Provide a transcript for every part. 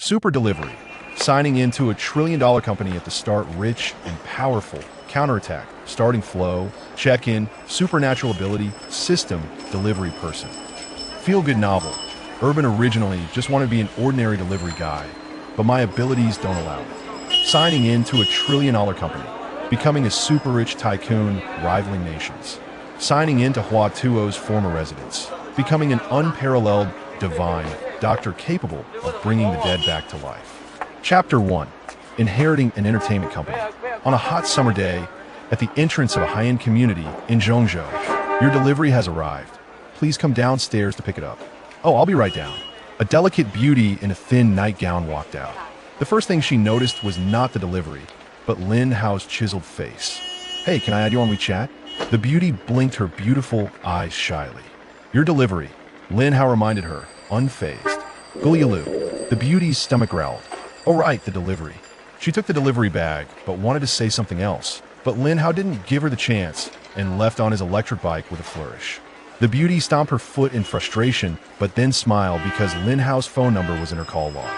Super delivery. Signing into a trillion-dollar company at the start, rich and powerful. Counterattack. Starting flow. Check-in. Supernatural ability. System. Delivery person. Feel-good novel. Urban originally just wanted to be an ordinary delivery guy, but my abilities don't allow it. Signing into a trillion-dollar company. Becoming a super-rich tycoon, rivaling nations. Signing into Huatuo's former residence. Becoming an unparalleled, divine doctor capable of bringing the dead back to life. Chapter 1. Inheriting an entertainment company. On a hot summer day, at the entrance of a high-end community in Zhongzhou, your delivery has arrived. Please come downstairs to pick it up. Oh, I'll be right down. A delicate beauty in a thin nightgown walked out. The first thing she noticed was not the delivery, but Lin Hao's chiseled face. Hey, can I add you on WeChat? The beauty blinked her beautiful eyes shyly. Your delivery, Lin Hao reminded her, unfazed. Gulyalu. The beauty's stomach growled. Oh right, the delivery. She took the delivery bag, but wanted to say something else. But Lin Hao didn't give her the chance and left on his electric bike with a flourish. The beauty stomped her foot in frustration, but then smiled because Lin Hao's phone number was in her call log.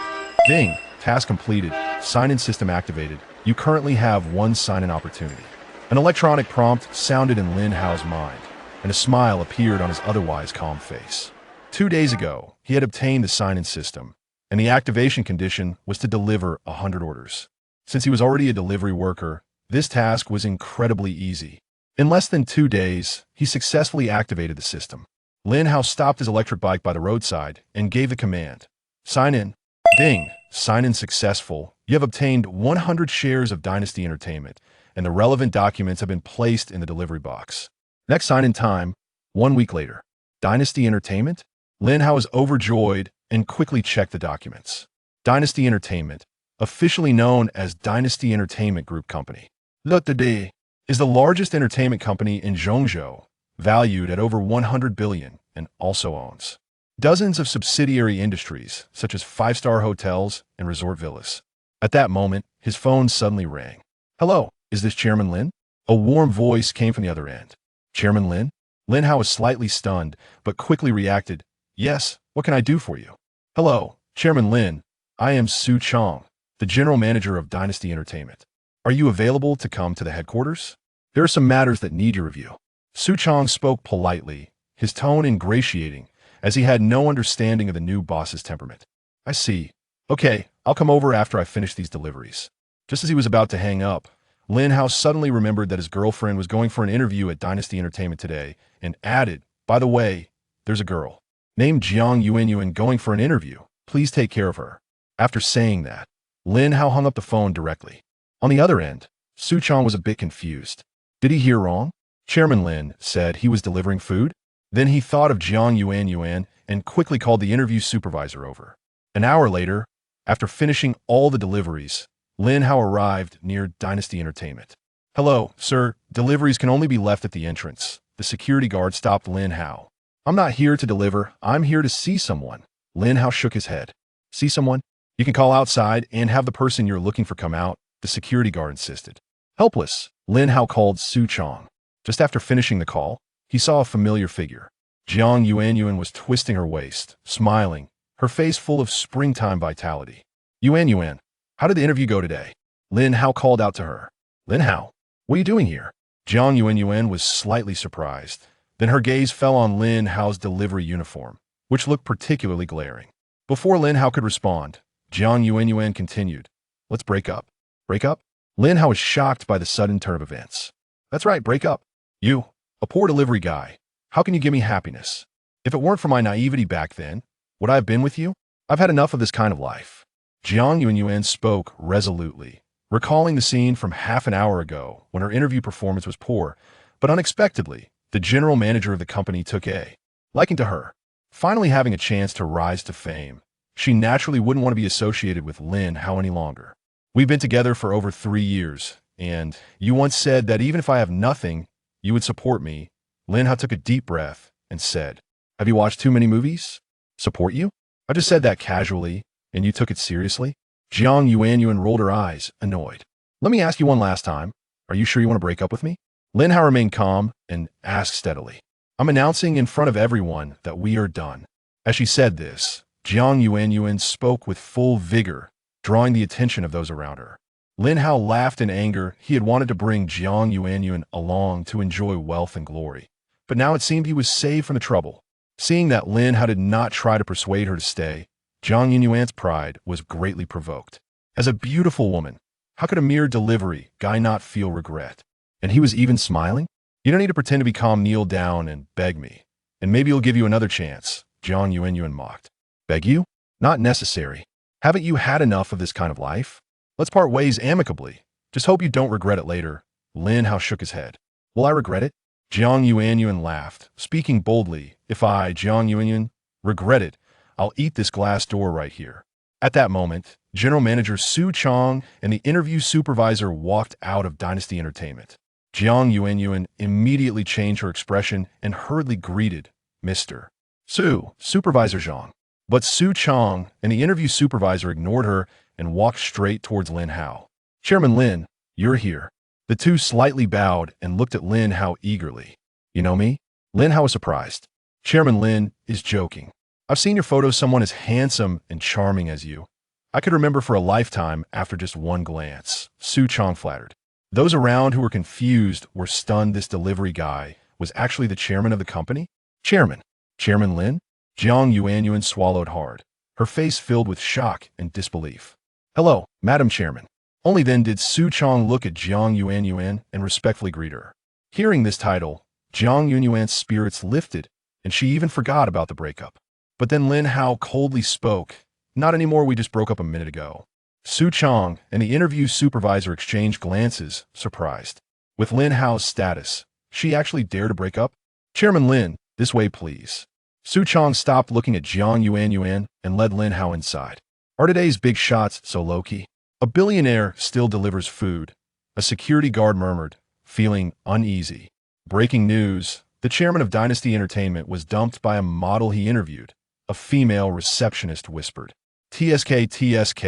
Ding. Task completed. Sign-in system activated. You currently have one sign-in opportunity. An electronic prompt sounded in Lin Hao's mind, and a smile appeared on his otherwise calm face. 2 days ago, he had obtained the sign-in system, and the activation condition was to deliver 100 orders. Since he was already a delivery worker, this task was incredibly easy. In less than 2 days, he successfully activated the system. Lin Hao stopped his electric bike by the roadside and gave the command. Sign in. Ding. Sign-in successful. You have obtained 100 shares of Dynasty Entertainment, and the relevant documents have been placed in the delivery box. Next sign-in time, 1 week later. Dynasty Entertainment? Lin Hao was overjoyed and quickly checked the documents. Dynasty Entertainment, officially known as Dynasty Entertainment Group Company. Today is the largest entertainment company in Zhongzhou, valued at over 100 billion, and also owns dozens of subsidiary industries, such as five-star hotels and resort villas. At that moment, his phone suddenly rang. Hello, is this Chairman Lin? A warm voice came from the other end. Chairman Lin? Lin Hao was slightly stunned, but quickly reacted. Yes, what can I do for you? Hello, Chairman Lin. I am Su Chong, the General Manager of Dynasty Entertainment. Are you available to come to the headquarters? There are some matters that need your review. Su Chong spoke politely, his tone ingratiating, as he had no understanding of the new boss's temperament. I see. Okay, I'll come over after I finish these deliveries. Just as he was about to hang up, Lin Hao suddenly remembered that his girlfriend was going for an interview at Dynasty Entertainment today and added, by the way, there's a girl named Jiang Yuanyuan going for an interview. Please take care of her. After saying that, Lin Hao hung up the phone directly. On the other end, Su Chong was a bit confused. Did he hear wrong? Chairman Lin said he was delivering food? Then he thought of Jiang Yuanyuan and quickly called the interview supervisor over. An hour later, after finishing all the deliveries, Lin Hao arrived near Dynasty Entertainment. Hello, sir. Deliveries can only be left at the entrance. The security guard stopped Lin Hao. I'm not here to deliver. I'm here to see someone. Lin Hao shook his head. See someone? You can call outside and have the person you're looking for come out, the security guard insisted. Helpless, Lin Hao called Su Chong. Just after finishing the call, he saw a familiar figure. Jiang Yuanyuan was twisting her waist, smiling, her face full of springtime vitality. Yuanyuan, how did the interview go today? Lin Hao called out to her. Lin Hao, what are you doing here? Jiang Yuanyuan was slightly surprised. Then her gaze fell on Lin Hao's delivery uniform, which looked particularly glaring. Before Lin Hao could respond, Jiang Yuanyuan continued. Let's break up. Break up? Lin Hao was shocked by the sudden turn of events. That's right, break up. You, a poor delivery guy. How can you give me happiness? If it weren't for my naivety back then, would I have been with you? I've had enough of this kind of life. Jiang Yuanyuan spoke resolutely, recalling the scene from half an hour ago when her interview performance was poor, but unexpectedly, the general manager of the company took a liking to her. Finally having a chance to rise to fame, she naturally wouldn't want to be associated with Lin Hao any longer. We've been together for over 3 years, and you once said that even if I have nothing, you would support me. Lin Hao took a deep breath and said, have you watched too many movies? Support you? I just said that casually, and you took it seriously? Jiang Yuanyuan rolled her eyes, annoyed. Let me ask you one last time. Are you sure you want to break up with me? Lin Hao remained calm and asked steadily. I'm announcing in front of everyone that we are done. As she said this, Jiang Yuanyuan spoke with full vigor, drawing the attention of those around her. Lin Hao laughed in anger. He had wanted to bring Jiang Yuanyuan along to enjoy wealth and glory, but now it seemed he was saved from the trouble. Seeing that Lin Hao did not try to persuade her to stay, Jiang Yuanyuan's pride was greatly provoked. As a beautiful woman, how could a mere delivery guy not feel regret? And he was even smiling? You don't need to pretend to be calm. Kneel down and beg me, and maybe he'll give you another chance, Jiang Yuanyuan mocked. Beg you? Not necessary. Haven't you had enough of this kind of life? Let's part ways amicably. Just hope you don't regret it later. Lin Hao shook his head. Will I regret it? Jiang Yuanyuan laughed, speaking boldly. If I, Jiang Yuanyuan, regret it, I'll eat this glass door right here. At that moment, General Manager Su Chong and the interview supervisor walked out of Dynasty Entertainment. Jiang Yuanyuan immediately changed her expression and hurriedly greeted Mr. Su, Supervisor Zhang. But Su Chong and the interview supervisor ignored her and walked straight towards Lin Hao. Chairman Lin, you're here. The two slightly bowed and looked at Lin Hao eagerly. You know me? Lin Hao was surprised. Chairman Lin is joking. I've seen your photos. Someone as handsome and charming as you I could remember for a lifetime after just one glance, Su Chong flattered. Those around who were confused were stunned. This delivery guy was actually the chairman of the company? Chairman? Chairman Lin? Jiang Yuanyuan swallowed hard, her face filled with shock and disbelief. Hello, Madam Chairman. Only then did Su Chong look at Jiang Yuanyuan and respectfully greet her. Hearing this title, Jiang Yuanyuan's spirits lifted, and she even forgot about the breakup. But then Lin Hao coldly spoke. Not anymore, we just broke up a minute ago. Su Chong and the interview supervisor exchanged glances, surprised. With Lin Hao's status, she actually dared to break up? Chairman Lin, this way please. Su Chong stopped looking at Jiang Yuanyuan and led Lin Hao inside. Are today's big shots so low-key? A billionaire still delivers food, a security guard murmured, feeling uneasy. Breaking news, the chairman of Dynasty Entertainment was dumped by a model he interviewed, a female receptionist whispered. TSK,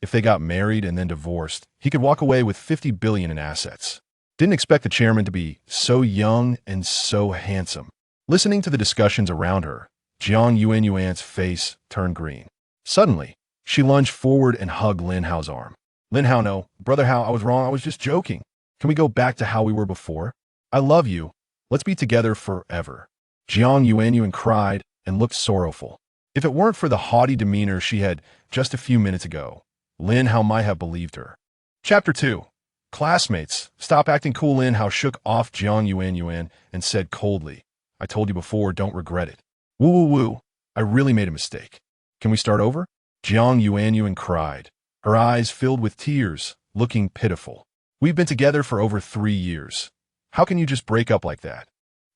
if they got married and then divorced, he could walk away with $50 billion in assets. Didn't expect the chairman to be so young and so handsome. Listening to the discussions around her, Jiang Yuanyuan's face turned green. Suddenly, she lunged forward and hugged Lin Hao's arm. Lin Hao, no, Brother Hao, I was wrong, I was just joking. Can we go back to how we were before? I love you. Let's be together forever. Jiang Yuanyuan cried and looked sorrowful. If it weren't for the haughty demeanor she had just a few minutes ago, Lin Hao might have believed her. Chapter 2. Classmates, stop acting cool. Lin Hao shook off Jiang Yuanyuan and said coldly, I told you before, don't regret it. Woo woo woo, I really made a mistake. Can we start over? Jiang Yuanyuan cried, her eyes filled with tears, looking pitiful. We've been together for over 3 years. How can you just break up like that?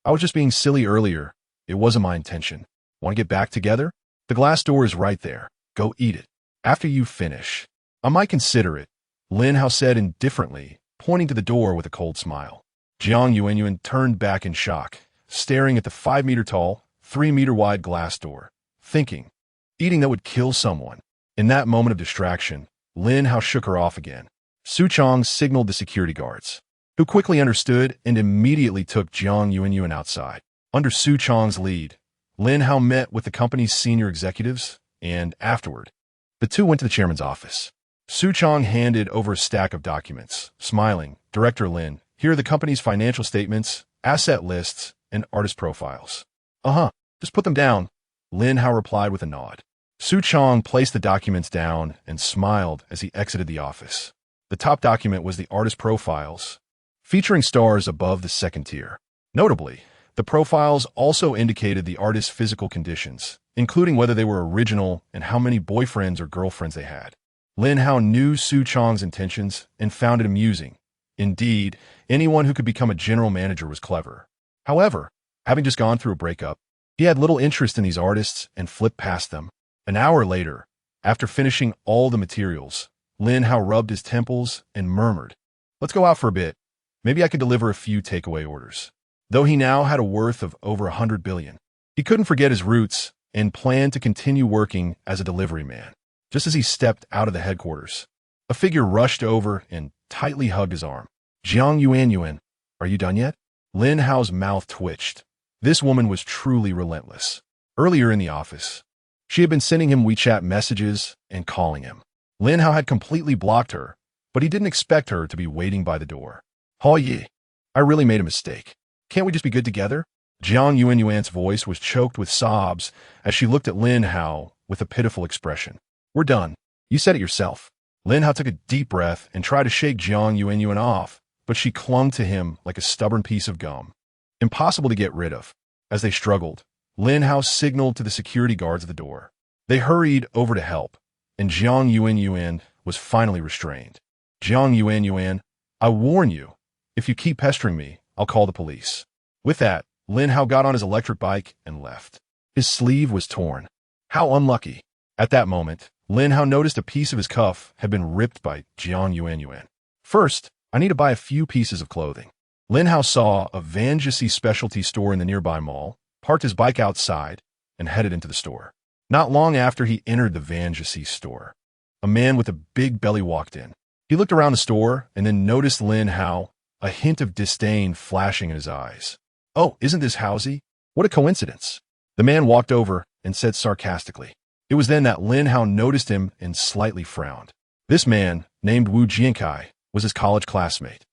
I was just being silly earlier. It wasn't my intention. Want to get back together? The glass door is right there. Go eat it. After you finish. I might consider it, Lin Hao said indifferently, pointing to the door with a cold smile. Jiang Yuanyuan turned back in shock, staring at the 5-meter-tall, 3-meter-wide glass door, thinking, eating that would kill someone. In that moment of distraction, Lin Hao shook her off again. Su Chong signaled the security guards, who quickly understood and immediately took Jiang Yuanyuan outside. Under Su Chong's lead, Lin Hao met with the company's senior executives, and afterward, the two went to the chairman's office. Su Chong handed over a stack of documents, smiling. Director Lin, here are the company's financial statements, asset lists, and artist profiles. Just put them down, Lin Hao replied with a nod. Su Chong placed the documents down and smiled as he exited the office. The top document was the artist profiles, featuring stars above the second tier. Notably, the profiles also indicated the artist's physical conditions, including whether they were original and how many boyfriends or girlfriends they had. Lin Hao knew Su Chong's intentions and found it amusing. Indeed, anyone who could become a general manager was clever. However, having just gone through a breakup, he had little interest in these artists and flipped past them. An hour later, after finishing all the materials, Lin Hao rubbed his temples and murmured, let's go out for a bit. Maybe I could deliver a few takeaway orders. Though he now had a worth of over $100 billion, he couldn't forget his roots and planned to continue working as a delivery man. Just as he stepped out of the headquarters, a figure rushed over and tightly hugged his arm. Jiang Yuanyuan, are you done yet? Lin Hao's mouth twitched. This woman was truly relentless. Earlier in the office, She had been sending him WeChat messages and calling him. Lin Hao had completely blocked her, but he didn't expect her to be waiting by the door. "Oh yeah, I really made a mistake. Can't we just be good together?" Jiang Yuanyuan's voice was choked with sobs as she looked at Lin Hao with a pitiful expression. "We're done. You said it yourself." Lin Hao took a deep breath and tried to shake Jiang Yuanyuan off, but she clung to him like a stubborn piece of gum. Impossible to get rid of. As they struggled, Lin Hao signaled to the security guards at the door. They hurried over to help, and Jiang Yuanyuan was finally restrained. "Jiang Yuanyuan, I warn you, if you keep pestering me, I'll call the police." With that, Lin Hao got on his electric bike and left. His sleeve was torn. How unlucky. At that moment, Lin Hao noticed a piece of his cuff had been ripped by Jiang Yuanyuan. "First, I need to buy a few pieces of clothing." Lin Hao saw a Vanjisi specialty store in the nearby mall, parked his bike outside, and headed into the store. Not long after he entered the Vanjisi store, a man with a big belly walked in. He looked around the store and then noticed Lin Hao, a hint of disdain flashing in his eyes. "Oh, isn't this Haozi? What a coincidence." The man walked over and said sarcastically. It was then that Lin Hao noticed him and slightly frowned. This man, named Wu Jiankai, was his college classmate.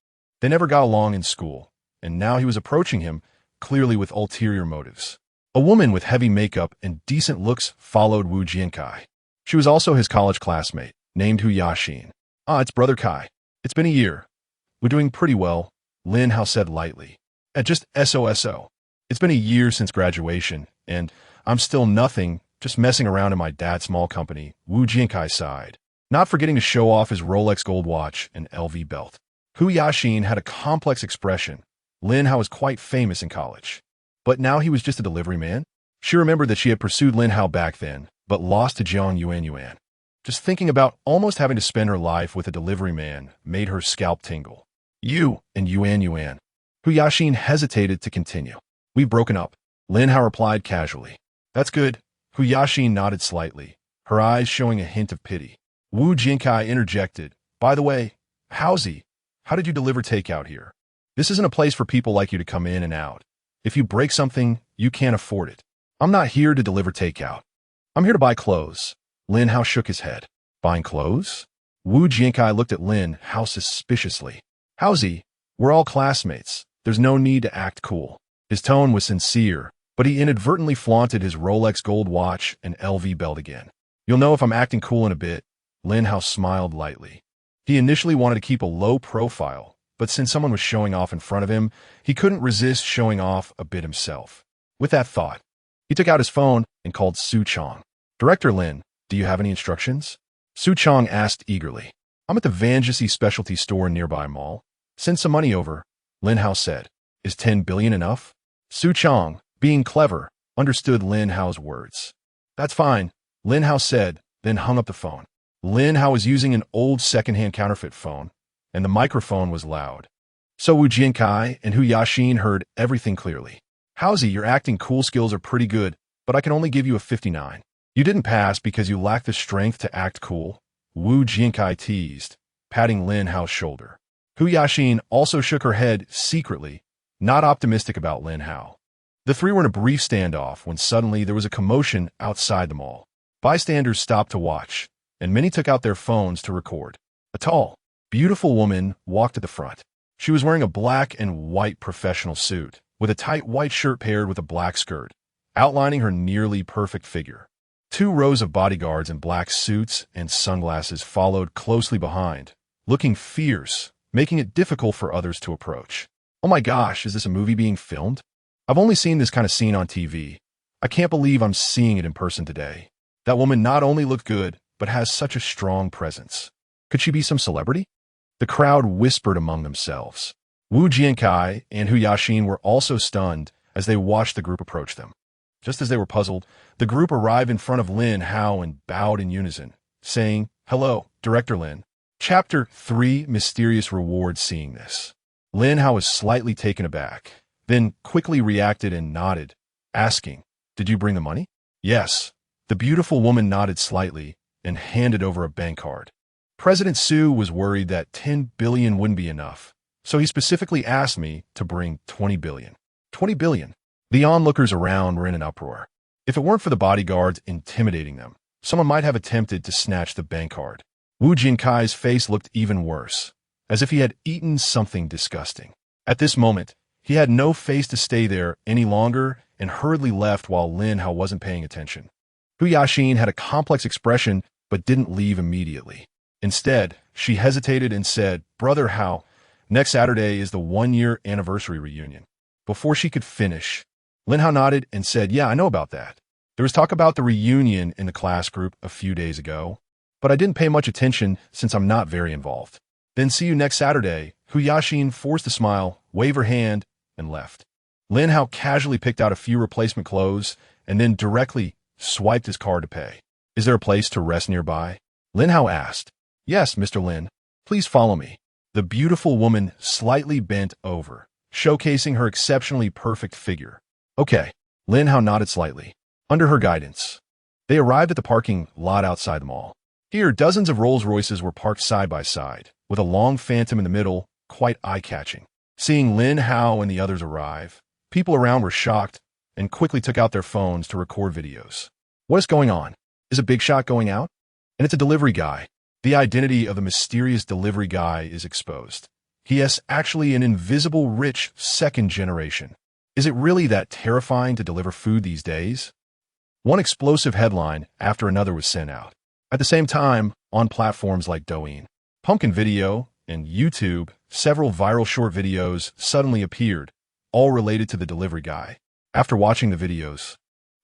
They never got along in school, and now he was approaching him, clearly with ulterior motives. A woman with heavy makeup and decent looks followed Wu Jiankai. She was also his college classmate, named Hu Yaxin. "Ah, it's Brother Kai. It's been a year." "We're doing pretty well," Lin Hao said lightly. "At just SOSO. It's been a year since graduation, and I'm still nothing, just messing around in my dad's small company," Wu Jiankai sighed, not forgetting to show off his Rolex gold watch and LV belt. Hu Yaxin had a complex expression. Lin Hao was quite famous in college. But now he was just a delivery man? She remembered that she had pursued Lin Hao back then, but lost to Jiang Yuanyuan. Just thinking about almost having to spend her life with a delivery man made her scalp tingle. "You and Yuanyuan." Hu Yaxin hesitated to continue. "We've broken up," Lin Hao replied casually. "That's good." Hu Yaxin nodded slightly, her eyes showing a hint of pity. Wu Jiankai interjected, "By the way, Haozi, how did you deliver takeout here? This isn't a place for people like you to come in and out. If you break something, you can't afford it." "I'm not here to deliver takeout. I'm here to buy clothes." Lin Hao shook his head. "Buying clothes?" Wu Jiankai looked at Lin Hao suspiciously. "Haozi, we're all classmates. There's no need to act cool." His tone was sincere, but he inadvertently flaunted his Rolex gold watch and LV belt again. "You'll know if I'm acting cool in a bit." Lin Hao smiled lightly. He initially wanted to keep a low profile, but since someone was showing off in front of him, he couldn't resist showing off a bit himself. With that thought, he took out his phone and called Su Chong. "Director Lin, do you have any instructions?" Su Chong asked eagerly. "I'm at the Vanjisi specialty store in nearby mall. Send some money over," Lin Hao said. "Is 10 billion enough?" Su Chong, being clever, understood Lin Hao's words. "That's fine," Lin Hao said, then hung up the phone. Lin Hao was using an old second-hand counterfeit phone, and the microphone was loud. So Wu Jiankai and Hu Yaxin heard everything clearly. "Haozi, your acting cool skills are pretty good, but I can only give you a 59. You didn't pass because you lack the strength to act cool," Wu Jiankai teased, patting Lin Hao's shoulder. Hu Yaxin also shook her head secretly, not optimistic about Lin Hao. The three were in a brief standoff when suddenly there was a commotion outside the mall. Bystanders stopped to watch, and many took out their phones to record. A tall, beautiful woman walked at the front. She was wearing a black and white professional suit, with a tight white shirt paired with a black skirt, outlining her nearly perfect figure. 2 rows of bodyguards in black suits and sunglasses followed closely behind, looking fierce, making it difficult for others to approach. "Oh my gosh, is this a movie being filmed? I've only seen this kind of scene on TV. I can't believe I'm seeing it in person today. That woman not only looked good, but has such a strong presence. Could she be some celebrity?" The crowd whispered among themselves. Wu Jiankai and Hu Yaxin were also stunned as they watched the group approach them. Just as they were puzzled, the group arrived in front of Lin Hao and bowed in unison, saying, "Hello, Director Lin." Chapter 3, Mysterious Reward. Seeing this, Lin Hao was slightly taken aback, then quickly reacted and nodded, asking, "Did you bring the money?" "Yes." The beautiful woman nodded slightly and handed over a bank card. President Su was worried that 10 billion wouldn't be enough, so he specifically asked me to bring 20 billion. 20 billion. The onlookers around were in an uproar. If it weren't for the bodyguards intimidating them, someone might have attempted to snatch the bank card. Wu Jinkai's face looked even worse, as if he had eaten something disgusting. At this moment, he had no face to stay there any longer and hurriedly left while Lin Hao wasn't paying attention. Hu Yaxin had a complex expression but didn't leave immediately. Instead, she hesitated and said, "Brother Hao, next Saturday is the 1-year anniversary reunion." Before she could finish, Lin Hao nodded and said, "Yeah, I know about that. There was talk about the reunion in the class group a few days ago, but I didn't pay much attention since I'm not very involved. Then see you next Saturday." Hu Yaxin forced a smile, waved her hand, and left. Lin Hao casually picked out a few replacement clothes and then directly swiped his card to pay. "Is there a place to rest nearby?" Lin Hao asked. "Yes, Mr. Lin. Please follow me." The beautiful woman slightly bent over, showcasing her exceptionally perfect figure. "Okay." Lin Hao nodded slightly. Under her guidance, they arrived at the parking lot outside the mall. Here, dozens of Rolls-Royces were parked side by side, with a long phantom in the middle, quite eye-catching. Seeing Lin Hao and the others arrive, people around were shocked and quickly took out their phones to record videos. What is going on? Is a big shot going out? And it's a delivery guy. The identity of the mysterious delivery guy is exposed. He is actually an invisible rich second generation. Is it really that terrifying to deliver food these days? One explosive headline after another was sent out. At the same time, on platforms like Douyin, Pumpkin Video, and YouTube, several viral short videos suddenly appeared, all related to the delivery guy. After watching the videos,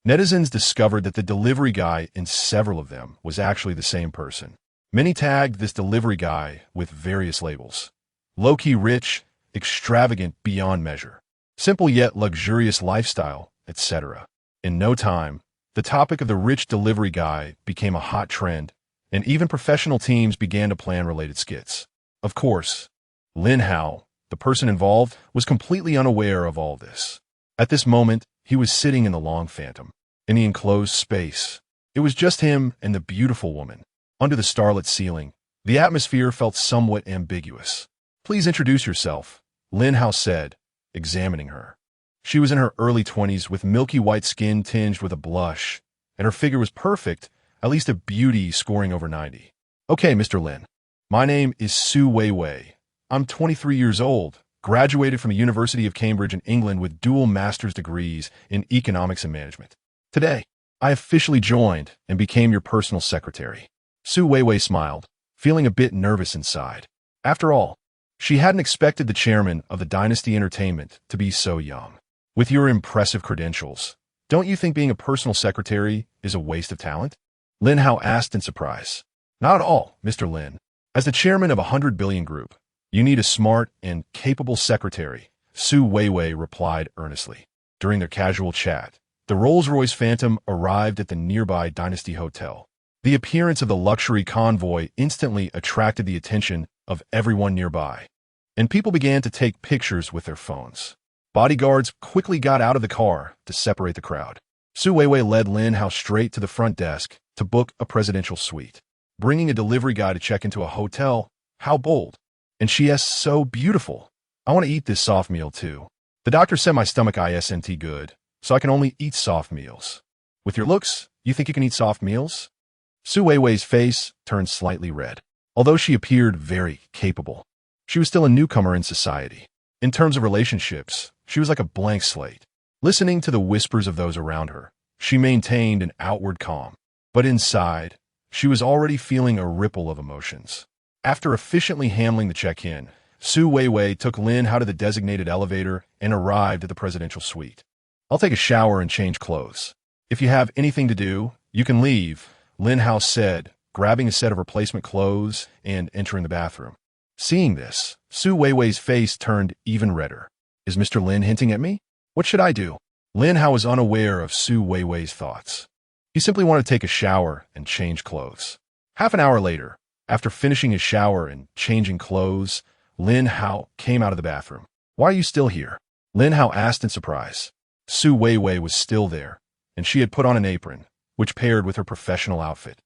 netizens discovered that the delivery guy in several of them was actually the same person. Many tagged this delivery guy with various labels. Low-key rich, extravagant beyond measure, simple yet luxurious lifestyle, etc. In no time, the topic of the rich delivery guy became a hot trend, and even professional teams began to plan related skits. Of course, Lin Hao, the person involved, was completely unaware of all this. At this moment, he was sitting in the long phantom, in the enclosed space. It was just him and the beautiful woman. Under the starlit ceiling, the atmosphere felt somewhat ambiguous. "Please introduce yourself," Lin Hao said, examining her. She was in her early 20s with milky white skin tinged with a blush, and her figure was perfect, at least a beauty scoring over 90. "Okay, Mr. Lin. My name is Su Weiwei. I'm 23 years old, graduated from the University of Cambridge in England with dual master's degrees in economics and management. Today, I officially joined and became your personal secretary." Su Weiwei smiled, feeling a bit nervous inside. After all, she hadn't expected the chairman of the Dynasty Entertainment to be so young. "With your impressive credentials, don't you think being a personal secretary is a waste of talent?" Lin Hao asked in surprise. "Not at all, Mr. Lin. As the chairman of a 100 billion group, you need a smart and capable secretary," Su Weiwei replied earnestly. During their casual chat, the Rolls-Royce Phantom arrived at the nearby Dynasty Hotel. The appearance of the luxury convoy instantly attracted the attention of everyone nearby, and people began to take pictures with their phones. Bodyguards quickly got out of the car to separate the crowd. Su Weiwei led Lin Hao straight to the front desk to book a presidential suite. Bringing a delivery guy to check into a hotel, how bold. "And she is so beautiful. I want to eat this soft meal too. The doctor said my stomach isn't good, so I can only eat soft meals. With your looks, you think you can eat soft meals?" Su Weiwei's face turned slightly red. Although she appeared very capable, she was still a newcomer in society. In terms of relationships, she was like a blank slate. Listening to the whispers of those around her, she maintained an outward calm. But inside, she was already feeling a ripple of emotions. After efficiently handling the check-in, Su Weiwei took Lin Hao to the designated elevator and arrived at the presidential suite. "I'll take a shower and change clothes. If you have anything to do, you can leave," Lin Hao said, grabbing a set of replacement clothes and entering the bathroom. Seeing this, Su Weiwei's face turned even redder. "Is Mr. Lin hinting at me? What should I do?" Lin Hao was unaware of Su Weiwei's thoughts. He simply wanted to take a shower and change clothes. Half an hour later, after finishing his shower and changing clothes, Lin Hao came out of the bathroom. "Why are you still here?" Lin Hao asked in surprise. Su Weiwei was still there, and she had put on an apron, which paired with her professional outfit,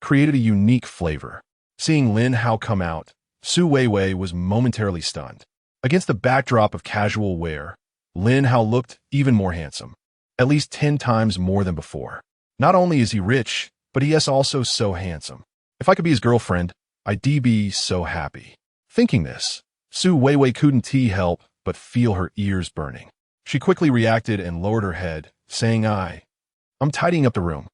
created a unique flavor. Seeing Lin Hao come out, Su Weiwei was momentarily stunned. Against the backdrop of casual wear, Lin Hao looked even more handsome. at least 10 times more than before. Not only is he rich, but he is also so handsome. If I could be his girlfriend, I'd be so happy. Thinking this, Su Weiwei couldn't help but feel her ears burning. She quickly reacted and lowered her head, saying, I'm tidying up the room.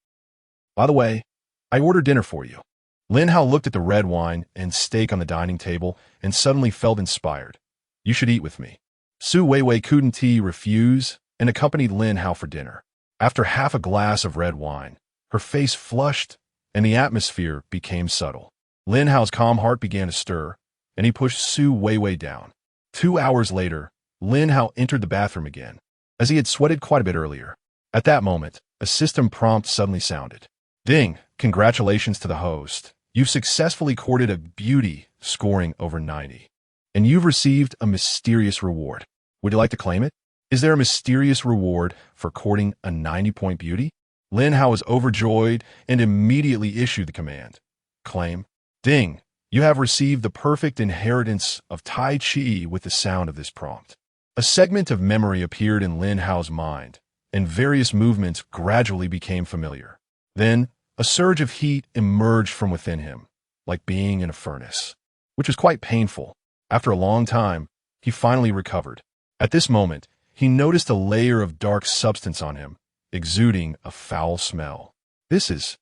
By the way, I ordered dinner for you. Lin Hao looked at the red wine and steak on the dining table and suddenly felt inspired. You should eat with me. Su Weiwei couldn't refuse and accompanied Lin Hao for dinner. After half a glass of red wine, her face flushed and the atmosphere became subtle. Lin Hao's calm heart began to stir, and he pushed Su Weiwei down. 2 hours later, Lin Hao entered the bathroom again, as he had sweated quite a bit earlier. At that moment, a system prompt suddenly sounded. Ding! Congratulations to the host. You've successfully courted a beauty scoring over 90. And you've received a mysterious reward. Would you like to claim it? Is there a mysterious reward for courting a 90-point beauty? Lin Hao was overjoyed and immediately issued the command. Claim. Ding! You have received the perfect inheritance of Tai Chi with the sound of this prompt. A segment of memory appeared in Lin Hao's mind, and various movements gradually became familiar. Then, a surge of heat emerged from within him, like being in a furnace, which was quite painful. After a long time, he finally recovered. At this moment, he noticed a layer of dark substance on him, exuding a foul smell. This is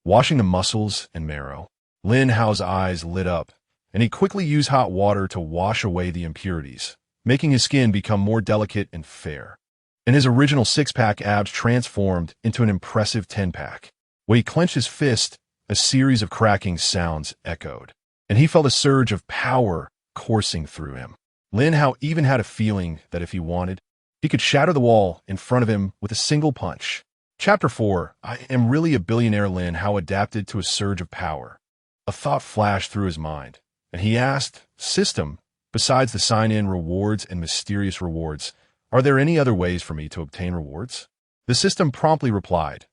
washing the muscles and marrow. Lin Hao's eyes lit up, and he quickly used hot water to wash away the impurities, making his skin become more delicate and fair. And his original 6-pack abs transformed into an impressive 10-pack. When he clenched his fist, a series of cracking sounds echoed, and he felt a surge of power coursing through him. Lin Hao even had a feeling that if he wanted, he could shatter the wall in front of him with a single punch. Chapter 4, I am really a billionaire. Lin Hao adapted to a surge of power. A thought flashed through his mind, and he asked, System, besides the sign-in rewards and mysterious rewards, are there any other ways for me to obtain rewards? The system promptly replied,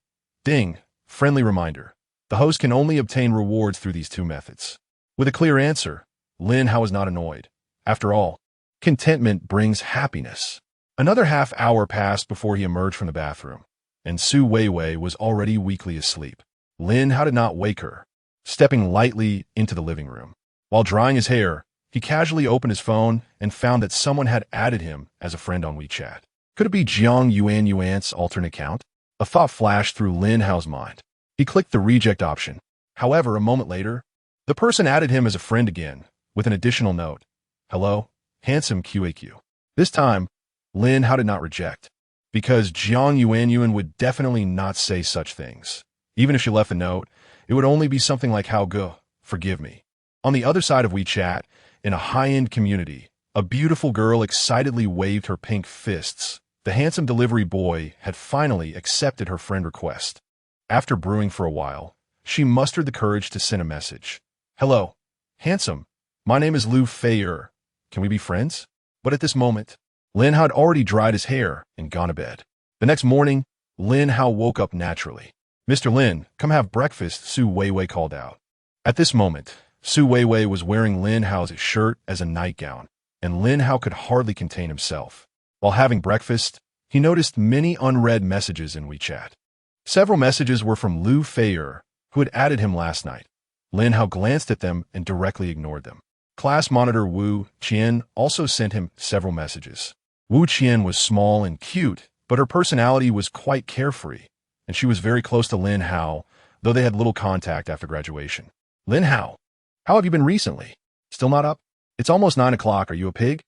Ding! Friendly reminder. The host can only obtain rewards through these 2 methods. With a clear answer, Lin Hao was not annoyed. After all, contentment brings happiness. Another half hour passed before he emerged from the bathroom, and Su Weiwei was already weakly asleep. Lin Hao did not wake her. Stepping lightly into the living room. While drying his hair, he casually opened his phone and found that someone had added him as a friend on WeChat. Could it be Jiang Yuan's alternate account? A thought flashed through Lin Hao's mind. He clicked the reject option. However, a moment later, the person added him as a friend again, with an additional note. Hello, handsome QAQ. This time, Lin Hao did not reject, because Jiang Yuan would definitely not say such things. Even if she left a note, it would only be something like how go, forgive me. On the other side of WeChat, in a high-end community, a beautiful girl excitedly waved her pink fists. The handsome delivery boy had finally accepted her friend request. After brewing for a while, she mustered the courage to send a message. Hello, handsome. My name is Lu Feier. Can we be friends? But at this moment, Lin Hao had already dried his hair and gone to bed. The next morning, Lin Hao woke up naturally. Mr. Lin, come have breakfast, Su Weiwei called out. At this moment, Su Weiwei was wearing Lin Hao's shirt as a nightgown, and Lin Hao could hardly contain himself. While having breakfast, he noticed many unread messages in WeChat. Several messages were from Lu Feier, who had added him last night. Lin Hao glanced at them and directly ignored them. Class monitor Wu Qian also sent him several messages. Wu Qian was small and cute, but her personality was quite carefree, and she was very close to Lin Hao, though they had little contact after graduation. Lin Hao, how have you been recently? Still not up? It's almost 9 o'clock. Are you a pig?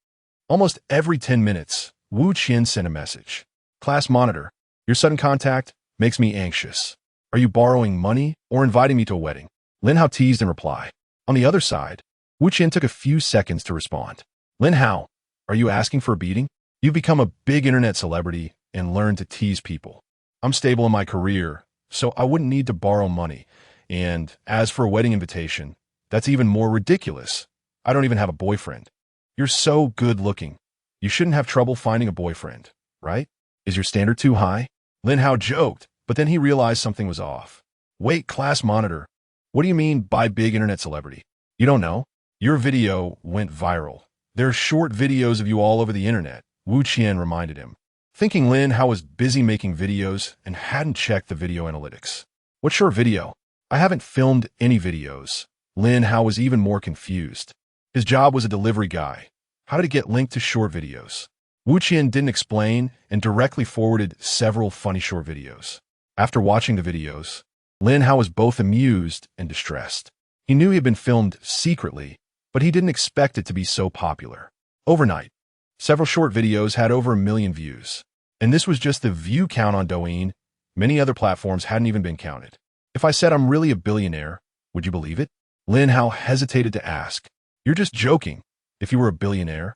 Almost every 10 minutes, Wu Qian sent a message. Class monitor, your sudden contact makes me anxious. Are you borrowing money or inviting me to a wedding? Lin Hao teased in reply. On the other side, Wu Qian took a few seconds to respond. Lin Hao, are you asking for a beating? You've become a big internet celebrity and learned to tease people. I'm stable in my career, so I wouldn't need to borrow money. And as for a wedding invitation, that's even more ridiculous. I don't even have a boyfriend. You're so good looking. You shouldn't have trouble finding a boyfriend, right? Is your standard too high? Lin Hao joked, but then he realized something was off. Wait, class monitor. What do you mean by big internet celebrity? You don't know? Your video went viral. There are short videos of you all over the internet, Wu Qian reminded him. thinking Lin Hao was busy making videos and hadn't checked the video analytics. What short video? I haven't filmed any videos. Lin Hao was even more confused. His job was a delivery guy. How did it get linked to short videos? Wu Qian didn't explain and directly forwarded several funny short videos. After watching the videos, Lin Hao was both amused and distressed. He knew he had been filmed secretly, but he didn't expect it to be so popular. Overnight, several short videos had over 1 million views. And this was just the view count on Douyin. Many other platforms hadn't even been counted. If I said I'm really a billionaire, would you believe it? Lin Hao hesitated to ask. You're just joking. If you were a billionaire,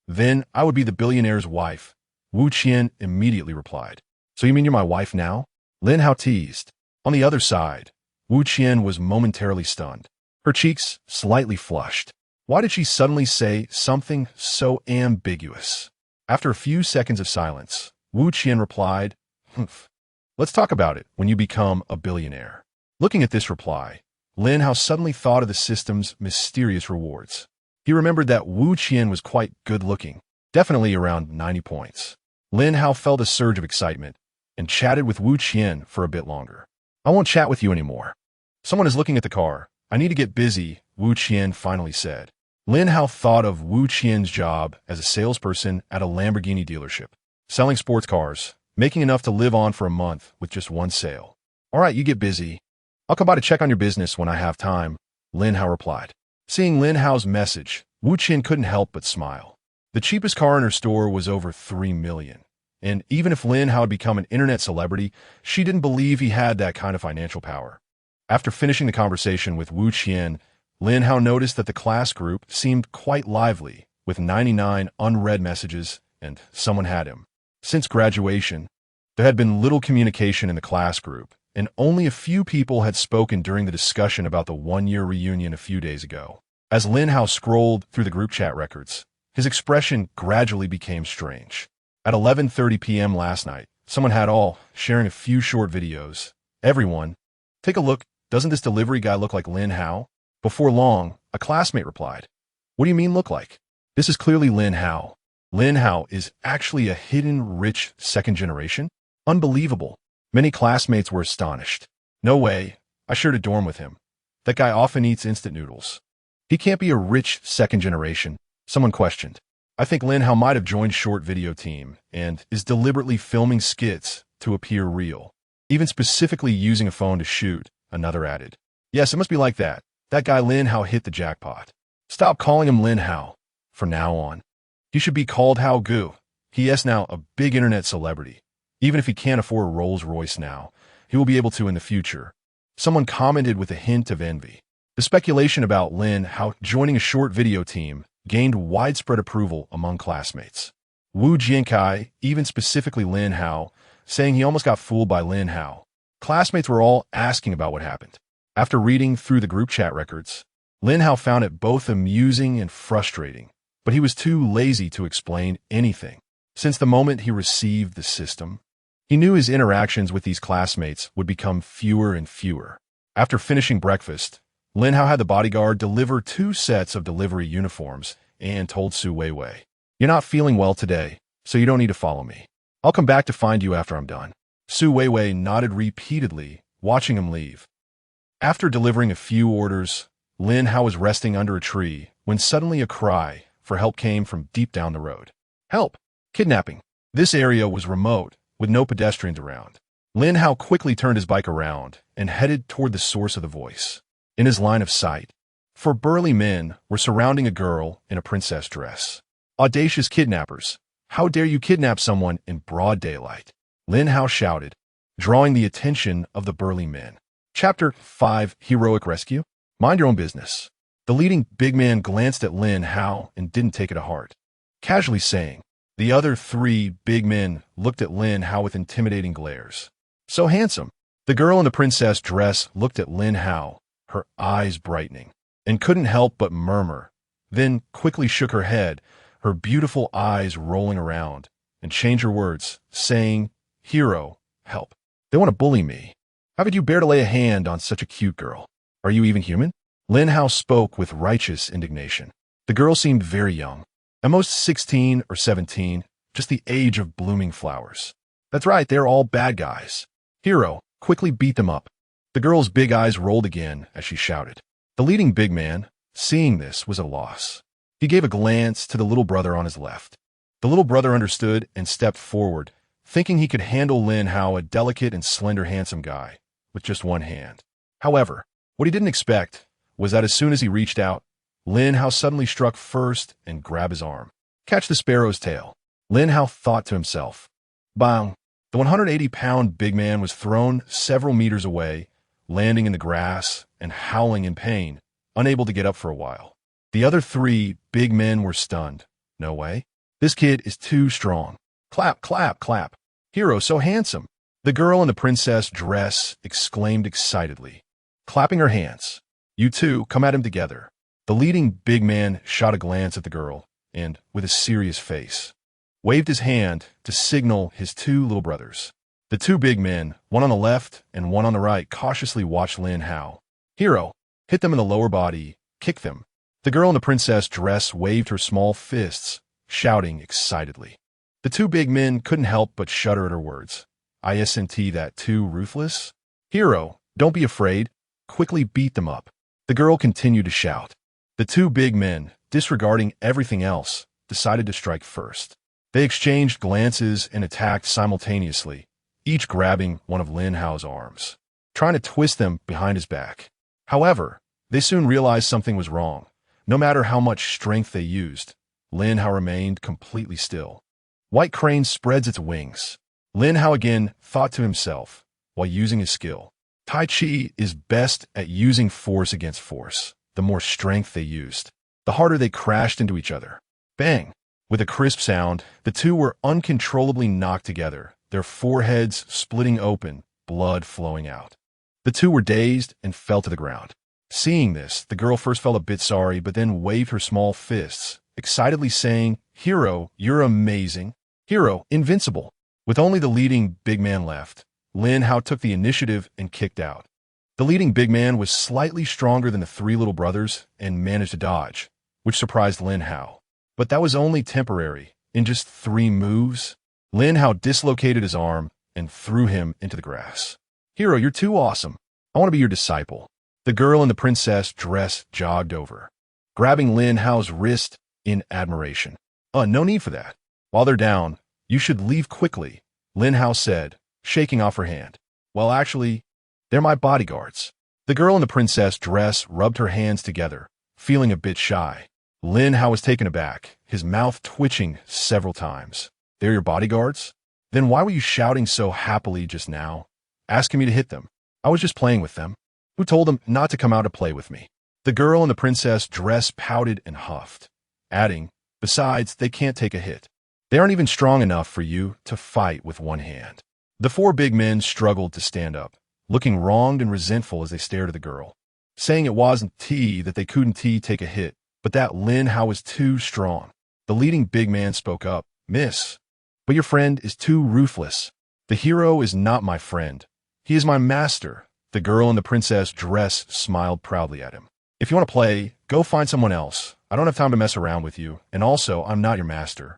then I would be the billionaire's wife. Wu Qian immediately replied. So you mean you're my wife now? Lin Hao teased. On the other side, Wu Qian was momentarily stunned. Her cheeks slightly flushed. Why did she suddenly say something so ambiguous? After a few seconds of silence, Wu Qian replied, Let's talk about it when you become a billionaire. Looking at this reply, Lin Hao suddenly thought of the system's mysterious rewards. He remembered that Wu Qian was quite good-looking, definitely around 90 points. Lin Hao felt a surge of excitement and chatted with Wu Qian for a bit longer. I won't chat with you anymore. Someone is looking at the car. I need to get busy, Wu Qian finally said. Lin Hao thought of Wu Qian's job as a salesperson at a Lamborghini dealership, selling sports cars, making enough to live on for a month with just one sale. All right, you get busy. I'll come by to check on your business when I have time, Lin Hao replied. Seeing Lin Hao's message, Wu Qian couldn't help but smile. The cheapest car in her store was over 3 million. And even if Lin Hao had become an internet celebrity, she didn't believe he had that kind of financial power. After finishing the conversation with Wu Qian, Lin Hao noticed that the class group seemed quite lively, with 99 unread messages, and someone had him. Since graduation, there had been little communication in the class group, and only a few people had spoken during the discussion about the one-year reunion a few days ago. As Lin Hao scrolled through the group chat records, his expression gradually became strange. At 11:30 p.m. last night, someone had all sharing a few short videos. Everyone, take a look. Doesn't this delivery guy look like Lin Hao? Before long, a classmate replied, What do you mean look like? This is clearly Lin Hao. Lin Hao is actually a hidden rich second generation? Unbelievable. Many classmates were astonished. No way. I shared a dorm with him. That guy often eats instant noodles. He can't be a rich second generation, someone questioned. I think Lin Hao might have joined short video team and is deliberately filming skits to appear real, even specifically using a phone to shoot, another added. Yes, it must be like that. That guy Lin Hao hit the jackpot. Stop calling him Lin Hao. From now on, he should be called Hao Gu. He is now a big internet celebrity. Even if he can't afford a Rolls Royce now, he will be able to in the future. Someone commented with a hint of envy. The speculation about Lin Hao joining a short video team gained widespread approval among classmates. Wu Jiankai, even specifically Lin Hao, saying he almost got fooled by Lin Hao. Classmates were all asking about what happened. After reading through the group chat records, Lin Hao found it both amusing and frustrating, but he was too lazy to explain anything. Since the moment he received the system, he knew his interactions with these classmates would become fewer and fewer. After finishing breakfast, Lin Hao had the bodyguard deliver 2 sets of delivery uniforms and told Su Weiwei, You're not feeling well today, so you don't need to follow me. I'll come back to find you after I'm done. Su Weiwei nodded repeatedly, watching him leave. After delivering a few orders, Lin Hao was resting under a tree when suddenly a cry for help came from deep down the road. Help! Kidnapping! This area was remote, with no pedestrians around. Lin Hao quickly turned his bike around and headed toward the source of the voice. In his line of sight, 4 burly men were surrounding a girl in a princess dress. Audacious kidnappers! How dare you kidnap someone in broad daylight? Lin Hao shouted, drawing the attention of the burly men. Chapter 5: Heroic Rescue? Mind your own business. The leading big man glanced at Lin Hao and didn't take it to heart, casually saying. The other 3 big men looked at Lin Hao with intimidating glares. So handsome. The girl in the princess dress looked at Lin Hao, her eyes brightening, and couldn't help but murmur, then quickly shook her head, her beautiful eyes rolling around, and changed her words, saying, Hero, help. They want to bully me. How could you bear to lay a hand on such a cute girl? Are you even human? Lin Hao spoke with righteous indignation. The girl seemed very young, at most 16 or 17, just the age of blooming flowers. That's right, they're all bad guys. Hero, quickly beat them up. The girl's big eyes rolled again as she shouted. The leading big man, seeing this, was at a loss. He gave a glance to the little brother on his left. The little brother understood and stepped forward, thinking he could handle Lin Hao, a delicate and slender handsome guy, with just one hand. However, what he didn't expect was that as soon as he reached out, Lin Hao suddenly struck first and grabbed his arm. Catch the sparrow's tail. Lin Hao thought to himself. Bang! The 180-pound big man was thrown several meters away, landing in the grass and howling in pain, unable to get up for a while. The other three big men were stunned. No way. This kid is too strong. Clap, clap, clap. Hero so handsome. The girl in the princess dress exclaimed excitedly, clapping her hands. You two, come at him together. The leading big man shot a glance at the girl and, with a serious face, waved his hand to signal his two little brothers. The two big men, one on the left and one on the right, cautiously watched Lin Hao. Hero, hit them in the lower body, kick them. The girl in the princess dress waved her small fists, shouting excitedly. The two big men couldn't help but shudder at her words. Isn't that too ruthless? Hero, don't be afraid. Quickly beat them up. The girl continued to shout. The two big men, disregarding everything else, decided to strike first. They exchanged glances and attacked simultaneously, each grabbing one of Lin Hao's arms, trying to twist them behind his back. However, they soon realized something was wrong. No matter how much strength they used, Lin Hao remained completely still. White crane spreads its wings. Lin Hao again thought to himself while using his skill. Tai Chi is best at using force against force. The more strength they used, the harder they crashed into each other. Bang! With a crisp sound, the two were uncontrollably knocked together, their foreheads splitting open, blood flowing out. The two were dazed and fell to the ground. Seeing this, the girl first felt a bit sorry, but then waved her small fists, excitedly saying, Hero, you're amazing. Hero, invincible. With only the leading big man left, Lin Hao took the initiative and kicked out. The leading big man was slightly stronger than the three little brothers and managed to dodge, which surprised Lin Hao. But that was only temporary. In just 3 moves, Lin Hao dislocated his arm and threw him into the grass. Hero, you're too awesome. I want to be your disciple. The girl in the princess dress jogged over, grabbing Lin Hao's wrist in admiration. No need for that. While they're down, you should leave quickly, Lin Hao said, shaking off her hand. Well, actually, they're my bodyguards. The girl in the princess dress rubbed her hands together, feeling a bit shy. Lin Hao was taken aback, his mouth twitching several times. They're your bodyguards? Then why were you shouting so happily just now, asking me to hit them? I was just playing with them. Who told them not to come out to play with me? The girl in the princess dress pouted and huffed, adding, besides, they can't take a hit. They aren't even strong enough for you to fight with one hand. The 4 big men struggled to stand up, looking wronged and resentful as they stared at the girl, saying it wasn't that they couldn't take a hit, but that Lin Hao was too strong. The leading big man spoke up, Miss, but your friend is too ruthless. The hero is not my friend. He is my master. The girl in the princess dress smiled proudly at him. If you want to play, go find someone else. I don't have time to mess around with you, and also, I'm not your master,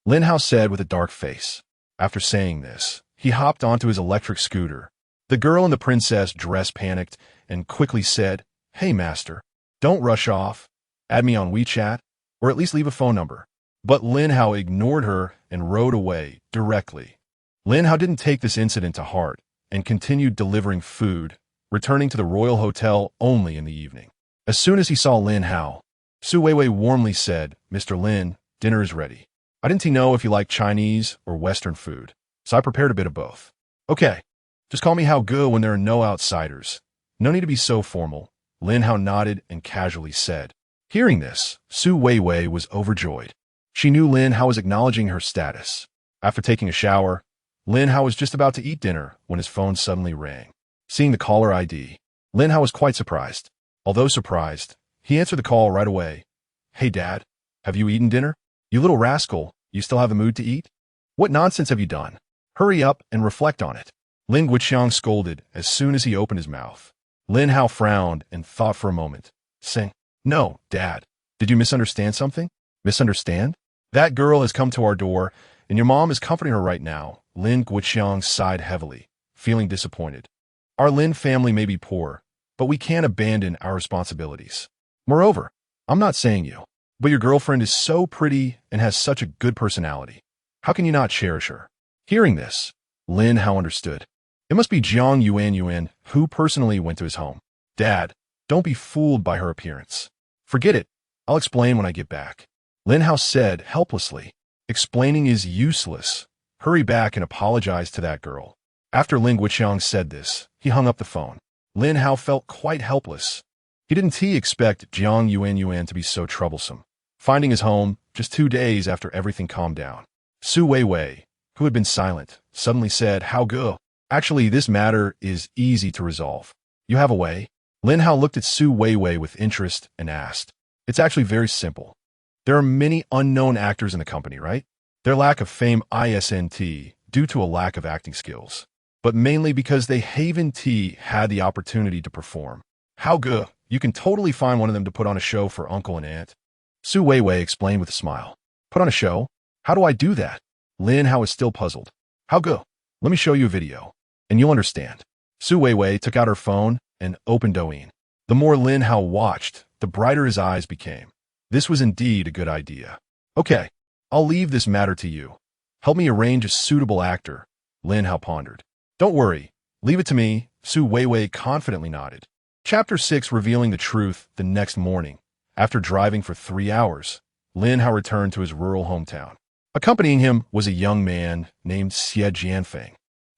Lin Hao said with a dark face. After saying this, he hopped onto his electric scooter. The girl in the princess dress panicked and quickly said, Hey, master, don't rush off. Add me on WeChat, or at least leave a phone number. But Lin Hao ignored her and rode away directly. Lin Hao didn't take this incident to heart and continued delivering food, returning to the royal hotel only in the evening. As soon as he saw Lin Hao, Su Weiwei warmly said, Mr. Lin, dinner is ready. I didn't know if you like Chinese or Western food, so I prepared a bit of both. Okay, just call me Hao Ge when there are no outsiders. No need to be so formal. Lin Hao nodded and casually said. Hearing this, Su Weiwei was overjoyed. She knew Lin Hao was acknowledging her status. After taking a shower, Lin Hao was just about to eat dinner when his phone suddenly rang. Seeing the caller ID, Lin Hao was quite surprised. Although surprised, he answered the call right away. Hey, Dad, have you eaten dinner? You little rascal, you still have the mood to eat? What nonsense have you done? Hurry up and reflect on it. Lin Guiqiang scolded as soon as he opened his mouth. Lin Hao frowned and thought for a moment, saying, No, Dad, did you misunderstand something? Misunderstand? That girl has come to our door And your mom is comforting her right now. Lin Guiqiang sighed heavily, feeling disappointed. Our Lin family may be poor, but we can't abandon our responsibilities. Moreover, I'm not saying you, but your girlfriend is so pretty and has such a good personality. How can you not cherish her? Hearing this, Lin Hao understood. It must be Jiang Yuan who personally went to his home. Dad, don't be fooled by her appearance. Forget it. I'll explain when I get back. Lin Hao said helplessly. Explaining is useless. Hurry back and apologize to that girl. After Lin Guiqiang said this, he hung up the phone. Lin Hao felt quite helpless. He didn't expect Jiang Yuan to be so troublesome. Finding his home just 2 days after everything calmed down. Su Weiwei, who had been silent, suddenly said, "How go? Actually, this matter is easy to resolve. You have a way?" Lin Hao looked at Su Weiwei with interest and asked, "It's actually very simple. There are many unknown actors in the company, right? Their lack of fame isn't due to a lack of acting skills, but mainly because they haven't had the opportunity to perform. How good? You can totally find one of them to put on a show for uncle and aunt." Su Weiwei explained with a smile. "Put on a show? How do I do that?" Lin Hao is still puzzled. "How good? Let me show you a video, and you'll understand." Su Weiwei took out her phone and opened Douyin. The more Lin Hao watched, the brighter his eyes became. This was indeed a good idea. "Okay, I'll leave this matter to you. Help me arrange a suitable actor," Lin Hao pondered. "Don't worry, leave it to me," Su Weiwei confidently nodded. Chapter 6 revealing the truth the next morning. After driving for 3 hours, Lin Hao returned to his rural hometown. Accompanying him was a young man named Xie Jianfeng,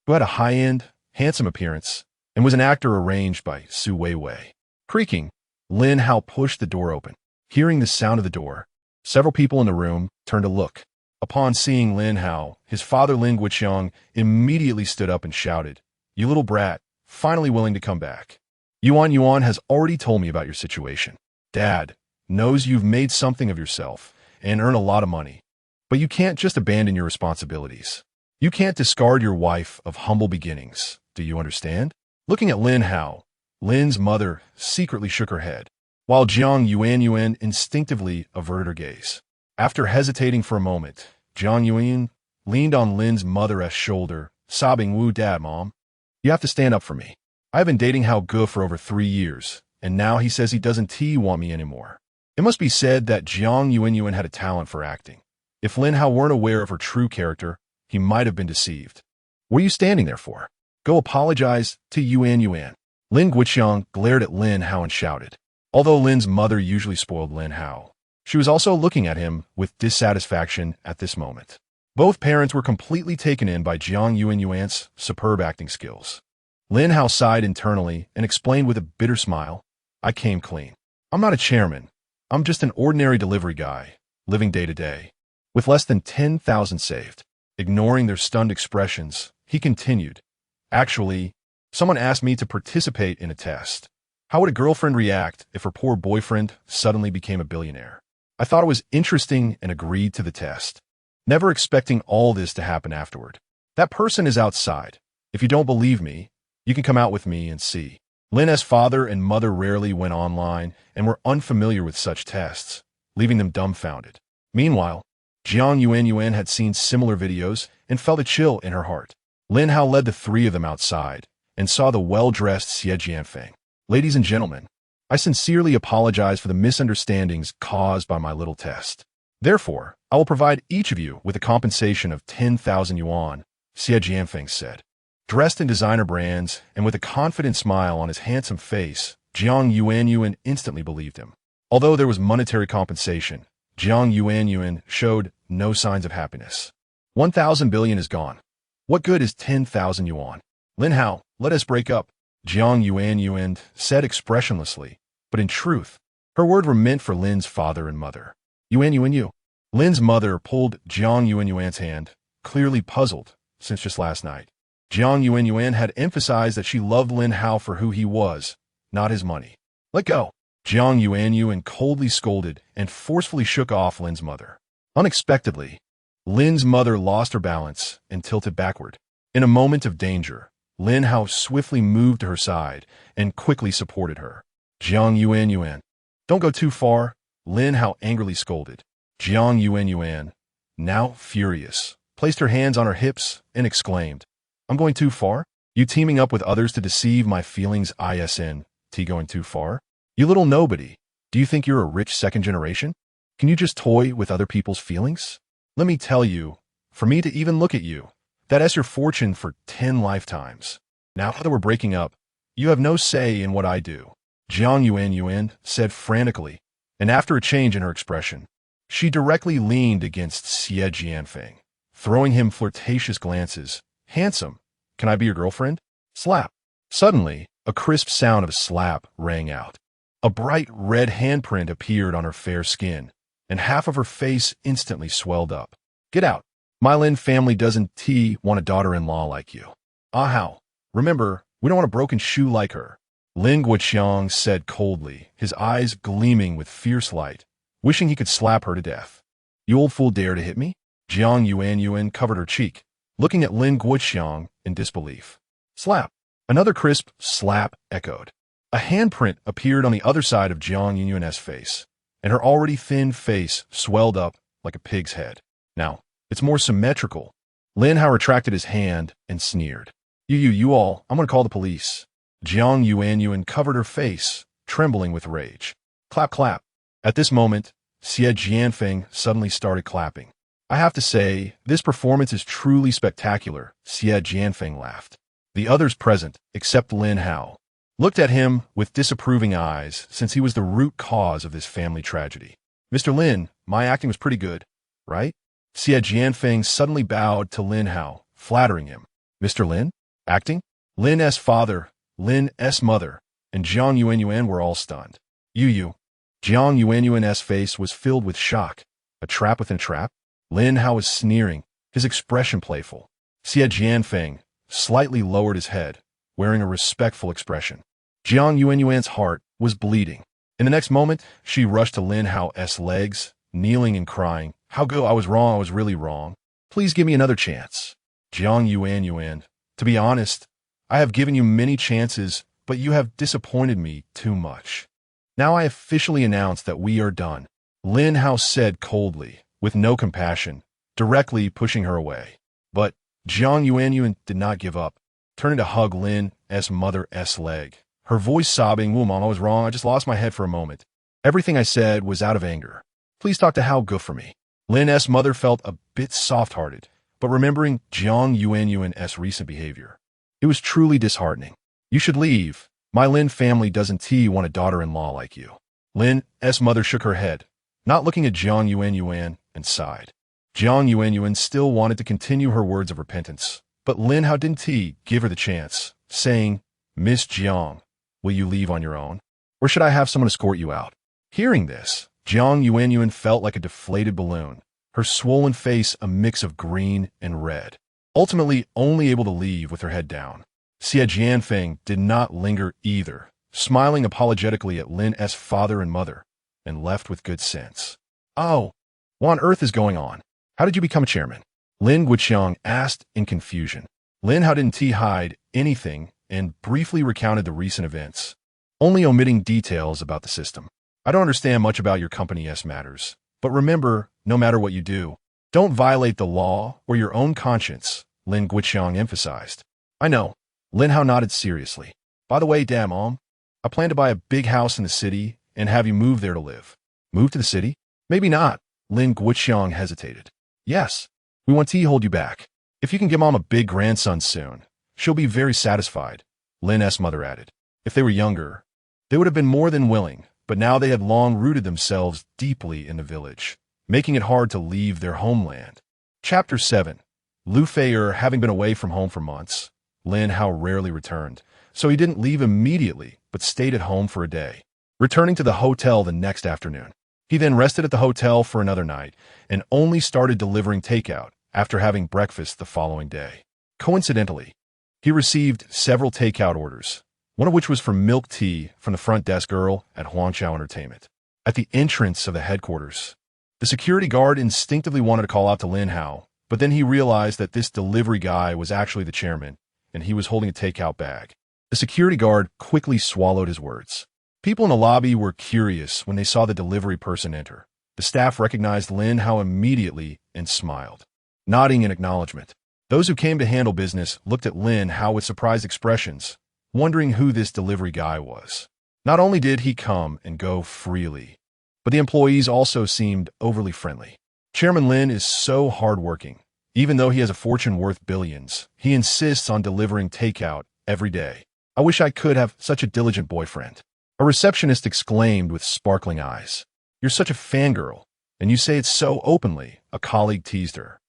who had a high-end, handsome appearance and was an actor arranged by Su Weiwei. Creaking, Lin Hao pushed the door open. Hearing the sound of the door, several people in the room turned to look. Upon seeing Lin Hao, his father Lin Guiqiang immediately stood up and shouted, "You little brat, finally willing to come back. Yuan has already told me about your situation. Dad knows you've made something of yourself and earn a lot of money, but you can't just abandon your responsibilities. You can't discard your wife of humble beginnings. Do you understand?" Looking at Lin Hao, Lin's mother secretly shook her head, while Jiang Yuan instinctively averted her gaze. After hesitating for a moment, Jiang Yuan leaned on Lin's mother's shoulder, sobbing, "Woo, Dad, Mom. You have to stand up for me. I've been dating Hao Ge for over 3 years, and now he says he doesn't want me anymore." It must be said that Jiang Yuan had a talent for acting. If Lin Hao weren't aware of her true character, he might have been deceived. "What are you standing there for? Go apologize to Yuan. Lin Guiqiang glared at Lin Hao and shouted. Although Lin's mother usually spoiled Lin Hao, she was also looking at him with dissatisfaction at this moment. Both parents were completely taken in by Jiang Yuan's superb acting skills. Lin Hao sighed internally and explained with a bitter smile, "I came clean. I'm not a chairman. I'm just an ordinary delivery guy, living day to day, with less than 10,000 saved." Ignoring their stunned expressions, he continued, "Actually, someone asked me to participate in a test. How would a girlfriend react if her poor boyfriend suddenly became a billionaire? I thought it was interesting and agreed to the test, never expecting all this to happen afterward. That person is outside. If you don't believe me, you can come out with me and see." Lin's father and mother rarely went online and were unfamiliar with such tests, leaving them dumbfounded. Meanwhile, Jiang Yuan had seen similar videos and felt a chill in her heart. Lin Hao led the 3 of them outside and saw the well-dressed Xie Jianfeng. "Ladies and gentlemen, I sincerely apologize for the misunderstandings caused by my little test. Therefore, I will provide each of you with a compensation of 10,000 yuan, Xie Jianfeng said. Dressed in designer brands and with a confident smile on his handsome face, Jiang Yuan instantly believed him. Although there was monetary compensation, Jiang Yuan showed no signs of happiness. 1,000 billion is gone. What good is 10,000 yuan? Lin Hao, let us break up, Jiang Yuan said expressionlessly, but in truth, her words were meant for Lin's father and mother. You. Lin's mother pulled Jiang Yuan's hand, clearly puzzled since just last night. Jiang Yuan had emphasized that she loved Lin Hao for who he was, not his money. "Let go." Jiang Yuan coldly scolded and forcefully shook off Lin's mother. Unexpectedly, Lin's mother lost her balance and tilted backward. In a moment of danger, Lin Hao swiftly moved to her side and quickly supported her. Jiang Yuan. "Don't go too far," Lin Hao angrily scolded. Jiang Yuan, now furious, placed her hands on her hips, and exclaimed, "I'm going too far? You teaming up with others to deceive my feelings ISN, T going too far? You little nobody. Do you think you're a rich second generation? Can you just toy with other people's feelings? Let me tell you, for me to even look at you, that's your fortune for 10 lifetimes. Now that we're breaking up, you have no say in what I do," Jiang Yuan said frantically, and after a change in her expression, she directly leaned against Xie Jianfeng, throwing him flirtatious glances. "Handsome, can I be your girlfriend?" Slap. Suddenly, a crisp sound of a slap rang out. A bright red handprint appeared on her fair skin, and half of her face instantly swelled up. "Get out. My Lin family doesn't want a daughter-in-law like you. Ah how. Remember, we don't want a broken shoe like her," Lin Guoqiang said coldly, his eyes gleaming with fierce light, wishing he could slap her to death. "You old fool dare to hit me?" Jiang Yuan covered her cheek, looking at Lin Guoqiang in disbelief. Slap. Another crisp slap echoed. A handprint appeared on the other side of Jiang Yuan's face, and her already thin face swelled up like a pig's head. "Now, it's more symmetrical." Lin Hao retracted his hand and sneered. You all, I'm going to call the police." Jiang Yuan covered her face, trembling with rage. Clap, clap. At this moment, Xie Jianfeng suddenly started clapping. "I have to say, this performance is truly spectacular," Xie Jianfeng laughed. The others present, except Lin Hao, looked at him with disapproving eyes since he was the root cause of this family tragedy. "Mr. Lin, my acting was pretty good, right?" Xie Jianfeng suddenly bowed to Lin Hao, flattering him. "Mr. Lin? Acting?" Lin's father, Lin's mother, and Jiang Yuan were all stunned. Jiang Yuan's face was filled with shock. A trap within a trap? Lin Hao was sneering, his expression playful. Xie Jianfeng slightly lowered his head, wearing a respectful expression. Jiang Yuan's heart was bleeding. In the next moment, she rushed to Lin Hao's legs, kneeling and crying, "How go? I was wrong. I was really wrong. Please give me another chance." Jiang Yuan, to be honest, I have given you many chances, but you have disappointed me too much. Now I officially announce that we are done," Lin Hao said coldly, with no compassion, directly pushing her away. But Jiang Yuan did not give up, turning to hug Lin's mother's leg, her voice sobbing, "Mom, I was wrong. I just lost my head for a moment. Everything I said was out of anger. Please talk to Hao good for me." Lin's mother felt a bit soft-hearted, but remembering Jiang Yuan's recent behavior, it was truly disheartening. "You should leave. My Lin family doesn't want a daughter-in-law like you." Lin's mother shook her head, not looking at Jiang Yuan, and sighed. Jiang Yuan still wanted to continue her words of repentance, but Lin Hao didn't give her the chance, saying, "Miss Jiang, will you leave on your own? Or should I have someone escort you out?" Hearing this, Jiang Yuan felt like a deflated balloon, her swollen face a mix of green and red, ultimately only able to leave with her head down. Xie Jianfeng did not linger either, smiling apologetically at Lin's father and mother, and left with good sense. "Oh, what on earth is going on? How did you become chairman?" Lin Guoqiang asked in confusion. Lin Hao didn't hide anything and briefly recounted the recent events, only omitting details about the system. "I don't understand much about your company's matters, but remember, no matter what you do, don't violate the law or your own conscience," Lin Guoqiang emphasized. "I know." Lin Hao nodded seriously. "By the way, Mom, I plan to buy a big house in the city and have you move there to live." "Move to the city?" "Maybe not." Lin Guoqiang hesitated. "Yes, we want to hold you back. If you can give Mom a big grandson soon, she'll be very satisfied," Lin's mother added. If they were younger, they would have been more than willing, but now they had long rooted themselves deeply in the village, making it hard to leave their homeland. Chapter 7. Lu Feier, having been away from home for months, Lin Hao rarely returned, so he didn't leave immediately, but stayed at home for a day, returning to the hotel the next afternoon. He then rested at the hotel for another night, and only started delivering takeout after having breakfast the following day. Coincidentally, he received several takeout orders, one of which was for milk tea from the front desk girl at Huangqiao Entertainment. At the entrance of the headquarters, the security guard instinctively wanted to call out to Lin Hao, but then he realized that this delivery guy was actually the chairman, and he was holding a takeout bag. The security guard quickly swallowed his words. People in the lobby were curious when they saw the delivery person enter. The staff recognized Lin Hao immediately and smiled. nodding in acknowledgement. Those who came to handle business looked at Lin Hao with surprised expressions, wondering who this delivery guy was. Not only did he come and go freely, but the employees also seemed overly friendly. Chairman Lin is so hardworking. Even though he has a fortune worth billions, he insists on delivering takeout every day. I wish I could have such a diligent boyfriend. A receptionist exclaimed with sparkling eyes. You're such a fangirl, and you say it so openly, a colleague teased her.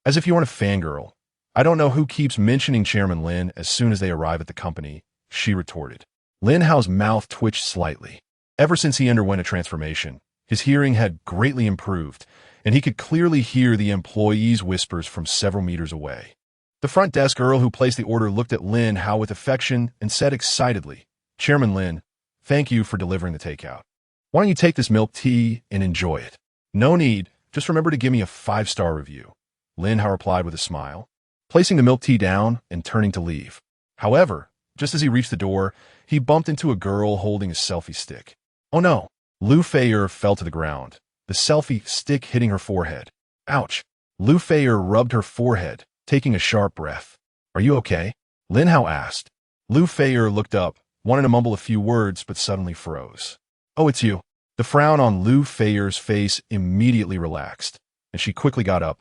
As if you weren't a fangirl. I don't know who keeps mentioning Chairman Lin as soon as they arrive at the company, she retorted. Lin Hao's mouth twitched slightly. Ever since he underwent a transformation, his hearing had greatly improved, and he could clearly hear the employees' whispers from several meters away. The front desk girl who placed the order looked at Lin Hao with affection and said excitedly, Chairman Lin, thank you for delivering the takeout. Why don't you take this milk tea and enjoy it? No need. Just remember to give me a 5-star review. Lin Hao replied with a smile, placing the milk tea down and turning to leave. However, just as he reached the door, he bumped into a girl holding a selfie stick. Oh no! Lu Feier fell to the ground, the selfie stick hitting her forehead. Ouch! Lu Feier rubbed her forehead, taking a sharp breath. Are you okay? Lin Hao asked. Lu Feier looked up, wanted to mumble a few words, but suddenly froze. Oh, it's you. The frown on Lu Feier's face immediately relaxed, and she quickly got up,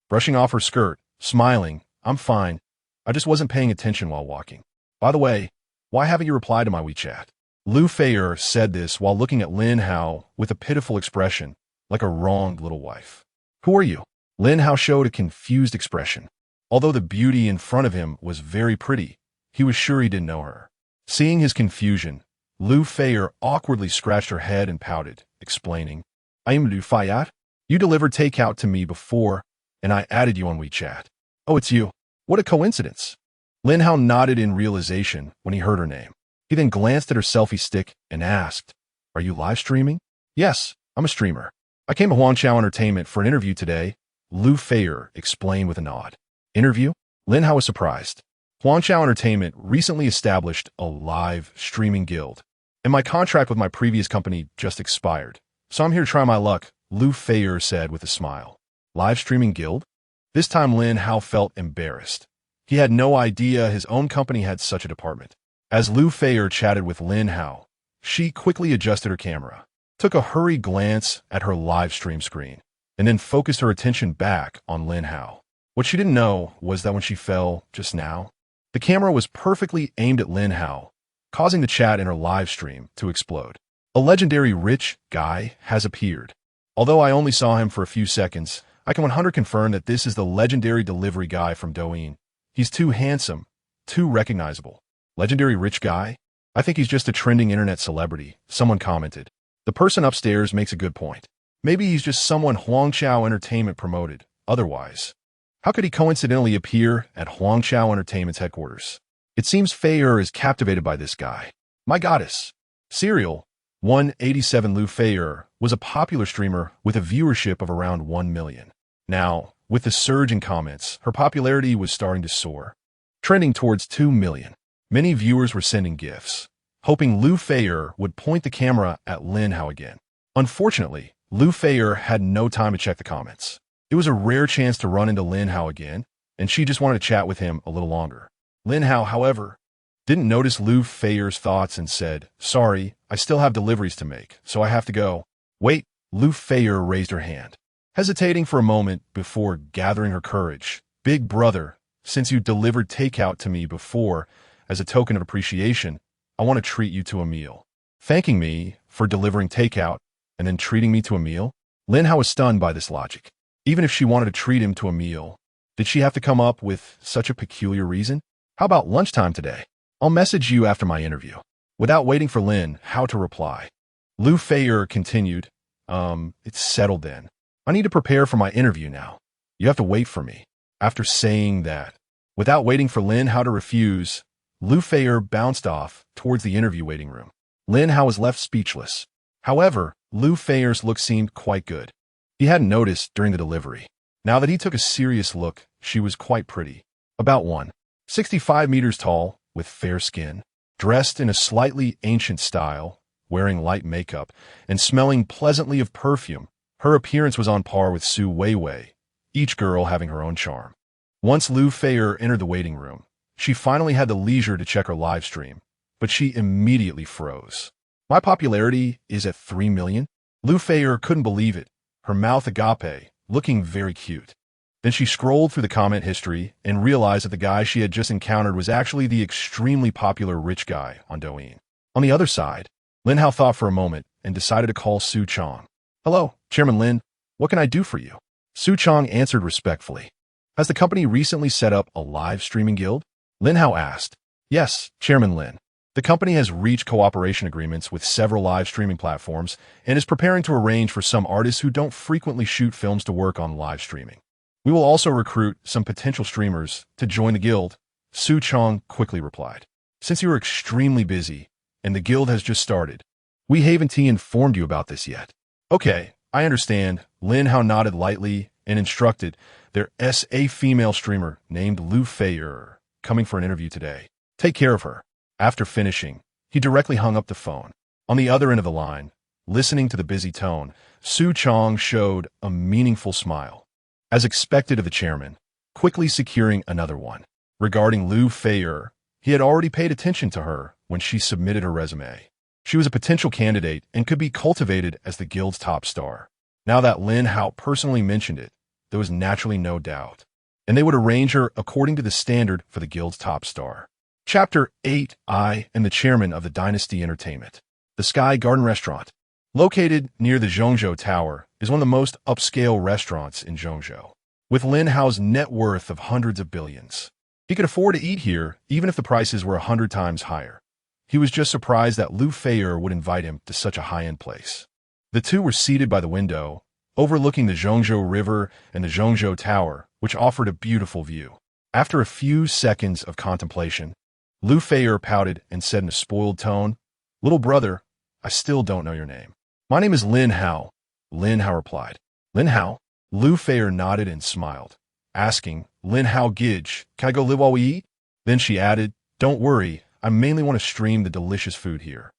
brushing off her skirt, smiling. I'm fine. I just wasn't paying attention while walking. By the way, why haven't you replied to my WeChat? Lu Feier said this while looking at Lin Hao with a pitiful expression, like a wronged little wife. Who are you? Lin Hao showed a confused expression. Although the beauty in front of him was very pretty, he was sure he didn't know her. Seeing his confusion, Lu Feier awkwardly scratched her head and pouted, explaining, I am Lu Feier. You delivered takeout to me before, and I added you on WeChat. Oh, it's you. What a coincidence. Lin Hao nodded in realization when he heard her name. He then glanced at her selfie stick and asked, Are you live streaming? Yes, I'm a streamer. I came to Huangchao Entertainment for an interview today, Lu Feier explained with a nod. Interview? Lin Hao was surprised. Huangchao Entertainment recently established a live streaming guild, and my contract with my previous company just expired, so I'm here to try my luck, Lu Feier said with a smile. Live streaming guild? This time Lin Hao felt embarrassed. He had no idea his own company had such a department. As Lu Feier chatted with Lin Hao, she quickly adjusted her camera, took a hurried glance at her live stream screen, and then focused her attention back on Lin Hao. What she didn't know was that when she fell just now, the camera was perfectly aimed at Lin Hao, causing the chat in her live stream to explode. A legendary rich guy has appeared. Although I only saw him for a few seconds, I can 100% confirm that this is the legendary delivery guy from Douyin. He's too handsome, too recognizable. Legendary rich guy? I think he's just a trending internet celebrity, someone commented. The person upstairs makes a good point. Maybe he's just someone Huangchao Entertainment promoted. Otherwise, how could he coincidentally appear at Huangchao Entertainment's headquarters? It seems Feier is captivated by this guy. My goddess. Serial 187 Lu Feier was a popular streamer with a viewership of around 1 million. Now, with the surge in comments, her popularity was starting to soar, trending towards 2 million. Many viewers were sending gifts, hoping Lu Feier would point the camera at Lin Hao again. Unfortunately, Lu Feier had no time to check the comments. It was a rare chance to run into Lin Hao again, and she just wanted to chat with him a little longer. Lin Hao, however, didn't notice Lu Feier's thoughts and said, Sorry, I still have deliveries to make, so I have to go. Wait, Lu Feier raised her hand, hesitating for a moment before gathering her courage. Big brother, since you delivered takeout to me before, as a token of appreciation, I want to treat you to a meal. Thanking me for delivering takeout and then treating me to a meal? Lin Hao was stunned by this logic. Even if she wanted to treat him to a meal, did she have to come up with such a peculiar reason? How about lunchtime today? I'll message you after my interview. Without waiting for Lin Hao to reply, Lu Feier continued, It's settled then. I need to prepare for my interview now. You have to wait for me. After saying that, without waiting for Lin Hao to refuse, Lu Feier bounced off towards the interview waiting room. Lin Hao was left speechless. However, Lu Feier's look seemed quite good. He hadn't noticed during the delivery. Now that he took a serious look, she was quite pretty. About 165 meters tall, with fair skin, dressed in a slightly ancient style, wearing light makeup, and smelling pleasantly of perfume. Her appearance was on par with Su Weiwei, each girl having her own charm. Once Lu Feier entered the waiting room, she finally had the leisure to check her live stream, but she immediately froze. My popularity is at 3 million? Lu Feier couldn't believe it, her mouth agape, looking very cute. Then she scrolled through the comment history and realized that the guy she had just encountered was actually the extremely popular rich guy on Douyin. On the other side, Lin Hao thought for a moment and decided to call Su Chong. "Hello, Chairman Lin. What can I do for you?" Su Chong answered respectfully. "Has the company recently set up a live streaming guild?" Lin Hao asked. "Yes, Chairman Lin. The company has reached cooperation agreements with several live streaming platforms and is preparing to arrange for some artists who don't frequently shoot films to work on live streaming. We will also recruit some potential streamers to join the guild," Su Chong quickly replied. "Since you are extremely busy and the guild has just started, we haven't informed you about this yet." "Okay, I understand." Lin Hao nodded lightly and instructed, "There's a female streamer named Lu Feier coming for an interview today. Take care of her." After finishing, he directly hung up the phone. On the other end of the line, listening to the busy tone, Su Chong showed a meaningful smile, as expected of the chairman, quickly securing another one. Regarding Lu Feier, he had already paid attention to her when she submitted her resume. She was a potential candidate and could be cultivated as the guild's top star. Now that Lin Hao personally mentioned it, there was naturally no doubt, and they would arrange her according to the standard for the guild's top star. Chapter 8. I am the chairman of the Dynasty Entertainment. The Sky Garden Restaurant, located near the Zhongzhou Tower, is one of the most upscale restaurants in Zhongzhou. With Lin Hao's net worth of hundreds of billions, he could afford to eat here even if the prices were 100 times higher. He was just surprised that Lu Feier would invite him to such a high-end place. The two were seated by the window, overlooking the Zhongzhou River and the Zhongzhou Tower, which offered a beautiful view. After a few seconds of contemplation, Lu Feier pouted and said in a spoiled tone, "Little brother, I still don't know your name." "My name is Lin Hao," Lin Hao replied. "Lin Hao?" Lu Feier nodded and smiled, asking, "Lin Hao Gidge, can I go live while we eat?" Then she added, "Don't worry, I mainly want to stream the delicious food here.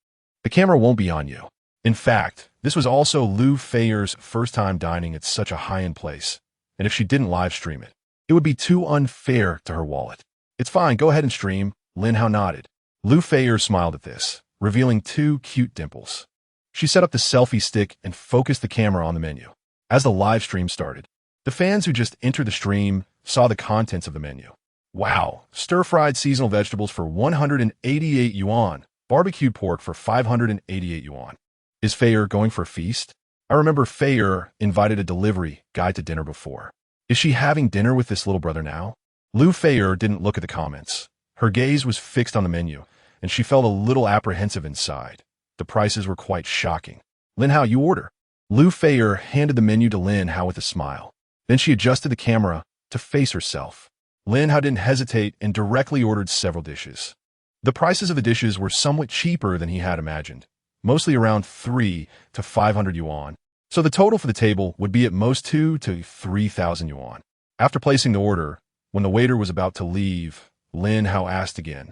The camera won't be on you." In fact, this was also Lu Feier's first time dining at such a high-end place, and if she didn't live stream it, it would be too unfair to her wallet. "It's fine, go ahead and stream," Lin Hao nodded. Lu Feier smiled at this, revealing 2 cute dimples. She set up the selfie stick and focused the camera on the menu. As the live stream started, the fans who just entered the stream saw the contents of the menu. Wow, stir-fried seasonal vegetables for 188 yuan, barbecued pork for 588 yuan. Is Feier going for a feast? I remember Feier invited a delivery guy to dinner before. Is she having dinner with this little brother now? Lu Feier didn't look at the comments. Her gaze was fixed on the menu, and she felt a little apprehensive inside. The prices were quite shocking. "Lin Hao, you order." Lu Feier handed the menu to Lin Hao with a smile. Then she adjusted the camera to face herself. Lin Hao didn't hesitate and directly ordered several dishes. The prices of the dishes were somewhat cheaper than he had imagined, mostly around 3 to 500 yuan. So the total for the table would be at most 2 to 3,000 yuan. After placing the order, when the waiter was about to leave, Lin Hao asked again,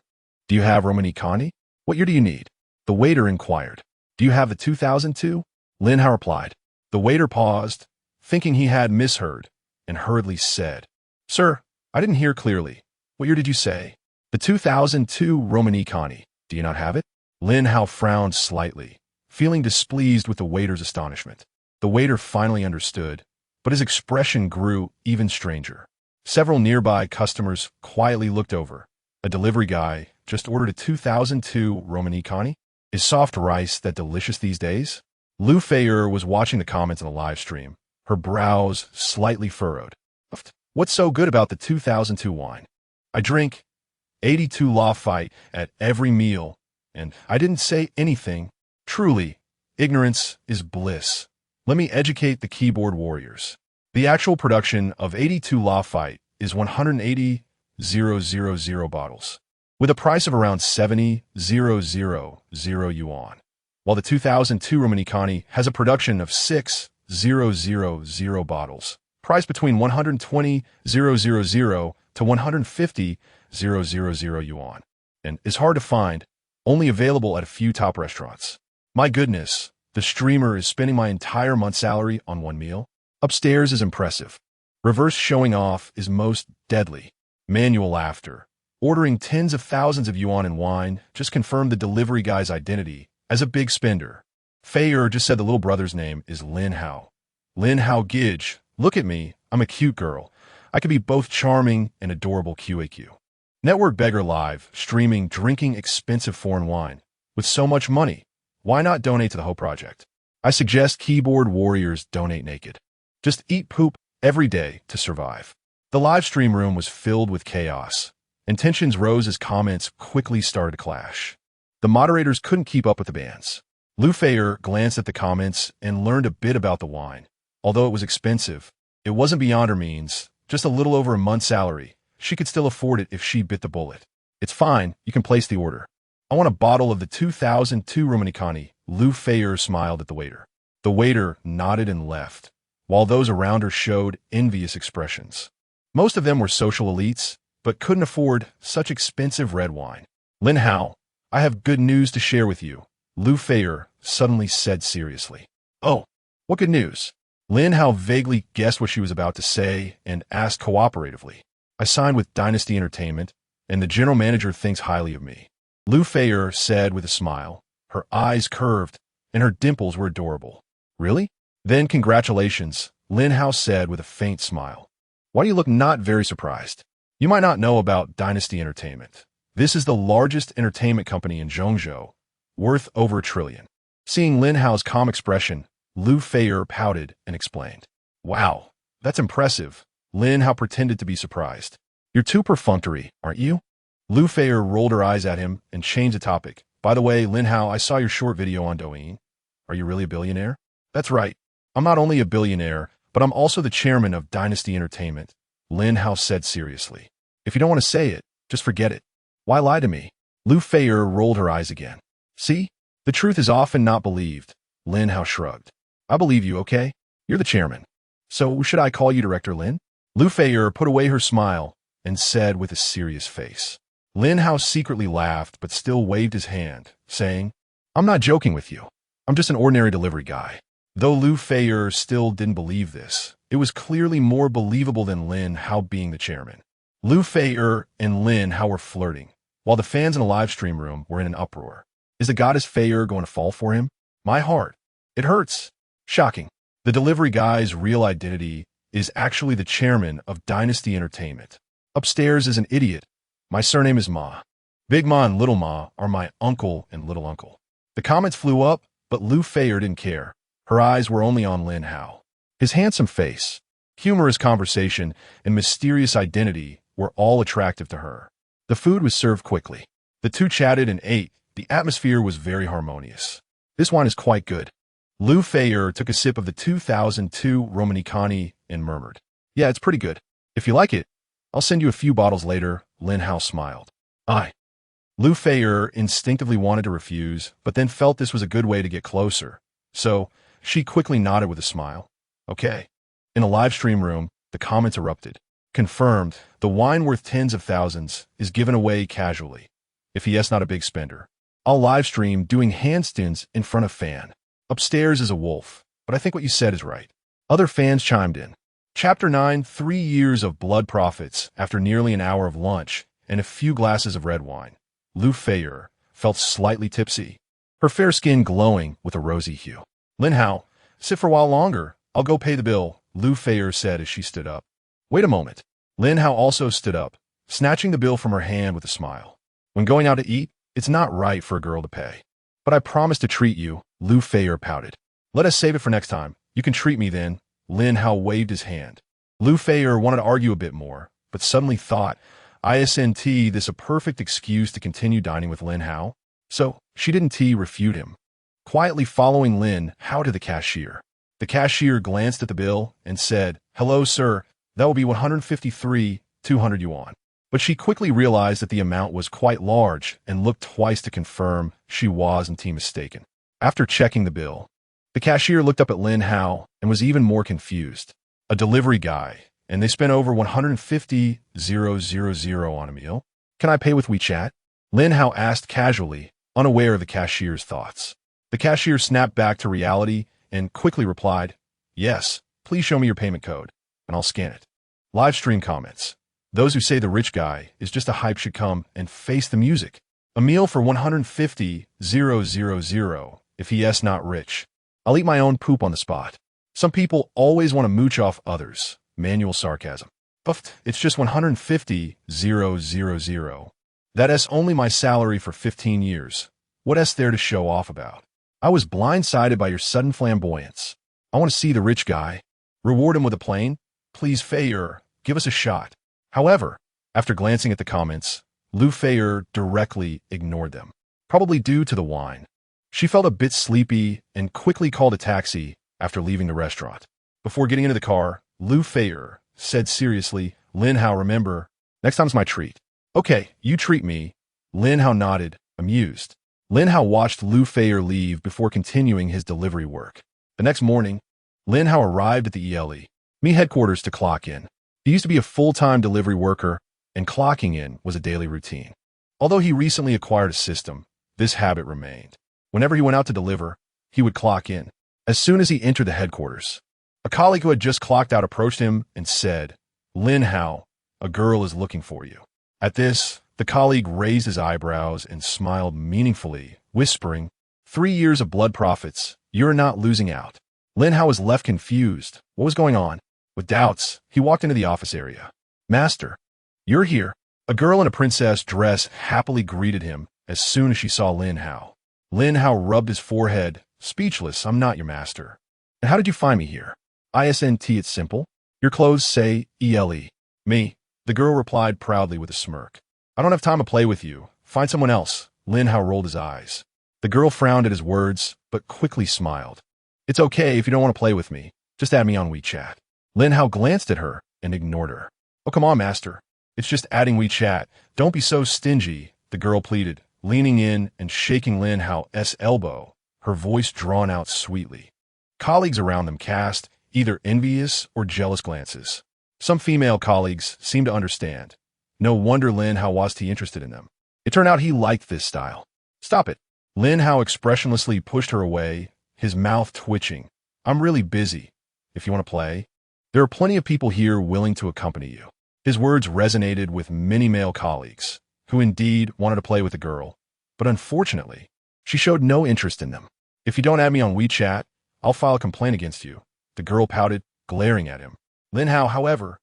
"Do you have Romanicani? What year do you need?" The waiter inquired. "Do you have the 2002? Lin Hao replied. The waiter paused, thinking he had misheard, and hurriedly said, "Sir, I didn't hear clearly. What year did you say?" "The 2002 Romanicani. Do you not have it?" Lin Hao frowned slightly, feeling displeased with the waiter's astonishment. The waiter finally understood, but his expression grew even stranger. Several nearby customers quietly looked over. A delivery guy just ordered a 2002 Romanicani. Is soft rice that delicious these days? Lu Feier was watching the comments on the live stream, her brows slightly furrowed. "What's so good about the 2002 wine? I drink 82 Lafite at every meal, and I didn't say anything. Truly, ignorance is bliss. Let me educate the keyboard warriors. The actual production of 82 Lafite is 180,000 bottles, with a price of around 70,000 yuan, while the 2002 Romanicani has a production of 6,000 bottles, priced between 120,000 to 150,000 yuan, and is hard to find, only available at a few top restaurants. My goodness, the streamer is spending my entire month's salary on one meal. Upstairs is impressive. Reverse showing off is most deadly. Manual laughter. Ordering tens of thousands of yuan in wine just confirmed the delivery guy's identity as a big spender. Fei just said the little brother's name is Lin Hao. Lin Hao Gidge, look at me, I'm a cute girl. I could be both charming and adorable QAQ. Network Beggar Live, streaming drinking expensive foreign wine. With so much money, why not donate to the Ho Project? I suggest keyboard warriors donate naked. Just eat poop every day to survive. The live stream room was filled with chaos, and tensions rose as comments quickly started to clash. The moderators couldn't keep up with the bands. Lu Feier glanced at the comments and learned a bit about the wine. Although it was expensive, it wasn't beyond her means, just a little over a month's salary. She could still afford it if she bit the bullet. It's fine, you can place the order. I want a bottle of the 2002 Romanicani. Lu Feier smiled at the waiter. The waiter nodded and left, while those around her showed envious expressions. Most of them were social elites, but couldn't afford such expensive red wine. Lin Hao, I have good news to share with you, Lu Feier suddenly said seriously. Oh, what good news? Lin Hao vaguely guessed what she was about to say and asked cooperatively. I signed with Dynasty Entertainment, and the general manager thinks highly of me. Lu Feier said with a smile. Her eyes curved, and her dimples were adorable. Really? Then congratulations, Lin Hao said with a faint smile. Why do you look not very surprised? You might not know about Dynasty Entertainment. This is the largest entertainment company in Zhongzhou, worth over $1 trillion. Seeing Lin Hao's calm expression, Lu Feier pouted and explained. Wow, that's impressive. Lin Hao pretended to be surprised. You're too perfunctory, aren't you? Lu Feier rolled her eyes at him and changed the topic. By the way, Lin Hao, I saw your short video on Douyin. Are you really a billionaire? That's right. I'm not only a billionaire, but I'm also the chairman of Dynasty Entertainment, Lin Hao said seriously. If you don't want to say it, just forget it. Why lie to me? Lu Feier rolled her eyes again. See? The truth is often not believed. Lin Hao shrugged. I believe you, okay? You're the chairman. So should I call you Director Lin? Lu Feier put away her smile and said with a serious face. Lin Hao secretly laughed but still waved his hand, saying, I'm not joking with you. I'm just an ordinary delivery guy. Though Lu Feier still didn't believe this, it was clearly more believable than Lin Hao being the chairman. Lu Feier and Lin Hao were flirting, while the fans in the live stream room were in an uproar. Is the goddess Feier going to fall for him? My heart. It hurts. Shocking. The delivery guy's real identity is actually the chairman of Dynasty Entertainment. Upstairs is an idiot. My surname is Ma. Big Ma and Little Ma are my uncle and little uncle. The comments flew up, but Lu Feier didn't care. Her eyes were only on Lin Hao. His handsome face, humorous conversation, and mysterious identity were all attractive to her. The food was served quickly. The two chatted and ate. The atmosphere was very harmonious. This wine is quite good. Lu Feier took a sip of the 2002 Romanicani and murmured, Yeah, it's pretty good. If you like it, I'll send you a few bottles later. Lin Hao smiled. Lu Feier instinctively wanted to refuse, but then felt this was a good way to get closer. So, she quickly nodded with a smile. Okay. In a live stream room, the comments erupted. Confirmed, the wine worth tens of thousands is given away casually. If he is not a big spender. I'll live stream doing handstands in front of fan. Upstairs is a wolf, but I think what you said is right. Other fans chimed in. Chapter 9, 3 years of blood profits after nearly an hour of lunch and a few glasses of red wine. Lu Feier felt slightly tipsy, her fair skin glowing with a rosy hue. Lin Hao, sit for a while longer. I'll go pay the bill, Lu Feier said as she stood up. Wait a moment. Lin Hao also stood up, snatching the bill from her hand with a smile. When going out to eat, it's not right for a girl to pay. But I promise to treat you, Lu Feier pouted. Let us save it for next time. You can treat me then. Lin Hao waved his hand. Lu Feier wanted to argue a bit more, but suddenly thought, isn't this a perfect excuse to continue dining with Lin Hao? So, she didn't refute him. Quietly following Lin Hao to the cashier. The cashier glanced at the bill and said, Hello, sir, that will be 200 yuan. But she quickly realized that the amount was quite large and looked twice to confirm she wasn't mistaken. After checking the bill, the cashier looked up at Lin Hao and was even more confused. A delivery guy, and they spent over 150,000 on a meal. Can I pay with WeChat? Lin Hao asked casually, unaware of the cashier's thoughts. The cashier snapped back to reality and quickly replied, Yes, please show me your payment code, and I'll scan it. Live stream comments. Those who say the rich guy is just a hype should come and face the music. A meal for 150,000 if he is not rich. I'll eat my own poop on the spot. Some people always want to mooch off others. Manual sarcasm. But it's just 150,000. That is only my salary for 15 years. What is there to show off about? I was blindsided by your sudden flamboyance. I want to see the rich guy. Reward him with a plane. Please, Fayer, give us a shot. However, after glancing at the comments, Lou Fayer directly ignored them, probably due to the wine. She felt a bit sleepy and quickly called a taxi after leaving the restaurant. Before getting into the car, Lou Fayer said seriously, Lin Hao, remember, next time's my treat. Okay, you treat me. Lin Hao nodded, amused. Lin Hao watched Lou Fayer leave before continuing his delivery work. The next morning, Lin Hao arrived at the Me headquarters to clock in. He used to be a full-time delivery worker, and clocking in was a daily routine. Although he recently acquired a system, this habit remained. Whenever he went out to deliver, he would clock in. As soon as he entered the headquarters, a colleague who had just clocked out approached him and said, Lin Hao, a girl is looking for you. At this, the colleague raised his eyebrows and smiled meaningfully, whispering, 3 years of blood profits, you're not losing out. Lin Hao was left confused. What was going on? With doubts, he walked into the office area. Master, you're here. A girl in a princess dress happily greeted him as soon as she saw Lin Hao. Lin Hao rubbed his forehead, speechless. I'm not your master. And how did you find me here? ISNT, it's simple. Your clothes say ELE. Me, the girl replied proudly with a smirk. I don't have time to play with you. Find someone else. Lin Hao rolled his eyes. The girl frowned at his words, but quickly smiled. It's okay if you don't want to play with me. Just add me on WeChat. Lin Hao glanced at her and ignored her. Oh, come on, master. It's just adding WeChat. Don't be so stingy, the girl pleaded, leaning in and shaking Lin Hao's elbow, her voice drawn out sweetly. Colleagues around them cast either envious or jealous glances. Some female colleagues seemed to understand. No wonder Lin Hao was interested in them. It turned out he liked this style. Stop it. Lin Hao expressionlessly pushed her away, his mouth twitching. I'm really busy. If you want to play, there are plenty of people here willing to accompany you. His words resonated with many male colleagues, who indeed wanted to play with the girl, but unfortunately, she showed no interest in them. If you don't add me on WeChat, I'll file a complaint against you, the girl pouted, glaring at him. Lin Hao, however,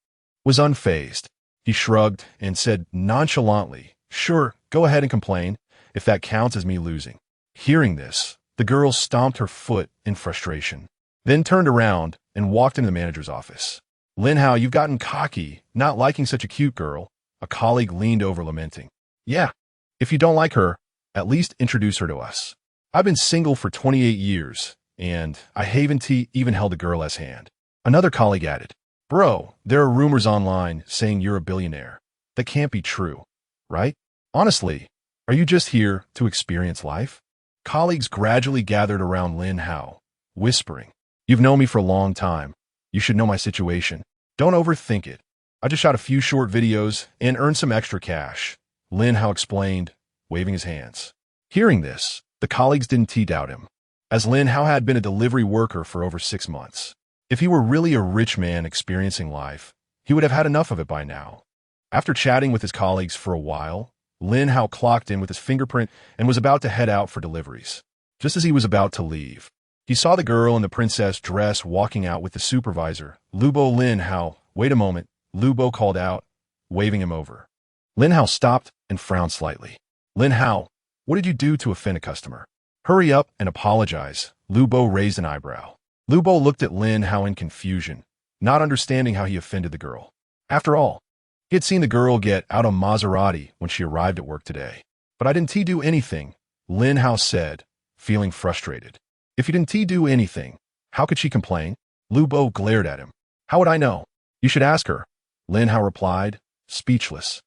was unfazed. He shrugged and said nonchalantly, sure, go ahead and complain, if that counts as me losing. Hearing this, the girl stomped her foot in frustration, then turned around and walked into the manager's office. Lin Hao, you've gotten cocky, not liking such a cute girl. A colleague leaned over lamenting. Yeah, if you don't like her, at least introduce her to us. I've been single for 28 years, and I haven't even held a girl's hand. Another colleague added, bro, there are rumors online saying you're a billionaire. That can't be true, right? Honestly, are you just here to experience life? Colleagues gradually gathered around Lin Hao, whispering, you've known me for a long time. You should know my situation. Don't overthink it. I just shot a few short videos and earned some extra cash, Lin Hao explained, waving his hands. Hearing this, the colleagues didn't doubt him, as Lin Hao had been a delivery worker for over 6 months. If he were really a rich man experiencing life, he would have had enough of it by now. After chatting with his colleagues for a while, Lin Hao clocked in with his fingerprint and was about to head out for deliveries. Just as he was about to leave, he saw the girl in the princess dress walking out with the supervisor, Lubo. Lin Hao, wait a moment, Lubo called out, waving him over. Lin Hao stopped and frowned slightly. Lin Hao, what did you do to offend a customer? Hurry up and apologize, Lubo raised an eyebrow. Lubo looked at Lin Hao in confusion, not understanding how he offended the girl. After all, he had seen the girl get out of Maserati when she arrived at work today. But I didn't do anything, Lin Hao said, feeling frustrated. If you didn't do anything, how could she complain? Lubo glared at him. How would I know? You should ask her, Lin Hao replied, speechless.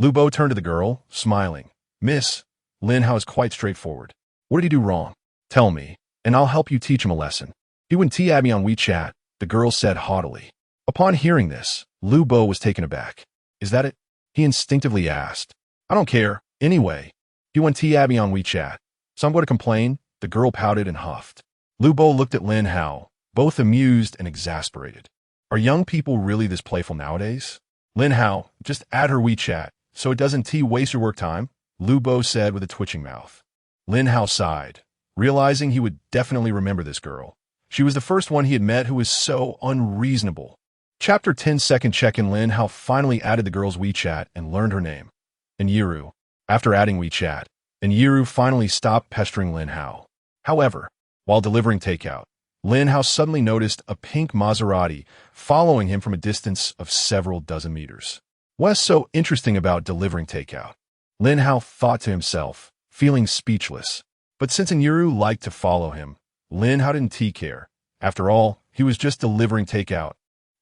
Lubo turned to the girl, smiling. Miss, Lin Hao is quite straightforward. What did he do wrong? Tell me, and I'll help you teach him a lesson. He wouldn't add me on WeChat, the girl said haughtily. Upon hearing this, Lubo was taken aback. Is that it? He instinctively asked. I don't care. Anyway, he wouldn't add me on WeChat. So I'm going to complain, the girl pouted and huffed. Lubo looked at Lin Hao, both amused and exasperated. Are young people really this playful nowadays? Lin Hao, just add her WeChat, so it doesn't waste your work time, Lu Bo said with a twitching mouth. Lin Hao sighed, realizing he would definitely remember this girl. She was the first one he had met who was so unreasonable. Chapter 10 Second check-in. Lin Hao finally added the girl's WeChat and learned her name. Yiru. After adding WeChat, Yiru finally stopped pestering Lin Hao. However, while delivering takeout, Lin Hao suddenly noticed a pink Maserati following him from a distance of several dozen meters. What's so interesting about delivering takeout? Lin Hao thought to himself, feeling speechless. But since Yiru liked to follow him, Lin Hao didn't care. After all, he was just delivering takeout.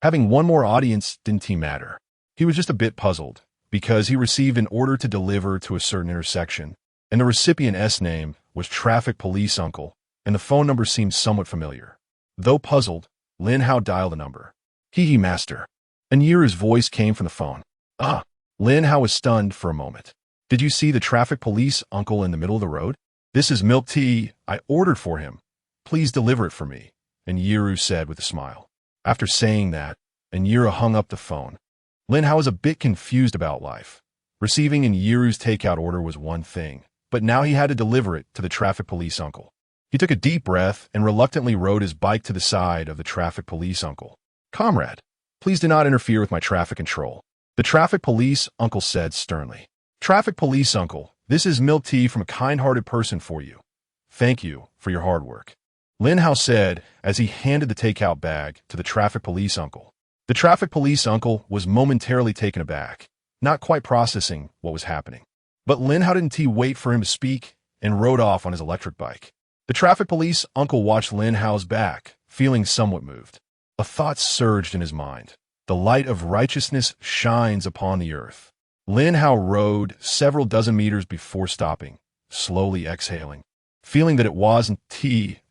Having one more audience didn't matter. He was just a bit puzzled, because he received an order to deliver to a certain intersection, and the recipient's name was Traffic Police Uncle, and the phone number seemed somewhat familiar. Though puzzled, Lin Hao dialed the number. Hee master. Yiru's voice came from the phone. Ah! Lin Hao was stunned for a moment. Did you see the traffic police uncle in the middle of the road? This is milk tea I ordered for him. Please deliver it for me, Yiru said with a smile. After saying that, Yiru hung up the phone. Lin Hao was a bit confused about life. Receiving Yiru's takeout order was one thing, but now he had to deliver it to the traffic police uncle. He took a deep breath and reluctantly rode his bike to the side of the traffic police uncle. Comrade, please do not interfere with my traffic control, the traffic police uncle said sternly. Traffic police uncle, this is milk tea from a kind-hearted person for you. Thank you for your hard work, Lin Hao said as he handed the takeout bag to the traffic police uncle. The traffic police uncle was momentarily taken aback, not quite processing what was happening. But Lin Hao didn't wait for him to speak and rode off on his electric bike. The traffic police uncle watched Lin Hao's back, feeling somewhat moved. A thought surged in his mind. The light of righteousness shines upon the earth. Lin Hao rode several dozen meters before stopping, slowly exhaling, feeling that it wasn't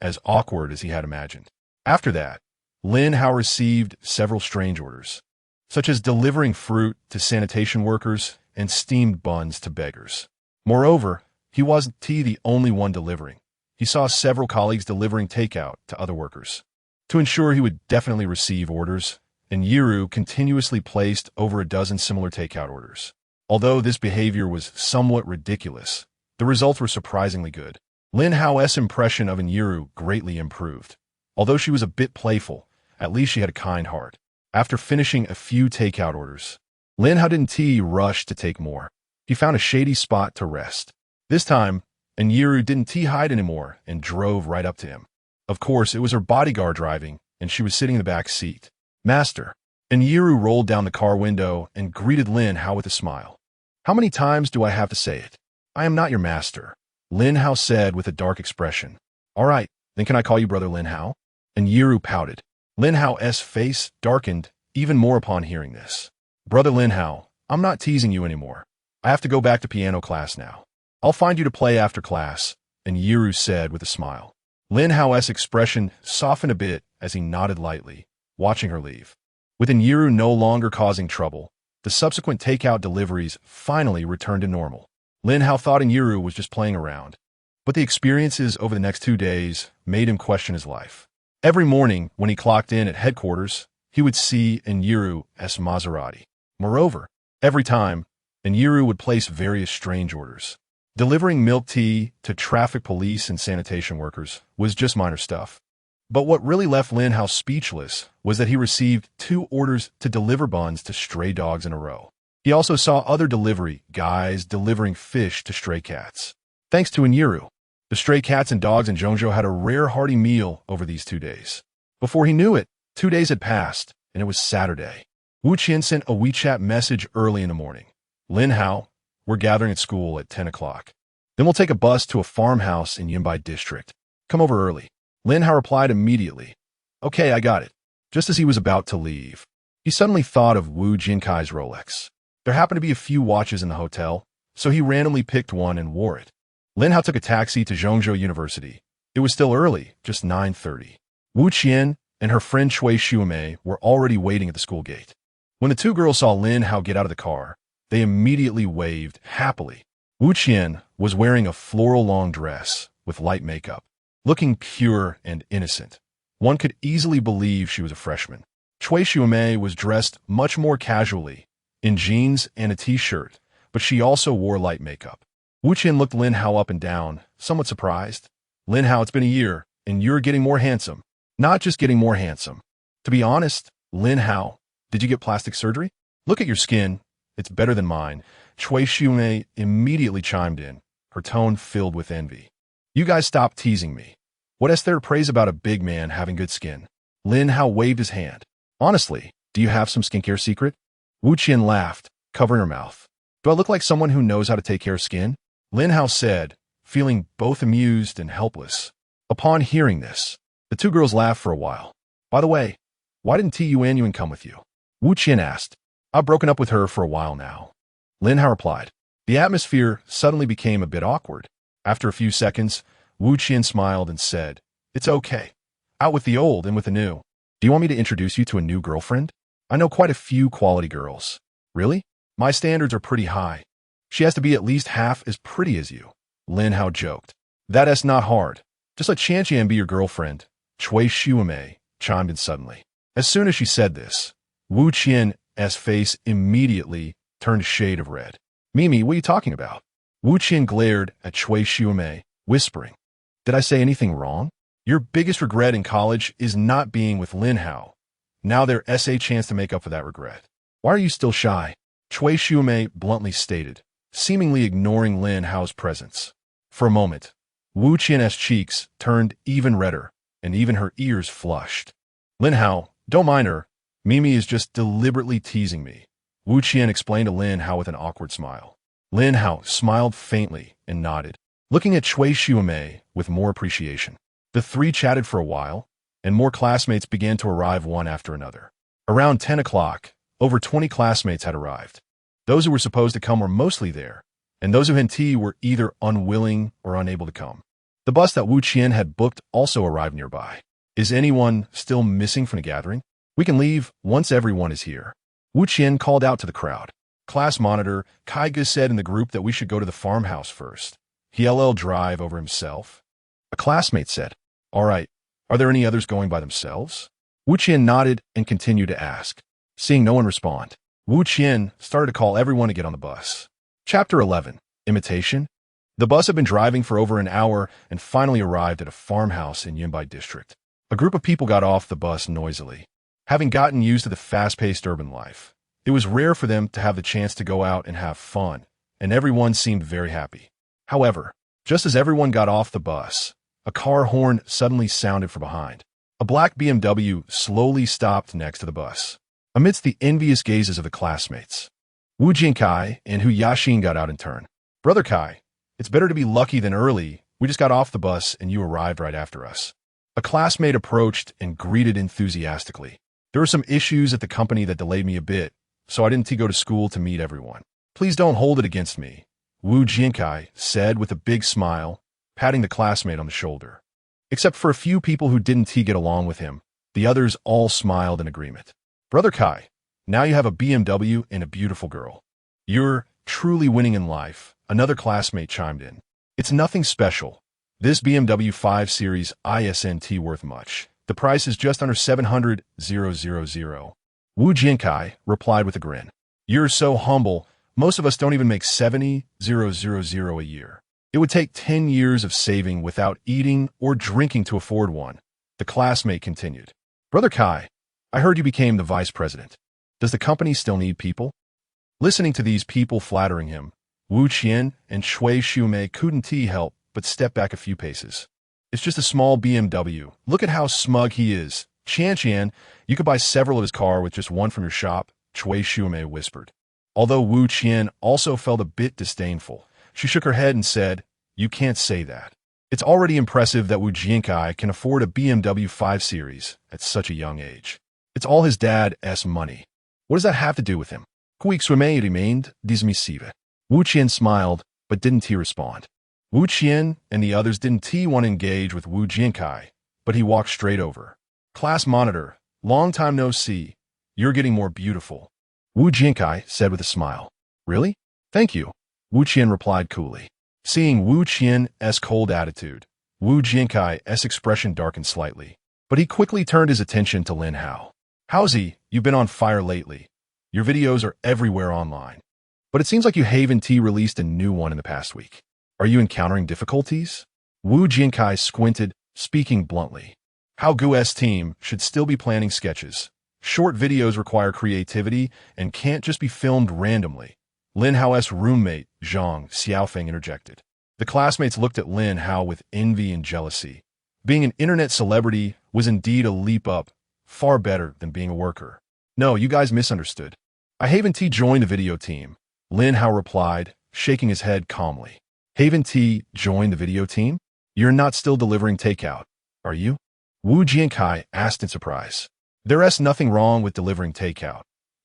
as awkward as he had imagined. After that, Lin Hao received several strange orders, such as delivering fruit to sanitation workers and steamed buns to beggars. Moreover, he wasn't the only one delivering. He saw several colleagues delivering takeout to other workers. To ensure he would definitely receive orders, Yiru continuously placed over a dozen similar takeout orders. Although this behavior was somewhat ridiculous, the results were surprisingly good. Lin Hao's impression of Yiru greatly improved. Although she was a bit playful, at least she had a kind heart. After finishing a few takeout orders, Lin Hao didn't rush to take more. He found a shady spot to rest. This time, Yiru didn't hide anymore and drove right up to him. Of course, it was her bodyguard driving, and she was sitting in the back seat. Master. Yiru rolled down the car window and greeted Lin Hao with a smile. How many times do I have to say it? I am not your master, Lin Hao said with a dark expression. All right, then can I call you Brother Lin Hao? Yiru pouted. Lin Hao's face darkened even more upon hearing this. Brother Lin Hao, I'm not teasing you anymore. I have to go back to piano class now. I'll find you to play after class, Yiru said with a smile. Lin Hao's expression softened a bit as he nodded lightly, watching her leave. With Yiru no longer causing trouble, the subsequent takeout deliveries finally returned to normal. Lin Hao thought Yiru was just playing around, but the experiences over the next 2 days made him question his life. Every morning, when he clocked in at headquarters, he would see Yiru's Maserati. Moreover, every time, Yiru would place various strange orders. Delivering milk tea to traffic police and sanitation workers was just minor stuff. But what really left Lin Hao speechless was that he received 2 orders to deliver buns to stray dogs in a row. He also saw other delivery guys delivering fish to stray cats. Thanks to Yiru, the stray cats and dogs in Zhongzhou had a rare hearty meal over these 2 days. Before he knew it, 2 days had passed, and it was Saturday. Wu Qian sent a WeChat message early in the morning. Lin Hao, we're gathering at school at 10 o'clock. Then we'll take a bus to a farmhouse in Yinbai district. Come over early. Lin Hao replied immediately. Okay, I got it. Just as he was about to leave, he suddenly thought of Wu Jinkai's Rolex. There happened to be a few watches in the hotel, so he randomly picked one and wore it. Lin Hao took a taxi to Zhongzhou University. It was still early, just 9:30. Wu Qian and her friend Cui Xuemei were already waiting at the school gate. When the 2 girls saw Lin Hao get out of the car, they immediately waved happily. Wu Qian was wearing a floral long dress with light makeup, looking pure and innocent. One could easily believe she was a freshman. Chui Xiumei was dressed much more casually, in jeans and a t-shirt, but she also wore light makeup. Wu Qian looked Lin Hao up and down, somewhat surprised. Lin Hao, it's been a year, and you're getting more handsome. Not just getting more handsome. To be honest, Lin Hao, did you get plastic surgery? Look at your skin. It's better than mine. Chui Xiumei immediately chimed in, her tone filled with envy. You guys stop teasing me. What is there to praise about a big man having good skin? Lin Hao waved his hand. Honestly, do you have some skincare secret? Wu Qian laughed, covering her mouth. Do I look like someone who knows how to take care of skin? Lin Hao said, feeling both amused and helpless. Upon hearing this, the two girls laughed for a while. By the way, why didn't Yuan come with you? Wu Qian asked. I've broken up with her for a while now. Lin Hao replied. The atmosphere suddenly became a bit awkward. After a few seconds, Wu Qian smiled and said, It's okay. Out with the old and with the new. Do you want me to introduce you to a new girlfriend? I know quite a few quality girls. Really? My standards are pretty high. She has to be at least half as pretty as you. Lin Hao joked. That's not hard. Just let Qian be your girlfriend. Chui Xiumei chimed in suddenly. As soon as she said this, Wu Qian's face immediately turned a shade of red. Mimi, what are you talking about? Wu Qian glared at Chui Xiumei, whispering, Did I say anything wrong? Your biggest regret in college is not being with Lin Hao. Now there's a chance to make up for that regret. Why are you still shy? Chui Xiumei bluntly stated, seemingly ignoring Lin Hao's presence. For a moment, Wu Qian's cheeks turned even redder, and even her ears flushed. Lin Hao, don't mind her. Mimi is just deliberately teasing me. Wu Qian explained to Lin Hao with an awkward smile. Lin Hao smiled faintly and nodded, looking at Chui Xiumei with more appreciation. The three chatted for a while, and more classmates began to arrive one after another. Around 10 o'clock, over 20 classmates had arrived. Those who were supposed to come were mostly there, and those who had tea were either unwilling or unable to come. The bus that Wu Qian had booked also arrived nearby. Is anyone still missing from the gathering? We can leave once everyone is here. Wu Qian called out to the crowd. Class monitor Kai Ge said in the group that we should go to the farmhouse first. He'll drive over himself. A classmate said, All right, are there any others going by themselves? Wu Qian nodded and continued to ask. Seeing no one respond, Wu Qian started to call everyone to get on the bus. Chapter 11. Imitation. The bus had been driving for over an hour and finally arrived at a farmhouse in Yunbai district. A group of people got off the bus noisily. Having gotten used to the fast-paced urban life, it was rare for them to have the chance to go out and have fun, and everyone seemed very happy. However, just as everyone got off the bus, a car horn suddenly sounded from behind. A black BMW slowly stopped next to the bus. Amidst the envious gazes of the classmates, Wu Jinkai and Hu Yaxin got out in turn. Brother Kai, it's better to be lucky than early. We just got off the bus and you arrived right after us. A classmate approached and greeted enthusiastically. There were some issues at the company that delayed me a bit, so I didn't go to school to meet everyone. Please don't hold it against me, Wu Jinkai said with a big smile, patting the classmate on the shoulder. Except for a few people who didn't get along with him, the others all smiled in agreement. Brother Kai, now you have a BMW and a beautiful girl. You're truly winning in life, another classmate chimed in. It's nothing special. This BMW 5 Series isn't worth much. The price is just under 700,000. Wu Jinkai replied with a grin. You're so humble, most of us don't even make 70,000 a year. It would take 10 years of saving without eating or drinking to afford one. The classmate continued. Brother Kai, I heard you became the vice president. Does the company still need people? Listening to these people flattering him, Wu Qian and Chui Xiumei couldn't help but step back a few paces. It's just a small BMW. Look at how smug he is. Qian, you could buy several of his car with just one from your shop, Chui Xiumei whispered. Although Wu Qian also felt a bit disdainful, she shook her head and said, You can't say that. It's already impressive that Wu Jinkai can afford a BMW 5 Series at such a young age. It's all his dad's money. What does that have to do with him? Wu Qian remained dismissive. Wu Qian smiled, but didn't respond. Wu Qian and the others didn't want to engage with Wu Jinkai, but he walked straight over. Class monitor, long time no see. You're getting more beautiful. Wu Jinkai said with a smile. Really? Thank you. Wu Qian replied coolly. Seeing Wu Qian's cold attitude, Wu Jinkai's expression darkened slightly, but he quickly turned his attention to Lin Hao. Howsy, you've been on fire lately. Your videos are everywhere online. But it seems like you Haven T released a new one in the past week. Are you encountering difficulties? Wu Jinkai squinted, speaking bluntly. How Gu's team should still be planning sketches. Short videos require creativity and can't just be filmed randomly. Lin Hao's roommate, Zhang Xiaofeng, interjected. The classmates looked at Lin Hao with envy and jealousy. Being an internet celebrity was indeed a leap up, far better than being a worker. No, you guys misunderstood. I Haven T joined the video team, Lin Hao replied, shaking his head calmly. Haven T joined the video team? You're not still delivering takeout, are you? Wu Jiankai asked in surprise. There's nothing wrong with delivering takeout.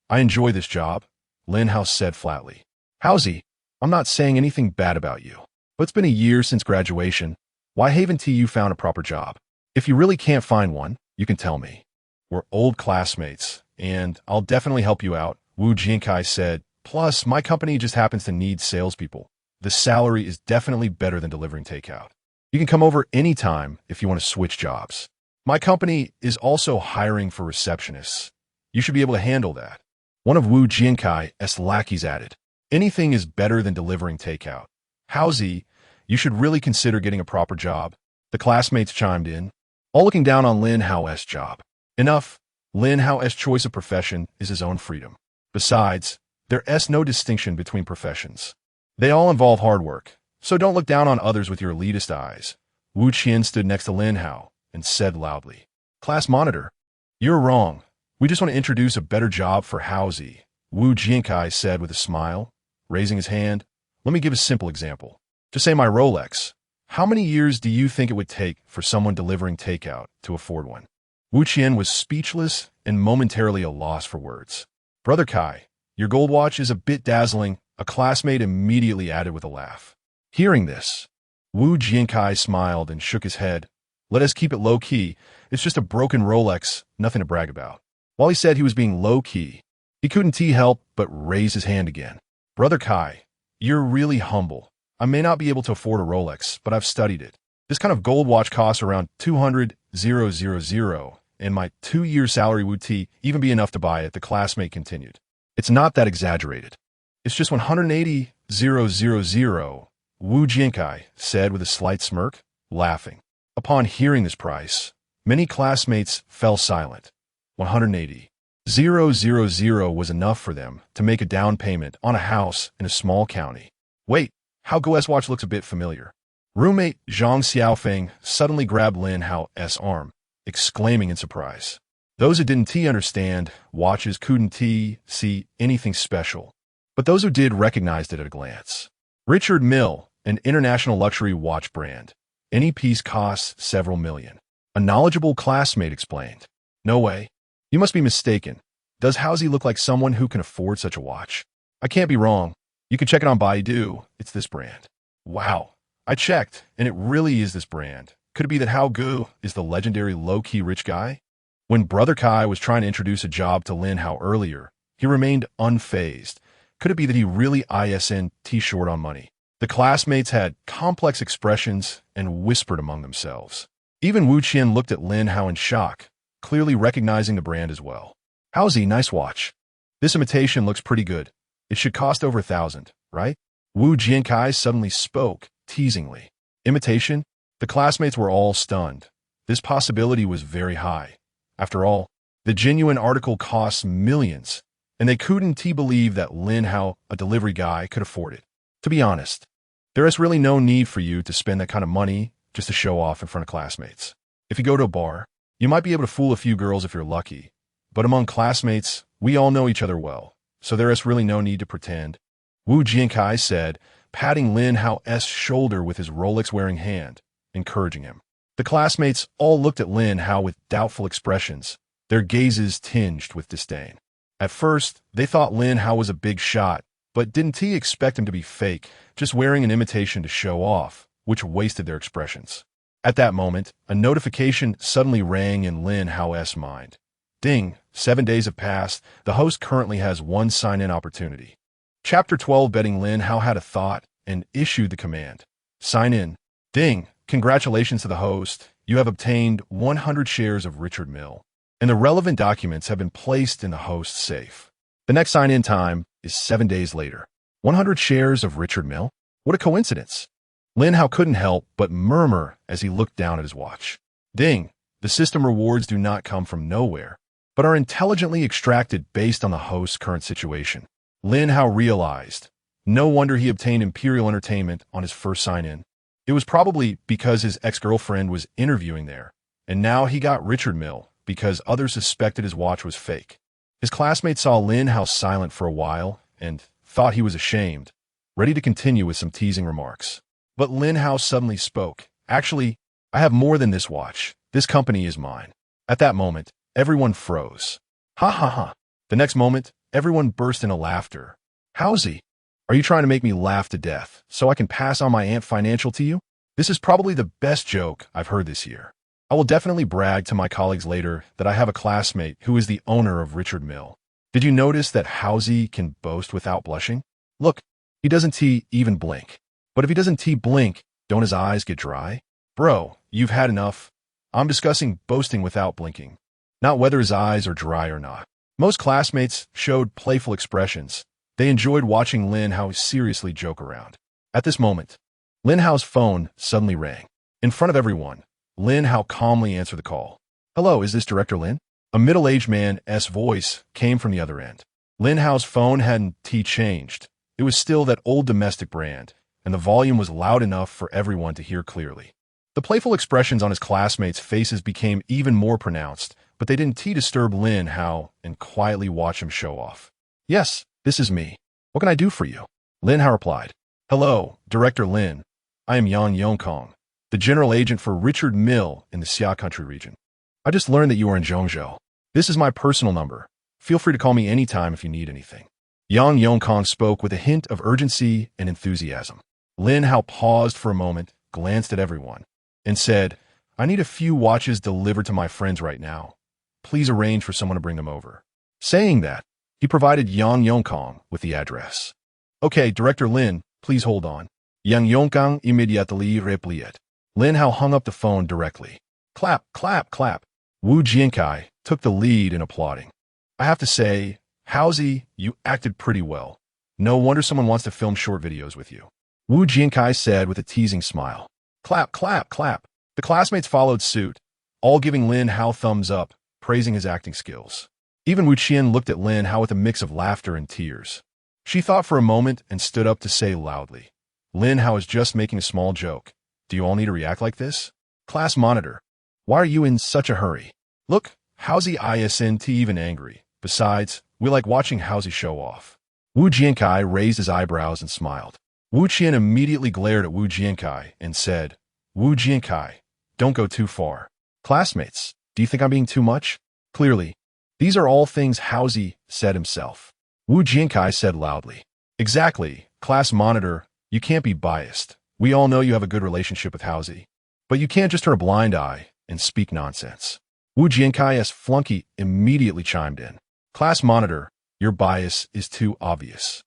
I enjoy this job, Lin Hao said flatly. Howsy, I'm not saying anything bad about you, but it's been a year since graduation. Why haven't you found a proper job? If you really can't find one, you can tell me. We're old classmates, and I'll definitely help you out, Wu Jiankai said. Plus, my company just happens to need salespeople. The salary is definitely better than delivering takeout. You can come over anytime if you want to switch jobs. My company is also hiring for receptionists. You should be able to handle that. One of Wu Jiankai's lackeys added. Anything is better than delivering takeout. Howsy, you should really consider getting a proper job. The classmates chimed in, all looking down on Lin Hao's job. Enough. Lin Hao's choice of profession is his own freedom. Besides, there's no distinction between professions. They all involve hard work, so don't look down on others with your elitist eyes. Wu Qian stood next to Lin Hao and said loudly, Class monitor, you're wrong. We just want to introduce a better job for Howsy, Wu Jiankai said with a smile, raising his hand. Let me give a simple example. Just say my Rolex. How many years do you think it would take for someone delivering takeout to afford one? Wu Qian was speechless and momentarily a loss for words. Brother Kai, your gold watch is a bit dazzling, a classmate immediately added with a laugh. Hearing this, Wu Jiankai smiled and shook his head. Let us keep it low-key. It's just a broken Rolex, nothing to brag about. While he said he was being low-key, he couldn't help but raise his hand again. Brother Kai, you're really humble. I may not be able to afford a Rolex, but I've studied it. This kind of gold watch costs around 200,000, and my 2-year salary would even be enough to buy it, the classmate continued. It's not that exaggerated. It's just 180,000, Wu Jiankai said with a slight smirk, laughing. Upon hearing this price, many classmates fell silent. 180,000 was enough for them to make a down payment on a house in a small county. Wait, how Go's watch looks a bit familiar. Roommate Zhang Xiaofeng suddenly grabbed Lin Hao's arm, exclaiming in surprise. Those who didn't understand watches couldn't see anything special, but those who did recognized it at a glance. Richard Mille, an international luxury watch brand. Any piece costs several million. A knowledgeable classmate explained. No way. You must be mistaken. Does Howsy look like someone who can afford such a watch? I can't be wrong. You can check it on Baidu. It's this brand. Wow. I checked, and it really is this brand. Could it be that Hao Gu is the legendary low-key rich guy? When Brother Kai was trying to introduce a job to Lin Hao earlier, he remained unfazed. Could it be that he really isn't short on money? The classmates had complex expressions and whispered among themselves. Even Wu Qian looked at Lin Hao in shock, clearly recognizing the brand as well. Howsy, nice watch. This imitation looks pretty good. It should cost over 1,000, right? Wu Jiankai suddenly spoke, teasingly. Imitation? The classmates were all stunned. This possibility was very high. After all, the genuine article costs millions, and they couldn't believe that Lin Hao, a delivery guy, could afford it. To be honest, there is really no need for you to spend that kind of money just to show off in front of classmates. If you go to a bar, you might be able to fool a few girls if you're lucky, but among classmates, we all know each other well, so there is really no need to pretend. Wu Jiankai said, patting Lin Hao's shoulder with his Rolex-wearing hand, encouraging him. The classmates all looked at Lin Hao with doubtful expressions, their gazes tinged with disdain. At first, they thought Lin Hao was a big shot, but didn't he expect him to be fake, just wearing an imitation to show off, which wasted their expressions. At that moment, a notification suddenly rang in Lin Hao's mind. Ding, 7 days have passed. The host currently has one sign-in opportunity. Chapter 12 Betting Lin Hao had a thought and issued the command. Sign in. Ding, congratulations to the host. You have obtained 100 shares of Richard Mille. and the relevant documents have been placed in the host's safe. The next sign-in time is 7 days later. 100 shares of Richard Mille? What a coincidence. Lin Hao couldn't help but murmur as he looked down at his watch. Ding! The system rewards do not come from nowhere, but are intelligently extracted based on the host's current situation. Lin Hao realized. No wonder he obtained Imperial Entertainment on his first sign-in. It was probably because his ex-girlfriend was interviewing there, and now he got Richard Mille because others suspected his watch was fake. His classmates saw Lin Hao silent for a while and thought he was ashamed, ready to continue with some teasing remarks. But Lin Hao suddenly spoke. Actually, I have more than this watch. This company is mine. At that moment, everyone froze. Ha ha ha. The next moment, everyone burst into laughter. Howsy? Are you trying to make me laugh to death so I can pass on my Ant Financial to you? This is probably the best joke I've heard this year. I will definitely brag to my colleagues later that I have a classmate who is the owner of Richard Mille. Did you notice that Howsy can boast without blushing? Look, he doesn't even blink. But if he doesn't blink, don't his eyes get dry? Bro, you've had enough. I'm discussing boasting without blinking, not whether his eyes are dry or not. Most classmates showed playful expressions. They enjoyed watching Lin Hao seriously joke around. At this moment, Lin Hao's phone suddenly rang. In front of everyone, Lin Hao calmly answered the call. Hello, is this Director Lin? A middle-aged man's voice came from the other end. Lin Hao's phone hadn't changed. It was still that old domestic brand, and the volume was loud enough for everyone to hear clearly. The playful expressions on his classmates' faces became even more pronounced, but they didn't disturb Lin Hao and quietly watch him show off. Yes, this is me. What can I do for you? Lin Hao replied. Hello, Director Lin. I am Yang Yongkong, the general agent for Richard Mille in the Xia Country region. I just learned that you are in Zhongzhou. This is my personal number. Feel free to call me anytime if you need anything. Yang Yongkong spoke with a hint of urgency and enthusiasm. Lin Hao paused for a moment, glanced at everyone, and said, I need a few watches delivered to my friends right now. Please arrange for someone to bring them over. Saying that, he provided Yang Yongkong with the address. Okay, Director Lin, please hold on. Yang Yongkong immediately replied. Lin Hao hung up the phone directly. Clap, clap, clap. Wu Jiankai took the lead in applauding. I have to say, Howsy, you acted pretty well. No wonder someone wants to film short videos with you. Wu Jiankai said with a teasing smile. Clap, clap, clap. The classmates followed suit, all giving Lin Hao thumbs up, praising his acting skills. Even Wu Qian looked at Lin Hao with a mix of laughter and tears. She thought for a moment and stood up to say loudly, Lin Hao is just making a small joke. Do you all need to react like this? Class monitor, why are you in such a hurry? Look, Howsy isn't even angry. Besides, we like watching Howsy show off. Wu Jiankai raised his eyebrows and smiled. Wu Qian immediately glared at Wu Jiankai and said, Wu Jiankai, don't go too far. Classmates, do you think I'm being too much? Clearly, these are all things Howsy said himself. Wu Jiankai said loudly. Exactly, class monitor, you can't be biased. We all know you have a good relationship with Howsy. But you can't just turn a blind eye and speak nonsense. Wu Jiankai's flunky immediately chimed in. Class monitor, your bias is too obvious.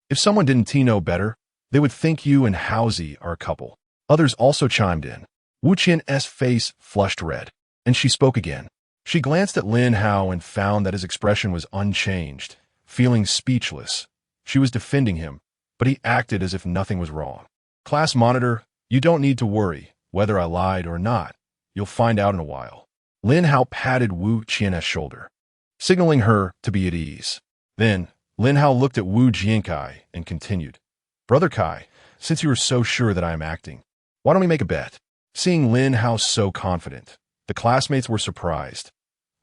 If someone didn't know better, they would think you and Howsy are a couple. Others also chimed in. Wu Qian's face flushed red, and she spoke again. She glanced at Lin Hao and found that his expression was unchanged. Feeling speechless, she was defending him, but he acted as if nothing was wrong. Class monitor, you don't need to worry whether I lied or not. You'll find out in a while. Lin Hao patted Wu Qian's shoulder, signaling her to be at ease. Then, Lin Hao looked at Wu Jiankai and continued. Brother Kai, since you are so sure that I am acting, why don't we make a bet? Seeing Lin Hao so confident, the classmates were surprised.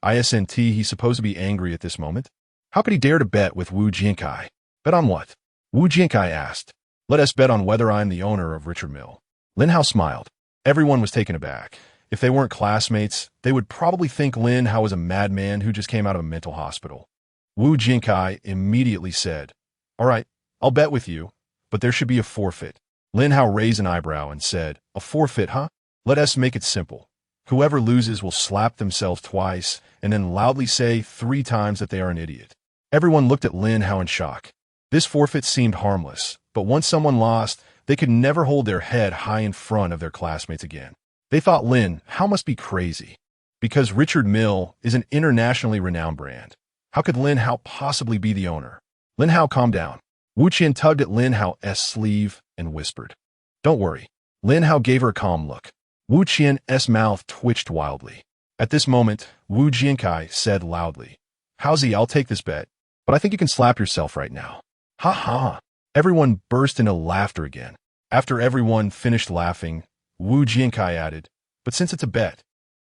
Isn't he supposed to be angry at this moment? How could he dare to bet with Wu Jiankai? Bet on what? Wu Jiankai asked. Let us bet on whether I am the owner of Richard Mille. Lin Hao smiled. Everyone was taken aback. If they weren't classmates, they would probably think Lin Hao was a madman who just came out of a mental hospital. Wu Jiankai immediately said, All right, I'll bet with you, but there should be a forfeit. Lin Hao raised an eyebrow and said, A forfeit, huh? Let us make it simple. Whoever loses will slap themselves twice and then loudly say 3 times that they are an idiot. Everyone looked at Lin Hao in shock. This forfeit seemed harmless, but once someone lost, they could never hold their head high in front of their classmates again. They thought Lin Hao must be crazy. Because Richard Mille is an internationally renowned brand. How could Lin Hao possibly be the owner? Lin Hao, calm down. Wu Qian tugged at Lin Hao's sleeve and whispered. Don't worry. Lin Hao gave her a calm look. Wu Qian's mouth twitched wildly. At this moment, Wu Jiankai said loudly, Haozi, I'll take this bet, but I think you can slap yourself right now. Ha ha. Everyone burst into laughter again. After everyone finished laughing, Wu Jiankai added, but since it's a bet,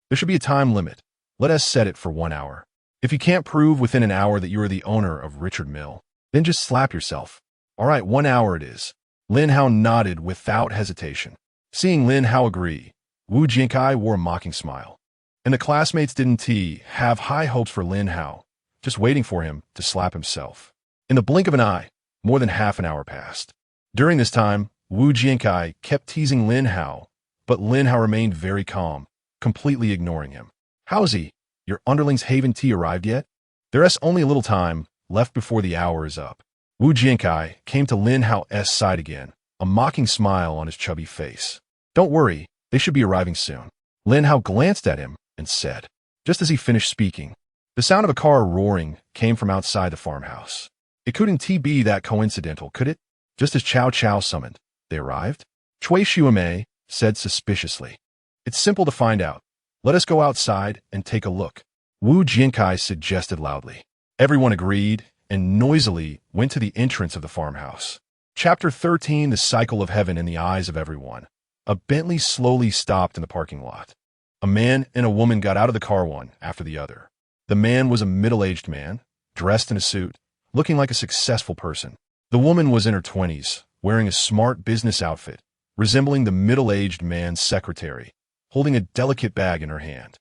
there should be a time limit. Let us set it for 1 hour. If you can't prove within an hour that you are the owner of Richard Mille, then just slap yourself. All right, 1 hour it is. Lin Hao nodded without hesitation. Seeing Lin Hao agree, Wu Jiankai wore a mocking smile. And the classmates didn't have high hopes for Lin Hao, just waiting for him to slap himself. In the blink of an eye, more than half an hour passed. During this time, Wu Jiankai kept teasing Lin Hao, but Lin Hao remained very calm, completely ignoring him. Haozi, your underling's haven tea arrived yet? There's only a little time left before the hour is up. Wu Jiankai came to Lin Hao's side again, a mocking smile on his chubby face. Don't worry, they should be arriving soon. Lin Hao glanced at him and said, just as he finished speaking, the sound of a car roaring came from outside the farmhouse. It couldn't be that coincidental, could it? Just as Chow Chow summoned, they arrived? Cui Xuemei said suspiciously. It's simple to find out. Let us go outside and take a look. Wu Jiankai suggested loudly. Everyone agreed and noisily went to the entrance of the farmhouse. Chapter 13, The Cycle of Heaven in the Eyes of Everyone. A Bentley slowly stopped in the parking lot. A man and a woman got out of the car one after the other. The man was a middle-aged man, dressed in a suit, looking like a successful person. The woman was in her 20s, wearing a smart business outfit, resembling the middle-aged man's secretary, holding a delicate bag in her hand.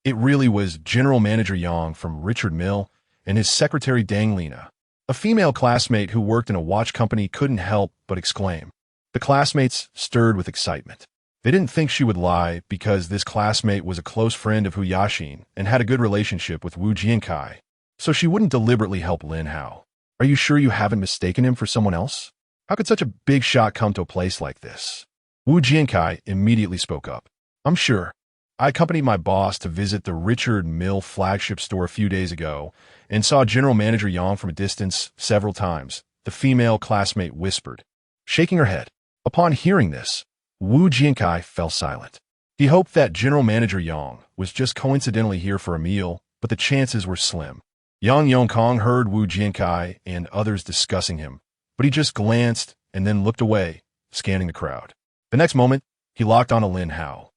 It really was General Manager Yang from Richard Mille and his secretary Dang Lina. A female classmate who worked in a watch company couldn't help but exclaim. The classmates stirred with excitement. They didn't think she would lie because this classmate was a close friend of Hu Yaxin and had a good relationship with Wu Jiankai, so she wouldn't deliberately help Lin Hao. Are you sure you haven't mistaken him for someone else? How could such a big shot come to a place like this? Wu Jiankai immediately spoke up. I'm sure. I accompanied my boss to visit the Richard Mille flagship store a few days ago and saw General Manager Yang from a distance several times, the female classmate whispered, shaking her head. Upon hearing this, Wu Jiankai fell silent. He hoped that General Manager Yang was just coincidentally here for a meal, but the chances were slim. Yang Yongkong heard Wu Jiankai and others discussing him, but he just glanced and then looked away, scanning the crowd. The next moment, he locked on to Lin Hao.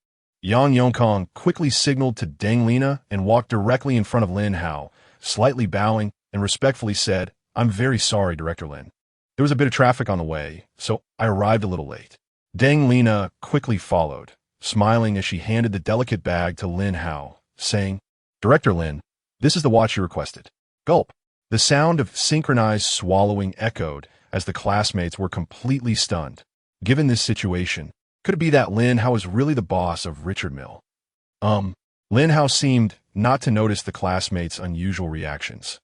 Yang Yongkong quickly signaled to Dang Lina and walked directly in front of Lin Hao, slightly bowing and respectfully said, I'm very sorry, Director Lin. There was a bit of traffic on the way, so I arrived a little late. Dang Lina quickly followed, smiling as she handed the delicate bag to Lin Hao, saying, Director Lin, this is the watch you requested. Gulp. The sound of synchronized swallowing echoed as the classmates were completely stunned. Given this situation, could it be that Lin Hao is really the boss of Richard Mille? Lin Hao seemed not to notice the classmates' unusual reactions,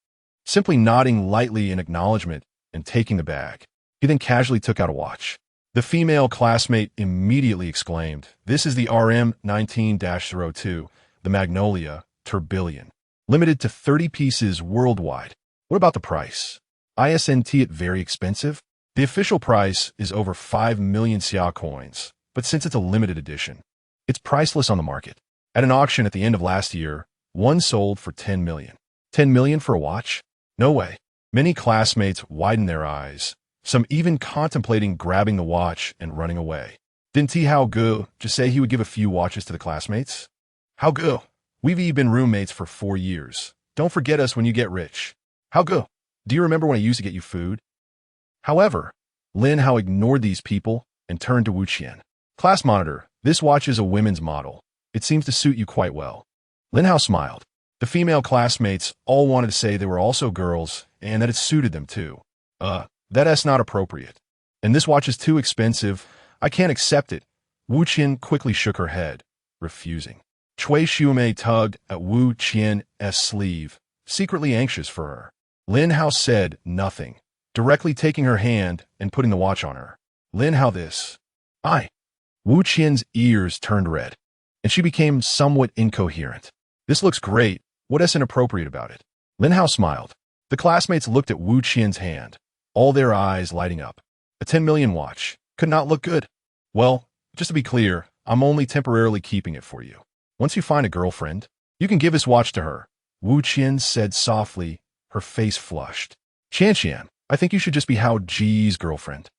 simply nodding lightly in acknowledgement and taking the bag. He then casually took out a watch. The female classmate immediately exclaimed, This is the RM-19-02, the Magnolia Tourbillon, limited to 30 pieces worldwide. What about the price? Isn't it very expensive? The official price is over 5 million Xia coins, but since it's a limited edition, it's priceless on the market. At an auction at the end of last year, one sold for 10 million. 10 million for a watch? No way. Many classmates widened their eyes, some even contemplating grabbing the watch and running away. Didn't Hao Gu just say he would give a few watches to the classmates? Hao Gu, we've been roommates for 4 years. Don't forget us when you get rich. Hao Gu, do you remember when I used to get you food? However, Lin Hao ignored these people and turned to Wu Qian. Class monitor, this watch is a women's model. It seems to suit you quite well. Lin Hao smiled. The female classmates all wanted to say they were also girls and that it suited them too. That's not appropriate. And this watch is too expensive. I can't accept it. Wu Qian quickly shook her head, refusing. Cui Xuemei tugged at Wu Qian's sleeve, secretly anxious for her. Lin Hao said nothing, directly taking her hand and putting the watch on her. Lin Hao this. Wu Qian's ears turned red, and she became somewhat incoherent. This looks great. What's inappropriate about it? Lin Hao smiled. The classmates looked at Wu Qian's hand, all their eyes lighting up. A 10 million watch. Could not look good. Well, just to be clear, I'm only temporarily keeping it for you. Once you find a girlfriend, you can give this watch to her. Wu Qian said softly, her face flushed. Qian, I think you should just be Hao Ji's girlfriend.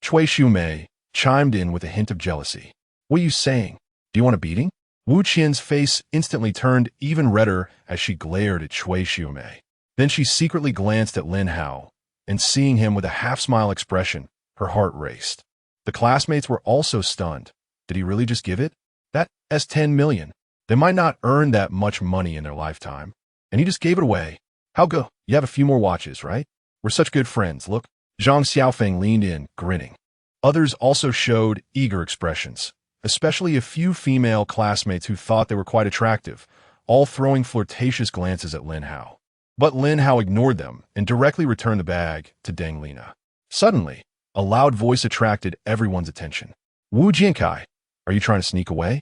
Cui Xiumei chimed in with a hint of jealousy. What are you saying? Do you want a beating? Wu Qian's face instantly turned even redder as she glared at Cui Xiumei. Then she secretly glanced at Lin Hao, and seeing him with a half-smile expression, her heart raced. The classmates were also stunned. Did he really just give it? That's 10 million. They might not earn that much money in their lifetime. And he just gave it away. How go? You have a few more watches, right? We're such good friends, look. Zhang Xiaofeng leaned in, grinning. Others also showed eager expressions, especially a few female classmates who thought they were quite attractive, all throwing flirtatious glances at Lin Hao. But Lin Hao ignored them and directly returned the bag to Deng Lina. Suddenly, a loud voice attracted everyone's attention. Wu Jiankai, are you trying to sneak away?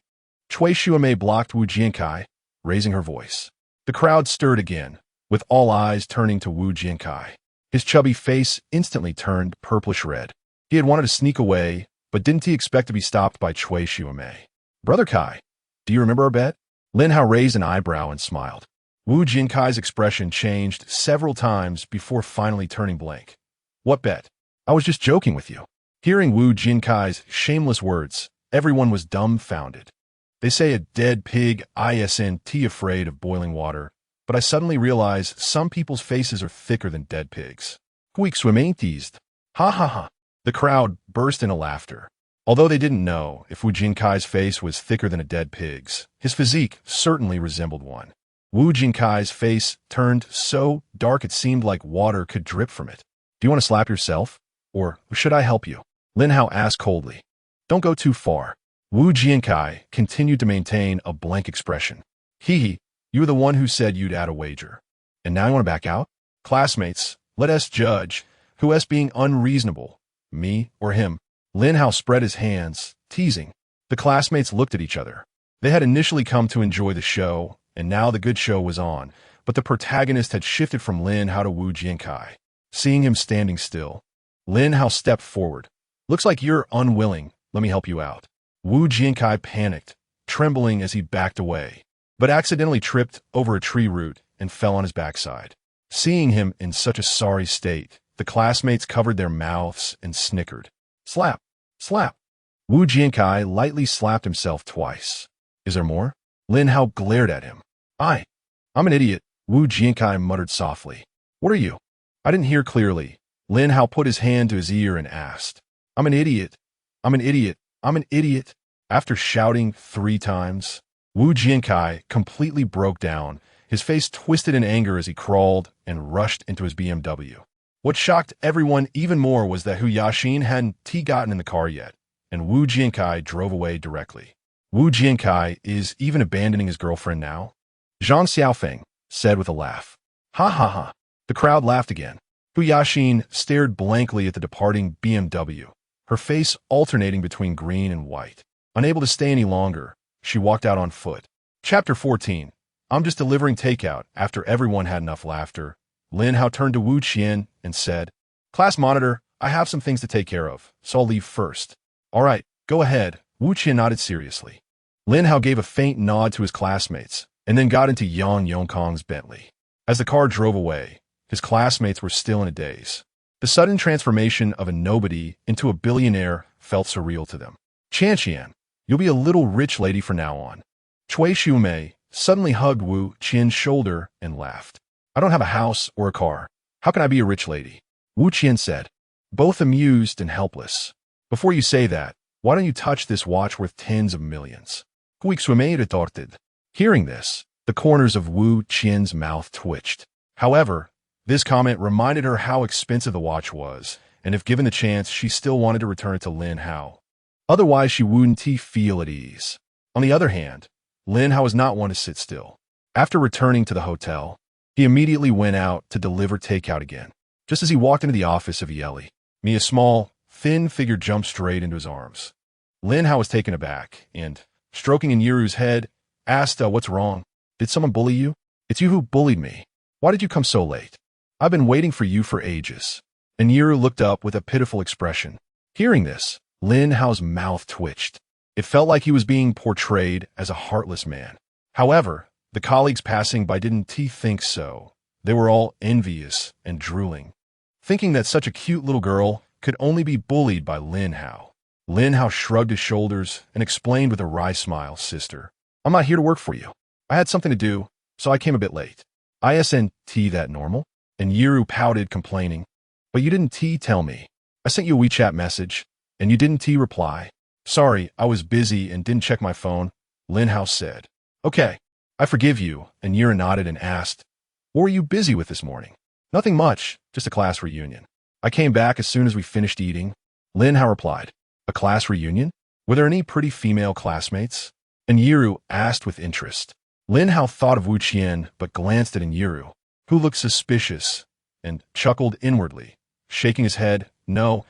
Cui Xiumei blocked Wu Jiankai, raising her voice. The crowd stirred again, with all eyes turning to Wu Jiankai. His chubby face instantly turned purplish red. He had wanted to sneak away, but didn't he expect to be stopped by Cui Xiumei? Brother Kai, do you remember our bet? Lin Hao raised an eyebrow and smiled. Wu Jiankai's expression changed several times before finally turning blank. What bet? I was just joking with you. Hearing Wu Jiankai's shameless words, everyone was dumbfounded. They say a dead pig isn't afraid of boiling water, but I suddenly realize some people's faces are thicker than dead pigs. Quick swimming teased. Ha ha ha. The crowd burst into laughter. Although they didn't know if Wu Jiankai's face was thicker than a dead pig's, his physique certainly resembled one. Wu Jiankai's face turned so dark it seemed like water could drip from it. Do you want to slap yourself? Or should I help you? Lin Hao asked coldly. Don't go too far. Wu Jiankai continued to maintain a blank expression. Hee, you were the one who said you'd add a wager. And now you want to back out? Classmates, let us judge. Who is being unreasonable? Me or him? Lin Hao spread his hands, teasing. The classmates looked at each other. They had initially come to enjoy the show, and now the good show was on, but the protagonist had shifted from Lin Hao to Wu Jiankai. Seeing him standing still, Lin Hao stepped forward. Looks like you're unwilling. Let me help you out. Wu Jiankai panicked, trembling as he backed away, but accidentally tripped over a tree root and fell on his backside. Seeing him in such a sorry state, the classmates covered their mouths and snickered. Slap! Slap! Wu Jiankai lightly slapped himself twice. Is there more? Lin Hao glared at him. I'm an idiot, Wu Jiankai muttered softly. What are you? I didn't hear clearly. Lin Hao put his hand to his ear and asked. I'm an idiot. I'm an idiot. I'm an idiot. After shouting 3 times, Wu Jiankai completely broke down, his face twisted in anger as he crawled and rushed into his BMW. What shocked everyone even more was that Hu Yaxin hadn't gotten in the car yet, and Wu Jiankai drove away directly. Wu Jiankai is even abandoning his girlfriend now? Zhang Xiaofeng said with a laugh. Ha ha ha. The crowd laughed again. Hu Yaxin stared blankly at the departing BMW, her face alternating between green and white. Unable to stay any longer, she walked out on foot. Chapter 14. I'm just delivering takeout. After everyone had enough laughter, Lin Hao turned to Wu Qian and said, Class monitor, I have some things to take care of, so I'll leave first. All right, go ahead. Wu Qian nodded seriously. Lin Hao gave a faint nod to his classmates and then got into Yang Yongkong's Bentley. As the car drove away, his classmates were still in a daze. The sudden transformation of a nobody into a billionaire felt surreal to them. Qian, you'll be a little rich lady from now on. Cui Xiumei suddenly hugged Wu Qian's shoulder and laughed. I don't have a house or a car. How can I be a rich lady? Wu Qian said, both amused and helpless. Before you say that, why don't you touch this watch worth tens of millions? Quick Xiumei retorted. Hearing this, the corners of Wu Qian's mouth twitched. However, this comment reminded her how expensive the watch was, and if given the chance, she still wanted to return it to Lin Hao. Otherwise, she wouldn't feel at ease. On the other hand, Lin Hao was not one to sit still. After returning to the hotel, he immediately went out to deliver takeout again. Just as he walked into the office of Yeli, a small, thin figure jumped straight into his arms. Lin Hao was taken aback and, stroking Yiru's head, asked what's wrong. Did someone bully you? It's you who bullied me. Why did you come so late? I've been waiting for you for ages. And Yiru looked up with a pitiful expression. Hearing this, Lin Hao's mouth twitched. It felt like he was being portrayed as a heartless man. However, the colleagues passing by didn't think so. They were all envious and drooling, thinking that such a cute little girl could only be bullied by Lin Hao. Lin Hao shrugged his shoulders and explained with a wry smile, Sister, I'm not here to work for you. I had something to do, so I came a bit late. Isn't that normal? And Yiru pouted, complaining. But you didn't tell me. I sent you a WeChat message, and you didn't reply. Sorry, I was busy and didn't check my phone, Lin Hao said. Okay, I forgive you, and Yiru nodded and asked, what were you busy with this morning? Nothing much, just a class reunion. I came back as soon as we finished eating. Lin Hao replied. A class reunion? Were there any pretty female classmates? And Yiru asked with interest. Lin Hao thought of Wu Qian, but glanced at Yiru, who looked suspicious, and chuckled inwardly, shaking his head. No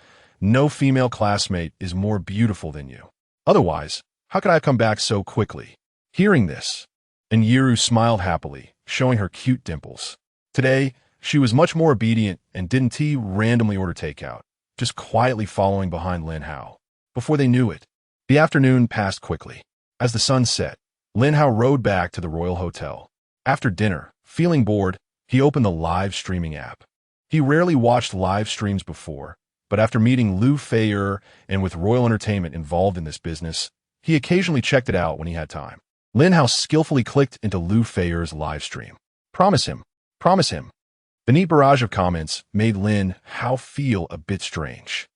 female classmate is more beautiful than you. Otherwise, how could I have come back so quickly? Hearing this, and Yiru smiled happily, showing her cute dimples. Today, she was much more obedient and didn't randomly order takeout, just quietly following behind Lin Hao. Before they knew it, the afternoon passed quickly. As the sun set, Lin Hao rode back to the Royal Hotel. After dinner, feeling bored, he opened the live streaming app. He rarely watched live streams before, but after meeting Lu Feier and with Royal Entertainment involved in this business, he occasionally checked it out when he had time. Lin Hao skillfully clicked into Lu Feier's live stream. Promise him. Promise him. The neat barrage of comments made Lin Hao feel a bit strange.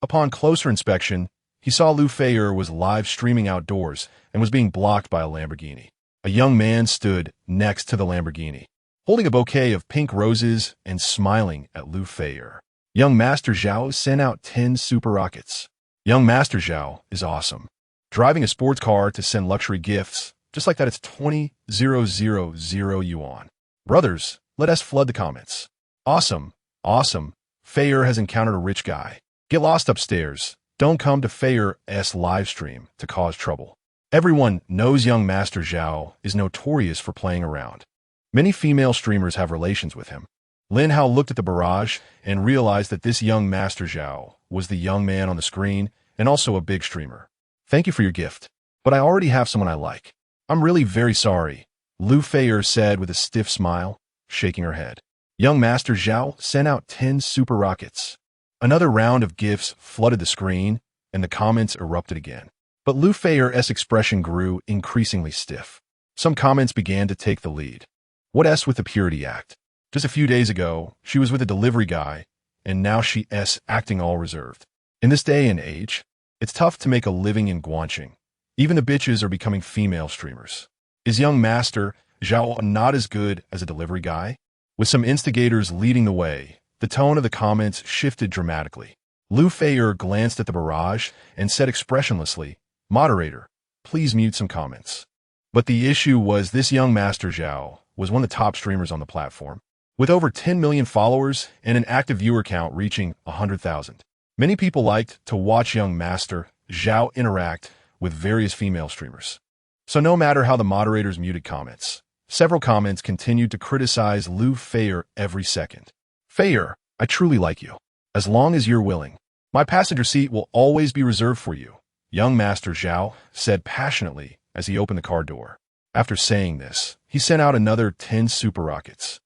Upon closer inspection, he saw Lu Feier was live streaming outdoors and was being blocked by a Lamborghini. A young man stood next to the Lamborghini, holding a bouquet of pink roses and smiling at Lu Feier. Young Master Zhao sent out 10 super rockets. Young Master Zhao is awesome. Driving a sports car to send luxury gifts, just like that it's 20,000 yuan. Brothers, let us flood the comments. Awesome, awesome. Feier has encountered a rich guy. Get lost upstairs. Don't come to Feier's live stream to cause trouble. Everyone knows young Master Zhao is notorious for playing around. Many female streamers have relations with him. Lin Hao looked at the barrage and realized that this young Master Zhao was the young man on the screen and also a big streamer. Thank you for your gift, but I already have someone I like. I'm really very sorry, Lu Feier said with a stiff smile, shaking her head. Young Master Zhao sent out 10 super rockets. Another round of gifts flooded the screen, and the comments erupted again. But Lu Feier's expression grew increasingly stiff. Some comments began to take the lead. What with the Purity Act? Just a few days ago, she was with a delivery guy, and now she's acting all reserved. In this day and age, it's tough to make a living in Guangqing. Even the bitches are becoming female streamers. Is young Master Zhao not as good as a delivery guy? With some instigators leading the way, the tone of the comments shifted dramatically. Lu Feier glanced at the barrage and said expressionlessly, Moderator, please mute some comments. But the issue was this young Master Zhao was one of the top streamers on the platform, with over 10 million followers and an active viewer count reaching 100,000. Many people liked to watch young Master Zhao interact with various female streamers. So no matter how the moderators muted comments, several comments continued to criticize Lu Feier every second. Feier, I truly like you. As long as you're willing, my passenger seat will always be reserved for you, young Master Zhao said passionately as he opened the car door. After saying this, he sent out another 10 super rockets.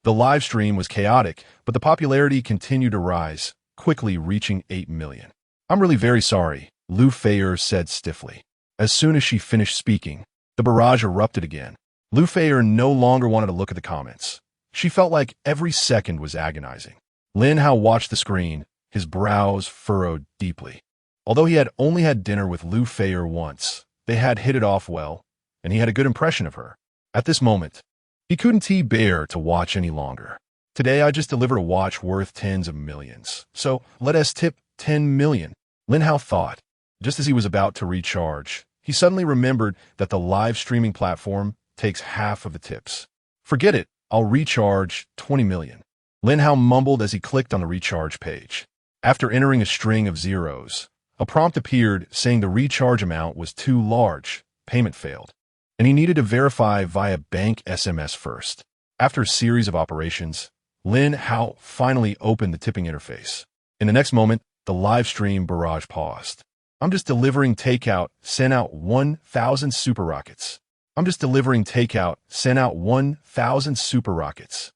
The live stream was chaotic, but the popularity continued to rise, quickly reaching 8 million. I'm really very sorry, Lu Feier said stiffly. As soon as she finished speaking, the barrage erupted again. Lu Feier no longer wanted to look at the comments. She felt like every second was agonizing. Lin Hao watched the screen, his brows furrowed deeply. Although he had only had dinner with Lu Feier once, they had hit it off well, and he had a good impression of her. At this moment, he couldn't bear to watch any longer. Today I just delivered a watch worth tens of millions, so let us tip 10 million, Lin Hao thought. Just as he was about to recharge, he suddenly remembered that the live streaming platform takes half of the tips. Forget it, I'll recharge 20 million. Lin Hao mumbled as he clicked on the recharge page. After entering a string of zeros, a prompt appeared saying the recharge amount was too large. Payment failed. and he needed to verify via bank SMS first. After a series of operations, Lin Hao finally opened the tipping interface. In the next moment, the live stream barrage paused. I'm just delivering takeout, sent out 1,000 super rockets. I'm just delivering takeout, sent out 1,000 super rockets.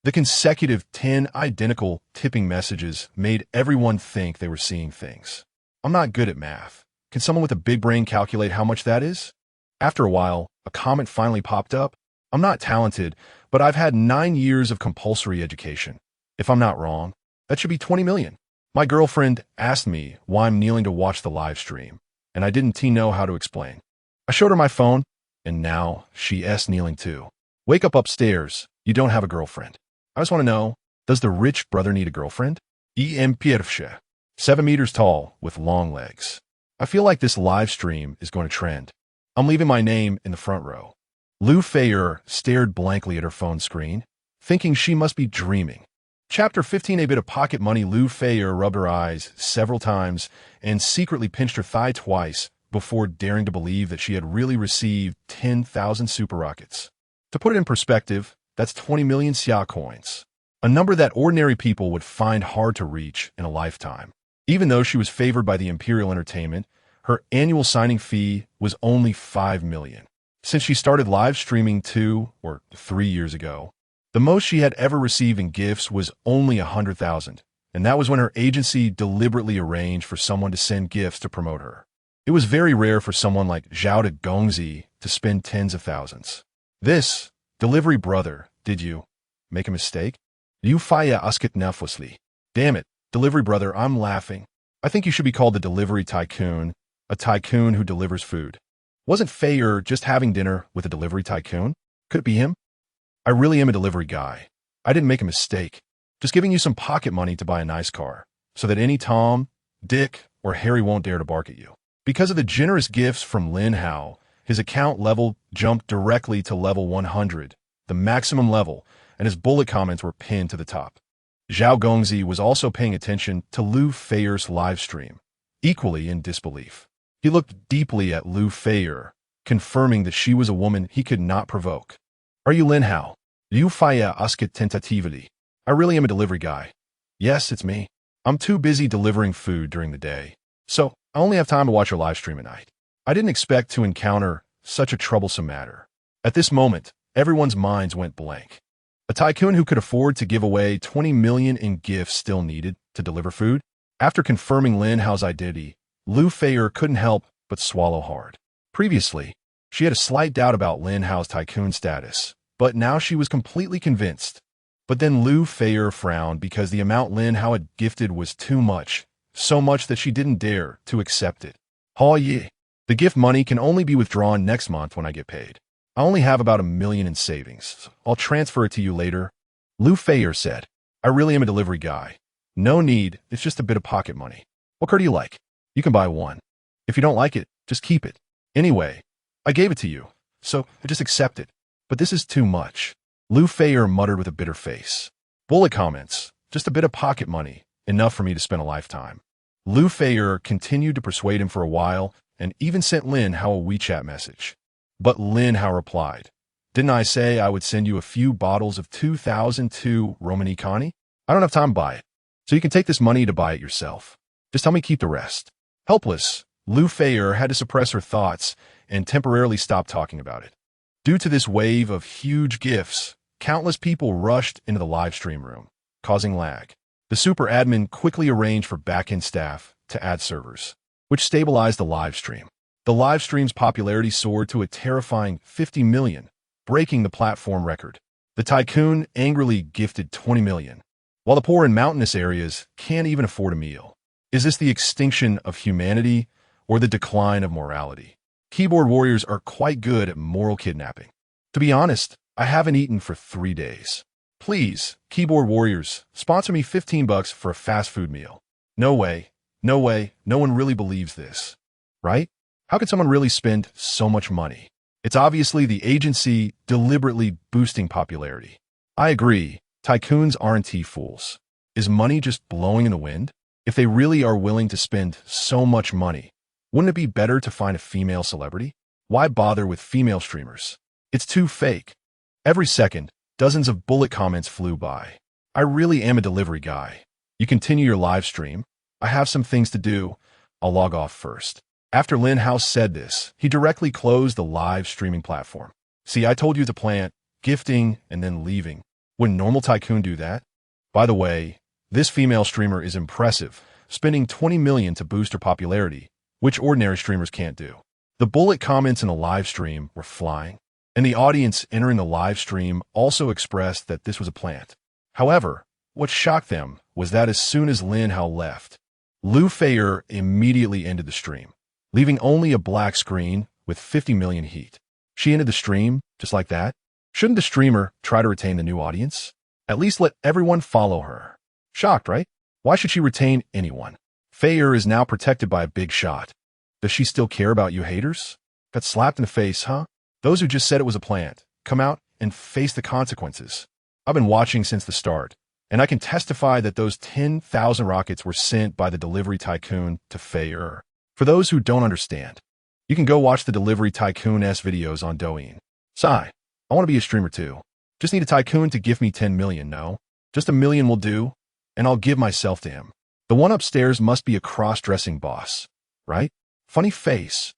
The consecutive 10 identical tipping messages made everyone think they were seeing things. I'm not good at math. Can someone with a big brain calculate how much that is? After a while, a comment finally popped up. I'm not talented, but I've had 9 years of compulsory education. If I'm not wrong, that should be 20 million. My girlfriend asked me why I'm kneeling to watch the live stream, and I didn't know how to explain. I showed her my phone, and now she's kneeling too. Wake up upstairs. You don't have a girlfriend. I just want to know, does the rich brother need a girlfriend? Pierwsze. 7 meters tall with long legs. I feel like this live stream is going to trend. I'm leaving my name in the front row. Lou Fayer stared blankly at her phone screen, thinking she must be dreaming. Chapter 15. A bit of pocket money. Lou Fayer rubbed her eyes several times and secretly pinched her thigh twice before daring to believe that she had really received 10,000 super rockets. To put it in perspective, that's 20 million xia coins, a number that ordinary people would find hard to reach in a lifetime. Even though she was favored by the Imperial Entertainment, her annual signing fee was only 5 million. Since she started live streaming 2 or 3 years ago, the most she had ever received in gifts was only 100,000, and that was when her agency deliberately arranged for someone to send gifts to promote her. It was very rare for someone like Zhao de Gongzi to spend tens of thousands. This, delivery brother, did you make a mistake? You faya usket nefusli. Damn it, delivery brother, I'm laughing. I think you should be called the delivery tycoon, a tycoon who delivers food. Wasn't Fayer just having dinner with a delivery tycoon? Could it be him? I really am a delivery guy. I didn't make a mistake. Just giving you some pocket money to buy a nice car, so that any Tom, Dick, or Harry won't dare to bark at you. Because of the generous gifts from Lin Hao, his account level jumped directly to level 100, the maximum level, and his bullet comments were pinned to the top. Zhao Gongzi was also paying attention to Lou Fayer's live stream, equally in disbelief. He looked deeply at Lou Fayer, confirming that she was a woman he could not provoke. Are you Lin Hao? You faya usket tentatively. I really am a delivery guy. Yes, it's me. I'm too busy delivering food during the day, so I only have time to watch your live stream at night. I didn't expect to encounter such a troublesome matter. At this moment, everyone's minds went blank. A tycoon who could afford to give away 20 million in gifts still needed to deliver food? After confirming Lin Hao's identity, Lou Fayer couldn't help but swallow hard. Previously, she had a slight doubt about Lin Hao's tycoon status, but now she was completely convinced. But then Lou Fayer frowned because the amount Lin Hao had gifted was too much, so much that she didn't dare to accept it. Oh yeah, the gift money can only be withdrawn next month when I get paid. I only have about 1 million in savings. I'll transfer it to you later. Lou Fayer said, I really am a delivery guy. No need, it's just a bit of pocket money. What car do you like? You can buy one. If you don't like it, just keep it. Anyway, I gave it to you, so I just accept it. But this is too much. Lou Fayer muttered with a bitter face. Bullet comments, just a bit of pocket money, enough for me to spend a lifetime. Lou Fayer continued to persuade him for a while and even sent Lin Hao a WeChat message. But Lin Hao replied, didn't I say I would send you a few bottles of 2002 Romanicani? I don't have time to buy it, so you can take this money to buy it yourself. Just help me keep the rest. Helpless, Lou Fayer had to suppress her thoughts and temporarily stop talking about it. Due to this wave of huge gifts, countless people rushed into the live stream room, causing lag. The super admin quickly arranged for back-end staff to add servers, which stabilized the live stream. The live stream's popularity soared to a terrifying 50 million, breaking the platform record. The tycoon angrily gifted 20 million, while the poor in mountainous areas can't even afford a meal. Is this the extinction of humanity or the decline of morality? Keyboard warriors are quite good at moral kidnapping. To be honest, I haven't eaten for 3 days. Please, keyboard warriors, sponsor me $15 for a fast food meal. No way, no way, no one really believes this. Right? How could someone really spend so much money? It's obviously the agency deliberately boosting popularity. I agree, tycoons aren't fools. Is money just blowing in the wind? If they really are willing to spend so much money, wouldn't it be better to find a female celebrity? Why bother with female streamers? It's too fake. Every second, dozens of bullet comments flew by. I really am a delivery guy. You continue your live stream? I have some things to do. I'll log off first. After Lin Hao said this, he directly closed the live streaming platform. See, I told you to plant, gifting, and then leaving. Wouldn't normal tycoon do that? By the way, this female streamer is impressive, spending 20 million to boost her popularity, which ordinary streamers can't do. The bullet comments in a live stream were flying, and the audience entering the live stream also expressed that this was a plant. However, what shocked them was that as soon as Lin Hao left, Lu Feier immediately ended the stream, leaving only a black screen with 50 million heat. She ended the stream just like that? Shouldn't the streamer try to retain the new audience? At least let everyone follow her. Shocked, right? Why should she retain anyone? Feier is now protected by a big shot. Does she still care about you haters? Got slapped in the face, huh? Those who just said it was a plant, come out and face the consequences. I've been watching since the start, and I can testify that those 10,000 rockets were sent by the delivery tycoon to Feier. For those who don't understand, you can go watch the delivery tycoon-s videos on Douyin. Sigh, I want to be a streamer too. Just need a tycoon to give me 10 million, no? Just a million will do, and I'll give myself to him. The one upstairs must be a cross-dressing boss, right? Funny face.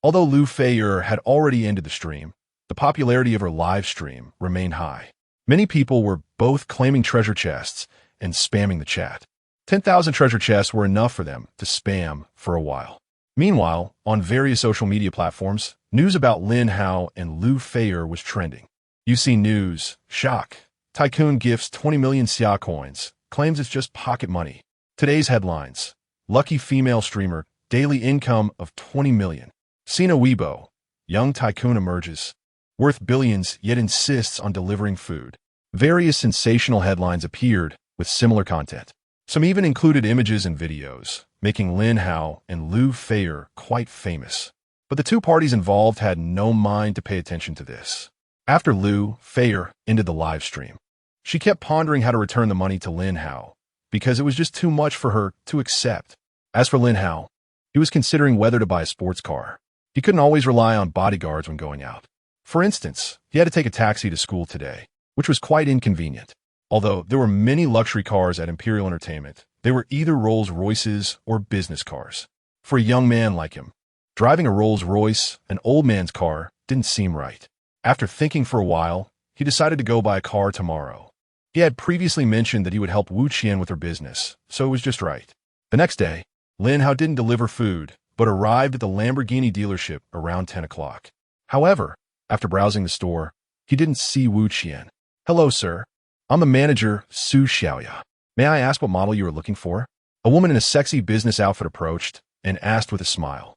Although Lu Feier had already ended the stream, the popularity of her live stream remained high. Many people were both claiming treasure chests and spamming the chat. 10,000 treasure chests were enough for them to spam for a while. Meanwhile, on various social media platforms, news about Lin Hao and Lu Feier was trending. UC News, shock. Tycoon gifts 20 million Xia coins, claims it's just pocket money. Today's headlines. Lucky female streamer, daily income of 20 million. Sina Weibo, young tycoon emerges. Worth billions, yet insists on delivering food. Various sensational headlines appeared with similar content. Some even included images and videos, making Lin Hao and Lu Feier quite famous. But the two parties involved had no mind to pay attention to this. After Lu Feier ended the live stream, she kept pondering how to return the money to Lin Hao, because it was just too much for her to accept. As for Lin Hao, he was considering whether to buy a sports car. He couldn't always rely on bodyguards when going out. For instance, he had to take a taxi to school today, which was quite inconvenient. Although there were many luxury cars at Imperial Entertainment, they were either Rolls-Royces or business cars. For a young man like him, driving a Rolls-Royce, an old man's car, didn't seem right. After thinking for a while, he decided to go buy a car tomorrow. He had previously mentioned that he would help Wu Qian with her business, so it was just right. The next day, Lin Hao didn't deliver food, but arrived at the Lamborghini dealership around 10 o'clock. However, after browsing the store, he didn't see Wu Qian. Hello, sir. I'm the manager, Su Xiaoya. May I ask what model you are looking for? A woman in a sexy business outfit approached and asked with a smile.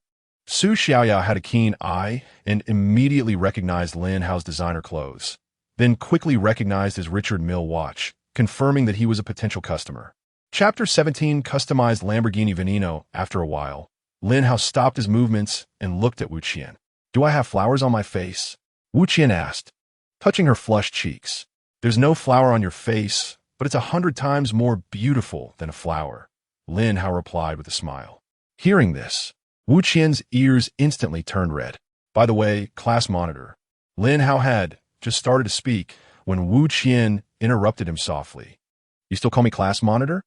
Su Xiaoya had a keen eye and immediately recognized Lin Hao's designer clothes, then quickly recognized his Richard Mille watch, confirming that he was a potential customer. Chapter 17 customized Lamborghini Veneno. After a while, Lin Hao stopped his movements and looked at Wu Qian. Do I have flowers on my face? Wu Qian asked, touching her flushed cheeks. There's no flower on your face, but it's 100 times more beautiful than a flower, Lin Hao replied with a smile. Hearing this, Wu Qian's ears instantly turned red. By the way, class monitor. Lin Hao had just started to speak when Wu Qian interrupted him softly. You still call me class monitor?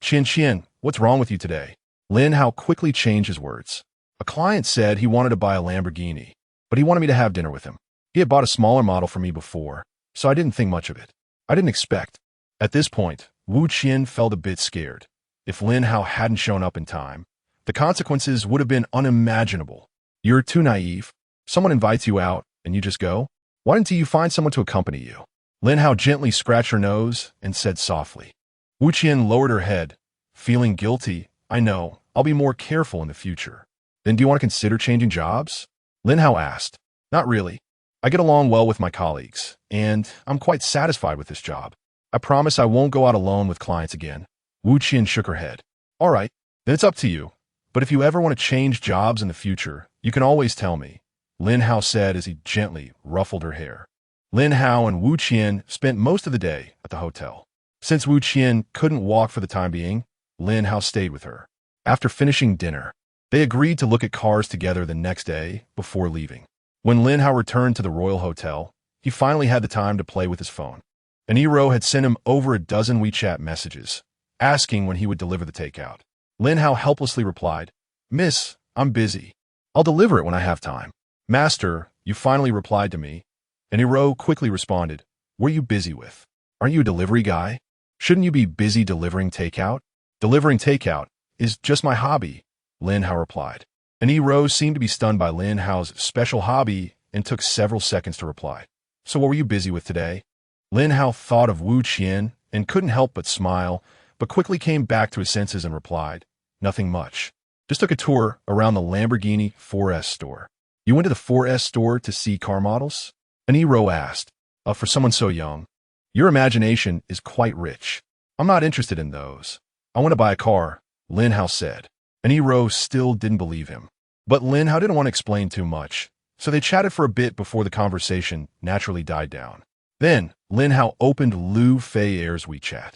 Qian, what's wrong with you today? Lin Hao quickly changed his words. A client said he wanted to buy a Lamborghini, but he wanted me to have dinner with him. He had bought a smaller model for me before, so I didn't think much of it. I didn't expect. At this point, Wu Qian felt a bit scared. If Lin Hao hadn't shown up in time, the consequences would have been unimaginable. You're too naive. Someone invites you out, and you just go? Why didn't you find someone to accompany you? Lin Hao gently scratched her nose and said softly. Wu Qian lowered her head, feeling guilty. I know, I'll be more careful in the future. Then do you want to consider changing jobs? Lin Hao asked. Not really. I get along well with my colleagues, and I'm quite satisfied with this job. I promise I won't go out alone with clients again. Wu Qian shook her head. All right, then it's up to you. But if you ever want to change jobs in the future, you can always tell me, Lin Hao said as he gently ruffled her hair. Lin Hao and Wu Qian spent most of the day at the hotel. Since Wu Qian couldn't walk for the time being, Lin Hao stayed with her. After finishing dinner, They agreed to look at cars together the next day before leaving. When Lin Hao returned to the Royal Hotel, he finally had the time to play with his phone. An Ero had sent him over a dozen WeChat messages, asking when he would deliver the takeout. Lin Hao helplessly replied, "Miss, I'm busy. I'll deliver it when I have time." "Master, you finally replied to me." An Ero quickly responded, "What are you busy with? Aren't you a delivery guy? Shouldn't you be busy delivering takeout?" "Delivering takeout is just my hobby," Lin Hao replied. An Ero seemed to be stunned by Lin Hao's special hobby and took several seconds to reply. "So what were you busy with today?" Lin Hao thought of Wu Qian and couldn't help but smile, but quickly came back to his senses and replied, "Nothing much. Just took a tour around the Lamborghini 4S store." "You went to the 4S store to see car models?" An Ero asked. For someone so young. Your imagination is quite rich." "I'm not interested in those. I want to buy a car," Lin Hao said. An Ero still didn't believe him. But Lin Hao didn't want to explain too much, so they chatted for a bit before the conversation naturally died down. Then, Lin Hao opened Lu Fei-er's WeChat.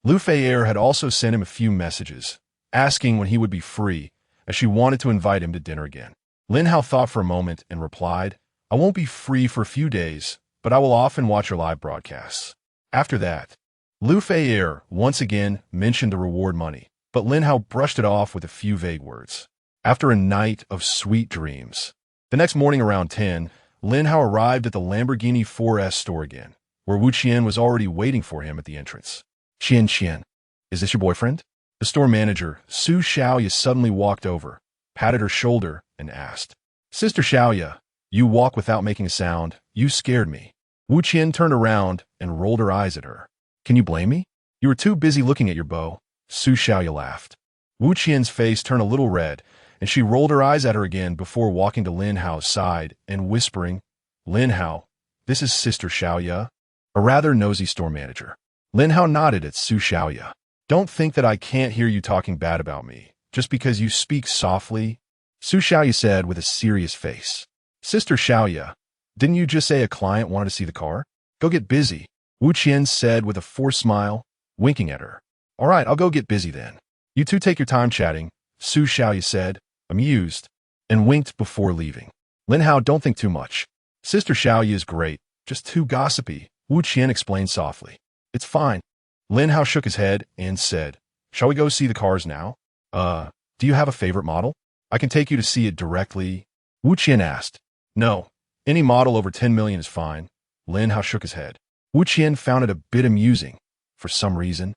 Lu Fei-er had also sent him a few messages, asking when he would be free, as she wanted to invite him to dinner again. Lin Hao thought for a moment and replied, "I won't be free for a few days, but I will often watch your live broadcasts." After that, Lu Fei-er once again mentioned the reward money, but Lin Hao brushed it off with a few vague words. After a night of sweet dreams. The next morning around 10, Lin Hao arrived at the Lamborghini 4S store again, where Wu Qian was already waiting for him at the entrance. Qian, is this your boyfriend?" The store manager, Su Xiaoya, suddenly walked over, patted her shoulder, and asked, "Sister Xiaoya, you walk without making a sound. You scared me." Wu Qian turned around and rolled her eyes at her. "Can you blame me? You were too busy looking at your beau." Su Xiaoya laughed. Wu Qian's face turned a little red, and she rolled her eyes at her again before walking to Lin Hao's side and whispering, "Lin Hao, this is Sister Xiaoya," a rather nosy store manager. Lin Hao nodded at Su Xiaoya. "Don't think that I can't hear you talking bad about me, just because you speak softly," Su Xiaoya said with a serious face. "Sister Xiaoya, didn't you just say a client wanted to see the car? Go get busy," Wu Qian said with a forced smile, winking at her. "All right, I'll go get busy then. You two take your time chatting," Su Xiaoya said, amused, and winked before leaving. "Lin Hao, don't think too much. Sister Xiaoya is great, just too gossipy," Wu Qian explained softly. "It's fine." Lin Hao shook his head and said, "Shall we go see the cars now?" Do you have a favorite model? I can take you to see it directly," Wu Qian asked. "No, any model over 10 million is fine," Lin Hao shook his head. Wu Qian found it a bit amusing, for some reason.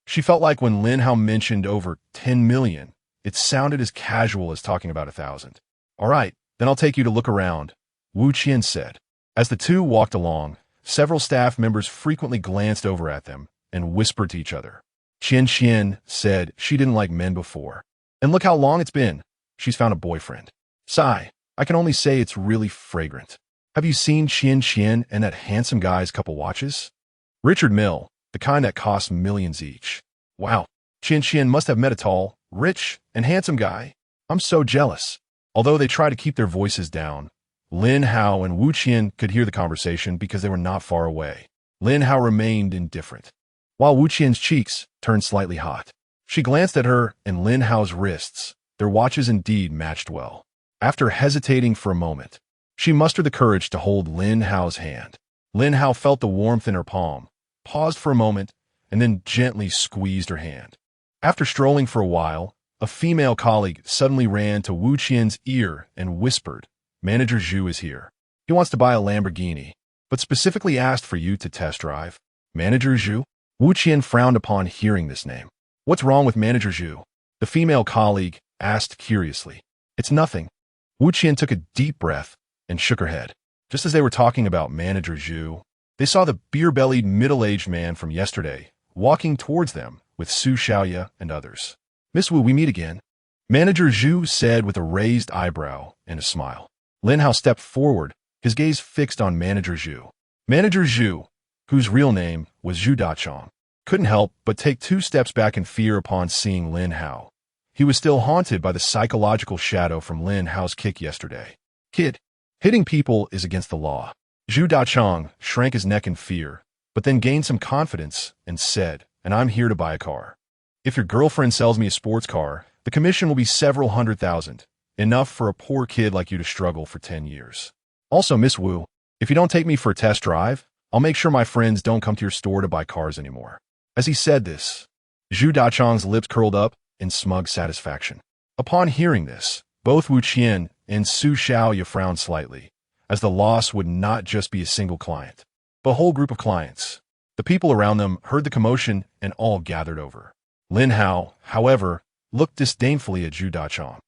She felt like when Lin Hao mentioned over 10 million, it sounded as casual as talking about 1,000. "All right, then I'll take you to look around," Wu Qian said. As the two walked along, several staff members frequently glanced over at them and whispered to each other. Qian said she didn't like men before. "And look how long it's been. She's found a boyfriend." "Sigh, I can only say it's really fragrant. Have you seen Qian and that handsome guy's couple watches? Richard Mille, the kind that cost millions each. Wow, Qian must have met a tall, rich, and handsome guy. I'm so jealous." Although they tried to keep their voices down, Lin Hao and Wu Qian could hear the conversation because they were not far away. Lin Hao remained indifferent, while Wu Qian's cheeks turned slightly hot. She glanced at her and Lin Hao's wrists. Their watches indeed matched well. After hesitating for a moment, she mustered the courage to hold Lin Hao's hand. Lin Hao felt the warmth in her palm, paused for a moment, and then gently squeezed her hand. After strolling for a while, a female colleague suddenly ran to Wu Qian's ear and whispered, "Manager Zhu is here. He wants to buy a Lamborghini, but specifically asked for you to test drive." "Manager Zhu?" Wu Qian frowned upon hearing this name. "What's wrong with Manager Zhu?" the female colleague asked curiously. "It's nothing." Wu Qian took a deep breath and shook her head. Just as they were talking about Manager Zhu, they saw the beer-bellied middle-aged man from yesterday walking towards them with Su Xiaoya and others. "Miss Wu, we meet again," Manager Zhu said with a raised eyebrow and a smile. Lin Hao stepped forward, his gaze fixed on Manager Zhu. Manager Zhu, whose real name was Zhu Dachong, couldn't help but take 2 steps back in fear upon seeing Lin Hao. He was still haunted by the psychological shadow from Lin Hao's kick yesterday. "Kid, hitting people is against the law." Zhu Dachong shrank his neck in fear, but then gained some confidence and said, "And I'm here to buy a car. If your girlfriend sells me a sports car, The commission will be several $100,000, enough for a poor kid like you to struggle for 10 years. Also, Miss Wu, if you don't take me for a test drive, I'll make sure my friends don't come to your store to buy cars anymore." As he said this, Zhu Dachang's lips curled up in smug satisfaction. Upon hearing this, both Wu Qian and Su Xiaoya frowned slightly, as the loss would not just be a single client, but a whole group of clients. The people around them heard the commotion and all gathered over. Lin Hao, however, looked disdainfully at Zhu Dachang,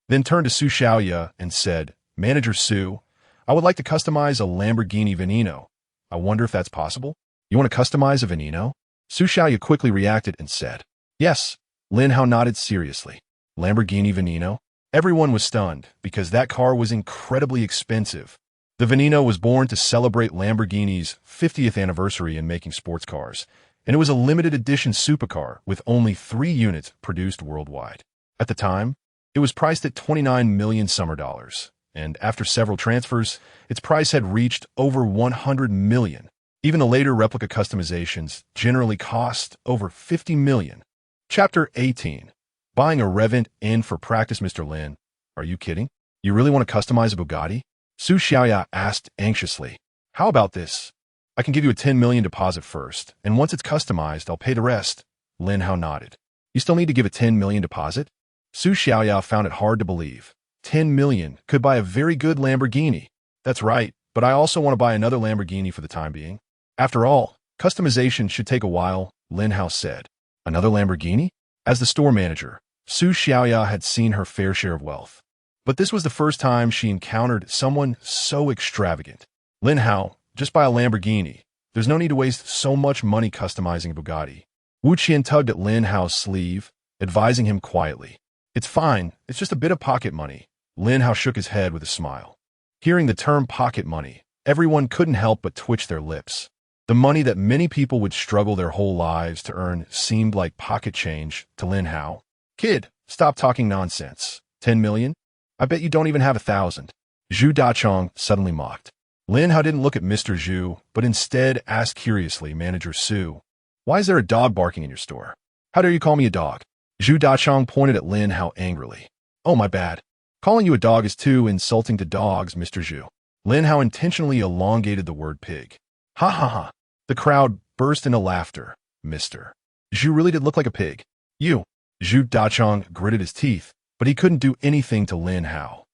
then turned to Su Xiaoya and said, "Manager Su, I would like to customize a Lamborghini Veneno. I wonder if that's possible?" "You want to customize a Veneno?" Su Xiaoya quickly reacted and said, "Yes." Lin Hao nodded seriously. Lamborghini Veneno? Everyone was stunned because that car was incredibly expensive. The Veneno was born to celebrate Lamborghini's 50th anniversary in making sports cars, and it was a limited edition supercar with only 3 units produced worldwide. At the time, it was priced at 29 million summer dollars, and after several transfers, its price had reached over 100 million. Even the later replica customizations generally cost over 50 million. Chapter 18. Buying a Revent in for practice. "Mr. Lin, are you kidding? You really want to customize a Bugatti?" Su Xiaoya asked anxiously. "How about this? I can give you a 10 million deposit first, and once it's customized, I'll pay the rest." Lin Hao nodded. "You still need to give a 10 million deposit?" Su Xiaoya found it hard to believe. 10 million could buy a very good Lamborghini. "That's right, but I also want to buy another Lamborghini for the time being. After all, customization should take a while," Lin Hao said. "Another Lamborghini?" As the store manager, Su Xiaoya had seen her fair share of wealth. But this was the first time she encountered someone so extravagant. "Lin Hao, just buy a Lamborghini. There's no need to waste so much money customizing a Bugatti." Wu Qian tugged at Lin Hao's sleeve, advising him quietly. "It's fine, it's just a bit of pocket money." Lin Hao shook his head with a smile. Hearing the term pocket money, everyone couldn't help but twitch their lips. The money that many people would struggle their whole lives to earn seemed like pocket change to Lin Hao. "Kid, stop talking nonsense. 10 million? I bet you don't even have 1,000. Zhu Dachang suddenly mocked. Lin Hao didn't look at Mr. Zhu, but instead asked curiously, "Manager Su, why is there a dog barking in your store? How dare you call me a dog?" Zhu Dachang pointed at Lin Hao angrily. "Oh, my bad. Calling you a dog is too insulting to dogs, Mr. Zhu." Lin Hao intentionally elongated the word pig. "Ha ha ha." The crowd burst into laughter. "Mr. Zhu really did look like a pig. You." Zhu Dachang gritted his teeth, but he couldn't do anything to Lin Hao.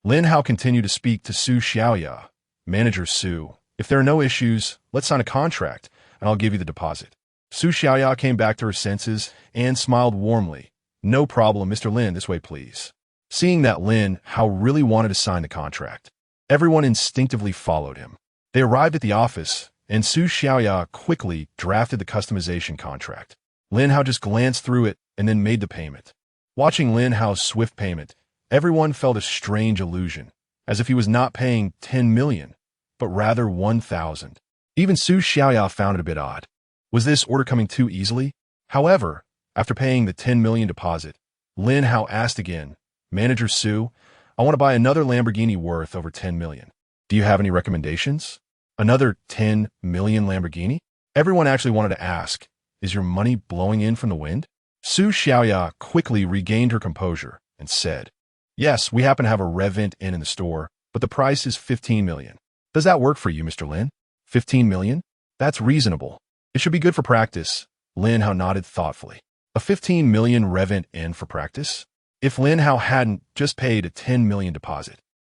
Lin Hao continued to speak to Su Xiaoya. "Manager Su, if there are no issues, let's sign a contract, and I'll give you the deposit." Su Xiaoya came back to her senses and smiled warmly. "No problem, Mr. Lin, this way please." Seeing that Lin Hao really wanted to sign the contract, everyone instinctively followed him. They arrived at the office, and Su Xiaoya quickly drafted the customization contract. Lin Hao just glanced through it and then made the payment. Watching Lin Hao's swift payment, everyone felt a strange illusion, as if he was not paying 10 million, but rather 1,000. Even Su Xiaoya found it a bit odd. Was this order coming too easily? However, after paying the 10 million deposit, Lin Hao asked again, "Manager Su, I want to buy another Lamborghini worth over 10 million. Do you have any recommendations?" "Another 10 million Lamborghini?" Everyone actually wanted to ask, "Is your money blowing in from the wind?" Su Xiaoya quickly regained her composure and said, "Yes, we happen to have a Revent in the store, but the price is 15 million. Does that work for you, Mr. Lin?" 15 million? That's reasonable. It should be good for practice." Lin Hao nodded thoughtfully. A 15 million Revent in for practice? If Lin Hao hadn't just paid a 10 million deposit,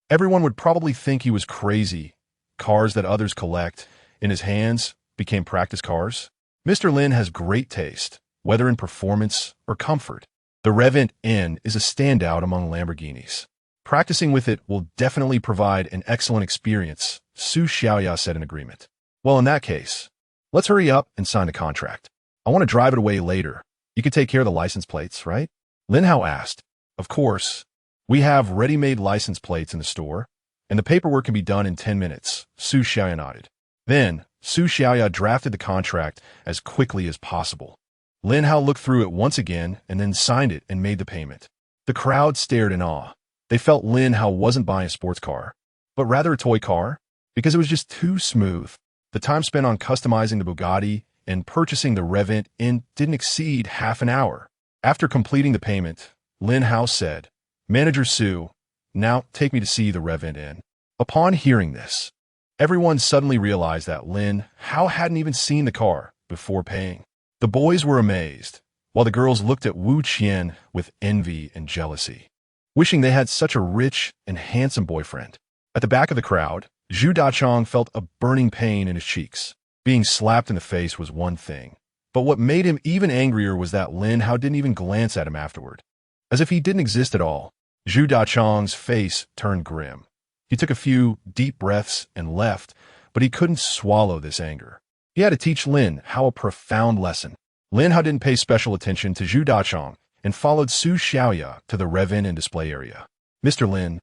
everyone would probably think he was crazy. Cars that others collect in his hands became practice cars. Mr. Lin has great taste, whether in performance or comfort. The Revent N is a standout among Lamborghinis. Practicing with it will definitely provide an excellent experience, Su Xiaoya said in agreement. "Well, in that case, let's hurry up and sign the contract. I want to drive it away later. You can take care of the license plates, right?" Lin Hao asked. "Of course. We have ready-made license plates in the store, and the paperwork can be done in 10 minutes, Su Xiaoya nodded. Then, Su Xiaoya drafted the contract as quickly as possible. Lin Hao looked through it once again and then signed it and made the payment. The crowd stared in awe. They felt Lin Hao wasn't buying a sports car, but rather a toy car, because it was just too smooth. The time spent on customizing the Bugatti and purchasing the Revent in didn't exceed half an hour. After completing the payment, Lin Hao said. Manager Su, now take me to see the Revent Inn. Upon hearing this, everyone suddenly realized that Lin Hao hadn't even seen the car before paying. The boys were amazed, while the girls looked at Wu Qian with envy and jealousy, wishing they had such a rich and handsome boyfriend. At the back of the crowd, Zhu Dachong felt a burning pain in his cheeks. Being slapped in the face was one thing, but what made him even angrier was that Lin Hao didn't even glance at him afterward. As if he didn't exist at all, Zhu Dachong's face turned grim. He took a few deep breaths and left, but he couldn't swallow this anger. He had to teach Lin Hao a profound lesson. Lin Hao didn't pay special attention to Zhu Dachong and followed Su Xiaoya to the Revin and display area. Mr. Lin,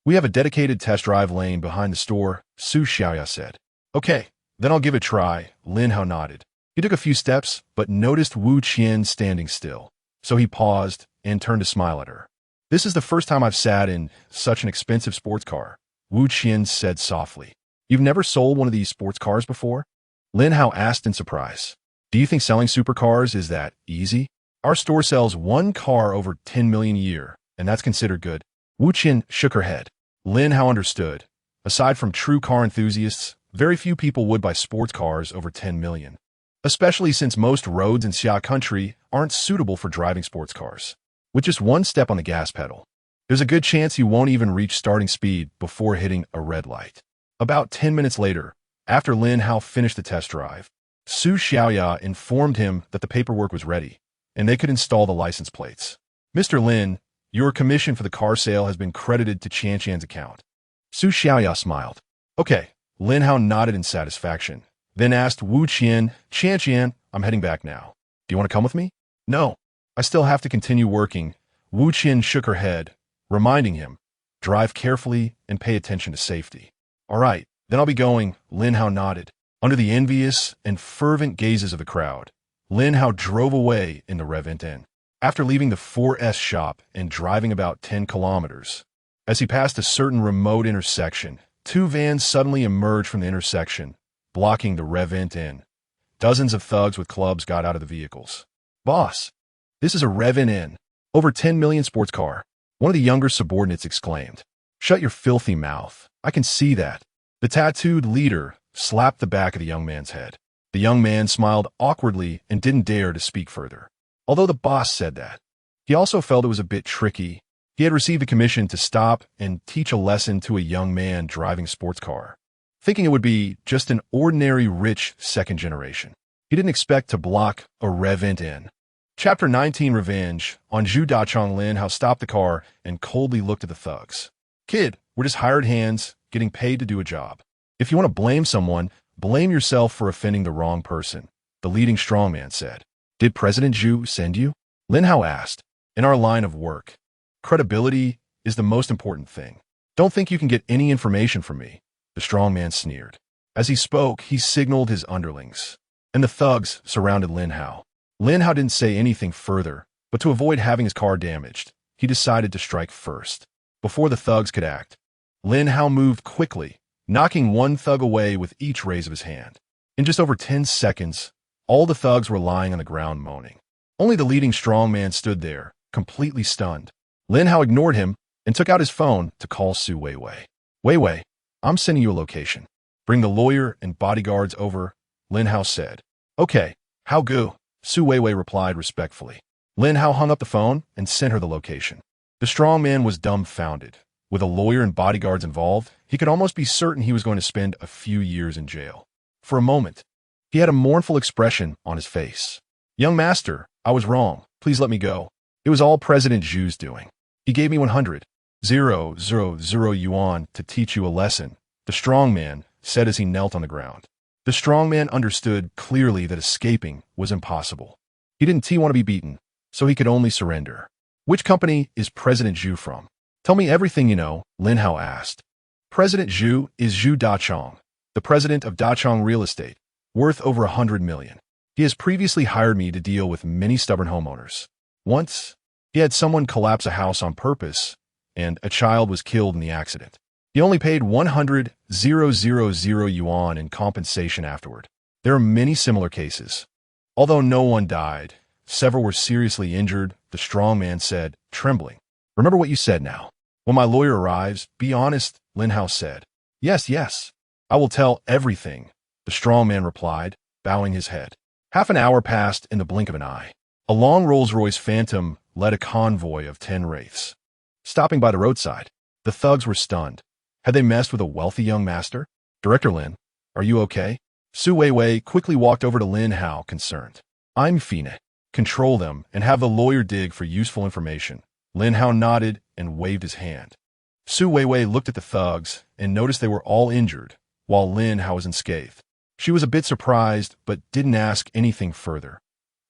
we have a dedicated test drive lane behind the store, Su Xiaoya said. Okay, then I'll give it a try, Lin Hao nodded. He took a few steps, but noticed Wu Qian standing still. So he paused and turned to smile at her. This is the first time I've sat in such an expensive sports car, Wu Qian said softly. You've never sold one of these sports cars before? Lin Hao asked in surprise. Do you think selling supercars is that easy? Our store sells one car over 10 million a year, and that's considered good. Wu Qian shook her head. Lin Hao understood. Aside from true car enthusiasts, very few people would buy sports cars over 10 million. Especially since most roads in Xia country aren't suitable for driving sports cars. With just one step on the gas pedal, there's a good chance you won't even reach starting speed before hitting a red light. About 10 minutes later, after Lin Hao finished the test drive, Su Xiaoya informed him that the paperwork was ready, and they could install the license plates. Mr. Lin, your commission for the car sale has been credited to Qianqian's account. Su Xiaoya smiled. Okay, Lin Hao nodded in satisfaction, then asked Wu Qian, Qianqian, I'm heading back now. Do you want to come with me? No, I still have to continue working. Wu Qian shook her head, reminding him, drive carefully and pay attention to safety. All right, then I'll be going, Lin Hao nodded. Under the envious and fervent gazes of the crowd, Lin Hao drove away in the Revent Inn. After leaving the 4S shop and driving about 10 kilometers, as he passed a certain remote intersection, two vans suddenly emerged from the intersection, blocking the Revent Inn. Dozens of thugs with clubs got out of the vehicles. Boss, this is a Revent Inn. Over 10 million sports car. One of the younger subordinates exclaimed. Shut your filthy mouth. I can see that. The tattooed leader slapped the back of the young man's head. The young man smiled awkwardly and didn't dare to speak further. Although the boss said that, he also felt it was a bit tricky. He had received a commission to stop and teach a lesson to a young man driving a sports car, thinking it would be just an ordinary rich second generation. He didn't expect to block a Revent Inn. Chapter 19 Revenge. On Zhu Dachong, Lin Hao stopped the car and coldly looked at the thugs. Kid, we're just hired hands, getting paid to do a job. If you want to blame someone, blame yourself for offending the wrong person, the leading strongman said. Did President Zhu send you? Lin Hao asked. In our line of work, credibility is the most important thing. Don't think you can get any information from me, the strongman sneered. As he spoke, he signaled his underlings, and the thugs surrounded Lin Hao. Lin Hao didn't say anything further, but to avoid having his car damaged, he decided to strike first. Before the thugs could act, Lin Hao moved quickly, knocking one thug away with each raise of his hand. In just over 10 seconds, all the thugs were lying on the ground moaning. Only the leading strongman stood there, completely stunned. Lin Hao ignored him and took out his phone to call Su Weiwei. Weiwei, I'm sending you a location. Bring the lawyer and bodyguards over, Lin Hao said. Okay, Hao Gu, Su Weiwei replied respectfully. Lin Hao hung up the phone and sent her the location. The strongman was dumbfounded. With a lawyer and bodyguards involved, he could almost be certain he was going to spend a few years in jail. For a moment, he had a mournful expression on his face. Young master, I was wrong. Please let me go. It was all President Zhu's doing. He gave me 100,000 yuan to teach you a lesson, the strongman said as he knelt on the ground. The strongman understood clearly that escaping was impossible. He didn't want to be beaten, so he could only surrender. Which company is President Zhu from? Tell me everything you know, Lin Hao asked. President Zhu is Zhu Dachong, the president of Dachong Real Estate, worth over 100 million. He has previously hired me to deal with many stubborn homeowners. Once, he had someone collapse a house on purpose, and a child was killed in the accident. He only paid 100,000 yuan in compensation afterward. There are many similar cases. Although no one died, several were seriously injured, the strongman said, trembling. Remember what you said now. When my lawyer arrives, be honest, Lin Hao said. Yes, yes. I will tell everything, the strong man replied, bowing his head. Half an hour passed in the blink of an eye. A long Rolls-Royce Phantom led a convoy of 10 wraiths. Stopping by the roadside, the thugs were stunned. Had they messed with a wealthy young master? Director Lin, are you okay? Su Weiwei quickly walked over to Lin Hao, concerned. I'm Fine. Control them and have the lawyer dig for useful information. Lin Hao nodded and waved his hand. Su Weiwei looked at the thugs and noticed they were all injured, while Lin Hao was unscathed. She was a bit surprised, but didn't ask anything further.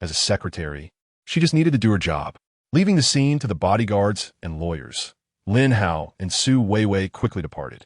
As a secretary, she just needed to do her job. Leaving the scene to the bodyguards and lawyers, Lin Hao and Su Weiwei quickly departed.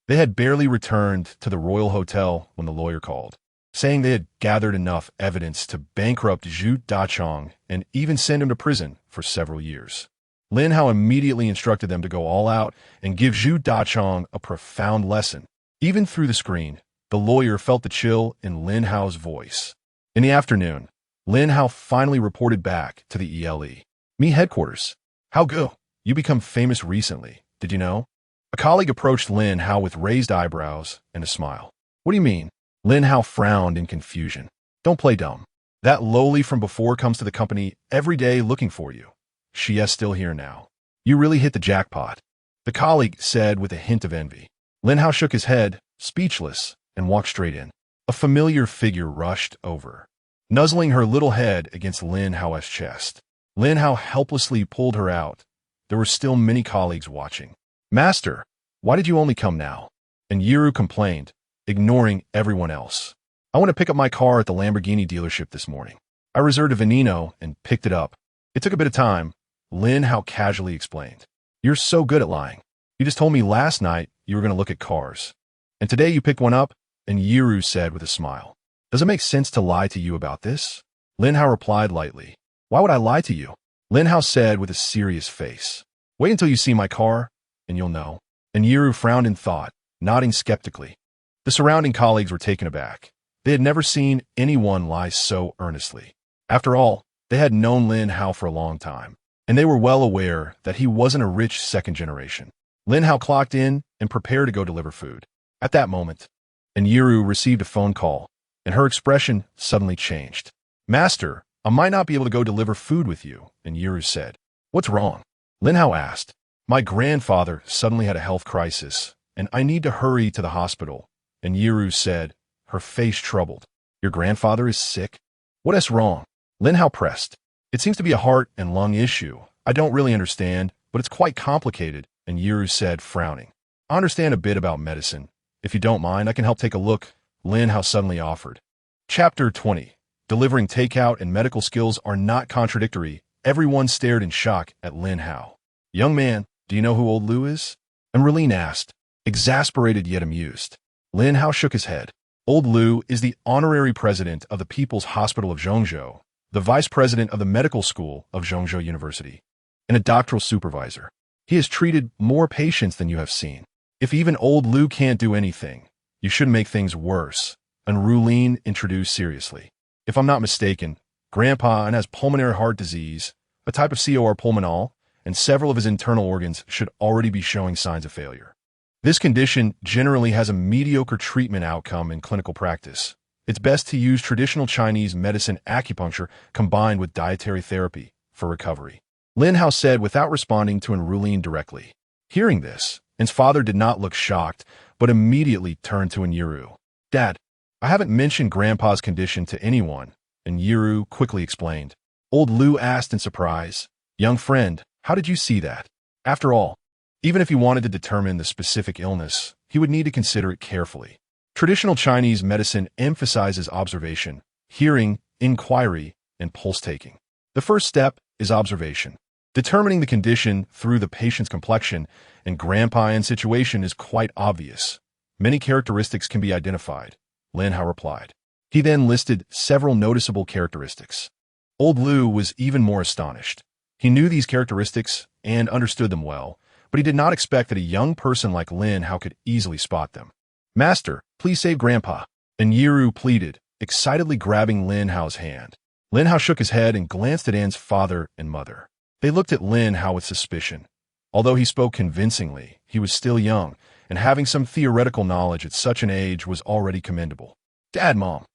They had barely returned to the Royal Hotel when the lawyer called, saying they had gathered enough evidence to bankrupt Zhu Dachong and even send him to prison for several years. Lin Hao immediately instructed them to go all out and give Zhu Dachong a profound lesson. Even through the screen, the lawyer felt the chill in Lin Hao's voice. In the afternoon, Lin Hao finally reported back to the ELE. Me headquarters. How go? You become famous recently, did you know? A colleague approached Lin Hao with raised eyebrows and a smile. What do you mean? Lin Hao frowned in confusion. Don't play dumb. That lowly from before comes to the company every day looking for you. She is still here now. You really hit the jackpot, the colleague said with a hint of envy. Lin Hao shook his head, speechless, and walked straight in. A familiar figure rushed over, nuzzling her little head against Lin Hao's chest. Lin Hao helplessly pulled her out. There were still many colleagues watching. Master, why did you only come now? And Yiru complained, ignoring everyone else. I want to pick up my car at the Lamborghini dealership this morning. I reserved a Veneno and picked it up. It took a bit of time, Lin Hao casually explained. You're so good at lying. You just told me last night you were going to look at cars. And today you picked one up? And Yiru said with a smile. Does it make sense to lie to you about this? Lin Hao replied lightly. Why would I lie to you? Lin Hao said with a serious face. Wait until you see my car, and you'll know. And Yiru frowned in thought, nodding skeptically. The surrounding colleagues were taken aback. They had never seen anyone lie so earnestly. After all, they had known Lin Hao for a long time, and they were well aware that he wasn't a rich second generation. Lin Hao clocked in and prepared to go deliver food. At that moment, and Yiru received a phone call, and her expression suddenly changed. Master, I might not be able to go deliver food with you, and Yiru said. What's wrong? Lin Hao asked. My grandfather suddenly had a health crisis, and I need to hurry to the hospital, and Yiru said, her face troubled. Your grandfather is sick? What is wrong? Lin Hao pressed. It seems to be a heart and lung issue. I don't really understand, but it's quite complicated, and Yiru said, frowning. I understand a bit about medicine. If you don't mind, I can help take a look, Lin Hao suddenly offered. Chapter 20. Delivering takeout and medical skills are not contradictory. Everyone stared in shock at Lin Hao. Young man, do you know who old Lu is? And Relene asked, exasperated yet amused. Lin Hao shook his head. Old Lu is the honorary president of the People's Hospital of Zhongzhou, the vice president of the medical school of Zhongzhou University, and a doctoral supervisor. He has treated more patients than you have seen. If even old Lu can't do anything, you shouldn't make things worse, and Relene introduced seriously. If I'm not mistaken, Grandpa has pulmonary heart disease, a type of COR pulmonale, and several of his internal organs should already be showing signs of failure. This condition generally has a mediocre treatment outcome in clinical practice. It's best to use traditional Chinese medicine acupuncture combined with dietary therapy for recovery, Lin Hao said without responding to Relene directly. Hearing this, En's father did not look shocked, but immediately turned to Yiru. Dad, I haven't mentioned Grandpa's condition to anyone, and Yiru quickly explained. Old Lu asked in surprise, Young friend, how did you see that? After all, even if he wanted to determine the specific illness, he would need to consider it carefully. Traditional Chinese medicine emphasizes observation, hearing, inquiry, and pulse-taking. The first step is observation. Determining the condition through the patient's complexion and Grandpa's situation is quite obvious. Many characteristics can be identified, Lin Hao replied. He then listed several noticeable characteristics. Old Lu was even more astonished. He knew these characteristics and understood them well, but he did not expect that a young person like Lin Hao could easily spot them. Master, please save Grandpa, and Yiru pleaded, excitedly grabbing Lin Hao's hand. Lin Hao shook his head and glanced at An's father and mother. They looked at Lin Hao with suspicion. Although he spoke convincingly, he was still young, and having some theoretical knowledge at such an age was already commendable. Dad, Mom.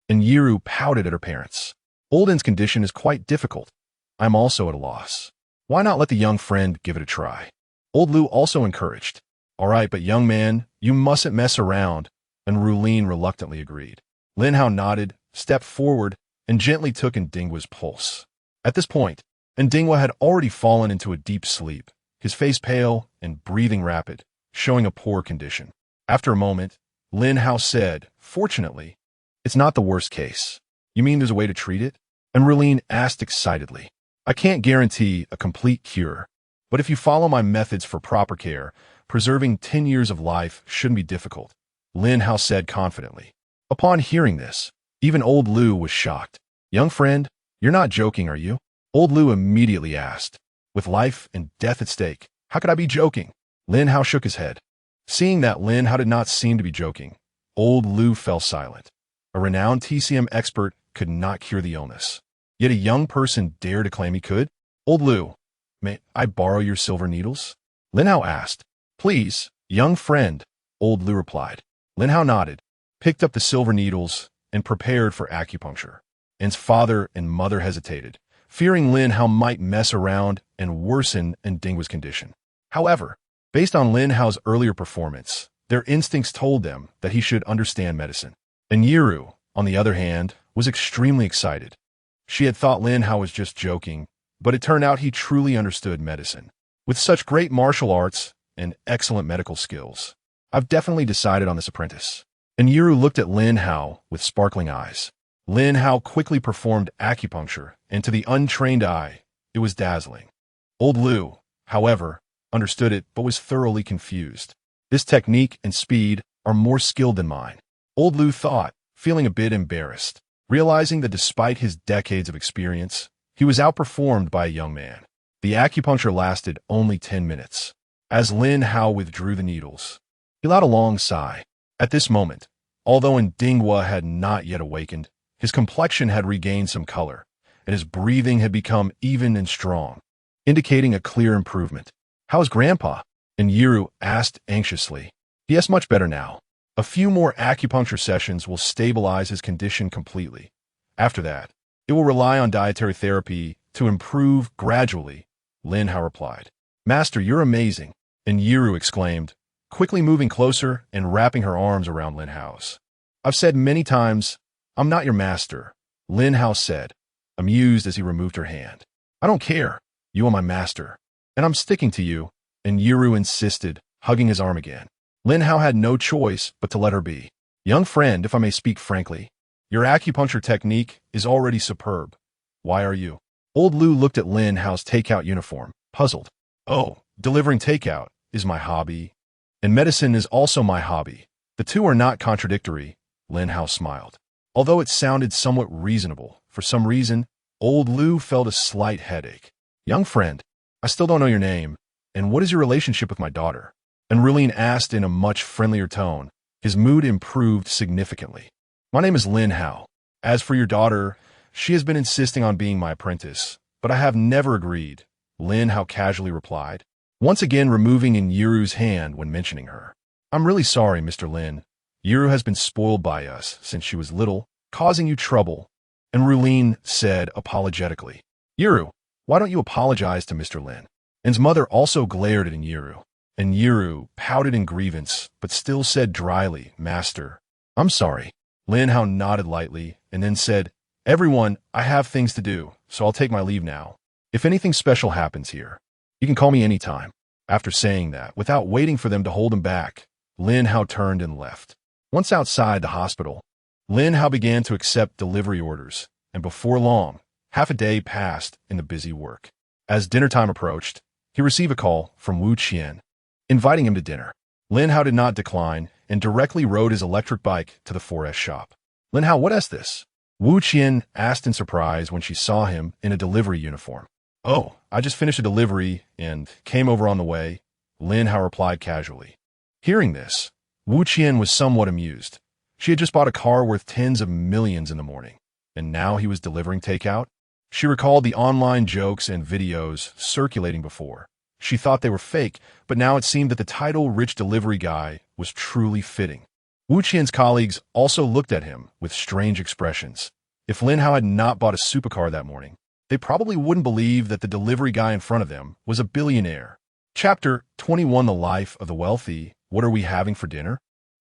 And Yiru pouted at her parents. Olden's condition is quite difficult. I'm also at a loss. Why not let the young friend give it a try? Old Lu also encouraged. All right, but young man, you mustn't mess around, and Rulin reluctantly agreed. Lin Hao nodded, stepped forward, and gently took Ndingwa's pulse. At this point, Ndingwa had already fallen into a deep sleep, his face pale and breathing rapid, showing a poor condition. After a moment, Lin Hao said, fortunately, it's not the worst case. You mean there's a way to treat it? And Rulin asked excitedly. I can't guarantee a complete cure, but if you follow my methods for proper care, preserving 10 years of life shouldn't be difficult, Lin Hao said confidently. Upon hearing this, even old Lu was shocked. Young friend, you're not joking, are you? Old Lu immediately asked. With life and death at stake, how could I be joking? Lin Hao shook his head. Seeing that Lin Hao did not seem to be joking, old Lu fell silent. A renowned TCM expert could not cure the illness. Yet a young person dared to claim he could? Old Lu, may I borrow your silver needles? Lin Hao asked. Please, young friend, old Lu replied. Lin Hao nodded, picked up the silver needles, and prepared for acupuncture. His father and mother hesitated, fearing Lin Hao might mess around and worsen Ndingwa's condition. However, based on Lin Hao's earlier performance, their instincts told them that he should understand medicine. And Yiru, on the other hand, was extremely excited. She had thought Lin Hao was just joking, but it turned out he truly understood medicine. With such great martial arts and excellent medical skills, I've definitely decided on this apprentice. And Yiru looked at Lin Hao with sparkling eyes. Lin Hao quickly performed acupuncture, and to the untrained eye, it was dazzling. Old Lu, however, understood it but was thoroughly confused. This technique and speed are more skilled than mine. Old Lu thought, feeling a bit embarrassed, realizing that despite his decades of experience, he was outperformed by a young man. The acupuncture lasted only 10 minutes. As Lin Hao withdrew the needles, he let out a long sigh. At this moment, although Ndingwa had not yet awakened, his complexion had regained some color, and his breathing had become even and strong, indicating a clear improvement. How's Grandpa? And Yiru asked anxiously. Yes, much better now. A few more acupuncture sessions will stabilize his condition completely. After that, it will rely on dietary therapy to improve gradually, Lin Hao replied. Master, you're amazing, and Yiru exclaimed, quickly moving closer and wrapping her arms around Lin Hao's. I've said many times, I'm not your master, Lin Hao said, amused as he removed her hand. I don't care. You are my master, and I'm sticking to you, and Yiru insisted, hugging his arm again. Lin Hao had no choice but to let her be. Young friend, if I may speak frankly, your acupuncture technique is already superb. Why are you? Old Lu looked at Lin Hao's takeout uniform, puzzled. Oh, delivering takeout is my hobby, and medicine is also my hobby. The two are not contradictory, Lin Hao smiled. Although it sounded somewhat reasonable, for some reason, Old Lu felt a slight headache. Young friend, I still don't know your name, and what is your relationship with my daughter? And Rulin asked in a much friendlier tone. His mood improved significantly. My name is Lin Hao. As for your daughter, she has been insisting on being my apprentice, but I have never agreed, Lin Hao casually replied, once again removing Yiru's hand when mentioning her. I'm really sorry, Mr. Lin. Yiru has been spoiled by us since she was little, causing you trouble. And Rulin said apologetically, Yiru, why don't you apologize to Mr. Lin? And his mother also glared at Yiru. And Yiru pouted in grievance, but still said dryly, Master, I'm sorry. Lin Hao nodded lightly and then said, Everyone, I have things to do, so I'll take my leave now. If anything special happens here, you can call me anytime. After saying that, without waiting for them to hold him back, Lin Hao turned and left. Once outside the hospital, Lin Hao began to accept delivery orders, and before long, half a day passed in the busy work. As dinner time approached, he received a call from Wu Qian, inviting him to dinner. Lin Hao did not decline and directly rode his electric bike to the 4S shop. Lin Hao, what is this? Wu Qian asked in surprise when she saw him in a delivery uniform. Oh, I just finished a delivery and came over on the way, Lin Hao replied casually. Hearing this, Wu Qian was somewhat amused. She had just bought a car worth tens of millions in the morning, and now he was delivering takeout? She recalled the online jokes and videos circulating before. She thought they were fake, but now it seemed that the title Rich Delivery Guy was truly fitting. Wu Qian's colleagues also looked at him with strange expressions. If Lin Hao had not bought a supercar that morning, they probably wouldn't believe that the delivery guy in front of them was a billionaire. Chapter 21: The Life of the Wealthy. What are we having for dinner?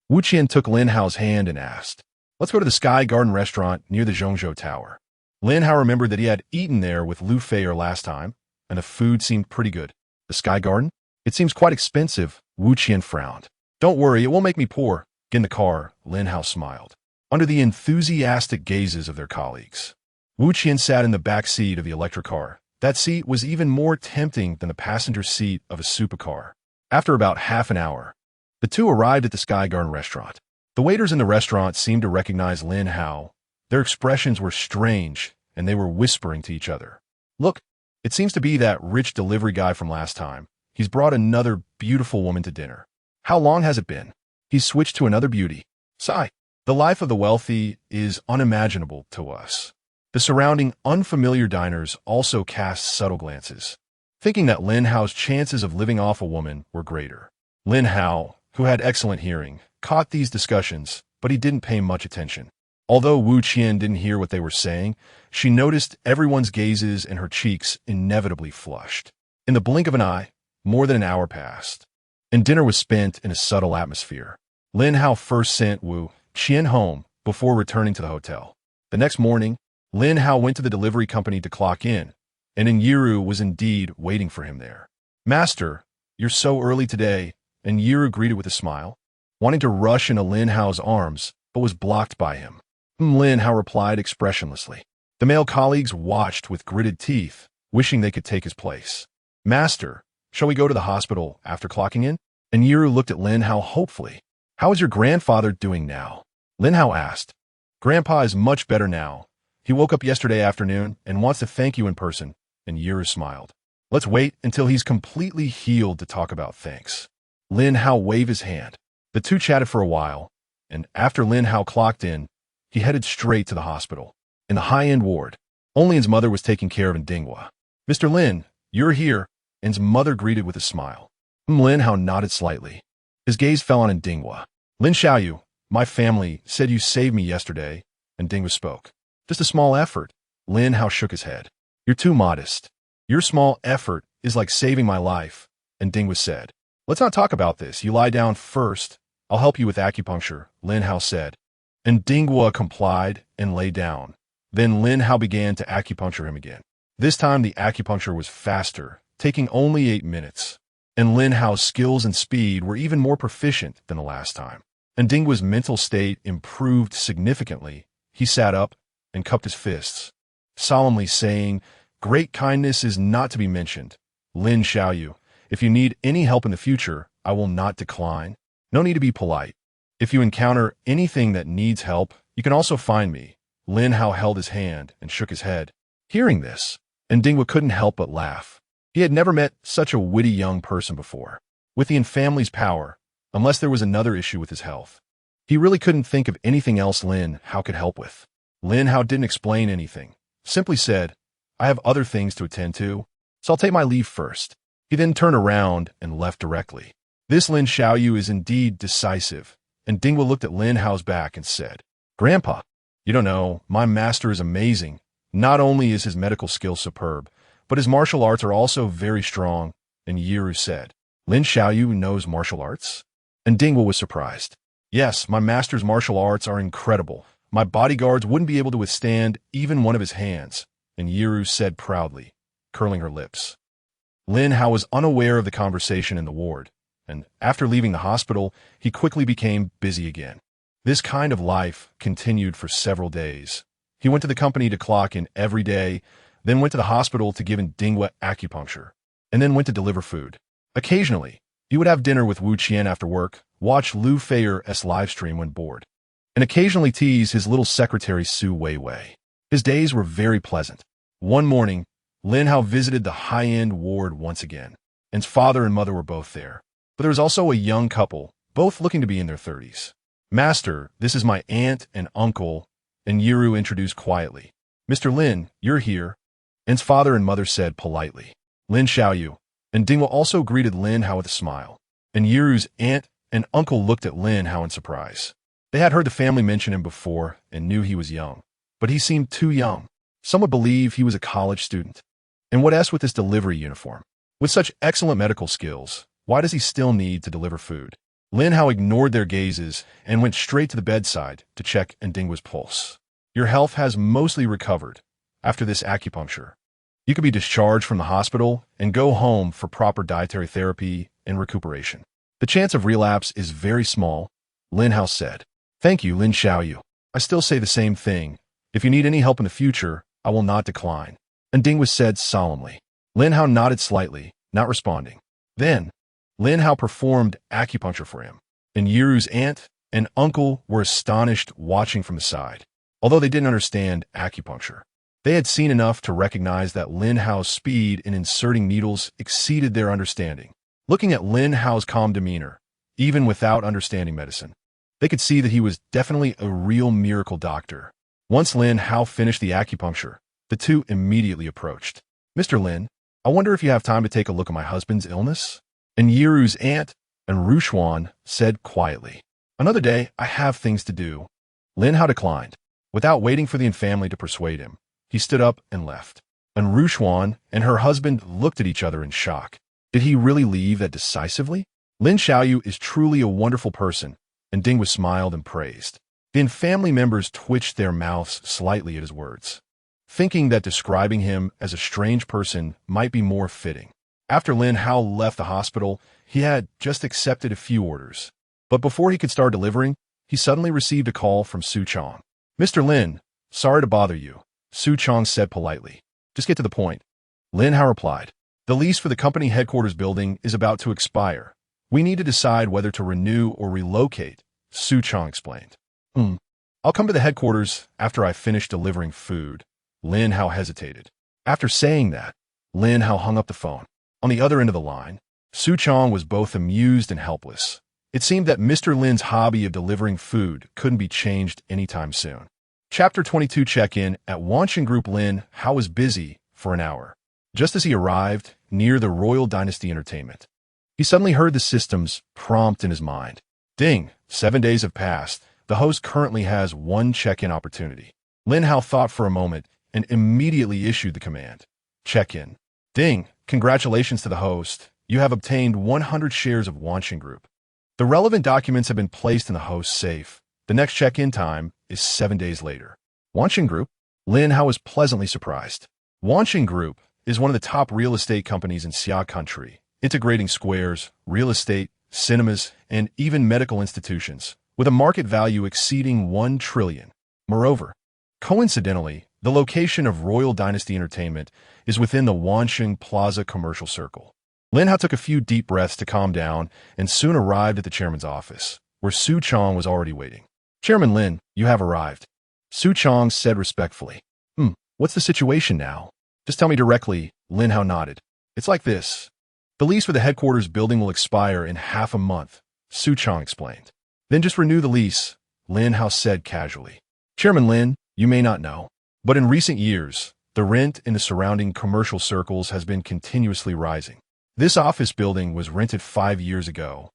Wu Qian took Lin Hao's hand and asked, "Let's go to the Sky Garden restaurant near the Zhongzhou Tower." Lin Hao remembered that he had eaten there with Lu Feier last time, and the food seemed pretty good. The Sky Garden? It seems quite expensive. Wu Qian frowned. "Don't worry, it won't make me poor." Get in the car, Lin Hao smiled. Under the enthusiastic gazes of their colleagues, Wu Qian sat in the back seat of the electric car. That seat was even more tempting than the passenger seat of a supercar. After about half an hour, the two arrived at the Sky Garden restaurant. The waiters in the restaurant seemed to recognize Lin Hao. Their expressions were strange, and they were whispering to each other. "Look, it seems to be that rich delivery guy from last time. He's brought another beautiful woman to dinner. How long has it been? He's switched to another beauty." Sigh. The life of the wealthy is unimaginable to us. The surrounding unfamiliar diners also cast subtle glances, thinking that Lin Hao's chances of living off a woman were greater. Lin Hao, who had excellent hearing, caught these discussions, but he didn't pay much attention. Although Wu Qian didn't hear what they were saying, she noticed everyone's gazes and her cheeks inevitably flushed. In the blink of an eye, more than an hour passed, and dinner was spent in a subtle atmosphere. Lin Hao first sent Wu Qian home before returning to the hotel. The next morning, Lin Hao went to the delivery company to clock in, and Yiru was indeed waiting for him there. "Master, you're so early today," and Yiru greeted with a smile, wanting to rush into Lin Hao's arms, but was blocked by him. Lin Hao replied expressionlessly. The male colleagues watched with gritted teeth, wishing they could take his place. "Master, shall we go to the hospital after clocking in?" And Yiru looked at Lin Hao hopefully. "How is your grandfather doing now?" Lin Hao asked. "Grandpa is much better now. He woke up yesterday afternoon and wants to thank you in person," and Yiru smiled. "Let's wait until he's completely healed to talk about thanks." Lin Hao waved his hand. The two chatted for a while, and after Lin Hao clocked in, he headed straight to the hospital. In the high-end ward, only his mother was taking care of Ndingwa. "Mr. Lin, you're here," and his mother greeted with a smile. Lin Hao nodded slightly. His gaze fell on Ndingwa. "Lin Xiaoyu, my family said you saved me yesterday," and Ndingwa spoke. "Just a small effort." Lin Hao shook his head. "You're too modest. Your small effort is like saving my life," and Ndingwa said. "Let's not talk about this. You lie down first. I'll help you with acupuncture," Lin Hao said. And Ndingwa complied and lay down. Then Lin Hao began to acupuncture him again. This time the acupuncture was faster, taking only 8 minutes. And Lin Hao's skills and speed were even more proficient than the last time. And Ndingwa's mental state improved significantly. He sat up and cupped his fists, solemnly saying, "Great kindness is not to be mentioned. Lin Xiaoyu, if you need any help in the future, I will not decline. No need to be polite. If you encounter anything that needs help, you can also find me." Lin Hao held his hand and shook his head. Hearing this, Ndingwa couldn't help but laugh. He had never met such a witty young person before. With the family's power, unless there was another issue with his health, he really couldn't think of anything else Lin Hao could help with. Lin Hao didn't explain anything, simply said, "I have other things to attend to, so I'll take my leave first." He then turned around and left directly. This Lin Xiaoyu is indeed decisive, and Ndingwa looked at Lin Hao's back and said, "Grandpa, you don't know, my master is amazing. Not only is his medical skill superb, but his martial arts are also very strong," and Yiru said, "Lin Xiaoyu knows martial arts?" And Ndingwa was surprised. "Yes, my master's martial arts are incredible. My bodyguards wouldn't be able to withstand even one of his hands," and Yiru said proudly, curling her lips. Lin Hao was unaware of the conversation in the ward, and after leaving the hospital, he quickly became busy again. This kind of life continued for several days. He went to the company to clock in every day, then went to the hospital to give Ndingwa acupuncture, and then went to deliver food. Occasionally, he would have dinner with Wu Qian after work, watch Lu Feier's livestream when bored, and occasionally tease his little secretary Su Weiwei. His days were very pleasant. One morning, Lin Hao visited the high-end ward once again, and his father and mother were both there. But there was also a young couple, both looking to be in their 30s. "Master, this is my aunt and uncle," and Yiru introduced quietly. "Mr. Lin, you're here." Lin's father and mother said politely. Lin Xiaoyu and Dingwa also greeted Lin Hao with a smile. And Yiru's aunt and uncle looked at Lin Hao in surprise. They had heard the family mention him before and knew he was young. But he seemed too young. Some would believe he was a college student. And what else with this delivery uniform? With such excellent medical skills, why does he still need to deliver food? Lin Hao ignored their gazes and went straight to the bedside to check Dingwa's pulse. Your health has mostly recovered after this acupuncture. You could be discharged from the hospital and go home for proper dietary therapy and recuperation. The chance of relapse is very small, Lin Hao said. Thank you, Lin Xiaoyu. I still say the same thing. If you need any help in the future, I will not decline. And Dingwa said solemnly. Lin Hao nodded slightly, not responding. Then, Lin Hao performed acupuncture for him. And Yiru's aunt and uncle were astonished watching from the side. Although they didn't understand acupuncture, they had seen enough to recognize that Lin Hao's speed in inserting needles exceeded their understanding. Looking at Lin Hao's calm demeanor, even without understanding medicine, they could see that he was definitely a real miracle doctor. Once Lin Hao finished the acupuncture, the two immediately approached. Mr. Lin, I wonder if you have time to take a look at my husband's illness? And Yiru's aunt and Rushuan said quietly. Another day, I have things to do. Lin Hao declined. Without waiting for the family to persuade him, he stood up and left. And Rushuan and her husband looked at each other in shock. Did he really leave that decisively? Lin Xiaoyu is truly a wonderful person, and Dingwa smiled and praised. Then family members twitched their mouths slightly at his words, thinking that describing him as a strange person might be more fitting. After Lin Hao left the hospital, he had just accepted a few orders. But before he could start delivering, he suddenly received a call from Su Chong. Mr. Lin, sorry to bother you, Su Chong said politely. Just get to the point. Lin Hao replied. The lease for the company headquarters building is about to expire. We need to decide whether to renew or relocate, Su Chong explained. I'll come to the headquarters after I finish delivering food. Lin Hao hesitated. After saying that, Lin Hao hung up the phone. On the other end of the line, Su Chong was both amused and helpless. It seemed that Mr. Lin's hobby of delivering food couldn't be changed anytime soon. Chapter 22 check-in at Wanxin Group. Lin Hao was busy for an hour. Just as he arrived near the Royal Dynasty Entertainment, he suddenly heard the system's prompt in his mind. Ding, 7 days have passed. The host currently has one check-in opportunity. Lin Hao thought for a moment and immediately issued the command. Check-in. Ding, congratulations to the host. You have obtained 100 shares of Wanxin Group. The relevant documents have been placed in the host's safe. The next check-in time is 7 days later. Wanxin Group? Lin Hao was pleasantly surprised. Wanxin Group is one of the top real estate companies in Xia country, integrating squares, real estate, cinemas, and even medical institutions, with a market value exceeding 1 trillion. Moreover, coincidentally, the location of Royal Dynasty Entertainment is within the Wanxin Plaza commercial circle. Lin Hao took a few deep breaths to calm down and soon arrived at the chairman's office, where Su Chong was already waiting. Chairman Lin, you have arrived. Su Chong said respectfully. What's the situation now? Just tell me directly, Lin Hao nodded. It's like this. The lease for the headquarters building will expire in half a month, Su Chong explained. Then just renew the lease, Lin Hao said casually. Chairman Lin, you may not know, but in recent years, the rent in the surrounding commercial circles has been continuously rising. This office building was rented 5 years ago,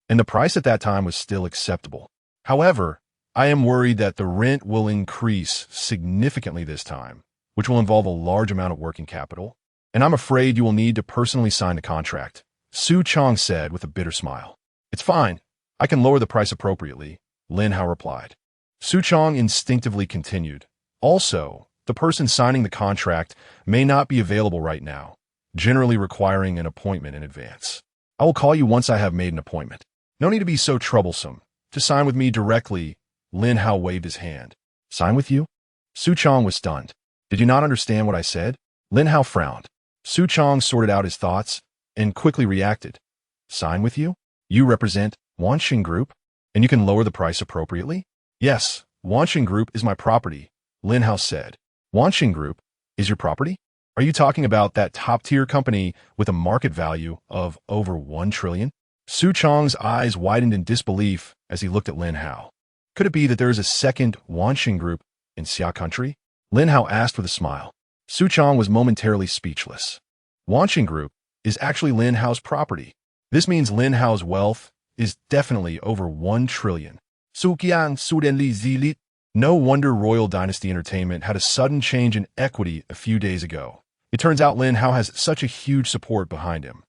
and the price at that time was still acceptable. However, I am worried that the rent will increase significantly this time, which will involve a large amount of working capital, and I'm afraid you will need to personally sign the contract, Su Chong said with a bitter smile. It's fine. I can lower the price appropriately, Lin Hao replied. Su Chong instinctively continued. Also, the person signing the contract may not be available right now, generally requiring an appointment in advance. I will call you once I have made an appointment. No need to be so troublesome. To sign with me directly, Lin Hao waved his hand. Sign with you? Su Chong was stunned. Did you not understand what I said? Lin Hao frowned. Su Chong sorted out his thoughts and quickly reacted. Sign with you? You represent Wanxin Group, and you can lower the price appropriately? Yes, Wanxin Group is my property, Lin Hao said. Wanxin Group is your property? Are you talking about that top-tier company with a market value of over 1 trillion? Su Chong's eyes widened in disbelief as he looked at Lin Hao. Could it be that there is a second Wanxin Group in Xia country? Lin Hao asked with a smile. Su Chong was momentarily speechless. Wanqing Group is actually Lin Hao's property. This means Lin Hao's wealth is definitely over 1 trillion. No wonder Royal Dynasty Entertainment had a sudden change in equity a few days ago. It turns out Lin Hao has such a huge support behind him.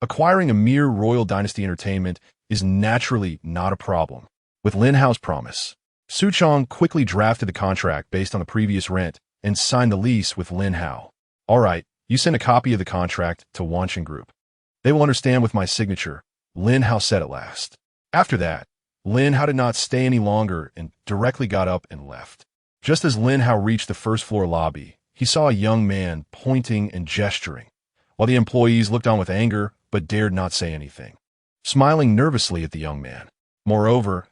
Acquiring a mere Royal Dynasty Entertainment is naturally not a problem. With Lin Hao's promise, Su Chong quickly drafted the contract based on the previous rent and signed the lease with Lin Hao. All right, you send a copy of the contract to Wanqing Group. They will understand with my signature, Lin Hao said at last. After that, Lin Hao did not stay any longer and directly got up and left. Just as Lin Hao reached the first-floor lobby, he saw a young man pointing and gesturing, while the employees looked on with anger but dared not say anything, smiling nervously at the young man. Moreover,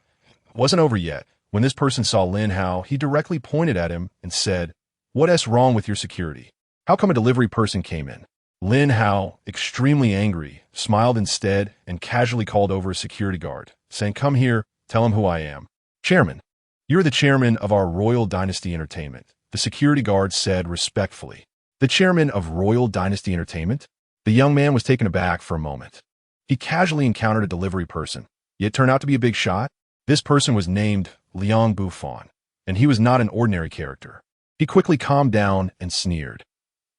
it wasn't over yet. When this person saw Lin Hao, he directly pointed at him and said, "What's wrong with your security? How come a delivery person came in?" Lin Hao, extremely angry, smiled instead and casually called over a security guard, saying, "Come here, tell him who I am." "Chairman, you're the chairman of our Royal Dynasty Entertainment," the security guard said respectfully. "The chairman of Royal Dynasty Entertainment?" The young man was taken aback for a moment. He casually encountered a delivery person, yet turned out to be a big shot. This person was named Liang Bufan, and he was not an ordinary character. He quickly calmed down and sneered.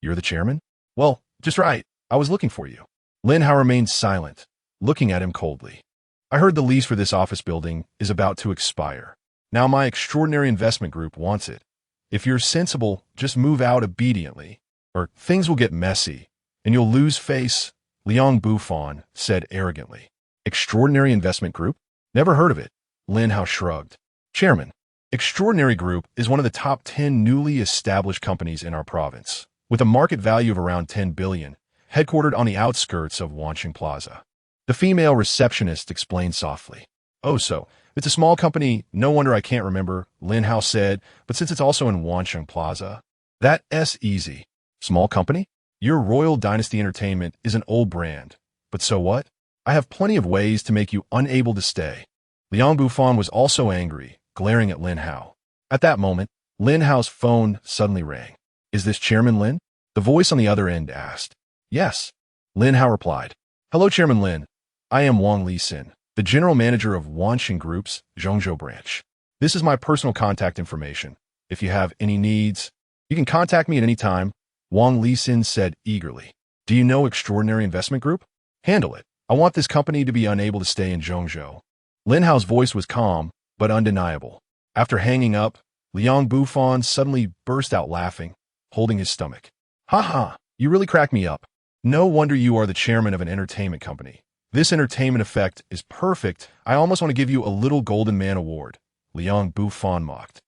"You're the chairman? Well, just right. I was looking for you." Lin Hao remained silent, looking at him coldly. "I heard the lease for this office building is about to expire. Now my extraordinary investment group wants it. If you're sensible, just move out obediently, or things will get messy, and you'll lose face," Liang Bufan said arrogantly. "Extraordinary investment group? Never heard of it." Lin Hao shrugged. "Chairman, Extraordinary Group is one of the top 10 newly established companies in our province, with a market value of around 10 billion, headquartered on the outskirts of Wanqing Plaza." The female receptionist explained softly. "Oh, so it's a small company. No wonder I can't remember," Lin Hao said, "but since it's also in Wanqing Plaza, that's easy. Small company? Your Royal Dynasty Entertainment is an old brand, but so what? I have plenty of ways to make you unable to stay." Liang Bufan was also angry, glaring at Lin Hao. At that moment, Lin Hao's phone suddenly rang. "Is this Chairman Lin?" the voice on the other end asked. "Yes," Lin Hao replied. "Hello, Chairman Lin. I am Wang Lisin, the general manager of Wanqing Group's Zhongzhou branch. This is my personal contact information. If you have any needs, you can contact me at any time," Wang Lisin said eagerly. "Do you know Extraordinary Investment Group? Handle it. I want this company to be unable to stay in Zhongzhou." Lin Hao's voice was calm, but undeniable. After hanging up, Liang Bufan suddenly burst out laughing, holding his stomach. "Ha ha, you really cracked me up. No wonder you are the chairman of an entertainment company. This entertainment effect is perfect. I almost want to give you a little Golden Man award," Liang Bufan mocked,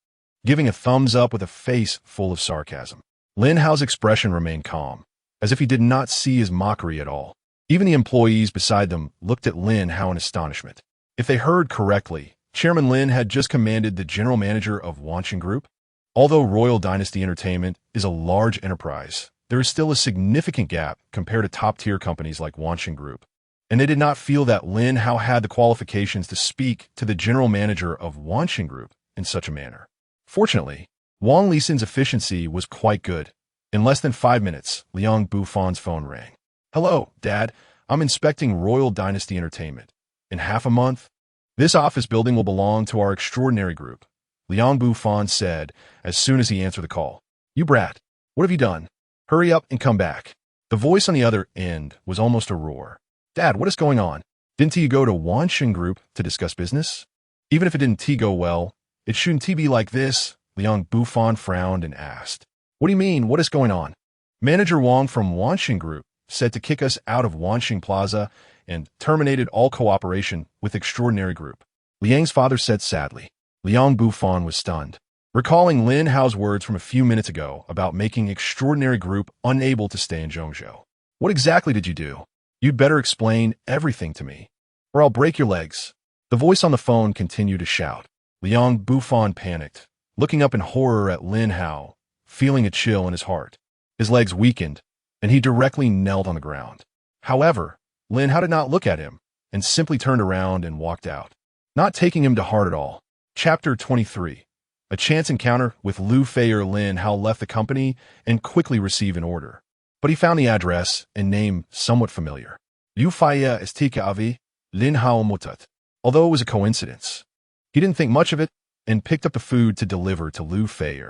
giving a thumbs up with a face full of sarcasm. Lin Hao's expression remained calm, as if he did not see his mockery at all. Even the employees beside them looked at Lin Hao in astonishment. If they heard correctly, Chairman Lin had just commanded the general manager of Wanqing Group. Although Royal Dynasty Entertainment is a large enterprise, there is still a significant gap compared to top-tier companies like Wanqing Group, and they did not feel that Lin Hao had the qualifications to speak to the general manager of Wanqing Group in such a manner. Fortunately, Wang Lisin's efficiency was quite good. In less than 5 minutes, Liang Bufan's phone rang. "Hello, Dad. I'm inspecting Royal Dynasty Entertainment. In half a month, this office building will belong to our Extraordinary Group," Liang Bufan said as soon as he answered the call. "You brat, what have you done? Hurry up and come back." The voice on the other end was almost a roar. "Dad, what is going on? Didn't you go to Wanqing Group to discuss business? Even if it didn't go well, it shouldn't be like this." Liang Bufan frowned and asked. "What do you mean? What is going on?" "Manager Wang from Wanqing Group said to kick us out of Wanqing Plaza and terminated all cooperation with Extraordinary Group," Liang's father said sadly. Liang Bufan was stunned, recalling Lin Hao's words from a few minutes ago about making Extraordinary Group unable to stay in Zhongzhou. "What exactly did you do? You'd better explain everything to me, or I'll break your legs." The voice on the phone continued to shout. Liang Bufan panicked, looking up in horror at Lin Hao, feeling a chill in his heart. His legs weakened, and he directly knelt on the ground. However, Lin Hao did not look at him, and simply turned around and walked out, not taking him to heart at all. Chapter 23. A chance encounter with Lu Fei or Lin Hao left the company and quickly received an order. But he found the address and name somewhat familiar. Lu Fei is Takeover, Lin Hao Mutat. Although it was a coincidence, he didn't think much of it and picked up the food to deliver to Lu Fei.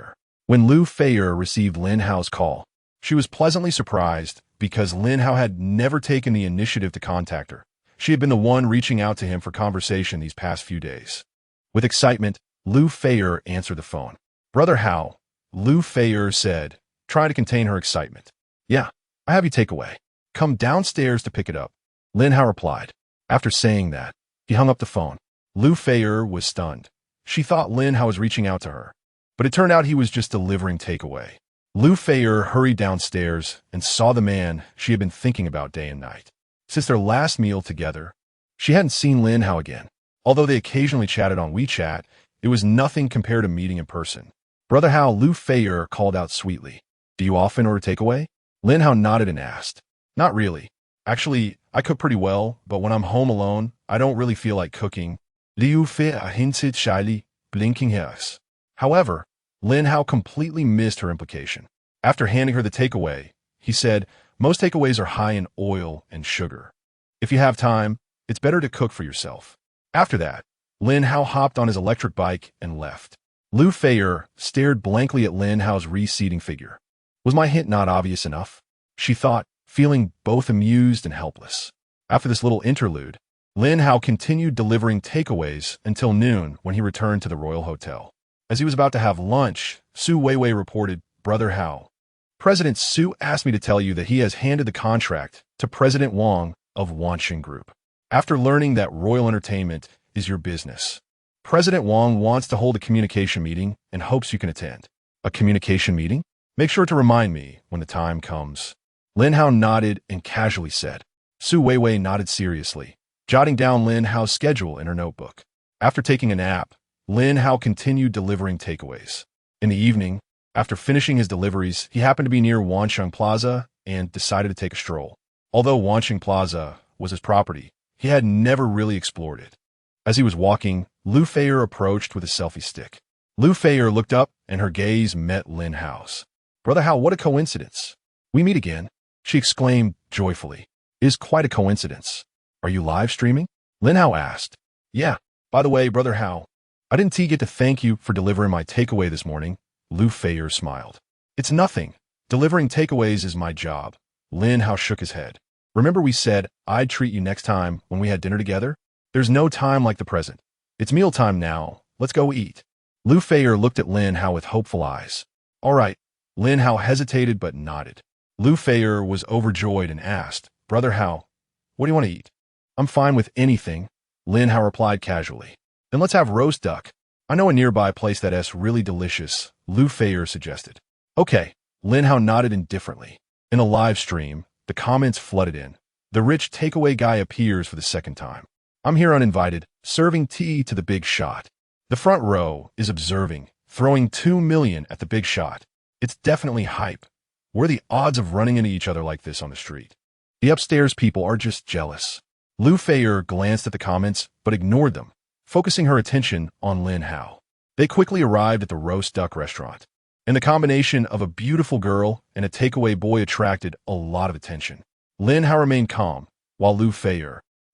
When Lu Fei received Lin Hao's call, she was pleasantly surprised because Lin Hao had never taken the initiative to contact her. She had been the one reaching out to him for conversation these past few days. With excitement, Lu Fei answered the phone. "Brother Hao," Lu Fei said, trying to contain her excitement. "Yeah, I have you takeaway. Come downstairs to pick it up," Lin Hao replied. After saying that, he hung up the phone. Lu Fei was stunned. She thought Lin Hao was reaching out to her, but it turned out he was just delivering takeaway. Lu Fei hurried downstairs and saw the man she had been thinking about day and night. Since their last meal together, she hadn't seen Lin Hao again. Although they occasionally chatted on WeChat, it was nothing compared to meeting in person. "Brother Hao," Lu Fei called out sweetly. "Do you often order takeaway?" Lin Hao nodded and asked. "Not really. Actually, I cook pretty well, but when I'm home alone, I don't really feel like cooking." Liu Fei hinted shyly, blinking his. However, Lin Hao completely missed her implication. After handing her the takeaway, he said, "Most takeaways are high in oil and sugar. If you have time, it's better to cook for yourself." After that, Lin Hao hopped on his electric bike and left. Lu Fei stared blankly at Lin Hao's receding figure. Was my hint not obvious enough? She thought, feeling both amused and helpless. After this little interlude, Lin Hao continued delivering takeaways until noon when he returned to the Royal Hotel. As he was about to have lunch, Su Weiwei reported, "Brother Hao, President Su asked me to tell you that he has handed the contract to President Wang of Wanxin Group. After learning that Royal Entertainment is your business, President Wang wants to hold a communication meeting and hopes you can attend." "A communication meeting? Make sure to remind me when the time comes." Lin Hao nodded and casually said. Su Weiwei nodded seriously, jotting down Lin Hao's schedule in her notebook. After taking a nap, Lin Hao continued delivering takeaways. In the evening, after finishing his deliveries, he happened to be near Wansheng Plaza and decided to take a stroll. Although Wansheng Plaza was his property, he had never really explored it. As he was walking, Lu Fei approached with a selfie stick. Lu Fei looked up and her gaze met Lin Hao's. "Brother Hao, what a coincidence. We meet again," she exclaimed joyfully. "It is quite a coincidence. Are you live streaming?" Lin Hao asked. "Yeah. By the way, Brother Hao, I didn't get to thank you for delivering my takeaway this morning." Lu Fei smiled. "It's nothing. Delivering takeaways is my job." Lin Hao shook his head. "Remember we said I'd treat you next time when we had dinner together? There's no time like the present. It's mealtime now. Let's go eat." Lu Fei looked at Lin Hao with hopeful eyes. "All right." Lin Hao hesitated but nodded. Lu Fei was overjoyed and asked, "Brother Hao, what do you want to eat?" "I'm fine with anything," Lin Hao replied casually. "Then let's have roast duck. I know a nearby place that's really delicious," Lu Fei suggested. "Okay." Lin Hao nodded indifferently. In a live stream, the comments flooded in. "The rich takeaway guy appears for the second time. I'm here uninvited, serving tea to the big shot." The front row is observing, throwing 2 million at the big shot. It's definitely hype. What are the odds of running into each other like this on the street? The upstairs people are just jealous. Lu Fei glanced at the comments, but ignored them, focusing her attention on Lin Hao. They quickly arrived at the roast duck restaurant, and the combination of a beautiful girl and a takeaway boy attracted a lot of attention. Lin Hao remained calm, while Lu Fei,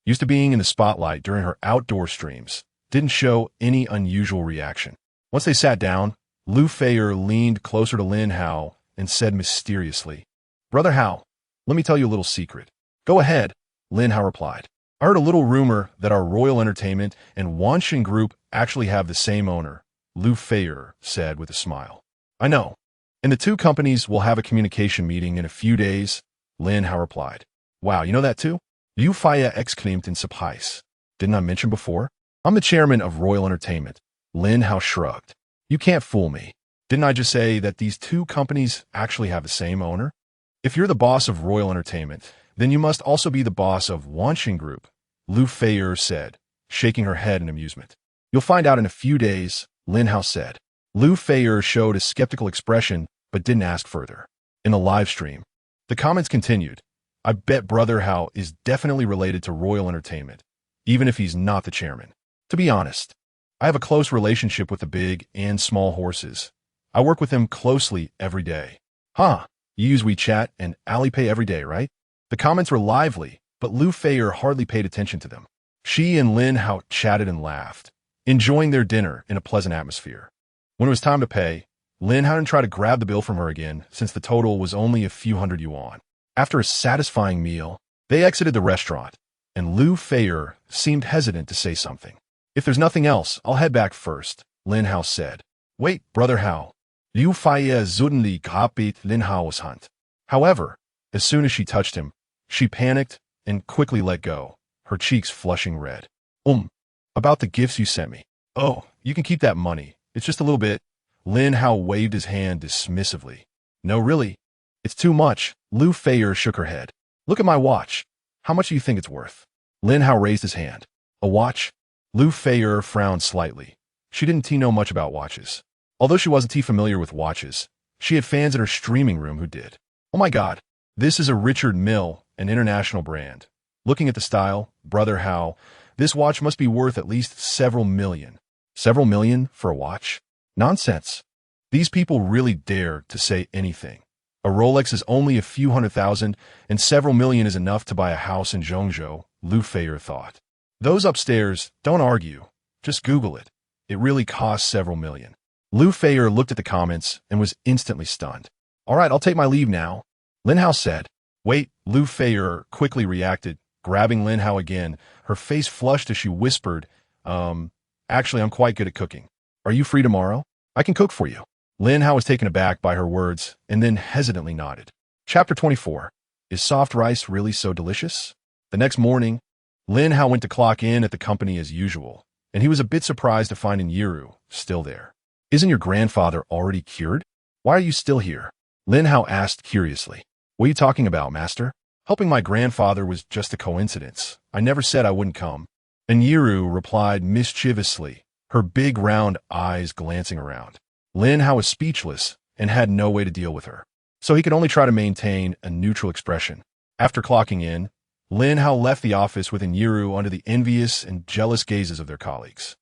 used to being in the spotlight during her outdoor streams, didn't show any unusual reaction. Once they sat down, Lu Fei leaned closer to Lin Hao and said mysteriously, "Brother Hao, let me tell you a little secret." "Go ahead," Lin Hao replied. "I heard a little rumor that our Royal Entertainment and Wanxin Group actually have the same owner," Lu Fei said with a smile. "I know. And the two companies will have a communication meeting in a few days," Lin Hao replied. "Wow, you know that too?" Liu Fei exclaimed in surprise. "Didn't I mention before? I'm the chairman of Royal Entertainment." Lin Hao shrugged. "You can't fool me. Didn't I just say that these two companies actually have the same owner? If you're the boss of Royal Entertainment, then you must also be the boss of Wanxin Group," Lu Fei said, shaking her head in amusement. "You'll find out in a few days," Lin Hao said. Lu Fei showed a skeptical expression, but didn't ask further. In the live stream, the comments continued. "I bet Brother Hao is definitely related to Royal Entertainment, even if he's not the chairman. To be honest, I have a close relationship with the big and small horses. I work with them closely every day. Huh, you use WeChat and Alipay every day, right? The comments were lively, but Lu Feier hardly paid attention to them. She and Lin Hao chatted and laughed, enjoying their dinner in a pleasant atmosphere. When it was time to pay, Lin Hao didn't try to grab the bill from her again, since the total was only a few hundred yuan. After a satisfying meal, they exited the restaurant, and Lu Feier seemed hesitant to say something. If there's nothing else, I'll head back first, Lin Hao said. Wait, brother Hao. Liu Feier suddenly copied Lin Hao's hand. However, as soon as she touched him, she panicked and quickly let go, her cheeks flushing red. About the gifts you sent me. Oh, you can keep that money. It's just a little bit. Lin Hao waved his hand dismissively. No, really. It's too much. Lu Feier shook her head. Look at my watch. How much do you think it's worth? Lin Hao raised his hand. A watch? Lu Feier frowned slightly. She didn't know much about watches. Although she wasn't familiar with watches, she had fans in her streaming room who did. Oh my god, this is a Richard Mille, an international brand. Looking at the style, brother Hao, this watch must be worth at least several million. Several million for a watch? Nonsense. These people really dare to say anything. A Rolex is only a few $100,000, and several million is enough to buy a house in Zhongzhou, Lu Feier thought. Those upstairs, don't argue. Just Google it. It really costs several million. Lu Feier looked at the comments and was instantly stunned. All right, I'll take my leave now, Lin Hao said. Wait, Lu Feier quickly reacted, grabbing Lin Hao again. Her face flushed as she whispered, actually, I'm quite good at cooking. Are you free tomorrow? I can cook for you. Lin Hao was taken aback by her words and then hesitantly nodded. Chapter 24. Is soft rice really so delicious? The next morning, Lin Hao went to clock in at the company as usual, and he was a bit surprised to find Yiru still there. Isn't your grandfather already cured? Why are you still here? Lin Hao asked curiously. What are you talking about, master? Helping my grandfather was just a coincidence. I never said I wouldn't come. And Yiru replied mischievously, her big round eyes glancing around. Lin Hao was speechless and had no way to deal with her, so he could only try to maintain a neutral expression. After clocking in, Lin Hao left the office with Yiru under the envious and jealous gazes of their colleagues.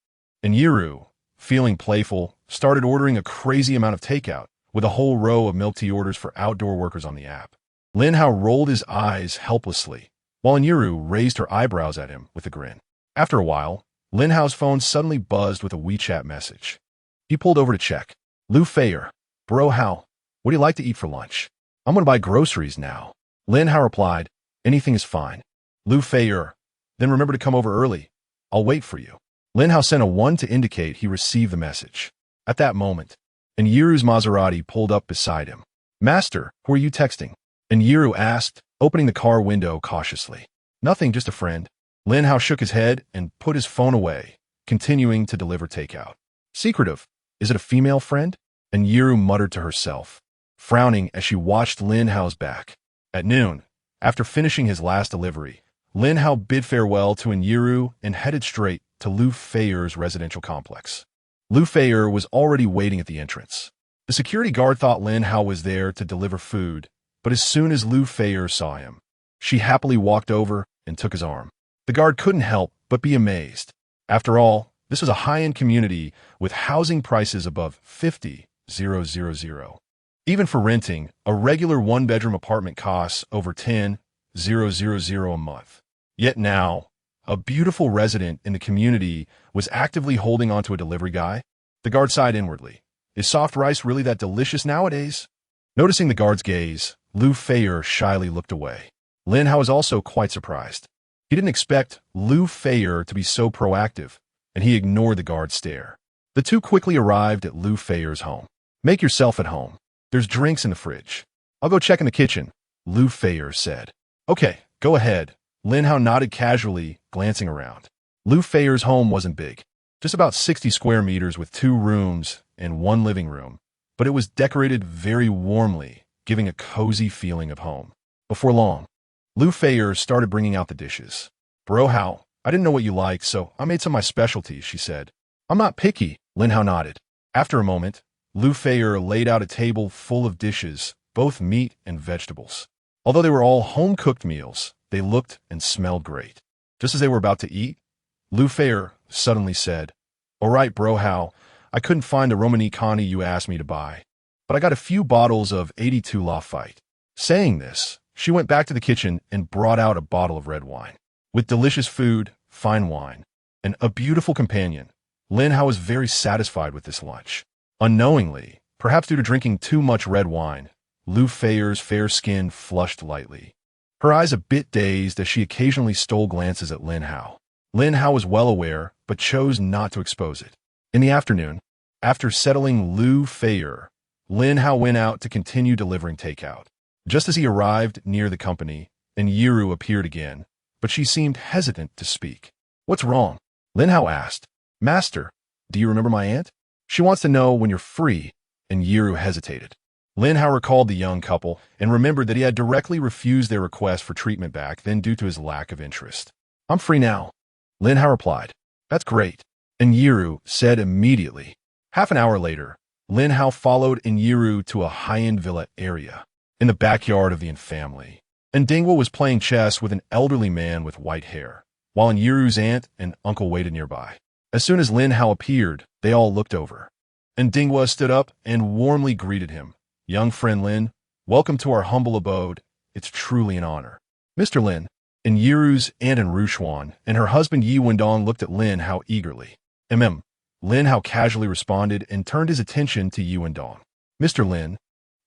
And Yiru, feeling playful, started ordering a crazy amount of takeout, with a whole row of milk tea orders for outdoor workers on the app. Lin Hao rolled his eyes helplessly, while Yiru raised her eyebrows at him with a grin. After a while, Lin Hao's phone suddenly buzzed with a WeChat message. He pulled over to check. Lu Feier, bro Hao, what do you like to eat for lunch? I'm going to buy groceries now. Lin Hao replied, anything is fine. Lu Feier, then remember to come over early. I'll wait for you. Lin Hao sent a 1 to indicate he received the message. At that moment, Yiru's Maserati pulled up beside him. Master, who are you texting? Yiru asked, opening the car window cautiously. Nothing, just a friend. Lin Hao shook his head and put his phone away, continuing to deliver takeout. Secretive. Is it a female friend? Yiru muttered to herself, frowning as she watched Lin Hao's back. At noon, after finishing his last delivery, Lin Hao bid farewell to Yiru and headed straight to Lu Feier's residential complex. Lu Feier was already waiting at the entrance. The security guard thought Lin Hao was there to deliver food, but as soon as Lu Feier saw him, she happily walked over and took his arm. The guard couldn't help but be amazed. After all, this was a high-end community with housing prices above 50,000. Even for renting, a regular one-bedroom apartment costs over 10,000 a month. Yet now, a beautiful resident in the community was actively holding onto a delivery guy. The guard sighed inwardly. Is soft rice really that delicious nowadays? Noticing the guard's gaze, Lu Feier shyly looked away. Lin Hao was also quite surprised. He didn't expect Lu Feier to be so proactive, and he ignored the guard's stare. The two quickly arrived at Lu Feier's home. Make yourself at home. There's drinks in the fridge. I'll go check in the kitchen, Lu Feier said. Okay, go ahead. Lin Hao nodded casually, glancing around. Lu Feier's home wasn't big, just about 60 square meters with 2 rooms and 1 living room, but it was decorated very warmly, giving a cozy feeling of home. Before long, Lu Feier started bringing out the dishes. Bro Hao, I didn't know what you liked, so I made some of my specialties, she said. I'm not picky, Lin Hao nodded. After a moment, Lu Feier laid out a table full of dishes, both meat and vegetables. Although they were all home-cooked meals, they looked and smelled great. Just as they were about to eat, Lu Feier suddenly said, All right, bro, Hao. I couldn't find the Romanicani you asked me to buy, but I got a few bottles of 82 Lafite. Saying this, she went back to the kitchen and brought out a bottle of red wine. With delicious food, fine wine, and a beautiful companion, Lin Hao was very satisfied with this lunch. Unknowingly, perhaps due to drinking too much red wine, Lu Feier's fair skin flushed lightly. Her eyes a bit dazed as she occasionally stole glances at Lin Hao. Lin Hao was well aware, but chose not to expose it. In the afternoon, after settling Lu Feier, Lin Hao went out to continue delivering takeout. Just as he arrived near the company, and Yiru appeared again, but she seemed hesitant to speak. "What's wrong?" Lin Hao asked. "Master, do you remember my aunt? She wants to know when you're free," and Yiru hesitated. Lin Hao recalled the young couple and remembered that he had directly refused their request for treatment back then due to his lack of interest. "I'm free now," Lin Hao replied. "That's great," and Yiru said immediately. Half an hour later, Lin Hao followed Yiru to a high-end villa area in the backyard of the Yin family. And Dingwa was playing chess with an elderly man with white hair, while Yiru's aunt and uncle waited nearby. As soon as Lin Hao appeared, they all looked over. And Dingwa stood up and warmly greeted him. "Young friend Lin, welcome to our humble abode. It's truly an honor." "Mr. Lin," and Yiru's aunt and Rushuan and her husband Yi Wendong looked at Lin Hao eagerly. Lin Hao casually responded and turned his attention to Yi Wendong. "Mr. Lin,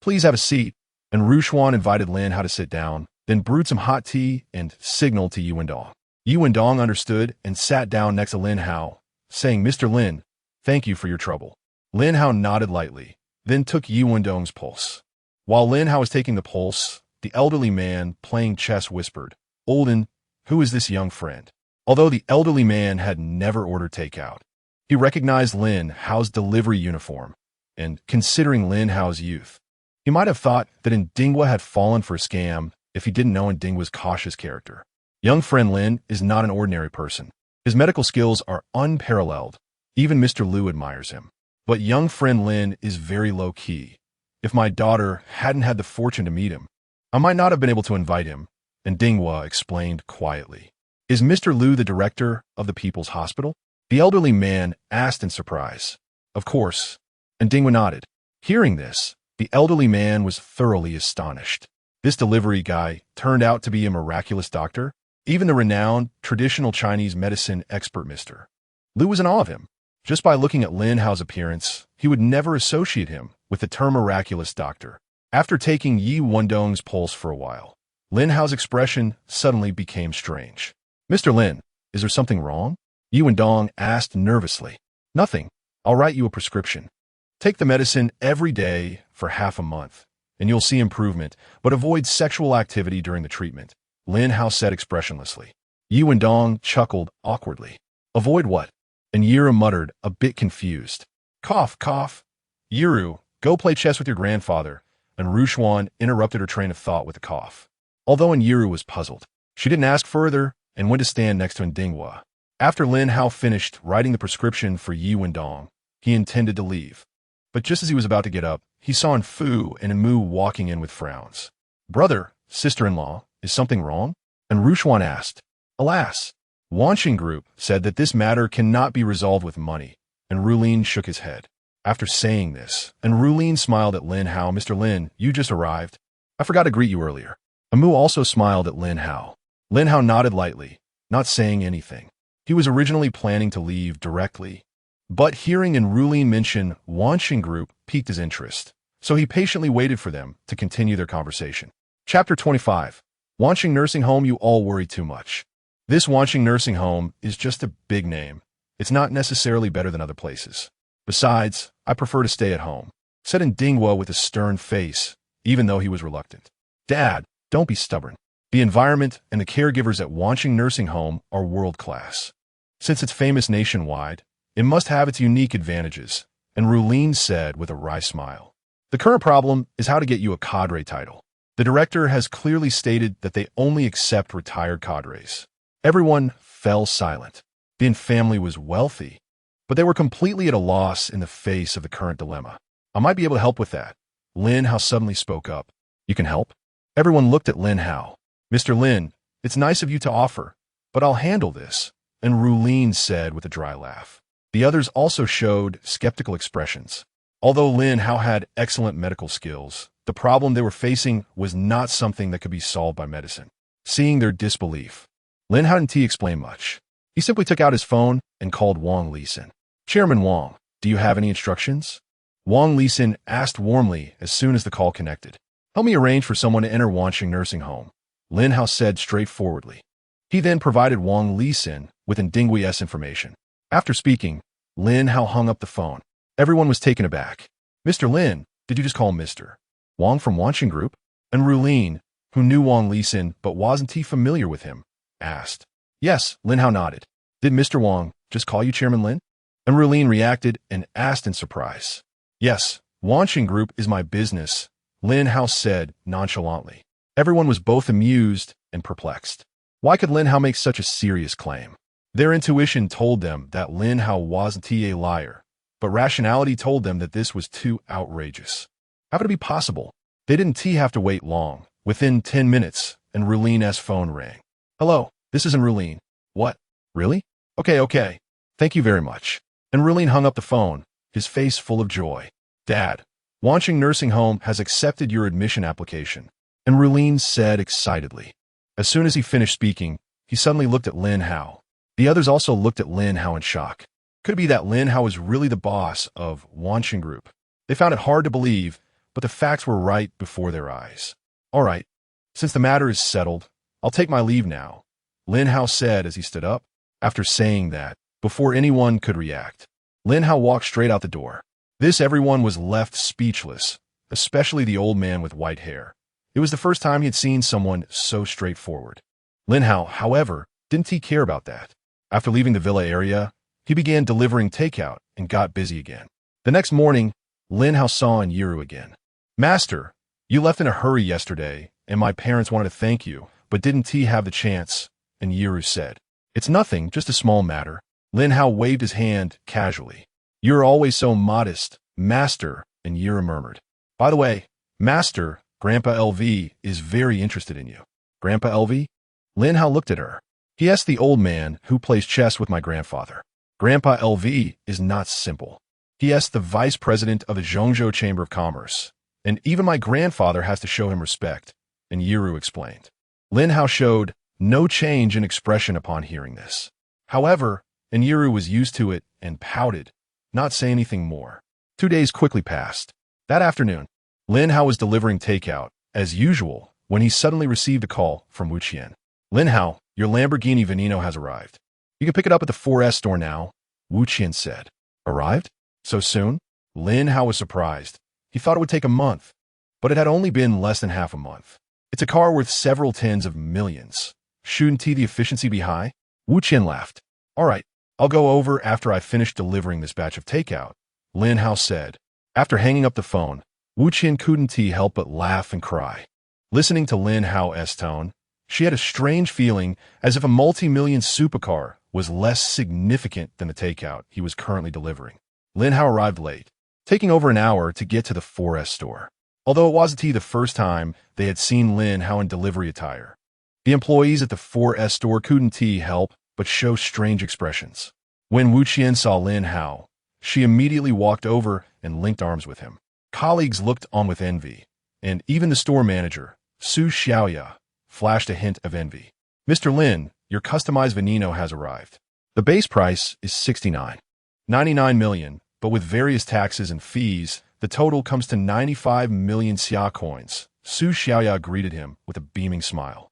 please have a seat," and Rushuan invited Lin Hao to sit down, then brewed some hot tea and signaled to Yi Wendong. Yi Wendong understood and sat down next to Lin Hao, saying, "Mr. Lin, thank you for your trouble." Lin Hao nodded lightly, then took Yi Wendong's pulse. While Lin Hao was taking the pulse, the elderly man playing chess whispered, "Olden, who is this young friend?" Although the elderly man had never ordered takeout, he recognized Lin Hao's delivery uniform, and considering Lin Hao's youth, he might have thought that Dingwa had fallen for a scam if he didn't know Dingwa's cautious character. Young friend Lin is not an ordinary person. His medical skills are unparalleled. Even Mr. Liu admires him. But young friend Lin is very low-key. If my daughter hadn't had the fortune to meet him, I might not have been able to invite him, and Dingwa explained quietly. "Is Mr. Liu the director of the People's Hospital?" The elderly man asked in surprise. "Of course," and Dingwa nodded. Hearing this, the elderly man was thoroughly astonished. This delivery guy turned out to be a miraculous doctor. Even the renowned traditional Chinese medicine expert Mr. Liu was in awe of him. Just by looking at Lin Hao's appearance, he would never associate him with the term miraculous doctor. After taking Yi Wendong's pulse for a while, Lin Hao's expression suddenly became strange. "Mr. Lin, is there something wrong?" Yi Wendong asked nervously. "Nothing. I'll write you a prescription. Take the medicine every day for half a month, and you'll see improvement, but avoid sexual activity during the treatment," Lin Hao said expressionlessly. Yi Wendong chuckled awkwardly. "Avoid what?" And Yiru muttered, a bit confused. "Cough, cough." "Yiru, go play chess with your grandfather," and Rushuan interrupted her train of thought with a cough. Although Yiru was puzzled, she didn't ask further and went to stand next to Dingwa. After Lin Hao finished writing the prescription for Yi Wendong, he intended to leave. But just as he was about to get up, he saw Fu and Mu walking in with frowns. "Brother, sister-in-law, is something wrong?" And Rushuan asked. "Alas." Wanxing Group said that this matter cannot be resolved with money, and Rulin shook his head. After saying this, and Rulin smiled at Lin Hao, "Mr. Lin, you just arrived. I forgot to greet you earlier." Mu also smiled at Lin Hao. Lin Hao nodded lightly, not saying anything. He was originally planning to leave directly, but hearing Rulin mention Wanxing Group piqued his interest, so he patiently waited for them to continue their conversation. Chapter 25. Wanxing Nursing Home. You all worry too much. This Wanxing Nursing Home is just a big name. It's not necessarily better than other places. Besides, I prefer to stay at home, said Dingwa with a stern face, even though he was reluctant. "Dad, don't be stubborn. The environment and the caregivers at Wanxing Nursing Home are world-class. Since it's famous nationwide, it must have its unique advantages," and Rulin said with a wry smile. "The current problem is how to get you a cadre title. The director has clearly stated that they only accept retired cadres." Everyone fell silent. The Yin family was wealthy, but they were completely at a loss in the face of the current dilemma. "I might be able to help with that." Lin Hao suddenly spoke up. "You can help?" Everyone looked at Lin Hao. "Mr. Lin, it's nice of you to offer, but I'll handle this," and Rulin said with a dry laugh. The others also showed skeptical expressions. Although Lin Hao had excellent medical skills, the problem they were facing was not something that could be solved by medicine. Seeing their disbelief, Lin Hao didn't explain much. He simply took out his phone and called Wang Lisin. "Chairman Wang, do you have any instructions?" Wang Lisin asked warmly as soon as the call connected. "Help me arrange for someone to enter Wanqing nursing home," Lin Hao said straightforwardly. He then provided Wang Lisin with Ndinggui's information. After speaking, Lin Hao hung up the phone. Everyone was taken aback. "Mr. Lin, did you just call Mr. Wang from Wanqing Group?" And Rulin, who knew Wang Lisin but wasn't familiar with him, asked. "Yes," Lin Hao nodded. "Did Mr. Wang just call you Chairman Lin?" And Rulin reacted and asked in surprise. "Yes, Wanqing Group is my business," Lin Hao said nonchalantly. Everyone was both amused and perplexed. Why could Lin Hao make such a serious claim? Their intuition told them that Lin Hao wasn't a liar, but rationality told them that this was too outrageous. How could it be possible? They didn't have to wait long. Within 10 minutes, and Rulin's phone rang. "Hello, this isn't Rulin." "What? Really? Okay. Thank you very much." And Rulin hung up the phone, his face full of joy. "Dad, Wanqing Nursing Home has accepted your admission application," and Rulin said excitedly. As soon as he finished speaking, he suddenly looked at Lin Hao. The others also looked at Lin Hao in shock. Could it be that Lin Hao was really the boss of Wanqing Group? They found it hard to believe, but the facts were right before their eyes. "All right, since the matter is settled, I'll take my leave now," Lin Hao said as he stood up. After saying that, before anyone could react, Lin Hao walked straight out the door. Everyone was left speechless, especially the old man with white hair. It was the first time he had seen someone so straightforward. Lin Hao, however, didn't care about that. After leaving the villa area, he began delivering takeout and got busy again. The next morning, Lin Hao saw Yiru again. "Master, you left in a hurry yesterday, and my parents wanted to thank you, but didn't have the chance," and Yiru said. "It's nothing, just a small matter." Lin Hao waved his hand casually. "You're always so modest, Master," and Yiru murmured. "By the way, Master, Grandpa LV is very interested in you." "Grandpa LV?" Lin Hao looked at her. He asked the old man who plays chess with my grandfather. "Grandpa LV is not simple. He asked the vice president of the Zhongzhou Chamber of Commerce, and even my grandfather has to show him respect," and Yiru explained. Lin Hao showed no change in expression upon hearing this. However, and Yiru was used to it and pouted, not saying anything more. 2 days quickly passed. That afternoon, Lin Hao was delivering takeout, as usual, when he suddenly received a call from Wu Qian. "Lin Hao, your Lamborghini Veneno has arrived. You can pick it up at the 4S store now," Wu Qian said. "Arrived? So soon?" Lin Hao was surprised. He thought it would take a month, but it had only been less than half a month. "It's a car worth several tens of millions. Shouldn't the efficiency be high?" Wu Qian laughed. "All right, I'll go over after I finish delivering this batch of takeout," Lin Hao said. After hanging up the phone, Wu Qian couldn't help but laugh and cry. Listening to Lin Hao's tone, she had a strange feeling as if a multi-million supercar was less significant than the takeout he was currently delivering. Lin Hao arrived late, taking over an hour to get to the 4S store. Although it wasn't the first time they had seen Lin Hao in delivery attire, the employees at the 4S store couldn't help but show strange expressions. When Wu Qian saw Lin Hao, she immediately walked over and linked arms with him. Colleagues looked on with envy, and even the store manager, Su Xiaoya, flashed a hint of envy. "Mr. Lin, your customized Veneno has arrived. The base price is 69.99 million, but with various taxes and fees, the total comes to 95 million xia coins." Su Xiaoya greeted him with a beaming smile.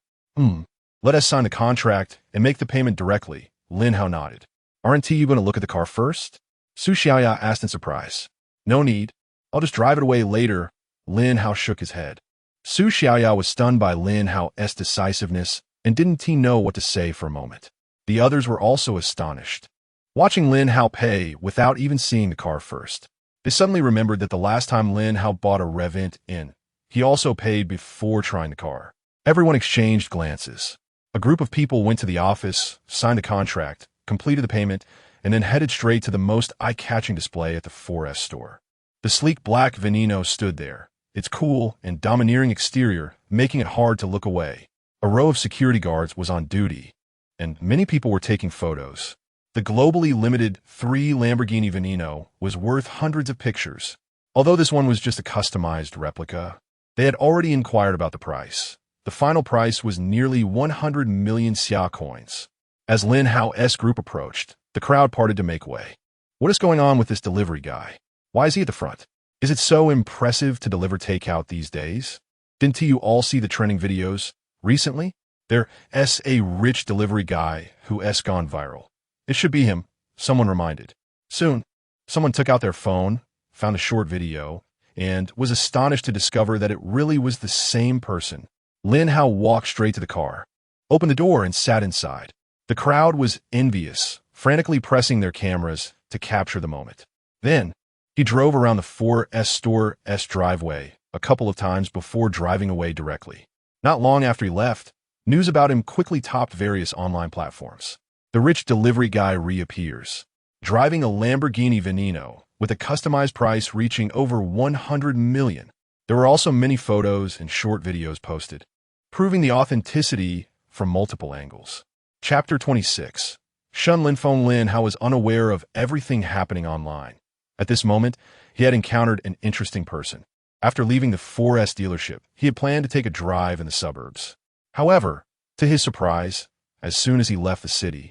Let us sign the contract and make the payment directly," Lin Hao nodded. "Aren't you going to look at the car first?" Su Xiaoya asked in surprise. "No need. I'll just drive it away later," Lin Hao shook his head. Su Xiaoya was stunned by Lin Hao's decisiveness and didn't know what to say for a moment. The others were also astonished, watching Lin Hao pay without even seeing the car first. They suddenly remembered that the last time Lin Hao bought a Revent in, he also paid before trying the car. Everyone exchanged glances. A group of people went to the office, signed the contract, completed the payment, and then headed straight to the most eye-catching display at the 4S store. The sleek black Veneno stood there, its cool and domineering exterior making it hard to look away. A row of security guards was on duty, and many people were taking photos. The globally limited 3 Lamborghini Veneno was worth hundreds of pictures. Although this one was just a customized replica, they had already inquired about the price. The final price was nearly 100 million Xia coins. As Lin Hao's group approached, the crowd parted to make way. What is going on with this delivery guy? Why is he at the front? Is it so impressive to deliver takeout these days? Didn't you all see the trending videos recently? There's a rich delivery guy who's gone viral. It should be him, someone reminded. Soon, someone took out their phone, found a short video, and was astonished to discover that it really was the same person. Lin Hao walked straight to the car, opened the door, and sat inside. The crowd was envious, frantically pressing their cameras to capture the moment. Then, he drove around the 4S store's driveway a couple of times before driving away directly. Not long after he left, news about him quickly topped various online platforms. The rich delivery guy reappears, driving a Lamborghini Veneno with a customized price reaching over 100 million. There were also many photos and short videos posted, proving the authenticity from multiple angles. Chapter 26. Lin Hao was unaware of everything happening online. At this moment, he had encountered an interesting person. After leaving the 4S dealership, he had planned to take a drive in the suburbs. However, to his surprise, as soon as he left the city,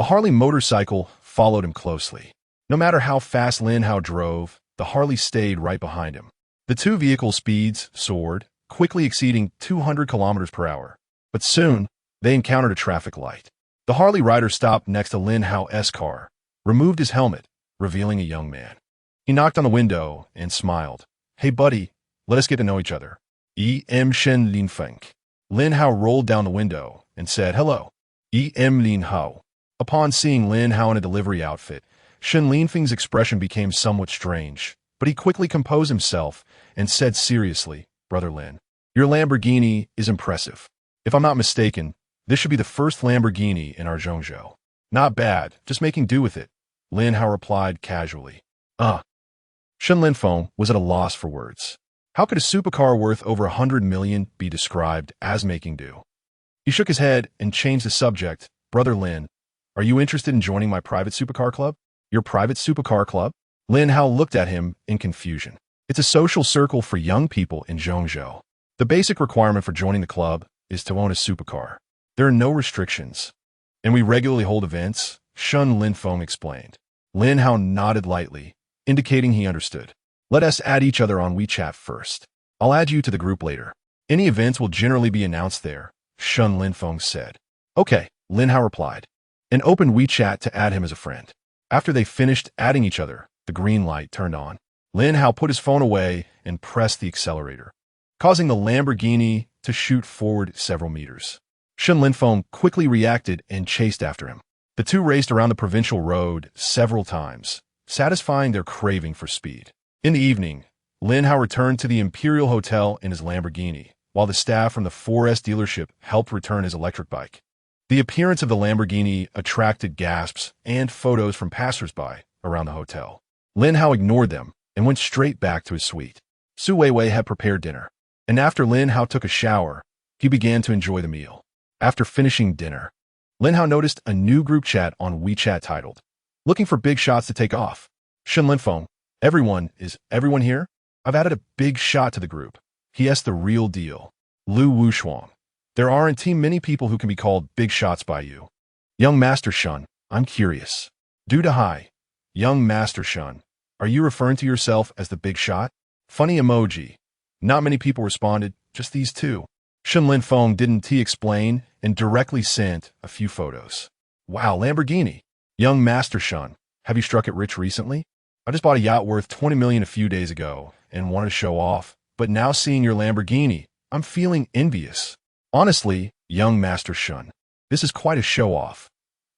a Harley motorcycle followed him closely. No matter how fast Lin Hao drove, the Harley stayed right behind him. The two vehicle speeds soared, quickly exceeding 200 kilometers per hour. But soon, they encountered a traffic light. The Harley rider stopped next to Lin Hao's car, removed his helmet, revealing a young man. He knocked on the window and smiled. "Hey buddy, let us get to know each other." Shen Lin Feng. Lin Hao rolled down the window and said, "Hello." Lin Hao. Upon seeing Lin Hao in a delivery outfit, Shen Linfeng's expression became somewhat strange, but he quickly composed himself and said seriously, "Brother Lin, your Lamborghini is impressive. If I'm not mistaken, this should be the first Lamborghini in our Zhongzhou." "Not bad, just making do with it," Lin Hao replied casually. Shen Linfeng was at a loss for words. How could a supercar worth over 100 million be described as making do? He shook his head and changed the subject. "Brother Lin, are you interested in joining my private supercar club?" "Your private supercar club?" Lin Hao looked at him in confusion. "It's a social circle for young people in Zhongzhou. The basic requirement for joining the club is to own a supercar. There are no restrictions. And we regularly hold events," Shen Linfeng explained. Lin Hao nodded lightly, indicating he understood. "Let us add each other on WeChat first. I'll add you to the group later. Any events will generally be announced there," Shen Linfeng said. "Okay," Lin Hao replied, and opened WeChat to add him as a friend. After they finished adding each other, the green light turned on. Lin Hao put his phone away and pressed the accelerator, causing the Lamborghini to shoot forward several meters. Shen Linfeng quickly reacted and chased after him. The two raced around the provincial road several times, satisfying their craving for speed. In the evening, Lin Hao returned to the Imperial Hotel in his Lamborghini, while the staff from the 4S dealership helped return his electric bike. The appearance of the Lamborghini attracted gasps and photos from passersby around the hotel. Lin Hao ignored them and went straight back to his suite. Su Weiwei had prepared dinner, and after Lin Hao took a shower, he began to enjoy the meal. After finishing dinner, Lin Hao noticed a new group chat on WeChat titled, "Looking for big shots to take off." Shen Linfeng, Is everyone here? I've added a big shot to the group. He asked the real deal. Lu Wushuang. There aren't too many people who can be called big shots by you. Young Master Shun, I'm curious. Due to Hai. Young Master Shun, are you referring to yourself as the big shot? Funny emoji. Not many people responded, just these two. Shen Linfeng didn't he explain and directly sent a few photos. Wow, Lamborghini. Young Master Shun, have you struck it rich recently? I just bought a yacht worth 20 million a few days ago and wanted to show off, but now seeing your Lamborghini, I'm feeling envious. Honestly, young Master Shun, this is quite a show-off.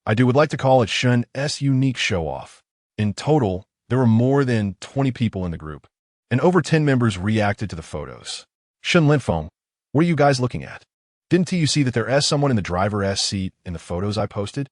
I would like to call it Shun's unique show-off. In total, there were more than 20 people in the group, and over 10 members reacted to the photos. Shen Linfeng, what are you guys looking at? Didn't you see that there is someone in the driver's seat in the photos I posted?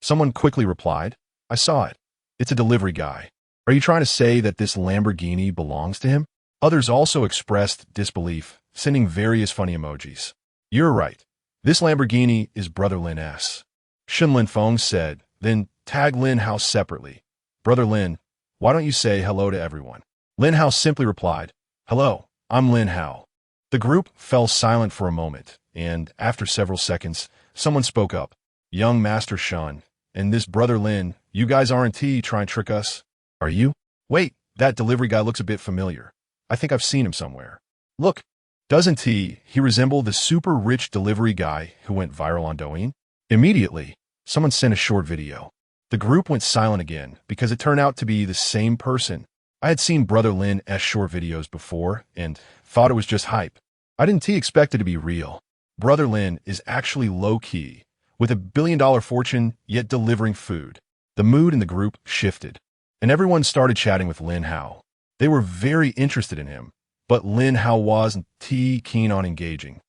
Someone quickly replied, I saw it. It's a delivery guy. Are you trying to say that this Lamborghini belongs to him? Others also expressed disbelief, sending various funny emojis. You're right. This Lamborghini is Brother Lin's. Shen Linfeng said, then tag Lin Hao separately. Brother Lin, why don't you say hello to everyone? Lin Hao simply replied, hello, I'm Lin Hao. The group fell silent for a moment, and after several seconds, someone spoke up. Young Master Shun, and this Brother Lin, you guys aren't trying to trick us? Are you? Wait, that delivery guy looks a bit familiar. I think I've seen him somewhere. Look, doesn't he resemble the super rich delivery guy who went viral on Douyin? Immediately, someone sent a short video. The group went silent again because it turned out to be the same person. I had seen Brother Lin's short videos before and thought it was just hype. I didn't expect it to be real. Brother Lin is actually low-key, with $1 billion fortune yet delivering food. The mood in the group shifted, and everyone started chatting with Lin Hao. They were very interested in him, but Lin Hao wasn't keen on engaging.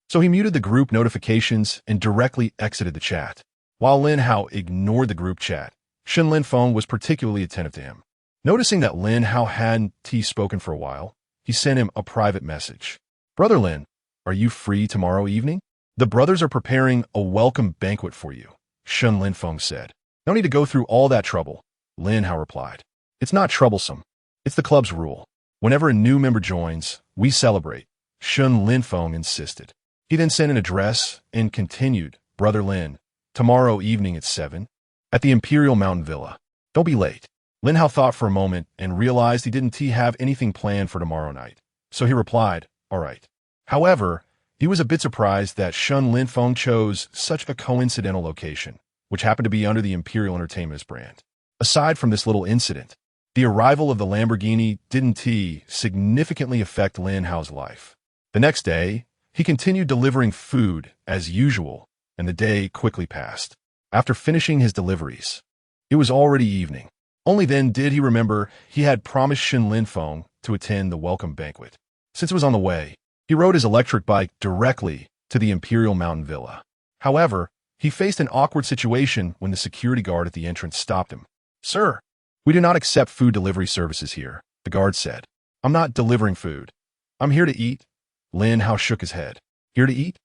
So he muted the group notifications and directly exited the chat. While Lin Hao ignored the group chat, Shen Linfeng was particularly attentive to him. Noticing that Lin Hao hadn't spoken for a while, he sent him a private message. Brother Lin, are you free tomorrow evening? The brothers are preparing a welcome banquet for you, Shen Linfeng said. No need to go through all that trouble, Lin Hao replied. It's not troublesome. It's the club's rule. Whenever a new member joins, we celebrate, Shen Linfeng insisted. He then sent an address and continued, Brother Lin, tomorrow evening at 7, at the Imperial Mountain Villa. Don't be late. Lin Hao thought for a moment and realized he didn't have anything planned for tomorrow night. So he replied, all right. However, he was a bit surprised that Shen Linfeng chose such a coincidental location, which happened to be under the Imperial Entertainment's brand. Aside from this little incident, the arrival of the Lamborghini didn't significantly affect Lin Hao's life. The next day, he continued delivering food as usual, and the day quickly passed. After finishing his deliveries, it was already evening. Only then did he remember he had promised Shen Linfeng to attend the welcome banquet. Since it was on the way, he rode his electric bike directly to the Imperial Mountain Villa. However, he faced an awkward situation when the security guard at the entrance stopped him. Sir, we do not accept food delivery services here, the guard said. I'm not delivering food. I'm here to eat. Lin Hao shook his head. Here to eat?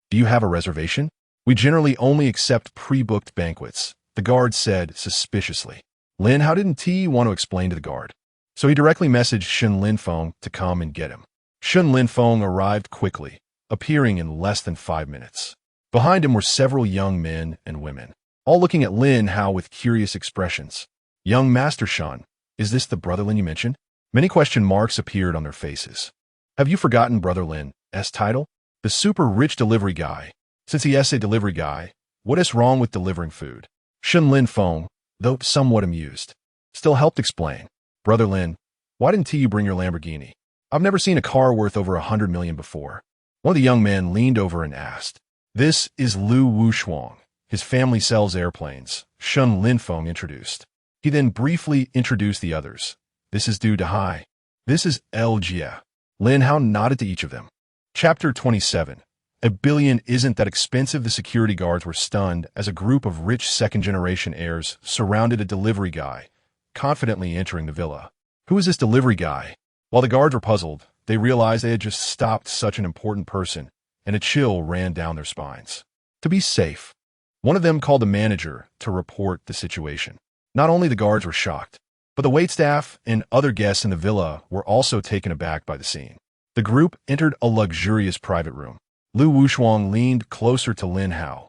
Do you have a reservation? We generally only accept pre-booked banquets, the guard said suspiciously. Lin Hao didn't want to explain to the guard, so he directly messaged Shen Linfeng to come and get him. Shen Linfeng arrived quickly, appearing in less than 5 minutes. Behind him were several young men and women, all looking at Lin Hao with curious expressions. Young Master Shan, is this the Brother Lin you mentioned? Many question marks appeared on their faces. Have you forgotten Brother Lin's title? The super rich delivery guy. Since he is a delivery guy, what is wrong with delivering food? Shen Linfeng, though somewhat amused, still helped explain. Brother Lin, why didn't you bring your Lamborghini? I've never seen a car worth over 100 million before. One of the young men leaned over and asked. This is Lu Wushuang. His family sells airplanes, Shen Linfeng introduced. He then briefly introduced the others. This is Du Dehai. This is El Jia. Lin Hao nodded to each of them. Chapter 27. $1 billion isn't that expensive. The security guards were stunned as a group of rich second-generation heirs surrounded a delivery guy, confidently entering the villa. Who is this delivery guy? While the guards were puzzled, they realized they had just stopped such an important person, and a chill ran down their spines. To be safe, one of them called the manager to report the situation. Not only the guards were shocked, but the waitstaff and other guests in the villa were also taken aback by the scene. The group entered a luxurious private room. Lu Wushuang leaned closer to Lin Hao,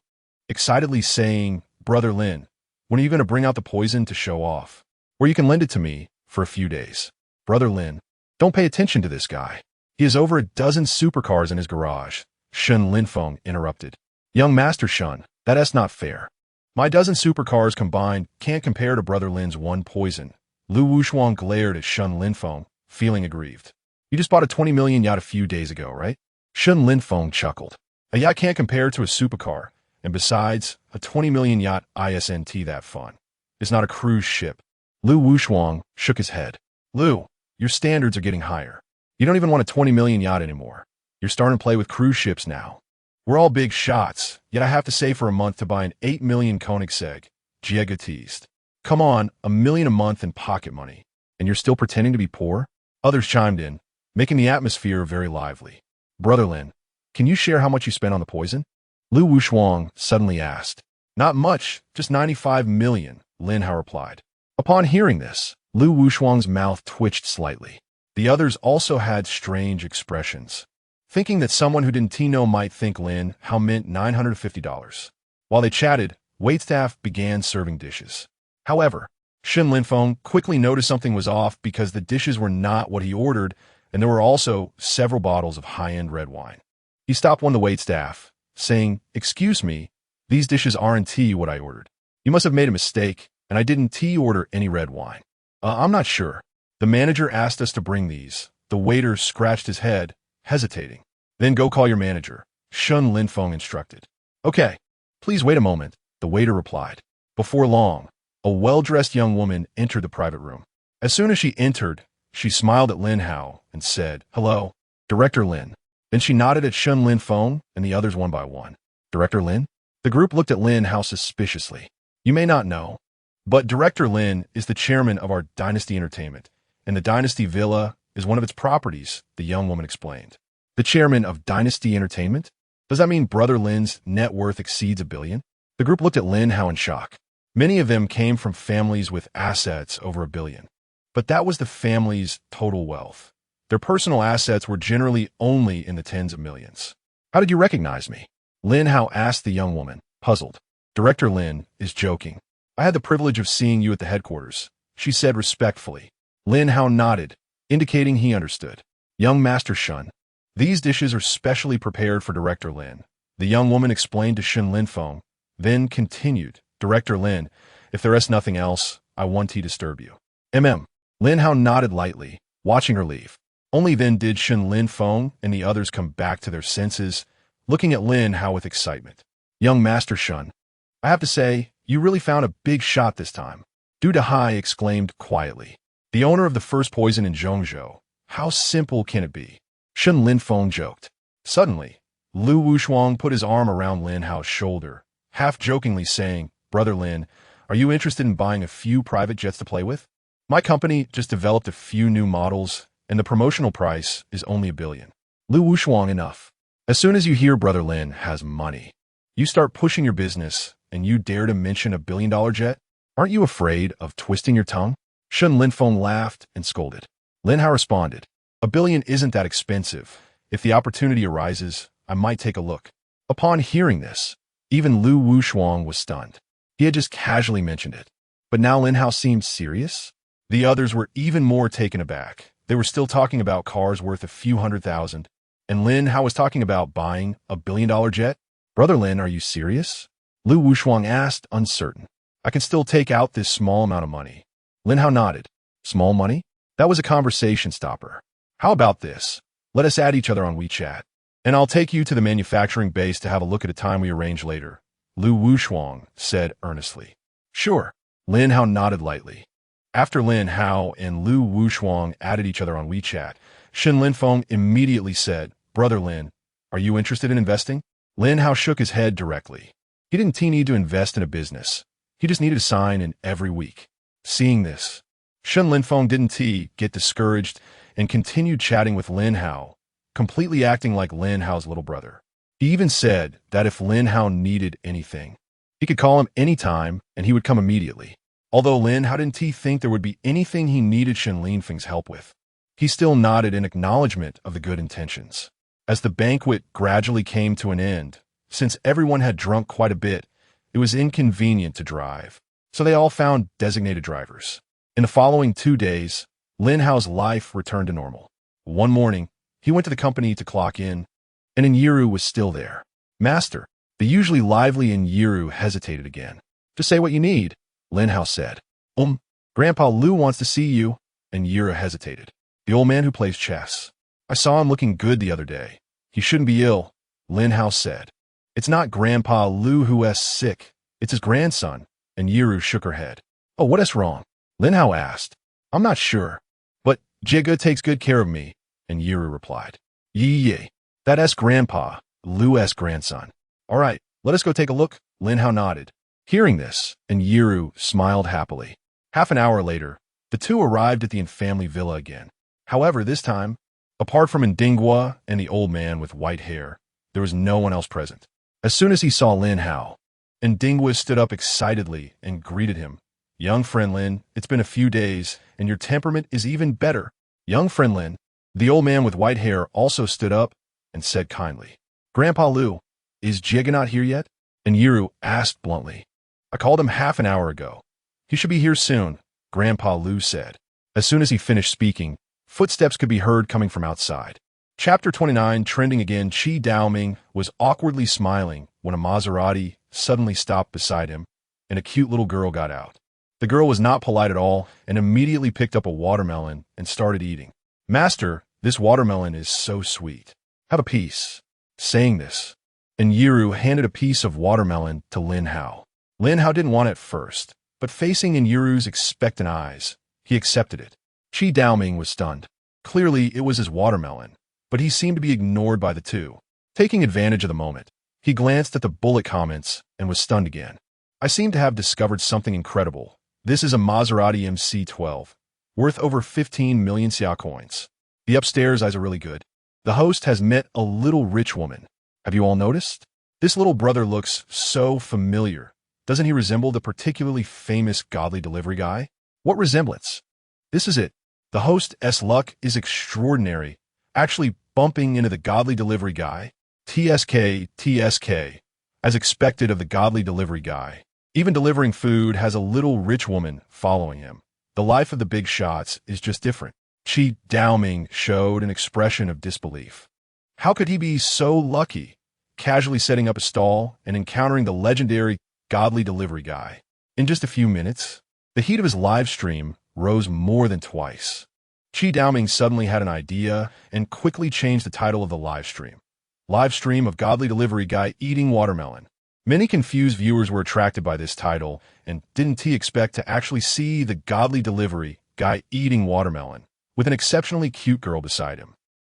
excitedly saying, Brother Lin, when are you going to bring out the poison to show off? Or you can lend it to me for a few days. Brother Lin, don't pay attention to this guy. He has over a dozen supercars in his garage, Shen Linfeng interrupted. Young Master Shun, that's not fair. My dozen supercars combined can't compare to Brother Lin's one poison. Lu Wushuang glared at Shen Linfeng, feeling aggrieved. You just bought a 20 million yacht a few days ago, right? Shen Linfeng chuckled. A yacht can't compare to a supercar, and besides, a 20 million yacht isn't that fun. It's not a cruise ship. Lu Wushuang shook his head. Lu, your standards are getting higher. You don't even want a 20 million yacht anymore. You're starting to play with cruise ships now. We're all big shots, yet I have to save for a month to buy an 8 million Koenigsegg. Jiega teased. Come on, $1 million a month in pocket money. And you're still pretending to be poor? Others chimed in, making the atmosphere very lively. Brother Lin, can you share how much you spent on the poison? Lu Wushuang suddenly asked. Not much, just 95 million, Lin Hao replied. Upon hearing this, Lu Wushuang's mouth twitched slightly. The others also had strange expressions, thinking that someone who didn't know might think Lin Hao meant $950. While they chatted, waitstaff began serving dishes. However, Shen Linfeng quickly noticed something was off because the dishes were not what he ordered, and there were also several bottles of high-end red wine. He stopped one of the waitstaff, saying, "Excuse me, these dishes aren't what I ordered. You must have made a mistake, and I didn't order any red wine." I'm not sure. The manager asked us to bring these." The waiter scratched his head, hesitating. "Then go call your manager," Shen Linfeng instructed. "Okay, please wait a moment," the waiter replied. Before long, a well-dressed young woman entered the private room. As soon as she entered, she smiled at Lin Hao and said, "Hello, Director Lin." Then she nodded at Shen Linfeng and the others one by one. "Director Lin?" The group looked at Lin Hao suspiciously. "You may not know, but Director Lin is the chairman of our Dynasty Entertainment, and the Dynasty Villa is one of its properties," the young woman explained. "The chairman of Dynasty Entertainment? Does that mean Brother Lin's net worth exceeds $1 billion? The group looked at Lin Hao in shock. Many of them came from families with assets over $1 billion. But that was the family's total wealth. Their personal assets were generally only in the tens of millions. "How did you recognize me?" Lin Hao asked the young woman, puzzled. "Director Lin is joking. I had the privilege of seeing you at the headquarters," she said respectfully. Lin Hao nodded, indicating he understood. "Young Master Shun, these dishes are specially prepared for Director Lin," the young woman explained to Shen Linfeng, then continued, "Director Lin, if there is nothing else, I want to disturb you." Lin Hao nodded lightly, watching her leave. Only then did Shen Linfeng and the others come back to their senses, looking at Lin Hao with excitement. "Young Master Shun, I have to say, you really found a big shot this time," Du Dehai exclaimed quietly. "The owner of the first poison in Zhongzhou. How simple can it be?" Shen Linfeng joked. Suddenly, Lu Wushuang put his arm around Lin Hao's shoulder, half-jokingly saying, "Brother Lin, are you interested in buying a few private jets to play with? My company just developed a few new models, and the promotional price is only $1 billion. Lu Wushuang, enough. As soon as you hear Brother Lin has money, you start pushing your business, and you dare to mention $1 billion jet? Aren't you afraid of twisting your tongue?" Shen Linfeng laughed and scolded. Lin Hao responded, "$1 billion isn't that expensive. If the opportunity arises, I might take a look." Upon hearing this, even Lu Wushuang was stunned. He had just casually mentioned it. But now Lin Hao seemed serious? The others were even more taken aback. They were still talking about cars worth a few $100,000, and Lin Hao was talking about buying $1 billion jet? "Brother Lin, are you serious?" Lu Wushuang asked, uncertain. "I can still take out this small amount of money." Lin Hao nodded. "Small money?" That was a conversation stopper. "How about this? Let us add each other on WeChat, and I'll take you to the manufacturing base to have a look at a time we arrange later," Lu Wushuang said earnestly. "Sure." Lin Hao nodded lightly. After Lin Hao and Lu Wushuang added each other on WeChat, Shen Linfeng immediately said, "Brother Lin, are you interested in investing?" Lin Hao shook his head directly. He didn't need to invest in a business. He just needed to sign in every week. Seeing this, Shen Linfeng didn't get discouraged and continued chatting with Lin Hao, completely acting like Lin Hao's little brother. He even said that if Lin Hao needed anything, he could call him anytime and he would come immediately. Although Lin Hao didn't think there would be anything he needed Shen Linfeng's help with, he still nodded in acknowledgement of the good intentions. As the banquet gradually came to an end, since everyone had drunk quite a bit, it was inconvenient to drive, so they all found designated drivers. In the following 2 days, Lin Hao's life returned to normal. One morning, he went to the company to clock in, and Yiru was still there. "Master," the usually lively Yiru hesitated again. "Just say what you need," Lin Hao said. Grandpa Lu wants to see you," and Yiru hesitated. "The old man who plays chess. I saw him looking good the other day. He shouldn't be ill," Lin Hao said. "It's not Grandpa Lu who is sick. It's his grandson," and Yiru shook her head. "Oh, what is wrong?" Lin Hao asked. "I'm not sure, but Jiga takes good care of me," and Yiru replied. "Yee, that's Grandpa Lu's grandson." "All right, let us go take a look," Lin Hao nodded. Hearing this, and Yiru smiled happily. Half an hour later, the two arrived at the family villa again. However, this time, apart from Ndingwa and the old man with white hair, there was no one else present. As soon as he saw Lin Hao, Ndingwa stood up excitedly and greeted him. Young friend Lin, it's been a few days, and your temperament is even better. Young friend Lin, the old man with white hair, also stood up and said kindly, Grandpa Lu, is Jigga not here yet? And Yiru asked bluntly. I called him half an hour ago. He should be here soon, Grandpa Lu said. As soon as he finished speaking, footsteps could be heard coming from outside. Chapter 29, trending again. Qi Daoming was awkwardly smiling when a Maserati suddenly stopped beside him, and a cute little girl got out. The girl was not polite at all and immediately picked up a watermelon and started eating. Master, this watermelon is so sweet. Have a piece. Saying this, and Yiru handed a piece of watermelon to Lin Hao. Lin Hao didn't want it at first, but facing in Yiru's expectant eyes, he accepted it. Qi Daoming was stunned. Clearly, it was his watermelon, but he seemed to be ignored by the two. Taking advantage of the moment, he glanced at the bullet comments and was stunned again. I seem to have discovered something incredible. This is a Maserati MC12, worth over 15 million Xia coins. The upstairs eyes are really good. The host has met a little rich woman. Have you all noticed? This little brother looks so familiar. Doesn't he resemble the particularly famous godly delivery guy? What resemblance? This is it. The host's luck is extraordinary, actually bumping into the godly delivery guy. TSK. As expected of the godly delivery guy. Even delivering food has a little rich woman following him. The life of the big shots is just different. Qi Daoming showed an expression of disbelief. How could he be so lucky, casually setting up a stall and encountering the legendary godly delivery guy? In just a few minutes, the heat of his live stream rose more than twice. Qi Daoming suddenly had an idea and quickly changed the title of the live stream. Live stream of godly delivery guy eating watermelon. Many confused viewers were attracted by this title, and didn't he expect to actually see the godly delivery guy eating watermelon, with an exceptionally cute girl beside him.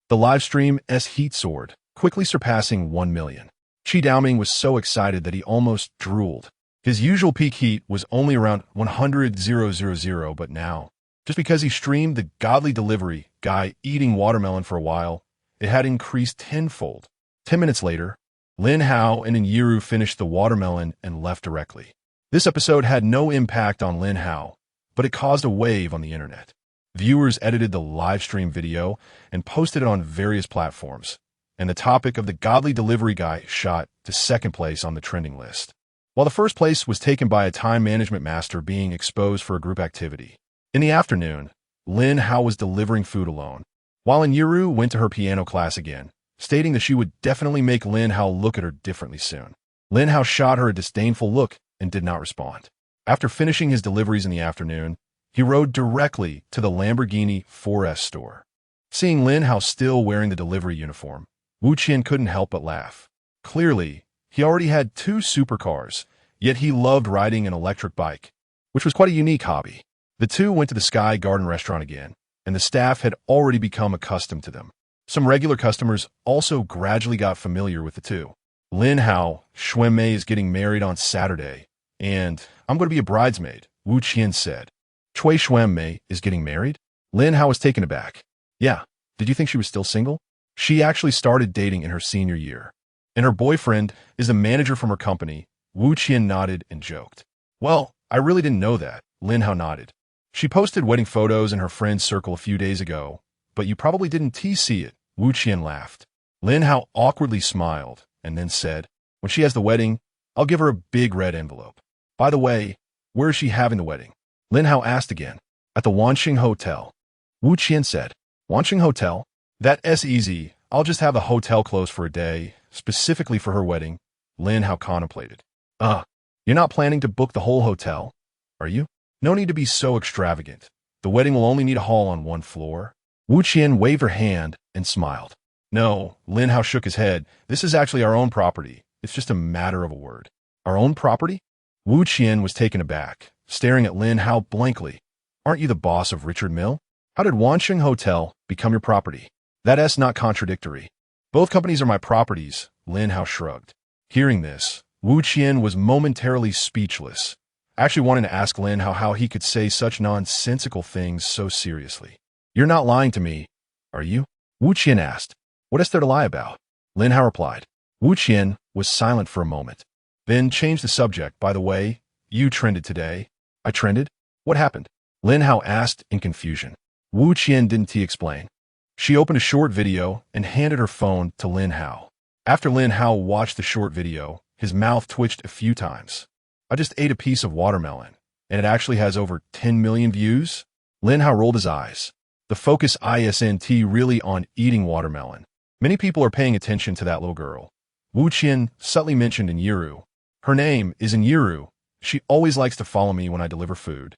The livestream's heat soared, quickly surpassing 1 million. Qi Daoming was so excited that he almost drooled. His usual peak heat was only around 100,000, but now, just because he streamed the godly delivery guy eating watermelon for a while, it had increased tenfold. 10 minutes later, Lin Hao and Yiru finished the watermelon and left directly. This episode had no impact on Lin Hao, but it caused a wave on the internet. Viewers edited the live stream video and posted it on various platforms, and the topic of the godly delivery guy shot to second place on the trending list, while the first place was taken by a time management master being exposed for a group activity. In the afternoon, Lin Hao was delivering food alone, while Yiru went to her piano class again, stating that she would definitely make Lin Hao look at her differently soon. Lin Hao shot her a disdainful look and did not respond. After finishing his deliveries in the afternoon, he rode directly to the Lamborghini 4S store. Seeing Lin Hao still wearing the delivery uniform, Wu Qian couldn't help but laugh. Clearly, he already had 2 supercars, yet he loved riding an electric bike, which was quite a unique hobby. The two went to the Sky Garden restaurant again, and the staff had already become accustomed to them. Some regular customers also gradually got familiar with the two. Lin Hao, Xuanmei is getting married on Saturday, and I'm going to be a bridesmaid, Wu Qian said. Cui Xuanmei is getting married? Lin Hao was taken aback. Yeah, did you think she was still single? She actually started dating in her senior year, and her boyfriend is a manager from her company. Wu Qian nodded and joked. Well, I really didn't know that, Lin Hao nodded. She posted wedding photos in her friend's circle a few days ago, but you probably didn't see it, Wu Qian laughed. Lin Hao awkwardly smiled and then said, when she has the wedding, I'll give her a big red envelope. By the way, where is she having the wedding? Lin Hao asked again. At the Wanxing Hotel. Wu Qian said, Wanxing Hotel? That's easy. I'll just have the hotel closed for a day, specifically for her wedding. Lin Hao contemplated. You're not planning to book the whole hotel, are you? No need to be so extravagant. The wedding will only need a hall on 1 floor. Wu Qian waved her hand and smiled. No, Lin Hao shook his head. This is actually our own property. It's just a matter of a word. Our own property? Wu Qian was taken aback, staring at Lin Hao blankly. Aren't you the boss of Richard Mill? How did Wanxing Hotel become your property? That's not contradictory. Both companies are my properties, Lin Hao shrugged. Hearing this, Wu Qian was momentarily speechless, actually wanting to ask Lin Hao how he could say such nonsensical things so seriously. You're not lying to me, are you? Wu Qian asked. What is there to lie about? Lin Hao replied. Wu Qian was silent for a moment, then changed the subject. By the way, you trended today. I trended? What happened? Lin Hao asked in confusion. Wu Qian didn't explain. She opened a short video and handed her phone to Lin Hao. After Lin Hao watched the short video, his mouth twitched a few times. I just ate a piece of watermelon, and it actually has over 10 million views? Lin Hao rolled his eyes. The focus isn't really on eating watermelon. Many people are paying attention to that little girl. Wu Qian subtly mentioned in Yiru. Her name is in Yiru. She always likes to follow me when I deliver food.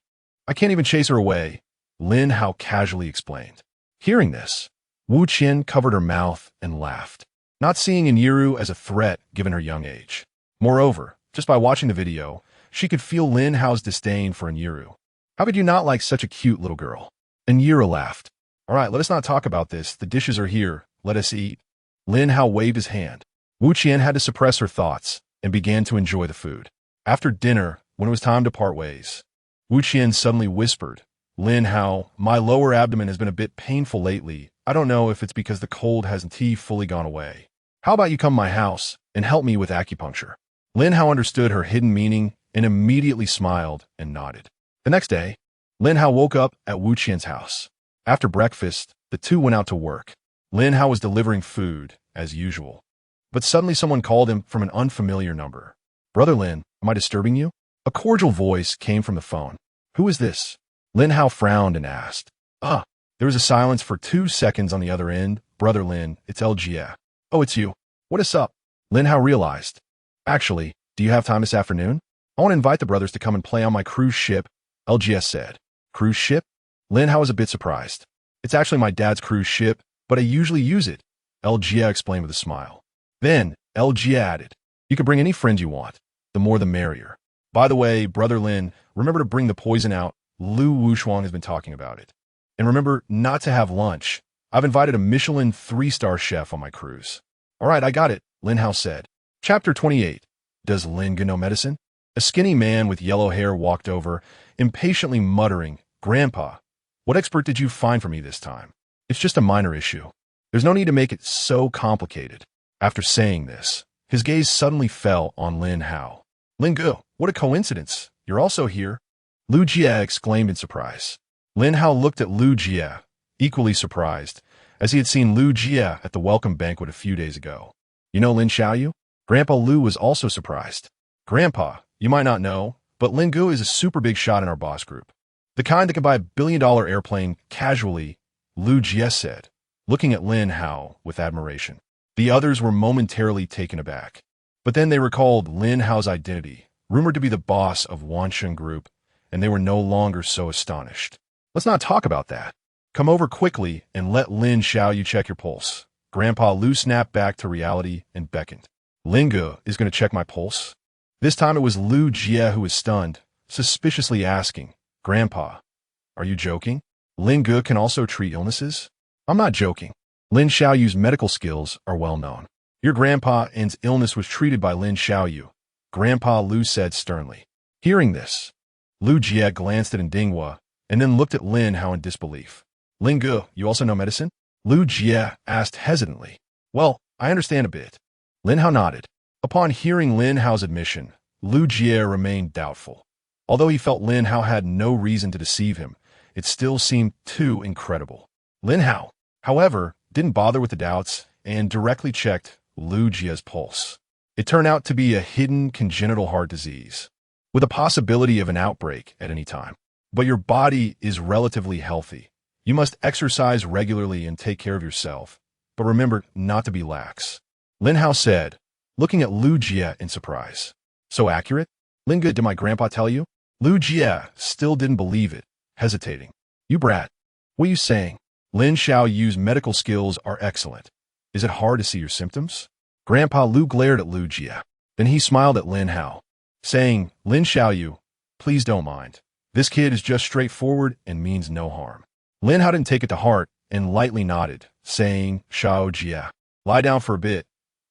I can't even chase her away, Lin Hao casually explained. Hearing this, Wu Qian covered her mouth and laughed, not seeing in Yiru as a threat given her young age. Moreover, just by watching the video, she could feel Lin Hao's disdain for Yiru. How could you not like such a cute little girl? Yiru laughed. All right, let us not talk about this. The dishes are here. Let us eat. Lin Hao waved his hand. Wu Qian had to suppress her thoughts and began to enjoy the food. After dinner, when it was time to part ways, Wu Qian suddenly whispered, Lin Hao, my lower abdomen has been a bit painful lately. I don't know if it's because the cold hasn't fully gone away. How about you come to my house and help me with acupuncture? Lin Hao understood her hidden meaning and immediately smiled and nodded. The next day, Lin Hao woke up at Wu Qian's house. After breakfast, the two went out to work. Lin Hao was delivering food, as usual. But suddenly someone called him from an unfamiliar number. Brother Lin, am I disturbing you? A cordial voice came from the phone. Who is this? Lin Hao frowned and asked. There was a silence for 2 seconds on the other end. Brother Lin, it's LGA. Oh, it's you. What is up? Lin Hao realized. Actually, do you have time this afternoon? I want to invite the brothers to come and play on my cruise ship, LGS said. Cruise ship? Lin Hao was a bit surprised. It's actually my dad's cruise ship, but I usually use it, LGA explained with a smile. Then, LGA added, you can bring any friend you want. The more the merrier. By the way, Brother Lin, remember to bring the poison out. Lu Wushuang has been talking about it. And remember not to have lunch. I've invited a Michelin 3-star chef on my cruise. All right, I got it, Lin Hao said. Chapter 28. Does Lin know medicine? A skinny man with yellow hair walked over, impatiently muttering, Grandpa, what expert did you find for me this time? It's just a minor issue. There's no need to make it so complicated. After saying this, his gaze suddenly fell on Lin Hao. Lin Gu, what a coincidence. You're also here. Lu Jie exclaimed in surprise. Lin Hao looked at Lu Jie, equally surprised, as he had seen Lu Jie at the welcome banquet a few days ago. You know Lin Xiaoyu? Grandpa Lu was also surprised. Grandpa, you might not know, but Lin Gu is a super big shot in our boss group. The kind that can buy a billion-dollar airplane casually, Lu Jie said, looking at Lin Hao with admiration. The others were momentarily taken aback. But then they recalled Lin Hao's identity, rumored to be the boss of Wansheng Group, and they were no longer so astonished. Let's not talk about that. Come over quickly and let Lin Xiaoyu check your pulse. Grandpa Lu snapped back to reality and beckoned. Lin Gu is going to check my pulse? This time it was Lu Jie who was stunned, suspiciously asking, Grandpa, are you joking? Lin Gu can also treat illnesses? I'm not joking. Lin Xiaoyu's medical skills are well known. Your grandpa's illness was treated by Lin Xiaoyu, Grandpa Lu said sternly. Hearing this, Lu Jie glanced at Dingwa and then looked at Lin Hao in disbelief. Lin Gu, you also know medicine? Lu Jie asked hesitantly. Well, I understand a bit. Lin Hao nodded. Upon hearing Lin Hao's admission, Lu Jie remained doubtful. Although he felt Lin Hao had no reason to deceive him, it still seemed too incredible. Lin Hao, however, didn't bother with the doubts and directly checked Lu Jie's pulse. It turned out to be a hidden congenital heart disease, with a possibility of an outbreak at any time. But your body is relatively healthy. You must exercise regularly and take care of yourself, but remember not to be lax. Lin Hao said, looking at Lu Jie in surprise. So accurate? Lin Gu, did my grandpa tell you? Lu Jie still didn't believe it, hesitating. You brat. What are you saying? Lin Xiaoyu's medical skills are excellent. Is it hard to see your symptoms? Grandpa Lu glared at Lu Jie. Then he smiled at Lin Hao, saying, Lin Xiaoyu, please don't mind. This kid is just straightforward and means no harm. Lin Hao didn't take it to heart and lightly nodded, saying, Xiao Jie, lie down for a bit.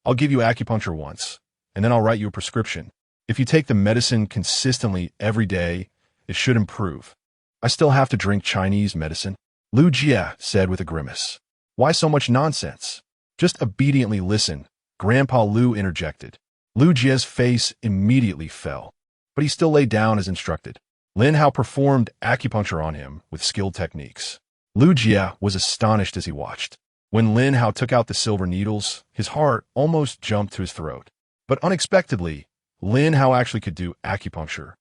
I'll give you acupuncture once, and then I'll write you a prescription. If you take the medicine consistently every day, it should improve. I still have to drink Chinese medicine, Lu Jie said with a grimace. Why so much nonsense? Just obediently listen, Grandpa Lu interjected. Lu Jie's face immediately fell, but he still lay down as instructed. Lin Hao performed acupuncture on him with skilled techniques. Lu Jie was astonished as he watched. When Lin Hao took out the silver needles, his heart almost jumped to his throat. But unexpectedly, Lin Hao actually could do acupuncture,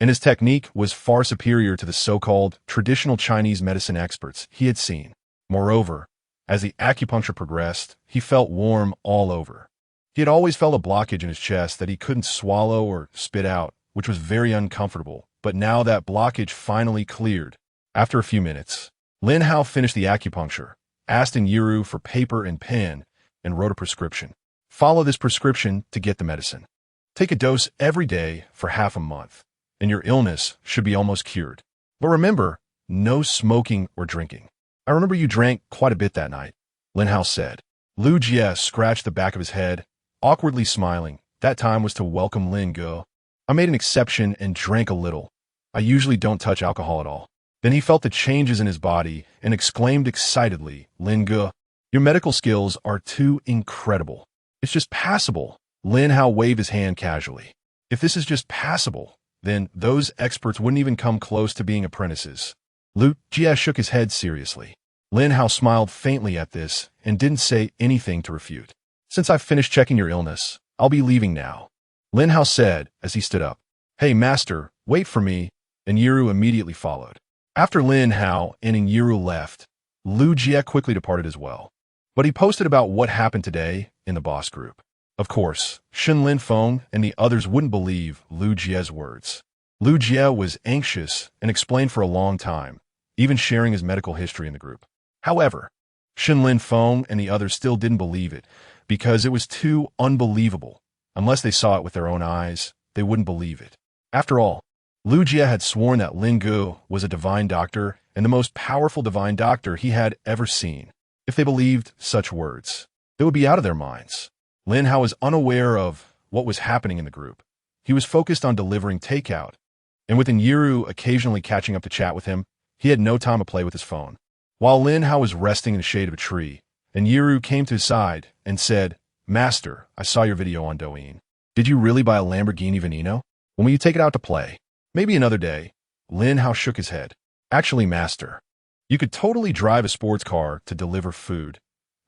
and his technique was far superior to the so-called traditional Chinese medicine experts he had seen. Moreover, as the acupuncture progressed, he felt warm all over. He had always felt a blockage in his chest that he couldn't swallow or spit out, which was very uncomfortable, but now that blockage finally cleared. After a few minutes, Lin Hao finished the acupuncture, asked Yiru for paper and pen, and wrote a prescription. Follow this prescription to get the medicine. Take a dose every day for half a month, and your illness should be almost cured. But remember, no smoking or drinking. I remember you drank quite a bit that night, Lin Hao said. Lu Jie scratched the back of his head, awkwardly smiling. That time was to welcome Lin Ge. I made an exception and drank a little. I usually don't touch alcohol at all. Then he felt the changes in his body and exclaimed excitedly, Lin Ge, your medical skills are too incredible. It's just passable. Lin Hao waved his hand casually. If this is just passable, then those experts wouldn't even come close to being apprentices. Lu Jie shook his head seriously. Lin Hao smiled faintly at this and didn't say anything to refute. Since I've finished checking your illness, I'll be leaving now, Lin Hao said as he stood up. Hey, master, wait for me, and Yiru immediately followed. After Lin Hao and Yiru left, Lu Jie quickly departed as well. But he posted about what happened today in the boss group. Of course, Shen Lin Feng and the others wouldn't believe Lu Jie's words. Lu Jie was anxious and explained for a long time, even sharing his medical history in the group. However, Shen Lin Feng and the others still didn't believe it because it was too unbelievable. Unless they saw it with their own eyes, they wouldn't believe it. After all, Lu Jie had sworn that Lin Ge was a divine doctor and the most powerful divine doctor he had ever seen. If they believed such words, they would be out of their minds. Lin Hao was unaware of what was happening in the group. He was focused on delivering takeout, and with Yiru occasionally catching up to chat with him, he had no time to play with his phone. While Lin Hao was resting in the shade of a tree, Yiru came to his side and said, Master, I saw your video on Douyin. Did you really buy a Lamborghini Veneno? When will you take it out to play? Maybe another day. Lin Hao shook his head. Actually, master, you could totally drive a sports car to deliver food.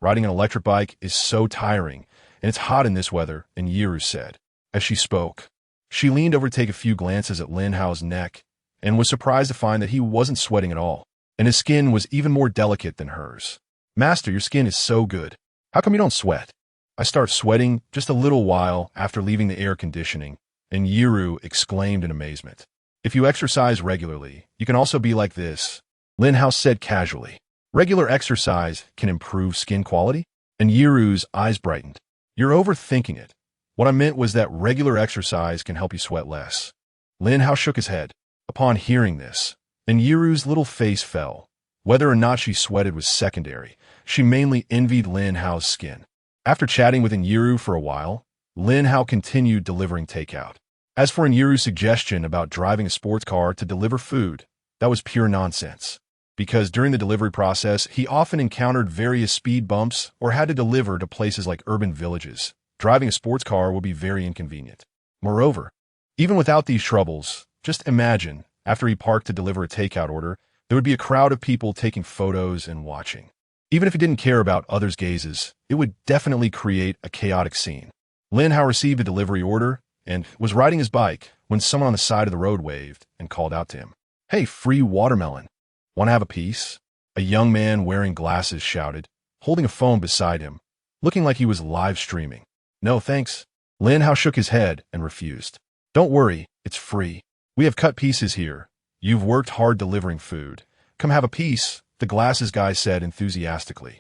Riding an electric bike is so tiring, and it's hot in this weather, and Yiru said. As she spoke, she leaned over to take a few glances at Lin Hao's neck and was surprised to find that he wasn't sweating at all, and his skin was even more delicate than hers. Master, your skin is so good. How come you don't sweat? I start sweating just a little while after leaving the air conditioning, and Yiru exclaimed in amazement. If you exercise regularly, you can also be like this, Lin Hao said casually. Regular exercise can improve skin quality? And Yiru's eyes brightened. You're overthinking it. What I meant was that regular exercise can help you sweat less. Lin Hao shook his head. Upon hearing this, and Yiru's little face fell. Whether or not she sweated was secondary. She mainly envied Lin Hao's skin. After chatting with Yiru for a while, Lin Hao continued delivering takeout. As for Yiru's suggestion about driving a sports car to deliver food, that was pure nonsense. Because during the delivery process, he often encountered various speed bumps or had to deliver to places like urban villages. Driving a sports car would be very inconvenient. Moreover, even without these troubles, just imagine, after he parked to deliver a takeout order, there would be a crowd of people taking photos and watching. Even if he didn't care about others' gazes, it would definitely create a chaotic scene. Lin Hao received a delivery order and was riding his bike when someone on the side of the road waved and called out to him. Hey, free watermelon. Want to have a piece? A young man wearing glasses shouted, holding a phone beside him, looking like he was live streaming. No, thanks. Lin Hao shook his head and refused. Don't worry, it's free. We have cut pieces here. You've worked hard delivering food. Come have a piece, the glasses guy said enthusiastically.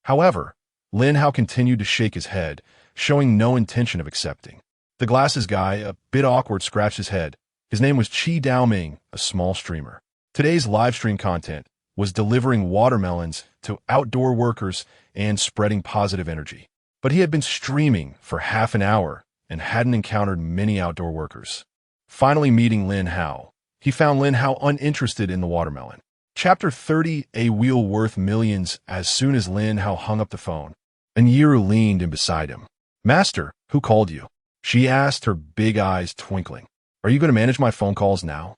However, Lin Hao continued to shake his head, showing no intention of accepting. The glasses guy, a bit awkward, scratched his head. His name was Chi Daoming, a small streamer. Today's live stream content was delivering watermelons to outdoor workers and spreading positive energy. But he had been streaming for half an hour and hadn't encountered many outdoor workers. Finally meeting Lin Hao, he found Lin Hao uninterested in the watermelon. Chapter 30, A Wheel Worth Millions. As soon as Lin Hao hung up the phone, Yiru leaned in beside him. Master, who called you? She asked, her big eyes twinkling. Are you going to manage my phone calls now?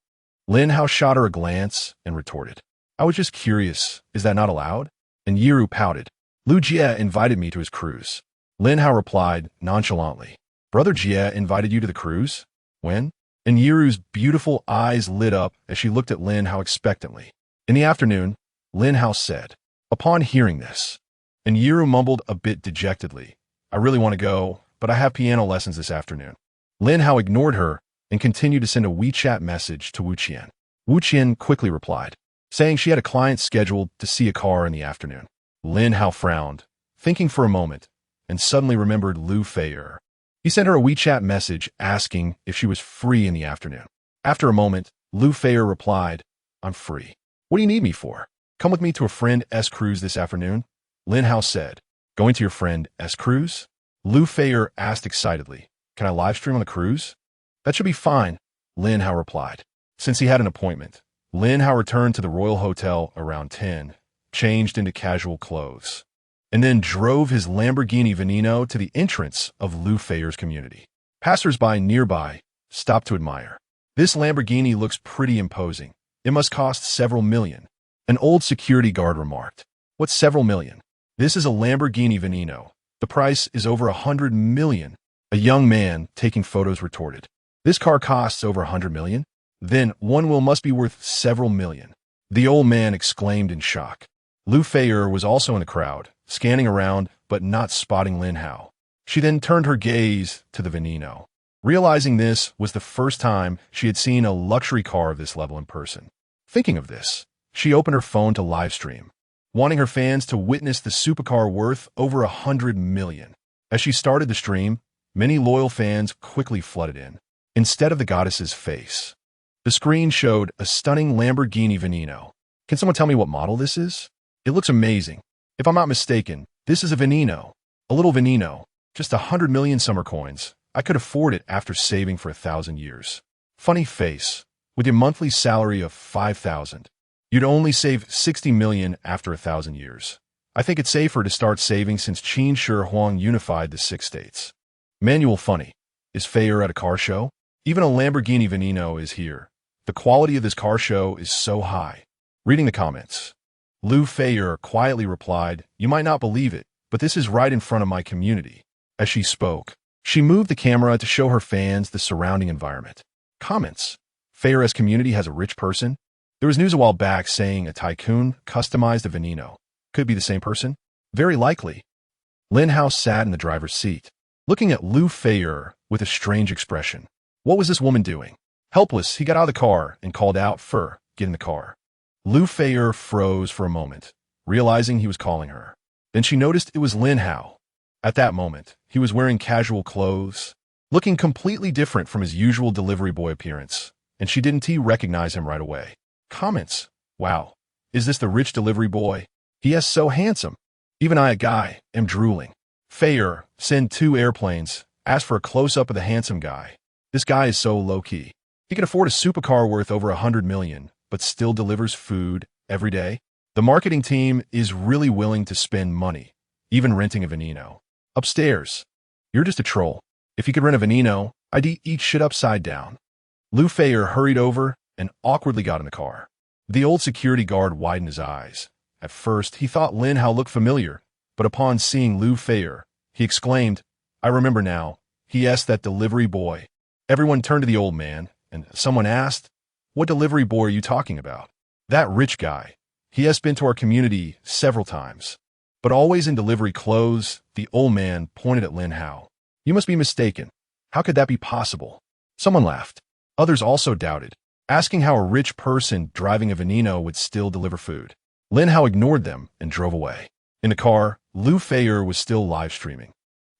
Lin Hao shot her a glance and retorted, I was just curious, is that not allowed? And Yiru pouted, Lu Jie invited me to his cruise. Lin Hao replied nonchalantly, Brother Jie invited you to the cruise? When? And Yiru's beautiful eyes lit up as she looked at Lin Hao expectantly. In the afternoon, Lin Hao said, upon hearing this, and Yiru mumbled a bit dejectedly, I really want to go, but I have piano lessons this afternoon. Lin Hao ignored her and continued to send a WeChat message to Wu Qian. Wu Qian quickly replied, saying she had a client scheduled to see a car in the afternoon. Lin Hao frowned, thinking for a moment, and suddenly remembered Lu Feier. He sent her a WeChat message asking if she was free in the afternoon. After a moment, Lu Feier replied, I'm free. What do you need me for? Come with me to a friend S cruise this afternoon? Lin Hao said, going to your friend S cruise? Lu Feier asked excitedly, can I live stream on the cruise? That should be fine, Lin Hao replied. Since he had an appointment, Lin Hao returned to the Royal Hotel around 10, changed into casual clothes, and then drove his Lamborghini Veneno to the entrance of Lu Feier's community. Passers-by nearby stopped to admire. This Lamborghini looks pretty imposing. It must cost several million. An old security guard remarked. What's several million? This is a Lamborghini Veneno. The price is over 100 million. A young man taking photos retorted. This car costs over 100 million? Then one must be worth several million. The old man exclaimed in shock. Lu Feier was also in the crowd, scanning around but not spotting Lin Hao. She then turned her gaze to the Veneno, realizing this was the first time she had seen a luxury car of this level in person. Thinking of this, she opened her phone to live stream, wanting her fans to witness the supercar worth over 100 million. As she started the stream, many loyal fans quickly flooded in. Instead of the goddess's face, the screen showed a stunning Lamborghini Veneno. Can someone tell me what model this is? It looks amazing. If I'm not mistaken, this is a Veneno. A little Veneno. Just 100 million summer coins. I could afford it after saving for 1,000 years. Funny face. With your monthly salary of 5,000, you'd only save 60 million after 1,000 years. I think it's safer to start saving since Qin Shi Huang unified the 6 states. Manual funny. Is Feier at a car show? Even a Lamborghini Veneno is here. The quality of this car show is so high. Reading the comments. Lu Feier quietly replied, you might not believe it, but this is right in front of my community. As she spoke, she moved the camera to show her fans the surrounding environment. Comments. Feier's community has a rich person. There was news a while back saying a tycoon customized a Veneno. Could be the same person? Very likely. Lin Hao sat in the driver's seat, looking at Lu Feier with a strange expression. What was this woman doing? Helpless, he got out of the car and called out, Fer, get in the car. Lu Feier froze for a moment, realizing he was calling her. Then she noticed it was Lin Hao. At that moment, he was wearing casual clothes, looking completely different from his usual delivery boy appearance, and she didn't recognize him right away. Comments. Wow, is this the rich delivery boy? He is so handsome. Even I, a guy, am drooling. Feier, send 2 airplanes, ask for a close-up of the handsome guy. This guy is so low-key. He can afford a supercar worth over 100 million, but still delivers food every day. The marketing team is really willing to spend money, even renting a Veneno. Upstairs. You're just a troll. If you could rent a Veneno, I'd eat shit upside down. Lu Feier hurried over and awkwardly got in the car. The old security guard widened his eyes. At first, he thought Lin Hao looked familiar, but upon seeing Lu Feier, he exclaimed, I remember now. He asked that delivery boy. Everyone turned to the old man, and someone asked, what delivery boy are you talking about? That rich guy. He has been to our community several times. But always in delivery clothes, the old man pointed at Lin Hao. You must be mistaken. How could that be possible? Someone laughed. Others also doubted, asking how a rich person driving a Veneno would still deliver food. Lin Hao ignored them and drove away. In the car, Lu Feier was still live streaming.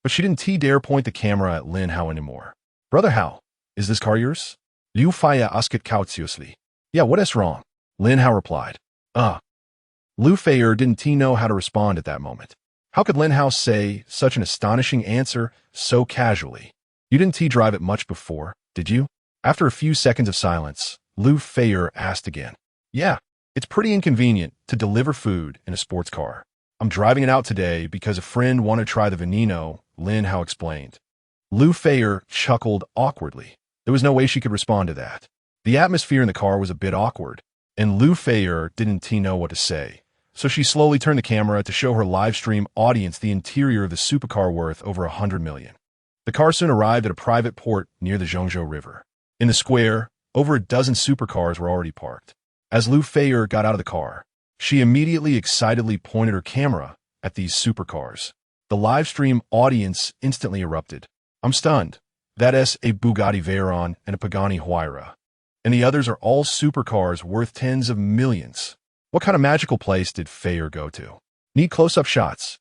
But she didn't dare point the camera at Lin Hao anymore. Brother Hao, is this car yours? Liu Feier asked cautelously. Yeah, what is wrong? Lin Hao replied. Lu Feier didn't know how to respond at that moment. How could Lin Hao say such an astonishing answer so casually? You didn't drive it much before, did you? After a few seconds of silence, Lu Feier asked again. Yeah, it's pretty inconvenient to deliver food in a sports car. I'm driving it out today because a friend wanted to try the Veneno, Lin Hao explained. Lu Feier chuckled awkwardly. There was no way she could respond to that. The atmosphere in the car was a bit awkward, and Lu Feier didn't know what to say. So she slowly turned the camera to show her live stream audience the interior of the supercar worth over 100 million. The car soon arrived at a private port near the Zhongzhou River. In the square, over a dozen supercars were already parked. As Lu Feier got out of the car, she immediately excitedly pointed her camera at these supercars. The live stream audience instantly erupted. I'm stunned. That's a Bugatti Veyron and a Pagani Huayra. And the others are all supercars worth tens of millions. What kind of magical place did Feier go to? Need close-up shots.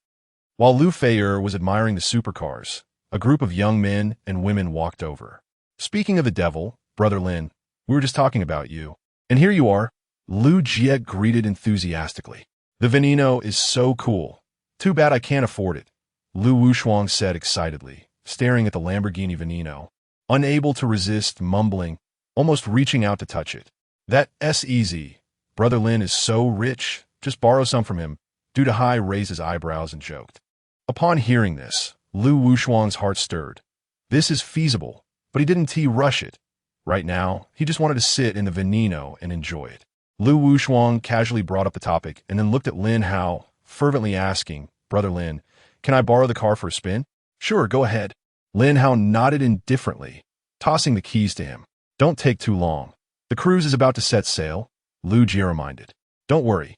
While Lu Feier was admiring the supercars, a group of young men and women walked over. Speaking of the devil, Brother Lin, we were just talking about you. And here you are. Lu Jie greeted enthusiastically. The Veneno is so cool. Too bad I can't afford it, Lu Wushuang said excitedly, staring at the Lamborghini Veneno, unable to resist mumbling, almost reaching out to touch it. That's easy. Brother Lin is so rich, just borrow some from him. Du Dahai raised his eyebrows and joked. Upon hearing this, Lu Wushuang's heart stirred. This is feasible, but he didn't rush it. Right now, he just wanted to sit in the Veneno and enjoy it. Lu Wushuang casually brought up the topic and then looked at Lin Hao, fervently asking, Brother Lin, can I borrow the car for a spin? Sure, go ahead. Lin Hao nodded indifferently, tossing the keys to him. Don't take too long. The cruise is about to set sail, Lu Jie reminded. Don't worry.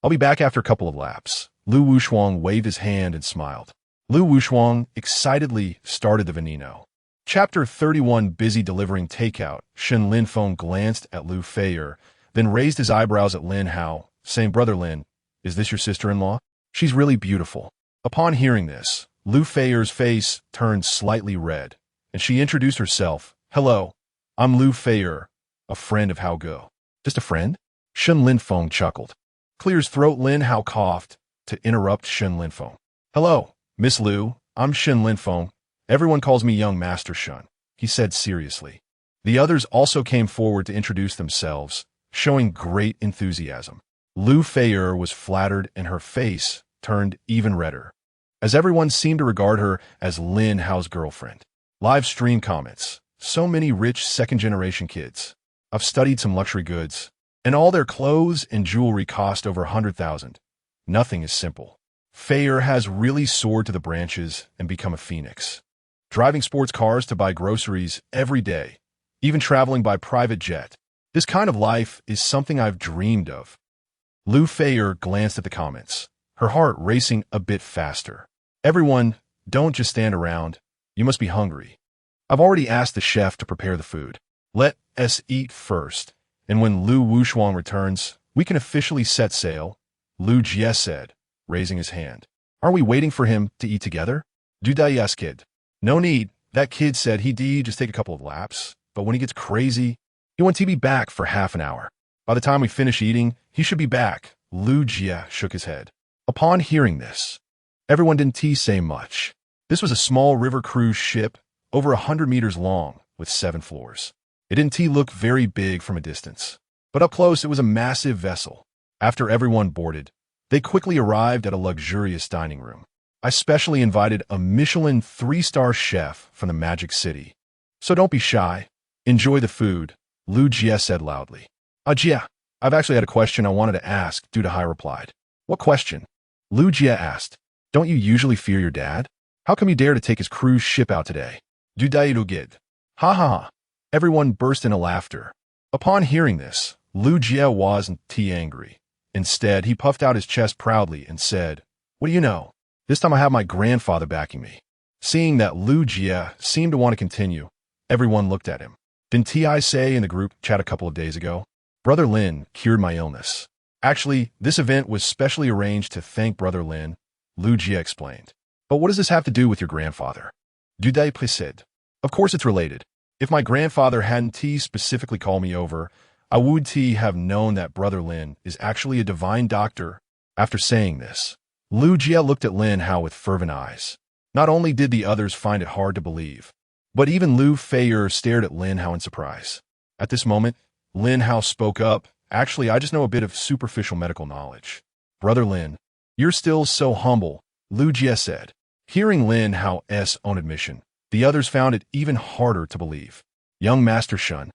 I'll be back after a couple of laps. Lu Wushuang waved his hand and smiled. Lu Wushuang excitedly started the Veneno. Chapter 31. Busy delivering takeout, Shen Linfeng glanced at Lu Feier, then raised his eyebrows at Lin Hao, saying, Brother Lin, is this your sister-in-law? She's really beautiful. Upon hearing this, Lu Feier's face turned slightly red, and she introduced herself. Hello, I'm Lu Feier, a friend of Hao Ge. Just a friend? Shen Linfeng chuckled. Clear his throat. Lin Hao coughed to interrupt Shen Linfeng. Hello, Miss Lu, I'm Shen Linfeng. Everyone calls me Young Master Shen, he said seriously. The others also came forward to introduce themselves, showing great enthusiasm. Lu Feier was flattered and her face turned even redder, as everyone seemed to regard her as Lin Hao's girlfriend. Live stream comments. So many rich second-generation kids. I've studied some luxury goods, and all their clothes and jewelry cost over 100,000. Nothing is simple. Feier has really soared to the branches and become a phoenix. Driving sports cars to buy groceries every day, even traveling by private jet. This kind of life is something I've dreamed of. Lu Feier glanced at the comments, her heart racing a bit faster. Everyone, don't just stand around. You must be hungry. I've already asked the chef to prepare the food. Let us eat first, and when Lu Wushuang returns, we can officially set sail, Lu Jie said, raising his hand. Are we waiting for him to eat together? Do that, yes, kid. No need. That kid said he'd just take a couple of laps, but when he gets crazy, he wants to be back for half an hour. By the time we finish eating, he should be back. Lu Jie shook his head. Upon hearing this, everyone didn't say much. This was a small river cruise ship, over 100 meters long, with 7 floors. It didn't look very big from a distance, but up close it was a massive vessel. After everyone boarded, they quickly arrived at a luxurious dining room. I specially invited a Michelin 3-star chef from the Magic City. So don't be shy. Enjoy the food, Lu Jie said loudly. Jie, I've actually had a question I wanted to ask, Du Dahai replied. What question? Lu Jie asked. Don't you usually fear your dad? How come you dare to take his cruise ship out today? Du Dahai gid. Ha ha ha. Everyone burst into laughter. Upon hearing this, Lu Jie wasn't angry. Instead, he puffed out his chest proudly and said, What do you know? This time I have my grandfather backing me. Seeing that Lu Jie seemed to want to continue, everyone looked at him. Didn't I say in the group chat a couple of days ago? Brother Lin cured my illness. Actually, this event was specially arranged to thank Brother Lin, Lu Jie explained. But what does this have to do with your grandfather? Du Dahai said. Of course it's related. If my grandfather hadn't specifically called me over, I would have known that Brother Lin is actually a divine doctor. After saying this, Lu Jie looked at Lin Hao with fervent eyes. Not only did the others find it hard to believe, but even Lu Feier stared at Lin Hao in surprise. At this moment, Lin Hao spoke up. Actually, I just know a bit of superficial medical knowledge. Brother Lin, you're still so humble, Lu Jie said. Hearing Lin Hao's own admission, the others found it even harder to believe. Young Master Shun,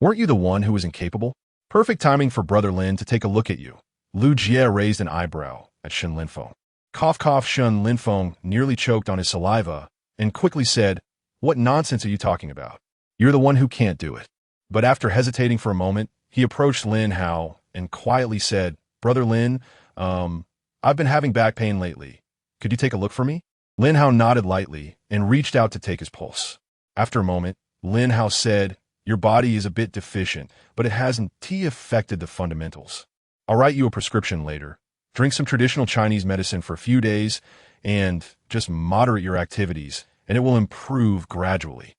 Weren't you the one who was incapable? Perfect timing for Brother Lin to take a look at you. Lu Jie raised an eyebrow at Shen Linfeng. Cough cough. Shen Linfeng nearly choked on his saliva and quickly said, "What nonsense are you talking about? You're the one who can't do it." But after hesitating for a moment, he approached Lin Hao and quietly said, "Brother Lin, I've been having back pain lately. Could you take a look for me?" Lin Hao nodded lightly and reached out to take his pulse. After a moment, Lin Hao said, "Your body is a bit deficient, but it hasn't affected the fundamentals. I'll write you a prescription later. Drink some traditional Chinese medicine for a few days and just moderate your activities, and it will improve gradually."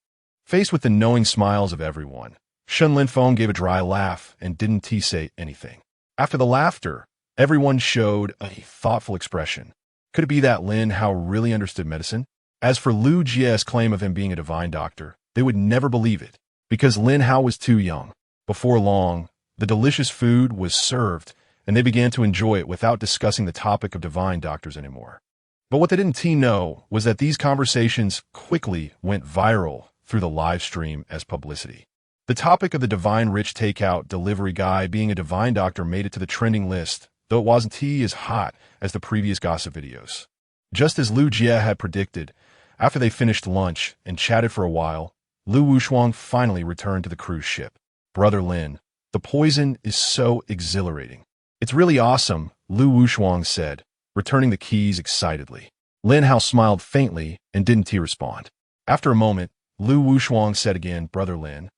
Faced with the knowing smiles of everyone, Shen Linfeng gave a dry laugh and didn't say anything. After the laughter, everyone showed a thoughtful expression. Could it be that Lin Hao really understood medicine? As for Lu Jie's claim of him being a divine doctor, they would never believe it, because Lin Hao was too young. Before long, the delicious food was served, and they began to enjoy it without discussing the topic of divine doctors anymore. But what they didn't know was that these conversations quickly went viral through the live stream as publicity. The topic of the divine rich takeout delivery guy being a divine doctor made it to the trending list, though it wasn't as hot as the previous gossip videos. Just as Lu Jie had predicted, after they finished lunch and chatted for a while, Lu Wushuang finally returned to the cruise ship. "Brother Lin, the poison is so exhilarating." "It's really awesome," Lu Wushuang said, returning the keys excitedly. Lin Hao smiled faintly and didn't respond. After a moment, Lu Wushuang said again, "Brother Lin,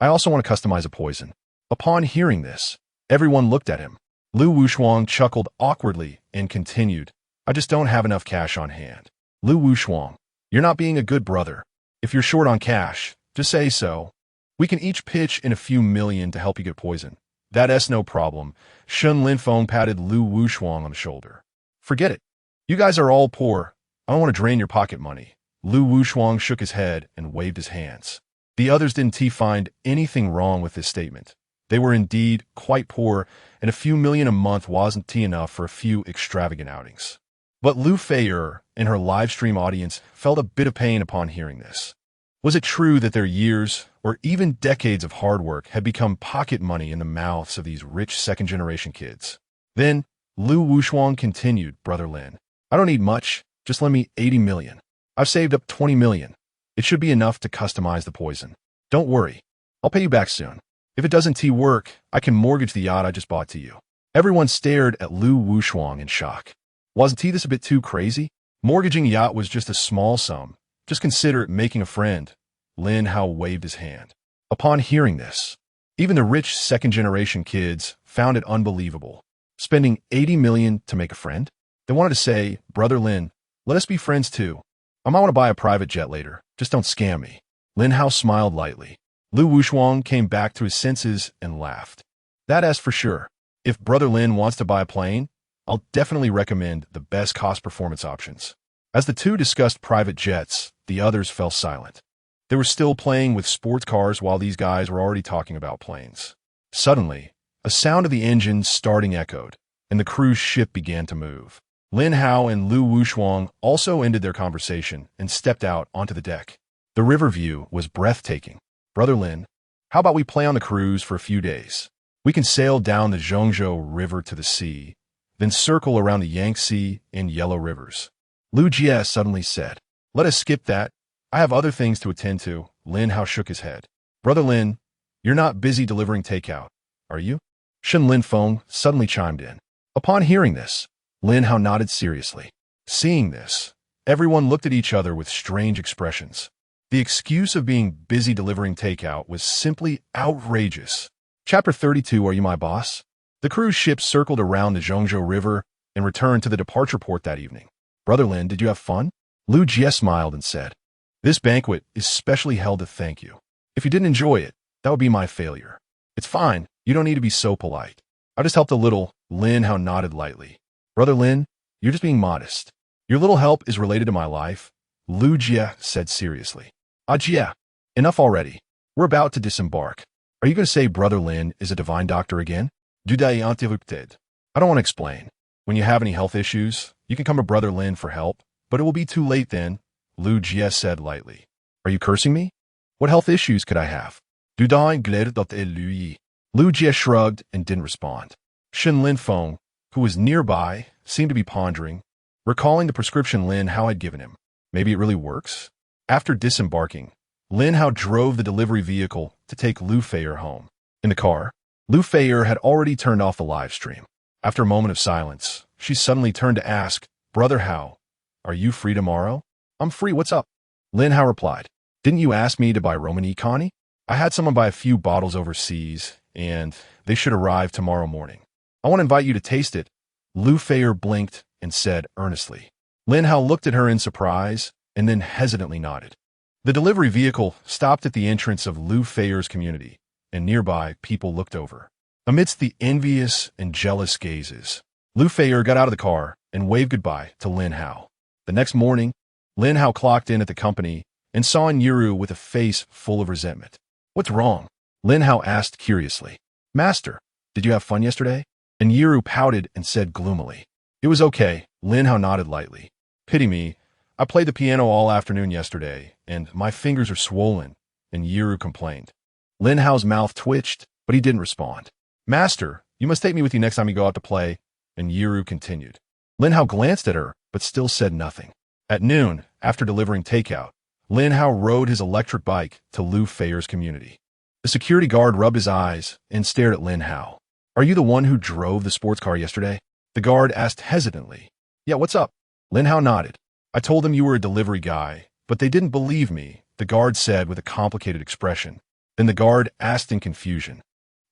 I also want to customize a poison." Upon hearing this, everyone looked at him. Lu Wushuang chuckled awkwardly and continued, "I just don't have enough cash on hand." "Lu Wushuang, you're not being a good brother. If you're short on cash, just say so. We can each pitch in a few million to help you get poison." "That's no problem." Shen Linfeng patted Lu Wushuang on the shoulder. "Forget it. You guys are all poor. I don't want to drain your pocket money." Lu Wushuang shook his head and waved his hands. The others didn't find anything wrong with this statement. They were indeed quite poor, and a few million a month wasn't enough for a few extravagant outings. But Lu Feier and her live stream audience felt a bit of pain upon hearing this. Was it true that their years, or even decades of hard work had become pocket money in the mouths of these rich second-generation kids? Then, Lu Wushuang continued, "Brother Lin, I don't need much. Just lend me 80 million. I've saved up 20 million. It should be enough to customize the poison. Don't worry. I'll pay you back soon. If it doesn't work, I can mortgage the yacht I just bought to you." Everyone stared at Lu Wushuang in shock. Wasn't this a bit too crazy? Mortgaging a yacht was just a small sum. Just consider it making a friend. Lin Hao waved his hand. Upon hearing this, even the rich second-generation kids found it unbelievable. Spending 80 million to make a friend? They wanted to say, "Brother Lin, let us be friends too. I might want to buy a private jet later. Just don't scam me." Lin Hao smiled lightly. Lu Wushuang came back to his senses and laughed. "That's for sure. If Brother Lin wants to buy a plane, I'll definitely recommend the best cost-performance options." As the two discussed private jets, the others fell silent. They were still playing with sports cars while these guys were already talking about planes. Suddenly, a sound of the engine starting echoed, and the cruise ship began to move. Lin Hao and Lu Wushuang also ended their conversation and stepped out onto the deck. The river view was breathtaking. "Brother Lin, how about we play on the cruise for a few days? We can sail down the Zhongzhou River to the sea, then circle around the Yangtze and Yellow Rivers." Lu Jie suddenly said, "Let us skip that. I have other things to attend to." Lin Hao shook his head. "Brother Lin, you're not busy delivering takeout, are you?" Shen Linfeng suddenly chimed in. Upon hearing this, Lin Hao nodded seriously. Seeing this, everyone looked at each other with strange expressions. The excuse of being busy delivering takeout was simply outrageous. Chapter 32, Are You My Boss? The cruise ship circled around the Zhongzhou River and returned to the departure port that evening. "Brother Lin, did you have fun?" Lu Jie smiled and said, "This banquet is specially held to thank you. If you didn't enjoy it, that would be my failure." "It's fine. You don't need to be so polite. I just helped a little." Lin Hao nodded lightly. "Brother Lin, you're just being modest. Your little help is related to my life," Lu Jie said seriously. "Ah, Jie, enough already. We're about to disembark. Are you going to say Brother Lin is a divine doctor again?" "Du d'ai interrupted. I don't want to explain. When you have any health issues, you can come to Brother Lin for help, but it will be too late then," Lu Jie said lightly. "Are you cursing me? What health issues could I have?" Du dahin glädet dat lui. Lu Jie shrugged and didn't respond. Shen Linfeng, who was nearby, seemed to be pondering, recalling the prescription Lin Hao had given him. Maybe it really works? After disembarking, Lin Hao drove the delivery vehicle to take Lu Feier home. In the car, Lu Feier had already turned off the live stream. After a moment of silence, she suddenly turned to ask, Brother Hao, are you free tomorrow? I'm free, what's up? Lin Hao replied, didn't you ask me to buy Romani Connie? I had someone buy a few bottles overseas, and they should arrive tomorrow morning. I want to invite you to taste it. Lu Feier blinked and said earnestly. Lin Hao looked at her in surprise and then hesitantly nodded. The delivery vehicle stopped at the entrance of Lu Feier's community, and nearby people looked over. Amidst the envious and jealous gazes, Lu Feier got out of the car and waved goodbye to Lin Hao. The next morning, Lin Hao clocked in at the company and saw Yiru with a face full of resentment. What's wrong? Lin Hao asked curiously. Master, did you have fun yesterday? And Yiru pouted and said gloomily. It was okay. Lin Hao nodded lightly. Pity me. I played the piano all afternoon yesterday, and my fingers are swollen, and Yiru complained. Lin Hao's mouth twitched, but he didn't respond. Master, you must take me with you next time you go out to play, and Yiru continued. Lin Hao glanced at her, but still said nothing. At noon, after delivering takeout, Lin Hao rode his electric bike to Lu Feier's community. The security guard rubbed his eyes and stared at Lin Hao. Are you the one who drove the sports car yesterday? The guard asked hesitantly. Yeah, what's up? Lin Hao nodded. I told them you were a delivery guy, but they didn't believe me, the guard said with a complicated expression. Then the guard asked in confusion.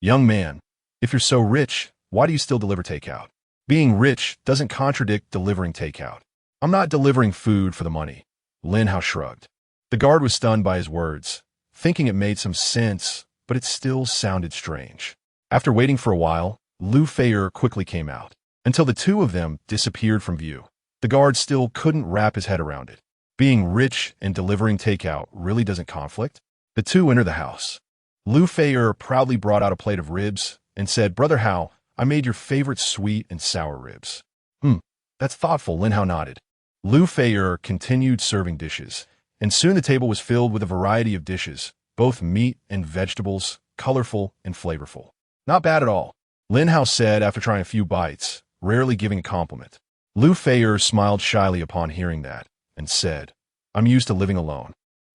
Young man, if you're so rich, why do you still deliver takeout? Being rich doesn't contradict delivering takeout. I'm not delivering food for the money. Lin Hao shrugged. The guard was stunned by his words, thinking it made some sense, but it still sounded strange. After waiting for a while, Lu Feier quickly came out. Until the two of them disappeared from view. The guard still couldn't wrap his head around it. Being rich and delivering takeout really doesn't conflict. The two entered the house. Lu Feier proudly brought out a plate of ribs and said, Brother Hao, I made your favorite sweet and sour ribs. That's thoughtful, Lin Hao nodded. Lu Feier continued serving dishes, and soon the table was filled with a variety of dishes, both meat and vegetables, colorful and flavorful. Not bad at all, Lin Hao said after trying a few bites, rarely giving a compliment. Lu Feier smiled shyly upon hearing that, and said, I'm used to living alone.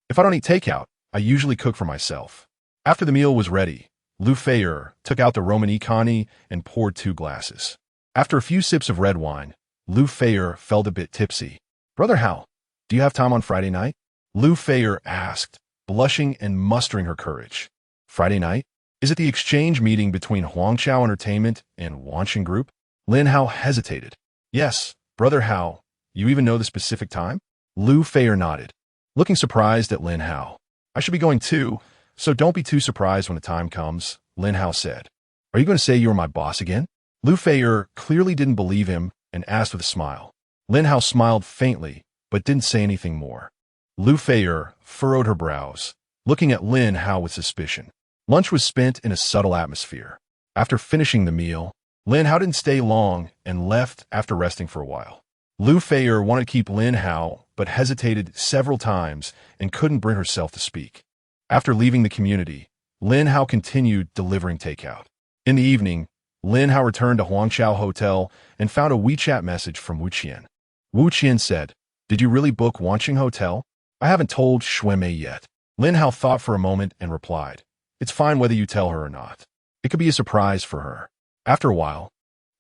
If I don't eat takeout, I usually cook for myself. After the meal was ready, Lu Feier took out the Romani Connie and poured 2 glasses. After a few sips of red wine, Lu Feier felt a bit tipsy. Brother Hao, do you have time on Friday night? Lu Feier asked, blushing and mustering her courage. Friday night? Is it the exchange meeting between Huangchao Entertainment and Wanxin Group? Lin Hao hesitated. Yes, Brother Hao. You even know the specific time? Lu Feier nodded, looking surprised at Lin Hao. I should be going too, so don't be too surprised when the time comes, Lin Hao said. Are you going to say you were my boss again? Lu Feier clearly didn't believe him and asked with a smile. Lin Hao smiled faintly, but didn't say anything more. Lu Feier furrowed her brows, looking at Lin Hao with suspicion. Lunch was spent in a subtle atmosphere. After finishing the meal, Lin Hao didn't stay long and left after resting for a while. Lu Feier wanted to keep Lin Hao, but hesitated several times and couldn't bring herself to speak. After leaving the community, Lin Hao continued delivering takeout. In the evening, Lin Hao returned to Huangchao Hotel and found a WeChat message from Wu Qian. Wu Qian said, Did you really book Wanxing Hotel? I haven't told Xuemei yet. Lin Hao thought for a moment and replied, It's fine whether you tell her or not. It could be a surprise for her. After a while,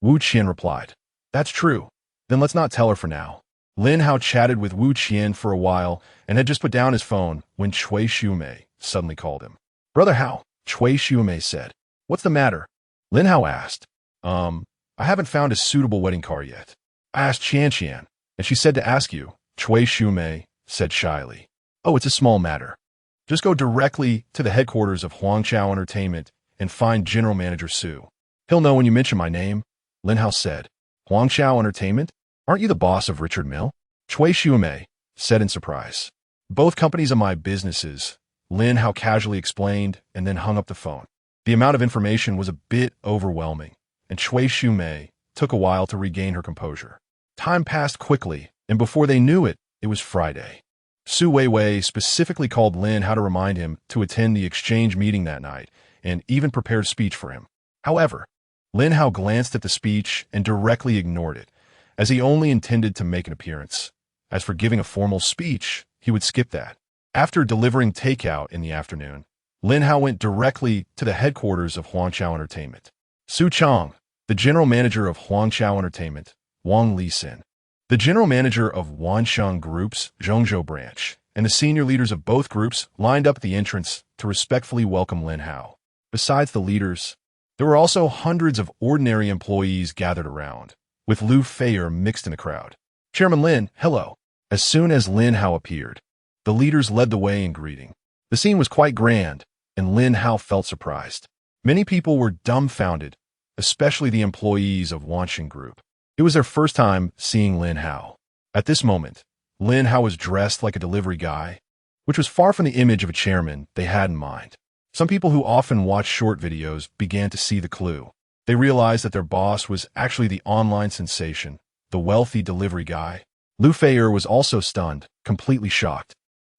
Wu Qian replied, That's true. Then let's not tell her for now. Lin Hao chatted with Wu Qian for a while and had just put down his phone when Cui Xuemei suddenly called him. Brother Hao, Cui Xuemei said. What's the matter? Lin Hao asked. I haven't found a suitable wedding car yet. I asked Qian, and she said to ask you, Cui Xuemei said shyly. Oh, it's a small matter. Just go directly to the headquarters of Huangchao Entertainment and find General Manager Su. He'll know when you mention my name, Lin Hao said. Huangchao Entertainment? Aren't you the boss of Richard Mill? Cui Xuemei said in surprise. Both companies are my businesses, Lin Hao casually explained and then hung up the phone. The amount of information was a bit overwhelming, and Cui Xuemei took a while to regain her composure. Time passed quickly, and before they knew it, it was Friday. Su Weiwei specifically called Lin Hao to remind him to attend the exchange meeting that night and even prepared a speech for him. However, Lin Hao glanced at the speech and directly ignored it, as he only intended to make an appearance. As for giving a formal speech, he would skip that. After delivering Takeout in the afternoon, Lin Hao went directly to the headquarters of Huangqiao Entertainment. Su Chang, the general manager of Huangqiao Entertainment, Wang Lisin, the general manager of Wansheng Group's Zhongzhou branch, and the senior leaders of both groups lined up at the entrance to respectfully welcome Lin Hao. Besides the leaders, there were also hundreds of ordinary employees gathered around, with Lu Feier mixed in the crowd. Chairman Lin, hello. As soon as Lin Hao appeared, the leaders led the way in greeting. The scene was quite grand, and Lin Hao felt surprised. Many people were dumbfounded, especially the employees of Wansheng Group. It was their first time seeing Lin Hao. At this moment, Lin Hao was dressed like a delivery guy, which was far from the image of a chairman they had in mind. Some people who often watch short videos began to see the clue. They realized that their boss was actually the online sensation, the wealthy delivery guy. Lu Feier was also stunned, completely shocked.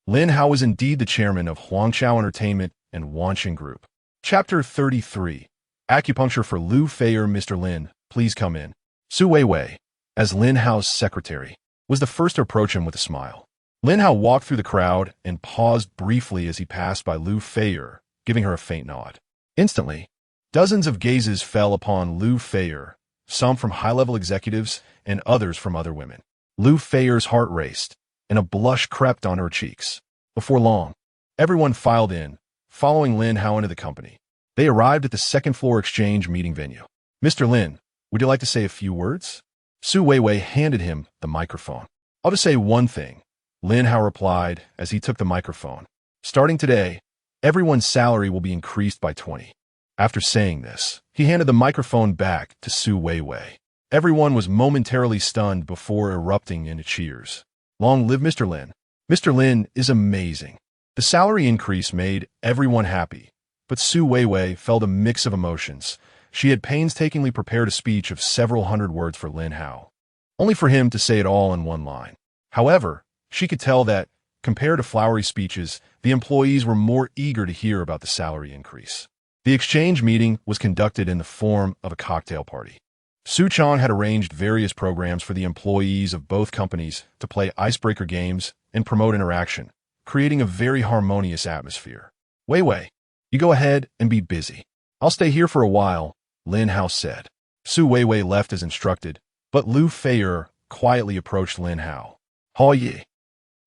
Lin Hao was indeed the chairman of Huangqiao Entertainment and Wansheng Group. Chapter 33. Acupuncture for Lu Feier. Mr. Lin, please come in. Su Weiwei, as Lin Hao's secretary, was the first to approach him with a smile. Lin Hao walked through the crowd and paused briefly as he passed by Lu Feier, giving her a faint nod. Instantly, dozens of gazes fell upon Lu Feier, some from high-level executives and others from other women. Lu Feier's heart raced, and a blush crept on her cheeks. Before long, everyone filed in, following Lin Hao into the company. They arrived at the second-floor exchange meeting venue. Mr. Lin, would you like to say a few words? Su Weiwei handed him the microphone. I'll just say one thing, Lin Hao replied as he took the microphone. Starting today, everyone's salary will be increased by 20. After saying this, he handed the microphone back to Su Weiwei. Everyone was momentarily stunned before erupting into cheers. Long live Mr. Lin. Mr. Lin is amazing. The salary increase made everyone happy, but Su Weiwei felt a mix of emotions. She had painstakingly prepared a speech of several hundred words for Lin Hao, only for him to say it all in one line. However, she could tell that, compared to flowery speeches, the employees were more eager to hear about the salary increase. The exchange meeting was conducted in the form of a cocktail party. Su Chang had arranged various programs for the employees of both companies to play icebreaker games and promote interaction, creating a very harmonious atmosphere. Weiwei, you go ahead and be busy. I'll stay here for a while, Lin Hao said. Su Weiwei left as instructed, but Lu Feier quietly approached Lin Hao. Hao ye.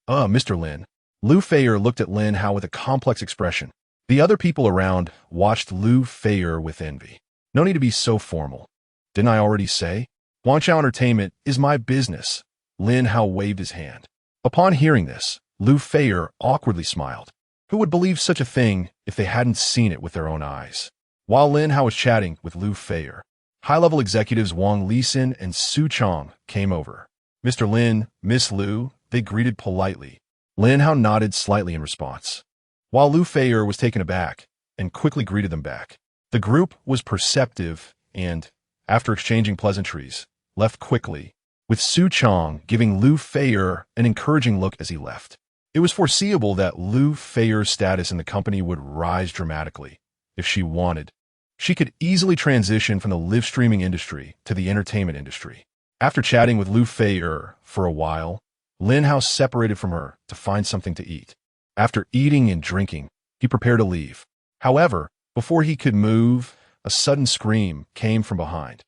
Mr. Lin. Lu Feier looked at Lin Hao with a complex expression. The other people around watched Lu Feier with envy. No need to be so formal. Didn't I already say? Huangqiao Entertainment is my business. Lin Hao waved his hand. Upon hearing this, Lu Feier awkwardly smiled. Who would believe such a thing if they hadn't seen it with their own eyes? While Lin Hao was chatting with Lu Feier, high-level executives Wang Lisin and Su Chang came over. Mr. Lin, Miss Lu, they greeted politely. Lin Hao nodded slightly in response, while Lu Feier was taken aback and quickly greeted them back. The group was perceptive and, after exchanging pleasantries, left quickly, with Su Chang giving Lu Feier an encouraging look as he left. It was foreseeable that Lu Feier's status in the company would rise dramatically if she wanted. She could easily transition from the live streaming industry to the entertainment industry. After chatting with Lu Feier for a while, Lin Hao separated from her to find something to eat. After eating and drinking, he prepared to leave. However, before he could move, a sudden scream came from behind.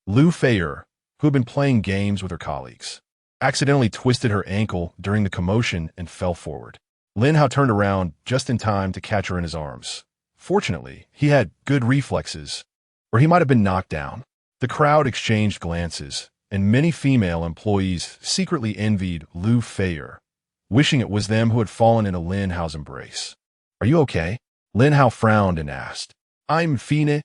Lu Feier, who had been playing games with her colleagues, accidentally twisted her ankle during the commotion and fell forward. Lin Hao turned around just in time to catch her in his arms. Fortunately, he had good reflexes, or he might have been knocked down. The crowd exchanged glances, and many female employees secretly envied Lu Feier, wishing it was them who had fallen into Lin Hao's embrace. Are you okay? Lin Hao frowned and asked. I'm fine.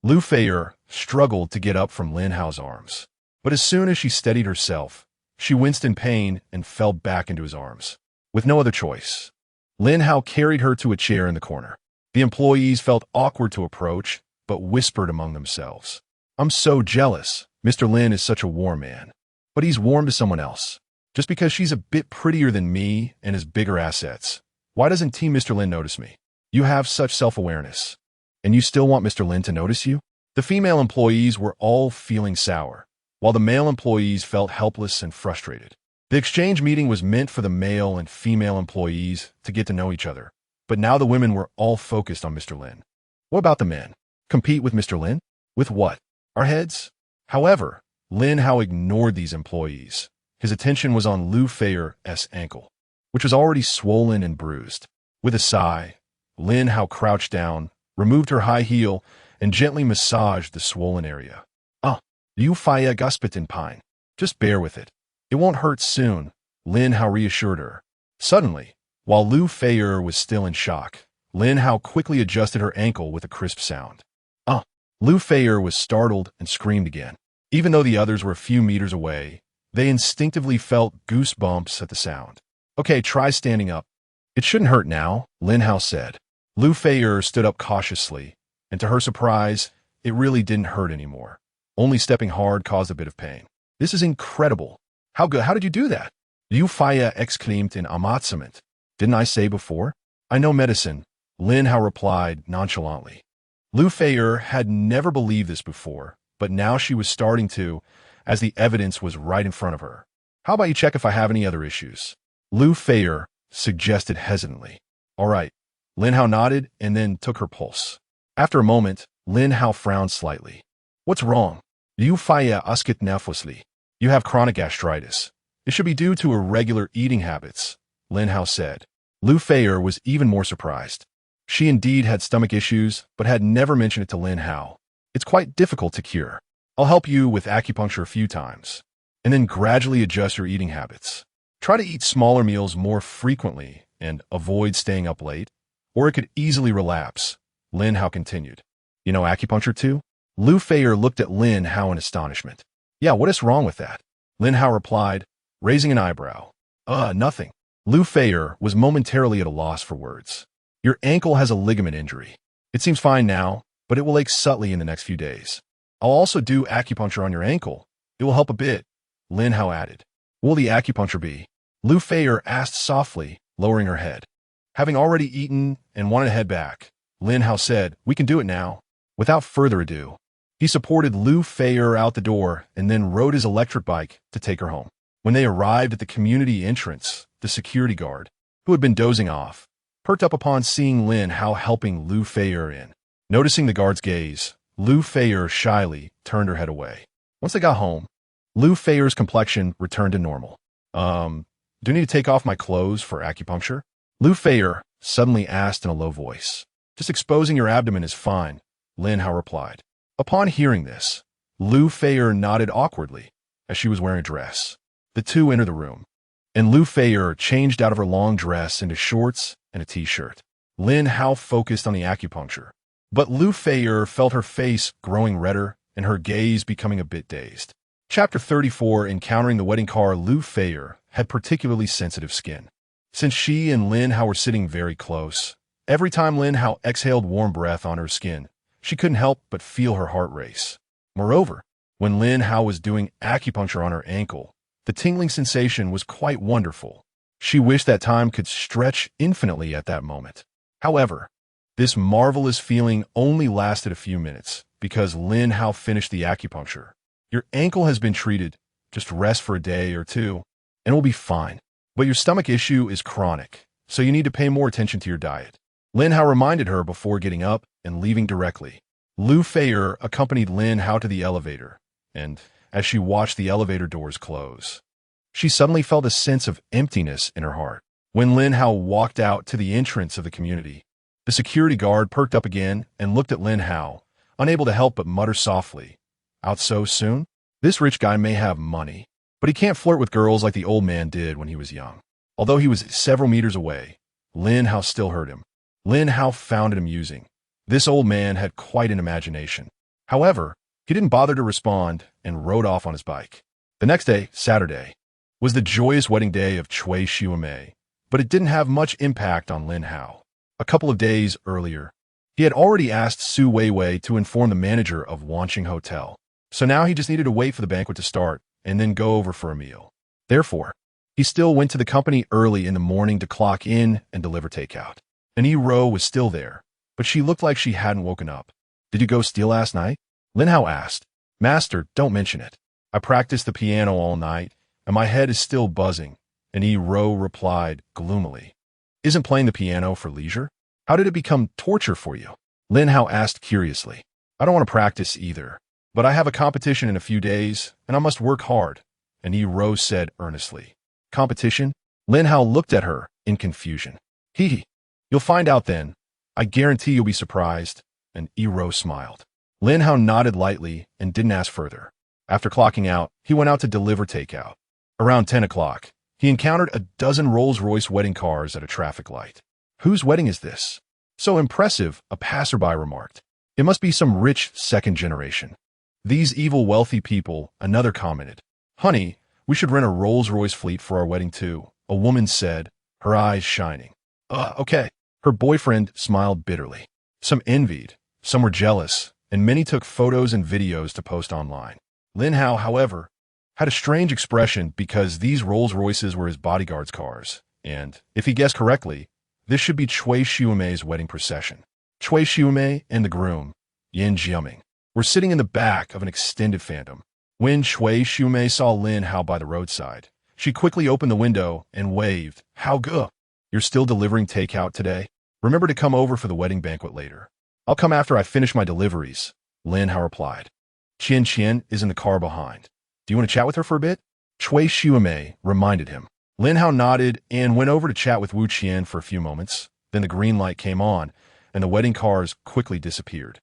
Lu Feier struggled to get up from Lin Hao's arms, but as soon as she steadied herself, she winced in pain and fell back into his arms. With no other choice, Lin Hao carried her to a chair in the corner. The employees felt awkward to approach, but whispered among themselves. I'm so jealous. Mr. Lin is such a warm man, but he's warm to someone else. Just because she's a bit prettier than me and has bigger assets, why doesn't Team Mr. Lin notice me? You have such self-awareness. And you still want Mr. Lin to notice you? The female employees were all feeling sour, while the male employees felt helpless and frustrated. The exchange meeting was meant for the male and female employees to get to know each other, but now the women were all focused on Mr. Lin. What about the men? Compete with Mr. Lin? With what? Our heads? However, Lin Hao ignored these employees. His attention was on Lu Feier's ankle, which was already swollen and bruised. With a sigh, Lin Hao crouched down, removed her high heel, and gently massaged the swollen area. Liu Feier guspit in pine. Just bear with it. It won't hurt soon, Lin Hao reassured her. Suddenly, while Lu Feier was still in shock, Lin Hao quickly adjusted her ankle with a crisp sound. Lu Feier was startled and screamed again. Even though the others were a few meters away, they instinctively felt goosebumps at the sound. Okay, try standing up. It shouldn't hurt now, Lin Hao said. Lu Feier stood up cautiously, and to her surprise, it really didn't hurt anymore. Only stepping hard caused a bit of pain. This is incredible. How good? How did you do that? Liu Feier exclaimed in amazement. Didn't I say before? I know medicine, Lin Hao replied nonchalantly. Lu Feier had never believed this before, but now she was starting to, as the evidence was right in front of her. How about you check if I have any other issues? Lu Feier suggested hesitantly. All right. Lin Hao nodded and then took her pulse. After a moment, Lin Hao frowned slightly. What's wrong? Liu Feier asked nervously. You have chronic gastritis. It should be due to irregular eating habits, Lin Hao said. Lu Feier was even more surprised. She indeed had stomach issues, but had never mentioned it to Lin Hao. It's quite difficult to cure. I'll help you with acupuncture a few times, and then gradually adjust your eating habits. Try to eat smaller meals more frequently and avoid staying up late, or it could easily relapse, Lin Hao continued. You know acupuncture too? Lu Feier looked at Lin Hao in astonishment. Yeah, what is wrong with that? Lin Hao replied, raising an eyebrow. Nothing. Lu Feier was momentarily at a loss for words. Your ankle has a ligament injury. It seems fine now, but it will ache subtly in the next few days. I'll also do acupuncture on your ankle. It will help a bit, Lin Hao added. What will the acupuncture be? Lu Feier asked softly, lowering her head. Having already eaten and wanted to head back, Lin Hao said, we can do it now. Without further ado, he supported Lu Feier out the door and then rode his electric bike to take her home. When they arrived at the community entrance, the security guard, who had been dozing off, perked up upon seeing Lin Hao helping Lu Feier in. Noticing the guard's gaze, Lu Feier shyly turned her head away. Once they got home, Lu Feier's complexion returned to normal. Do you need to take off my clothes for acupuncture? Lu Feier suddenly asked in a low voice. Just exposing your abdomen is fine, Lin Hao replied. Upon hearing this, Lu Feier nodded awkwardly as she was wearing a dress. The two entered the room, and Lu Feier changed out of her long dress into shorts and a t-shirt. Lin Hao focused on the acupuncture, but Lu Feier felt her face growing redder and her gaze becoming a bit dazed. Chapter 34, Encountering the wedding car. Lu Feier had particularly sensitive skin. Since she and Lin Hao were sitting very close, every time Lin Hao exhaled warm breath on her skin, she couldn't help but feel her heart race. Moreover, when Lin Hao was doing acupuncture on her ankle, the tingling sensation was quite wonderful. She wished that time could stretch infinitely at that moment. However, this marvelous feeling only lasted a few minutes because Lin Hao finished the acupuncture. Your ankle has been treated. Just rest for a day or two, and it will be fine. But your stomach issue is chronic, so you need to pay more attention to your diet. Lin Hao reminded her before getting up and leaving directly. Lu Feier accompanied Lin Hao to the elevator, and as she watched the elevator doors close, she suddenly felt a sense of emptiness in her heart. When Lin Hao walked out to the entrance of the community, the security guard perked up again and looked at Lin Hao, unable to help but mutter softly, "Out so soon? This rich guy may have money, but he can't flirt with girls like the old man did when he was young." Although he was several meters away, Lin Hao still heard him. Lin Hao found it amusing. This old man had quite an imagination. However, he didn't bother to respond and rode off on his bike. The next day, Saturday, was the joyous wedding day of Cui Xiumei, but it didn't have much impact on Lin Hao. A couple of days earlier, he had already asked Su Weiwei to inform the manager of Wanqing Hotel, so now he just needed to wait for the banquet to start and then go over for a meal. Therefore, He still went to the company early in the morning to clock in and deliver takeout. And Ro was still there, but she looked like she hadn't woken up. Did you go steal last night? Lin Hao asked. Master, don't mention it. I practiced the piano all night, and my head is still buzzing. And Ro replied gloomily. Isn't playing the piano for leisure? How did it become torture for you? Lin Hao asked curiously. I don't want to practice either, but I have a competition in a few days, and I must work hard. And Ro said earnestly. Competition? Lin Hao looked at her in confusion. Hee. You'll find out then. I guarantee you'll be surprised. And Ro smiled. Lin Hao nodded lightly and didn't ask further. After clocking out, he went out to deliver takeout. Around 10 o'clock, he encountered a dozen Rolls-Royce wedding cars at a traffic light. Whose wedding is this? So impressive, a passerby remarked. It must be some rich second generation. These evil wealthy people, another commented. Honey, we should rent a Rolls-Royce fleet for our wedding too, a woman said, her eyes shining. Okay. Her boyfriend smiled bitterly. Some envied, some were jealous, and many took photos and videos to post online. Lin Hao, however, had a strange expression because these Rolls-Royces were his bodyguard's cars, and, if he guessed correctly, this should be Cui Xiumei's wedding procession. Cui Xiumei and the groom, Yin Jiaming, were sitting in the back of an extended phantom. When Cui Xiumei saw Lin Hao by the roadside, she quickly opened the window and waved, How good! You're still delivering takeout today? Remember to come over for the wedding banquet later. I'll come after I finish my deliveries, Lin Hao replied. Qian is in the car behind. Do you want to chat with her for a bit? Cui Xiumei reminded him. Lin Hao nodded and went over to chat with Wu Qian for a few moments. Then the green light came on, and the wedding cars quickly disappeared.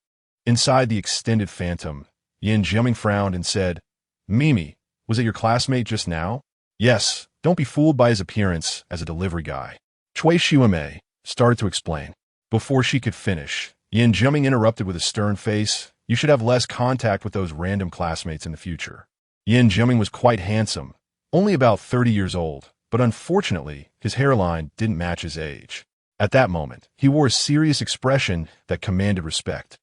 Inside the extended phantom, Yin Jiaming frowned and said, Mimi, was it your classmate just now? Yes, don't be fooled by his appearance as a delivery guy. Cui Xiumei started to explain. Before she could finish, Yin Jiaming interrupted with a stern face. You should have less contact with those random classmates in the future. Yin Jiaming was quite handsome, only about 30 years old, but unfortunately, his hairline didn't match his age. At that moment, he wore a serious expression that commanded respect.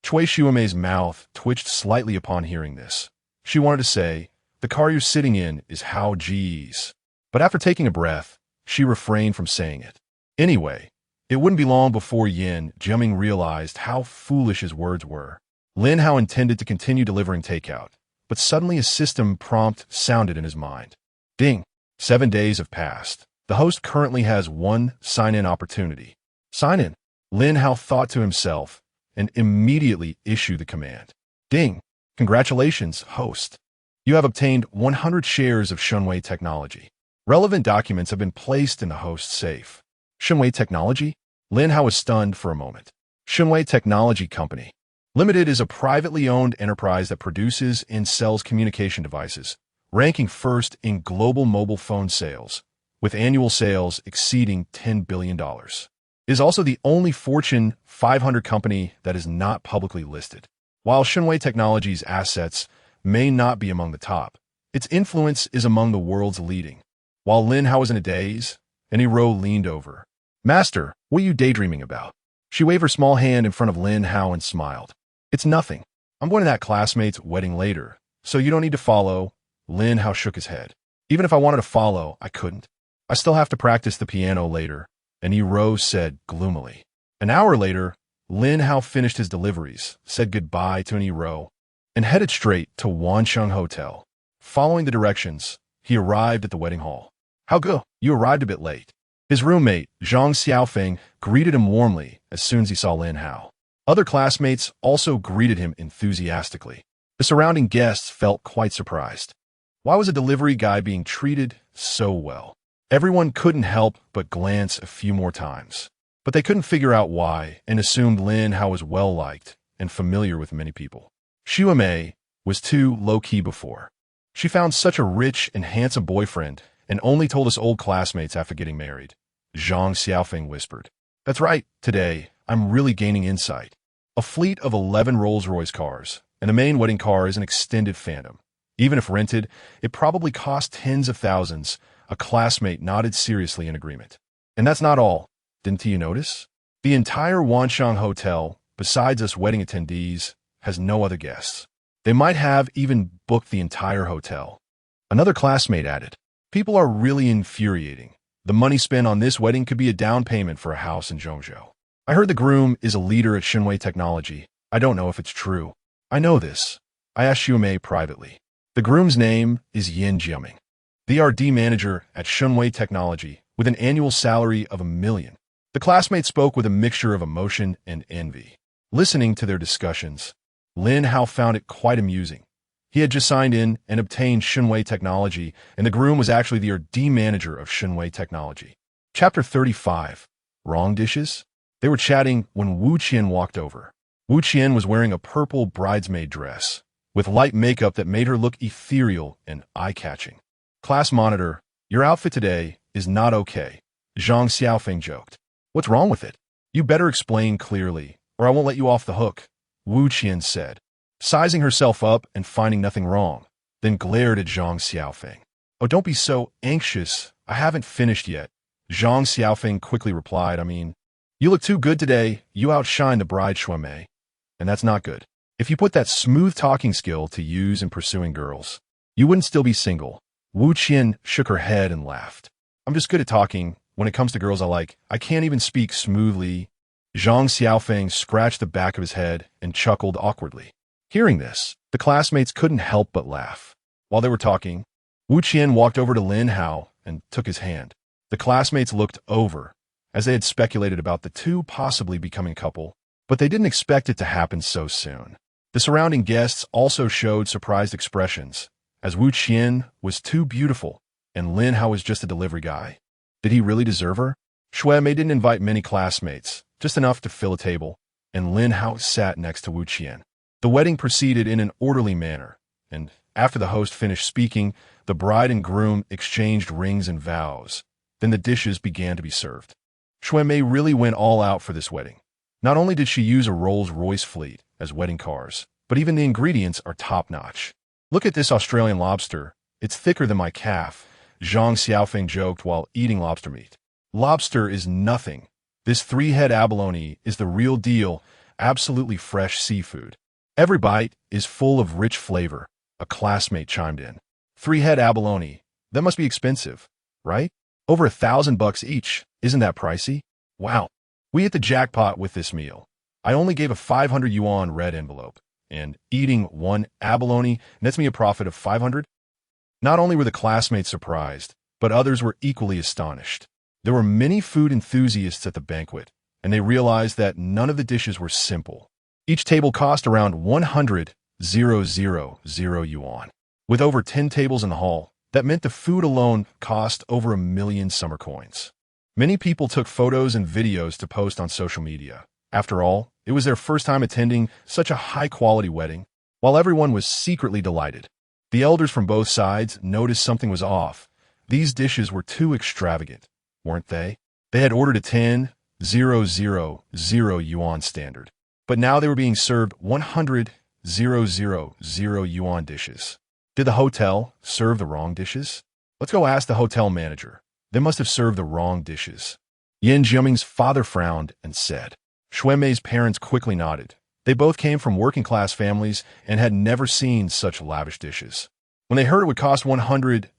Cui Xiumei's mouth twitched slightly upon hearing this. She wanted to say, the car you're sitting in is how geez. But after taking a breath, she refrained from saying it. Anyway, it wouldn't be long before Yin Jiaming realized how foolish his words were. Lin Hao intended to continue delivering takeout, but suddenly a system prompt sounded in his mind. Ding! 7 days have passed. The host currently has one sign-in opportunity. Sign in. Lin Hao thought to himself and immediately issued the command. Ding! Congratulations, host. You have obtained 100 shares of Shunwei Technology. Relevant documents have been placed in the host's safe. Shunwei Technology? Lin Hao was stunned for a moment. Shunwei Technology Company Limited is a privately owned enterprise that produces and sells communication devices, ranking first in global mobile phone sales, with annual sales exceeding $10 billion. It is also the only Fortune 500 company that is not publicly listed. While Shunwei Technology's assets may not be among the top, its influence is among the world's leading. While Lin Hao was in a daze, Ro leaned over. Master, what are you daydreaming about? She waved her small hand in front of Lin Hao and smiled. It's nothing. I'm going to that classmate's wedding later, so you don't need to follow. Lin Hao shook his head. Even if I wanted to follow, I couldn't. I still have to practice the piano later, Ro said gloomily. An hour later, Lin Hao finished his deliveries, said goodbye to Ro, and headed straight to Wansheng Hotel. Following the directions, he arrived at the wedding hall. How good, you arrived a bit late. His roommate, Zhang Xiaofeng, greeted him warmly as soon as he saw Lin Hao. Other classmates also greeted him enthusiastically. The surrounding guests felt quite surprised. Why was a delivery guy being treated so well? Everyone couldn't help but glance a few more times. But they couldn't figure out why and assumed Lin Hao was well-liked and familiar with many people. Xiumei was too low-key before. She found such a rich and handsome boyfriend and only told us old classmates after getting married. Zhang Xiaofeng whispered. That's right, today, I'm really gaining insight. A fleet of 11 Rolls-Royce cars, and the main wedding car is an extended phantom. Even if rented, it probably cost tens of thousands. A classmate nodded seriously in agreement. And that's not all. Didn't you notice? The entire Wansheng Hotel, besides us wedding attendees, has no other guests. They might have even booked the entire hotel. Another classmate added. People are really infuriating. The money spent on this wedding could be a down payment for a house in Zhongzhou. I heard the groom is a leader at Shenwei Technology. I don't know if it's true. I know this. I asked Xuemei privately. The groom's name is Yin Jiaming, the R&D manager at Shenwei Technology, with an annual salary of $1 million. The classmates spoke with a mixture of emotion and envy. Listening to their discussions, Lin Hao found it quite amusing. He had just signed in and obtained Shenwei Technology, and the groom was actually the R&D manager of Shenwei Technology. Chapter 35. Wrong dishes? They were chatting when Wu Qian walked over. Wu Qian was wearing a purple bridesmaid dress, with light makeup that made her look ethereal and eye-catching. Class monitor, your outfit today is not okay, Zhang Xiaofeng joked. What's wrong with it? You better explain clearly, or I won't let you off the hook, Wu Qian said, sizing herself up and finding nothing wrong, then glared at Zhang Xiaofeng. Oh, don't be so anxious. I haven't finished yet, Zhang Xiaofeng quickly replied. You look too good today. You outshine the bride Xuemei. And that's not good. If you put that smooth talking skill to use in pursuing girls, you wouldn't still be single. Wu Qian shook her head and laughed. I'm just good at talking. When it comes to girls I like, I can't even speak smoothly. Zhang Xiaofeng scratched the back of his head and chuckled awkwardly. Hearing this, the classmates couldn't help but laugh. While they were talking, Wu Qian walked over to Lin Hao and took his hand. The classmates looked over, as they had speculated about the two possibly becoming a couple, but they didn't expect it to happen so soon. The surrounding guests also showed surprised expressions, as Wu Qian was too beautiful and Lin Hao was just a delivery guy. Did he really deserve her? Xuemei didn't invite many classmates, just enough to fill a table, and Lin Hao sat next to Wu Qian. The wedding proceeded in an orderly manner, and after the host finished speaking, the bride and groom exchanged rings and vows. Then the dishes began to be served. Xuemei really went all out for this wedding. Not only did she use a Rolls-Royce fleet as wedding cars, but even the ingredients are top-notch. Look at this Australian lobster. It's thicker than my calf, Zhang Xiaofeng joked while eating lobster meat. Lobster is nothing. This three-head abalone is the real deal, absolutely fresh seafood. Every bite is full of rich flavor, a classmate chimed in. Three-head abalone, that must be expensive, right? Over $1,000 each. Isn't that pricey? Wow. We hit the jackpot with this meal. I only gave a 500 yuan red envelope, and eating one abalone nets me a profit of 500. Not only were the classmates surprised, but others were equally astonished. There were many food enthusiasts at the banquet, and they realized that none of the dishes were simple. Each table cost around 100,000 yuan. With over 10 tables in the hall, that meant the food alone cost over 1 million summer coins. Many people took photos and videos to post on social media. After all, it was their first time attending such a high-quality wedding, while everyone was secretly delighted. The elders from both sides noticed something was off. These dishes were too extravagant, weren't they? They had ordered a 10,000 yuan standard, but now they were being served 100,000 yuan dishes. Did the hotel serve the wrong dishes? Let's go ask the hotel manager. They must have served the wrong dishes. Yin Jiaming's father frowned and said. Xuemei's parents quickly nodded. They both came from working-class families and had never seen such lavish dishes. When they heard it would cost 100,000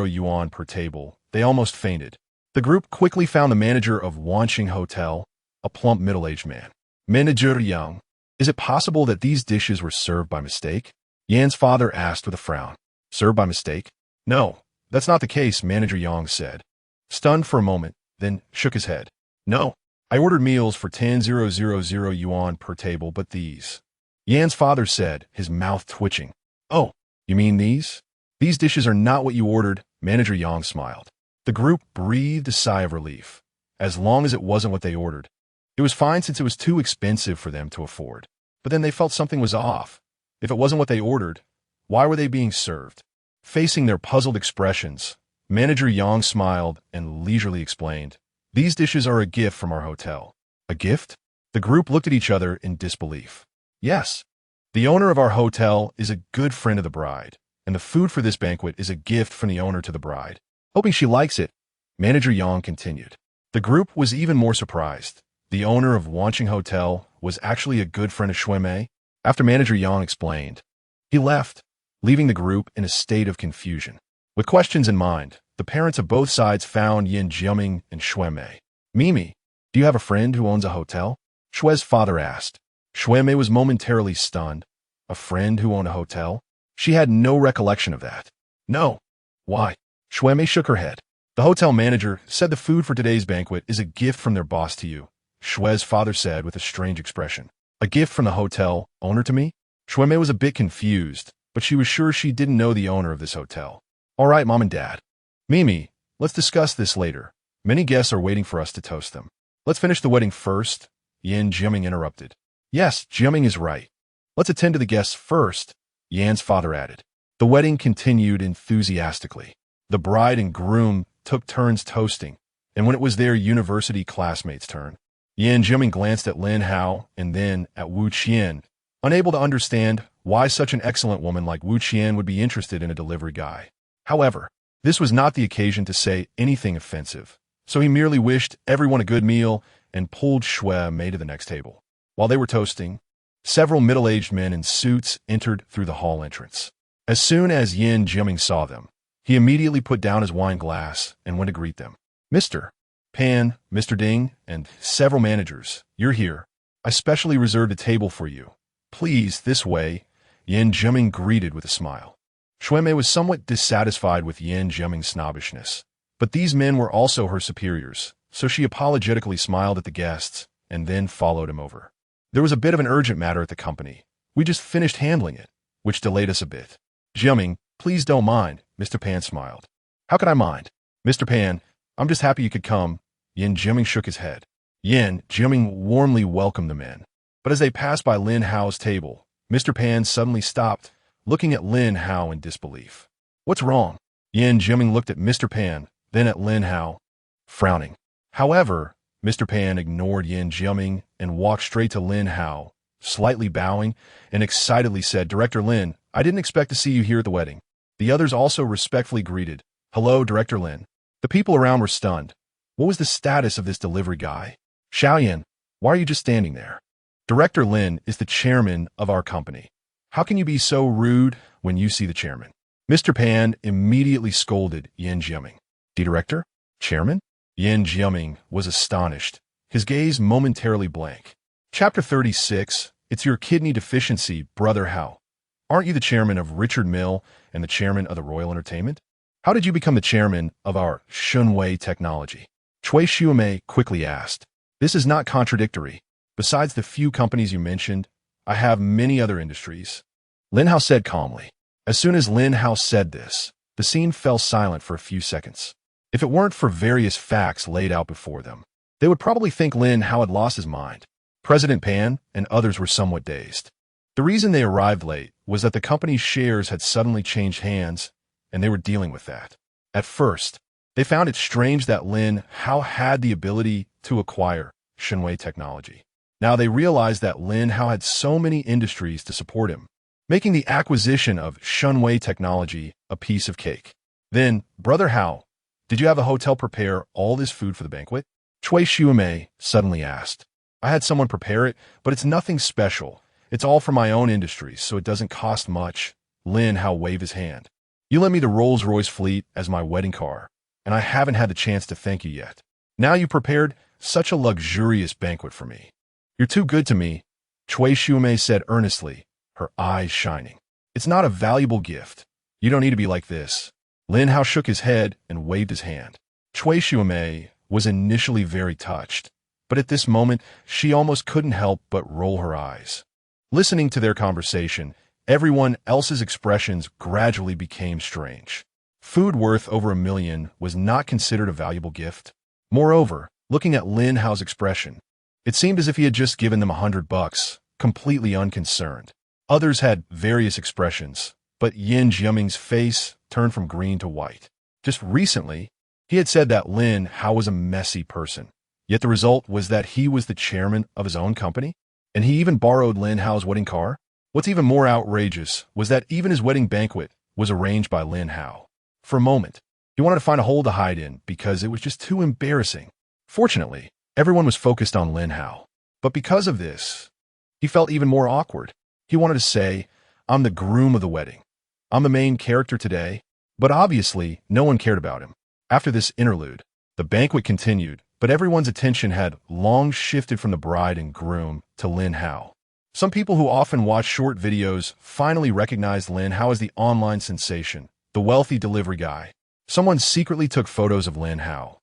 yuan per table, they almost fainted. The group quickly found the manager of Wanqing Hotel, a plump middle-aged man. Manager Yang, is it possible that these dishes were served by mistake? Yan's father asked with a frown. Served by mistake? No. That's not the case, Manager Yang said. Stunned for a moment, then shook his head. No, I ordered meals for 10,000 yuan per table, but these. Yan's father said, his mouth twitching. Oh, you mean these? These dishes are not what you ordered, Manager Yang smiled. The group breathed a sigh of relief, as long as it wasn't what they ordered. It was fine since it was too expensive for them to afford. But then they felt something was off. If it wasn't what they ordered, why were they being served? Facing their puzzled expressions, Manager Yang smiled and leisurely explained, "These dishes are a gift from our hotel." A gift? The group looked at each other in disbelief. Yes. The owner of our hotel is a good friend of the bride, and the food for this banquet is a gift from the owner to the bride. Hoping she likes it, Manager Yang continued. The group was even more surprised. The owner of Wanqing Hotel was actually a good friend of Xuemei. After Manager Yang explained, he left, leaving the group in a state of confusion. With questions in mind, the parents of both sides found Yin Jiaming and Xue Mei. Mimi, do you have a friend who owns a hotel? Xue's father asked. Xue Mei was momentarily stunned. A friend who owned a hotel? She had no recollection of that. No. Why? Xue Mei shook her head. The hotel manager said the food for today's banquet is a gift from their boss to you, Xue's father said with a strange expression. A gift from the hotel owner to me? Xue Mei was a bit confused, but she was sure she didn't know the owner of this hotel. All right, Mom and Dad. Mimi, let's discuss this later. Many guests are waiting for us to toast them. Let's finish the wedding first, Yin Jiaming interrupted. Yes, Jiaming is right. Let's attend to the guests first, Yan's father added. The wedding continued enthusiastically. The bride and groom took turns toasting, and when it was their university classmates' turn, Yin Jiaming glanced at Lin Hao and then at Wu Qian, unable to understand why such an excellent woman like Wu Qian would be interested in a delivery guy. However, this was not the occasion to say anything offensive, so he merely wished everyone a good meal and pulled Xue Mei to the next table. While they were toasting, several middle-aged men in suits entered through the hall entrance. As soon as Yin Jiaming saw them, he immediately put down his wine glass and went to greet them. Mr. Pan, Mr. Ding, and several managers, you're here. I specially reserved a table for you. Please, this way, Yin Jiaming greeted with a smile. Xue Mei was somewhat dissatisfied with Yin Jiaming's snobbishness, but these men were also her superiors, so she apologetically smiled at the guests and then followed him over. There was a bit of an urgent matter at the company. We just finished handling it, which delayed us a bit. Jiaming, please don't mind, Mr. Pan smiled. How could I mind? Mr. Pan, I'm just happy you could come. Yin Jiaming shook his head. Yin Jiaming warmly welcomed the men, but as they passed by Lin Hao's table, Mr. Pan suddenly stopped, looking at Lin Hao in disbelief. What's wrong? Yin Jiaming looked at Mr. Pan, then at Lin Hao, frowning. However, Mr. Pan ignored Yin Jiaming and walked straight to Lin Hao, slightly bowing, and excitedly said, Director Lin, I didn't expect to see you here at the wedding. The others also respectfully greeted. Hello, Director Lin. The people around were stunned. What was the status of this delivery guy? Xiaoyan, why are you just standing there? Director Lin is the chairman of our company. How can you be so rude when you see the chairman? Mr. Pan immediately scolded Yin Jiaming. The director? Chairman? Yin Jiaming was astonished, his gaze momentarily blank. Chapter 36, It's Your Kidney Deficiency, Brother Hao. Aren't you the chairman of Richard Mill and the chairman of the Royal Entertainment? How did you become the chairman of our Shunwei Technology? Cui Xiumei quickly asked. This is not contradictory. Besides the few companies you mentioned, I have many other industries. Lin Hao said calmly. As soon as Lin Hao said this, the scene fell silent for a few seconds. If it weren't for various facts laid out before them, they would probably think Lin Hao had lost his mind. President Pan and others were somewhat dazed. The reason they arrived late was that the company's shares had suddenly changed hands, and they were dealing with that. At first, they found it strange that Lin Hao had the ability to acquire Shunwei Technology. Now they realized that Lin Hao had so many industries to support him, making the acquisition of Shunwei Technology a piece of cake. Then, Brother Hao, did you have the hotel prepare all this food for the banquet? Cui Xiumei suddenly asked. I had someone prepare it, but it's nothing special. It's all for my own industries, so it doesn't cost much. Lin Hao waved his hand. You lent me the Rolls-Royce fleet as my wedding car, and I haven't had the chance to thank you yet. Now you prepared such a luxurious banquet for me. You're too good to me, Cui Xiumei said earnestly, her eyes shining. It's not a valuable gift. You don't need to be like this. Lin Hao shook his head and waved his hand. Cui Xiumei was initially very touched, but at this moment, she almost couldn't help but roll her eyes. Listening to their conversation, everyone else's expressions gradually became strange. Food worth over $1 million was not considered a valuable gift. Moreover, looking at Lin Hao's expression, it seemed as if he had just given them $100, completely unconcerned. Others had various expressions, but Yin Jiaming's face turned from green to white. Just recently, he had said that Lin Hao was a messy person, yet the result was that he was the chairman of his own company, and he even borrowed Lin Hao's wedding car. What's even more outrageous was that even his wedding banquet was arranged by Lin Hao. For a moment, he wanted to find a hole to hide in because it was just too embarrassing. Fortunately, everyone was focused on Lin Hao, but because of this, he felt even more awkward. He wanted to say, I'm the groom of the wedding. I'm the main character today. But obviously, no one cared about him. After this interlude, the banquet continued, but everyone's attention had long shifted from the bride and groom to Lin Hao. Some people who often watch short videos finally recognized Lin Hao as the online sensation, the wealthy delivery guy. Someone secretly took photos of Lin Hao,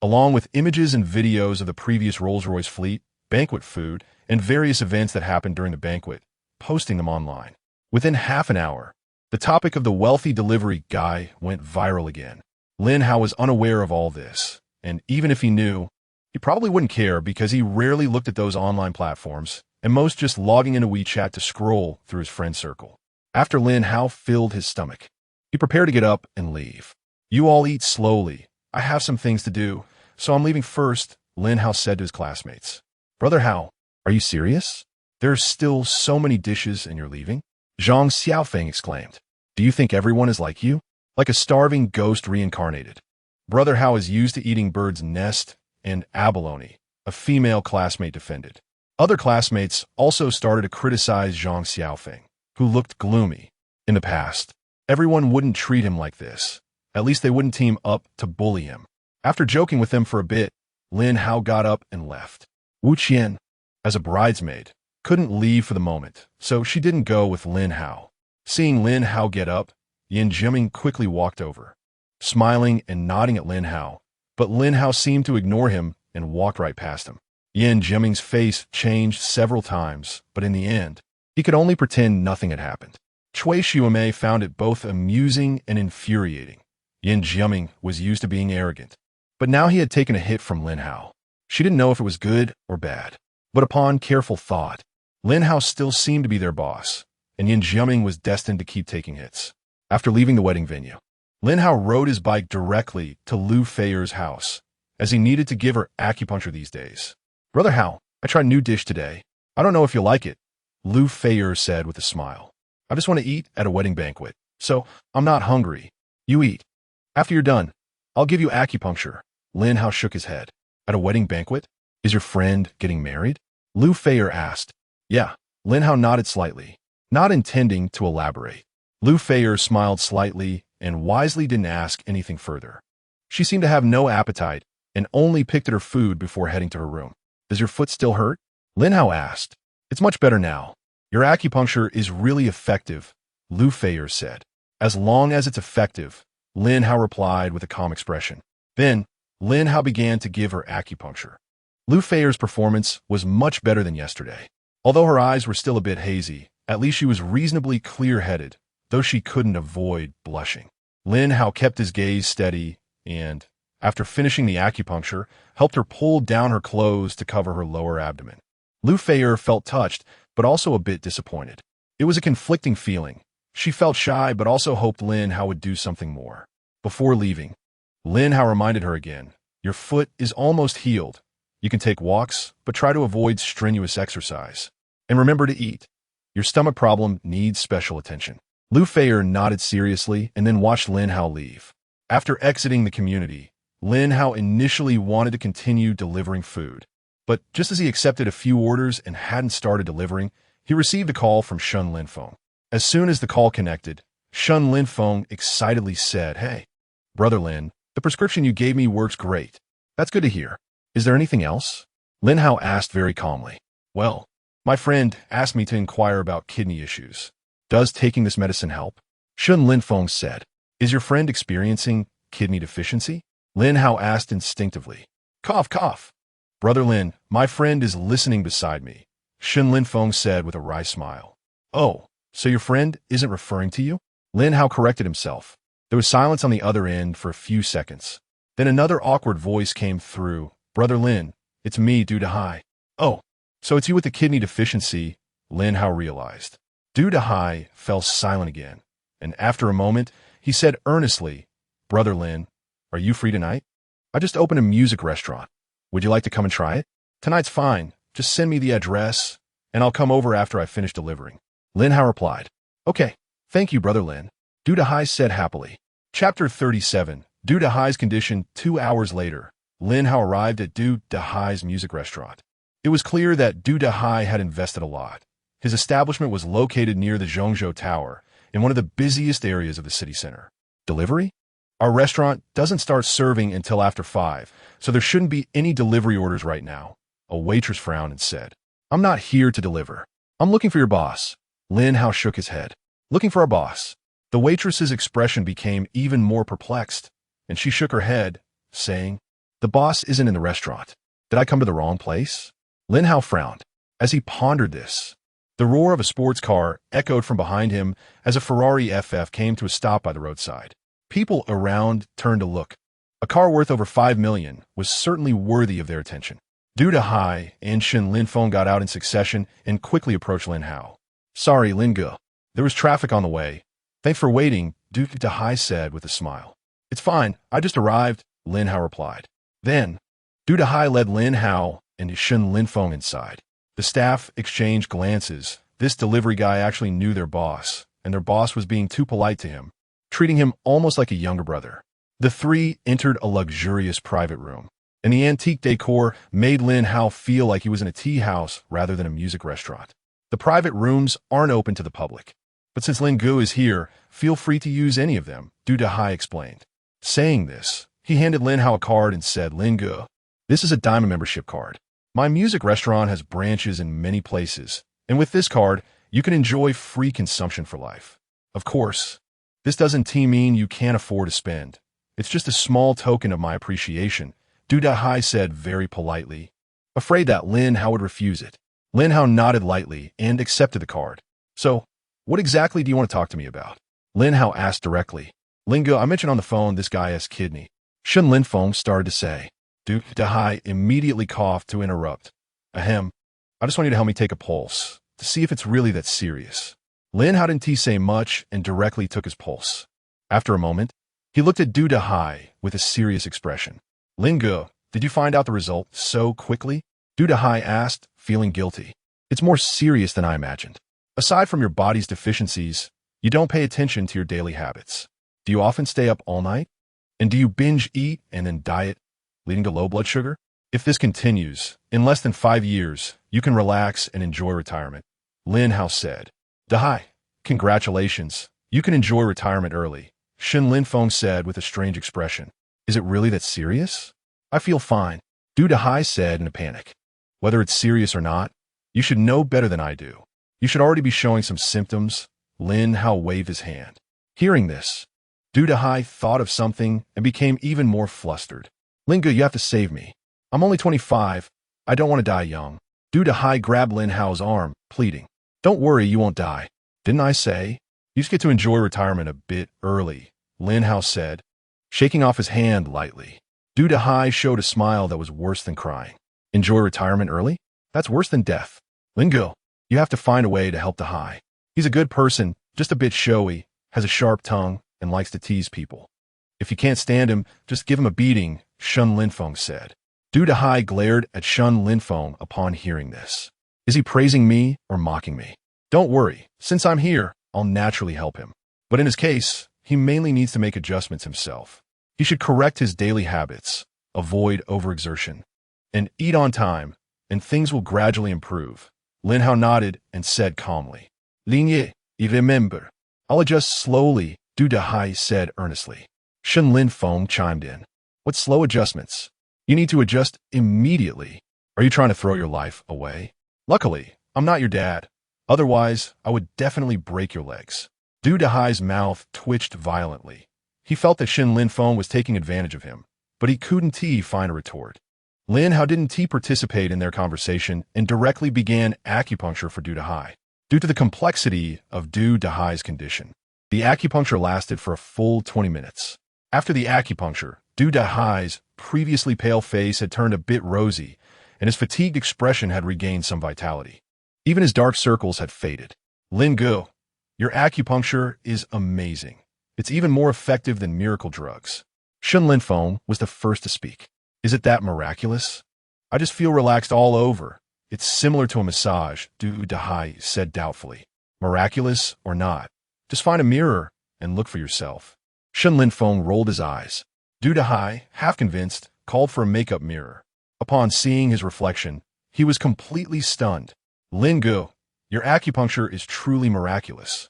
along with images and videos of the previous Rolls-Royce fleet, banquet food, and various events that happened during the banquet, posting them online. Within half an hour, the topic of the wealthy delivery guy went viral again. Lin Hao was unaware of all this, and even if he knew, he probably wouldn't care because he rarely looked at those online platforms, and most just logging into WeChat to scroll through his friend circle. After Lin Hao filled his stomach, he prepared to get up and leave. "You all eat slowly. I have some things to do, so I'm leaving first," Lin Hao said to his classmates. "Brother Hao, are you serious? There's still so many dishes and you're leaving?" Zhang Xiaofeng exclaimed. "Do you think everyone is like you? Like a starving ghost reincarnated?" Brother Hao is used to eating bird's nest and abalone, a female classmate defended. Other classmates also started to criticize Zhang Xiaofeng, who looked gloomy. In the past, everyone wouldn't treat him like this. At least they wouldn't team up to bully him. After joking with them for a bit, Lin Hao got up and left. Wu Qian, as a bridesmaid, couldn't leave for the moment, so she didn't go with Lin Hao. Seeing Lin Hao get up, Yin Jiming quickly walked over, smiling and nodding at Lin Hao, but Lin Hao seemed to ignore him and walked right past him. Yin Jiming's face changed several times, but in the end, he could only pretend nothing had happened. Cui Xiumei found it both amusing and infuriating. Yin Jiming was used to being arrogant, but now he had taken a hit from Lin Hao. She didn't know if it was good or bad, but upon careful thought, Lin Hao still seemed to be their boss, and Yin Jiming was destined to keep taking hits. After leaving the wedding venue, Lin Hao rode his bike directly to Lu Feier's house, as he needed to give her acupuncture these days. "Brother Hao, I tried a new dish today. I don't know if you'll like it," Lu Feier said with a smile. "I just want to eat at a wedding banquet, so I'm not hungry. You eat. After you're done, I'll give you acupuncture." Lin Hao shook his head. "At a wedding banquet? Is your friend getting married?" Lu Feier asked. "Yeah." Lin Hao nodded slightly, not intending to elaborate. Lu Feier smiled slightly and wisely didn't ask anything further. She seemed to have no appetite and only picked at her food before heading to her room. "Does your foot still hurt?" Lin Hao asked. "It's much better now. Your acupuncture is really effective," Lu Feier said. "As long as it's effective," Lin Hao replied with a calm expression. Then, Lin Hao began to give her acupuncture. Lu Feier's performance was much better than yesterday. Although her eyes were still a bit hazy, at least she was reasonably clear-headed, though she couldn't avoid blushing. Lin Hao kept his gaze steady and, after finishing the acupuncture, helped her pull down her clothes to cover her lower abdomen. Lu Feier felt touched, but also a bit disappointed. It was a conflicting feeling. She felt shy, but also hoped Lin Hao would do something more. Before leaving, Lin Hao reminded her again, "Your foot is almost healed. You can take walks, but try to avoid strenuous exercise. And remember to eat. Your stomach problem needs special attention." Lu Feier nodded seriously and then watched Lin Hao leave. After exiting the community, Lin Hao initially wanted to continue delivering food. But just as he accepted a few orders and hadn't started delivering, he received a call from Shun Linfeng. As soon as the call connected, Shun Linfeng excitedly said, "Hey, Brother Lin, the prescription you gave me works great. That's good to hear. Is there anything else?" Lin Hao asked very calmly. "Well, my friend asked me to inquire about kidney issues. Does taking this medicine help?" Shun Linfeng said. "Is your friend experiencing kidney deficiency?" Lin Hao asked instinctively. "Cough, cough." "Brother Lin, my friend is listening beside me," Shun Linfeng said with a wry smile. "Oh, so your friend isn't referring to you?" Lin Hao corrected himself. There was silence on the other end for a few seconds. Then another awkward voice came through. "Brother Lin, it's me, Du Dahai." "Oh, so it's you with the kidney deficiency," Lin Hao realized. Du Dahai fell silent again, and after a moment, he said earnestly, "Brother Lin, are you free tonight? I just opened a music restaurant. Would you like to come and try it? Tonight's fine. Just send me the address, and I'll come over after I finish delivering." Lin Hao replied, "Okay, thank you, Brother Lin." Du Dahai said happily. Chapter 37, Du Dahai's Condition. 2 hours later, Lin Hao arrived at Du Dahai's music restaurant. It was clear that Du Dahai had invested a lot. His establishment was located near the Zhongzhou Tower, in one of the busiest areas of the city center. Delivery? Our restaurant doesn't start serving until after 5, so there shouldn't be any delivery orders right now. A waitress frowned and said, I'm not here to deliver. I'm looking for your boss. Lin Hao shook his head. Looking for our boss. The waitress's expression became even more perplexed, and she shook her head, saying, The boss isn't in the restaurant. Did I come to the wrong place? Lin Hao frowned. As he pondered this, the roar of a sports car echoed from behind him as a Ferrari FF came to a stop by the roadside. People around turned to look. A car worth over 5 million was certainly worthy of their attention. Du Dahai and Shen Linfeng got out in succession and quickly approached Lin Hao. Sorry, Lin Ge. There was traffic on the way. Thanks for waiting, Du Dahai said with a smile. It's fine, I just arrived, Lin Hao replied. Then, Du Dahai led Lin Hao and Shen Linfeng inside. The staff exchanged glances. This delivery guy actually knew their boss, and their boss was being too polite to him, treating him almost like a younger brother. The three entered a luxurious private room, and the antique decor made Lin Hao feel like he was in a tea house rather than a music restaurant. The private rooms aren't open to the public, but since Lin Ge is here, feel free to use any of them, Du Dahai explained. Saying this, he handed Lin Hao a card and said, Lin Ge, this is a diamond membership card. My music restaurant has branches in many places, and with this card, you can enjoy free consumption for life. Of course, this doesn't mean you can't afford to spend. It's just a small token of my appreciation, Du Dahai said very politely, afraid that Lin Hao would refuse it. Lin Hao nodded lightly and accepted the card. So, what exactly do you want to talk to me about? Lin Hao asked directly. Lin Ge, I mentioned on the phone this guy has kidney. Shen Linfeng started to say. Du Dahai immediately coughed to interrupt. Ahem. I just want you to help me take a pulse, to see if it's really that serious. Lin Hao didn't say much and directly took his pulse. After a moment, he looked at Du Dahai with a serious expression. Lin Ge, did you find out the result so quickly? Du Dahai asked, feeling guilty. It's more serious than I imagined. Aside from your body's deficiencies, you don't pay attention to your daily habits. Do you often stay up all night? And do you binge eat and then diet, leading to low blood sugar? If this continues, in less than 5 years, you can relax and enjoy retirement, Lin Hao said. Dahai, congratulations. You can enjoy retirement early, Shen Linfeng said with a strange expression. Is it really that serious? I feel fine, Du Dahai said in a panic. Whether it's serious or not, you should know better than I do. You should already be showing some symptoms, Lin Hao waved his hand. Hearing this, Du Dahai thought of something and became even more flustered. Lin Ge, you have to save me. I'm only 25. I don't want to die young. Du Dahai grabbed Lin Hao's arm, pleading. Don't worry, you won't die. Didn't I say? You just get to enjoy retirement a bit early, Lin Hao said, shaking off his hand lightly. Du Dahai showed a smile that was worse than crying. Enjoy retirement early? That's worse than death. Lin Ge, you have to find a way to help Dahai. He's a good person, just a bit showy, has a sharp tongue, and likes to tease people. If you can't stand him, just give him a beating, Shen Linfeng said. Du Dahai glared at Shen Linfeng upon hearing this. Is he praising me or mocking me? Don't worry, since I'm here, I'll naturally help him. But in his case, he mainly needs to make adjustments himself. He should correct his daily habits, avoid overexertion, and eat on time, and things will gradually improve. Lin Hao nodded and said calmly. Lin Ye, you remember. I'll adjust slowly, Du Dahai said earnestly. Shen Linfeng chimed in. What slow adjustments? You need to adjust immediately. Are you trying to throw your life away? Luckily, I'm not your dad. Otherwise, I would definitely break your legs. Du Dahai's mouth twitched violently. He felt that Shen Linfeng was taking advantage of him, but he couldn't find a retort. Lin Hao didn't participate in their conversation and directly began acupuncture for Du Dahai. Due to the complexity of Du Dahai's condition, the acupuncture lasted for a full 20 minutes. After the acupuncture, Du Dahai's previously pale face had turned a bit rosy, and his fatigued expression had regained some vitality. Even his dark circles had faded. Lin Ge, your acupuncture is amazing. It's even more effective than miracle drugs. Shen Linfeng was the first to speak. Is it that miraculous? I just feel relaxed all over. It's similar to a massage, Du Dahai said doubtfully. Miraculous or not, just find a mirror and look for yourself. Shen Linfeng rolled his eyes. Du Dahai, half convinced, called for a makeup mirror. Upon seeing his reflection, he was completely stunned. Lin Ge, your acupuncture is truly miraculous.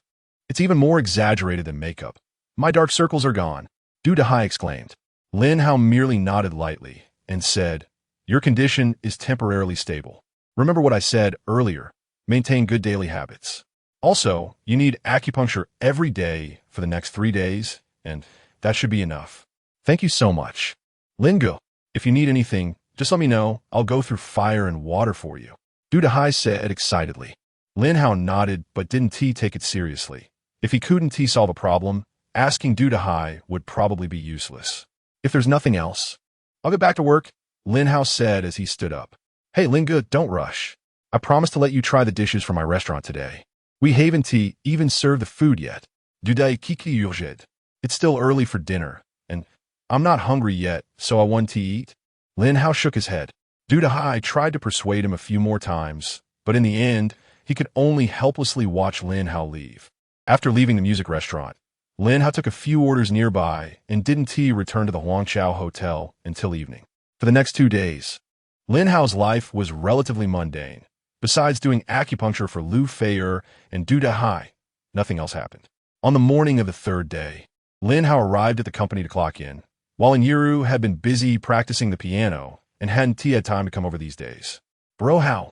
It's even more exaggerated than makeup. My dark circles are gone, Du Dahai exclaimed. Lin Hao merely nodded lightly and said, your condition is temporarily stable. Remember what I said earlier, maintain good daily habits. Also, you need acupuncture every day for the next 3 days, and that should be enough. Thank you so much. Lin Go, if you need anything, just let me know. I'll go through fire and water for you, Du Dahai said excitedly. Lin Hao nodded but didn't take it seriously. If he couldn't solve a problem, asking Du Dahai would probably be useless. If there's nothing else, I'll get back to work, Lin Hao said as he stood up. Hey Linga, don't rush. I promised to let you try the dishes from my restaurant today. We haven't even served the food yet. Dudai kiki yujed. It's still early for dinner, and I'm not hungry yet, so I want to eat. Lin Hao shook his head. Du Dahai tried to persuade him a few more times, but in the end, he could only helplessly watch Lin Hao leave. After leaving the music restaurant, Lin Hao took a few orders nearby and didn't return to the Huangqiao Hotel until evening. For the next 2 days, Lin Hao's life was relatively mundane. Besides doing acupuncture for Lu Feier and Du Dahai, nothing else happened. On the morning of the 3rd day, Lin Hao arrived at the company to clock in, while Yiru had been busy practicing the piano and hadn't had time to come over these days. Bro Hao,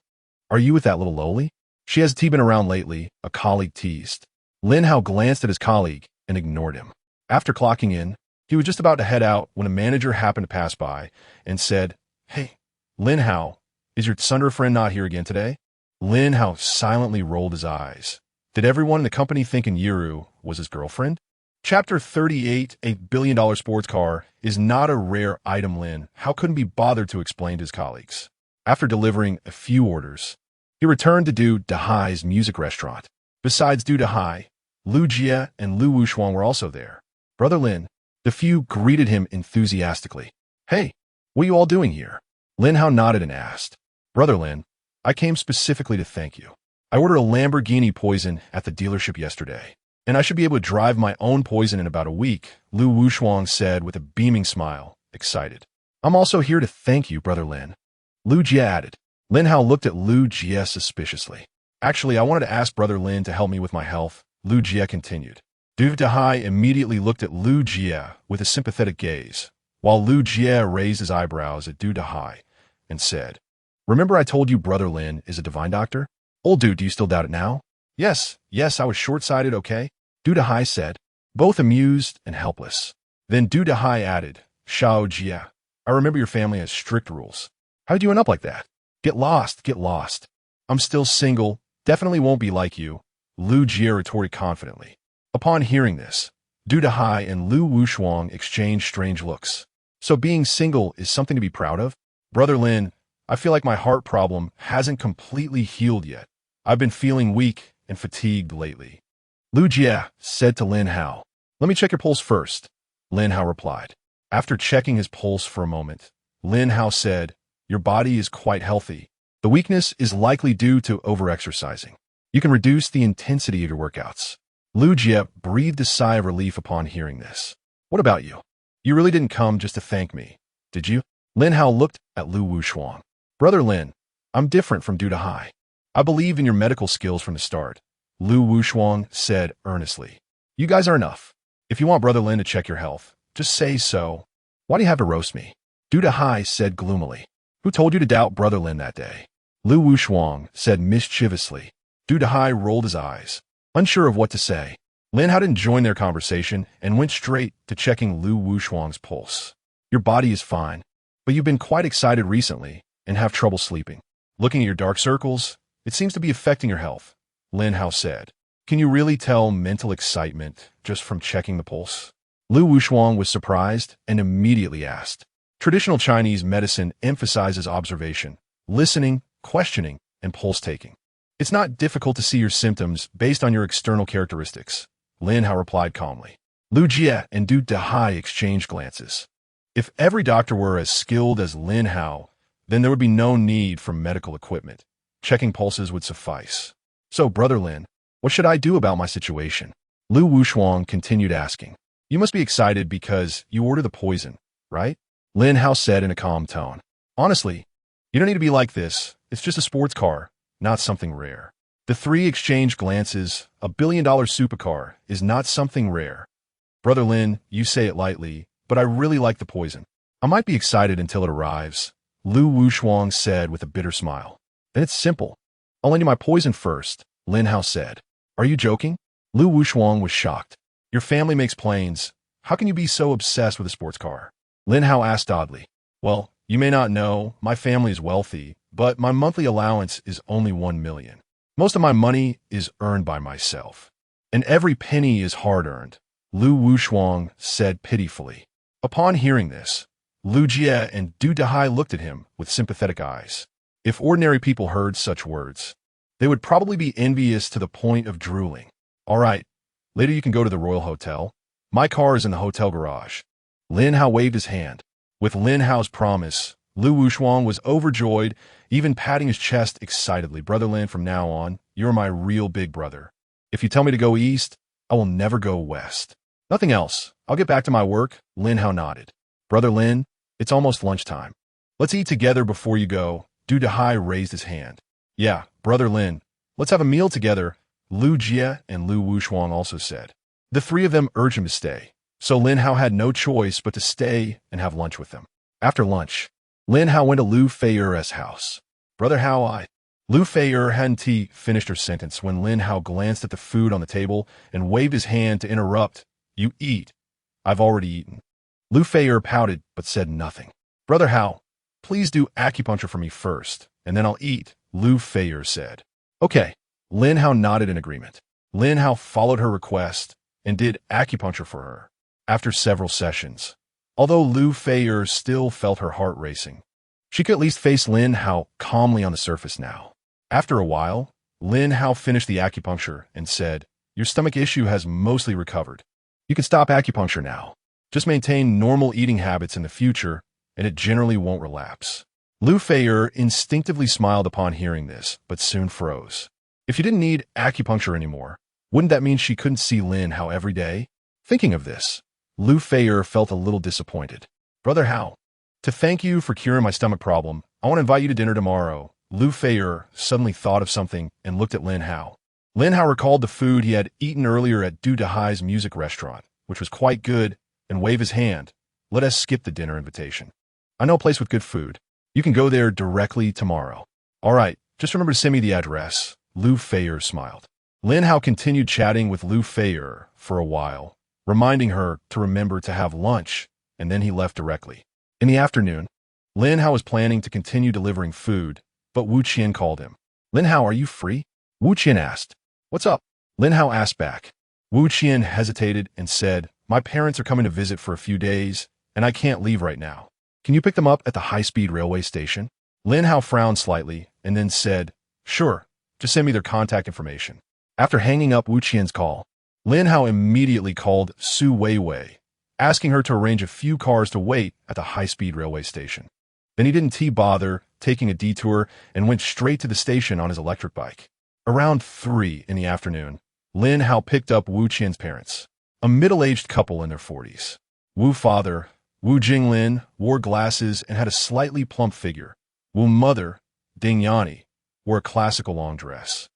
are you with that little loli? She hasn't been around lately, a colleague teased. Lin Hao glanced at his colleague and ignored him. After clocking in, he was just about to head out when a manager happened to pass by and said, Hey, Lin Hao, is your Thunder friend not here again today? Lin Hao silently rolled his eyes. Did everyone in the company think Yiru was his girlfriend? Chapter 38, a billion-dollar sports car, is not a rare item. Lin Hao couldn't be bothered to explain to his colleagues. After delivering a few orders, he returned to Du Dahai's music restaurant. Besides Du Dahai, Lu Jie and Lu Wushuang were also there. Brother Lin, the few greeted him enthusiastically. Hey, what are you all doing here? Lin Hao nodded and asked. Brother Lin, I came specifically to thank you. I ordered a Lamborghini Poison at the dealership yesterday, and I should be able to drive my own Poison in about a week, Lu Wushuang said with a beaming smile, excited. I'm also here to thank you, Brother Lin. Lu Jie added. Lin Hao looked at Lu Jie suspiciously. Actually, I wanted to ask Brother Lin to help me with my health, Lu Jie continued. Du Dahai immediately looked at Lu Jie with a sympathetic gaze, while Lu Jie raised his eyebrows at Du Dahai and said, Remember I told you Brother Lin is a divine doctor? Old dude, do you still doubt it now? Yes, I was short-sighted, okay? Du Dahai said, both amused and helpless. Then Du Dahai added, Shao Jie, I remember your family has strict rules. How'd you end up like that? Get lost. I'm still single, definitely won't be like you, Lu Jie retorted confidently. Upon hearing this, Du Dahai and Lu Wushuang exchanged strange looks. So being single is something to be proud of? Brother Lin, I feel like my heart problem hasn't completely healed yet. I've been feeling weak and fatigued lately. Lu Jie said to Lin Hao. Let me check your pulse first, Lin Hao replied. After checking his pulse for a moment, Lin Hao said, Your body is quite healthy. The weakness is likely due to overexercising. You can reduce the intensity of your workouts. Lu Jie breathed a sigh of relief upon hearing this. What about you? You really didn't come just to thank me, did you? Lin Hao looked at Lu Wushuang. Brother Lin, I'm different from Du Dahai. I believed in your medical skills from the start, Lu Wushuang said earnestly. You guys are enough. If you want Brother Lin to check your health, just say so. Why do you have to roast me? Du Dahai said gloomily. Who told you to doubt Brother Lin that day? Lu Wushuang said mischievously. Du Dahai rolled his eyes, unsure of what to say. Lin Hao didn't join their conversation and went straight to checking Lu Wushuang's pulse. Your body is fine, but you've been quite excited recently and have trouble sleeping. Looking at your dark circles, it seems to be affecting your health, Lin Hao said. Can you really tell mental excitement just from checking the pulse? Lu Wushuang was surprised and immediately asked. Traditional Chinese medicine emphasizes observation, listening, questioning, and pulse taking. It's not difficult to see your symptoms based on your external characteristics, Lin Hao replied calmly. Lu Jie and Du Dahai exchanged glances. If every doctor were as skilled as Lin Hao, then there would be no need for medical equipment. Checking pulses would suffice. So, Brother Lin, what should I do about my situation? Lu Wushuang continued asking. You must be excited because you ordered the poison, right? Lin Hao said in a calm tone. Honestly, you don't need to be like this. It's just a sports car, not something rare. The three exchanged glances. A billion-dollar supercar is not something rare. Brother Lin, you say it lightly, but I really like the poison. I might be excited until it arrives, Lu Wushuang said with a bitter smile. Then it's simple. I'll lend you my poison first, Lin Hao said. Are you joking? Lu Wushuang was shocked. Your family makes planes. How can you be so obsessed with a sports car? Lin Hao asked oddly. Well, you may not know, my family is wealthy, but my monthly allowance is only 1 million. Most of my money is earned by myself. And every penny is hard-earned, Lu Wushuang said pitifully. Upon hearing this, Lu Jie and Du Dehai looked at him with sympathetic eyes. If ordinary people heard such words, they would probably be envious to the point of drooling. All right, later you can go to the Royal Hotel. My car is in the hotel garage. Lin Hao waved his hand. With Lin Hao's promise, Lu Wushuang was overjoyed, even patting his chest excitedly. Brother Lin, from now on, you're my real big brother. If you tell me to go east, I will never go west. Nothing else. I'll get back to my work, Lin Hao nodded. Brother Lin, it's almost lunchtime. Let's eat together before you go. Du Dehai raised his hand. Yeah, Brother Lin, let's have a meal together, Lu Jie and Lu Wushuang also said. The three of them urged him to stay, so Lin Hao had no choice but to stay and have lunch with them. After lunch, Lin Hao went to Lu Feiyer's house. Brother Hao, Lu Feiyer hadn't finished her sentence when Lin Hao glanced at the food on the table and waved his hand to interrupt. You eat. I've already eaten. Lu Feiyer pouted but said nothing. Brother Hao, please do acupuncture for me first, and then I'll eat, Lu Feiyer said. Okay. Lin Hao nodded in agreement. Lin Hao followed her request and did acupuncture for her. After several sessions, although Lu Feiyer still felt her heart racing, she could at least face Lin Hao calmly on the surface now. After a while, Lin Hao finished the acupuncture and said, your stomach issue has mostly recovered. You can stop acupuncture now. Just maintain normal eating habits in the future, and it generally won't relapse. Lu Feiyer instinctively smiled upon hearing this, but soon froze. If she didn't need acupuncture anymore, wouldn't that mean she couldn't see Lin Hao every day? Thinking of this, Lu Feiyer felt a little disappointed. Brother Hao, to thank you for curing my stomach problem, I want to invite you to dinner tomorrow. Lu Feiyer suddenly thought of something and looked at Lin Hao. Lin Hao recalled the food he had eaten earlier at Du Dehai's music restaurant, which was quite good, and waved his hand. Let us skip the dinner invitation. I know a place with good food. You can go there directly tomorrow. All right, just remember to send me the address. Lu Feiyer smiled. Lin Hao continued chatting with Lu Feiyer for a while, reminding her to remember to have lunch, and then he left directly. In the afternoon, Lin Hao was planning to continue delivering food, but Wu Qian called him. Lin Hao, are you free? Wu Qian asked. What's up? Lin Hao asked back. Wu Qian hesitated and said, my parents are coming to visit for a few days, and I can't leave right now. Can you pick them up at the high-speed railway station? Lin Hao frowned slightly and then said, sure, just send me their contact information. After hanging up Wu Qian's call, Lin Hao immediately called Su Weiwei, asking her to arrange a few cars to wait at the high-speed railway station. Then he didn't bother taking a detour and went straight to the station on his electric bike. Around 3 in the afternoon, Lin Hao picked up Wu Qian's parents, a middle-aged couple in their 40s. Wu father, Wu Jinglin, wore glasses and had a slightly plump figure. Wu mother, Ding Yani, wore a classical long dress.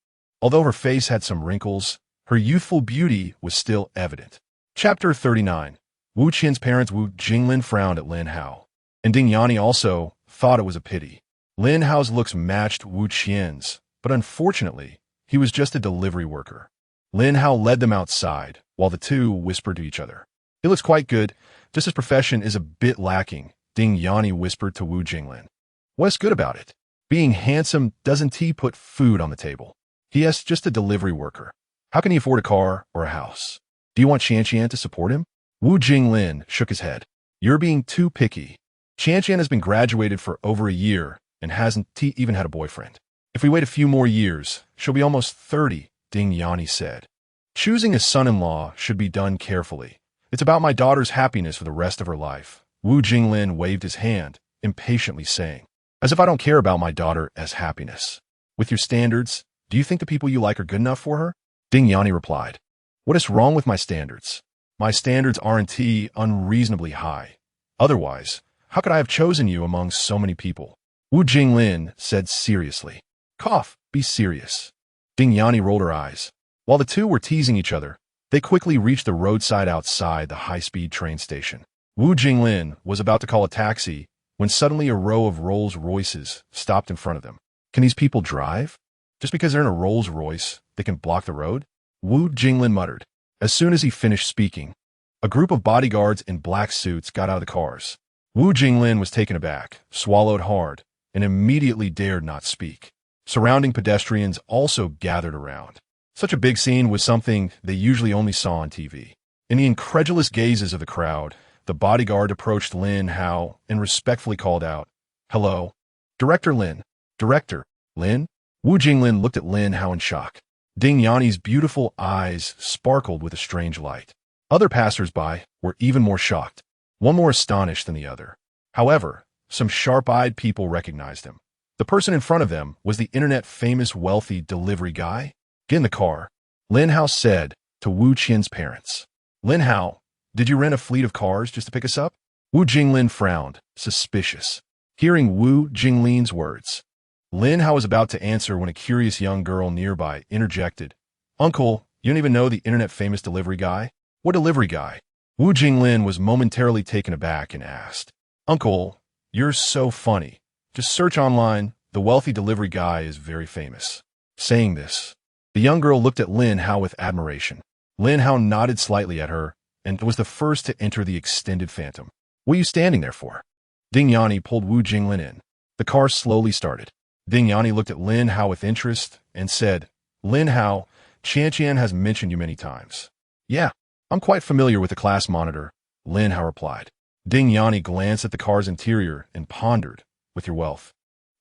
Although her face had some wrinkles, her youthful beauty was still evident. Chapter 39. Wu Qian's parents Wu Jinglin frowned at Lin Hao, and Ding Yani also thought it was a pity. Lin Hao's looks matched Wu Qian's, but unfortunately, he was just a delivery worker. Lin Hao led them outside, while the two whispered to each other. He looks quite good, just his profession is a bit lacking, Ding Yani whispered to Wu Jinglin. What's good about it? Being handsome doesn't put food on the table. He is just a delivery worker. How can he afford a car or a house? Do you want Qian to support him? Wu Jinglin shook his head. You're being too picky. Qian has been graduated for over a year and hasn't even had a boyfriend. If we wait a few more years, she'll be almost 30, Ding Yani said. Choosing a son-in-law should be done carefully. It's about my daughter's happiness for the rest of her life. Wu Jinglin waved his hand, impatiently saying, as if I don't care about my daughter's happiness. With your standards, do you think the people you like are good enough for her? Ding Yani replied. What is wrong with my standards? My standards aren't unreasonably high. Otherwise, how could I have chosen you among so many people? Wu Jinglin said seriously. Cough, be serious. Ding Yani rolled her eyes. While the two were teasing each other, They quickly reached the roadside outside the high-speed train station. Wu Jinglin was about to call a taxi when suddenly a row of Rolls-Royces stopped in front of them. Can these people drive? Just because they're in a Rolls-Royce, they can block the road? Wu Jinglin muttered. As soon as he finished speaking, a group of bodyguards in black suits got out of the cars. Wu Jinglin was taken aback, swallowed hard, and immediately dared not speak. Surrounding pedestrians also gathered around. Such a big scene was something they usually only saw on TV. In the incredulous gazes of the crowd, the bodyguard approached Lin Hao and respectfully called out, "Hello, Director Lin." "Director Lin?" Wu Jinglin looked at Lin Hao in shock. Ding Yanni's beautiful eyes sparkled with a strange light. Other passers-by were even more shocked, one more astonished than the other. However, some sharp-eyed people recognized him. The person in front of them was the internet-famous wealthy delivery guy. "Get in the car," Lin Hao said to Wu Qian's parents. "Lin Hao, did you rent a fleet of cars just to pick us up?" Wu Jinglin frowned, suspicious. Hearing Wu Jinglin's words, Lin Hao was about to answer when a curious young girl nearby interjected. "Uncle, you don't even know the internet-famous delivery guy?" "What delivery guy?" Wu Jinglin was momentarily taken aback and asked. "Uncle, you're so funny. Just search online. The wealthy delivery guy is very famous." Saying this, the young girl looked at Lin Hao with admiration. Lin Hao nodded slightly at her and was the first to enter the extended phantom. "What are you standing there for?" Ding Yanni pulled Wu Jinglin in. The car slowly started. Ding Yanni looked at Lin Hao with interest and said, "Lin Hao, Qian has mentioned you many times." "Yeah, I'm quite familiar with the class monitor," Lin Hao replied. Ding Yanni glanced at the car's interior and pondered, "With your wealth,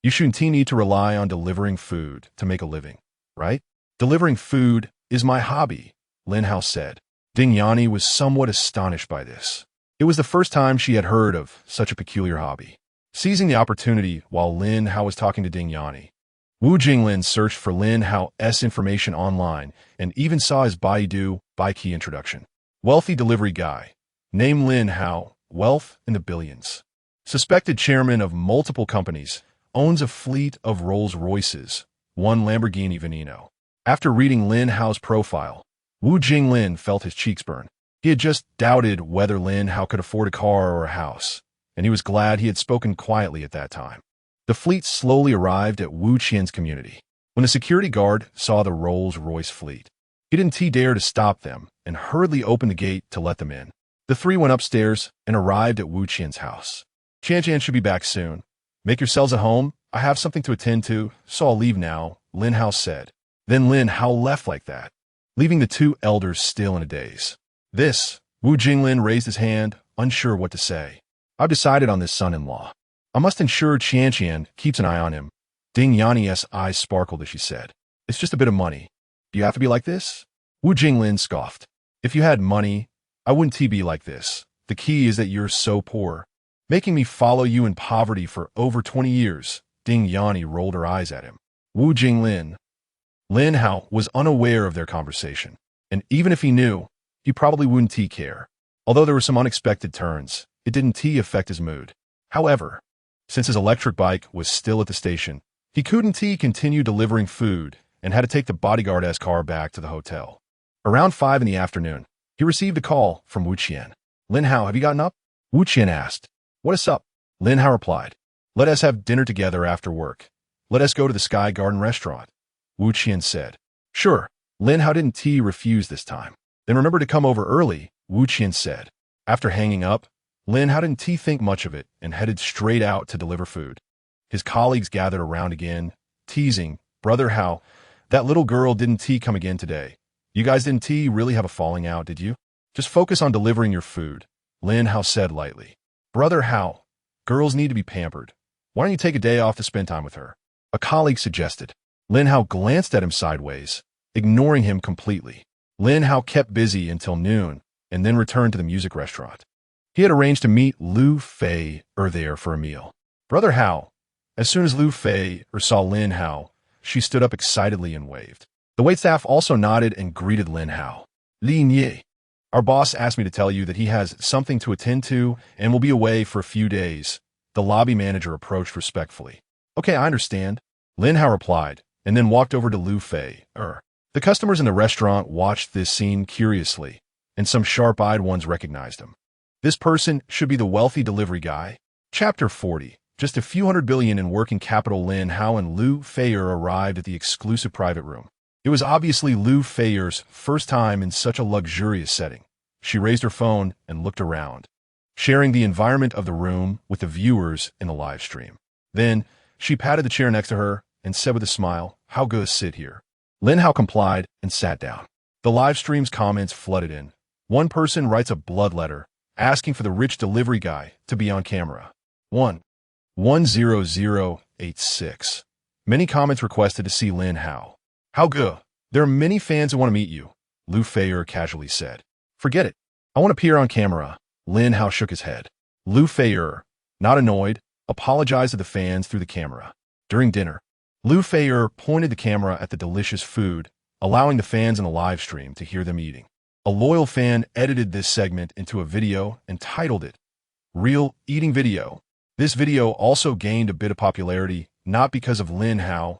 you shouldn't need to rely on delivering food to make a living, right?" "Delivering food is my hobby," Lin Hao said. Ding Yanni was somewhat astonished by this. It was the first time she had heard of such a peculiar hobby. Seizing the opportunity while Lin Hao was talking to Ding Yanni, Wu Jinglin searched for Lin Hao's information online and even saw his Baidu Baiki introduction. Wealthy delivery guy. Name Lin Hao, wealth in the billions. Suspected chairman of multiple companies, owns a fleet of Rolls-Royces, one Lamborghini Veneno. After reading Lin Hao's profile, Wu Jinglin felt his cheeks burn. He had just doubted whether Lin Hao could afford a car or a house, and he was glad he had spoken quietly at that time. The fleet slowly arrived at Wu Qian's community. When the security guard saw the Rolls-Royce fleet, he didn't dare to stop them and hurriedly opened the gate to let them in. The three went upstairs and arrived at Wu Qian's house. "Qian should be back soon. Make yourselves at home. I have something to attend to, so I'll leave now," Lin Hao said. Then Lin Hao left like that, leaving the two elders still in a daze. "This," Wu Jinglin raised his hand, unsure what to say. "I've decided on this son-in-law. I must ensure Qian keeps an eye on him." Ding Yanni's eyes sparkled as she said, "It's just a bit of money. Do you have to be like this?" Wu Jinglin scoffed. "If you had money, I wouldn't be like this. The key is that you're so poor. Making me follow you in poverty for over 20 years. Ding Yanni rolled her eyes at him. Wu Jinglin. Lin Hao was unaware of their conversation, and even if he knew, he probably wouldn't care. Although there were some unexpected turns, it didn't affect his mood. However, since his electric bike was still at the station, he couldn't continue delivering food and had to take the bodyguard's car back to the hotel. Around 5 in the afternoon, he received a call from Wu Qian. "Lin Hao, have you gotten up?" Wu Qian asked. "What is up?" Lin Hao replied. "Let us have dinner together after work. Let us go to the Sky Garden restaurant," Wu Qian said. "Sure." Lin Hao didn't refuse this time. "Then remember to come over early," Wu Qian said. After hanging up, Lin Hao didn't think much of it and headed straight out to deliver food. His colleagues gathered around again, teasing, "Brother Hao, that little girl didn't come again today. You guys didn't really have a falling out, did you? Just focus on delivering your food," Lin Hao said lightly. "Brother Hao, girls need to be pampered. Why don't you take a day off to spend time with her?" a colleague suggested. Lin Hao glanced at him sideways, ignoring him completely. Lin Hao kept busy until noon and then returned to the music restaurant. He had arranged to meet Lu Fei there for a meal. "Brother Hao." As soon as Lu Fei saw Lin Hao, she stood up excitedly and waved. The waitstaff also nodded and greeted Lin Hao. "Lin Ye, our boss asked me to tell you that he has something to attend to and will be away for a few days." The lobby manager approached respectfully. "Okay, I understand," Lin Hao replied, and then walked over to Lu Fei. The customers in the restaurant watched this scene curiously, and some sharp-eyed ones recognized him. This person should be the wealthy delivery guy. Chapter 40. Just a few $100 billion in working capital. Lin Hao and Lu Feier arrived at the exclusive private room. It was obviously Lu Feier's first time in such a luxurious setting. She raised her phone and looked around, sharing the environment of the room with the viewers in the live stream. Then, she patted the chair next to her and said with a smile, "How good, sit here." Lin Hao complied and sat down. The live stream's comments flooded in. One person writes a blood letter, asking for the rich delivery guy to be on camera. 10086. Many comments requested to see Lin Hao. "How good. There are many fans who want to meet you," Lu Feier casually said. "Forget it. I want to appear on camera." Lin Hao shook his head. Lu Feier, not annoyed, apologized to the fans through the camera. During dinner, Lu Feier pointed the camera at the delicious food, allowing the fans in the live stream to hear them eating. A loyal fan edited this segment into a video and titled it, "Real Eating Video." This video also gained a bit of popularity, not because of Lin Hao,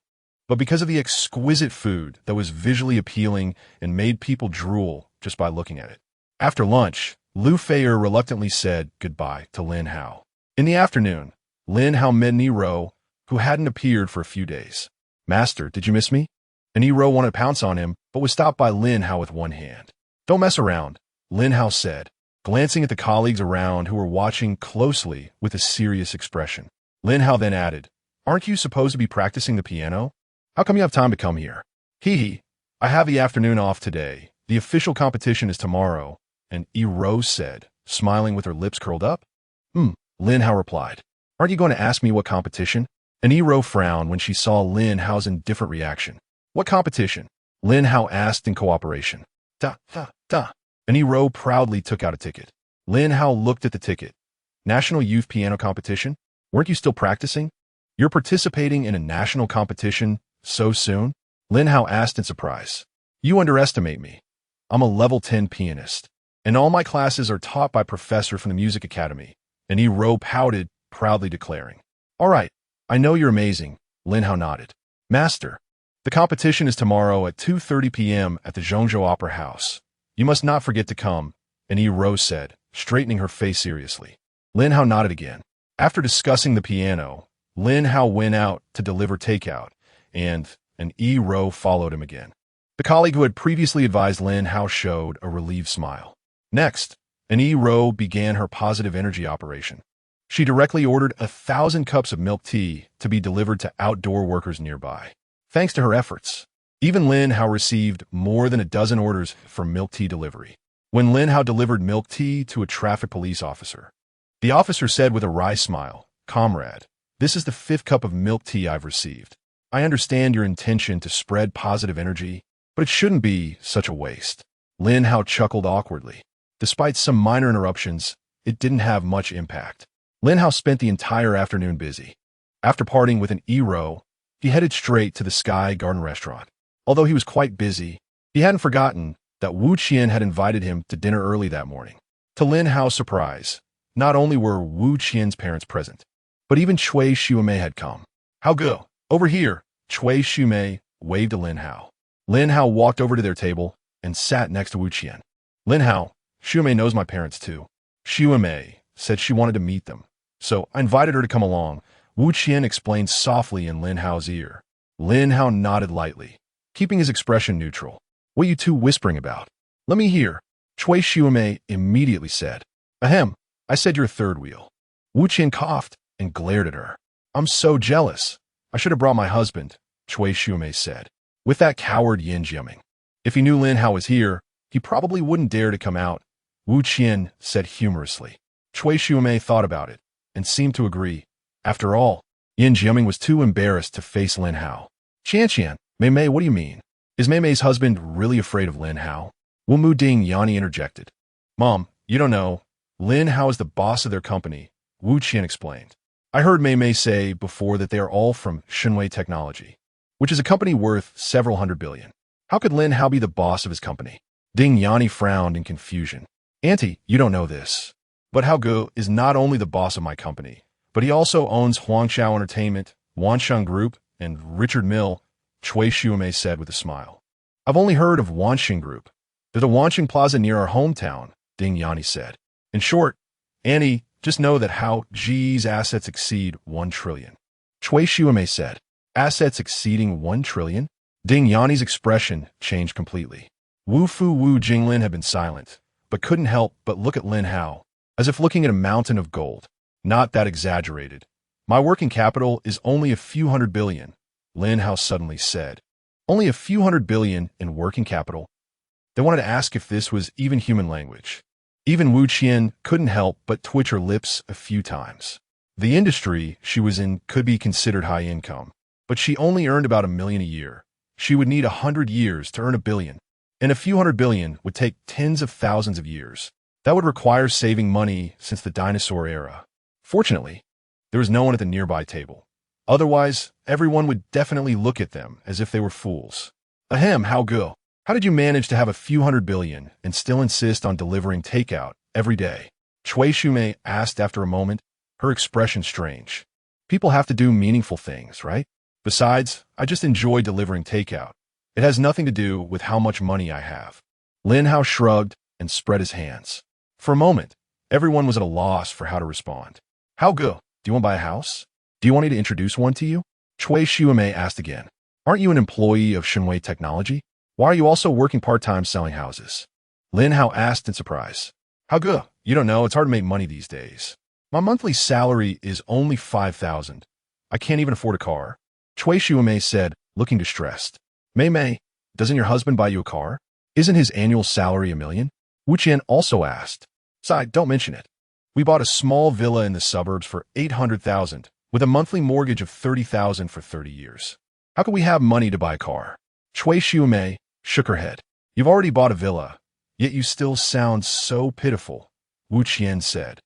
but because of the exquisite food that was visually appealing and made people drool just by looking at it. After lunch, Lu Feier reluctantly said goodbye to Lin Hao. In the afternoon, Lin Hao met Nero, who hadn't appeared for a few days. "Master, did you miss me?" Nero wanted to pounce on him, but was stopped by Lin Hao with one hand. "Don't mess around," Lin Hao said, glancing at the colleagues around who were watching closely with a serious expression. Lin Hao then added, "Aren't you supposed to be practicing the piano? How come you have time to come here?" "Hee, I have the afternoon off today. The official competition is tomorrow," and Rose said, smiling with her lips curled up. Lin Hao replied. "Aren't you going to ask me what competition?" And Rose frowned when she saw Lin Hao's indifferent reaction. "What competition?" Lin Hao asked in cooperation. Da. And Rose proudly took out a ticket. Lin Hao looked at the ticket. "National Youth Piano Competition? Weren't you still practicing? You're participating in a national competition so soon?" Lin Hao asked in surprise. "You underestimate me. I'm a level 10 pianist, and all my classes are taught by professor from the music academy." And Rose pouted, proudly declaring. "All right, I know you're amazing," Lin Hao nodded. "Master, the competition is tomorrow at 2:30 p.m. at the Zhongzhou Opera House. You must not forget to come," and Rose said, straightening her face seriously. Lin Hao nodded again. After discussing the piano, Lin Hao went out to deliver takeout, and Rose followed him again. The colleague who had previously advised Lin Hao showed a relieved smile. Next, Rose began her positive energy operation. She directly ordered 1,000 cups of milk tea to be delivered to outdoor workers nearby. Thanks to her efforts, even Lin Hao received more than a dozen orders for milk tea delivery. When Lin Hao delivered milk tea to a traffic police officer, the officer said with a wry smile, "Comrade, this is the 5th cup of milk tea I've received. I understand your intention to spread positive energy, but it shouldn't be such a waste." Lin Hao chuckled awkwardly. Despite some minor interruptions, it didn't have much impact. Lin Hao spent the entire afternoon busy. After parting with Rose, he headed straight to the Sky Garden restaurant. Although he was quite busy, he hadn't forgotten that Wu Qian had invited him to dinner early that morning. To Lin Hao's surprise, not only were Wu Qian's parents present, but even Cui Xiumei had come. "How good? Over here," Cui Xiumei waved to Lin Hao. Lin Hao walked over to their table and sat next to Wu Qian. "Lin Hao, Xiumei knows my parents too. Xiumei said she wanted to meet them, so I invited her to come along," Wu Qian explained softly in Lin Hao's ear. Lin Hao nodded lightly, keeping his expression neutral. "What are you two whispering about? Let me hear," Cui Xiumei immediately said. "Ahem, I said you're third wheel." Wu Qian coughed and glared at her. "I'm so jealous. I should have brought my husband," Cui Xiumei said, with that coward yin jimming. "If he knew Lin Hao was here, he probably wouldn't dare to come out," Wu Qian said humorously. Cui Xiumei thought about it and seemed to agree. After all, Yin Jiaming was too embarrassed to face Lin Hao. "Qian, Mei, what do you mean? Is Mei's husband really afraid of Lin Hao?" Wu Muding Yanni interjected. "Mom, you don't know. Lin Hao is the boss of their company," Wu Qian explained. "I heard Mei say before that they are all from Shenwei Technology, which is a company worth several $100 billion. How could Lin Hao be the boss of his company?" Ding Yanni frowned in confusion. "Auntie, you don't know this, but Hao Ge is not only the boss of my company, but he also owns Huangshao Entertainment, Wansheng Group, and Richard Mill," Cui Xiumei said with a smile. I've only heard of Wanxing Group. There's a Wanxing Plaza near our hometown, Ding Yanni said. In short, Annie, just know that how G's assets exceed 1 trillion. Chui Xiumei said. Assets exceeding 1 trillion? Ding Yanni's expression changed completely. Wu Fu Wu Jinglin had been silent, but couldn't help but look at Lin Hao, as if looking at a mountain of gold. Not that exaggerated. My working capital is only a few hundred billion, Lin Hao suddenly said. Only a few hundred billion in working capital? They wanted to ask if this was even human language. Even Wu Qian couldn't help but twitch her lips a few times. The industry she was in could be considered high income, but she only earned about 1 million a year. She would need 100 years to earn 1 billion, and a few hundred billion would take tens of thousands of years. That would require saving money since the dinosaur era. Fortunately, there was no one at the nearby table. Otherwise, everyone would definitely look at them as if they were fools. Ahem, how go? How did you manage to have a few hundred billion and still insist on delivering takeout every day? Chui Xiumei asked after a moment, her expression strange. People have to do meaningful things, right? Besides, I just enjoy delivering takeout. It has nothing to do with how much money I have. Lin Hao shrugged and spread his hands. For a moment, everyone was at a loss for how to respond. How go? Do you want to buy a house? Do you want me to introduce one to you? Chui Xiumei asked again. Aren't you an employee of Shenwei Technology? Why are you also working part-time selling houses? Lin Hao asked in surprise. How go? You don't know, it's hard to make money these days. My monthly salary is only 5,000. I can't even afford a car. Chui Xiumei said, looking distressed. Mei, doesn't your husband buy you a car? Isn't his annual salary 1 million? Wu Qian also asked. Sai, don't mention it. We bought a small villa in the suburbs for 800,000, with a monthly mortgage of 30,000 for 30 years. How could we have money to buy a car? Chui Xiumei shook her head. You've already bought a villa, yet you still sound so pitiful, Wu Qian said,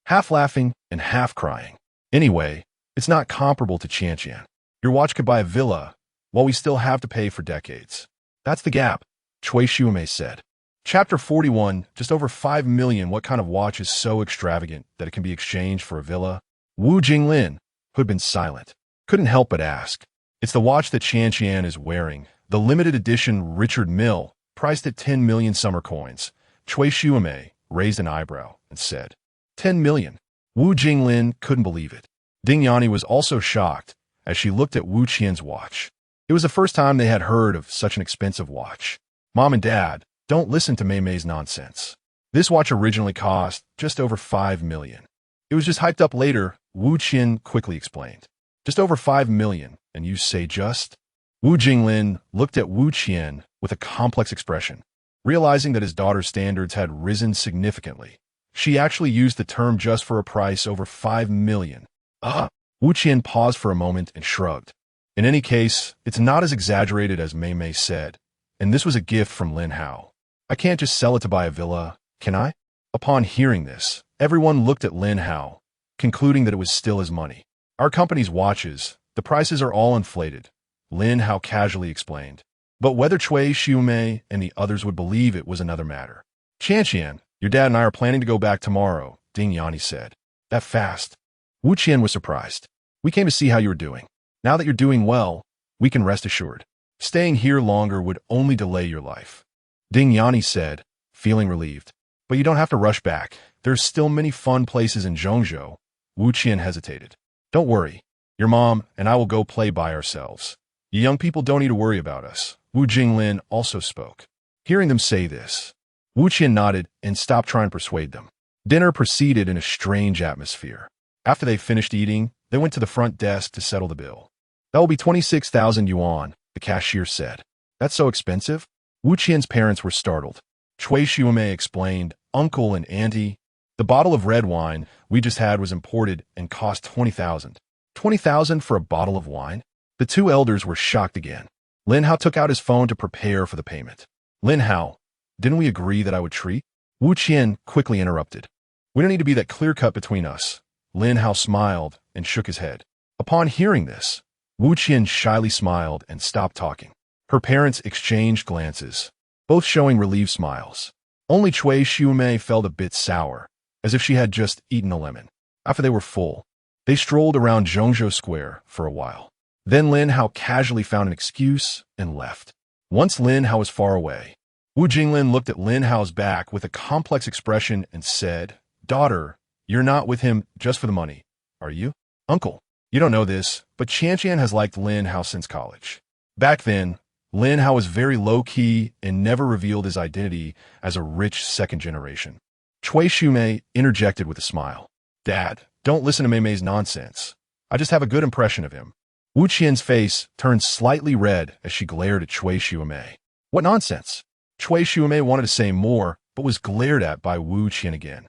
half laughing and half crying. Anyway, it's not comparable to Qian. Your watch could buy a villa, while we still have to pay for decades. That's the gap, Chui Xiumei said. Chapter 41, just over 5 million. What kind of watch is so extravagant that it can be exchanged for a villa? Wu Jinglin, who had been silent, couldn't help but ask. It's the watch that Qian is wearing, the limited edition Richard Mille, priced at 10 million summer coins. Chui Xiumei raised an eyebrow and said, 10 million. Wu Jinglin couldn't believe it. Ding Yanni was also shocked as she looked at Wu Qian's watch. It was the first time they had heard of such an expensive watch. Mom and Dad, don't listen to Mei's nonsense. This watch originally cost just over 5 million. It was just hyped up later, Wu Qian quickly explained. Just over 5 million, and you say just? Wu Jinglin looked at Wu Qian with a complex expression. Realizing that his daughter's standards had risen significantly, she actually used the term just for a price over 5 million. Wu Qian paused for a moment and shrugged. In any case, it's not as exaggerated as Mei said, and this was a gift from Lin Hao. I can't just sell it to buy a villa, can I? Upon hearing this, everyone looked at Lin Hao, concluding that it was still his money. Our company's watches, the prices are all inflated, Lin Hao casually explained. But whether Chui Xiumei and the others would believe it was another matter. Qian, your dad and I are planning to go back tomorrow, Ding Yanni said. That fast? Wu Qian was surprised. We came to see how you were doing. Now that you're doing well, we can rest assured. Staying here longer would only delay your life. Ding Yanni said, feeling relieved. But you don't have to rush back. There's still many fun places in Zhongzhou. Wu Qian hesitated. Don't worry. Your mom and I will go play by ourselves. You young people don't need to worry about us. Wu Jinglin also spoke. Hearing them say this, Wu Qian nodded and stopped trying to persuade them. Dinner proceeded in a strange atmosphere. After they finished eating, they went to the front desk to settle the bill. That will be 26,000 yuan, the cashier said. That's so expensive? Wu Qian's parents were startled. Chui Xiumei explained, Uncle and Auntie, the bottle of red wine we just had was imported and cost 20,000. 20,000 for a bottle of wine? The two elders were shocked again. Lin Hao took out his phone to prepare for the payment. Lin Hao, didn't we agree that I would treat? Wu Qian quickly interrupted. We don't need to be that clear-cut between us. Lin Hao smiled and shook his head. Upon hearing this, Wu Qian shyly smiled and stopped talking. Her parents exchanged glances, both showing relieved smiles. Only Chui Xiumei felt a bit sour, as if she had just eaten a lemon. After they were full, they strolled around Zhongzhou Square for a while. Then Lin Hao casually found an excuse and left. Once Lin Hao was far away, Wu Jinglin looked at Lin Hao's back with a complex expression and said, "Daughter, you're not with him just for the money, are you?" "Uncle, you don't know this, but Qian has liked Lin Hao since college." Back then, Lin Hao was very low-key and never revealed his identity as a rich second generation. Cui Shumei interjected with a smile. "Dad, don't listen to Mei's nonsense. I just have a good impression of him." Wu Qian's face turned slightly red as she glared at Cui Shumei. "What nonsense?" Cui Shumei wanted to say more, but was glared at by Wu Qian again.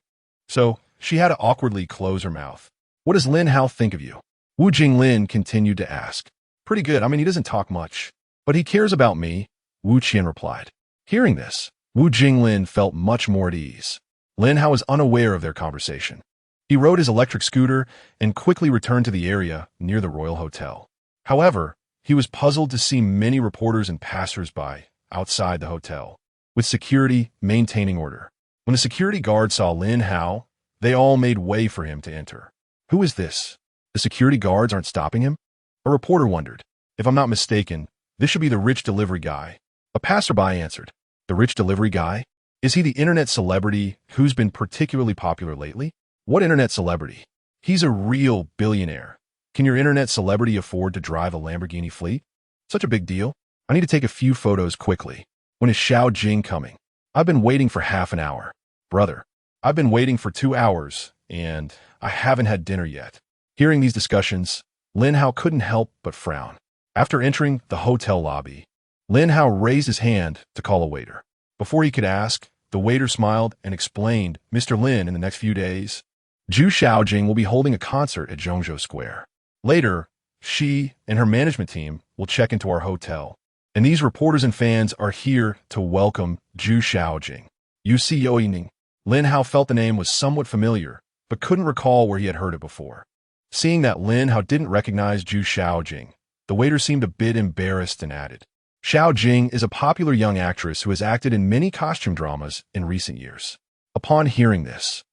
So she had to awkwardly close her mouth. "What does Lin Hao think of you?" Wu Jinglin continued to ask. "Pretty good. I mean, he doesn't talk much, but he cares about me," Wu Qian replied. Hearing this, Wu Jinglin felt much more at ease. Lin Hao was unaware of their conversation. He rode his electric scooter and quickly returned to the area near the Royal Hotel. However, he was puzzled to see many reporters and passers-by outside the hotel, with security maintaining order. When the security guard saw Lin Hao, they all made way for him to enter. "Who is this? The security guards aren't stopping him?" A reporter wondered. "If I'm not mistaken, this should be the rich delivery guy." A passerby answered. "The rich delivery guy? Is he the internet celebrity who's been particularly popular lately?" "What internet celebrity?" "He's a real billionaire. Can your internet celebrity afford to drive a Lamborghini fleet? Such a big deal. I need to take a few photos quickly. When is Xiao Jing coming?" "I've been waiting for half an hour." "Brother, I've been waiting for 2 hours, and I haven't had dinner yet." Hearing these discussions, Lin Hao couldn't help but frown. After entering the hotel lobby, Lin Hao raised his hand to call a waiter. Before he could ask, the waiter smiled and explained, "Mr. Lin, in the next few days, Zhu Xiaojing will be holding a concert at Zhongzhou Square. Later, she and her management team will check into our hotel, and these reporters and fans are here to welcome Zhu Xiaojing." Yu Si Yoining. Lin Hao felt the name was somewhat familiar, but couldn't recall where he had heard it before. Seeing that Lin Hao didn't recognize Zhu Xiaojing, the waiter seemed a bit embarrassed and added, "Xiao Jing is a popular young actress who has acted in many costume dramas in recent years." Upon hearing this,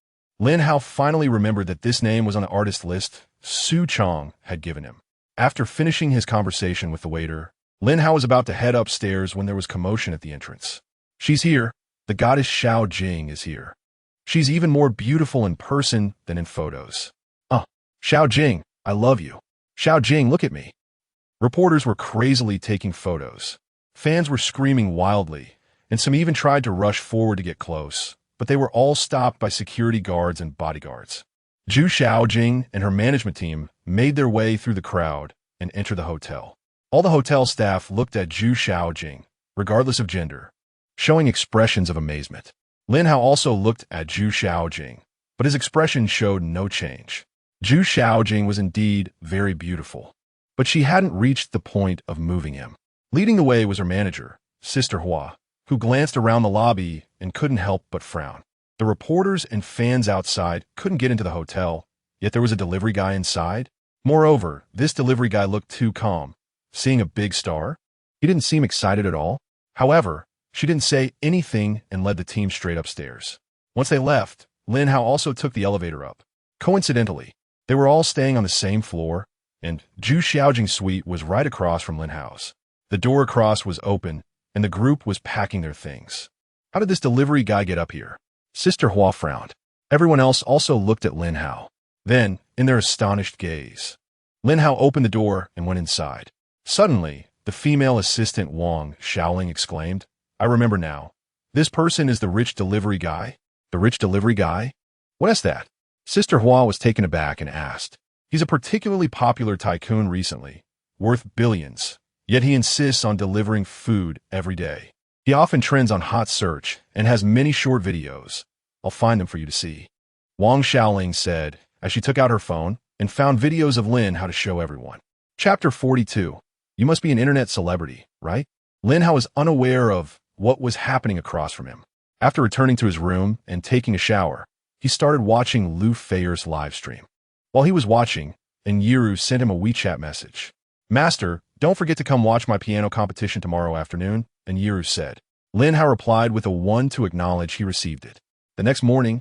Lin Hao finally remembered that this name was on the artist list Su Chong had given him. After finishing his conversation with the waiter, Lin Hao was about to head upstairs when there was commotion at the entrance. "She's here. The goddess Xiao Jing is here. She's even more beautiful in person than in photos. Xiao Jing, I love you. Xiao Jing, look at me." Reporters were crazily taking photos. Fans were screaming wildly, and some even tried to rush forward to get close, but they were all stopped by security guards and bodyguards. Zhu Xiaojing and her management team made their way through the crowd and entered the hotel. All the hotel staff looked at Zhu Xiaojing, regardless of gender, showing expressions of amazement. Lin Hao also looked at Zhu Xiaojing, but his expression showed no change. Zhu Xiaojing was indeed very beautiful, but she hadn't reached the point of moving him. Leading the way was her manager, Sister Hua, who glanced around the lobby and couldn't help but frown. The reporters and fans outside couldn't get into the hotel, yet there was a delivery guy inside. Moreover, this delivery guy looked too calm. Seeing a big star, he didn't seem excited at all. However, she didn't say anything and led the team straight upstairs. Once they left, Lin Hao also took the elevator up. Coincidentally, they were all staying on the same floor, and Zhu Xiaojing's suite was right across from Lin Hao's. The door across was open, and the group was packing their things. How did this delivery guy get up here? Sister Hua frowned. Everyone else also looked at Lin Hao. Then, in their astonished gaze, Lin Hao opened the door and went inside. Suddenly, the female assistant Wang Xiaoling exclaimed, "I remember now. This person is the rich delivery guy?" "The rich delivery guy? What is that?" Sister Hua was taken aback and asked. "He's a particularly popular tycoon recently, worth billions, yet he insists on delivering food every day. He often trends on Hot Search and has many short videos. I'll find them for you to see," Wang Xiaoling said as she took out her phone and found videos of Lin Hao to show everyone. Chapter 42. You must be an internet celebrity, right? Lin Hao was unaware of what was happening across from him. After returning to his room and taking a shower, he started watching Lu Feier's live stream. While he was watching, Yiru sent him a WeChat message. "Master, don't forget to come watch my piano competition tomorrow afternoon," Yiru said. Lin Hao replied with a 1 to acknowledge he received it. The next morning,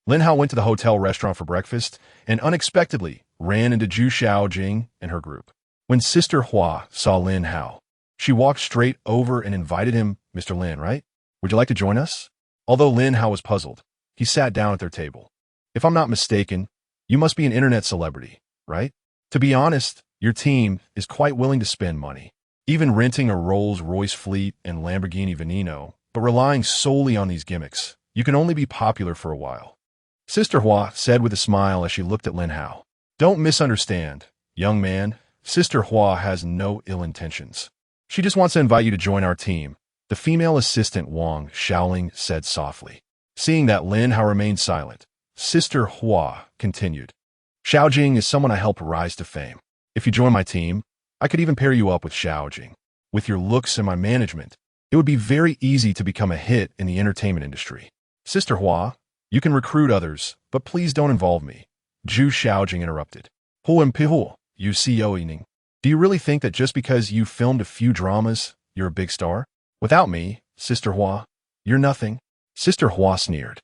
Lin Hao went to the hotel restaurant for breakfast and unexpectedly ran into Zhu Xiaojing and her group. When Sister Hua saw Lin Hao, She walked straight over and invited him. Mr. Lin, right? Would you like to join us? Although Lin Hao was puzzled, he sat down at their table. If I'm not mistaken, you must be an internet celebrity, right? To be honest, your team is quite willing to spend money, even renting a Rolls-Royce fleet and Lamborghini Veneno, but relying solely on these gimmicks. You can only be popular for a while. Sister Hua said with a smile as she looked at Lin Hao. Don't misunderstand, young man. Sister Hua has no ill intentions. She just wants to invite you to join our team, the female assistant Wang Xiaoling said softly. Seeing that Lin Hao remained silent, Sister Hua continued. Xiaojing is someone I helped rise to fame. If you join my team, I could even pair you up with Xiaojing. With your looks and my management, it would be very easy to become a hit in the entertainment industry. Sister Hua, you can recruit others, but please don't involve me. Zhu Xiaojing interrupted. Hu and Pihu, you CEO evening. Do you really think that just because you filmed a few dramas, you're a big star? Without me, Sister Hua, you're nothing. Sister Hua sneered.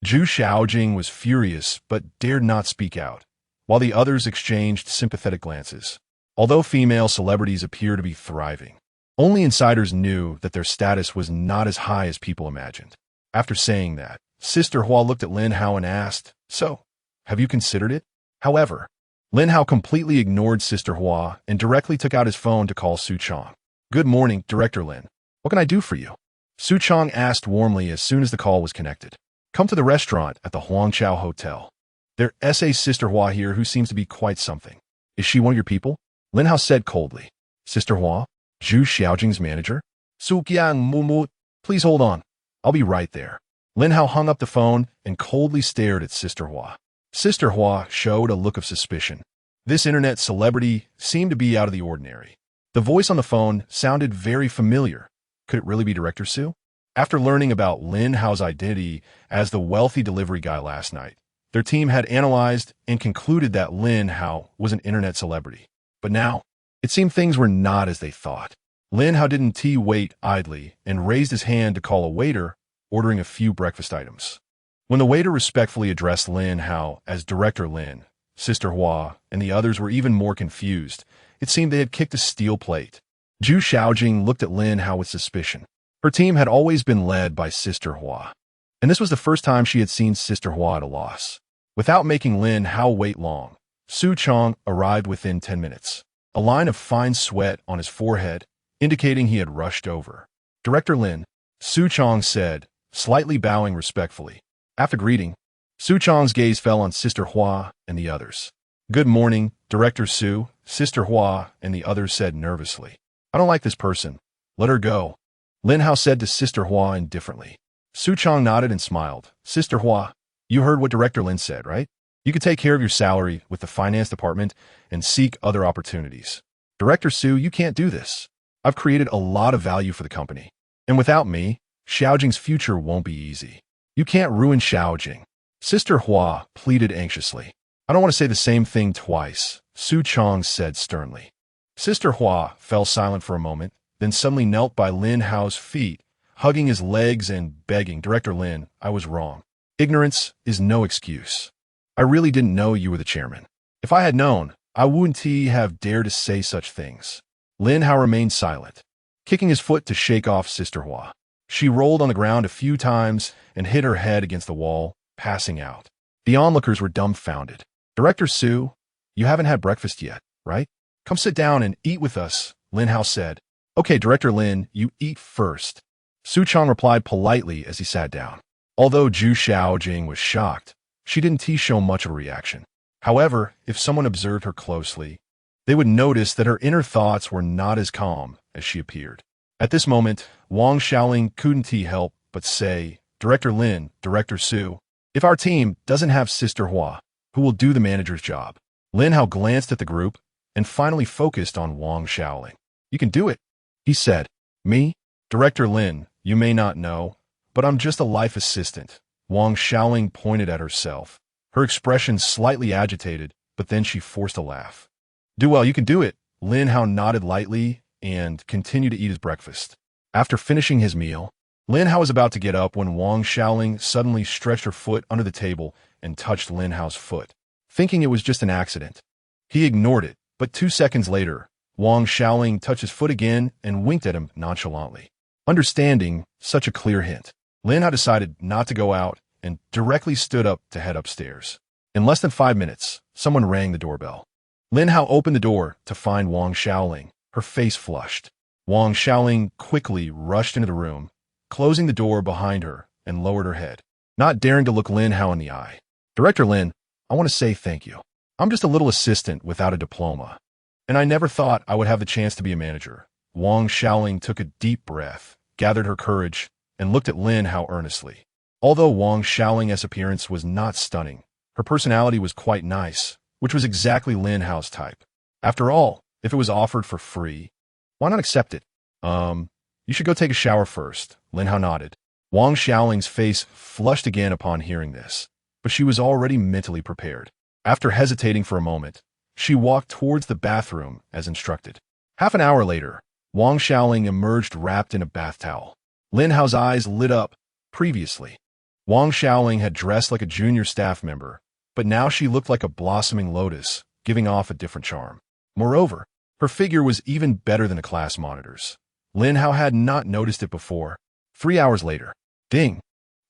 Zhu Xiaojing was furious but dared not speak out, while the others exchanged sympathetic glances. Although female celebrities appear to be thriving, only insiders knew that their status was not as high as people imagined. After saying that, Sister Hua looked at Lin Hao and asked, So, have you considered it? However, Lin Hao completely ignored Sister Hua and directly took out his phone to call Su Chong. Good morning, Director Lin. What can I do for you? Su Chong asked warmly as soon as the call was connected. Come to the restaurant at the Huangchao Hotel. There's a Sister Hua here who seems to be quite something. Is she one of your people? Lin Hao said coldly. Sister Hua? Zhu Xiaojing's manager? Su Qiang Mumu, please hold on. I'll be right there. Lin Hao hung up the phone and coldly stared at Sister Hua. Sister Hua showed a look of suspicion. This internet celebrity seemed to be out of the ordinary. The voice on the phone sounded very familiar. Could it really be Director Su? After learning about Lin Hao's identity as the wealthy delivery guy last night, their team had analyzed and concluded that Lin Hao was an internet celebrity. But now, it seemed things were not as they thought. Lin Hao didn't wait idly and raised his hand to call a waiter, ordering a few breakfast items. When the waiter respectfully addressed Lin Hao as Director Lin, Sister Hua and the others were even more confused. It seemed they had kicked a steel plate. Zhu Xiaojing looked at Lin Hao with suspicion. Her team had always been led by Sister Hua, and this was the first time she had seen Sister Hua at a loss. Without making Lin Hao wait long, Su Chong arrived within 10 minutes. A line of fine sweat on his forehead, indicating he had rushed over. Director Lin, Su Chong said, slightly bowing respectfully. After greeting, Su Chong's gaze fell on Sister Hua and the others. Good morning, Director Su, Sister Hua and the others said nervously. I don't like this person. Let her go. Lin Hao said to Sister Hua indifferently. Su Chong nodded and smiled. Sister Hua, you heard what Director Lin said, right? You could take care of your salary with the finance department and seek other opportunities. Director Su, you can't do this. I've created a lot of value for the company. And without me, Xiaojing's future won't be easy. You can't ruin Xiaojing. Sister Hua pleaded anxiously. I don't want to say the same thing twice, Su Chong said sternly. Sister Hua fell silent for a moment, then suddenly knelt by Lin Hao's feet, hugging his legs and begging, Director Lin, I was wrong. Ignorance is no excuse. I really didn't know you were the chairman. If I had known, I wouldn't have dared to say such things. Lin Hao remained silent, kicking his foot to shake off Sister Hua. She rolled on the ground a few times and hit her head against the wall, passing out. The onlookers were dumbfounded. Director Su, you haven't had breakfast yet, right? Come sit down and eat with us, Lin Hao said. Okay, Director Lin, you eat first. Su Chong replied politely as he sat down. Although Zhu Xiaojing was shocked, she didn't show much of a reaction. However, if someone observed her closely, they would notice that her inner thoughts were not as calm as she appeared. At this moment, Wang Xiaoling couldn't help but say, Director Lin, Director Su, if our team doesn't have Sister Hua, who will do the manager's job? Lin Hao glanced at the group and finally focused on Wang Xiaoling. You can do it, he said. Me? Director Lin, you may not know, but I'm just a life assistant. Wang Xiaoling pointed at herself, her expression slightly agitated, but then she forced a laugh. Do well, you can do it. Lin Hao nodded lightly and continued to eat his breakfast. After finishing his meal, Lin Hao was about to get up when Wang Xiaoling suddenly stretched her foot under the table and touched Lin Hao's foot, thinking it was just an accident. He ignored it, but 2 seconds later, Wang Xiaoling touched his foot again and winked at him nonchalantly. Understanding such a clear hint, Lin Hao decided not to go out and directly stood up to head upstairs. In less than 5 minutes, someone rang the doorbell. Lin Hao opened the door to find Wang Xiaoling, her face flushed. Wang Xiaoling quickly rushed into the room, closing the door behind her and lowered her head, not daring to look Lin Hao in the eye. Director Lin, I want to say thank you. I'm just a little assistant without a diploma, and I never thought I would have the chance to be a manager. Wang Xiaoling took a deep breath, gathered her courage, and looked at Lin Hao earnestly. Although Wang Xiaoling's appearance was not stunning, her personality was quite nice, which was exactly Lin Hao's type. After all, if it was offered for free, why not accept it? You should go take a shower first. Lin Hao nodded. Wang Xiaoling's face flushed again upon hearing this, but she was already mentally prepared. After hesitating for a moment, she walked towards the bathroom as instructed. Half an hour later, Wang Xiaoling emerged wrapped in a bath towel. Lin Hao's eyes lit up. Previously, Wang Xiaoling had dressed like a junior staff member, but now she looked like a blossoming lotus, giving off a different charm. Moreover, her figure was even better than the class monitor's. Lin Hao had not noticed it before. 3 hours later, ding!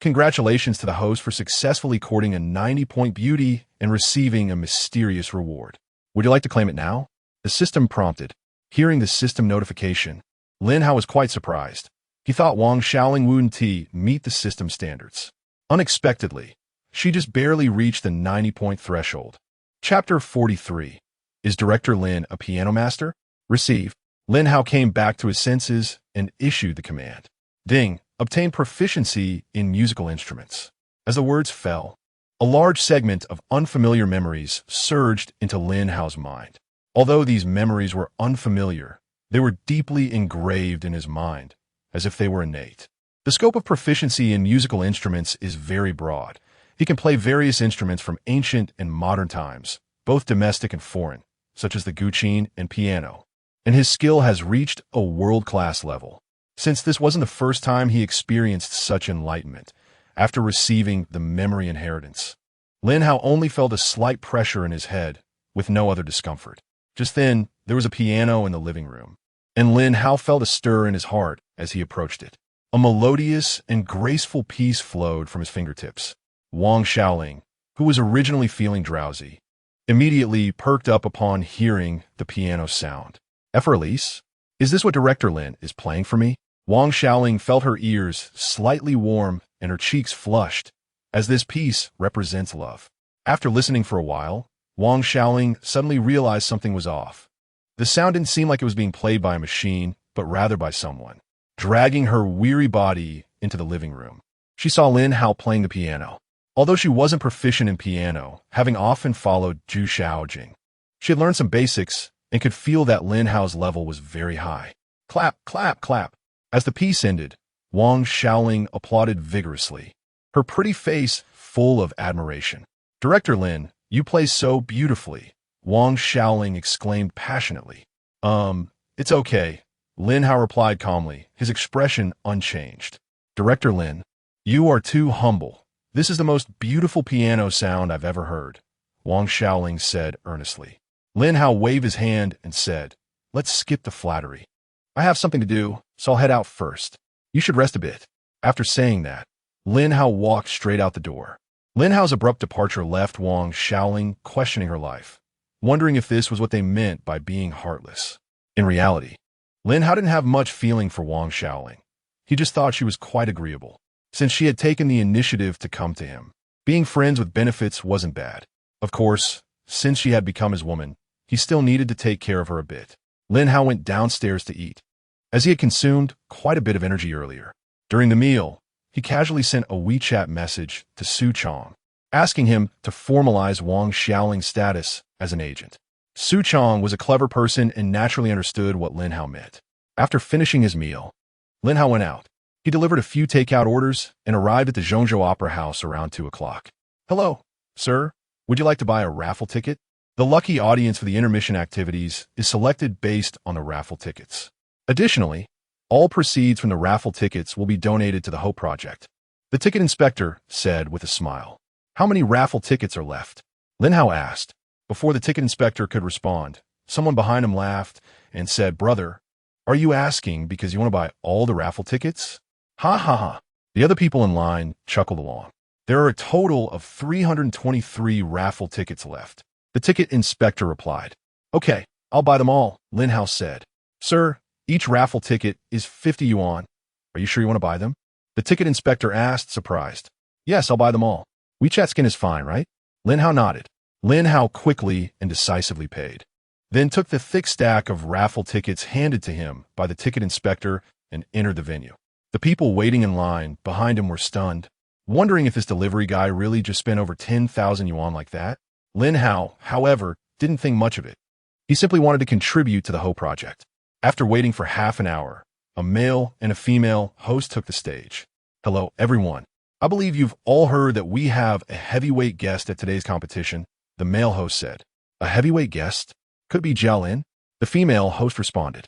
Congratulations to the host for successfully courting a 90-point beauty and receiving a mysterious reward. Would you like to claim it now? The system prompted. Hearing the system notification, Lin Hao was quite surprised. He thought Wang Xiaoling wouldn't meet the system standards. Unexpectedly, she just barely reached the 90-point threshold. Chapter 43. Is Director Lin a piano master? Receive. Lin Hao came back to his senses and issued the command. Ding. Obtain proficiency in musical instruments. As the words fell, a large segment of unfamiliar memories surged into Lin Hao's mind. Although these memories were unfamiliar, they were deeply engraved in his mind, as if they were innate. The scope of proficiency in musical instruments is very broad. He can play various instruments from ancient and modern times, both domestic and foreign, such as the guqin and piano, and his skill has reached a world-class level. Since this wasn't the first time he experienced such enlightenment, after receiving the memory inheritance, Lin Hao only felt a slight pressure in his head, with no other discomfort. Just then, there was a piano in the living room, and Lin Hao felt a stir in his heart as he approached it. A melodious and graceful piece flowed from his fingertips. Wang Xiaoling, who was originally feeling drowsy, immediately perked up upon hearing the piano sound. Elise, is this what Director Lin is playing for me? Wang Xiaoling felt her ears slightly warm and her cheeks flushed, as this piece represents love. After listening for a while, Wang Xiaoling suddenly realized something was off. The sound didn't seem like it was being played by a machine, but rather by someone. Dragging her weary body into the living room, she saw Lin Hao playing the piano. Although she wasn't proficient in piano, having often followed Zhu Shaojing, she had learned some basics and could feel that Lin Hao's level was very high. Clap, clap, clap. As the piece ended, Wang Xiaoling applauded vigorously, her pretty face full of admiration. Director Lin, you play so beautifully, Wang Xiaoling exclaimed passionately. It's okay, Lin Hao replied calmly, his expression unchanged. Director Lin, you are too humble. This is the most beautiful piano sound I've ever heard, Wang Xiaoling said earnestly. Lin Hao waved his hand and said, let's skip the flattery. I have something to do, so I'll head out first. You should rest a bit. After saying that, Lin Hao walked straight out the door. Lin Hao's abrupt departure left Wang Xiaoling questioning her life, wondering if this was what they meant by being heartless. In reality, Lin Hao didn't have much feeling for Wang Xiaoling. He just thought she was quite agreeable, since she had taken the initiative to come to him. Being friends with benefits wasn't bad. Of course, since she had become his woman, he still needed to take care of her a bit. Lin Hao went downstairs to eat, as he had consumed quite a bit of energy earlier. During the meal, he casually sent a WeChat message to Su Chong, asking him to formalize Wang Xiaoling's status as an agent. Su Chong was a clever person and naturally understood what Lin Hao meant. After finishing his meal, Lin Hao went out. He delivered a few takeout orders and arrived at the Zhongzhou Opera House around 2 o'clock. Hello, sir. Would you like to buy a raffle ticket? The lucky audience for the intermission activities is selected based on the raffle tickets. Additionally, all proceeds from the raffle tickets will be donated to the Hope Project. The ticket inspector said with a smile. How many raffle tickets are left? Lin Hao asked. Before the ticket inspector could respond, someone behind him laughed and said, "Brother, are you asking because you want to buy all the raffle tickets?" Ha ha ha. The other people in line chuckled along. There are a total of 323 raffle tickets left. The ticket inspector replied. "Okay, I'll buy them all," Lin Hao said. "Sir, each raffle ticket is 50 yuan. Are you sure you want to buy them?" The ticket inspector asked, surprised. "Yes, I'll buy them all. WeChat skin is fine, right?" Lin Hao nodded. Lin Hao quickly and decisively paid, then took the thick stack of raffle tickets handed to him by the ticket inspector and entered the venue. The people waiting in line behind him were stunned, wondering if this delivery guy really just spent over 10,000 yuan like that. Lin Hao, however, didn't think much of it. He simply wanted to contribute to the whole project. After waiting for half an hour, a male and a female host took the stage. "Hello, everyone. I believe you've all heard that we have a heavyweight guest at today's competition," the male host said. "A heavyweight guest? Could it be Jiao Lin?" The female host responded.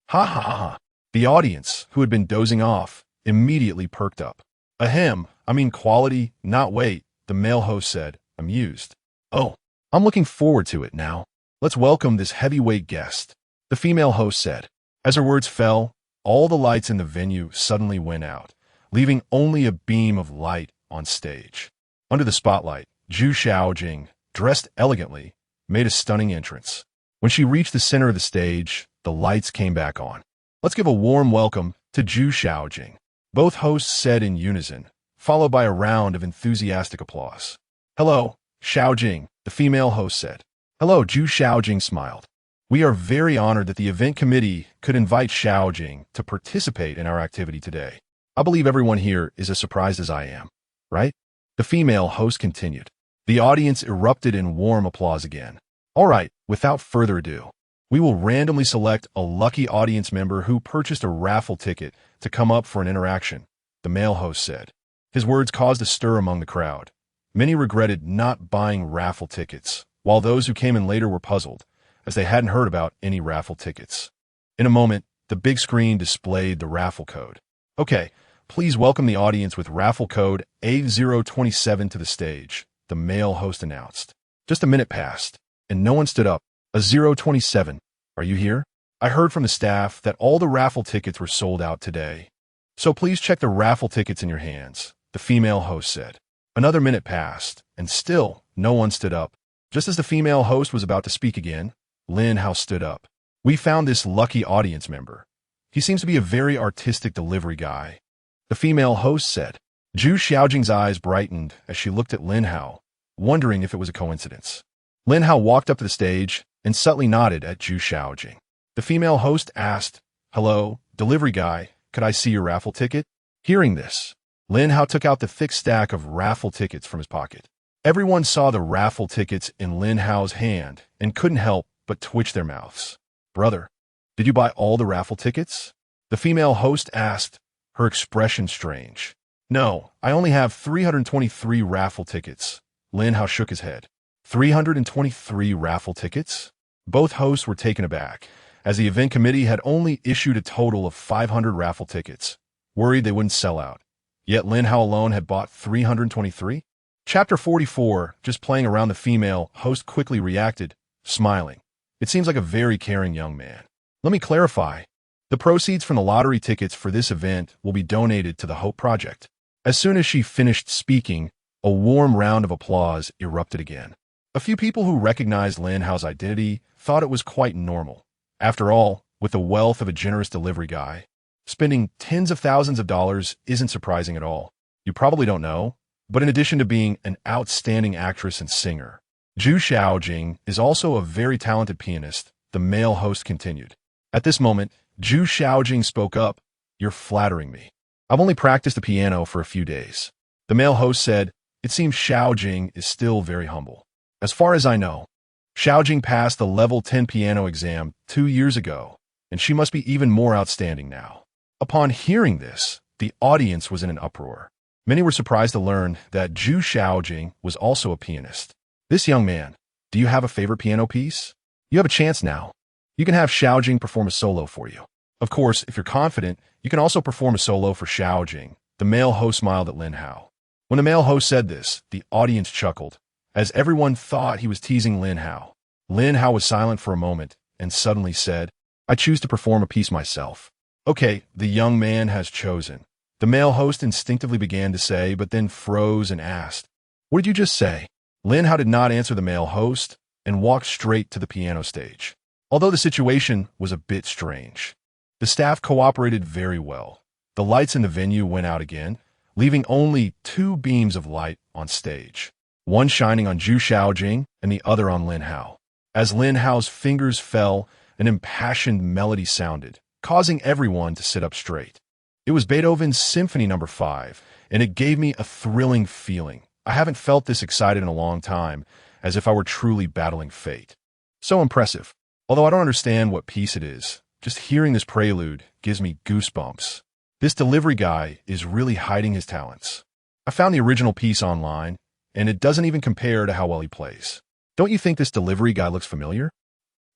Ha ha ha ha. The audience, who had been dozing off, immediately perked up. "Ahem, I mean quality, not weight," the male host said, amused. "Oh, I'm looking forward to it now. Let's welcome this heavyweight guest," the female host said. As her words fell, all the lights in the venue suddenly went out, leaving only a beam of light on stage. Under the spotlight, Zhu Xiaojing, dressed elegantly, made a stunning entrance. When she reached the center of the stage, the lights came back on. "Let's give a warm welcome to Zhu Xiaojing," both hosts said in unison, followed by a round of enthusiastic applause. "Hello, Xiaojing," the female host said. "Hello," Zhu Xiaojing smiled. "We are very honored that the event committee could invite Xiaojing to participate in our activity today. I believe everyone here is as surprised as I am, right?" The female host continued. The audience erupted in warm applause again. "All right, without further ado, we will randomly select a lucky audience member who purchased a raffle ticket to come up for an interaction," the male host said. His words caused a stir among the crowd. Many regretted not buying raffle tickets, while those who came in later were puzzled, as they hadn't heard about any raffle tickets. In a moment, the big screen displayed the raffle code. "Okay, please welcome the audience with raffle code A027 to the stage," the male host announced. Just a minute passed, and no one stood up. "A 027, are you here? I heard from the staff that all the raffle tickets were sold out today. So please check the raffle tickets in your hands," the female host said. Another minute passed, and still no one stood up. Just as the female host was about to speak again, Lin Hao stood up. "We found this lucky audience member. He seems to be a very artistic delivery guy," the female host said. Zhu Xiaojing's eyes brightened as she looked at Lin Hao, wondering if it was a coincidence. Lin Hao walked up to the stage and subtly nodded at Zhu Xiaojing. The female host asked, "Hello, delivery guy, could I see your raffle ticket?" Hearing this, Lin Hao took out the thick stack of raffle tickets from his pocket. Everyone saw the raffle tickets in Lin Hao's hand and couldn't help but twitch their mouths. "Brother, did you buy all the raffle tickets?" the female host asked, her expression strange. "No, I only have 323 raffle tickets," Lin Hao shook his head. 323 raffle tickets? Both hosts were taken aback, as the event committee had only issued a total of 500 raffle tickets, worried they wouldn't sell out. Yet Lin Hao alone had bought 323? Chapter 44, just playing around, the female host quickly reacted, smiling. "It seems like a very caring young man. Let me clarify. The proceeds from the lottery tickets for this event will be donated to the Hope Project." As soon as she finished speaking, a warm round of applause erupted again. A few people who recognized Lin Hao's identity thought it was quite normal. After all, with the wealth of a generous delivery guy, spending tens of thousands of dollars isn't surprising at all. You probably don't know, but in addition to being an outstanding actress and singer, Zhu Xiaojing is also a very talented pianist, the male host continued. At this moment, Zhu Xiaojing spoke up. "You're flattering me. I've only practiced the piano for a few days." The male host said, "It seems Xiaojing is still very humble. As far as I know, Xiaojing passed the level 10 piano exam 2 years ago, and she must be even more outstanding now." Upon hearing this, the audience was in an uproar. Many were surprised to learn that Zhu Xiaojing was also a pianist. "This young man, do you have a favorite piano piece? You have a chance now. You can have Xiaojing perform a solo for you. Of course, if you're confident, you can also perform a solo for Xiaojing." The male host smiled at Lin Hao. When the male host said this, the audience chuckled, as everyone thought he was teasing Lin Hao. Lin Hao was silent for a moment and suddenly said, I choose to perform a piece myself. Okay, the young man has chosen. The male host instinctively began to say, but then froze and asked, "What did you just say?" Lin Hao did not answer the male host and walked straight to the piano stage. Although the situation was a bit strange, the staff cooperated very well. The lights in the venue went out again, leaving only two beams of light on stage, one shining on Zhu Xiaojing and the other on Lin Hao. As Lin Hao's fingers fell, an impassioned melody sounded, causing everyone to sit up straight. It was Beethoven's Symphony No. 5, and it gave me a thrilling feeling. I haven't felt this excited in a long time, as if I were truly battling fate. So impressive. Although I don't understand what piece it is, just hearing this prelude gives me goosebumps. This delivery guy is really hiding his talents. I found the original piece online, and it doesn't even compare to how well he plays. Don't you think this delivery guy looks familiar?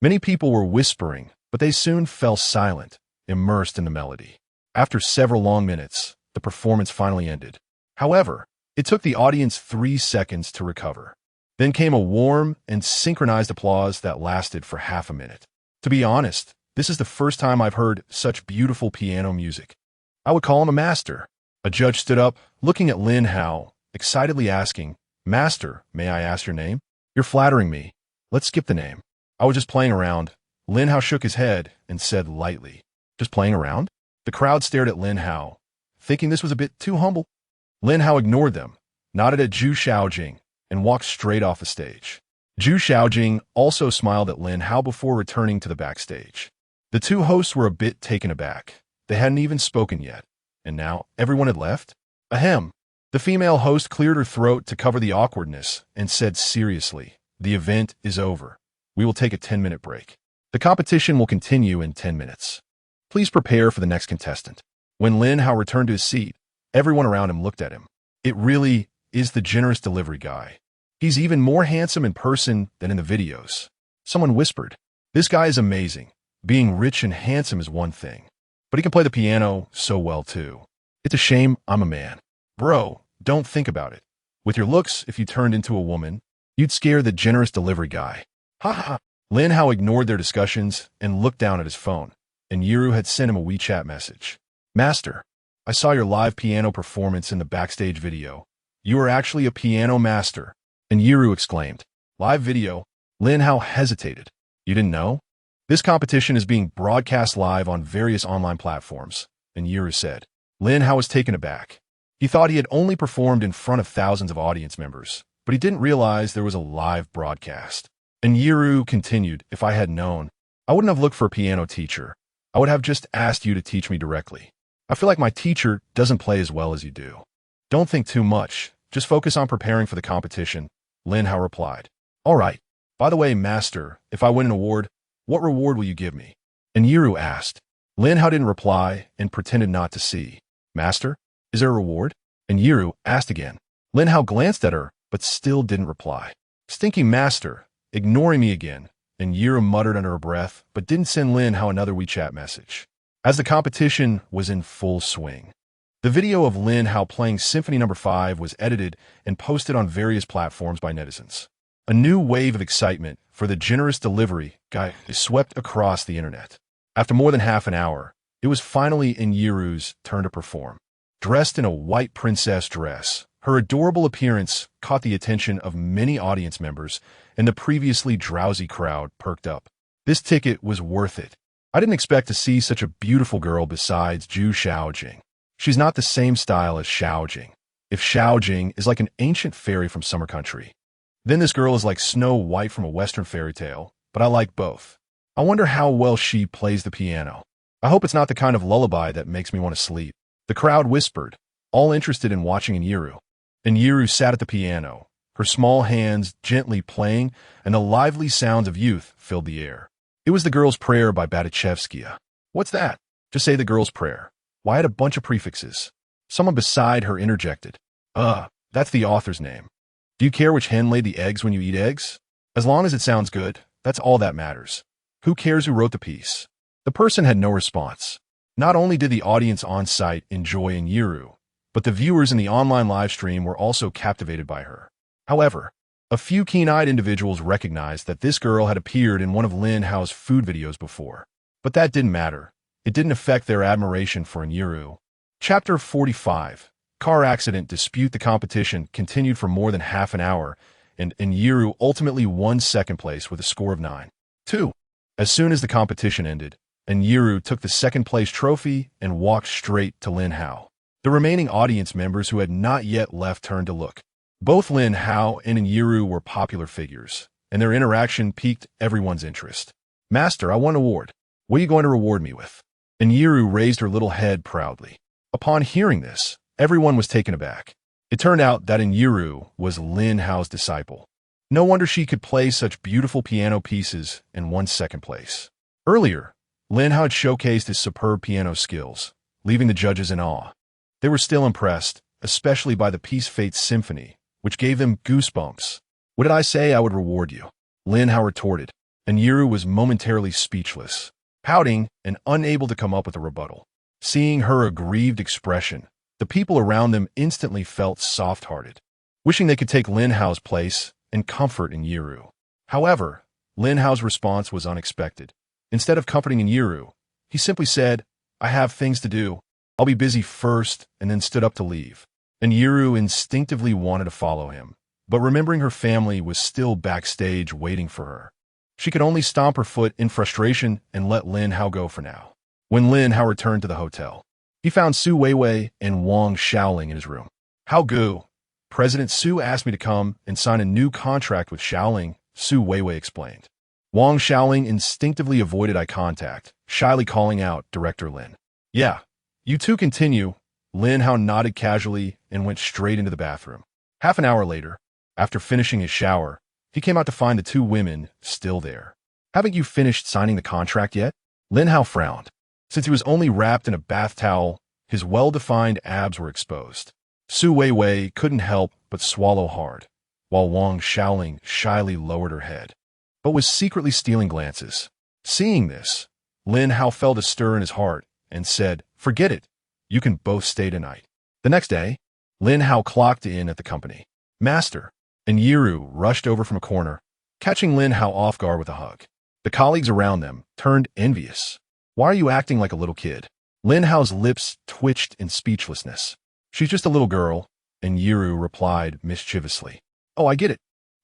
Many people were whispering, but they soon fell silent, immersed in the melody. After several long minutes, the performance finally ended. However, it took the audience 3 seconds to recover. Then came a warm and synchronized applause that lasted for half a minute. To be honest, this is the first time I've heard such beautiful piano music. I would call him a master. A judge stood up, looking at Lin Hao, excitedly asking, "Master, may I ask your name?" "You're flattering me. Let's skip the name." "I was just playing around." Lin Hao shook his head and said lightly, "Just playing around?" The crowd stared at Lin Hao, thinking this was a bit too humble. Lin Hao ignored them, nodded at Zhu Xiaojing, and walked straight off the stage. Zhu Xiaojing also smiled at Lin Hao before returning to the backstage. The two hosts were a bit taken aback. They hadn't even spoken yet, and now everyone had left? Ahem. The female host cleared her throat to cover the awkwardness and said seriously, "The event is over. We will take a 10-minute break. The competition will continue in 10 minutes. Please prepare for the next contestant." When Lin Hao returned to his seat, everyone around him looked at him. It really is the generous delivery guy. He's even more handsome in person than in the videos. Someone whispered, "This guy is amazing. Being rich and handsome is one thing, but he can play the piano so well too. It's a shame I'm a man." Bro, don't think about it. With your looks, if you turned into a woman, you'd scare the generous delivery guy. Ha ha. Lin Hao ignored their discussions and looked down at his phone, and Yiru had sent him a WeChat message. "Master, I saw your live piano performance in the backstage video. You are actually a piano master." And Yiru exclaimed, "Live video?" Lin Hao hesitated. "You didn't know? This competition is being broadcast live on various online platforms," and Yiru said. Lin Hao was taken aback. He thought he had only performed in front of thousands of audience members, but he didn't realize there was a live broadcast. And Yiru continued, "If I had known, I wouldn't have looked for a piano teacher. I would have just asked you to teach me directly. I feel like my teacher doesn't play as well as you do." "Don't think too much. Just focus on preparing for the competition," Lin Hao replied. "All right. By the way, Master, if I win an award, what reward will you give me?" And Yiru asked. Lin Hao didn't reply and pretended not to see. "Master, is there a reward?" And Yiru asked again. Lin Hao glanced at her, but still didn't reply. "Stinky Master, ignoring me again," and Yiru muttered under her breath, but didn't send Lin Hao another WeChat message. As the competition was in full swing, the video of Lin Hao playing Symphony No. 5 was edited and posted on various platforms by netizens. A new wave of excitement for the generous delivery guy swept across the internet. After more than half an hour, it was finally in Yiru's turn to perform. Dressed in a white princess dress, her adorable appearance caught the attention of many audience members, and the previously drowsy crowd perked up. This ticket was worth it. I didn't expect to see such a beautiful girl besides Zhu Xiaojing. She's not the same style as Xiaojing. If Xiaojing is like an ancient fairy from Summer Country, then this girl is like Snow White from a Western fairy tale, but I like both. I wonder how well she plays the piano. I hope it's not the kind of lullaby that makes me want to sleep. The crowd whispered, all interested in watching Yiru. And Yiru sat at the piano, her small hands gently playing, and the lively sounds of youth filled the air. It was the Girl's Prayer by Batachevskia. What's that? Just say the Girl's Prayer. Why add a bunch of prefixes? Someone beside her interjected. That's the author's name. Do you care which hen laid the eggs when you eat eggs? As long as it sounds good, that's all that matters. Who cares who wrote the piece? The person had no response. Not only did the audience on site enjoy Yiru, but the viewers in the online live stream were also captivated by her. However, a few keen-eyed individuals recognized that this girl had appeared in one of Lin Hao's food videos before. But that didn't matter. It didn't affect their admiration for Enyiru. Chapter 45. Car accident dispute. The competition continued for more than half an hour, and Enyiru ultimately won second place with a score of 9-2. As soon as the competition ended, Enyiru took the second-place trophy and walked straight to Lin Hao. The remaining audience members who had not yet left turned to look. Both Lin Hao and Enyiru were popular figures, and their interaction piqued everyone's interest. "Master, I won an award. What are you going to reward me with?" Enyiru raised her little head proudly. Upon hearing this, everyone was taken aback. It turned out that Enyiru was Lin Hao's disciple. No wonder she could play such beautiful piano pieces and won second place. Earlier, Lin Hao had showcased his superb piano skills, leaving the judges in awe. They were still impressed, especially by the piece Fate's Symphony, which gave them goosebumps. "What did I say I would reward you?" Lin Hao retorted. Enyiru was momentarily speechless, pouting and unable to come up with a rebuttal. Seeing her aggrieved expression, the people around them instantly felt soft-hearted, wishing they could take Lin Hao's place and comfort Enyiru. However, Lin Hao's response was unexpected. Instead of comforting Enyiru, he simply said, "I have things to do. I'll be busy first," and then stood up to leave. Enyiru instinctively wanted to follow him, but remembering her family was still backstage waiting for her. She could only stomp her foot in frustration and let Lin Hao go for now. When Lin Hao returned to the hotel, he found Su Weiwei and Wang Xiaoling in his room. "How gu? President Su asked me to come and sign a new contract with Xiaoling," Su Weiwei explained. Wang Xiaoling instinctively avoided eye contact, shyly calling out Director Lin. "Yeah, you two continue." Lin Hao nodded casually and went straight into the bathroom. Half an hour later, after finishing his shower, he came out to find the two women still there. "Haven't you finished signing the contract yet?" Lin Hao frowned. Since he was only wrapped in a bath towel, his well-defined abs were exposed. Su Weiwei couldn't help but swallow hard, while Wang Xiaoling shyly lowered her head, but was secretly stealing glances. Seeing this, Lin Hao felt a stir in his heart and said, "Forget it. You can both stay tonight." The next day, Lin Hao clocked in at the company. "Master," Enyiru rushed over from a corner, catching Lin Hao off guard with a hug. The colleagues around them turned envious. "Why are you acting like a little kid?" Lin Hao's lips twitched in speechlessness. "She's just a little girl," Enyiru replied mischievously. "Oh, I get it.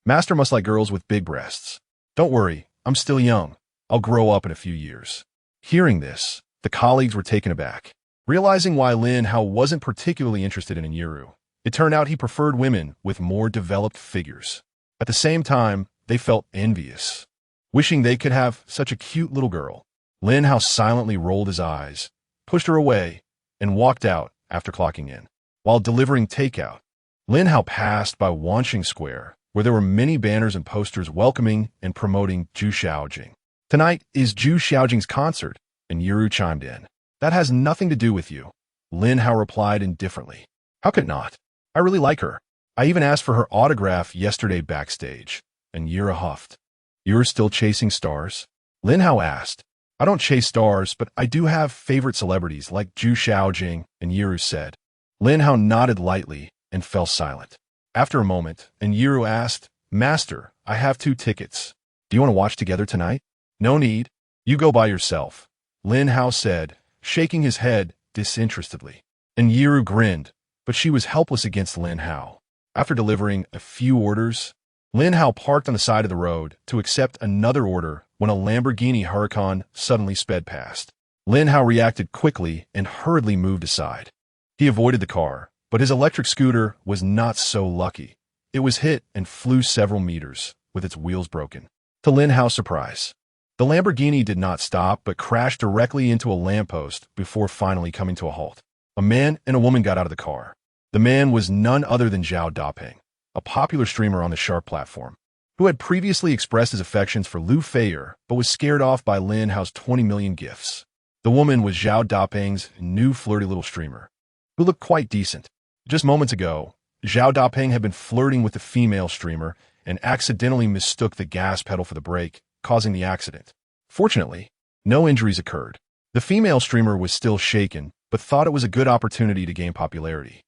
Master must like girls with big breasts. Don't worry, I'm still young. I'll grow up in a few years." Hearing this, the colleagues were taken aback. Realizing why Lin Hao wasn't particularly interested in Enyiru, it turned out he preferred women with more developed figures. At the same time, they felt envious, wishing they could have such a cute little girl. Lin Hao silently rolled his eyes, pushed her away, and walked out after clocking in. While delivering takeout, Lin Hao passed by Wanxing Square, where there were many banners and posters welcoming and promoting Zhu Xiaojing. "Tonight is Zhu Xiaojing's concert," Enyiru chimed in. "That has nothing to do with you," Lin Hao replied indifferently. "How could it not? I really like her. I even asked for her autograph yesterday backstage," Enyiru huffed. "You're still chasing stars?" Lin Hao asked. "I don't chase stars, but I do have favorite celebrities like Zhu Xiaojing," Enyiru said. Lin Hao nodded lightly and fell silent. After a moment, Enyiru asked, "Master, I have 2 tickets. Do you want to watch together tonight?" "No need. You go by yourself," Lin Hao said, shaking his head disinterestedly. Enyiru grinned, but she was helpless against Lin Hao. After delivering a few orders, Lin Hao parked on the side of the road to accept another order when a Lamborghini Huracan suddenly sped past. Lin Hao reacted quickly and hurriedly moved aside. He avoided the car, but his electric scooter was not so lucky. It was hit and flew several meters, with its wheels broken. To Lin Hao's surprise, the Lamborghini did not stop but crashed directly into a lamppost before finally coming to a halt. A man and a woman got out of the car. The man was none other than Zhao Dapeng, a popular streamer on the Sharp platform, who had previously expressed his affections for Lu Feier but was scared off by Lin Hao's 20 million gifts. The woman was Zhao Dapeng's new flirty little streamer, who looked quite decent. Just moments ago, Zhao Dapeng had been flirting with the female streamer and accidentally mistook the gas pedal for the brake, causing the accident. Fortunately, no injuries occurred. The female streamer was still shaken, but thought it was a good opportunity to gain popularity.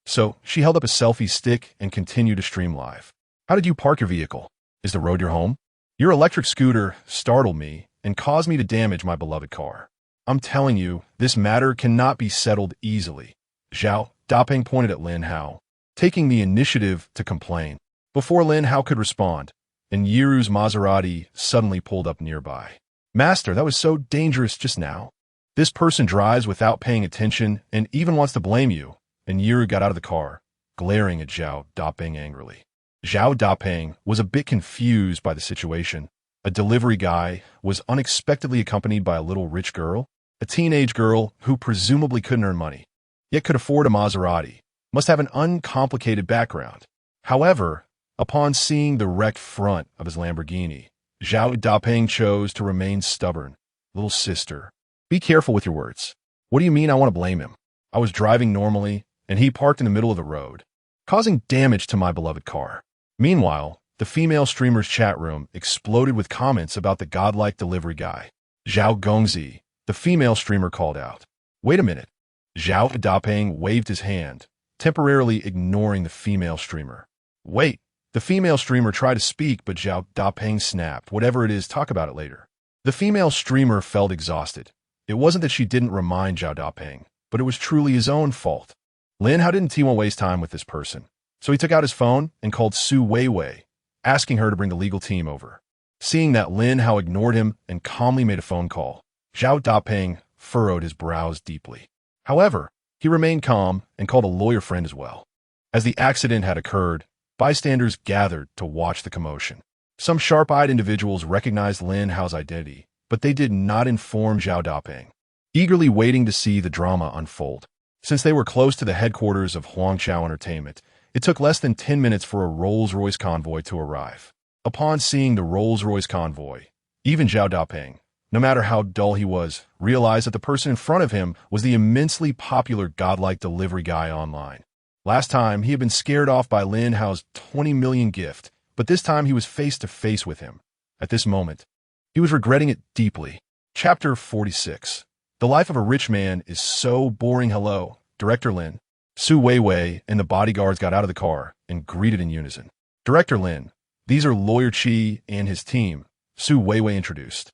So, she held up a selfie stick and continued to stream live. "How did you park your vehicle? Is the road your home?" "Your electric scooter startled me, and caused me to damage my beloved car. I'm telling you, this matter cannot be settled easily. Zhao Dapeng pointed at Lin Hao, taking the initiative to complain. Before Lin Hao could respond, and Yiru's Maserati suddenly pulled up nearby. Master, that was so dangerous just now. This person drives without paying attention and even wants to blame you. And Yiru got out of the car, glaring at Zhao Dapeng angrily. Zhao Dapeng was a bit confused by the situation. A delivery guy was unexpectedly accompanied by a little rich girl, a teenage girl who presumably couldn't earn money, yet could afford a Maserati, must have an uncomplicated background. However, upon seeing the wrecked front of his Lamborghini, Zhao Dapeng chose to remain stubborn. Little sister, be careful with your words. What do you mean I want to blame him? I was driving normally, and he parked in the middle of the road, causing damage to my beloved car. Meanwhile, the female streamer's chat room exploded with comments about the godlike delivery guy. Zhao Gongzi, the female streamer, called out. Wait a minute. Zhao Dapeng waved his hand, temporarily ignoring the female streamer. Wait. The female streamer tried to speak, but Zhao Dapeng snapped. Whatever it is, talk about it later. The female streamer felt exhausted. It wasn't that she didn't remind Zhao Dapeng, but it was truly his own fault. Lin Hao didn't want to waste time with this person, so he took out his phone and called Su Weiwei, asking her to bring the legal team over. Seeing that Lin Hao ignored him and calmly made a phone call, Zhao Dapeng furrowed his brows deeply. However, he remained calm and called a lawyer friend as well. As the accident had occurred, bystanders gathered to watch the commotion. Some sharp-eyed individuals recognized Lin Hao's identity, but they did not inform Zhao Dapeng, eagerly waiting to see the drama unfold. Since they were close to the headquarters of Huangchao Entertainment, it took less than 10 minutes for a Rolls-Royce convoy to arrive. Upon seeing the Rolls-Royce convoy, even Zhao Dapeng, no matter how dull he was, realized that the person in front of him was the immensely popular godlike delivery guy online. Last time, he had been scared off by Lin Hao's 20 million gift, but this time he was face to face with him. At this moment, he was regretting it deeply. Chapter 46. The life of a rich man is so boring. Hello, Director Lin. Su Weiwei and the bodyguards got out of the car and greeted in unison. Director Lin, these are Lawyer Qi and his team, Su Weiwei introduced.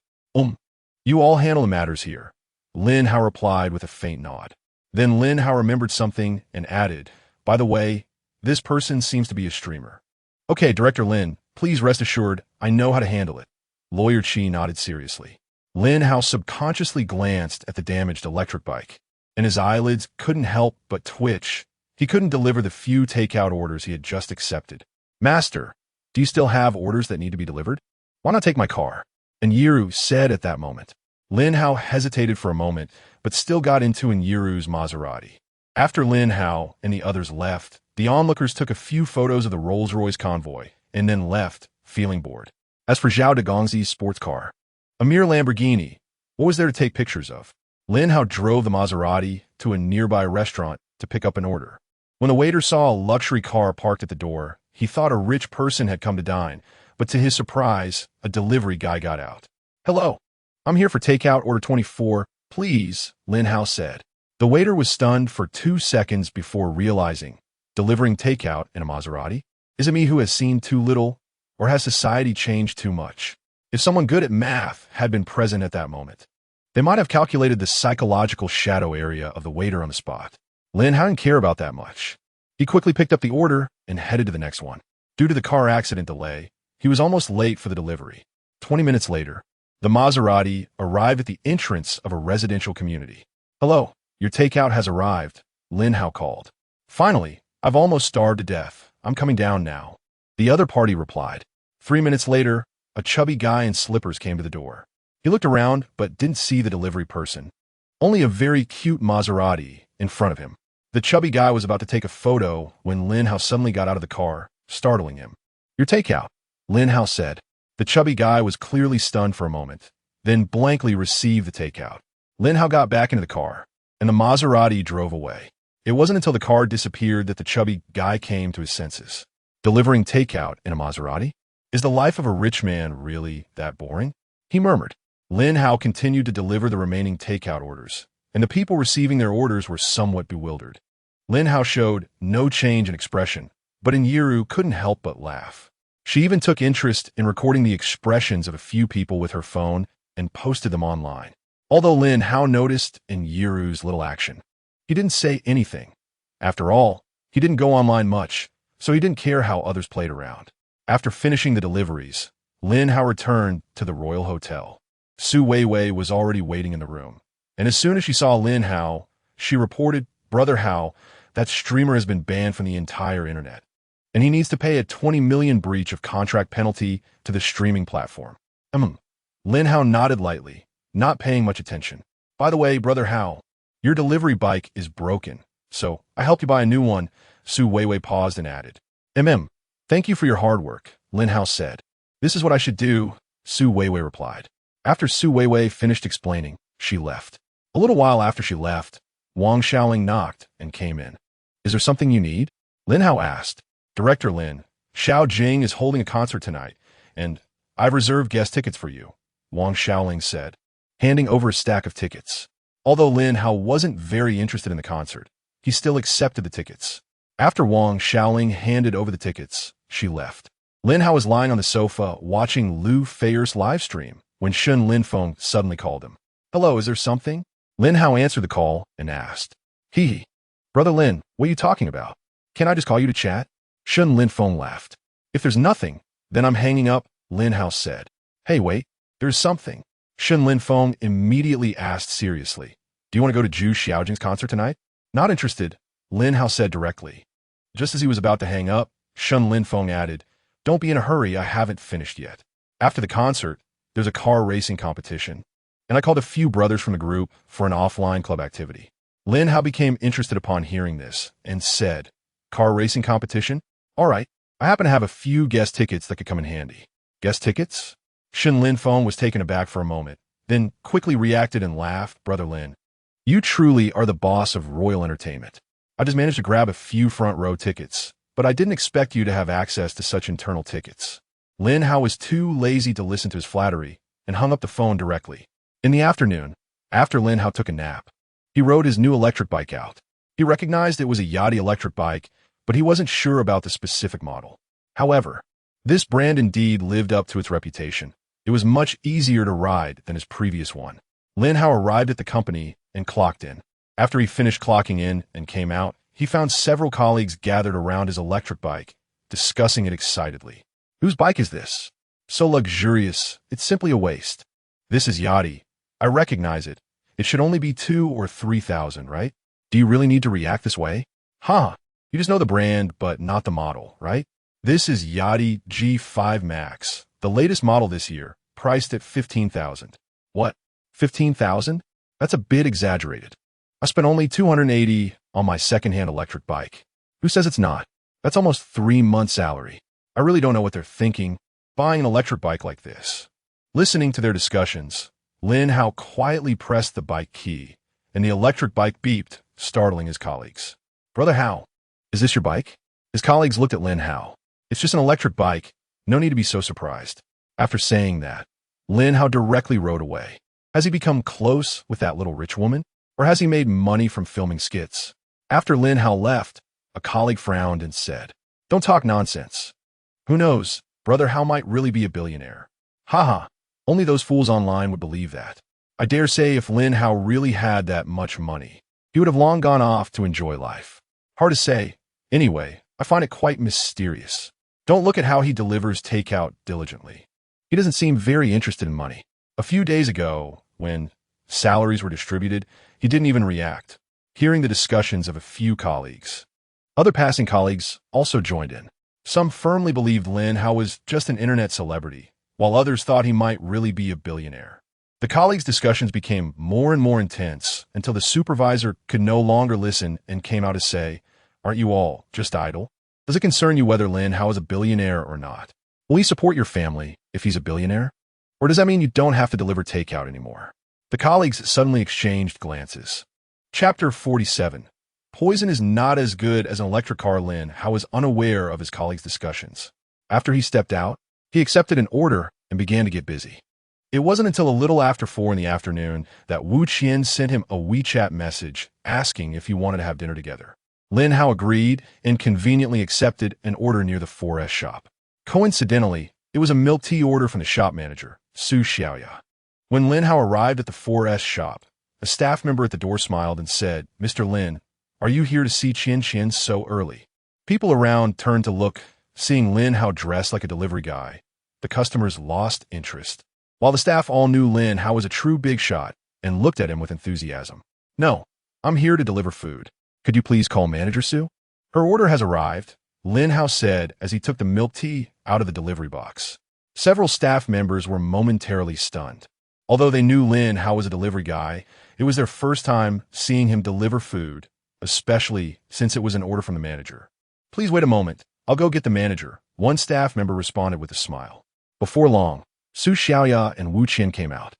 You all handle the matters here. Lin Hao replied with a faint nod. Then Lin Hao remembered something and added, by the way, this person seems to be a streamer. Okay, Director Lin, please rest assured, I know how to handle it. Lawyer Qi nodded seriously. Lin Hao subconsciously glanced at the damaged electric bike, and his eyelids couldn't help but twitch. He couldn't deliver the few takeout orders he had just accepted. Master, do you still have orders that need to be delivered? Why not take my car? And Yiru said at that moment. Lin Hao hesitated for a moment, but still got into Yiru's Maserati. After Lin Hao and the others left, the onlookers took a few photos of the Rolls-Royce convoy and then left, feeling bored. As for Zhao Dagongzi's sports car, a mere Lamborghini, what was there to take pictures of? Lin Hao drove the Maserati to a nearby restaurant to pick up an order. When the waiter saw a luxury car parked at the door, he thought a rich person had come to dine, but to his surprise, a delivery guy got out. Hello, I'm here for takeout order 24, please, Lin Hao said. The waiter was stunned for 2 seconds before realizing, delivering takeout in a Maserati? Is it me who has seen too little, or has society changed too much? If someone good at math had been present at that moment, they might have calculated the psychological shadow area of the waiter on the spot. Lin Hao didn't care about that much. He quickly picked up the order and headed to the next one. Due to the car accident delay, he was almost late for the delivery. 20 minutes later, the Maserati arrived at the entrance of a residential community. Hello, your takeout has arrived, Lin Hao called. Finally, I've almost starved to death. I'm coming down now. The other party replied. 3 minutes later, a chubby guy in slippers came to the door. He looked around but didn't see the delivery person. Only a very cute Maserati in front of him. The chubby guy was about to take a photo when Lin Hao suddenly got out of the car, startling him. Your takeout, Lin Hao said. The chubby guy was clearly stunned for a moment, then blankly received the takeout. Lin Hao got back into the car, and the Maserati drove away. It wasn't until the car disappeared that the chubby guy came to his senses. Delivering takeout in a Maserati? Is the life of a rich man really that boring? He murmured. Lin Hao continued to deliver the remaining takeout orders, and the people receiving their orders were somewhat bewildered. Lin Hao showed no change in expression, but Yiru couldn't help but laugh. She even took interest in recording the expressions of a few people with her phone and posted them online. Although Lin Hao noticed in Yiru's little action, he didn't say anything. After all, he didn't go online much, so he didn't care how others played around. After finishing the deliveries, Lin Hao returned to the Royal Hotel. Su Weiwei was already waiting in the room, and as soon as she saw Lin Hao, she reported, "Brother Hao, that streamer has been banned from the entire internet, and he needs to pay a 20 million breach of contract penalty to the streaming platform." Lin Hao nodded lightly, not paying much attention. "By the way, Brother Hao, your delivery bike is broken, so I helped you buy a new one." Su Weiwei paused and added, Thank you for your hard work," Lin Hao said. "This is what I should do," Su Weiwei replied. After Su Weiwei finished explaining, she left. A little while after she left, Wang Xiaoling knocked and came in. "Is there something you need?" Lin Hao asked. "Director Lin, Xiao Jing is holding a concert tonight, and I've reserved guest tickets for you," Wang Xiaoling said, handing over a stack of tickets. Although Lin Hao wasn't very interested in the concert, he still accepted the tickets. After Wang Xiaoling handed over the tickets, she left. Lin Hao was lying on the sofa watching Lu Feier's live stream when Shun Linfeng suddenly called him. "Hello, is there something?" Lin Hao answered the call and asked, "Hee. Brother Lin, what are you talking about? Can I just call you to chat?" Shun Linfeng laughed. "If there's nothing, then I'm hanging up," Lin Hao said. "Hey, wait, there's something." Shun Linfeng immediately asked seriously, "Do you want to go to Zhu Xiaojing's concert tonight?" "Not interested," Lin Hao said directly. Just as he was about to hang up, Shun Linfeng added, "Don't be in a hurry, I haven't finished yet. After the concert, there's a car racing competition, and I called a few brothers from the group for an offline club activity." Lin Hao became interested upon hearing this and said, "Car racing competition? All right, I happen to have a few guest tickets that could come in handy." "Guest tickets?" Shun Linfeng was taken aback for a moment, then quickly reacted and laughed. "Brother Lin, you truly are the boss of Royal Entertainment. I just managed to grab a few front row tickets, but I didn't expect you to have access to such internal tickets." Lin Hao was too lazy to listen to his flattery and hung up the phone directly. In the afternoon, after Lin Hao took a nap, he rode his new electric bike out. He recognized it was a Yachty electric bike, but he wasn't sure about the specific model. However, this brand indeed lived up to its reputation. It was much easier to ride than his previous one. Lin Hao arrived at the company and clocked in. After he finished clocking in and came out, he found several colleagues gathered around his electric bike, discussing it excitedly. "Whose bike is this? So luxurious, it's simply a waste." "This is Yachty. I recognize it. It should only be 2,000 or 3,000, right? Do you really need to react this way? Huh, you just know the brand, but not the model, right? This is Yachty G5 Max, the latest model this year, priced at 15,000. What? 15,000? That's a bit exaggerated. I spent only 280 on my secondhand electric bike. Who says it's not? That's almost 3 months' salary. I really don't know what they're thinking, buying an electric bike like this." Listening to their discussions, Lin Hao quietly pressed the bike key, and the electric bike beeped, startling his colleagues. "Brother Hao, is this your bike?" His colleagues looked at Lin Hao. "It's just an electric bike. No need to be so surprised." After saying that, Lin Hao directly rode away. Has he become close with that little rich woman? Or has he made money from filming skits? After Lin Hao left, a colleague frowned and said, "Don't talk nonsense. Who knows, Brother Hao might really be a billionaire." Haha, only those fools online would believe that. I dare say if Lin Hao really had that much money, he would have long gone off to enjoy life. Hard to say. Anyway, I find it quite mysterious. Don't look at how he delivers takeout diligently. He doesn't seem very interested in money. A few days ago, when salaries were distributed, he didn't even react, hearing the discussions of a few colleagues. Other passing colleagues also joined in. Some firmly believed Lin Hao was just an internet celebrity, while others thought he might really be a billionaire. The colleagues' discussions became more and more intense until the supervisor could no longer listen and came out to say, "Aren't you all just idle? Does it concern you whether Lin Hao is a billionaire or not? Will he support your family if he's a billionaire? Or does that mean you don't have to deliver takeout anymore?" The colleagues suddenly exchanged glances. Chapter 47. Poison is not as good as an electric car. Lin Hao was unaware of his colleagues' discussions. After he stepped out, he accepted an order and began to get busy. It wasn't until a little after 4 in the afternoon that Wu Qian sent him a WeChat message asking if he wanted to have dinner together. Lin Hao agreed and conveniently accepted an order near the 4S shop. Coincidentally, it was a milk tea order from the shop manager, Su Xiaoya. When Lin Hao arrived at the 4S shop, a staff member at the door smiled and said, "Mr. Lin, are you here to see Qian so early?" People around turned to look, seeing Lin Hao dressed like a delivery guy. The customers lost interest, while the staff all knew Lin Hao was a true big shot and looked at him with enthusiasm. "No, I'm here to deliver food. Could you please call Manager Sue?" "Her order has arrived," Lin Hao said as he took the milk tea out of the delivery box. Several staff members were momentarily stunned. Although they knew Lin Hao was a delivery guy, it was their first time seeing him deliver food, especially since it was an order from the manager. "Please wait a moment. I'll go get the manager," one staff member responded with a smile. Before long, Su Xiaoya and Wu Qian came out.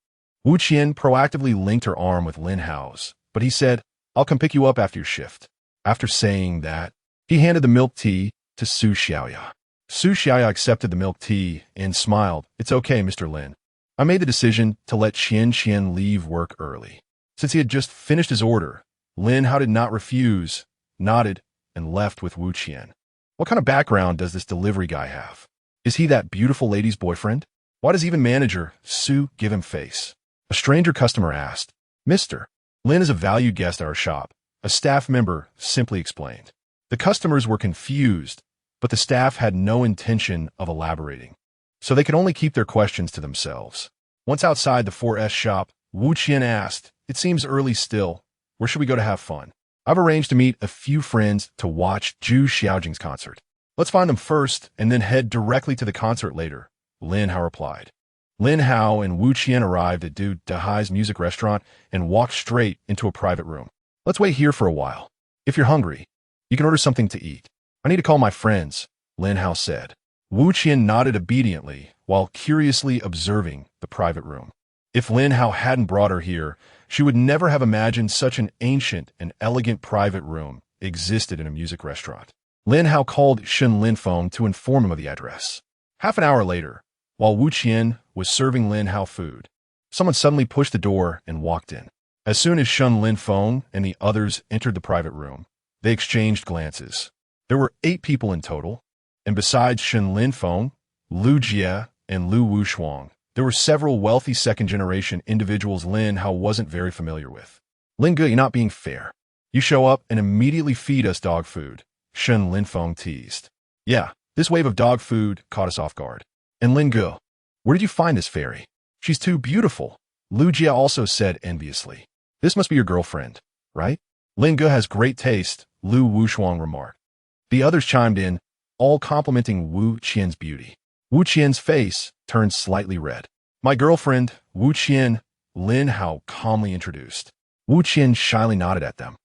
Wu Qian proactively linked her arm with Lin Hao's, but he said, "I'll come pick you up after your shift." After saying that, he handed the milk tea to Su Xiaoya. Su Xiaoya accepted the milk tea and smiled. "It's okay, Mr. Lin. I made the decision to let Qian leave work early." Since he had just finished his order, Lin Hao did not refuse, nodded, and left with Wu Qian. What kind of background does this delivery guy have? Is he that beautiful lady's boyfriend? Why does even Manager Su give him face? A stranger customer asked. "Mr. Lin is a valued guest at our shop," a staff member simply explained. The customers were confused, but the staff had no intention of elaborating, so they could only keep their questions to themselves. Once outside the 4S shop, Wu Qian asked, "It seems early still. Where should we go to have fun? I've arranged to meet a few friends to watch Zhu Xiaojing's concert. Let's find them first and then head directly to the concert later," Lin Hao replied. Lin Hao and Wu Qian arrived at Du Dahai's music restaurant and walked straight into a private room. "Let's wait here for a while. If you're hungry, you can order something to eat." "I need to call my friends," Lin Hao said. Wu Qian nodded obediently while curiously observing the private room. If Lin Hao hadn't brought her here, she would never have imagined such an ancient and elegant private room existed in a music restaurant. Lin Hao called Shen Linfeng to inform him of the address. Half an hour later, while Wu Qian was serving Lin Hao food, someone suddenly pushed the door and walked in. As soon as Shen Linfeng and the others entered the private room, they exchanged glances. There were 8 people in total, and besides Shen Linfeng, Lu Jie, and Lu Wushuang, there were several wealthy second-generation individuals Lin Hao wasn't very familiar with. "Lin Ge, you're not being fair. You show up and immediately feed us dog food," Shen Linfeng teased. "Yeah, this wave of dog food caught us off guard." "And Lin Ge, where did you find this fairy? She's too beautiful," Lu Jie also said enviously. "This must be your girlfriend, right?" "Lin Ge has great taste," Lu Wushuang remarked. The others chimed in, all complimenting Wu Qian's beauty. Wu Qian's face turned slightly red. "My girlfriend, Wu Qian," Lin Hao calmly introduced. Wu Qian shyly nodded at them.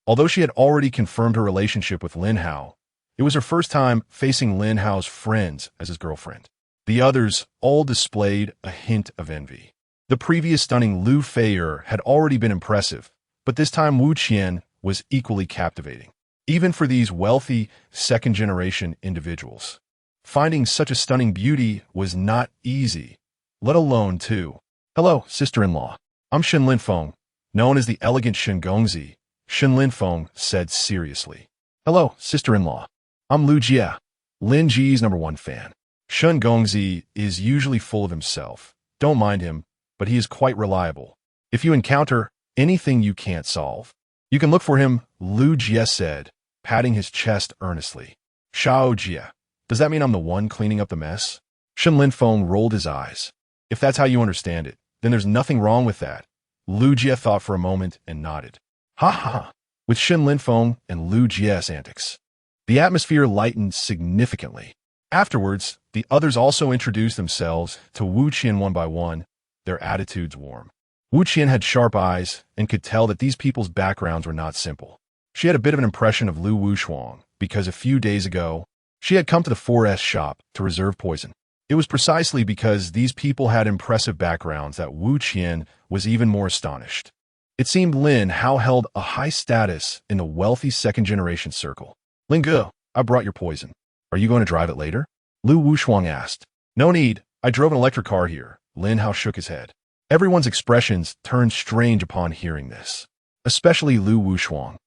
Although she had already confirmed her relationship with Lin Hao, it was her first time facing Lin Hao's friends as his girlfriend. The others all displayed a hint of envy. The previous stunning Lu Feier had already been impressive, but this time Wu Qian was equally captivating, even for these wealthy second-generation individuals. Finding such a stunning beauty was not easy, let alone two. "Hello, sister-in-law. I'm Shen Linfeng, known as the elegant Shen Gongzi," Shen Linfeng said seriously. "Hello, sister-in-law. I'm Lu Jie, Lin Ji's #1 fan." Shen Gongzi is usually full of himself. Don't mind him, but he is quite reliable. If you encounter anything you can't solve, you can look for him, Lu Jie said, patting his chest earnestly. "Shao Jie. Does that mean I'm the one cleaning up the mess?" Shen Linfeng rolled his eyes. "If that's how you understand it, then there's nothing wrong with that." Lu Jie thought for a moment and nodded. "Ha ha!" With Shen Linfeng and Lu Jie's antics, the atmosphere lightened significantly. Afterwards, the others also introduced themselves to Wu Qian one by one, their attitudes warm. Wu Qian had sharp eyes and could tell that these people's backgrounds were not simple. She had a bit of an impression of Lu Wushuang because a few days ago, she had come to the 4S shop to reserve poison. It was precisely because these people had impressive backgrounds that Wu Qian was even more astonished. It seemed Lin Hao held a high status in the wealthy second-generation circle. "Lin Ge, I brought your poison. Are you going to drive it later?" Lu Wushuang asked. "No need. I drove an electric car here." Lin Hao shook his head. Everyone's expressions turned strange upon hearing this, especially Lu Wushuang,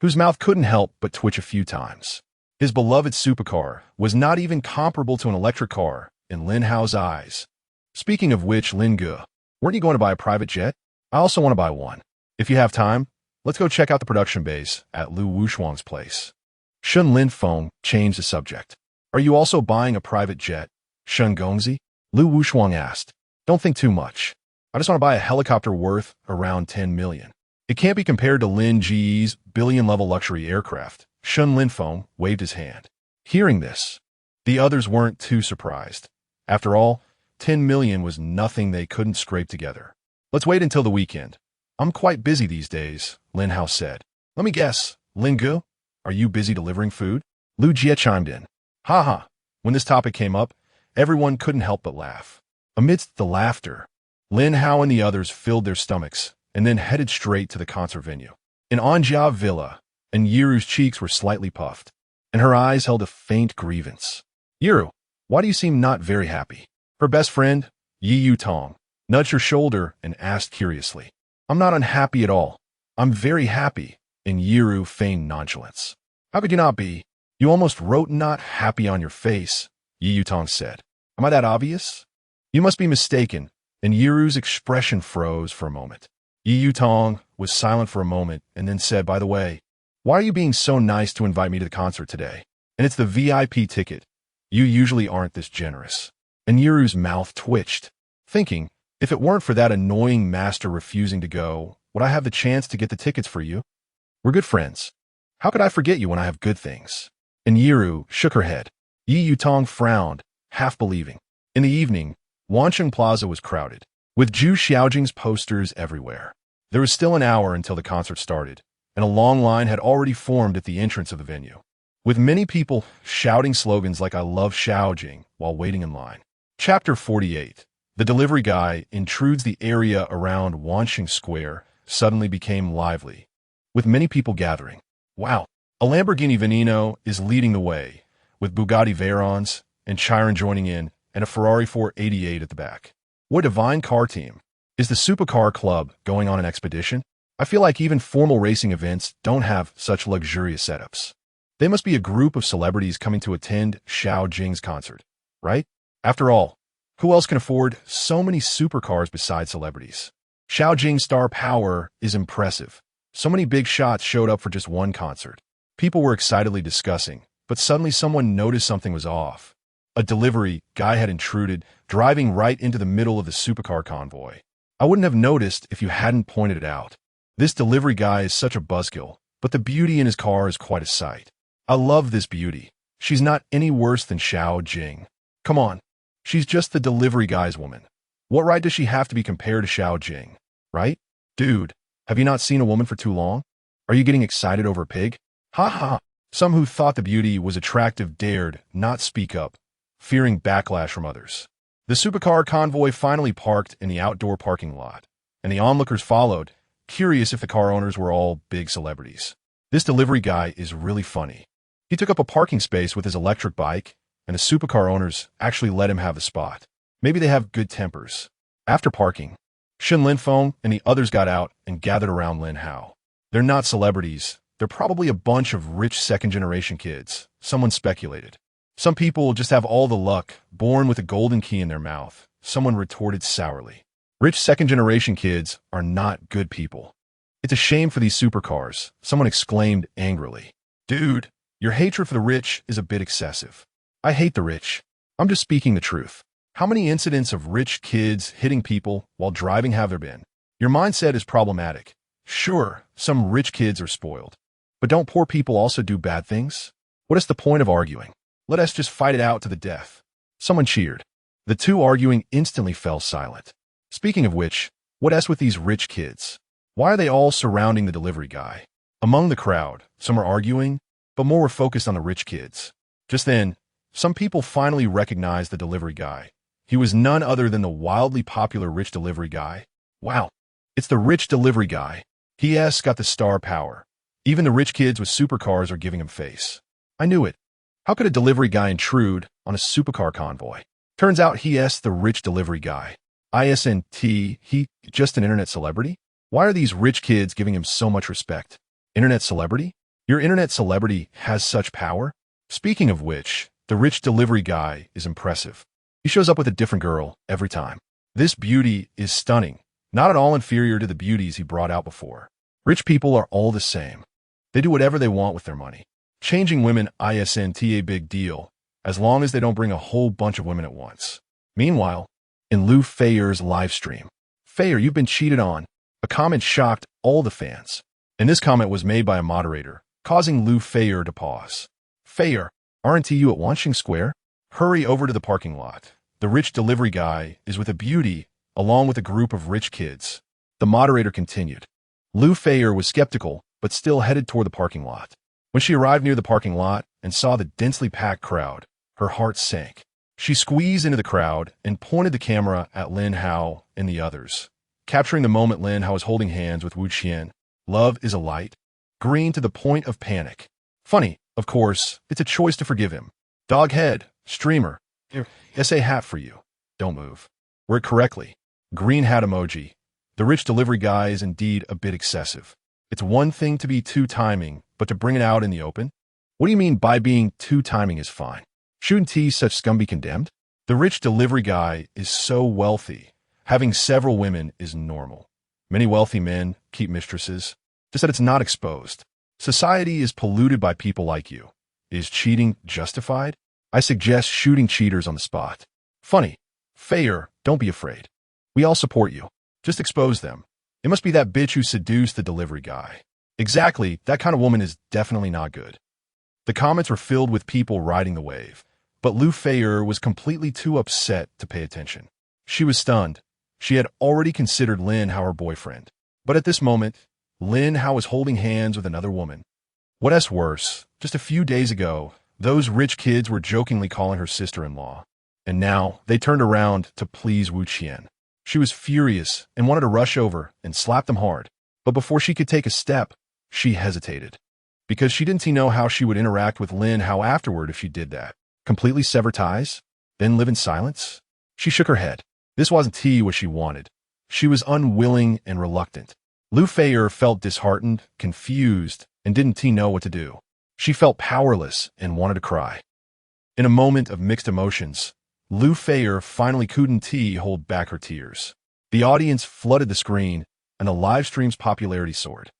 whose mouth couldn't help but twitch a few times. His beloved supercar was not even comparable to an electric car in Lin Hao's eyes. Speaking of which, Lin Ge, Weren't you going to buy a private jet? I also want to buy one. If you have time, let's go check out the production base at Lu Wushuang's place. Shun Lin Feng changed the subject. Are you also buying a private jet? Shun Gongzi? Lu Wushuang asked. Don't think too much. I just want to buy a helicopter worth around 10 million. It can't be compared to Lin Ji's billion-level luxury aircraft. Shun Lin Feng waved his hand. Hearing this, the others weren't too surprised. After all, 10 million was nothing they couldn't scrape together. Let's wait until the weekend. I'm quite busy these days, Lin Hao said. Let me guess, Lin Gu, are you busy delivering food? Lu Jie chimed in. Haha. When this topic came up, everyone couldn't help but laugh. Amidst the laughter, Lin Hao and the others filled their stomachs and then headed straight to the concert venue. In Anjia Villa, and Yiru's cheeks were slightly puffed, and her eyes held a faint grievance. Yiru, why do you seem not very happy? Her best friend, Yi Yutong, nudged her shoulder and asked curiously. I'm not unhappy at all. I'm very happy, and Yiru feigned nonchalance. How could you not be? You almost wrote not happy on your face, Yi Yutong said. Am I that obvious? You must be mistaken, and Yiru's expression froze for a moment. Yi Yutong was silent for a moment and then said, by the way, why are you being so nice to invite me to the concert today? And it's the VIP ticket. You usually aren't this generous. And Yiru's mouth twitched, thinking, if it weren't for that annoying master refusing to go, would I have the chance to get the tickets for you? We're good friends. How could I forget you when I have good things? And Yiru shook her head. Yi Yutong frowned, half believing. In the evening, Wancheng Plaza was crowded, with Zhu Xiaojing's posters everywhere. There was still an hour until the concert started, and a long line had already formed at the entrance of the venue, with many people shouting slogans like I love Xiaojing while waiting in line. Chapter 48. The delivery guy intrudes. The area around Wancheng Square suddenly became lively, with many people gathering. Wow, a Lamborghini Veneno is leading the way, with Bugatti Veyrons and Chiron joining in, and a Ferrari 488 at the back. What a divine car team. Is the Supercar Club going on an expedition? I feel like even formal racing events don't have such luxurious setups. They must be a group of celebrities coming to attend Xiao Jing's concert, right? After all, who else can afford so many supercars besides celebrities? Xiao Jing's star power is impressive. So many big shots showed up for just one concert. People were excitedly discussing, but suddenly someone noticed something was off. A delivery guy had intruded, driving right into the middle of the supercar convoy. I wouldn't have noticed if you hadn't pointed it out. This delivery guy is such a buzzkill, but the beauty in his car is quite a sight. I love this beauty. She's not any worse than Xiao Jing. Come on, she's just the delivery guy's woman. What right does she have to be compared to Xiao Jing, right? Dude, have you not seen a woman for too long? Are you getting excited over a pig? Ha ha! Some who thought the beauty was attractive dared not speak up, fearing backlash from others. The supercar convoy finally parked in the outdoor parking lot, and the onlookers followed, curious if the car owners were all big celebrities. This delivery guy is really funny. He took up a parking space with his electric bike, and the supercar owners actually let him have the spot. Maybe they have good tempers. After parking, Shun Lin Feng and the others got out and gathered around Lin Hao. They're not celebrities. They're probably a bunch of rich second-generation kids, someone speculated. Some people just have all the luck, born with a golden key in their mouth, someone retorted sourly. Rich second-generation kids are not good people. It's a shame for these supercars, someone exclaimed angrily. Dude, your hatred for the rich is a bit excessive. I hate the rich. I'm just speaking the truth. How many incidents of rich kids hitting people while driving have there been? Your mindset is problematic. Sure, some rich kids are spoiled. But don't poor people also do bad things? What is the point of arguing? Let us just fight it out to the death. Someone cheered. The two arguing instantly fell silent. Speaking of which, what else with these rich kids? Why are they all surrounding the delivery guy? Among the crowd, some are arguing, but more were focused on the rich kids. Just then, some people finally recognized the delivery guy. He was none other than the wildly popular rich delivery guy. Wow, it's the rich delivery guy. He has got the star power. Even the rich kids with supercars are giving him face. I knew it. How could a delivery guy intrude on a supercar convoy? Turns out he's the rich delivery guy. Isn't he just an internet celebrity? Why are these rich kids giving him so much respect? Internet celebrity? Your internet celebrity has such power? Speaking of which, the rich delivery guy is impressive. He shows up with a different girl every time. This beauty is stunning, not at all inferior to the beauties he brought out before. Rich people are all the same. They do whatever they want with their money. Changing women isn't a big deal, as long as they don't bring a whole bunch of women at once. Meanwhile, in Lou Fayer's live stream, Fayer, you've been cheated on. A comment shocked all the fans. And this comment was made by a moderator, causing Lou Fayer to pause. Fayer, aren't you at Wanshing Square? Hurry over to the parking lot. The rich delivery guy is with a beauty, along with a group of rich kids. The moderator continued. Lou Fayer was skeptical, but still headed toward the parking lot. When she arrived near the parking lot and saw the densely packed crowd, her heart sank. She squeezed into the crowd and pointed the camera at Lin Hao and the others. Capturing the moment, Lin Hao was holding hands with Wu Qian. Love is a light, green to the point of panic. Funny, of course, it's a choice to forgive him. Doghead, streamer, SA hat for you. Don't move. Word correctly. Green hat emoji. The rich delivery guy is indeed a bit excessive. It's one thing to be two-timing, but to bring it out in the open? What do you mean by being two-timing is fine? Shouldn't such scum be condemned? The rich delivery guy is so wealthy. Having several women is normal. Many wealthy men keep mistresses, just that it's not exposed. Society is polluted by people like you. Is cheating justified? I suggest shooting cheaters on the spot. Funny. Fayer, don't be afraid. We all support you. Just expose them. It must be that bitch who seduced the delivery guy. Exactly, that kind of woman is definitely not good. The comments were filled with people riding the wave, but Lou Fayer was completely too upset to pay attention. She was stunned. She had already considered Lin Hao her boyfriend. But at this moment, Lin Hao was holding hands with another woman. What's worse, just a few days ago, those rich kids were jokingly calling her sister-in-law. And now, they turned around to please Wu Qian. She was furious and wanted to rush over and slap them hard. But before she could take a step, she hesitated. Because she didn't know how she would interact with Lin Hao afterward if she did that. Completely sever ties? Then live in silence? She shook her head. This wasn't what she wanted. She was unwilling and reluctant. Lou Fayer felt disheartened, confused, and didn't know what to do. She felt powerless and wanted to cry. In a moment of mixed emotions, Lou Fayer finally couldn't hold back her tears. The audience flooded the screen, and the live stream's popularity soared.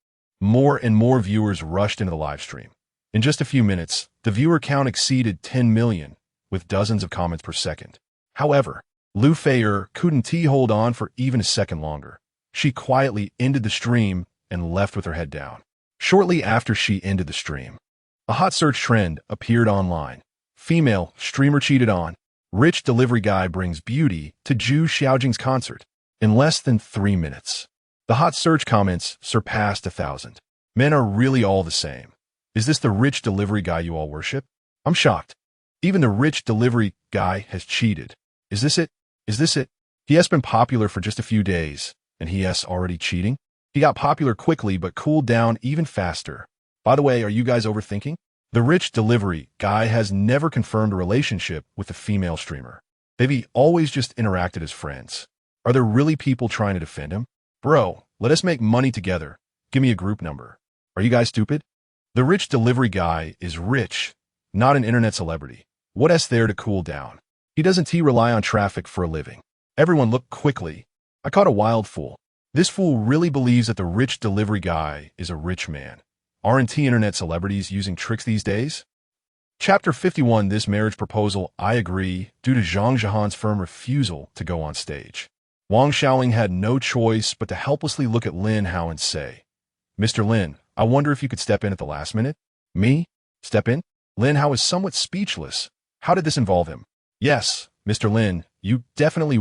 More and more viewers rushed into the live stream. In just a few minutes, the viewer count exceeded 10 million, with dozens of comments per second. However, Lou Fayer couldn't hold on for even a second longer. She quietly ended the stream and left with her head down. Shortly after she ended the stream, a hot search trend appeared online. Female streamer cheated on. Rich delivery guy brings beauty to Zhu Xiaojing's concert. In less than 3 minutes, the hot search comments surpassed 1,000. Men are really all the same. Is this the rich delivery guy you all worship? I'm shocked. Even the rich delivery guy has cheated. Is this it? Is this it? He has been popular for just a few days, and he has already cheating? He got popular quickly but cooled down even faster. By the way, are you guys overthinking? The rich delivery guy has never confirmed a relationship with the female streamer. They've always just interacted as friends. Are there really people trying to defend him? Bro, let us make money together. Give me a group number. Are you guys stupid? The rich delivery guy is rich, not an internet celebrity. What's there to cool down? He doesn't rely on traffic for a living. Everyone look quickly. I caught a wild fool. This fool really believes that the rich delivery guy is a rich man. Aren't internet celebrities using tricks these days? Chapter 51. This marriage proposal, I agree, due to Zhang Zhihan's firm refusal to go on stage. Wang Xiaoling had no choice but to helplessly look at Lin Hao and say, Mr. Lin, I wonder if you could step in at the last minute? Me? Step in? Lin Hao is somewhat speechless. How did this involve him? Yes, Mr. Lin, you definitely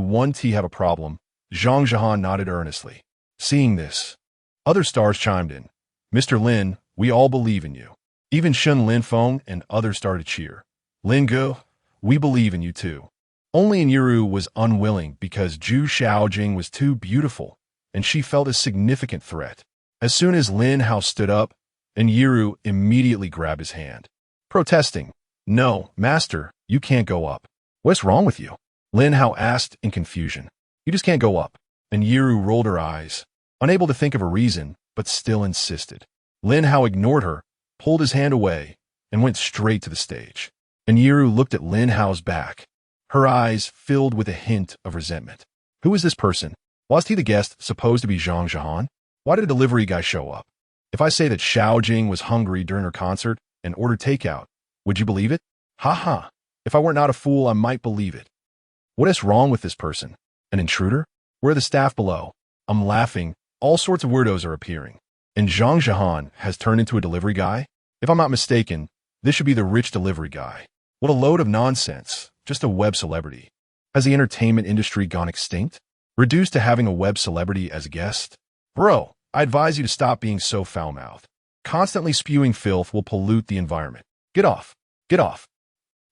have a problem. Zhang Zhihan nodded earnestly. Seeing this, other stars chimed in. Mr. Lin, we all believe in you. Even Shen Linfeng and others started to cheer. Lin Gu, we believe in you too. Only Yiru was unwilling because Zhu Xiaojing was too beautiful, and she felt a significant threat. As soon as Lin Hao stood up, and Yiru immediately grabbed his hand, protesting, No, master, you can't go up. What's wrong with you? Lin Hao asked in confusion. You just can't go up. And Yiru rolled her eyes, unable to think of a reason, but still insisted. Lin Hao ignored her, pulled his hand away, and went straight to the stage. And Yiru looked at Lin Hao's back. Her eyes filled with a hint of resentment. Who is this person? Was he the guest supposed to be Zhang Zhahan? Why did a delivery guy show up? If I say that Xiao Jing was hungry during her concert and ordered takeout, would you believe it? Ha ha. If I were not a fool, I might believe it. What is wrong with this person? An intruder? Where are the staff below? I'm laughing. All sorts of weirdos are appearing. And Zhang Zhahan has turned into a delivery guy? If I'm not mistaken, this should be the rich delivery guy. What a load of nonsense. Just a web celebrity. Has the entertainment industry gone extinct? Reduced to having a web celebrity as a guest? Bro, I advise you to stop being so foul-mouthed. Constantly spewing filth will pollute the environment. Get off. Get off.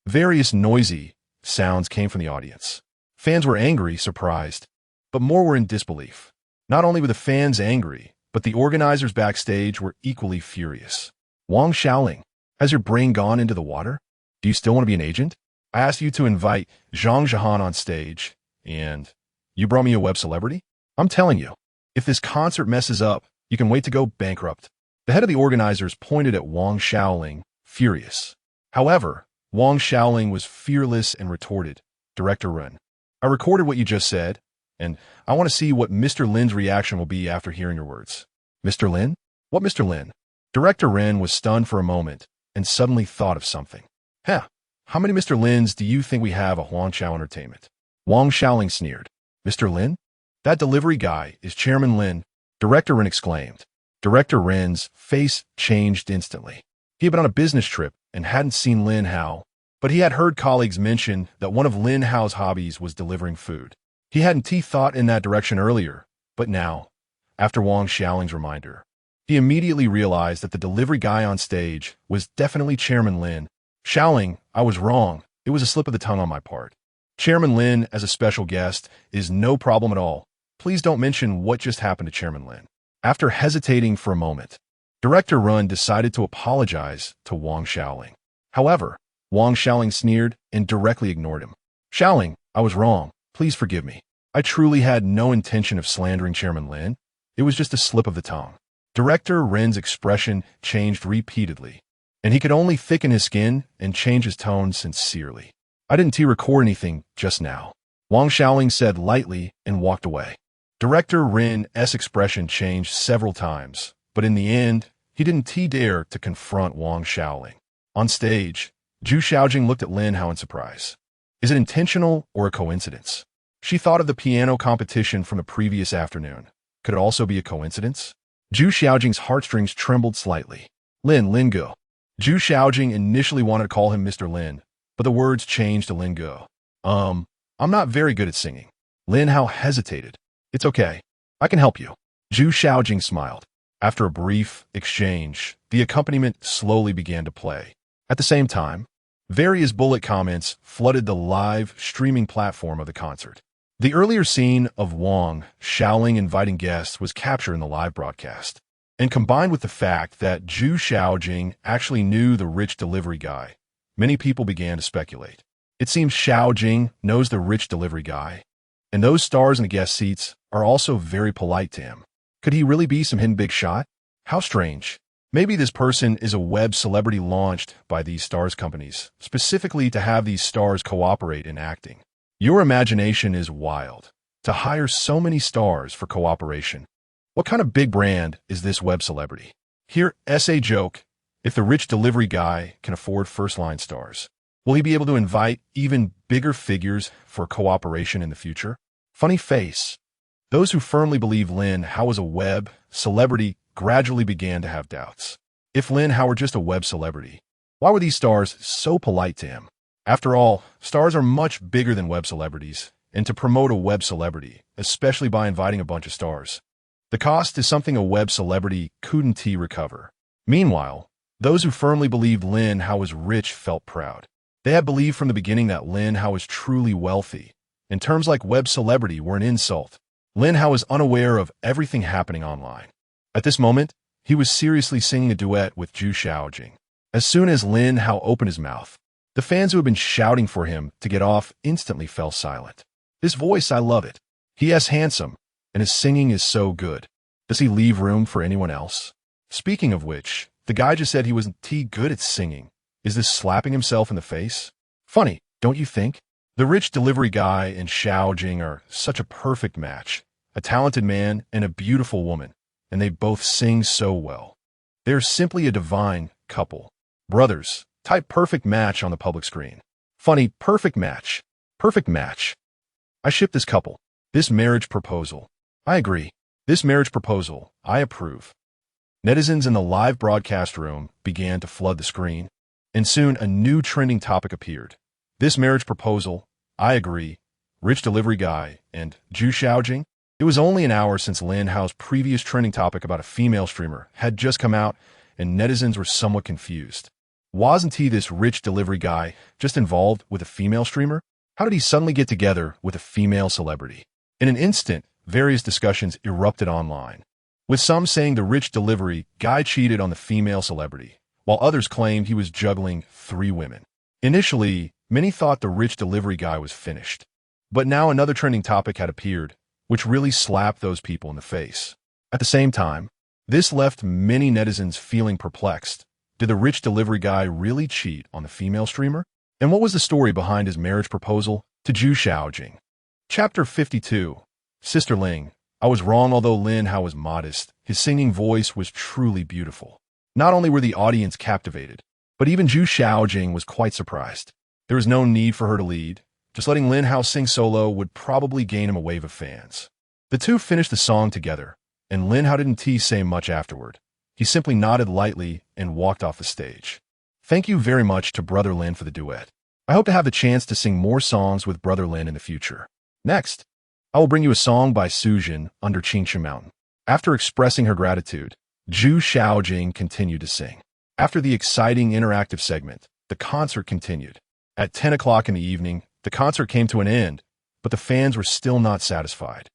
Various noisy sounds came from the audience. Fans were angry, surprised, but more were in disbelief. Not only were the fans angry, but the organizers backstage were equally furious. Wang Xiaoling, has your brain gone into the water? Do you still want to be an agent? I asked you to invite Zhang Zhahan on stage, and you brought me a web celebrity? I'm telling you, if this concert messes up, you can wait to go bankrupt. The head of the organizers pointed at Wang Xiaoling, furious. However, Wang Xiaoling was fearless and retorted, Director Lin, I recorded what you just said, and I want to see what Mr. Lin's reaction will be after hearing your words. Mr. Lin? What Mr. Lin? Director Lin was stunned for a moment and suddenly thought of something. Huh, how many Mr. Lins do you think we have at Huangchao Entertainment? Wang Xiaoling sneered. Mr. Lin? That delivery guy is Chairman Lin, Director Lin exclaimed. Director Lin's face changed instantly. He had been on a business trip and hadn't seen Lin Hao, but he had heard colleagues mention that one of Lin Hao's hobbies was delivering food. He hadn't thought in that direction earlier, but now, after Wang Xiaoling's reminder, he immediately realized that the delivery guy on stage was definitely Chairman Lin. Xiaoling, I was wrong. It was a slip of the tongue on my part. Chairman Lin as a special guest is no problem at all. Please don't mention what just happened to Chairman Lin. After hesitating for a moment, Director Run decided to apologize to Wang Xiaoling. However, Wang Xiaoling sneered and directly ignored him. Xiaoling, I was wrong. Please forgive me. I truly had no intention of slandering Chairman Lin. It was just a slip of the tongue. Director Ren's expression changed repeatedly, and he could only thicken his skin and change his tone sincerely. I didn't record anything just now. Wang Xiaoling said lightly and walked away. Director Ren's expression changed several times, but in the end, he didn't dare to confront Wang Xiaoling. On stage, Zhu Xiaojing looked at Lin Hao in surprise. Is it intentional or a coincidence? She thought of the piano competition from the previous afternoon. Could it also be a coincidence? Zhu Xiaojing's heartstrings trembled slightly. Lin Go. Zhu Xiaojing initially wanted to call him Mr. Lin, but the words changed to Lin Go. I'm not very good at singing. Lin Hao hesitated. It's okay. I can help you. Zhu Xiaojing smiled. After a brief exchange, the accompaniment slowly began to play. At the same time, various bullet comments flooded the live streaming platform of the concert. The earlier scene of Wang Xiaoling inviting guests was captured in the live broadcast, and combined with the fact that Zhu Xiaojing actually knew the rich delivery guy, many people began to speculate. It seems Xiaojing knows the rich delivery guy, and those stars in the guest seats are also very polite to him. Could he really be some hidden big shot? How strange. Maybe this person is a web celebrity launched by these stars companies, specifically to have these stars cooperate in acting. Your imagination is wild. To hire so many stars for cooperation. What kind of big brand is this web celebrity? Here, essay joke. If the rich delivery guy can afford first-line stars, will he be able to invite even bigger figures for cooperation in the future? Funny face. Those who firmly believe Lin Hao was a web celebrity gradually began to have doubts. If Lin Hao were just a web celebrity, why were these stars so polite to him? After all, stars are much bigger than web celebrities, and to promote a web celebrity, especially by inviting a bunch of stars, the cost is something a web celebrity couldn't recover. Meanwhile, those who firmly believed Lin Hao was rich felt proud. They had believed from the beginning that Lin Hao was truly wealthy, and terms like web celebrity were an insult. Lin Hao was unaware of everything happening online. At this moment, he was seriously singing a duet with Zhu Xiaojing. As soon as Lin Hao opened his mouth, the fans who had been shouting for him to get off instantly fell silent. His voice, I love it. He is handsome, and his singing is so good. Does he leave room for anyone else? Speaking of which, the guy just said he wasn't good at singing. Is this slapping himself in the face? Funny, don't you think? The rich delivery guy and Xiao Jing are such a perfect match, a talented man and a beautiful woman, and they both sing so well. They're simply a divine couple. Brothers, type perfect match on the public screen. Funny, perfect match. Perfect match. I ship this couple. This marriage proposal. I agree. This marriage proposal. I approve. Netizens in the live broadcast room began to flood the screen, and soon a new trending topic appeared. This marriage proposal. I agree. Rich delivery guy and Zhu Xiaojing. It was only an hour since Lin Hao's previous trending topic about a female streamer had just come out, and netizens were somewhat confused. Wasn't he, this rich delivery guy, just involved with a female streamer? How did he suddenly get together with a female celebrity? In an instant, various discussions erupted online, with some saying the rich delivery guy cheated on the female celebrity, while others claimed he was juggling 3 women. Initially, many thought the rich delivery guy was finished. But now another trending topic had appeared, which really slapped those people in the face. At the same time, this left many netizens feeling perplexed. Did the rich delivery guy really cheat on the female streamer? And what was the story behind his marriage proposal to Zhu Xiaojing? Chapter 52. Sister Ling. I was wrong. Although Lin Hao was modest, his singing voice was truly beautiful. Not only were the audience captivated, but even Zhu Xiaojing was quite surprised. There was no need for her to lead. Just letting Lin Hao sing solo would probably gain him a wave of fans. The two finished the song together, and Lin Hao didn't say much afterward. He simply nodded lightly and walked off the stage. Thank you very much to Brother Lin for the duet. I hope to have the chance to sing more songs with Brother Lin in the future. Next, I will bring you a song by Sujin under Qingqi Mountain. After expressing her gratitude, Zhu Xiaojing continued to sing. After the exciting interactive segment, the concert continued. At 10 o'clock in the evening, the concert came to an end, but the fans were still not satisfied.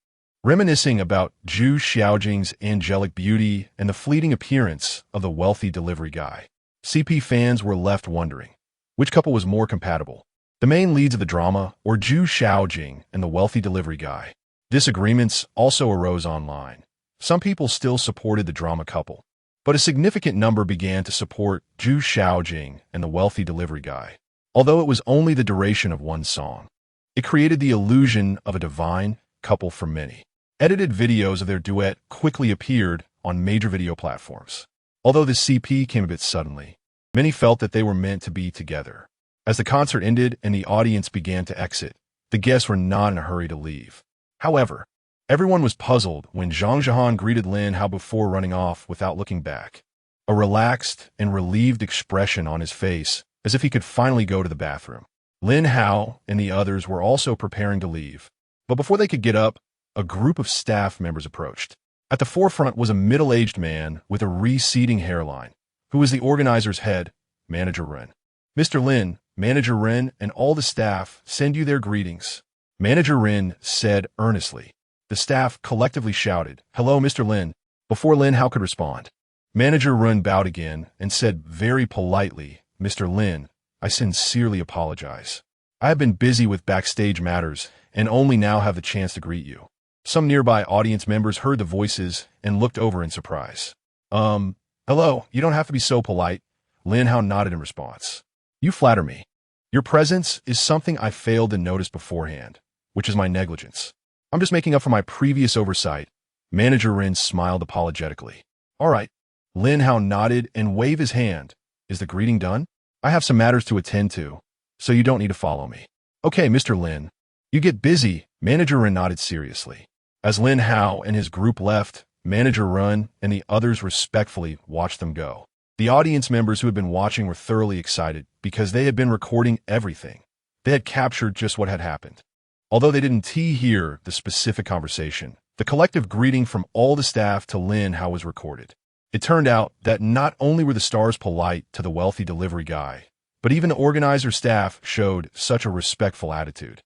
Reminiscing about Zhu Xiaojing's angelic beauty and the fleeting appearance of the wealthy delivery guy, CP fans were left wondering, which couple was more compatible? The main leads of the drama, or Zhu Xiaojing and the wealthy delivery guy? Disagreements also arose online. Some people still supported the drama couple, but a significant number began to support Zhu Xiaojing and the wealthy delivery guy. Although it was only the duration of one song, it created the illusion of a divine couple for many. Edited videos of their duet quickly appeared on major video platforms. Although the CP came a bit suddenly, many felt that they were meant to be together. As the concert ended and the audience began to exit, the guests were not in a hurry to leave. However, everyone was puzzled when Zhang Zhihan greeted Lin Hao before running off without looking back. A relaxed and relieved expression on his face, as if he could finally go to the bathroom. Lin Hao and the others were also preparing to leave, but before they could get up, a group of staff members approached. At the forefront was a middle-aged man with a receding hairline, who was the organizer's head, Manager Ren. Mr. Lin, Manager Ren, and all the staff send you their greetings. Manager Ren said earnestly. The staff collectively shouted, "Hello, Mr. Lin," before Lin Hao could respond. Manager Ren bowed again and said very politely, "Mr. Lin, I sincerely apologize. I have been busy with backstage matters and only now have the chance to greet you." Some nearby audience members heard the voices and looked over in surprise. Hello, you don't have to be so polite." Lin Hao nodded in response. "You flatter me. Your presence is something I failed to notice beforehand, which is my negligence. I'm just making up for my previous oversight." Manager Rin smiled apologetically. "All right." Lin Hao nodded and waved his hand. "Is the greeting done? I have some matters to attend to, so you don't need to follow me." "Okay, Mr. Lin. You get busy." Manager Rin nodded seriously. As Lin Hao and his group left, Manager Run and the others respectfully watched them go. The audience members who had been watching were thoroughly excited because they had been recording everything. They had captured just what had happened. Although they didn't hear the specific conversation, the collective greeting from all the staff to Lin Hao was recorded. It turned out that not only were the stars polite to the wealthy delivery guy, but even the organizer staff showed such a respectful attitude,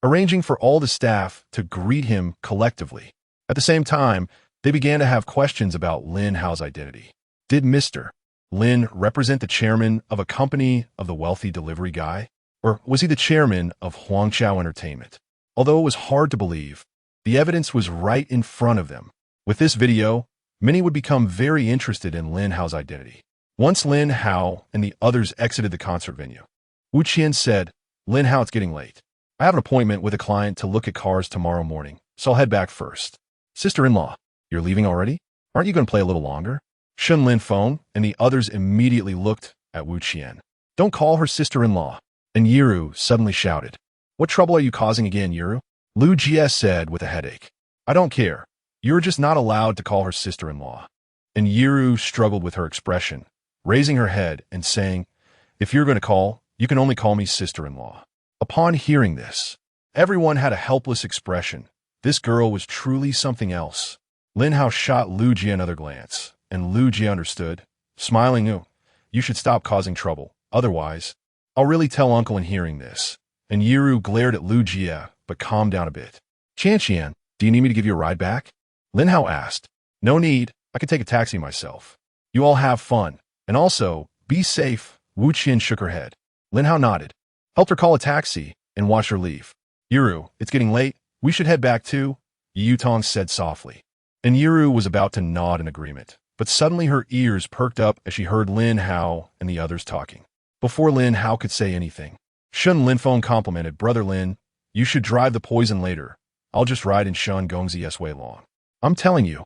arranging for all the staff to greet him collectively. At the same time, they began to have questions about Lin Hao's identity. Did Mr. Lin represent the chairman of a company of the wealthy delivery guy? Or was he the chairman of Huangqiao Entertainment? Although it was hard to believe, the evidence was right in front of them. With this video, many would become very interested in Lin Hao's identity. Once Lin Hao and the others exited the concert venue, Wu Qian said, "Lin Hao, it's getting late. I have an appointment with a client to look at cars tomorrow morning, so I'll head back first. Sister-in-law, you're leaving already? Aren't you going to play a little longer? Shen Lin Feng and the others immediately looked at Wu Qian. Don't call her sister-in-law. And Yiru suddenly shouted. What trouble are you causing again, Yiru? Lu Jie said with a headache. I don't care. You're just not allowed to call her sister-in-law. And Yiru struggled with her expression, raising her head and saying, if you're going to call, you can only call me sister-in-law. Upon hearing this, everyone had a helpless expression. This girl was truly something else. Lin Hao shot Lu Jie another glance, and Lu Jie understood, smiling, "Oh, you should stop causing trouble. Otherwise, I'll really tell uncle." In hearing this, and Yiru glared at Lu Jie, but calmed down a bit. Qian, do you need me to give you a ride back? Lin Hao asked. No need. I can take a taxi myself. You all have fun. And also, be safe. Wu Qian shook her head. Lin Hao nodded, helped her call a taxi, and watched her leave. Yiru, it's getting late. We should head back too, Yutong said softly. And Yiru was about to nod in agreement, but suddenly her ears perked up as she heard Lin Hao and the others talking. Before Lin Hao could say anything, Shen Linfeng complimented, Brother Lin, you should drive the poison later. I'll just ride in Shen Gongzi's way long. I'm telling you,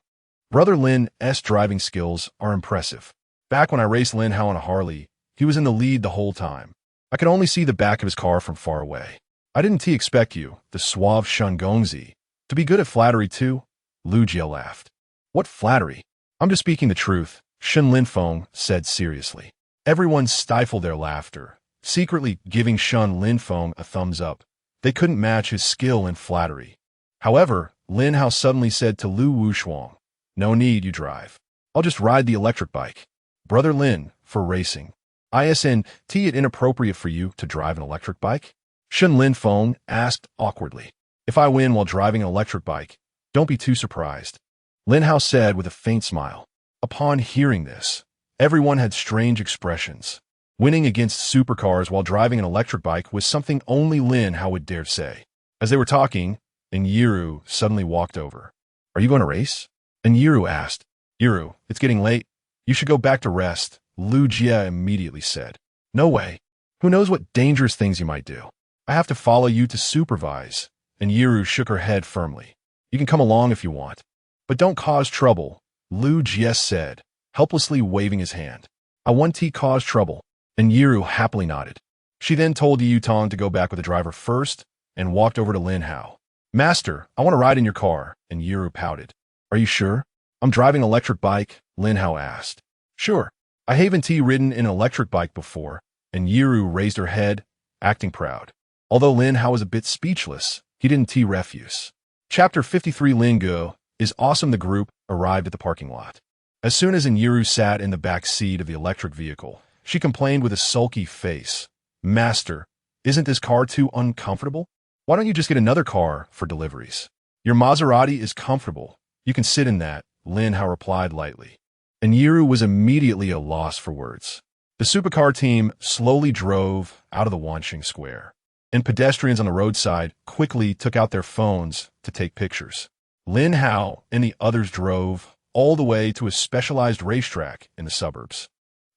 Brother Lin's driving skills are impressive. Back when I raced Lin Hao on a Harley, he was in the lead the whole time. I could only see the back of his car from far away. I didn't expect you, the suave Shen Gongzi, to be good at flattery too? Lu Jie laughed. What flattery? I'm just speaking the truth, Shen Linfeng said seriously. Everyone stifled their laughter, secretly giving Shen Linfeng a thumbs up. They couldn't match his skill in flattery. However, Lin Hao suddenly said to Lu Wushuang, no need you drive. I'll just ride the electric bike. Brother Lin, for racing. Isn't it inappropriate for you to drive an electric bike? Shen Linfeng asked awkwardly. If I win while driving an electric bike, don't be too surprised. Lin Hao said with a faint smile. Upon hearing this, everyone had strange expressions. Winning against supercars while driving an electric bike was something only Lin Hao would dare say. As they were talking, and Yiru suddenly walked over. Are you going to race? And Yiru asked. Yiru, it's getting late. You should go back to rest, Lu Jie immediately said. No way. Who knows what dangerous things you might do? I have to follow you to supervise. And Yiru shook her head firmly. You can come along if you want. But don't cause trouble, Lu Jie said, helplessly waving his hand. I want to cause trouble. And Yiru happily nodded. She then told Yutong to go back with the driver first and walked over to Lin Hao. Master, I want to ride in your car, and Yiru pouted. Are you sure? I'm driving an electric bike, Lin Hao asked. Sure. I haven't ridden in an electric bike before, and Yiru raised her head, acting proud. Although Lin Hao was a bit speechless, he didn't refuse. Chapter 53 Lingo is awesome. The group arrived at the parking lot. As soon as Yiru sat in the back seat of the electric vehicle, she complained with a sulky face. Master, isn't this car too uncomfortable? Why don't you just get another car for deliveries? Your Maserati is comfortable. You can sit in that, Lin Hao replied lightly. And Yiru was immediately at a loss for words. The supercar team slowly drove out of the Wanxing Square, and pedestrians on the roadside quickly took out their phones to take pictures. Lin Hao and the others drove all the way to a specialized racetrack in the suburbs.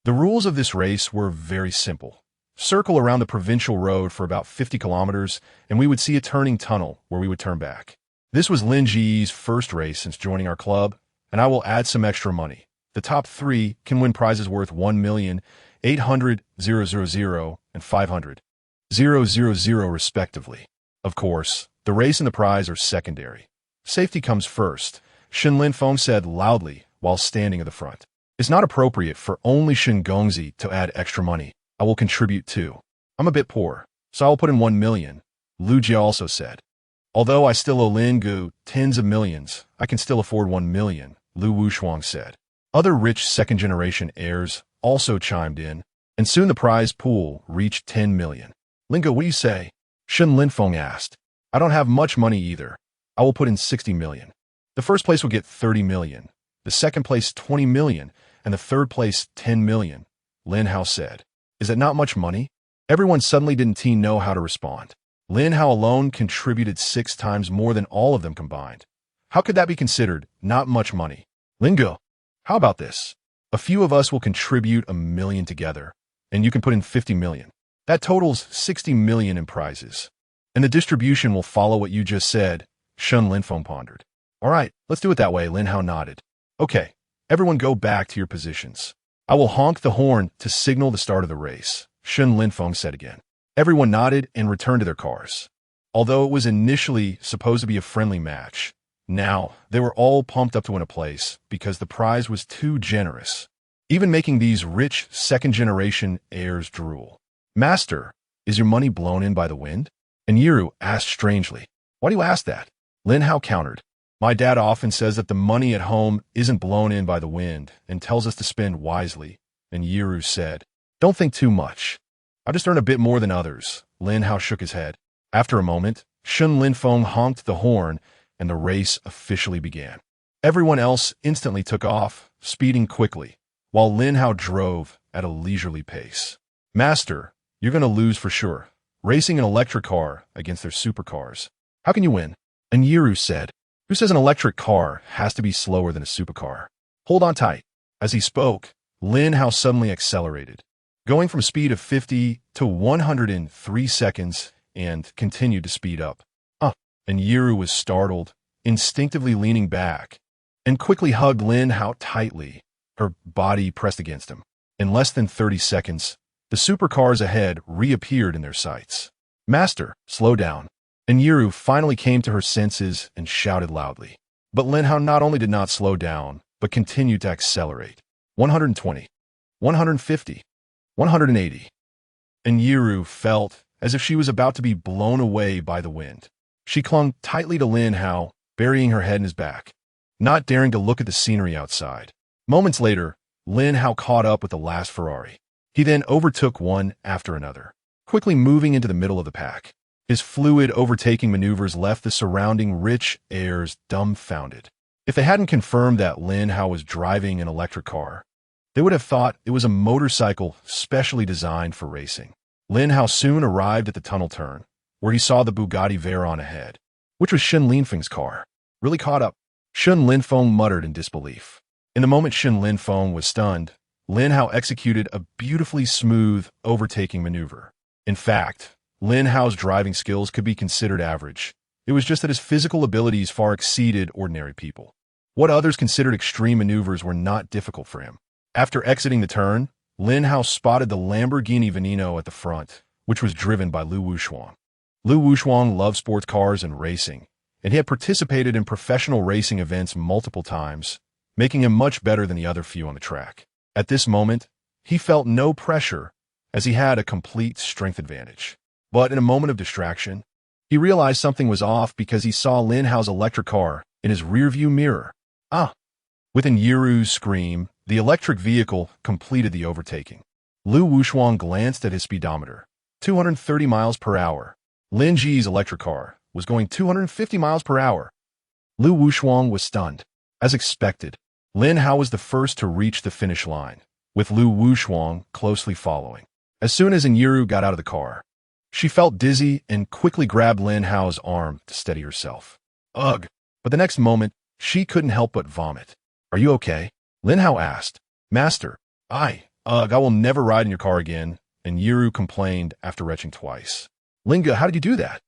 The rules of this race were very simple. Circle around the provincial road for about 50 kilometers, and we would see a turning tunnel where we would turn back. This was Lin Ji's first race since joining our club, and I will add some extra money. The top 3 can win prizes worth 1,800,000 and 500,000 respectively. Of course, the race and the prize are secondary. Safety comes first, Shen Linfeng said loudly while standing at the front. It's not appropriate for only Shen Gongzi to add extra money. I will contribute too. I'm a bit poor, so I will put in 1 million, Lu Jie also said. Although I still owe Lin Gu tens of millions, I can still afford 1 million, Lu Wushuang said. Other rich second-generation heirs also chimed in, and soon the prize pool reached 10 million. Lin Gu, what do you say? Shen Linfeng asked. I don't have much money either. I will put in 60 million. The first place will get 30 million, the second place 20 million, and the third place 10 million, Lin Hao said. Is that not much money? Everyone suddenly didn't know how to respond. Lin Hao alone contributed 6 times more than all of them combined. How could that be considered not much money? Lin Gu, how about this? A few of us will contribute 1 million together, and you can put in 50 million. That totals 60 million in prizes. And the distribution will follow what you just said, Shun Linfeng pondered. All right, let's do it that way, Lin Hao nodded. Okay, everyone go back to your positions. I will honk the horn to signal the start of the race, Shun Linfeng said again. Everyone nodded and returned to their cars. Although it was initially supposed to be a friendly match, now they were all pumped up to win a place because the prize was too generous, even making these rich second-generation heirs drool. Master, is your money blown in by the wind? And Yiru asked strangely. Why do you ask that? Lin Hao countered. My dad often says that the money at home isn't blown in by the wind and tells us to spend wisely. And Yiru said, Don't think too much. I just earn a bit more than others. Lin Hao shook his head. After a moment, Shun Linfeng honked the horn and the race officially began. Everyone else instantly took off, speeding quickly, while Lin Hao drove at a leisurely pace. Master, you're going to lose for sure. Racing an electric car against their supercars. How can you win? And Yiru said, Who says an electric car has to be slower than a supercar? Hold on tight. As he spoke, Lin Hao suddenly accelerated, going from a speed of 50 to 103 seconds and continued to speed up. And Yiru was startled, instinctively leaning back, and quickly hugged Lin Hao tightly, her body pressed against him. In less than 30 seconds, the supercars ahead reappeared in their sights. Master, slow down. And Yiru finally came to her senses and shouted loudly. But Lin Hao not only did not slow down, but continued to accelerate. 120, 150, 180. And Yiru felt as if she was about to be blown away by the wind. She clung tightly to Lin Hao, burying her head in his back, not daring to look at the scenery outside. Moments later, Lin Hao caught up with the last Ferrari. He then overtook one after another, quickly moving into the middle of the pack. His fluid overtaking maneuvers left the surrounding rich heirs dumbfounded. If they hadn't confirmed that Lin Hao was driving an electric car, they would have thought it was a motorcycle specially designed for racing. Lin Hao soon arrived at the tunnel turn, where he saw the Bugatti Veyron ahead, which was Shun Linfeng's car. Really caught up, Shun Linfeng muttered in disbelief. In the moment Shun Linfeng was stunned, Lin Hao executed a beautifully smooth overtaking maneuver. In fact, Lin Hao's driving skills could be considered average. It was just that his physical abilities far exceeded ordinary people. What others considered extreme maneuvers were not difficult for him. After exiting the turn, Lin Hao spotted the Lamborghini Veneno at the front, which was driven by Lu Wushuang. Lu Wushuang loved sports cars and racing, and he had participated in professional racing events multiple times, making him much better than the other few on the track. At this moment, he felt no pressure, as he had a complete strength advantage. But in a moment of distraction, he realized something was off because he saw Lin Hao's electric car in his rearview mirror. Within Yiru's scream, the electric vehicle completed the overtaking. Lu Wushuang glanced at his speedometer. 230 miles per hour. Lin Ji's electric car was going 250 miles per hour. Lu Wushuang was stunned. As expected, Lin Hao was the first to reach the finish line, with Lu Wushuang closely following. As soon as Yiru got out of the car, she felt dizzy and quickly grabbed Lin Hao's arm to steady herself. Ugh! But the next moment, she couldn't help but vomit. Are you okay? Lin Hao asked. Master, I will never ride in your car again, and Yiru complained after retching twice. Linga, how did you do that?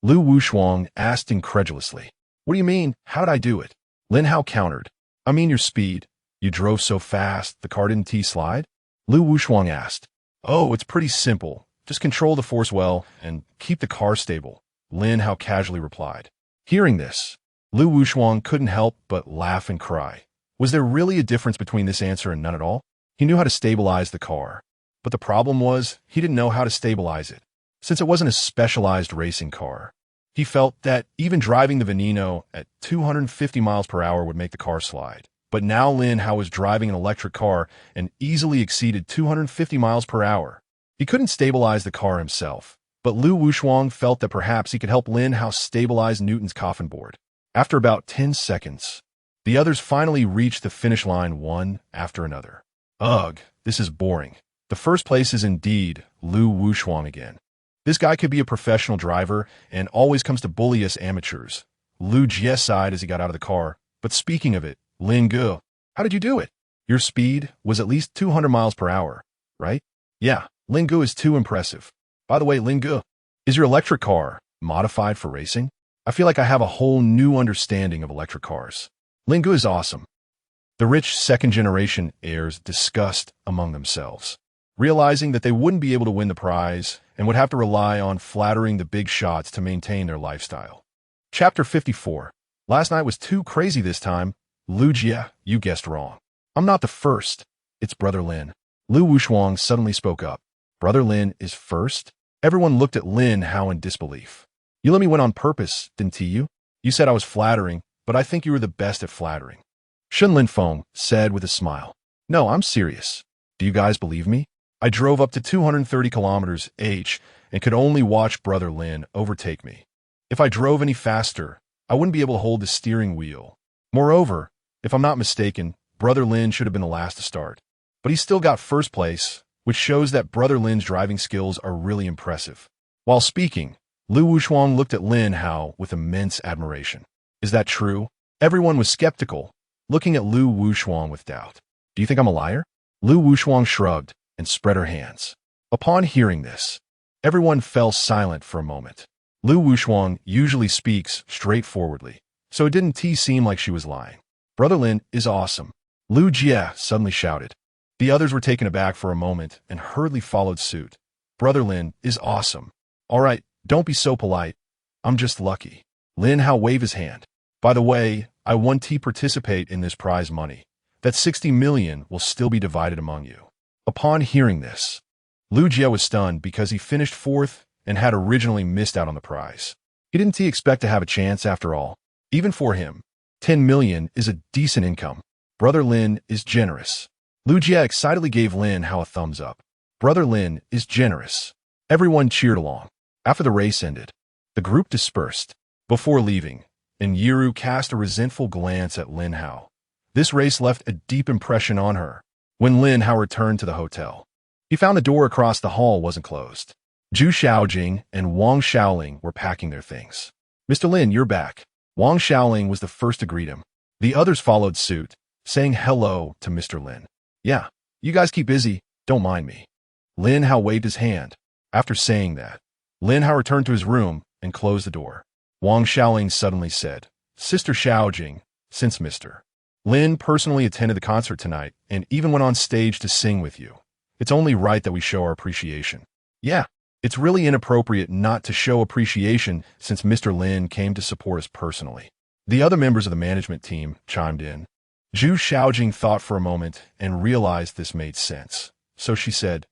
Lu Wushuang asked incredulously. What do you mean, how did I do it? Lin Hao countered. I mean your speed. You drove so fast, the car didn't T-slide? Lu Wushuang asked. Oh, it's pretty simple. Just control the force well and keep the car stable, Lin Hao casually replied. Hearing this, Lu Wushuang couldn't help but laugh and cry. Was there really a difference between this answer and none at all? He knew how to stabilize the car, but the problem was he didn't know how to stabilize it, since it wasn't a specialized racing car. He felt that even driving the Veneno at 250 miles per hour would make the car slide. But now Lin Hao was driving an electric car and easily exceeded 250 miles per hour. He couldn't stabilize the car himself, but Lu Wushuang felt that perhaps he could help Lin Hao stabilize Newton's coffin board. After about 10 seconds, the others finally reached the finish line one after another. Ugh, this is boring. The first place is indeed Lu Wushuang again. This guy could be a professional driver and always comes to bully us amateurs. Lu Jie sighed as he got out of the car. But speaking of it, Lin Ge, how did you do it? Your speed was at least 200 miles per hour, right? Yeah, Lin Ge is too impressive. By the way, Lin Ge, is your electric car Modified for racing? I feel like I have a whole new understanding of electric cars. Lingu is awesome. The rich second-generation heirs discussed among themselves, realizing that they wouldn't be able to win the prize and would have to rely on flattering the big shots to maintain their lifestyle. Chapter 54. Last night was too crazy this time. Lu Jia, you guessed wrong. I'm not the first. It's Brother Lin. Lu Wushuang suddenly spoke up. Brother Lin is first? Everyone looked at Lin Hao in disbelief. You let me win on purpose, didn't you? You said I was flattering, but I think you were the best at flattering. Shun Linfeng said with a smile. No, I'm serious. Do you guys believe me? I drove up to 230 kilometers h and could only watch Brother Lin overtake me. If I drove any faster, I wouldn't be able to hold the steering wheel. Moreover, if I'm not mistaken, Brother Lin should have been the last to start. But he still got first place, which shows that Brother Lin's driving skills are really impressive. While speaking, Lu Wushuang looked at Lin Hao with immense admiration. Is that true? Everyone was skeptical, looking at Lu Wushuang with doubt. Do you think I'm a liar? Lu Wushuang shrugged and spread her hands. Upon hearing this, everyone fell silent for a moment. Lu Wushuang usually speaks straightforwardly, so it didn't seem like she was lying. Brother Lin is awesome. Lu Jia suddenly shouted. The others were taken aback for a moment and hurriedly followed suit. Brother Lin is awesome. All right, don't be so polite. I'm just lucky. Lin Hao waved his hand. By the way, I won to participate in this prize money. That 60 million will still be divided among you. Upon hearing this, Lu Jia was stunned because he finished fourth and had originally missed out on the prize. He didn't expect to have a chance after all. Even for him, 10 million is a decent income. Brother Lin is generous. Lu Jia excitedly gave Lin Hao a thumbs up. Brother Lin is generous. Everyone cheered along. After the race ended, the group dispersed. Before leaving, Yiru cast a resentful glance at Lin Hao. This race left a deep impression on her. When Lin Hao returned to the hotel, he found the door across the hall wasn't closed. Zhu Xiaojing and Wang Xiaoling were packing their things. Mr. Lin, you're back. Wang Xiaoling was the first to greet him. The others followed suit, saying hello to Mr. Lin. Yeah, you guys keep busy, don't mind me. Lin Hao waved his hand. After saying that, Lin Hao returned to his room and closed the door. Wang Xiaoling suddenly said, Sister Xiaojing, since Mr. Lin personally attended the concert tonight and even went on stage to sing with you, it's only right that we show our appreciation. Yeah, it's really inappropriate not to show appreciation since Mr. Lin came to support us personally. The other members of the management team chimed in. Zhu Xiaojing thought for a moment and realized this made sense. So she said,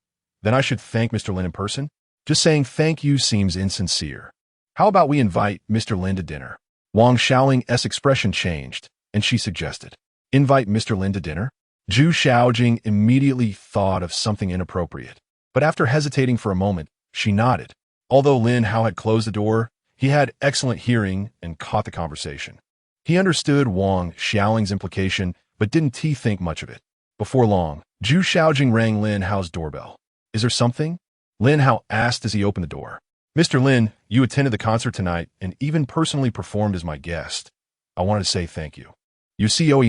Then I should thank Mr. Lin in person? Just saying thank you seems insincere. How about we invite Mr. Lin to dinner? Wang Xiaoling's expression changed, and she suggested, Invite Mr. Lin to dinner? Zhu Xiaojing immediately thought of something inappropriate, but after hesitating for a moment, she nodded. Although Lin Hao had closed the door, he had excellent hearing and caught the conversation. He understood Wang Xiaoling's implication, but didn't think much of it. Before long, Zhu Xiaojing rang Lin Hao's doorbell. Is there something? Lin Hao asked as he opened the door. Mr. Lin, you attended the concert tonight and even personally performed as my guest. I wanted to say thank you. You see, no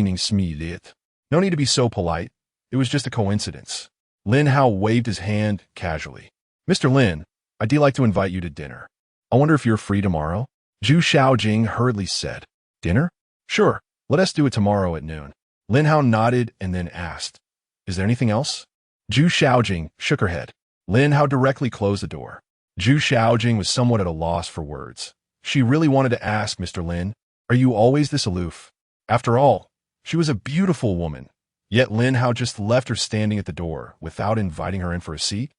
need to be so polite. It was just a coincidence. Lin Hao waved his hand casually. Mr. Lin, I'd like to invite you to dinner. I wonder if you're free tomorrow? Zhu Xiaojing hurriedly said. Dinner? Sure, let us do it tomorrow at noon. Lin Hao nodded and then asked, Is there anything else? Zhu Xiaojing shook her head. Lin Hao directly closed the door. Zhu Xiaojing was somewhat at a loss for words. She really wanted to ask Mr. Lin, Are you always this aloof? After all, she was a beautiful woman, yet Lin Hao just left her standing at the door without inviting her in for a seat.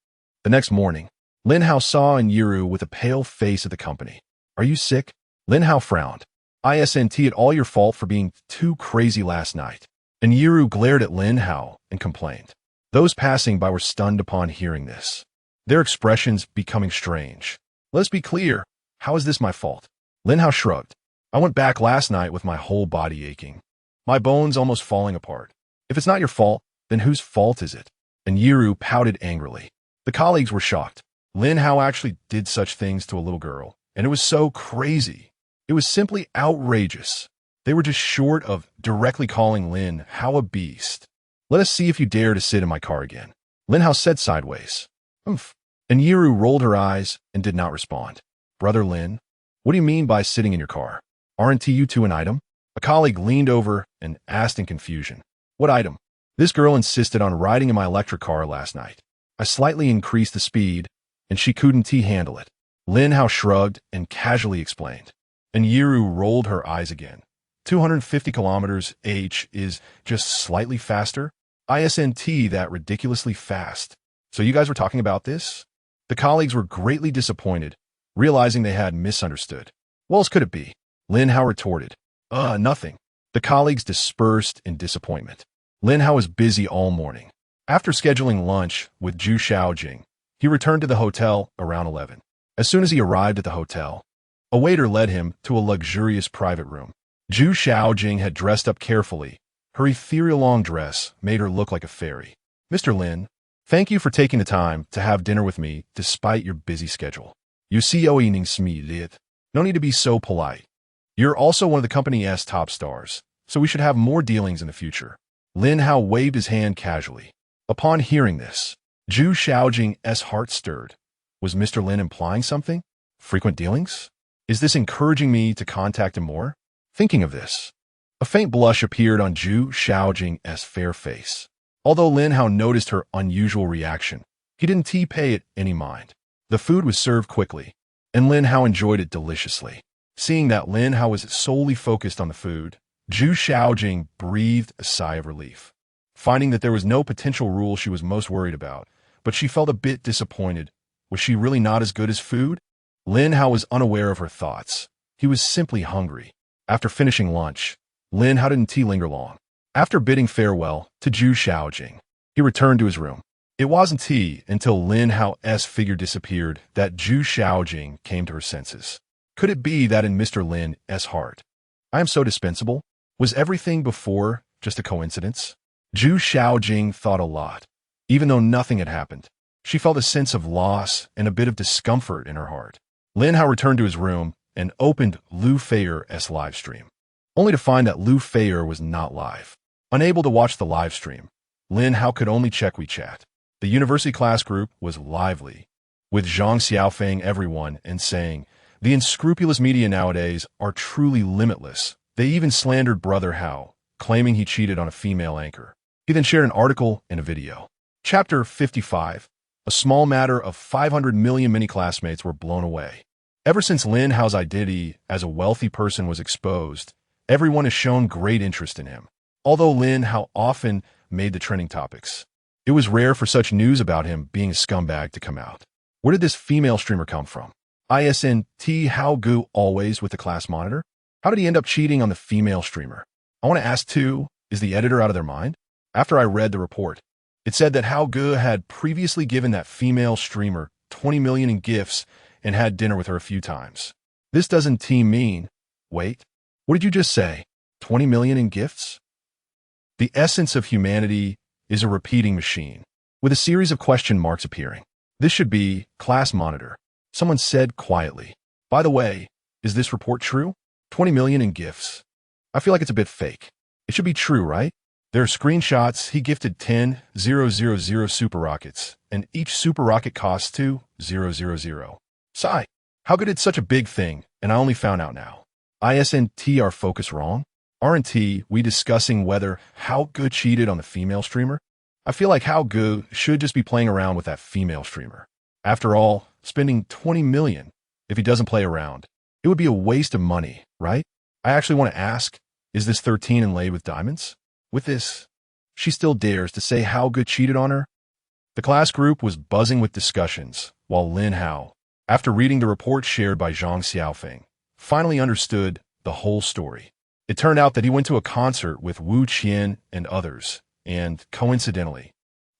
The next morning, Lin Hao saw Yiru with a pale face at the company. Are you sick? Lin Hao frowned. Isn't it all your fault for being too crazy last night? And Yiru glared at Lin Hao and complained. Those passing by were stunned upon hearing this, their expressions becoming strange. Let's be clear, how is this my fault? Lin Hao shrugged. I went back last night with my whole body aching. My bones almost falling apart. If it's not your fault, then whose fault is it? And Yiru pouted angrily. The colleagues were shocked. Lin Hao actually did such things to a little girl, and it was so crazy. It was simply outrageous. They were just short of directly calling Lin Hao a beast. Let us see if you dare to sit in my car again. Lin Hao said sideways. Umph. And Yiru rolled her eyes and did not respond. Brother Lin, What do you mean by sitting in your car? Aren't you two an item? A colleague leaned over and asked in confusion. What item? This girl insisted on riding in my electric car last night. I slightly increased the speed, and she couldn't handle it. Lin Hao shrugged and casually explained. And Yiru rolled her eyes again. 250 kilometers h is just slightly faster? ISNT that ridiculously fast. So you guys were talking about this? The colleagues were greatly disappointed, realizing they had misunderstood. What else could it be? Lin Hao retorted. Nothing. The colleagues dispersed in disappointment. Lin Hao was busy all morning. After scheduling lunch with Zhu Xiaojing, he returned to the hotel around 11. As soon as he arrived at the hotel, a waiter led him to a luxurious private room. Zhu Xiaojing had dressed up carefully. Her ethereal long dress made her look like a fairy. Mr. Lin, thank you for taking the time to have dinner with me despite your busy schedule. You see it. No need to be so polite. You're also one of the company's top stars, so we should have more dealings in the future. Lin Hao waved his hand casually. Upon hearing this, Zhu Xiaojing's heart stirred. Was Mr. Lin implying something? Frequent dealings? Is this encouraging me to contact him more? Thinking of this, a faint blush appeared on Zhu Xiaojing's fair face. Although Lin Hao noticed her unusual reaction, he didn't pay it any mind. The food was served quickly, and Lin Hao enjoyed it deliciously. Seeing that Lin Hao was solely focused on the food, Zhu Xiaojing breathed a sigh of relief. Finding that there was no potential rule she was most worried about, but she felt a bit disappointed. Was she really not as good as food? Lin Hao was unaware of her thoughts. He was simply hungry. After finishing lunch, Lin Hao didn't linger long. After bidding farewell to Zhu Xiaojing, he returned to his room. It wasn't until Lin Hao's figure disappeared that Zhu Xiaojing came to her senses. Could it be that in Mr. Lin's heart, I am so dispensable? Was everything before just a coincidence? Zhu Xiaojing thought a lot. Even though nothing had happened, she felt a sense of loss and a bit of discomfort in her heart. Lin Hao returned to his room and opened Lu Feier's live stream, only to find that Lu Feier was not live. Unable to watch the live stream, Lin Hao could only check WeChat. The university class group was lively, with Zhang Xiaofeng everyone and saying, the unscrupulous media nowadays are truly limitless. They even slandered Brother Hao, claiming he cheated on a female anchor. He then shared an article and a video. Chapter 55. A small matter of 500 million mini-classmates were blown away. Ever since Lin Hao's identity as a wealthy person was exposed, everyone has shown great interest in him. Although Lin Hao often made the trending topics, it was rare for such news about him being a scumbag to come out. Where did this female streamer come from? ISNT Hao Gu always with the class monitor? How did he end up cheating on the female streamer? I want to ask too, is the editor out of their mind? After I read the report, it said that Hao Gu had previously given that female streamer 20 million in gifts and had dinner with her a few times. This doesn't mean... Wait, what did you just say? 20 million in gifts? The essence of humanity is a repeating machine, with a series of question marks appearing. This should be class monitor. Someone said quietly. By the way, is this report true? 20 million in gifts. I feel like it's a bit fake. It should be true, right? There are screenshots. He gifted 10,000 super rockets, and each super rocket costs 2,000. Sigh. How could it's such a big thing, and I only found out now? ISNT our focus wrong? Aren't we discussing whether Hao Gu cheated on the female streamer? I feel like Hao Gu should just be playing around with that female streamer. After all, spending 20 million, if he doesn't play around, it would be a waste of money, right? I actually want to ask, is this 13 inlaid with diamonds? With this, she still dares to say Hao Gu cheated on her? The class group was buzzing with discussions, while Lin Hao, after reading the report shared by Zhang Xiaofeng, finally understood the whole story. It turned out that he went to a concert with Wu Qian and others, and, coincidentally,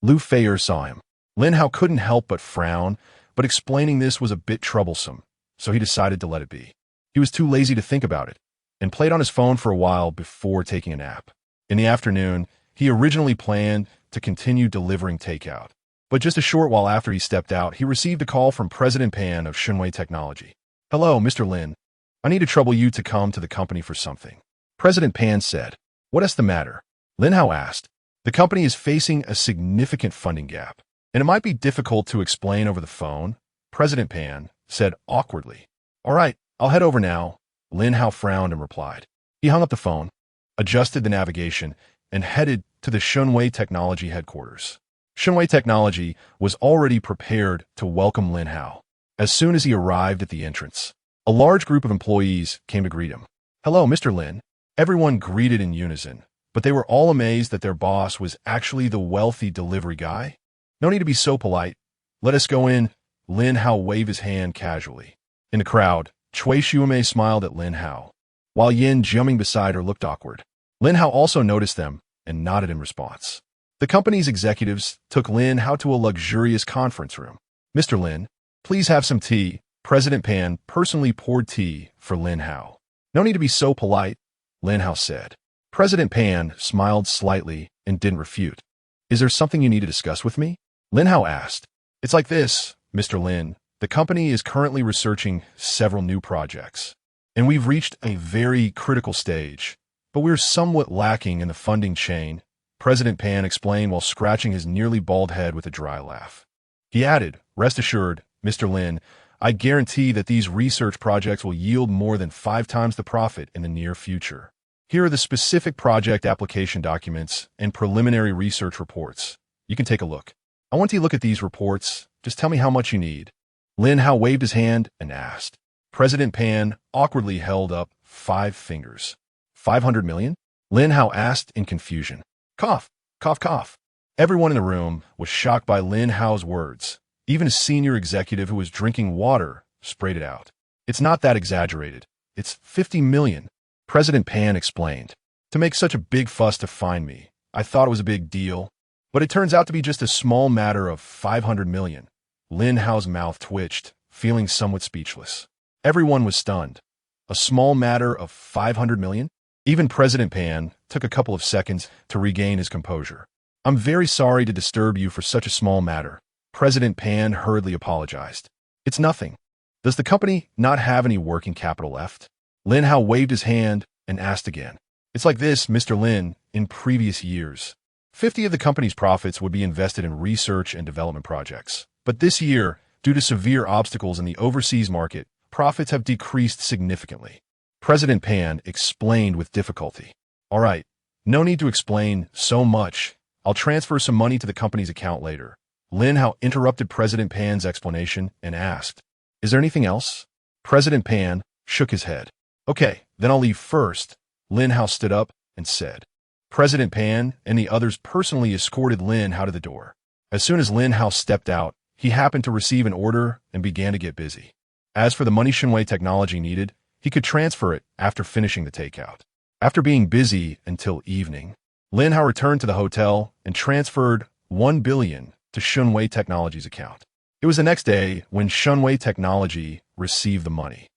Lu Feier saw him. Lin Hao couldn't help but frown, but explaining this was a bit troublesome, so he decided to let it be. He was too lazy to think about it, and played on his phone for a while before taking a nap. In the afternoon, he originally planned to continue delivering takeout, but just a short while after he stepped out, he received a call from President Pan of Shunwei Technology. Hello, Mr. Lin. I need to trouble you to come to the company for something. President Pan said. What is the matter? Lin Hao asked. The company is facing a significant funding gap, and it might be difficult to explain over the phone, President Pan said awkwardly. All right, I'll head over now. Lin Hao frowned and replied. He hung up the phone, adjusted the navigation, and headed to the Shunwei Technology headquarters. Shunwei Technology was already prepared to welcome Lin Hao. As soon as he arrived at the entrance, a large group of employees came to greet him. Hello, Mr. Lin. Everyone greeted in unison, but they were all amazed that their boss was actually the wealthy delivery guy. No need to be so polite. Let us go in. Lin Hao waved his hand casually. In the crowd, Cui Xiumei smiled at Lin Hao, while Yin, jumping beside her, looked awkward. Lin Hao also noticed them and nodded in response. The company's executives took Lin Hao to a luxurious conference room. Mr. Lin, please have some tea. President Pan personally poured tea for Lin Hao. No need to be so polite, Lin Hao said. President Pan smiled slightly and didn't refute. Is there something you need to discuss with me? Lin Hao asked. It's like this, Mr. Lin. The company is currently researching several new projects, and we've reached a very critical stage, but we're somewhat lacking in the funding chain, President Pan explained while scratching his nearly bald head with a dry laugh. He added, rest assured, Mr. Lin, I guarantee that these research projects will yield more than 5 times the profit in the near future. Here are the specific project application documents and preliminary research reports. You can take a look. I want you to look at these reports. Just tell me how much you need. Lin Hao waved his hand and asked. President Pan awkwardly held up 5 fingers. 500 million? Lin Hao asked in confusion. Cough, cough, cough. Everyone in the room was shocked by Lin Hao's words. Even a senior executive who was drinking water sprayed it out. It's not that exaggerated. It's 50 million. President Pan explained. To make such a big fuss to find me, I thought it was a big deal, but it turns out to be just a small matter of 500 million. Lin Hao's mouth twitched, feeling somewhat speechless. Everyone was stunned. A small matter of 500 million? Even President Pan took a couple of seconds to regain his composure. I'm very sorry to disturb you for such a small matter. President Pan hurriedly apologized. It's nothing. Does the company not have any working capital left? Lin Hao waved his hand and asked again. It's like this, Mr. Lin. In previous years, 50 of the company's profits would be invested in research and development projects. But this year, due to severe obstacles in the overseas market, profits have decreased significantly. President Pan explained with difficulty. All right, no need to explain so much. I'll transfer some money to the company's account later. Lin Hao interrupted President Pan's explanation and asked, Is there anything else? President Pan shook his head. Okay, then I'll leave first. Lin Hao stood up and said. President Pan and the others personally escorted Lin Hao to the door. As soon as Lin Hao stepped out, he happened to receive an order and began to get busy. As for the money Shunwei Technology needed, he could transfer it after finishing the takeout. After being busy until evening, Lin Hao returned to the hotel and transferred 1 billion to Shunwei Technology's account. It was the next day when Shunwei Technology received the money.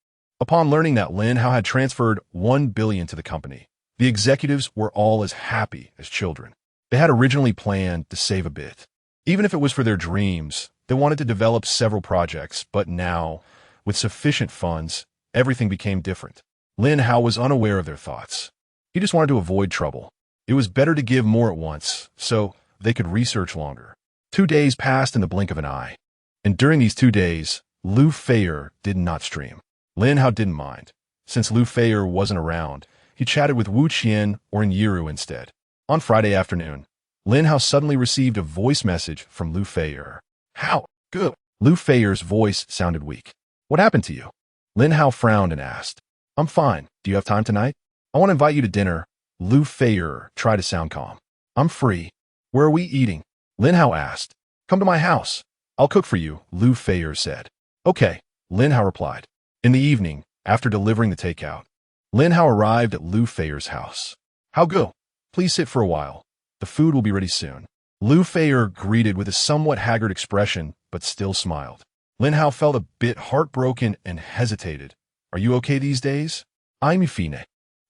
Upon learning that Lin Hao had transferred 1 billion to the company, the executives were all as happy as children. They had originally planned to save a bit. Even if it was for their dreams, they wanted to develop several projects, but now, with sufficient funds, everything became different. Lin Hao was unaware of their thoughts. He just wanted to avoid trouble. It was better to give more at once, so they could research longer. 2 days passed in the blink of an eye. And during these 2 days, Lu Feier did not stream. Lin Hao didn't mind. Since Lu Feier wasn't around, he chatted with Wu Qian or Yiru instead. On Friday afternoon, Lin Hao suddenly received a voice message from Lu Feier. How? Good. Lu Feier's voice sounded weak. What happened to you? Lin Hao frowned and asked. I'm fine. Do you have time tonight? I want to invite you to dinner. Lu Feier tried to sound calm. I'm free. Where are we eating? Lin Hao asked. Come to my house. I'll cook for you, Lu Feier said. Okay, Lin Hao replied. In the evening, after delivering the takeout, Lin Hao arrived at Lu Feier's house. How go? Please sit for a while. The food will be ready soon. Lu Feier greeted with a somewhat haggard expression, but still smiled. Lin Hao felt a bit heartbroken and hesitated. Are you okay these days? I'm fine.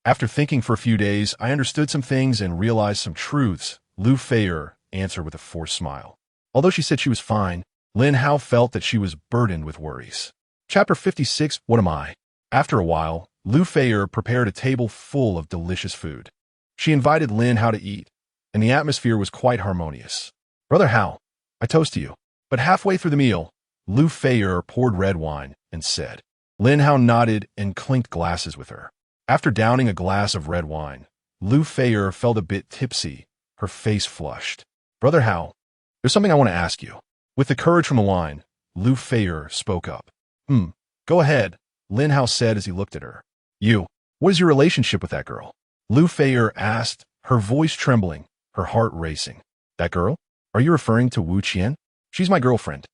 After thinking for a few days, I understood some things and realized some truths, Lu Feier answered with a forced smile. Although she said she was fine, Lin Hao felt that she was burdened with worries. Chapter 56, What Am I? After a while, Lu Feier prepared a table full of delicious food. She invited Lin Hao to eat, and the atmosphere was quite harmonious. Brother Hao, I toast to you. But halfway through the meal, Lu Feier poured red wine and said, Lin Hao nodded and clinked glasses with her. After downing a glass of red wine, Lu Feier felt a bit tipsy, her face flushed. Brother Hao, there's something I want to ask you. With the courage from the line, Lu Feier spoke up. Go ahead, Lin Hao said as he looked at her. What is your relationship with that girl? Lu Feier asked, her voice trembling, her heart racing. That girl? Are you referring to Wu Qian? She's my girlfriend.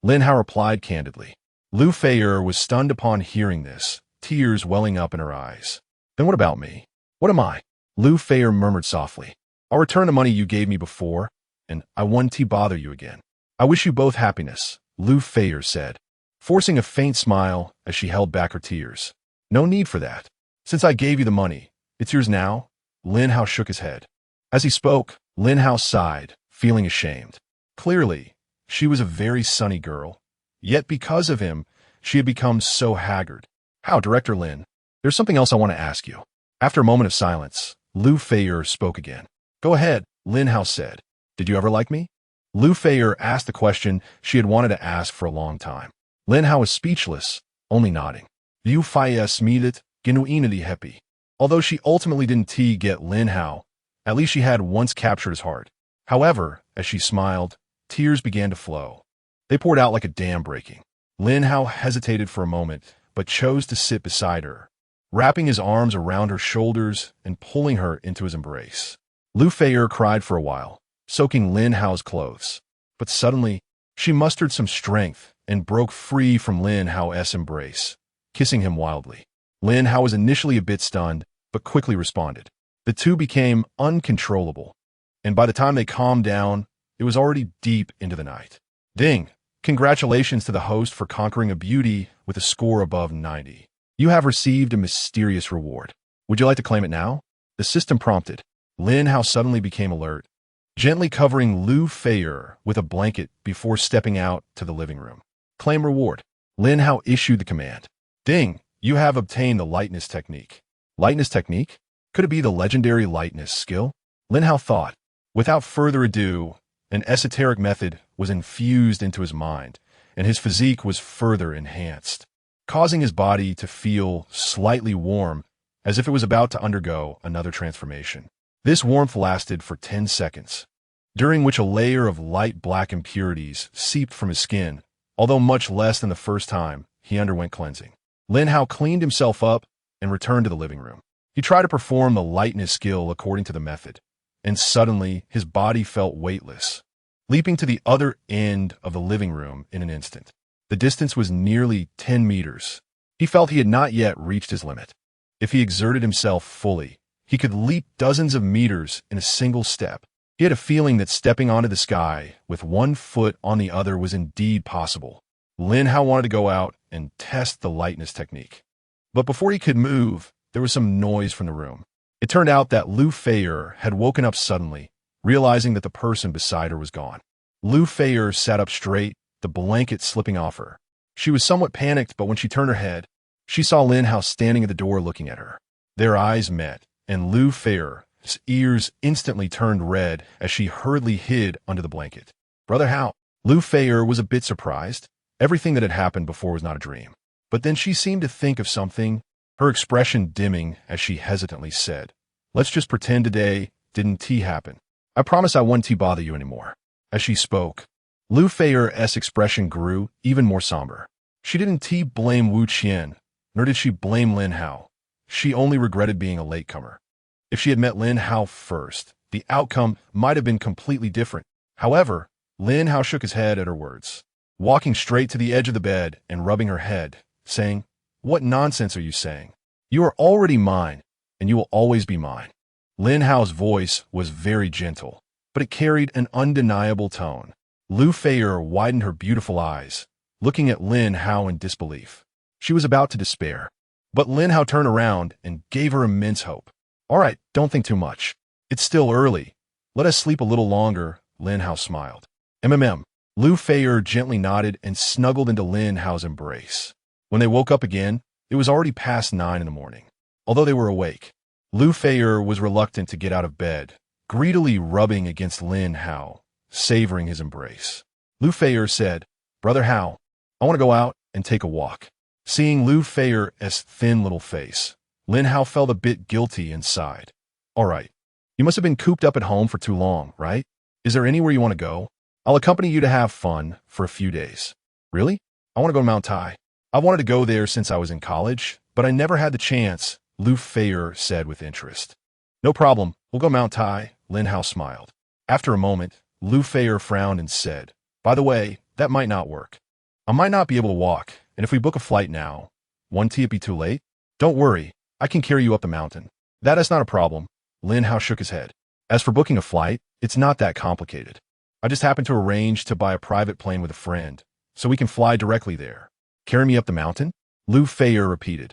Lin Hao replied candidly. Lu Feier was stunned upon hearing this, tears welling up in her eyes. Then what about me? What am I? Lu Feier murmured softly. I'll return the money you gave me before, and I won't bother you again. I wish you both happiness, Lu Feier said, forcing a faint smile as she held back her tears. No need for that. Since I gave you the money, it's yours now? Lin Hao shook his head. As he spoke, Lin Hao sighed, feeling ashamed. Clearly, she was a very sunny girl, yet because of him, she had become so haggard. How, Director Lin? There's something else I want to ask you. After a moment of silence, Lu Feier spoke again. Go ahead, Lin Hao said. Did you ever like me? Lu Feier asked the question she had wanted to ask for a long time. Lin Hao was speechless, only nodding. Lu Feier smilet, genuinely happy. Although she ultimately didn't get Lin Hao, at least she had once captured his heart. However, as she smiled, tears began to flow. They poured out like a dam breaking. Lin Hao hesitated for a moment, but chose to sit beside her, wrapping his arms around her shoulders and pulling her into his embrace. Lu Feier cried for a while, soaking Lin Hao's clothes. But suddenly, she mustered some strength and broke free from Lin Hao's embrace, kissing him wildly. Lin Hao was initially a bit stunned, but quickly responded. The two became uncontrollable, and by the time they calmed down, it was already deep into the night. Ding! Congratulations to the host for conquering a beauty with a score above 90. You have received a mysterious reward. Would you like to claim it now? The system prompted. Lin Hao suddenly became alert, gently covering Lu Feier with a blanket before stepping out to the living room. Claim reward. Lin Hao issued the command. Ding! You have obtained the lightness technique. Lightness technique? Could it be the legendary lightness skill? Lin Hao thought. Without further ado, an esoteric method was infused into his mind, and his physique was further enhanced, causing his body to feel slightly warm, as if it was about to undergo another transformation. This warmth lasted for 10 seconds, during which a layer of light black impurities seeped from his skin, although much less than the first time he underwent cleansing. Lin Hao cleaned himself up and returned to the living room. He tried to perform the lightness skill according to the method, and suddenly his body felt weightless, leaping to the other end of the living room in an instant. The distance was nearly 10 meters. He felt he had not yet reached his limit. If he exerted himself fully, he could leap dozens of meters in a single step. He had a feeling that stepping onto the sky with one foot on the other was indeed possible. Lin Hao wanted to go out and test the lightness technique. But before he could move, there was some noise from the room. It turned out that Lu Feier had woken up suddenly, realizing that the person beside her was gone. Lu Feier sat up straight, the blanket slipping off her. She was somewhat panicked, but when she turned her head, she saw Lin Hao standing at the door looking at her. Their eyes met, and Lu Feier's ears instantly turned red as she hurriedly hid under the blanket. Brother Hao. Lu Feier was a bit surprised. Everything that had happened before was not a dream. But then she seemed to think of something, her expression dimming as she hesitantly said, Let's just pretend today didn't happen. I promise I won't bother you anymore. As she spoke, Lu Feier's expression grew even more somber. She didn't blame Wu Qian, nor did she blame Lin Hao. She only regretted being a latecomer. If she had met Lin Hao first, the outcome might have been completely different. However, Lin Hao shook his head at her words, walking straight to the edge of the bed and rubbing her head, saying, What nonsense are you saying? You are already mine, and you will always be mine. Lin Hao's voice was very gentle, but it carried an undeniable tone. Lu Feier widened her beautiful eyes, looking at Lin Hao in disbelief. She was about to despair, but Lin Hao turned around and gave her immense hope. All right, don't think too much. It's still early. Let us sleep a little longer, Lin Hao smiled. Lu Feier gently nodded and snuggled into Lin Hao's embrace. When they woke up again, it was already past 9 in the morning. Although they were awake, Lu Feier was reluctant to get out of bed, greedily rubbing against Lin Hao, savoring his embrace. Lu Feier said, Brother Hao, I want to go out and take a walk. Seeing Lu Feier's thin little face, Lin Hao felt a bit guilty and sighed. All right. You must have been cooped up at home for too long, right? Is there anywhere you want to go? I'll accompany you to have fun for a few days. Really? I want to go to Mount Tai. I've wanted to go there since I was in college, but I never had the chance, Lu Feier said with interest. No problem. We'll go Mount Tai, Lin Hao smiled. After a moment, Lu Feier frowned and said, by the way, that might not work. I might not be able to walk, and if we book a flight now, won't it be too late? Don't worry, I can carry you up the mountain. That is not a problem. Lin Hao shook his head. As for booking a flight, it's not that complicated. I just happened to arrange to buy a private plane with a friend, so we can fly directly there. Carry me up the mountain? Lu Feier repeated.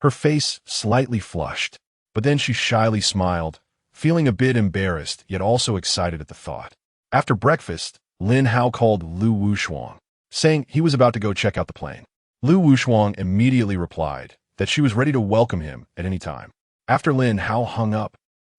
Her face slightly flushed, but then she shyly smiled, feeling a bit embarrassed yet also excited at the thought. After breakfast, Lin Hao called Lu Wushuang, saying he was about to go check out the plane. Lu Wushuang immediately replied that she was ready to welcome him at any time. After Lin Hao hung up,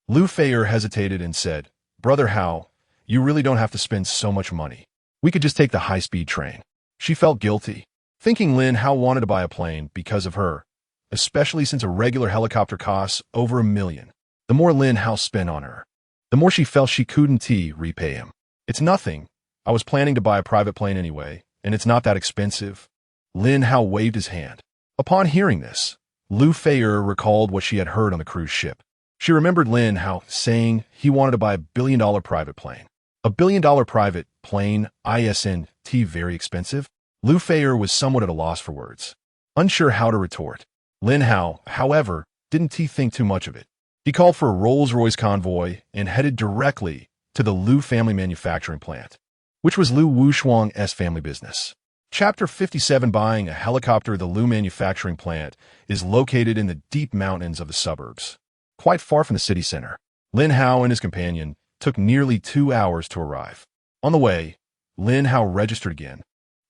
Lu Feier hesitated and said, Brother Hao, you really don't have to spend so much money. We could just take the high-speed train. She felt guilty, thinking Lin Hao wanted to buy a plane because of her, especially since a regular helicopter costs over $1 million. The more Lin Hao spent on her, the more she felt she couldn't repay him. It's nothing. I was planning to buy a private plane anyway, and it's not that expensive. Lin Hao waved his hand. Upon hearing this, Lu Feier recalled what she had heard on the cruise ship. She remembered Lin Hao saying he wanted to buy $1 billion private plane. $1 billion private plane, isn't very expensive? Lu Feier was somewhat at a loss for words, unsure how to retort. Lin Hao, however, didn't think too much of it. He called for a Rolls-Royce convoy and headed directly to the Lu family manufacturing plant, which was Lu Wushuang's family business. Chapter 57. Buying a helicopter. The Lu manufacturing plant is located in the deep mountains of the suburbs, quite far from the city center. Lin Hao and his companion took nearly 2 hours to arrive. On the way, Lin Hao registered again,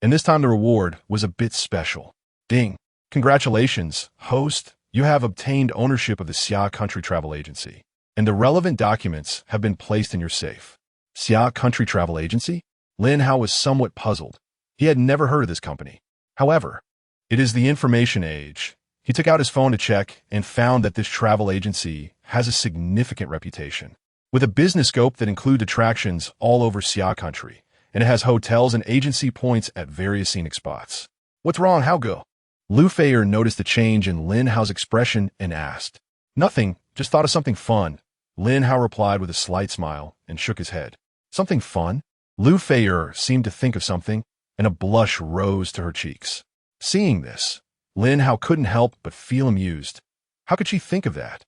and this time the reward was a bit special. Ding! Congratulations, host! You have obtained ownership of the Xia Country Travel Agency, and the relevant documents have been placed in your safe. Xia Country Travel Agency? Lin Hao was somewhat puzzled. He had never heard of this company. However, it is the information age. He took out his phone to check and found that this travel agency has a significant reputation, with a business scope that includes attractions all over Xia Country, and it has hotels and agency points at various scenic spots. What's wrong, Hao Go? Lu Feier noticed the change in Lin Hao's expression and asked. Nothing, just thought of something fun. Lin Hao replied with a slight smile and shook his head. Something fun? Lu Feier seemed to think of something, and a blush rose to her cheeks. Seeing this, Lin Hao couldn't help but feel amused. How could she think of that?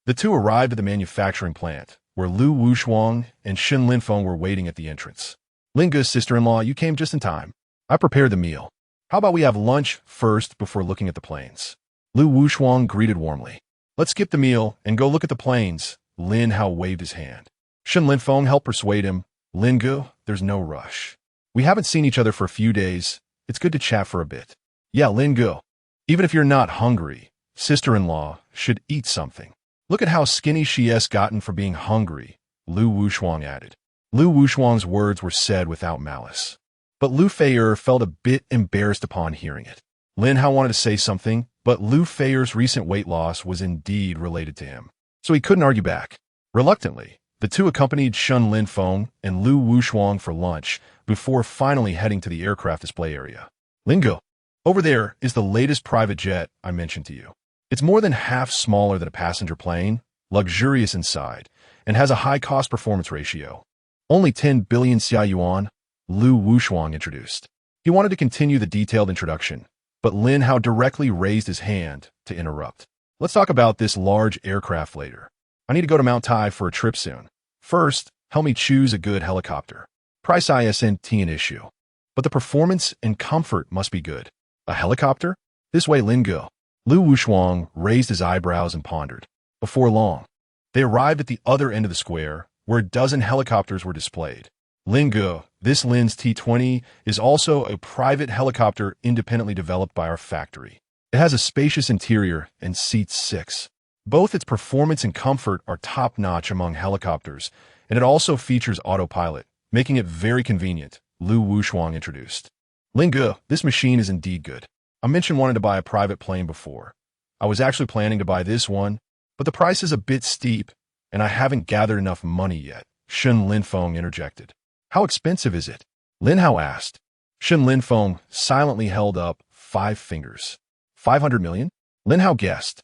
The two arrived at the manufacturing plant, where Lu Wushuang and Shen Linfeng were waiting at the entrance. Linga's sister-in-law, you came just in time. I prepared the meal. How about we have lunch first before looking at the planes? Lu Wushuang greeted warmly. Let's skip the meal and go look at the planes. Lin Hao waved his hand. Shen Linfeng helped persuade him. Lingu, there's no rush. We haven't seen each other for a few days. It's good to chat for a bit. Yeah, Lingu. Even if you're not hungry, sister-in-law should eat something. Look at how skinny she has gotten for being hungry, Lu Wushuang added. Lu Wushuang's words were said without malice, but Lu Feier felt a bit embarrassed upon hearing it. Lin Hao wanted to say something, but Lu Feier's recent weight loss was indeed related to him, so he couldn't argue back. Reluctantly, the two accompanied Shen Linfeng and Lu Wushuang for lunch before finally heading to the aircraft display area. Lingu, over there is the latest private jet I mentioned to you. It's more than half smaller than a passenger plane, luxurious inside, and has a high cost-performance ratio. Only 10 billion Xia Yuan, Lu Wushuang introduced. He wanted to continue the detailed introduction, but Lin Hao directly raised his hand to interrupt. Let's talk about this large aircraft later. I need to go to Mount Tai for a trip soon. First, help me choose a good helicopter. Price isn't an issue, but the performance and comfort must be good. A helicopter? This way, Lingu. Lu Wushuang raised his eyebrows and pondered. Before long, they arrived at the other end of the square, where a dozen helicopters were displayed. Lingu, this Lin's T-20 is also a private helicopter independently developed by our factory. It has a spacious interior and seats 6. Both its performance and comfort are top-notch among helicopters, and it also features autopilot, making it very convenient, Lu Wushuang introduced. Lingu, this machine is indeed good. I mentioned wanting to buy a private plane before. I was actually planning to buy this one, but the price is a bit steep, and I haven't gathered enough money yet, Shun Linfeng interjected. How expensive is it? Lin Hao asked. Shun Linfeng silently held up 5 fingers. 500 million? Lin Hao guessed.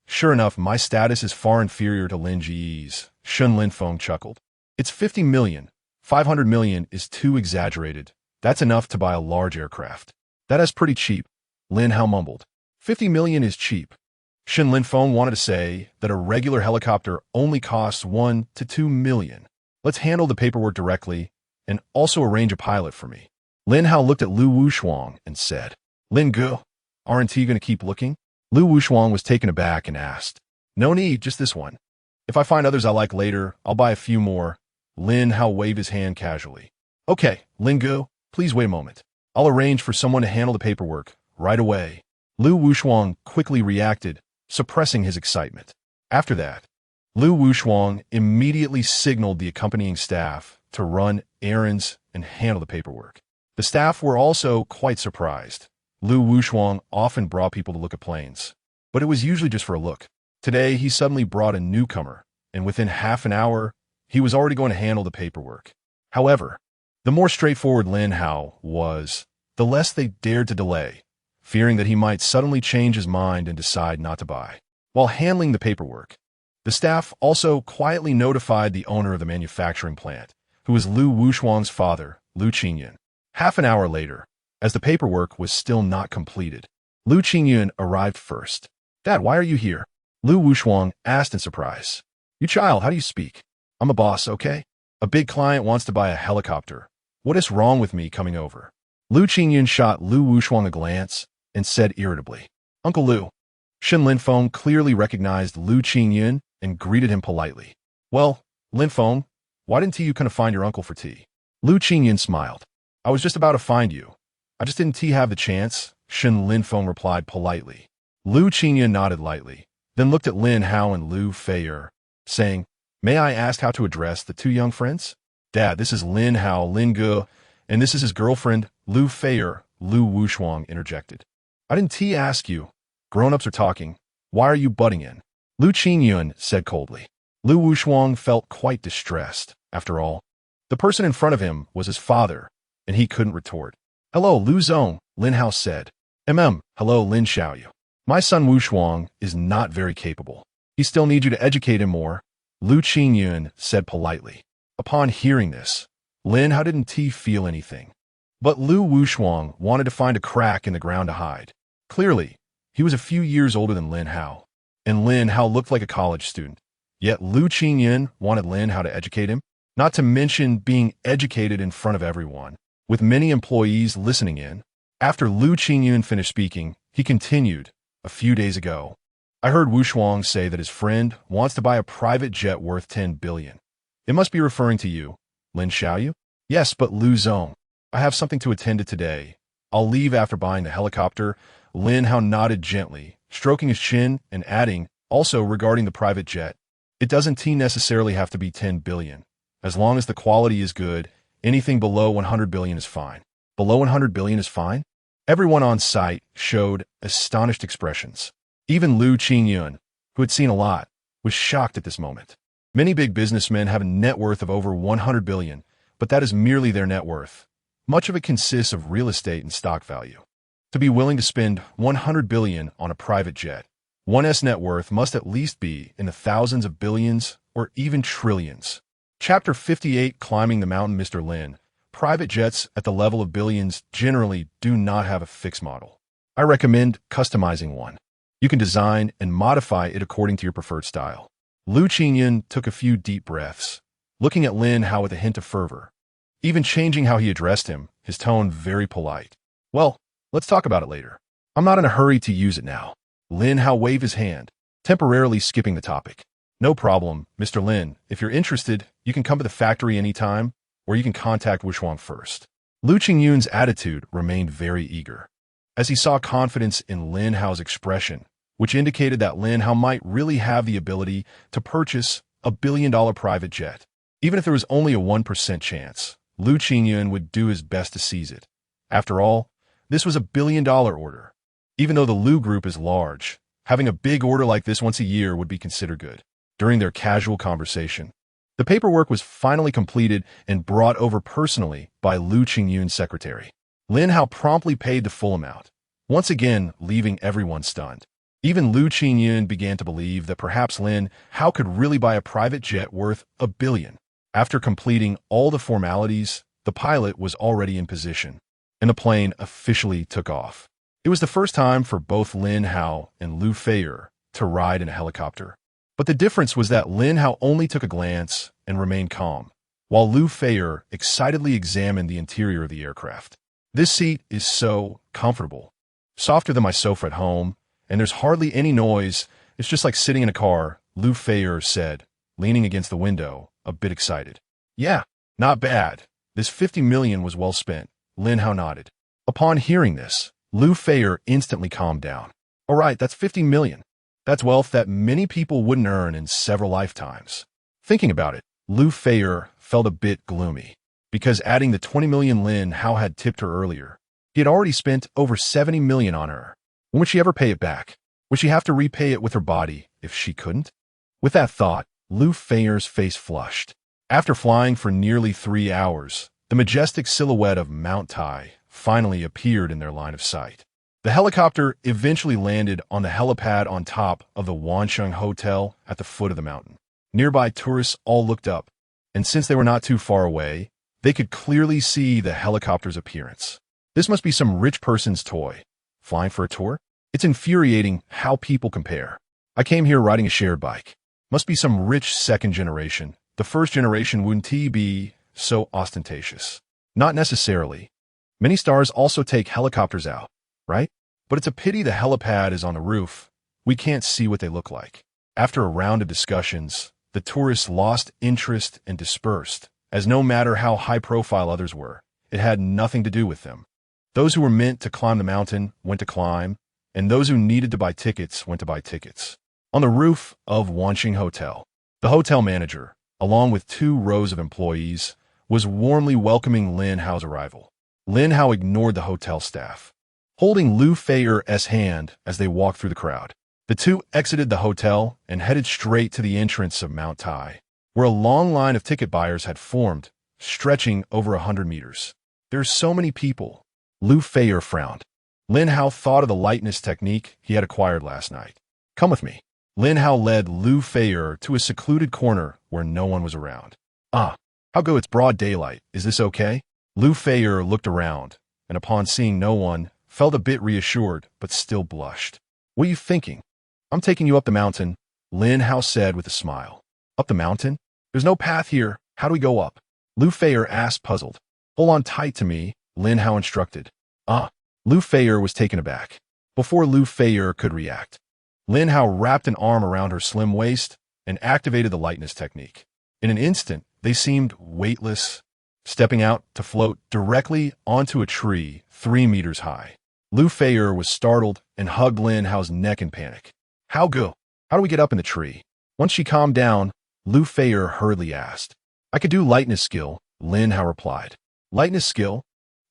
Sure enough, my status is far inferior to Lin Ji's. Shun Linfeng chuckled. It's 50 million. 500 million is too exaggerated. That's enough to buy a large aircraft. That is pretty cheap, Lin Hao mumbled. 50 million is cheap. Shun Linfeng wanted to say that a regular helicopter only costs 1 to 2 million. Let's handle the paperwork directly and also arrange a pilot for me. Lin Hao looked at Lu Wushuang and said, Lin Ge, aren't you going to keep looking? Lu Wushuang was taken aback and asked, No need, just this one. If I find others I like later, I'll buy a few more. Lin Hao waved his hand casually. Okay, Lin Ge, please wait a moment. I'll arrange for someone to handle the paperwork right away. Lu Wushuang quickly reacted, suppressing his excitement. After that, Lu Wushuang immediately signaled the accompanying staff to run errands and handle the paperwork. The staff were also quite surprised. Lu Wushuang often brought people to look at planes, but it was usually just for a look. Today, he suddenly brought a newcomer, and within half an hour, he was already going to handle the paperwork. However, the more straightforward Lin Hao was, the less they dared to delay, fearing that he might suddenly change his mind and decide not to buy. While handling the paperwork, the staff also quietly notified the owner of the manufacturing plant, who was Lu Wushuang's father, Lu Qingyun. Half an hour later, as the paperwork was still not completed, Lu Qingyun arrived first. Dad, why are you here? Lu Wushuang asked in surprise. You child, how do you speak? I'm a boss, okay? A big client wants to buy a helicopter. What is wrong with me coming over? Lu Qingyun shot Lu Wushuang a glance and said irritably, Uncle Lu. Shun Linfeng clearly recognized Lu Qingyun and greeted him politely. Well, Linfeng, why didn't you come to find your uncle for tea? Lu Qingyun smiled. I was just about to find you. I just didn't have the chance, Shun Linfeng replied politely. Lu Qingyun nodded lightly, then looked at Lin Hao and Lu Feier, saying, May I ask how to address the 2 young friends? Dad, this is Lin Hao, Lin Ge, and this is his girlfriend, Lu Feier, Lu Wushuang interjected. I didn't ask you. Grown-ups are talking. Why are you butting in? Lu Qingyun said coldly. Lu Wushuang felt quite distressed. After all, the person in front of him was his father, and he couldn't retort. Hello, Lu Zong, Lin Hao said. Hello, Lin Xiaoyu. My son Wushuang is not very capable. He still needs you to educate him more, Lu Qingyun said politely. Upon hearing this, Lin Hao didn't feel anything. But Lu Wushuang wanted to find a crack in the ground to hide. Clearly, he was a few years older than Lin Hao, and Lin Hao looked like a college student. Yet Lu Qingyun wanted Lin Hao to educate him, not to mention being educated in front of everyone, with many employees listening in. After Lu Qingyun finished speaking, he continued, A few days ago, I heard Wushuang say that his friend wants to buy a private jet worth 10 billion. It must be referring to you, Lin Xiaoyu? Yes, but Lu Zong, I have something to attend to today. I'll leave after buying the helicopter. Lin Hao nodded gently, stroking his chin and adding, also regarding the private jet, it doesn't necessarily have to be 10 billion. As long as the quality is good, anything below 100 billion is fine. Below 100 billion is fine? Everyone on site showed astonished expressions. Even Lu Qingyun, who had seen a lot, was shocked at this moment. Many big businessmen have a net worth of over 100 billion, but that is merely their net worth. Much of it consists of real estate and stock value. To be willing to spend 100 billion on a private jet, one's net worth must at least be in the thousands of billions or even trillions. Chapter 58, Climbing the Mountain. Mr. Lin, private jets at the level of billions generally do not have a fixed model. I recommend customizing one. You can design and modify it according to your preferred style. Lu Qingyun took a few deep breaths, looking at Lin Hao with a hint of fervor, even changing how he addressed him, his tone very polite. Well, let's talk about it later. I'm not in a hurry to use it now. Lin Hao waved his hand, temporarily skipping the topic. No problem, Mr. Lin. If you're interested, you can come to the factory anytime, or you can contact Wushuang first. Lu Qingyun's attitude remained very eager, as he saw confidence in Lin Hao's expression, which indicated that Lin Hao might really have the ability to purchase a billion-dollar private jet. Even if there was only a 1% chance, Lu Qingyun would do his best to seize it. After all, This was a billion-dollar order. Even though the Lu Group is large, having a big order like this once a year would be considered good. During their casual conversation, the paperwork was finally completed and brought over personally by Lu Qingyun's secretary. Lin Hao promptly paid the full amount, once again leaving everyone stunned. Even Lu Qingyun began to believe that perhaps Lin Hao could really buy a private jet worth $1 billion. After completing all the formalities, the pilot was already in position, and the plane officially took off. It was the first time for both Lin Hao and Lu Feier to ride in a helicopter. But the difference was that Lin Hao only took a glance and remained calm, while Lu Feier excitedly examined the interior of the aircraft. This seat is so comfortable, softer than my sofa at home, and there's hardly any noise. It's just like sitting in a car, Lu Feier said, leaning against the window, a bit excited. Yeah, not bad. This 50 million was well spent, Lin Hao nodded. Upon hearing this, Lu Feier instantly calmed down. All right, that's 50 million. That's wealth that many people wouldn't earn in several lifetimes. Thinking about it, Lu Feier felt a bit gloomy, because adding the 20 million Lin Hao had tipped her earlier, he had already spent over 70 million on her. When would she ever pay it back? Would she have to repay it with her body if she couldn't? With that thought, Lu Feier's face flushed. After flying for nearly 3 hours, the majestic silhouette of Mount Tai finally appeared in their line of sight. The helicopter eventually landed on the helipad on top of the Wansheng Hotel at the foot of the mountain. Nearby tourists all looked up, and since they were not too far away, they could clearly see the helicopter's appearance. This must be some rich person's toy. Flying for a tour? It's infuriating how people compare. I came here riding a shared bike. Must be some rich second generation. The first generation wouldn't be so ostentatious. Not necessarily. Many stars also take helicopters out, right? But it's a pity the helipad is on the roof. We can't see what they look like. After a round of discussions, the tourists lost interest and dispersed, as no matter how high-profile others were, it had nothing to do with them. Those who were meant to climb the mountain went to climb, and those who needed to buy tickets went to buy tickets. On the roof of Wansheng Hotel, the hotel manager, along with 2 rows of employees, was warmly welcoming Lin Hao's arrival. Lin Hao ignored the hotel staff, holding Lu Feier's hand as they walked through the crowd. The two exited the hotel and headed straight to the entrance of Mount Tai, where a long line of ticket buyers had formed, stretching over 100 meters. There's so many people. Lu Feier frowned. Lin Hao thought of the lightness technique he had acquired last night. Come with me. Lin Hao led Lu Feier to a secluded corner where no one was around. How go, it's broad daylight. Is this okay? Lu Feier looked around, and upon seeing no one, felt a bit reassured, but still blushed. What are you thinking? I'm taking you up the mountain, Lin Hao said with a smile. Up the mountain? There's no path here. How do we go up? Lu Feier asked, puzzled. Hold on tight to me, Lin Hao instructed. Lu Feier was taken aback. Before Lu Feier could react, Lin Hao wrapped an arm around her slim waist and activated the lightness technique. In an instant, they seemed weightless, stepping out to float directly onto a tree 3 meters high. Lu Feier was startled and hugged Lin Hao's neck in panic. How do we get up in the tree? Once she calmed down, Lu Feier hurriedly asked. I could do lightness skill, Lin Hao replied. Lightness skill?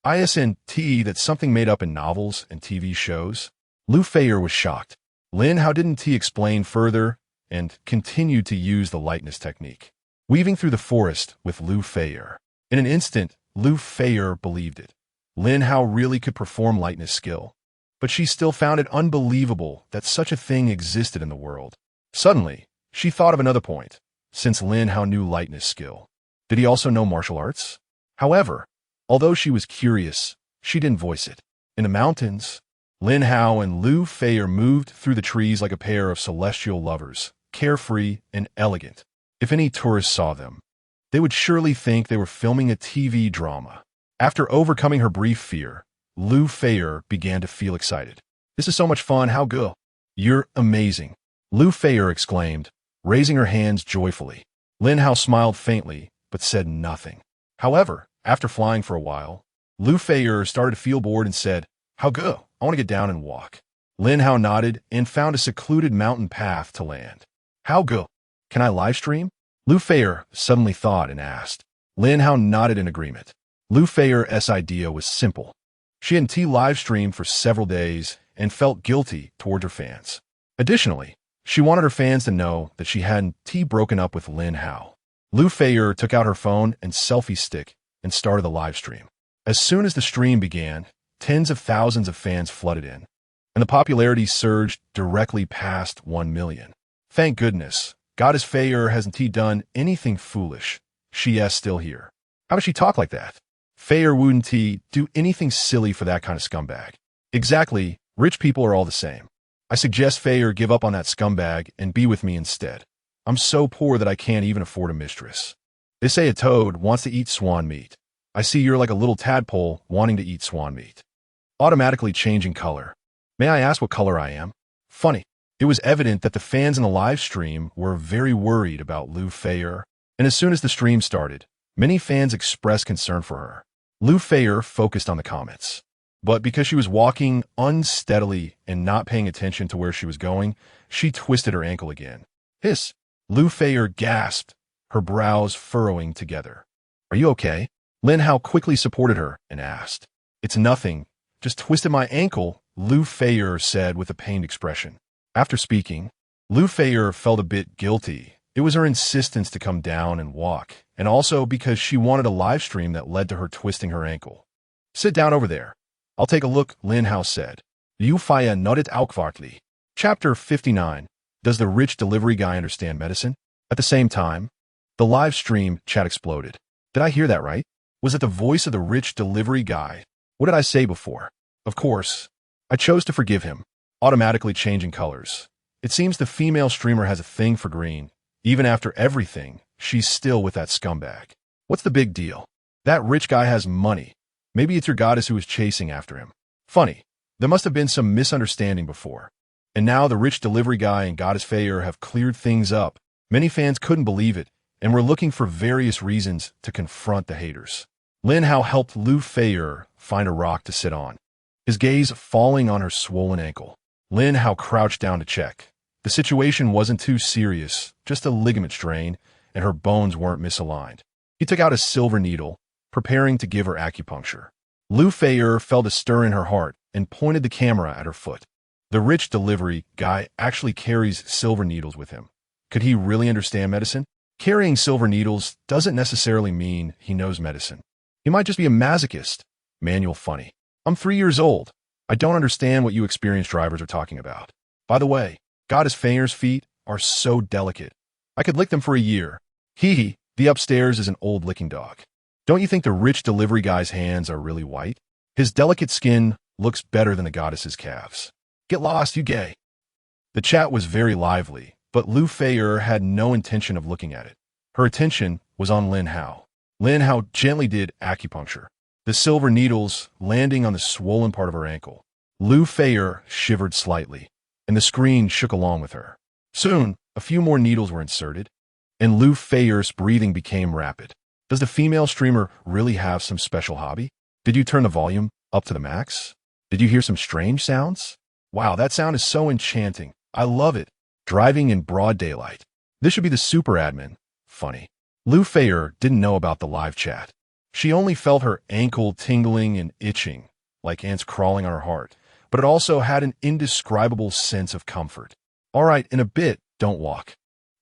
ISNT, that's something made up in novels and TV shows? Lu Feier was shocked. Lin Hao didn't explain further and continued to use the lightness technique, weaving through the forest with Lu Feier. In an instant, Lu Feier believed it. Lin Hao really could perform lightness skill, but she still found it unbelievable that such a thing existed in the world. Suddenly, she thought of another point. Since Lin Hao knew lightness skill, did he also know martial arts? However, although she was curious, she didn't voice it. In the mountains, Lin Hao and Lu Feier moved through the trees like a pair of celestial lovers, carefree and elegant. If any tourists saw them, they would surely think they were filming a TV drama. After overcoming her brief fear, Lu Feier began to feel excited. This is so much fun, how good. You're amazing, Lu Feier exclaimed, raising her hands joyfully. Lin Hao smiled faintly, but said nothing. However, after flying for a while, Lu Feier started to feel bored and said, How good, I want to get down and walk. Lin Hao nodded and found a secluded mountain path to land. How good? Can I live stream? Lu Feier suddenly thought and asked. Lin Hao nodded in agreement. Lu Feier's idea was simple. She hadn't live streamed for several days and felt guilty toward her fans. Additionally, she wanted her fans to know that she hadn't broken up with Lin Hao. Lu Feier took out her phone and selfie stick and started the live stream. As soon as the stream began, tens of thousands of fans flooded in, and the popularity surged directly past 1 million. Thank goodness, Goddess Feier hasn't done anything foolish. She is still here. How does she talk like that? Feier wouldn't do anything silly for that kind of scumbag. Exactly, rich people are all the same. I suggest Feier give up on that scumbag and be with me instead. I'm so poor that I can't even afford a mistress. They say a toad wants to eat swan meat. I see you're like a little tadpole wanting to eat swan meat. Automatically changing color. May I ask what color I am? Funny. It was evident that the fans in the live stream were very worried about Lu Feier, and as soon as the stream started, many fans expressed concern for her. Lu Feier focused on the comments. But because she was walking unsteadily and not paying attention to where she was going, she twisted her ankle again. Hiss! Lu Feier gasped, her brows furrowing together. Are you okay? Lin Hao quickly supported her and asked. It's nothing. Just twisted my ankle, Lu Feier said with a pained expression. After speaking, Lu Feier felt a bit guilty. It was her insistence to come down and walk, and also because she wanted a live stream that led to her twisting her ankle. Sit down over there. I'll take a look, Lin Hao said. Liu Feier nodded outwardly. Chapter 59. Does the rich delivery guy understand medicine? At the same time, the live stream chat exploded. Did I hear that right? Was it the voice of the rich delivery guy? What did I say before? Of course, I chose to forgive him. Automatically changing colors. It seems the female streamer has a thing for green. Even after everything, she's still with that scumbag. What's the big deal? That rich guy has money. Maybe it's your goddess who is chasing after him. Funny. There must have been some misunderstanding before. And now the rich delivery guy and Goddess Feier have cleared things up. Many fans couldn't believe it, and were looking for various reasons to confront the haters. Lin Hao helped Lu Feier find a rock to sit on, his gaze falling on her swollen ankle. Lin Hao crouched down to check. The situation wasn't too serious, just a ligament strain, and her bones weren't misaligned. He took out a silver needle, preparing to give her acupuncture. Lu Feier felt a stir in her heart and pointed the camera at her foot. The rich delivery guy actually carries silver needles with him. Could he really understand medicine? Carrying silver needles doesn't necessarily mean he knows medicine. He might just be a masochist. Manual funny. I'm 3 years old. I don't understand what you experienced drivers are talking about. By the way, Goddess Feier's feet are so delicate. I could lick them for a year. Hee, the upstairs is an old licking dog. Don't you think the rich delivery guy's hands are really white? His delicate skin looks better than the goddess's calves. Get lost, you gay. The chat was very lively, but Lu Feier had no intention of looking at it. Her attention was on Lin Hao. Lin Hao gently did acupuncture, the silver needles landing on the swollen part of her ankle. Lu Feier shivered slightly, and the screen shook along with her. Soon, a few more needles were inserted, and Lu Feier's breathing became rapid. Does the female streamer really have some special hobby? Did you turn the volume up to the max? Did you hear some strange sounds? Wow, that sound is so enchanting. I love it. Driving in broad daylight. This should be the super admin. Funny. Lu Feier didn't know about the live chat. She only felt her ankle tingling and itching, like ants crawling on her heart, but it also had an indescribable sense of comfort. All right, in a bit, don't walk.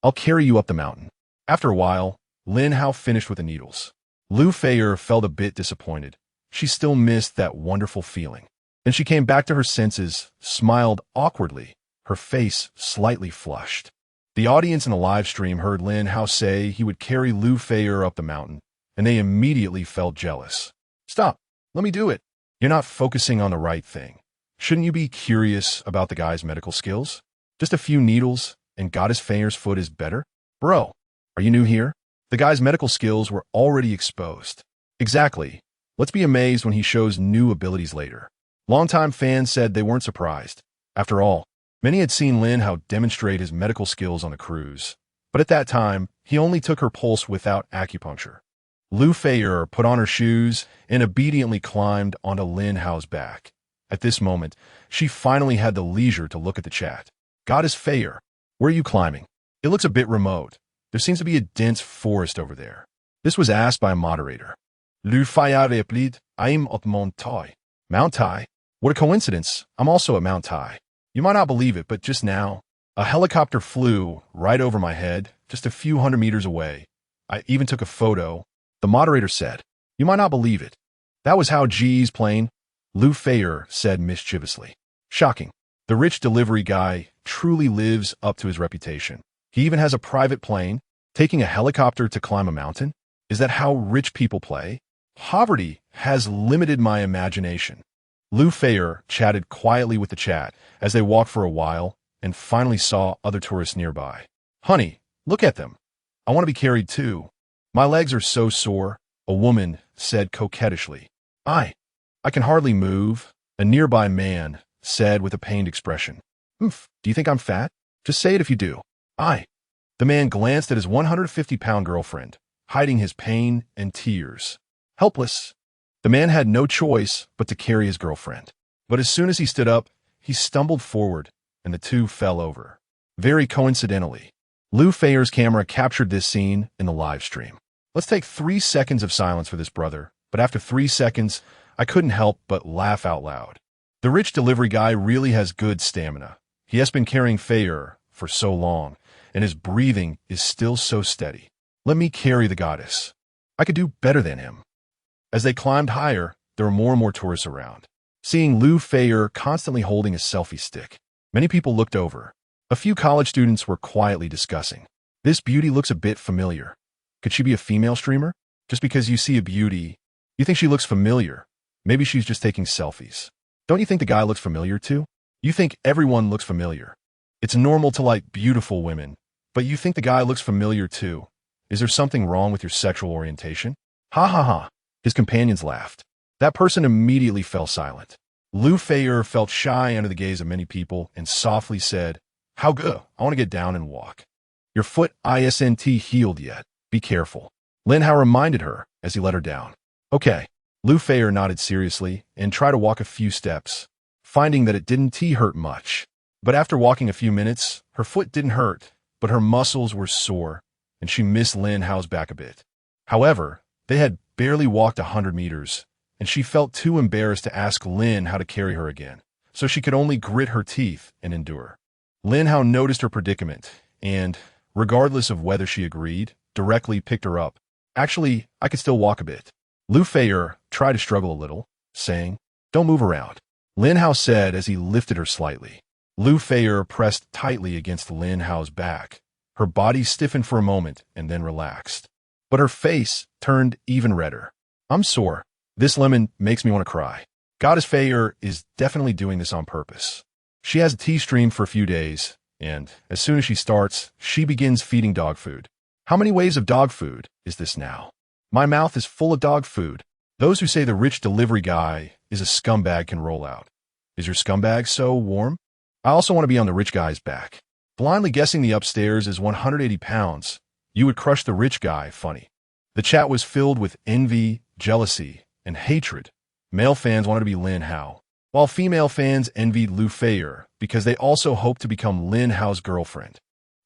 I'll carry you up the mountain. After a while, Lin Hao finished with the needles. Lu Feier felt a bit disappointed. She still missed that wonderful feeling. Then she came back to her senses, smiled awkwardly, her face slightly flushed. The audience in the live stream heard Lin Hao say he would carry Lu Feier up the mountain, and they immediately felt jealous. Stop. Let me do it. You're not focusing on the right thing. Shouldn't you be curious about the guy's medical skills? Just a few needles, and Goddess Feier's foot is better? Bro, are you new here? The guy's medical skills were already exposed. Exactly. Let's be amazed when he shows new abilities later. Longtime fans said they weren't surprised. After all, many had seen Lin Hao demonstrate his medical skills on the cruise. But at that time, he only took her pulse without acupuncture. Lu Feier put on her shoes and obediently climbed onto Lin Hao's back. At this moment, she finally had the leisure to look at the chat. Goddess Feier, where are you climbing? It looks a bit remote. There seems to be a dense forest over there. This was asked by a moderator. Lu Feier replied, I'm at montagne. Mount Tai? What a coincidence. I'm also at Mount Tai. You might not believe it, but just now, a helicopter flew right over my head, just a few hundred meters away. I even took a photo. The moderator said, "You might not believe it. That was Hao Ji's plane," Lu Feier said mischievously. Shocking. The rich delivery guy truly lives up to his reputation. He even has a private plane, taking a helicopter to climb a mountain. Is that how rich people play? Poverty has limited my imagination. Lu Feier chatted quietly with the chat as they walked for a while and finally saw other tourists nearby. "Honey, look at them. I want to be carried too. My legs are so sore," a woman said coquettishly. I can hardly move," a nearby man said with a pained expression. Do you think I'm fat? Just say it if you do." The man glanced at his 150-pound girlfriend, hiding his pain and tears. Helpless, the man had no choice but to carry his girlfriend. But as soon as he stood up, he stumbled forward, and the two fell over. Very coincidentally, Lu Feier's camera captured this scene in the live stream. Let's take 3 seconds of silence for this brother, but after 3 seconds, I couldn't help but laugh out loud. The rich delivery guy really has good stamina. He has been carrying Feier for so long, and his breathing is still so steady. Let me carry the goddess. I could do better than him. As they climbed higher, there were more and more tourists around. Seeing Lu Feier constantly holding a selfie stick, many people looked over. A few college students were quietly discussing. This beauty looks a bit familiar. Could she be a female streamer? Just because you see a beauty, you think she looks familiar. Maybe she's just taking selfies. Don't you think the guy looks familiar too? You think everyone looks familiar. It's normal to like beautiful women, but you think the guy looks familiar too. Is there something wrong with your sexual orientation? Ha ha ha. His companions laughed. That person immediately fell silent. Lu Feier felt shy under the gaze of many people and softly said, "How good? I want to get down and walk." "Your foot isn't healed yet. Be careful," Lin Hao reminded her as he let her down. "Okay." Lu Feier nodded seriously and tried to walk a few steps, finding that it didn't hurt much. But after walking a few minutes, her foot didn't hurt, but her muscles were sore, and she missed Lin Hao's back a bit. However, they had barely walked 100 meters, and she felt too embarrassed to ask Lin how to carry her again, so she could only grit her teeth and endure. Lin Hao noticed her predicament, and, regardless of whether she agreed, directly picked her up. "Actually, I could still walk a bit." Lu Feier tried to struggle a little, saying, "Don't move around," Lin Hao said as he lifted her slightly. Lu Feier pressed tightly against Lin Hao's back. Her body stiffened for a moment and then relaxed. But her face turned even redder. "I'm sore. This lemon makes me want to cry." Goddess Feier is definitely doing this on purpose. She has a tea stream for a few days, and as soon as she starts, she begins feeding dog food. How many waves of dog food is this now? My mouth is full of dog food. Those who say the rich delivery guy is a scumbag can roll out. Is your scumbag so warm? I also want to be on the rich guy's back. Blindly guessing the upstairs is 180 pounds. You would crush the rich guy, funny. The chat was filled with envy, jealousy, and hatred. Male fans wanted to be Lin Hao, while female fans envied Lu Feier because they also hoped to become Lin Hao's girlfriend.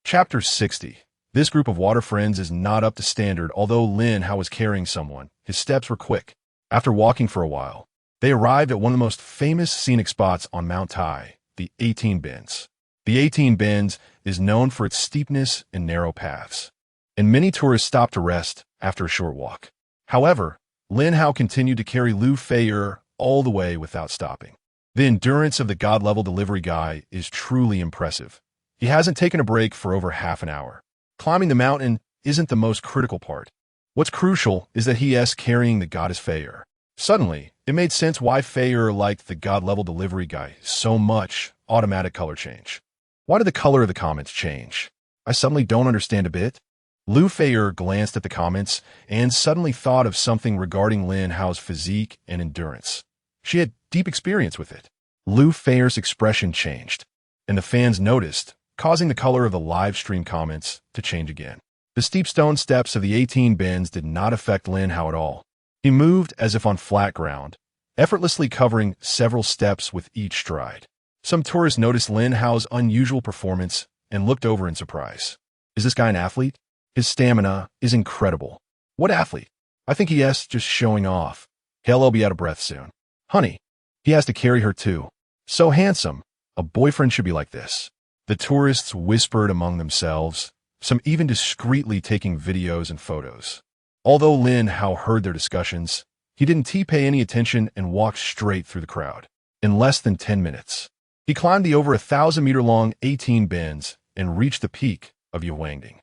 Chapter 60. This group of water friends is not up to standard. Although Lin Hao was carrying someone, his steps were quick. After walking for a while, they arrived at one of the most famous scenic spots on Mount Tai, the 18 Bends. The 18 Bends is known for its steepness and narrow paths, and many tourists stopped to rest after a short walk. However, Lin Hao continued to carry Lu Feier all the way without stopping. The endurance of the god-level delivery guy is truly impressive. He hasn't taken a break for over half an hour. Climbing the mountain isn't the most critical part. What's crucial is that he is carrying the goddess Feier. Suddenly, it made sense why Feier liked the god-level delivery guy so much. Automatic color change. Why did the color of the comments change? I suddenly don't understand a bit. Lu Feier glanced at the comments and suddenly thought of something regarding Lin Hao's physique and endurance. She had deep experience with it. Lu Feier's expression changed, and the fans noticed, causing the color of the live stream comments to change again. The steep stone steps of the 18 Bends did not affect Lin Hao at all. He moved as if on flat ground, effortlessly covering several steps with each stride. Some tourists noticed Lin Hao's unusual performance and looked over in surprise. Is this guy an athlete? His stamina is incredible. What athlete? I think he is just showing off. Hell, I'll be out of breath soon. Honey, He has to carry her too. So handsome. A boyfriend should be like this. The tourists whispered among themselves, some even discreetly taking videos and photos. Although Lin Hao heard their discussions, he didn't pay any attention and walked straight through the crowd. In less than 10 minutes, he climbed the over 1,000-meter-long 18 bends and reached the peak of Yuangding.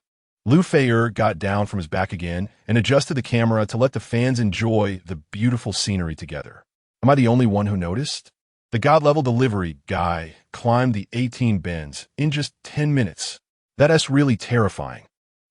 Lu Feier got down from his back again and adjusted the camera to let the fans enjoy the beautiful scenery together. Am I the only one who noticed? The God-level delivery guy climbed the 18 bends in just 10 minutes. That's really terrifying.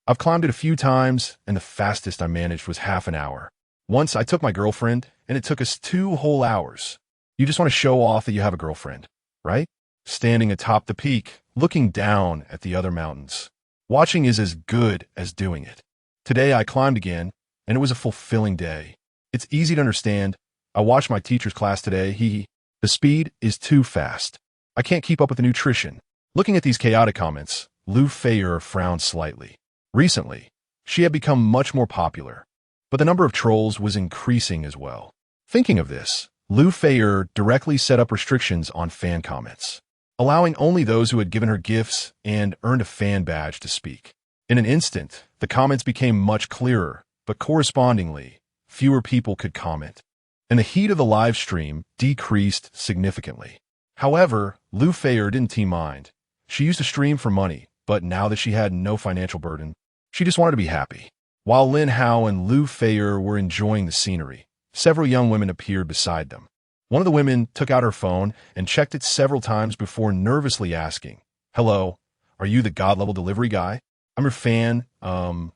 I've climbed it a few times, and the fastest I managed was half an hour. Once I took my girlfriend, and it took us 2 whole hours. You just want to show off that you have a girlfriend, right? Standing atop the peak, looking down at the other mountains. Watching is as good as doing it. Today I climbed again, and it was a fulfilling day. It's easy to understand. I watched my teacher's class today. The speed is too fast. I can't keep up with the nutrition. Looking at these chaotic comments, Lu Feier frowned slightly. Recently, she had become much more popular, but the number of trolls was increasing as well. Thinking of this, Lu Feier directly set up restrictions on fan comments, allowing only those who had given her gifts and earned a fan badge to speak. In an instant, the comments became much clearer, but correspondingly, fewer people could comment, and the heat of the live stream decreased significantly. However, Lu Feier didn't mind. She used to stream for money, but now that she had no financial burden, she just wanted to be happy. While Lin Hao and Lu Feier were enjoying the scenery, several young women appeared beside them. One of the women took out her phone and checked it several times before nervously asking, "Hello, are you the God-level delivery guy? I'm your fan. I'm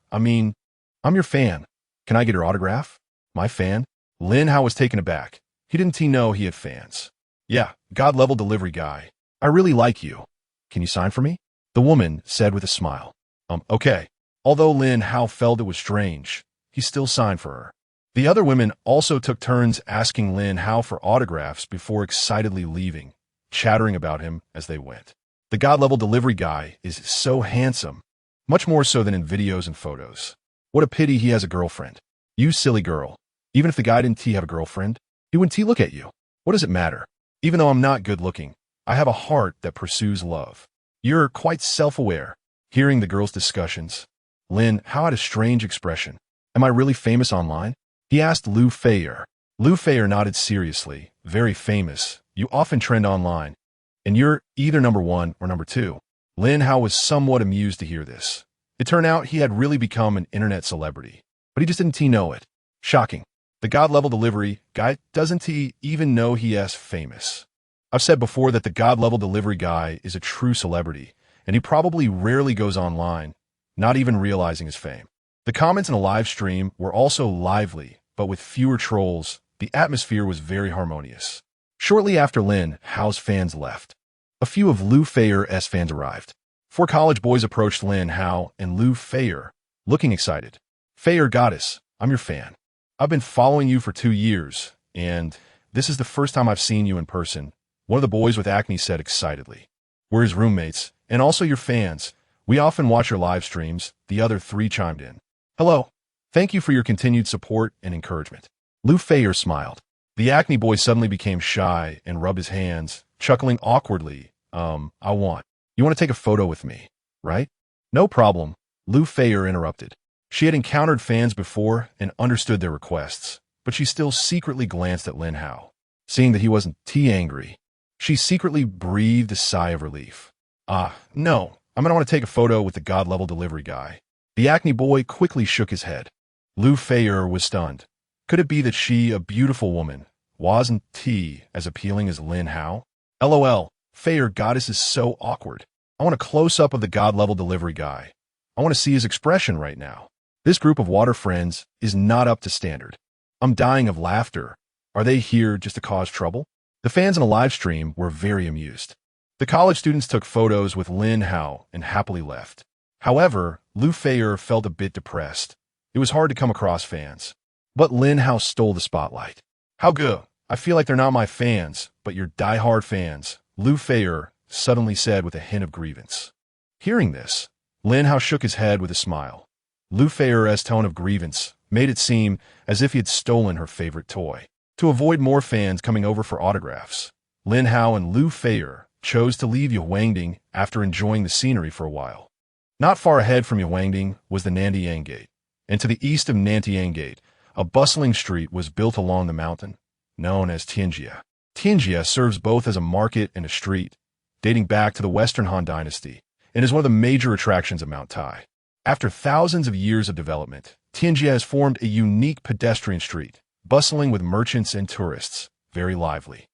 your fan. Can I get your autograph?" My fan? Lin Hao was taken aback. He didn't know he had fans. "Yeah, God-level delivery guy. I really like you. Can you sign for me?" The woman said with a smile. Okay. Although Lin Hao felt it was strange, he still signed for her. The other women also took turns asking Lin Hao for autographs before excitedly leaving, chattering about him as they went. The God-level delivery guy is so handsome, much more so than in videos and photos. What a pity he has a girlfriend. You silly girl. Even if the guy didn't have a girlfriend, he wouldn't look at you. What does it matter? Even though I'm not good looking, I have a heart that pursues love. You're quite self-aware. Hearing the girls' discussions, Lin Hao had a strange expression. Am I really famous online? He asked Lu Feier. Lu Feier nodded seriously. Very famous. You often trend online, and you're either number 1 or number 2. Lin Hao was somewhat amused to hear this. It turned out he had really become an internet celebrity, but he just didn't know it. Shocking. The God-level delivery guy doesn't even know he is famous. I've said before that the God-level delivery guy is a true celebrity, and he probably rarely goes online, not even realizing his fame. The comments in a live stream were also lively, but with fewer trolls. The atmosphere was very harmonious. Shortly after Lin Hao's fans left, a few of Lu Feier's fans arrived. 4 college boys approached Lin Hao and Lu Feier, looking excited. "Feier goddess, I'm your fan. I've been following you for 2 years, and this is the first time I've seen you in person," one of the boys with acne said excitedly. "We're his roommates, and also your fans. We often watch your live streams," the other 3 chimed in. "Hello. Thank you for your continued support and encouragement." Lu Feier smiled. The acne boy suddenly became shy and rubbed his hands, chuckling awkwardly. You want to take a photo with me, right?" "No problem," Lu Feier interrupted. She had encountered fans before and understood their requests, but she still secretly glanced at Lin Hao. Seeing that he wasn't angry, she secretly breathed a sigh of relief. No, I'm gonna want to take a photo with the God-level delivery guy." The acne boy quickly shook his head. Lu Feier was stunned. Could it be that she, a beautiful woman, wasn't as appealing as Lin Hao? LOL, Feier goddess is so awkward. I want a close-up of the God-level delivery guy. I want to see his expression right now. This group of water friends is not up to standard. I'm dying of laughter. Are they here just to cause trouble? The fans in a live stream were very amused. The college students took photos with Lin Hao and happily left. However, Lu Feier felt a bit depressed. It was hard to come across fans. But Lin Hao stole the spotlight. "How good. I feel like they're not my fans, but you're die-hard fans," Lu Feier suddenly said with a hint of grievance. Hearing this, Lin Hao shook his head with a smile. Lu Feier's tone of grievance made it seem as if he had stolen her favorite toy. To avoid more fans coming over for autographs, Lin Hao and Lu Feier chose to leave Yhuangding after enjoying the scenery for a while. Not far ahead from Yhuangding was the Nantiang Gate, and to the east of Nantiang Gate, a bustling street was built along the mountain, known as Tianjia. Tianjia serves both as a market and a street, dating back to the Western Han Dynasty, and is one of the major attractions of Mount Tai. After thousands of years of development, Tianjia has formed a unique pedestrian street, bustling with merchants and tourists, very lively.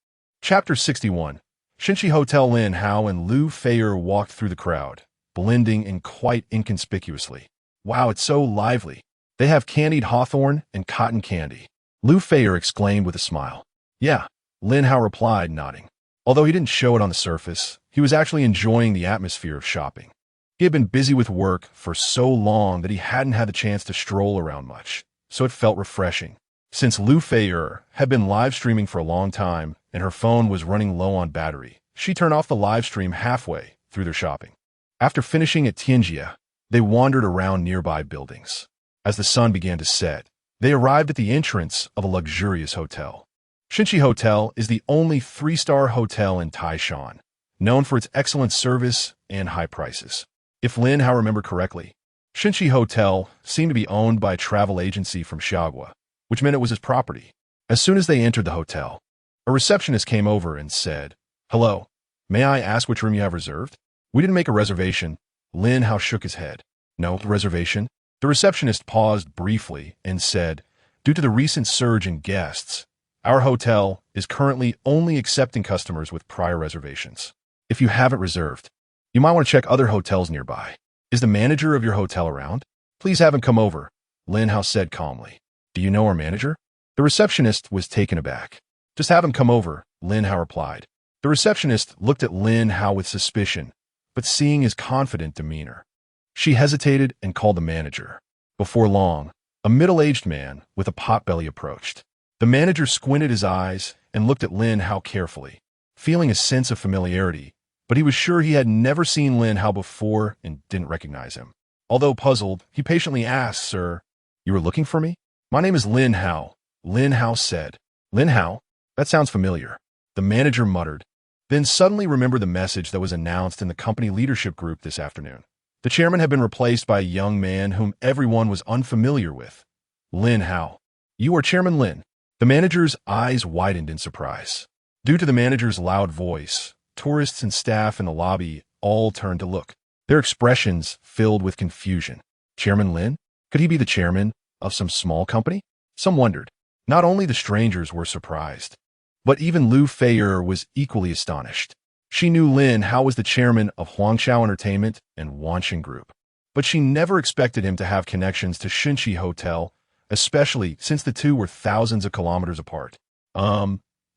Chapter 61. Shinchi Hotel. Lin Hao and Lu Feier walked through the crowd, blending in quite inconspicuously. Wow, it's so lively. They have candied hawthorn and cotton candy. Lu Feier exclaimed with a smile. Yeah, Lin Hao replied, nodding. Although he didn't show it on the surface, he was actually enjoying the atmosphere of shopping. He had been busy with work for so long that he hadn't had the chance to stroll around much, so it felt refreshing. Since Lu Feier had been live streaming for a long time and her phone was running low on battery, she turned off the live stream halfway through their shopping. After finishing at Tianjia, they wandered around nearby buildings. As the sun began to set, they arrived at the entrance of a luxurious hotel. Shinchi Hotel is the only 3-star hotel in Taishan, known for its excellent service and high prices. If Lin Hao remembered correctly, Shinchi Hotel seemed to be owned by a travel agency from Xiagua, which meant it was his property. As soon as they entered the hotel, a receptionist came over and said, "Hello, may I ask which room you have reserved?" "We didn't make a reservation." Lin Hao shook his head. "No reservation?" The receptionist paused briefly and said, "Due to the recent surge in guests, our hotel is currently only accepting customers with prior reservations. If you haven't reserved, you might want to check other hotels nearby. Is the manager of your hotel around? Please have him come over," Lin Hao said calmly. "Do you know our manager?" The receptionist was taken aback. "Just have him come over," Lin Hao replied. The receptionist looked at Lin Hao with suspicion, but seeing his confident demeanor, she hesitated and called the manager. Before long, a middle-aged man with a potbelly approached. The manager squinted his eyes and looked at Lin Hao carefully, feeling a sense of familiarity, but he was sure he had never seen Lin Hao before and didn't recognize him. Although puzzled, he patiently asked, "Sir, you were looking for me?" "My name is Lin Hao," Lin Hao said. "Lin Hao? That sounds familiar," the manager muttered, then suddenly remembered the message that was announced in the company leadership group this afternoon. The chairman had been replaced by a young man whom everyone was unfamiliar with. "Lin Hao. You are Chairman Lin." The manager's eyes widened in surprise. Due to the manager's loud voice, tourists and staff in the lobby all turned to look, their expressions filled with confusion. Chairman Lin? Could he be the chairman of some small company? Some wondered. Not only the strangers were surprised, but even Lu Feier was equally astonished. She knew Lin Hao was the chairman of Huangshao Entertainment and Wanxin Group, but she never expected him to have connections to Shinchi Hotel, especially since the two were thousands of kilometers apart.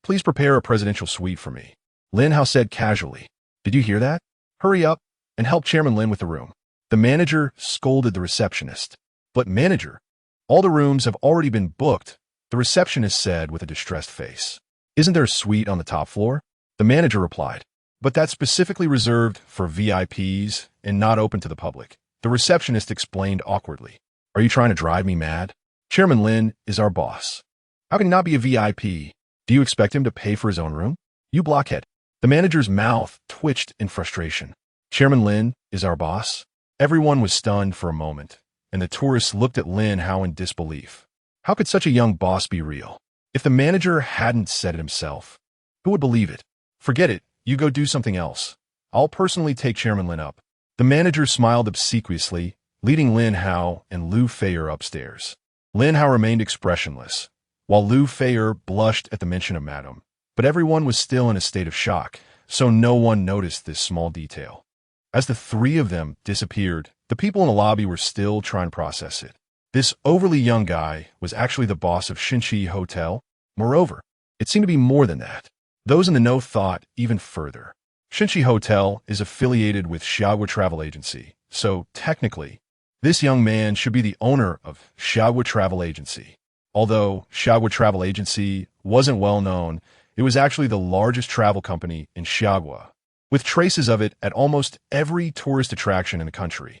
Please prepare a presidential suite for me," Lin Hao said casually. "Did you hear that? Hurry up and help Chairman Lin with the room." The manager scolded the receptionist. "But manager, all the rooms have already been booked," the receptionist said with a distressed face. "Isn't there a suite on the top floor?" The manager replied. "But that's specifically reserved for VIPs and not open to the public," the receptionist explained awkwardly. "Are you trying to drive me mad? Chairman Lin is our boss. How can he not be a VIP? Do you expect him to pay for his own room? You blockhead." The manager's mouth twitched in frustration. "Chairman Lin is our boss?" Everyone was stunned for a moment, and the tourists looked at Lin Hao in disbelief. How could such a young boss be real? If the manager hadn't said it himself, who would believe it? "Forget it. You go do something else. I'll personally take Chairman Lin up." The manager smiled obsequiously, leading Lin Hao and Lu Feier upstairs. Lin Hao remained expressionless, while Lu Feier blushed at the mention of Madame. But everyone was still in a state of shock, so no one noticed this small detail. As the three of them disappeared, the people in the lobby were still trying to process it. This overly young guy was actually the boss of Shinchi Hotel. Moreover, it seemed to be more than that. Those in the know thought even further. Shinchi Hotel is affiliated with Xiagua Travel Agency, so technically, this young man should be the owner of Xiagua Travel Agency. Although Xiagua Travel Agency wasn't well known, it was actually the largest travel company in Xiagua, with traces of it at almost every tourist attraction in the country.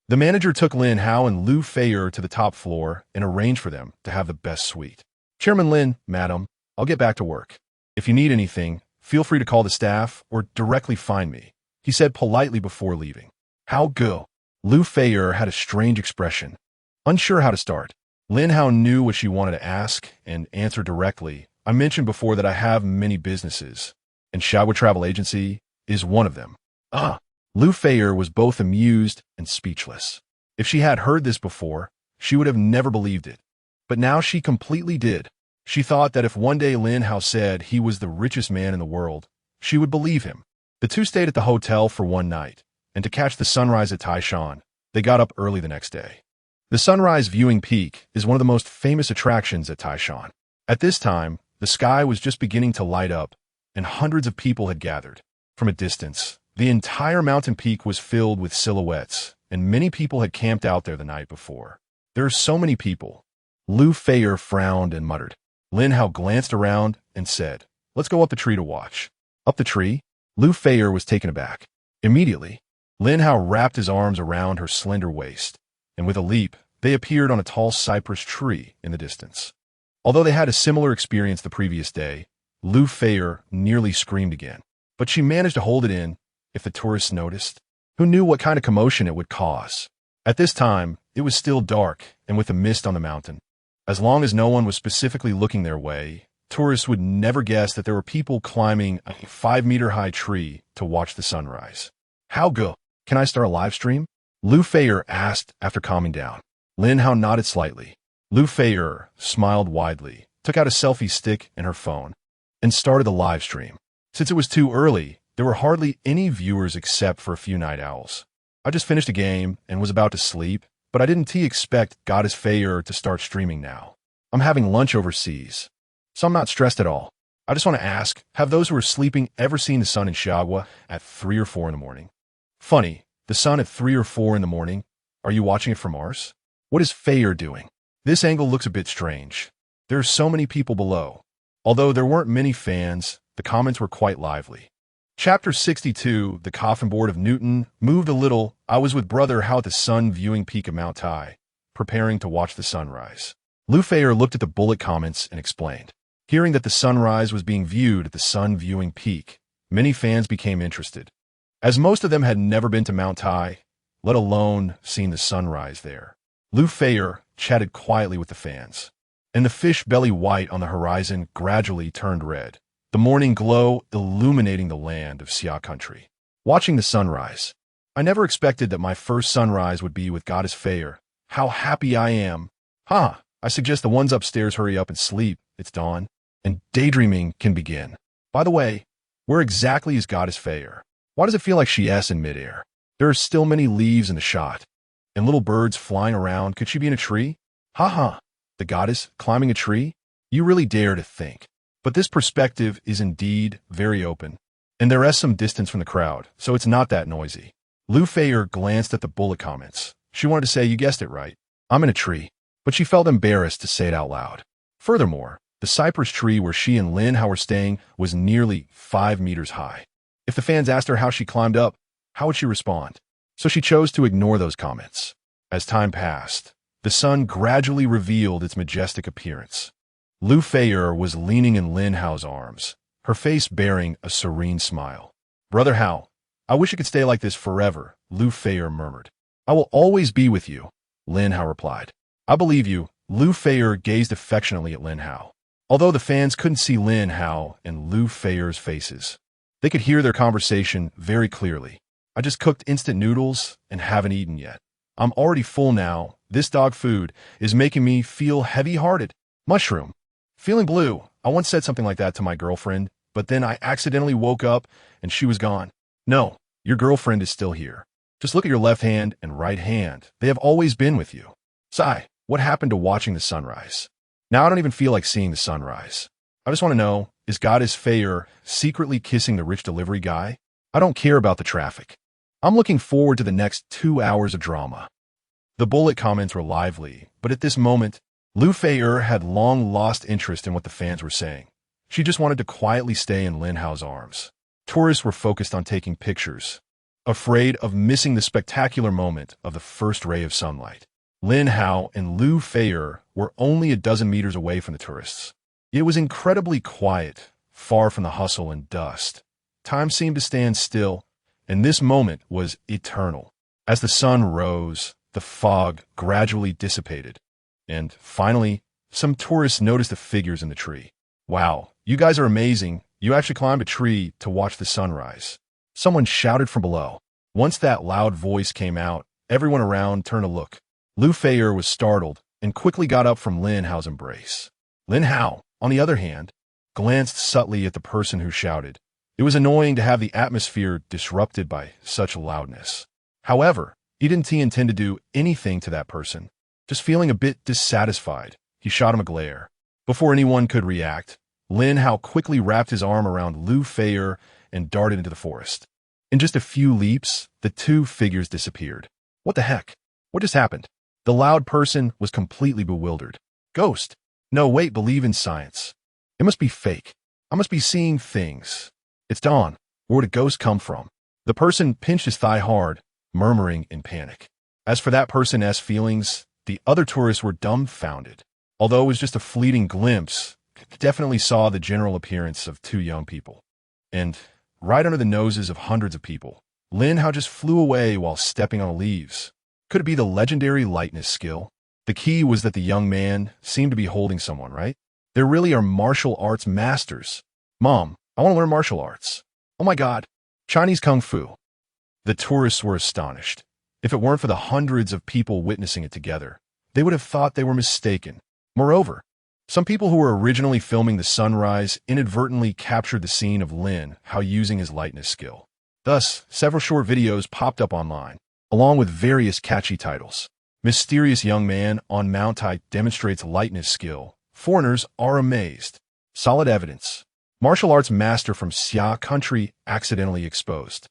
The manager took Lin Hao and Lu Feier to the top floor and arranged for them to have the best suite. "Chairman Lin, Madam," I'll get back to work. If you need anything, feel free to call the staff or directly find me, he said politely before leaving. How go? Lu Feier had a strange expression, unsure how to start. Lin Hao knew what she wanted to ask and answered directly. I mentioned before that I have many businesses, and Xiaowa Travel Agency is one of them. Lu Feier was both amused and speechless. If she had heard this before, she would have never believed it. But now she completely did. She thought that if one day Lin Hao said he was the richest man in the world, she would believe him. The two stayed at the hotel for one night, and to catch the sunrise at Taishan, they got up early the next day. The sunrise viewing peak is one of the most famous attractions at Taishan. At this time, the sky was just beginning to light up, and hundreds of people had gathered. From a distance, the entire mountain peak was filled with silhouettes, and many people had camped out there the night before. There are so many people. Lu Feier frowned and muttered. Lin Hao glanced around and said, "Let's go up the tree to watch." Up the tree? Lu Feier was taken aback. Immediately, Lin Hao wrapped his arms around her slender waist, and with a leap, they appeared on a tall cypress tree in the distance. Although they had a similar experience the previous day, Lu Feier nearly screamed again. But she managed to hold it in. If the tourists noticed, who knew what kind of commotion it would cause? At this time, it was still dark and with a mist on the mountain. As long as no one was specifically looking their way, tourists would never guess that there were people climbing a 5-meter-high tree to watch the sunrise. How go? Can I start a live stream? Lu Feier asked after calming down. Lin Hao nodded slightly. Lu Feier smiled widely, took out a selfie stick and her phone, and started the live stream. Since it was too early, there were hardly any viewers except for a few night owls. I just finished a game and was about to sleep, but I didn't expect Goddess Feier to start streaming now. I'm having lunch overseas, so I'm not stressed at all. I just want to ask, have those who are sleeping ever seen the sun in Xiaowa at 3 or 4 in the morning? Funny, the sun at 3 or 4 in the morning? Are you watching it from Mars? What is Feier doing? This angle looks a bit strange. There are so many people below. Although there weren't many fans, the comments were quite lively. Chapter 62, The Coffin Board of Newton, moved a little. I was with Brother Hao at the sun viewing peak of Mount Tai, preparing to watch the sunrise. Lu Feier looked at the bullet comments and explained. Hearing that the sunrise was being viewed at the sun viewing peak, many fans became interested. As most of them had never been to Mount Tai, let alone seen the sunrise there. Lu Feier chatted quietly with the fans, and the fish belly white on the horizon gradually turned red, the morning glow illuminating the land of Xia country. Watching the sunrise. I never expected that my first sunrise would be with Goddess Feier. How happy I am. I suggest the ones upstairs hurry up and sleep. It's dawn, and daydreaming can begin. By the way, where exactly is Goddess Feier? Why does it feel like she's in midair? There are still many leaves in the shot, and little birds flying around. Could she be in a tree? The goddess climbing a tree? You really dare to think. But this perspective is indeed very open, and there is some distance from the crowd, so it's not that noisy. Lu Feier glanced at the bullet comments. She wanted to say, you guessed it right, I'm in a tree, but she felt embarrassed to say it out loud. Furthermore, the cypress tree where she and Lin Hao were staying was nearly 5 meters high. If the fans asked her how she climbed up, how would she respond? So she chose to ignore those comments. As time passed, the sun gradually revealed its majestic appearance. Lu Feier was leaning in Lin Hao's arms, her face bearing a serene smile. Brother Hao, I wish it could stay like this forever, Lu Feier murmured. I will always be with you, Lin Hao replied. I believe you. Lu Feier gazed affectionately at Lin Hao. Although the fans couldn't see Lin Hao and Lu Feier's faces, they could hear their conversation very clearly. I just cooked instant noodles and haven't eaten yet. I'm already full now. This dog food is making me feel heavy-hearted. Mushroom. Feeling blue. I once said something like that to my girlfriend, but then I accidentally woke up and she was gone. No, your girlfriend is still here. Just look at your left hand and right hand. They have always been with you. Sigh, what happened to watching the sunrise? Now I don't even feel like seeing the sunrise. I just want to know, is Goddess Feier secretly kissing the rich delivery guy? I don't care about the traffic. I'm looking forward to the next 2 hours of drama. The bullet comments were lively, but at this moment, Lu Feier had long lost interest in what the fans were saying. She just wanted to quietly stay in Lin Hao's arms. Tourists were focused on taking pictures, afraid of missing the spectacular moment of the first ray of sunlight. Lin Hao and Lu Feier were only a dozen meters away from the tourists. It was incredibly quiet, far from the hustle and dust. Time seemed to stand still, and this moment was eternal. As the sun rose, the fog gradually dissipated, and finally, some tourists noticed the figures in the tree. "Wow, you guys are amazing. You actually climbed a tree to watch the sunrise," someone shouted from below. Once that loud voice came out, everyone around turned to look. Lu Feier was startled and quickly got up from Lin Hao's embrace. Lin Hao, on the other hand, glanced subtly at the person who shouted. It was annoying to have the atmosphere disrupted by such loudness. However, he didn't intend to do anything to that person. Just feeling a bit dissatisfied, he shot him a glare. Before anyone could react, Lin Hao quickly wrapped his arm around Lu Feier and darted into the forest. In just a few leaps, the two figures disappeared. What the heck? What just happened? The loud person was completely bewildered. Ghost? No, wait, believe in science. It must be fake. I must be seeing things. It's dawn. Where would a ghost come from? The person pinched his thigh hard, murmuring in panic. As for that person's feelings, the other tourists were dumbfounded. Although it was just a fleeting glimpse, they definitely saw the general appearance of two young people. And right under the noses of hundreds of people, Lin Hao just flew away while stepping on leaves. Could it be the legendary lightness skill? The key was that the young man seemed to be holding someone, right? There really are martial arts masters. Mom, I want to learn martial arts. Oh my God, Chinese Kung Fu. The tourists were astonished. If it weren't for the hundreds of people witnessing it together, they would have thought they were mistaken. Moreover, some people who were originally filming the sunrise inadvertently captured the scene of Lin Hao using his lightness skill. Thus, several short videos popped up online, along with various catchy titles. Mysterious young man on Mount Tai demonstrates lightness skill. Foreigners are amazed. Solid evidence. Martial arts master from Xia country accidentally exposed.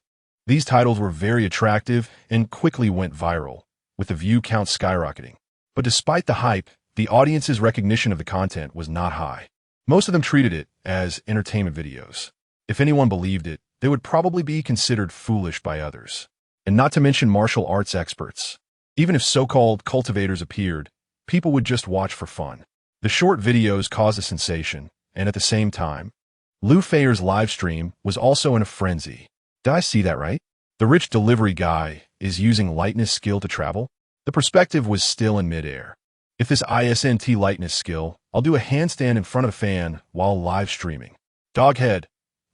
These titles were very attractive and quickly went viral, with the view count skyrocketing. But despite the hype, the audience's recognition of the content was not high. Most of them treated it as entertainment videos. If anyone believed it, they would probably be considered foolish by others. And not to mention martial arts experts. Even if so-called cultivators appeared, people would just watch for fun. The short videos caused a sensation, and at the same time, Lu Feier's live stream was also in a frenzy. Did I see that right? The rich delivery guy is using lightness skill to travel? The perspective was still in midair. If this isn't lightness skill, I'll do a handstand in front of a fan while live streaming. Doghead.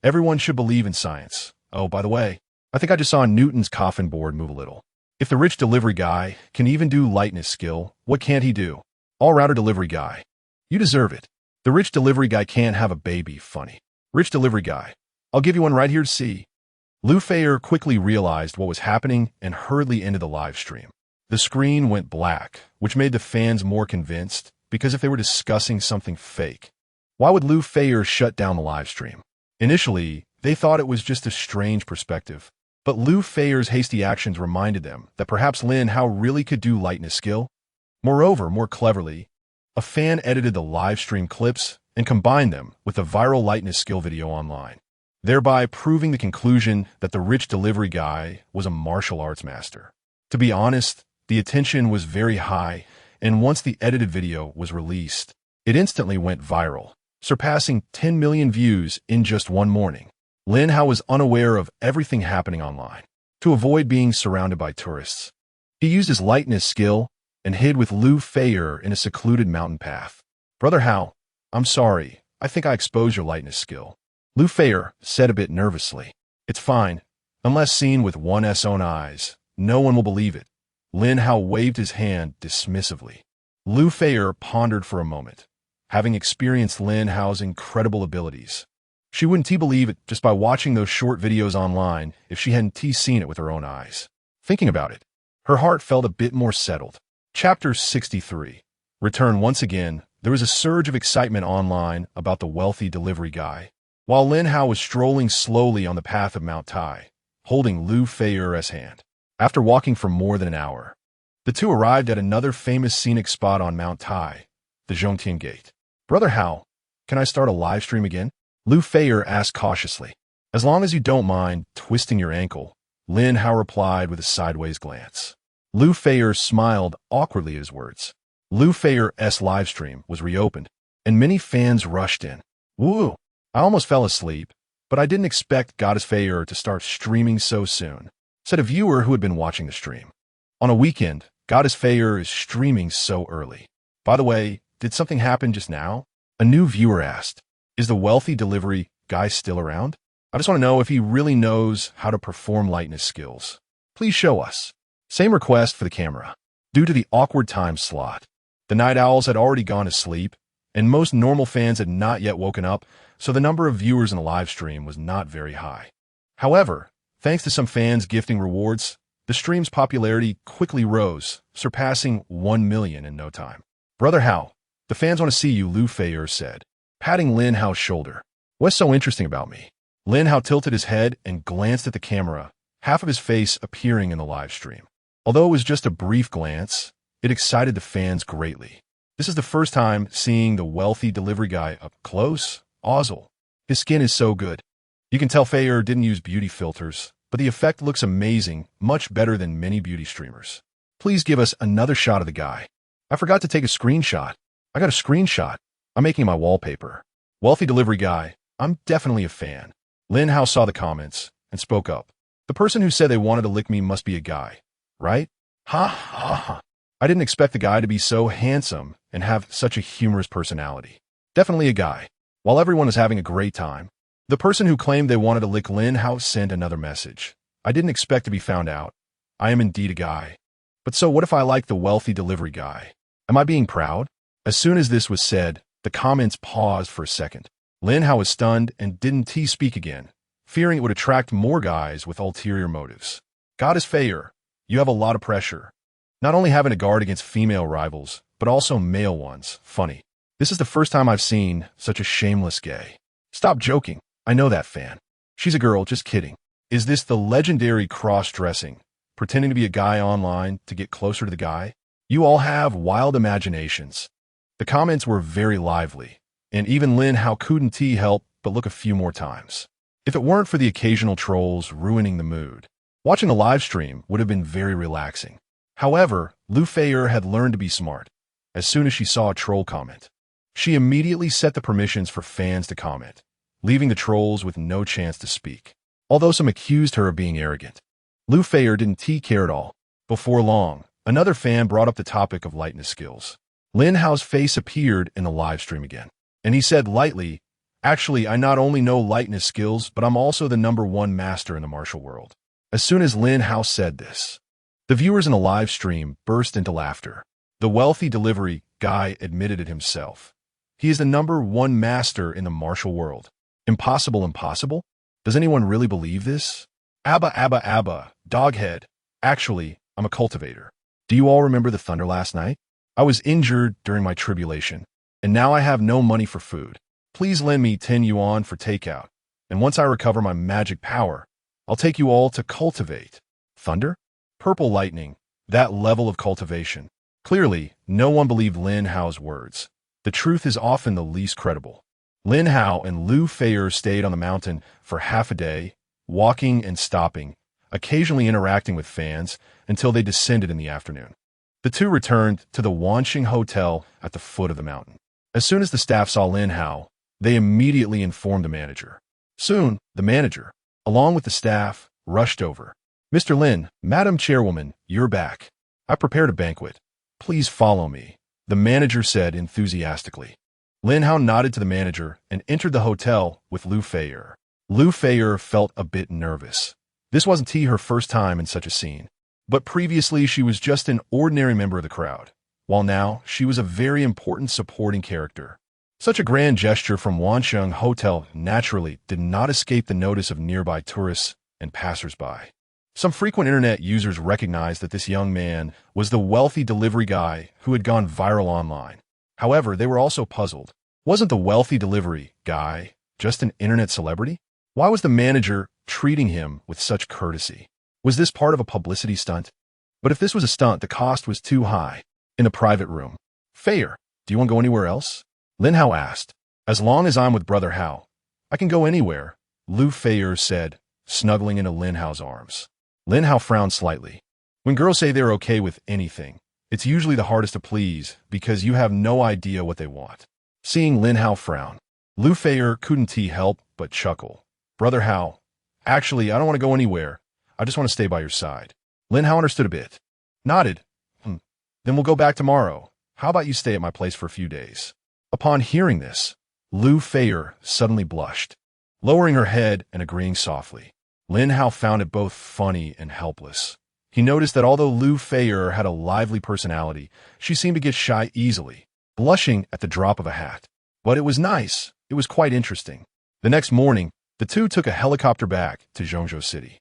Everyone should believe in science. Oh, by the way, I think I just saw Newton's coffin board move a little. If the rich delivery guy can even do lightness skill, what can't he do? All-rounder delivery guy. You deserve it. The rich delivery guy can't have a baby, funny. Rich delivery guy. I'll give you one right here to see. Lu Feier quickly realized what was happening and hurriedly ended the live stream. The screen went black, which made the fans more convinced, because if they were discussing something fake, why would Lu Feier shut down the live stream? Initially, they thought it was just a strange perspective, but Lu Feier's hasty actions reminded them that perhaps Lin Hao really could do lightness skill. Moreover, more cleverly, a fan edited the live stream clips and combined them with the viral lightness skill video online, thereby proving the conclusion that the rich delivery guy was a martial arts master. To be honest, the attention was very high, and once the edited video was released, it instantly went viral, surpassing 10 million views in just one morning. Lin Hao was unaware of everything happening online. To avoid being surrounded by tourists, he used his lightness skill and hid with Lu Feier in a secluded mountain path. Brother Hao, I'm sorry. I think I exposed your lightness skill. Lu Feier said a bit nervously. It's fine. Unless seen with one's own eyes, no one will believe it. Lin Hao waved his hand dismissively. Lu Feier pondered for a moment, having experienced Lin Hao's incredible abilities. She wouldn't believe it just by watching those short videos online if she hadn't seen it with her own eyes. Thinking about it, her heart felt a bit more settled. Chapter 63. Return. Once again, there was a surge of excitement online about the wealthy delivery guy. While Lin Hao was strolling slowly on the path of Mount Tai, holding Lu Feier's hand. After walking for more than an hour, the two arrived at another famous scenic spot on Mount Tai, the Zhongtian Gate. Brother Hao, can I start a live stream again? Lu Feier asked cautiously. As long as you don't mind twisting your ankle, Lin Hao replied with a sideways glance. Lu Feier smiled awkwardly at his words. Lu Feier's live stream was reopened, and many fans rushed in. Woo! I almost fell asleep, but I didn't expect Goddess Fayer to start streaming so soon, said a viewer who had been watching the stream. On a weekend, Goddess Fayer is streaming so early. By the way, did something happen just now? A new viewer asked, is the wealthy delivery guy still around? I just want to know if he really knows how to perform lightness skills. Please show us. Same request for the camera. Due to the awkward time slot, the night owls had already gone to sleep, and most normal fans had not yet woken up, so the number of viewers in the live stream was not very high. However, thanks to some fans gifting rewards, the stream's popularity quickly rose, surpassing 1 million in no time. Brother Hao, the fans want to see you, Lu Fayer said, patting Lin Hao's shoulder. What's so interesting about me? Lin Hao tilted his head and glanced at the camera, half of his face appearing in the live stream. Although it was just a brief glance, it excited the fans greatly. This is the first time seeing the wealthy delivery guy up close. Ozzel. His skin is so good. You can tell Fayer didn't use beauty filters, but the effect looks amazing, much better than many beauty streamers. Please give us another shot of the guy. I forgot to take a screenshot. I got a screenshot. I'm making my wallpaper. Wealthy delivery guy, I'm definitely a fan. Lin Hao saw the comments and spoke up. The person who said they wanted to lick me must be a guy, right? Ha ha ha. I didn't expect the guy to be so handsome and have such a humorous personality. Definitely a guy. While everyone was having a great time, the person who claimed they wanted to lick Lin Hao sent another message. I didn't expect to be found out. I am indeed a guy. But so what if I like the wealthy delivery guy? Am I being proud? As soon as this was said, the comments paused for a second. Lin Hao was stunned and didn't speak again, fearing it would attract more guys with ulterior motives. Goddess Fayer, you have a lot of pressure. Not only having to guard against female rivals, but also male ones. Funny. This is the first time I've seen such a shameless gay. Stop joking. I know that fan. She's a girl, just kidding. Is this the legendary cross-dressing, pretending to be a guy online to get closer to the guy? You all have wild imaginations. The comments were very lively, and even Lin Hao couldn't help but look a few more times. If it weren't for the occasional trolls ruining the mood, watching a live stream would have been very relaxing. However, Lu Fayer had learned to be smart. As soon as she saw a troll comment, she immediately set the permissions for fans to comment, leaving the trolls with no chance to speak. Although some accused her of being arrogant, Lu Fayer didn't care at all. Before long, another fan brought up the topic of lightness skills. Lin Hao's face appeared in the live stream again, and he said lightly, actually, I not only know lightness skills, but I'm also the #1 master in the martial world. As soon as Lin Hao said this, the viewers in the live stream burst into laughter. The wealthy delivery guy admitted it himself. He is the #1 master in the martial world. Impossible, impossible? Does anyone really believe this? Abba, doghead. Actually, I'm a cultivator. Do you all remember the thunder last night? I was injured during my tribulation, and now I have no money for food. Please lend me 10 yuan for takeout, and once I recover my magic power, I'll take you all to cultivate. Thunder? Purple lightning, that level of cultivation. Clearly, no one believed Lin Hao's words. The truth is often the least credible. Lin Hao and Lu Fayer stayed on the mountain for half a day, walking and stopping, occasionally interacting with fans, until they descended in the afternoon. The two returned to the Wanxing Hotel at the foot of the mountain. As soon as the staff saw Lin Hao, they immediately informed the manager. Soon, the manager, along with the staff, rushed over. Mr. Lin, Madam Chairwoman, you're back. I prepared a banquet. Please follow me, the manager said enthusiastically. Lin Hao nodded to the manager and entered the hotel with Lu Fayer. Lu Fayer felt a bit nervous. This wasn't her first time in such a scene, but previously she was just an ordinary member of the crowd, while now she was a very important supporting character. Such a grand gesture from Wanxing Hotel naturally did not escape the notice of nearby tourists and passersby. Some frequent internet users recognized that this young man was the wealthy delivery guy who had gone viral online. However, they were also puzzled. Wasn't the wealthy delivery guy just an internet celebrity? Why was the manager treating him with such courtesy? Was this part of a publicity stunt? But if this was a stunt, the cost was too high. In a private room. Fayer, do you want to go anywhere else? Lin Hao asked. As long as I'm with Brother Hao, I can go anywhere, Lu Fayer said, snuggling into Lin Hao's arms. Lin Hao frowned slightly. When girls say they're okay with anything, it's usually the hardest to please because you have no idea what they want. Seeing Lin Hao frown, Lu Feier couldn't help but chuckle. Brother Hao, actually, I don't want to go anywhere. I just want to stay by your side. Lin Hao understood a bit. Nodded. Then we'll go back tomorrow. How about you stay at my place for a few days? Upon hearing this, Lu Feier suddenly blushed, lowering her head and agreeing softly. Lin Hao found it both funny and helpless. He noticed that although Lu Feier had a lively personality, she seemed to get shy easily, blushing at the drop of a hat. But it was nice. It was quite interesting. The next morning, the two took a helicopter back to Zhongzhou City.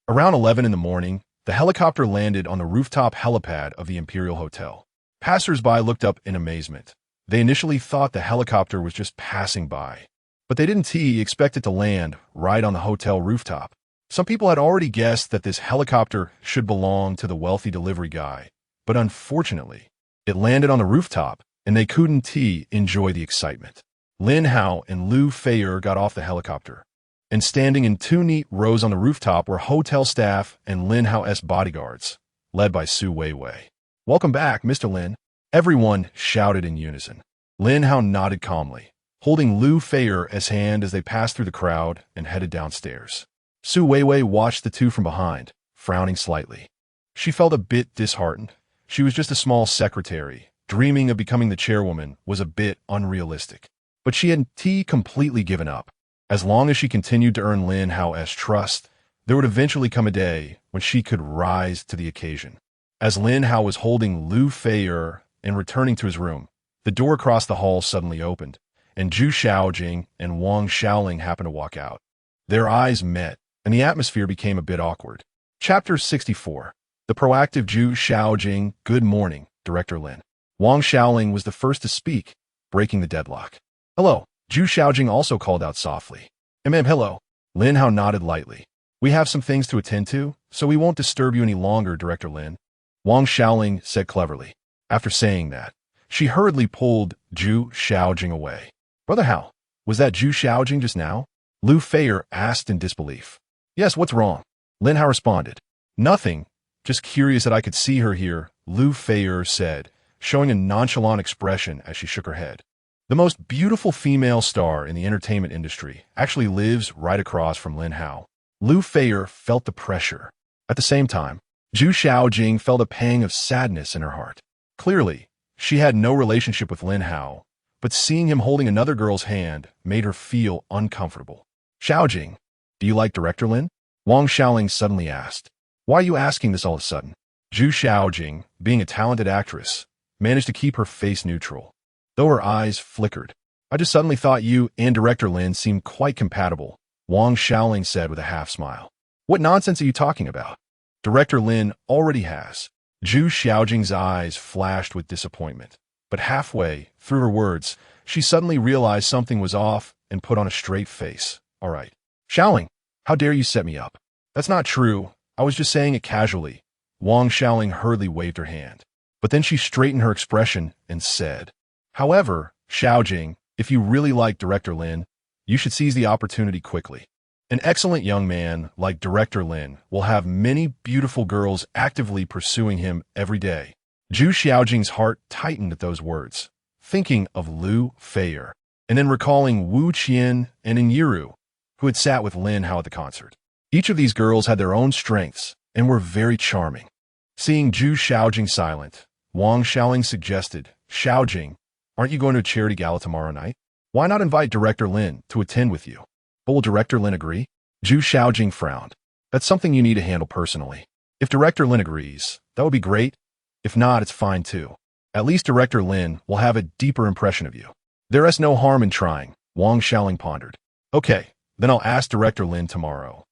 Around 11 in the morning, the helicopter landed on the rooftop helipad of the Imperial Hotel. Passers-by looked up in amazement. They initially thought the helicopter was just passing by, but they didn't expect it to land right on the hotel rooftop. Some people had already guessed that this helicopter should belong to the wealthy delivery guy, but unfortunately, it landed on the rooftop, and they couldn't enjoy the excitement. Lin Hao and Lu Feier got off the helicopter, and standing in two neat rows on the rooftop were hotel staff and Lin Hao's bodyguards, led by Su Weiwei. "Welcome back, Mr. Lin," everyone shouted in unison. Lin Hao nodded calmly, holding Lu Feier's hand as they passed through the crowd and headed downstairs. Su Weiwei watched the two from behind, frowning slightly. She felt a bit disheartened. She was just a small secretary. Dreaming of becoming the chairwoman was a bit unrealistic. But she had completely given up. As long as she continued to earn Lin Hao's trust, there would eventually come a day when she could rise to the occasion. As Lin Hao was holding Lu Feier and returning to his room, the door across the hall suddenly opened, and Zhu Xiaojing and Wang Xiaoling happened to walk out. Their eyes met, and the atmosphere became a bit awkward. Chapter 64. The proactive Zhu Xiaojing. Good morning, Director Lin. Wang Xiaoling was the first to speak, breaking the deadlock. Hello, Zhu Xiaojing also called out softly. Hello. Lin Hao nodded lightly. We have some things to attend to, so we won't disturb you any longer, Director Lin. Wang Xiaoling said cleverly. After saying that, she hurriedly pulled Zhu Xiaojing away. Brother Hao, was that Zhu Xiaojing just now? Lu Feier asked in disbelief. Yes, what's wrong? Lin Hao responded. Nothing, just curious that I could see her here, Lu Feier said, showing a nonchalant expression as she shook her head. The most beautiful female star in the entertainment industry actually lives right across from Lin Hao. Lu Feier felt the pressure. At the same time, Zhu Xiaojing felt a pang of sadness in her heart. Clearly, she had no relationship with Lin Hao, but seeing him holding another girl's hand made her feel uncomfortable. Xiaojing, do you like Director Lin? Wang Xiaoling suddenly asked. Why are you asking this all of a sudden? Zhu Xiaojing, being a talented actress, managed to keep her face neutral, though her eyes flickered. I just suddenly thought you and Director Lin seemed quite compatible, Wang Xiaoling said with a half-smile. What nonsense are you talking about? Director Lin already has. Zhu Xiaojing's eyes flashed with disappointment, but halfway through her words, she suddenly realized something was off and put on a straight face. All right. Xiaoling, how dare you set me up? That's not true. I was just saying it casually. Wang Xiaoling hurriedly waved her hand, but then she straightened her expression and said, However, Xiaojing, if you really like Director Lin, you should seize the opportunity quickly. An excellent young man like Director Lin will have many beautiful girls actively pursuing him every day. Zhu Xiaojing's heart tightened at those words, thinking of Lu Feier, and then recalling Wu Qian and Yiru, who had sat with Lin Hao at the concert. Each of these girls had their own strengths and were very charming. Seeing Zhu Xiaojing silent, Wang Xiaoling suggested, Xiaojing, aren't you going to a charity gala tomorrow night? Why not invite Director Lin to attend with you? But will Director Lin agree? Zhu Xiaojing frowned. That's something you need to handle personally. If Director Lin agrees, that would be great. If not, it's fine too. At least Director Lin will have a deeper impression of you. There is no harm in trying, Wang Xiaoling pondered. Okay, then I'll ask Director Lin tomorrow.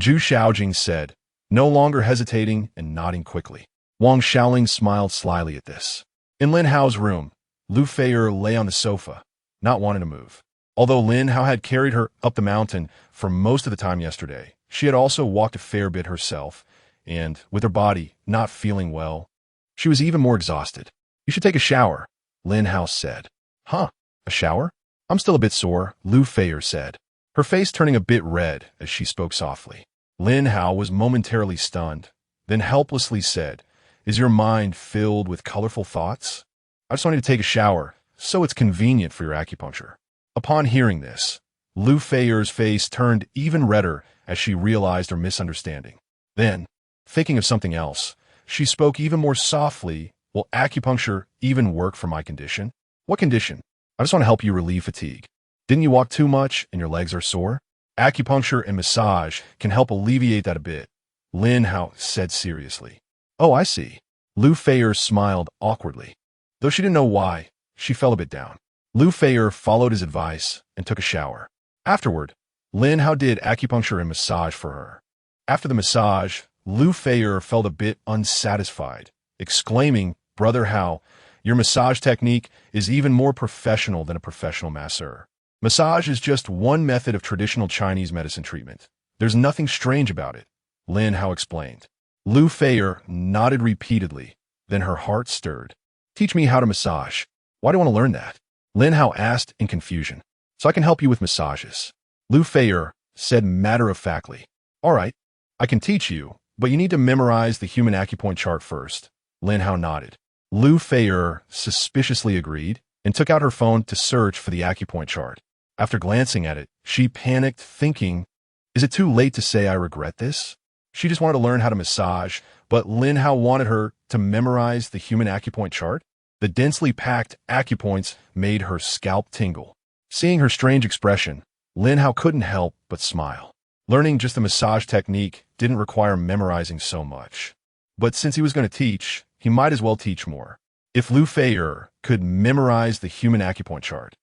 Zhu Xiaojing said, no longer hesitating and nodding quickly. Wang Xiaoling smiled slyly at this. In Lin Hao's room, Lu Feier lay on the sofa, not wanting to move. Although Lin Hao had carried her up the mountain for most of the time yesterday, she had also walked a fair bit herself, and, with her body not feeling well, she was even more exhausted. You should take a shower, Lin Hao said. Huh, a shower? I'm still a bit sore, Lu Feier said, her face turning a bit red as she spoke softly. Lin Hao was momentarily stunned, then helplessly said, Is your mind filled with colorful thoughts? I just wanted to take a shower, so it's convenient for your acupuncture. Upon hearing this, Lu Feier's face turned even redder as she realized her misunderstanding. Then, thinking of something else, she spoke even more softly. Will acupuncture even work for my condition? What condition? I just want to help you relieve fatigue. Didn't you walk too much and your legs are sore? Acupuncture and massage can help alleviate that a bit, Lin Hao said seriously. Oh, I see. Lu Feier smiled awkwardly. Though she didn't know why, she felt a bit down. Lu Feier followed his advice and took a shower. Afterward, Lin Hao did acupuncture and massage for her. After the massage, Lu Feier felt a bit unsatisfied, exclaiming, Brother Hao, your massage technique is even more professional than a professional masseur. Massage is just one method of traditional Chinese medicine treatment. There's nothing strange about it, Lin Hao explained. Lu Feier nodded repeatedly, then her heart stirred. Teach me how to massage. Why do I want to learn that? Lin Hao asked in confusion. So I can help you with massages. Lu Feier said matter-of-factly. All right, I can teach you, but you need to memorize the human acupoint chart first. Lin Hao nodded. Lu Feier suspiciously agreed and took out her phone to search for the acupoint chart. After glancing at it, she panicked, thinking, is it too late to say I regret this? She just wanted to learn how to massage, but Lin Hao wanted her to memorize the human acupoint chart. The densely packed acupoints made her scalp tingle. Seeing her strange expression, Lin Hao couldn't help but smile. Learning just the massage technique didn't require memorizing so much. But since he was going to teach, he might as well teach more. If Lu Feier could memorize the human acupoint chart,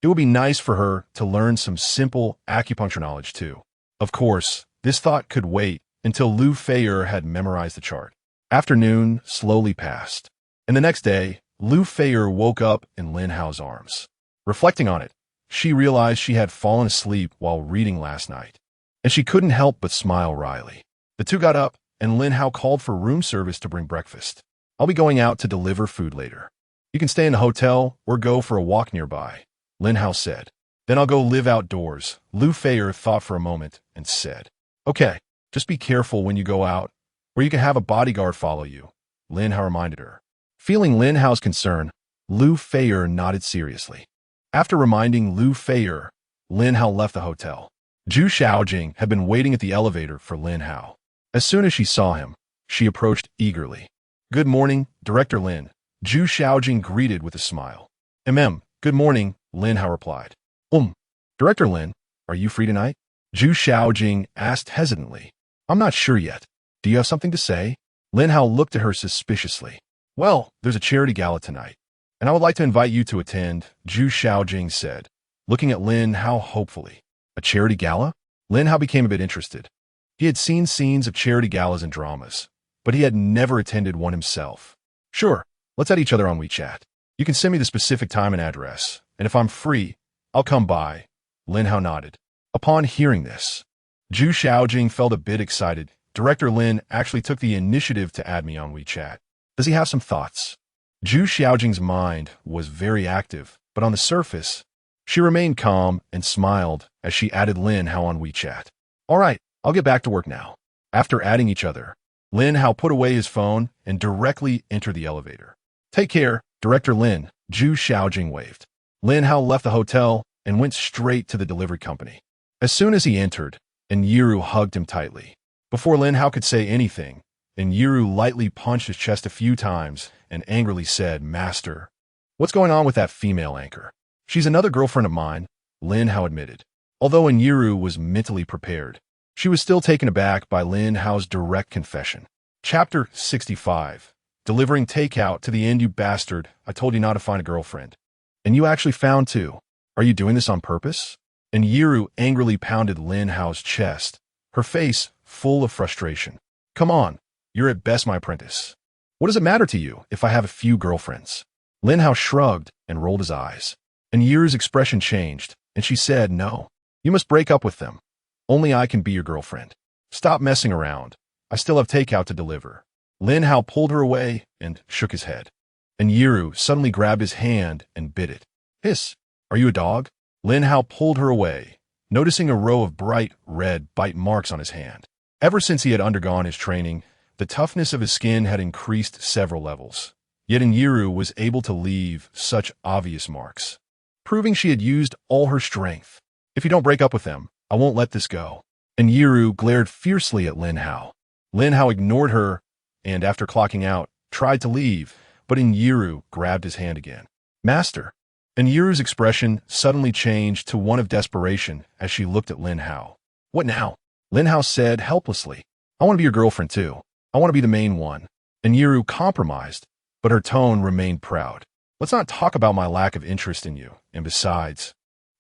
it would be nice for her to learn some simple acupuncture knowledge too. Of course, this thought could wait until Lu Feier had memorized the chart. Afternoon slowly passed, and the next day, Lu Feier woke up in Lin Hao's arms. Reflecting on it, she realized she had fallen asleep while reading last night, and she couldn't help but smile wryly. The two got up, and Lin Hao called for room service to bring breakfast. I'll be going out to deliver food later. You can stay in the hotel or go for a walk nearby, Lin Hao said. Then I'll go live outdoors. Lu Feier thought for a moment and said, okay, just be careful when you go out, or you can have a bodyguard follow you, Lin Hao reminded her. Feeling Lin Hao's concern, Lu Feier nodded seriously. After reminding Lu Feier, Lin Hao left the hotel. Zhu Xiaojing had been waiting at the elevator for Lin Hao. As soon as she saw him, she approached eagerly. Good morning, Director Lin, Zhu Xiaojing greeted with a smile. Good morning, Lin Hao replied. Director Lin, are you free tonight? Zhu Xiaojing asked hesitantly. I'm not sure yet. Do you have something to say? Lin Hao looked at her suspiciously. Well, there's a charity gala tonight, and I would like to invite you to attend, Zhu Xiaojing said, looking at Lin Hao hopefully. A charity gala? Lin Hao became a bit interested. He had seen scenes of charity galas and dramas, but he had never attended one himself. Sure, let's add each other on WeChat. You can send me the specific time and address, and if I'm free, I'll come by. Lin Hao nodded. Upon hearing this, Zhu Xiaojing felt a bit excited. Director Lin actually took the initiative to add me on WeChat. Does he have some thoughts? Zhu Xiaojing's mind was very active, but on the surface, she remained calm and smiled as she added Lin Hao on WeChat. All right, I'll get back to work now. After adding each other, Lin Hao put away his phone and directly entered the elevator. Take care, Director Lin, Zhu Xiaojing waved. Lin Hao left the hotel and went straight to the delivery company. As soon as he entered, Yiru hugged him tightly. Before Lin Hao could say anything, Yiru lightly punched his chest a few times and angrily said, Master, what's going on with that female anchor? She's another girlfriend of mine, Lin Hao admitted. Although Yiru was mentally prepared, she was still taken aback by Lin Hao's direct confession. Chapter 65. Delivering takeout to the end, you bastard. I told you not to find a girlfriend. And you actually found two. Are you doing this on purpose? Yiru angrily pounded Lin Hao's chest, her face full of frustration. Come on, you're at best my apprentice. What does it matter to you if I have a few girlfriends? Lin Hao shrugged and rolled his eyes. Yiru's expression changed, and she said, No, you must break up with them. Only I can be your girlfriend. Stop messing around. I still have takeout to deliver. Lin Hao pulled her away and shook his head. Yiru suddenly grabbed his hand and bit it. Hiss, are you a dog? Lin Hao pulled her away, noticing a row of bright red bite marks on his hand. Ever since he had undergone his training, the toughness of his skin had increased several levels. Yet Inyiru was able to leave such obvious marks, proving she had used all her strength. If you don't break up with them, I won't let this go. Inyiru glared fiercely at Lin Hao. Lin Hao ignored her and, after clocking out, tried to leave, but Inyiru grabbed his hand again. Master. Inyiru's expression suddenly changed to one of desperation as she looked at Lin Hao. What now? Lin Hao said helplessly. I want to be your girlfriend too. I want to be the main one. Inyiru compromised, but her tone remained proud. Let's not talk about my lack of interest in you, and besides,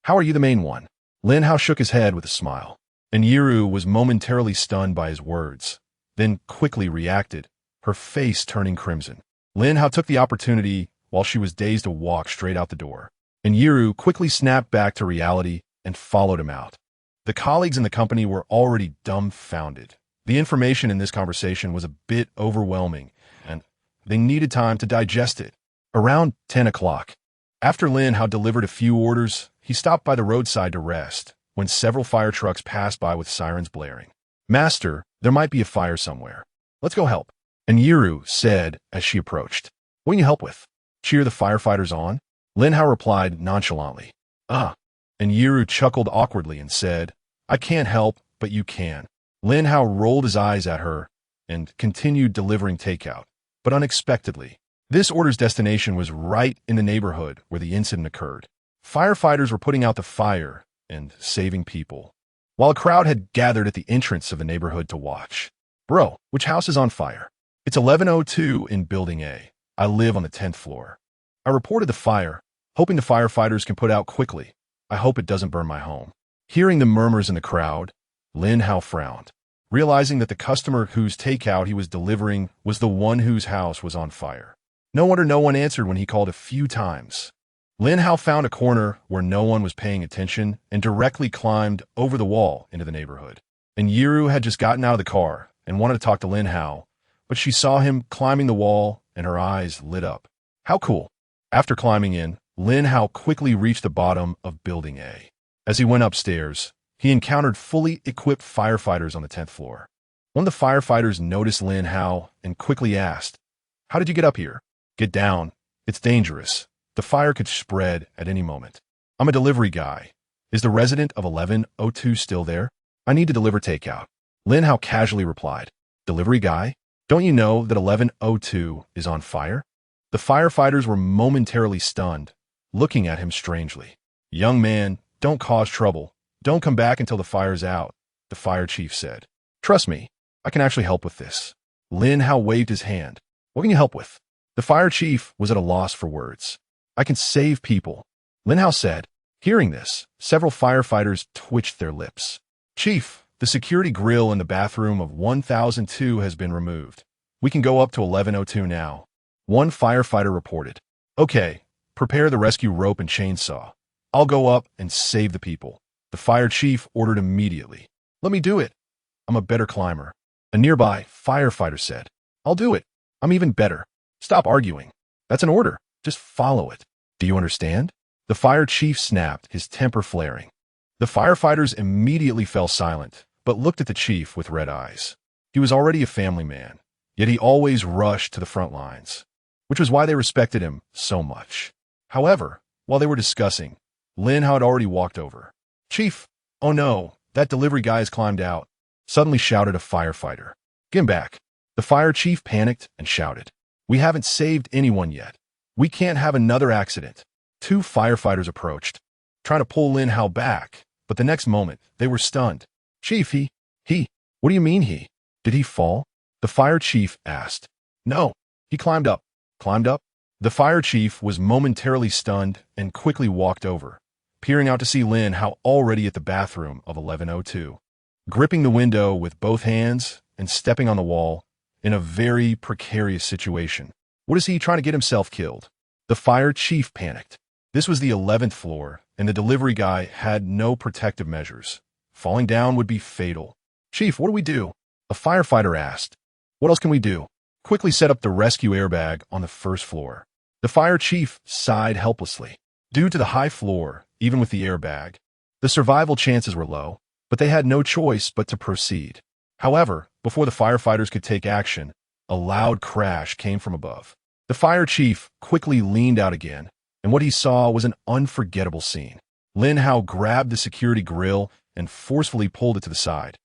how are you the main one? Lin Hao shook his head with a smile. Inyiru was momentarily stunned by his words, then quickly reacted, her face turning crimson. Lin Hao took the opportunity while she was dazed to walk straight out the door. Inyiru quickly snapped back to reality and followed him out. The colleagues in the company were already dumbfounded. The information in this conversation was a bit overwhelming, and they needed time to digest it. Around 10 o'clock, after Lin Hao delivered a few orders, he stopped by the roadside to rest when several fire trucks passed by with sirens blaring. Master, there might be a fire somewhere. Let's go help. Inyiru said as she approached. What can you help with? Cheer the firefighters on? Lin Hao replied nonchalantly. Inyiru chuckled awkwardly and said, I can't help, but you can. Lin Hao rolled his eyes at her and continued delivering takeout, but unexpectedly, this order's destination was right in the neighborhood where the incident occurred. Firefighters were putting out the fire and saving people, while a crowd had gathered at the entrance of the neighborhood to watch. Bro, which house is on fire? It's 1102 in Building A. I live on the 10th floor. I reported the fire, hoping the firefighters can put out quickly. I hope it doesn't burn my home. Hearing the murmurs in the crowd, Lin Hao frowned, realizing that the customer whose takeout he was delivering was the one whose house was on fire. No wonder no one answered when he called a few times. Lin Hao found a corner where no one was paying attention and directly climbed over the wall into the neighborhood. Inyiru had just gotten out of the car and wanted to talk to Lin Hao, but she saw him climbing the wall and her eyes lit up. How cool. After climbing in, Lin Hao quickly reached the bottom of Building A. As he went upstairs, he encountered fully equipped firefighters on the 10th floor. One of the firefighters noticed Lin Hao and quickly asked, How did you get up here? Get down. It's dangerous. The fire could spread at any moment. I'm a delivery guy. Is the resident of 1102 still there? I need to deliver takeout. Lin Hao casually replied, Delivery guy? Don't you know that 1102 is on fire? The firefighters were momentarily stunned, looking at him strangely. Young man, don't cause trouble. Don't come back until the fire's out, the fire chief said. Trust me, I can actually help with this. Lin Hao waved his hand. What can you help with? The fire chief was at a loss for words. I can save people, Lin Hao said. Hearing this, several firefighters twitched their lips. Chief, the security grill in the bathroom of 1002 has been removed. We can go up to 1102 now. One firefighter reported. Okay, prepare the rescue rope and chainsaw. I'll go up and save the people. The fire chief ordered immediately. Let me do it. I'm a better climber. A nearby firefighter said. I'll do it. I'm even better. Stop arguing. That's an order. Just follow it. Do you understand? The fire chief snapped, his temper flaring. The firefighters immediately fell silent, but looked at the chief with red eyes. He was already a family man, yet he always rushed to the front lines, which was why they respected him so much. However, while they were discussing, Lin Hao had already walked over. Chief, oh no, that delivery guy has climbed out, suddenly shouted a firefighter. Get him back. The fire chief panicked and shouted. We haven't saved anyone yet. We can't have another accident. Two firefighters approached, trying to pull Lin Hao back, but the next moment, they were stunned. Chief, what do you mean he? Did he fall? The fire chief asked. No, he climbed up. Climbed up? The fire chief was momentarily stunned and quickly walked over, peering out to see Lin Hao already at the bathroom of 1102, gripping the window with both hands and stepping on the wall in a very precarious situation. What is he trying to get himself killed? The fire chief panicked. This was the 11th floor, and the delivery guy had no protective measures. Falling down would be fatal. Chief, what do we do? A firefighter asked. What else can we do? Quickly set up the rescue airbag on the first floor. The fire chief sighed helplessly. Due to the high floor, even with the airbag, the survival chances were low, but they had no choice but to proceed. However, before the firefighters could take action, a loud crash came from above. The fire chief quickly leaned out again, and what he saw was an unforgettable scene. Lin Hao grabbed the security grill and forcefully pulled it to the side,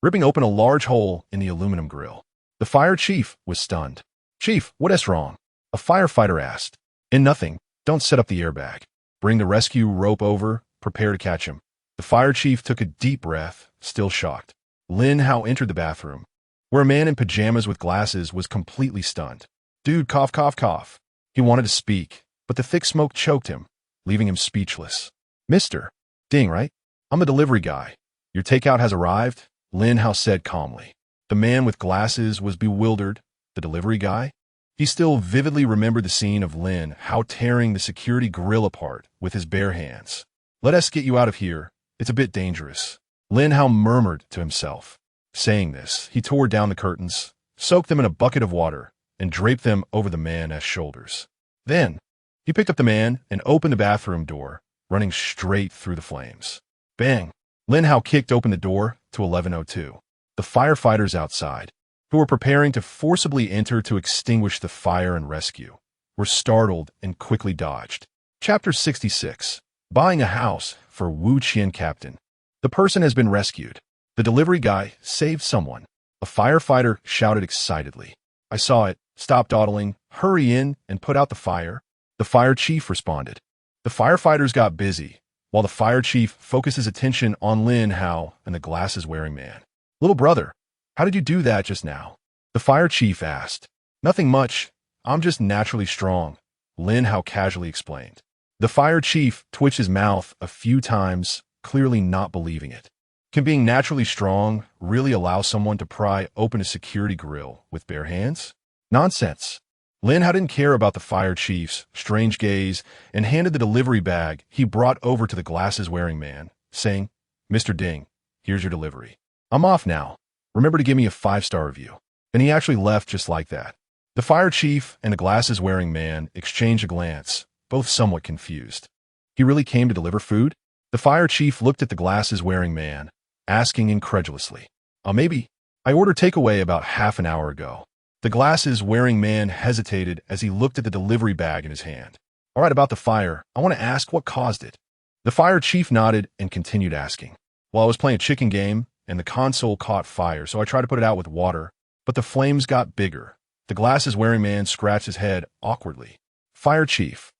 ripping open a large hole in the aluminum grill. The fire chief was stunned. "Chief, what is wrong?" A firefighter asked. "In nothing. Don't set up the airbag. Bring the rescue rope over. Prepare to catch him." The fire chief took a deep breath, still shocked. Lin Hao entered the bathroom, where a man in pajamas with glasses was completely stunned. "Dude, cough, cough, cough." He wanted to speak, but the thick smoke choked him, leaving him speechless. "Mr. Ding, right? I'm the delivery guy. Your takeout has arrived," Lin Hao said calmly. The man with glasses was bewildered. The delivery guy? He still vividly remembered the scene of Lin Hao tearing the security grill apart with his bare hands. "Let us get you out of here. It's a bit dangerous," Lin Hao murmured to himself. Saying this, he tore down the curtains, soaked them in a bucket of water, and draped them over the man's shoulders. Then, he picked up the man and opened the bathroom door, running straight through the flames. Bang! Lin Hao kicked open the door to 1102. The firefighters outside, who were preparing to forcibly enter to extinguish the fire and rescue, were startled and quickly dodged. Chapter 66. Buying a house for Wu Qian Captain. The person has been rescued. The delivery guy saved someone. A firefighter shouted excitedly. "I saw it. Stop dawdling. Hurry in and put out the fire." The fire chief responded. The firefighters got busy, while the fire chief focused his attention on Lin Hao and the glasses-wearing man. "Little brother, how did you do that just now?" The fire chief asked. "Nothing much. I'm just naturally strong," Lin Hao casually explained. The fire chief twitched his mouth a few times, clearly not believing it. Can being naturally strong really allow someone to pry open a security grill with bare hands? Nonsense. Lin Hao didn't care about the fire chief's strange gaze and handed the delivery bag he brought over to the glasses-wearing man, saying, "Mr. Ding, here's your delivery. I'm off now. Remember to give me a 5-star review." And he actually left just like that. The fire chief and the glasses-wearing man exchanged a glance, both somewhat confused. He really came to deliver food? The fire chief looked at the glasses-wearing man, asking incredulously, Maybe. I ordered takeaway about half an hour ago." The glasses-wearing man hesitated as he looked at the delivery bag in his hand. "All right, about the fire, I want to ask what caused it." The fire chief nodded and continued asking. "Well, I was playing a chicken game, and the console caught fire, so I tried to put it out with water, but the flames got bigger." The glasses-wearing man scratched his head awkwardly. Fire chief.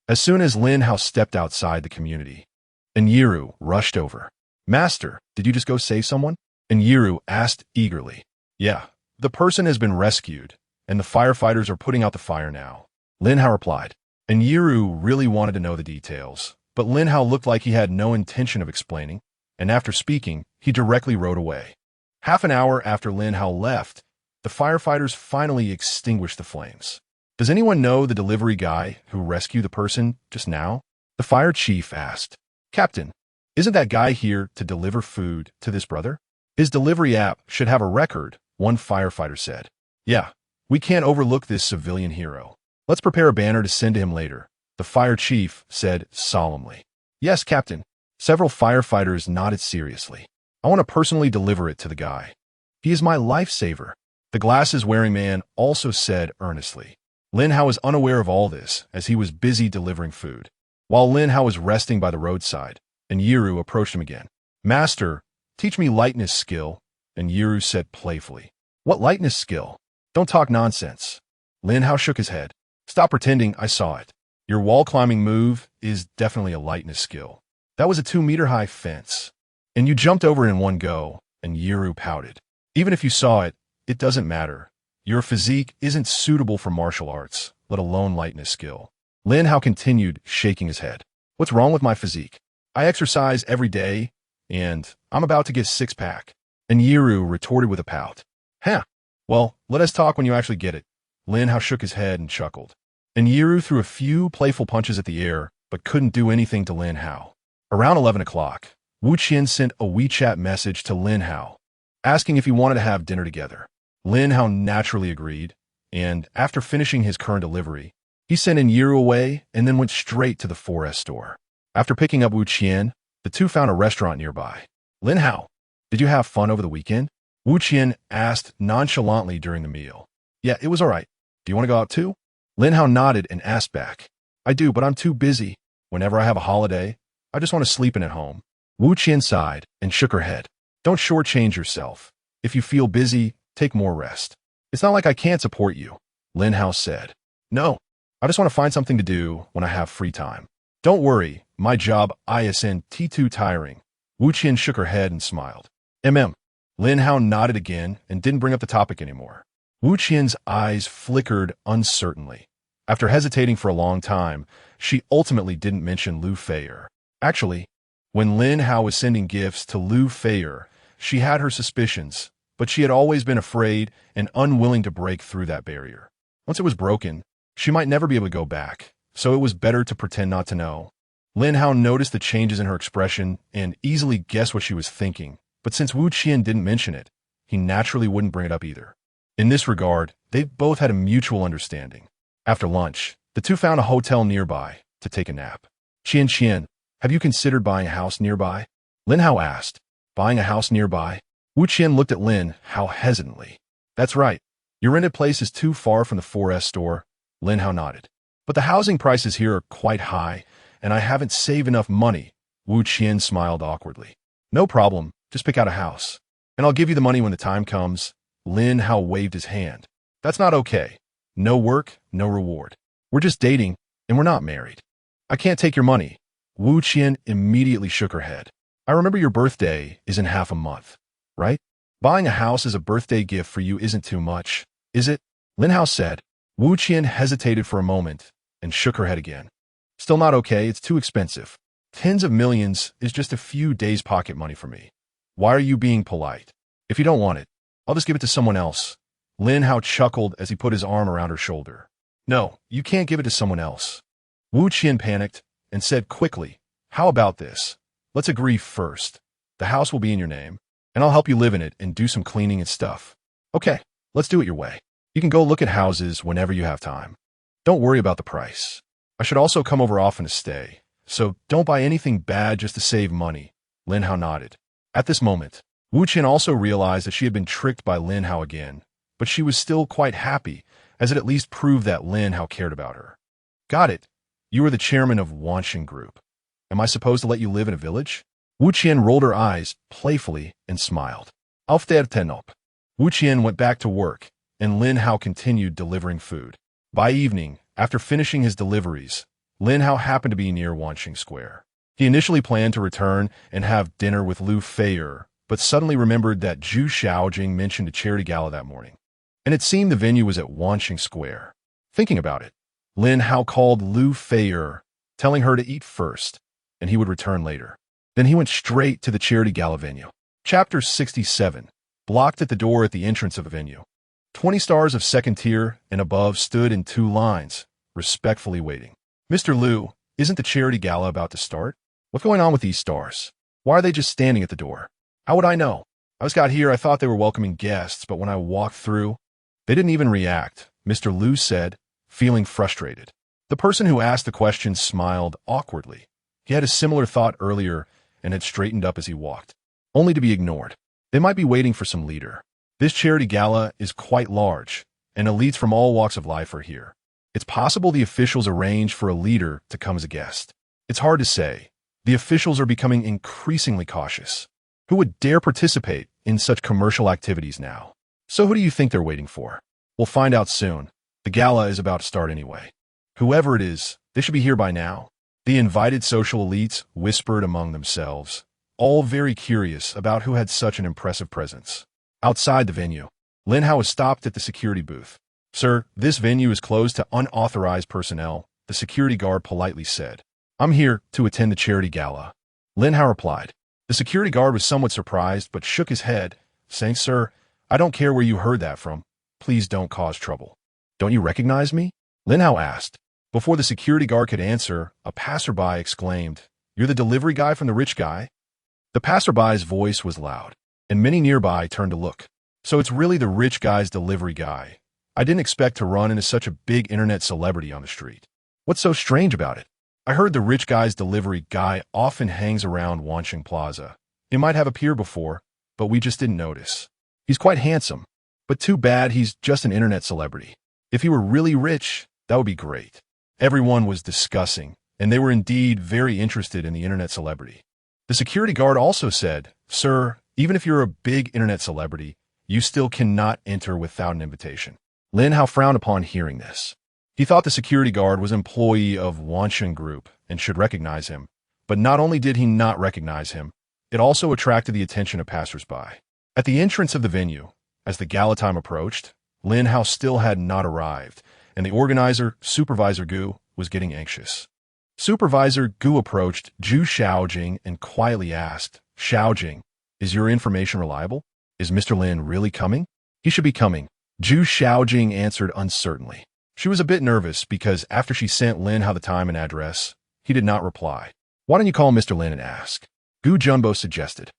As soon as Lin Hao stepped outside the community, Yiru rushed over. "Master, did you just go save someone?" Yiru asked eagerly. "Yeah, the person has been rescued, and the firefighters are putting out the fire now," Lin Hao replied. Yiru really wanted to know the details, but Lin Hao looked like he had no intention of explaining, and after speaking, he directly rode away. Half an hour after Lin Hao left, the firefighters finally extinguished the flames. "Does anyone know the delivery guy who rescued the person just now?" the fire chief asked. "Captain, isn't that guy here to deliver food to this brother? His delivery app should have a record," one firefighter said. "Yeah, we can't overlook this civilian hero. Let's prepare a banner to send to him later," the fire chief said solemnly. "Yes, Captain." Several firefighters nodded seriously. "I want to personally deliver it to the guy. He is my lifesaver," the glasses-wearing man also said earnestly. Lin Hao was unaware of all this as he was busy delivering food. While Lin Hao was resting by the roadside, Yiru approached him again. "Master, teach me lightness skill," Yiru said playfully. "What lightness skill? Don't talk nonsense." Lin Hao shook his head. "Stop pretending I saw it. Your wall-climbing move is definitely a lightness skill. That was a 2-meter-high fence, and you jumped over it in one go," Yiru pouted. "Even if you saw it, it doesn't matter. Your physique isn't suitable for martial arts, let alone lightness skill." Lin Hao continued, shaking his head. "What's wrong with my physique? I exercise every day, and I'm about to get 6-pack. Yiru retorted with a pout. "Huh. Well, let us talk when you actually get it." Lin Hao shook his head and chuckled. Yiru threw a few playful punches at the air, but couldn't do anything to Lin Hao. Around 11 o'clock, Wu Qian sent a WeChat message to Lin Hao, asking if he wanted to have dinner together. Lin Hao naturally agreed, and after finishing his current delivery, he sent Yiru away and then went straight to the 4S store. After picking up Wu Qian, the two found a restaurant nearby. "Lin Hao, did you have fun over the weekend?" Wu Qian asked nonchalantly during the meal. "Yeah, it was all right. Do you want to go out too?" Lin Hao nodded and asked back. I do, but I'm too busy. Whenever I have a holiday, I just want to sleep in at home. Wu Qian sighed and shook her head. Don't shortchange yourself. If you feel busy, take more rest. It's not like I can't support you, Lin Hao said. No, I just want to find something to do when I have free time. Don't worry, my job isn't too tiring. Wu Qian shook her head and smiled. Lin Hao nodded again and didn't bring up the topic anymore. Wu Qian's eyes flickered uncertainly. After hesitating for a long time, she ultimately didn't mention Lu Feier. Actually, when Lin Hao was sending gifts to Lu Feier, she had her suspicions, but she had always been afraid and unwilling to break through that barrier. Once it was broken, she might never be able to go back, so it was better to pretend not to know. Lin Hao noticed the changes in her expression and easily guessed what she was thinking, but since Wu Qian didn't mention it, he naturally wouldn't bring it up either. In this regard, they both had a mutual understanding. After lunch, the two found a hotel nearby to take a nap. Qian, have you considered buying a house nearby? Lin Hao asked. Buying a house nearby? Wu Qian looked at Lin Hao hesitantly. That's right. Your rented place is too far from the 4S store. Lin Hao nodded. But the housing prices here are quite high, and I haven't saved enough money. Wu Qian smiled awkwardly. No problem. Just pick out a house. And I'll give you the money when the time comes. Lin Hao waved his hand. That's not okay. No work, no reward. We're just dating, and we're not married. I can't take your money. Wu Qian immediately shook her head. I remember your birthday is in half a month, right? Buying a house as a birthday gift for you isn't too much, is it? Lin Hao said. Wu Qian hesitated for a moment and shook her head again. Still not okay, it's too expensive. Tens of millions is just a few days' pocket money for me. Why are you being polite? If you don't want it, I'll just give it to someone else. Lin Hao chuckled as he put his arm around her shoulder. No, you can't give it to someone else. Wu Qian panicked and said quickly, how about this? Let's agree first. The house will be in your name, and I'll help you live in it and do some cleaning and stuff. Okay, let's do it your way. You can go look at houses whenever you have time. Don't worry about the price. I should also come over often to stay, so don't buy anything bad just to save money. Lin Hao nodded. At this moment, Wu Qian also realized that she had been tricked by Lin Hao again, but she was still quite happy, as it at least proved that Lin Hao cared about her. Got it. You are the chairman of Wanxing Group. Am I supposed to let you live in a village? Wu Qian rolled her eyes playfully and smiled. Auf der Tenop. Wu Qian went back to work, and Lin Hao continued delivering food. By evening, after finishing his deliveries, Lin Hao happened to be near Wanxing Square. He initially planned to return and have dinner with Lu Feier, but suddenly remembered that Zhu Xiaojing mentioned a charity gala that morning, and it seemed the venue was at Wanxing Square. Thinking about it, Lin Hao called Lu Feier, telling her to eat first, and he would return later. Then he went straight to the charity gala venue. Chapter 67, blocked at the door at the entrance of a venue. 20 stars of second tier and above stood in 2 lines, respectfully waiting. Mr. Lu, isn't the charity gala about to start? What's going on with these stars? Why are they just standing at the door? How would I know? I just got here, I thought they were welcoming guests, but when I walked through, they didn't even react, Mr. Lu said, feeling frustrated. The person who asked the question smiled awkwardly. He had a similar thought earlier and had straightened up as he walked, only to be ignored. They might be waiting for some leader. This charity gala is quite large, and elites from all walks of life are here. It's possible the officials arranged for a leader to come as a guest. It's hard to say. The officials are becoming increasingly cautious. Who would dare participate in such commercial activities now? So who do you think they're waiting for? We'll find out soon. The gala is about to start anyway. Whoever it is, they should be here by now. The invited social elites whispered among themselves, all very curious about who had such an impressive presence. Outside the venue, Lin Hao was stopped at the security booth. Sir, this venue is closed to unauthorized personnel, the security guard politely said. I'm here to attend the charity gala. Lin Hao replied. The security guard was somewhat surprised but shook his head, saying, Sir, I don't care where you heard that from. Please don't cause trouble. Don't you recognize me? Lin Hao asked. Before the security guard could answer, a passerby exclaimed, You're the delivery guy from the rich guy? The passerby's voice was loud, and many nearby turned to look. So it's really the rich guy's delivery guy. I didn't expect to run into such a big internet celebrity on the street. What's so strange about it? I heard the rich guy's delivery guy often hangs around Wanxing Plaza. He might have appeared before, but we just didn't notice. He's quite handsome, but too bad he's just an internet celebrity. If he were really rich, That would be great. Everyone was discussing, and they were indeed very interested in the internet celebrity. The security guard also said, "Sir, even if you're a big internet celebrity, you still cannot enter without an invitation." Lin Hao frowned upon hearing this. He thought the security guard was an employee of Wanshan Group and should recognize him. But not only did he not recognize him, it also attracted the attention of passersby. At the entrance of the venue, as the gala time approached, Lin Hao still had not arrived, and the organizer, Supervisor Gu, was getting anxious. Supervisor Gu approached Zhu Xiaojing and quietly asked, "Xiaojing, is your information reliable? Is Mr. Lin really coming?" "He should be coming," Zhu Xiaojing answered uncertainly. She was a bit nervous because after she sent Lin Hao the time and address, he did not reply. "Why don't you call Mr. Lin and ask?" Gu Junbo suggested.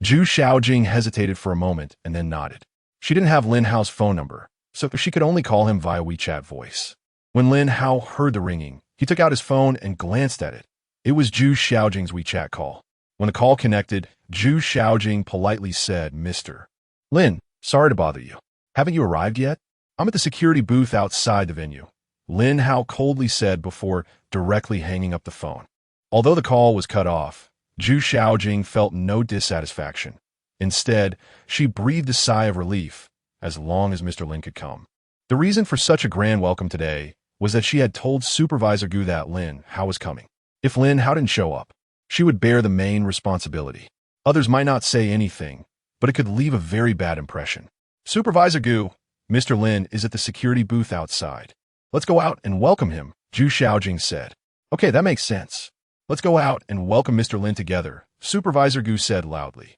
Zhu Xiaojing hesitated for a moment and then nodded. She didn't have Lin Hao's phone number, so she could only call him via WeChat voice. When Lin Hao heard the ringing, he took out his phone and glanced at it. It was Zhu Xiaojing's WeChat call. When the call connected, Zhu Xiaojing politely said, "Mr. Lin, sorry to bother you. Haven't you arrived yet? I'm at the security booth outside the venue," Lin Hao coldly said before directly hanging up the phone. Although the call was cut off, Zhu Xiaojing felt no dissatisfaction. Instead, she breathed a sigh of relief, as long as Mr. Lin could come. The reason for such a grand welcome today was that she had told Supervisor Gu that Lin Hao was coming. If Lin Hao didn't show up, she would bear the main responsibility. Others might not say anything, but it could leave a very bad impression. "Supervisor Gu, Mr. Lin is at the security booth outside. Let's go out and welcome him," Zhu Xiaojing said. "Okay, that makes sense. Let's go out and welcome Mr. Lin together," Supervisor Gu said loudly.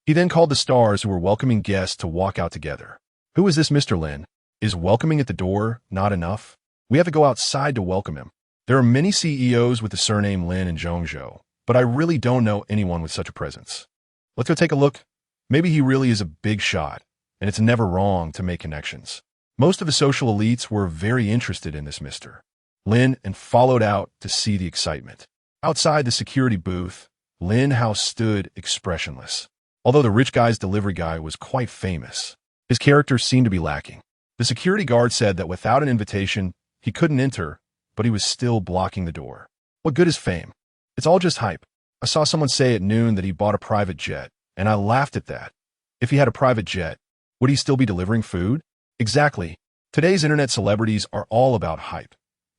He then called the stars who were welcoming guests to walk out together. "Who is this Mr. Lin? Is welcoming at the door not enough? We have to go outside to welcome him. There are many CEOs with the surname Lin in Zhongzhou, but I really don't know anyone with such a presence. Let's go take a look. Maybe he really is a big shot, and it's never wrong to make connections." Most of the social elites were very interested in this Mr. Lin and followed out to see the excitement. Outside the security booth, Lin Hao stood expressionless. Although the rich guy's delivery guy was quite famous, his character seemed to be lacking. The security guard said that without an invitation, he couldn't enter, but he was still blocking the door. What good is fame? It's all just hype. I saw someone say at noon that he bought a private jet, and I laughed at that. If he had a private jet, would he still be delivering food? Exactly. Today's internet celebrities are all about hype.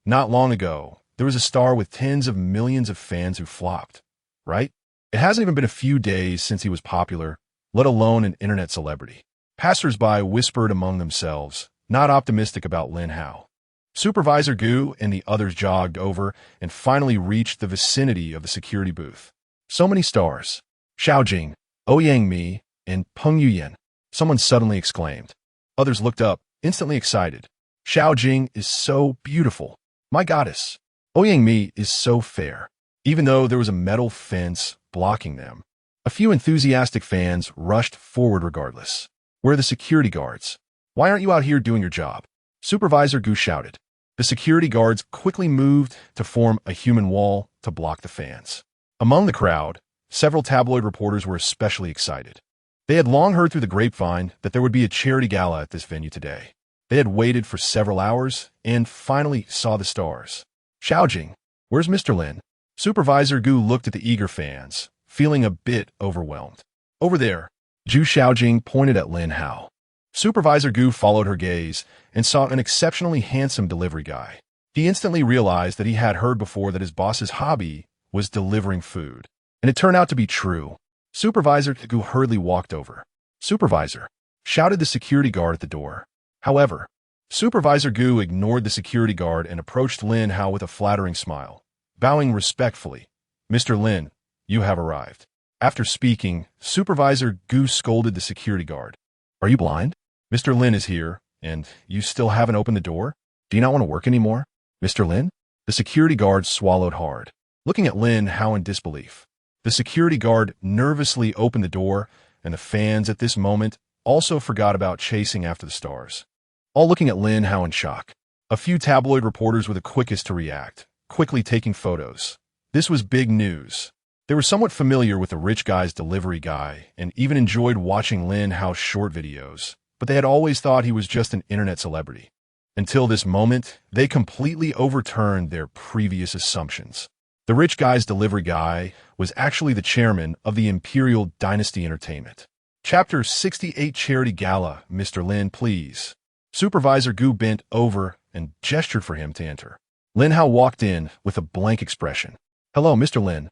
Not long ago, there was a star with tens of millions of fans who flopped, right? It hasn't even been a few days since he was popular, let alone an internet celebrity. Passersby whispered among themselves, not optimistic about Lin Hao. Supervisor Gu and the others jogged over and finally reached the vicinity of the security booth. So many stars. Xiaojing, Ouyang Mi, and Peng Yuyan. Someone suddenly exclaimed. Others looked up, instantly excited. Xiaojing is so beautiful. My goddess. Ouyang Mi is so fair. Even though there was a metal fence blocking them, a few enthusiastic fans rushed forward regardless. Where are the security guards? Why aren't you out here doing your job? Supervisor Gu shouted. The security guards quickly moved to form a human wall to block the fans. Among the crowd, several tabloid reporters were especially excited. They had long heard through the grapevine that there would be a charity gala at this venue today. They had waited for several hours and finally saw the stars. Xiaojing, where's Mr. Lin? Supervisor Gu looked at the eager fans, feeling a bit overwhelmed. Over there, Zhu Xiaojing pointed at Lin Hao. Supervisor Gu followed her gaze and saw an exceptionally handsome delivery guy. He instantly realized that he had heard before that his boss's hobby was delivering food. And it turned out to be true. Supervisor Gu hurriedly walked over. "Supervisor," shouted the security guard at the door. However, Supervisor Gu ignored the security guard and approached Lin Hao with a flattering smile. Bowing respectfully, "Mr. Lin, you have arrived." After speaking, Supervisor Gu scolded the security guard. "Are you blind? Mr. Lin is here, and you still haven't opened the door? Do you not want to work anymore? Mr. Lin?" The security guard swallowed hard, looking at Lin Hao in disbelief. The security guard nervously opened the door, and the fans at this moment also forgot about chasing after the stars, all looking at Lin Hao in shock. A few tabloid reporters were the quickest to react, quickly taking photos. This was big news. They were somewhat familiar with the rich guy's delivery guy and even enjoyed watching Lin Hao's short videos, but they had always thought he was just an internet celebrity. Until this moment, they completely overturned their previous assumptions. The rich guy's delivery guy was actually the chairman of the Imperial Dynasty Entertainment. Chapter 68 Charity Gala. Mr. Lin, please. Supervisor Gu bent over and gestured for him to enter. Lin Hao walked in with a blank expression. Hello, Mr. Lin.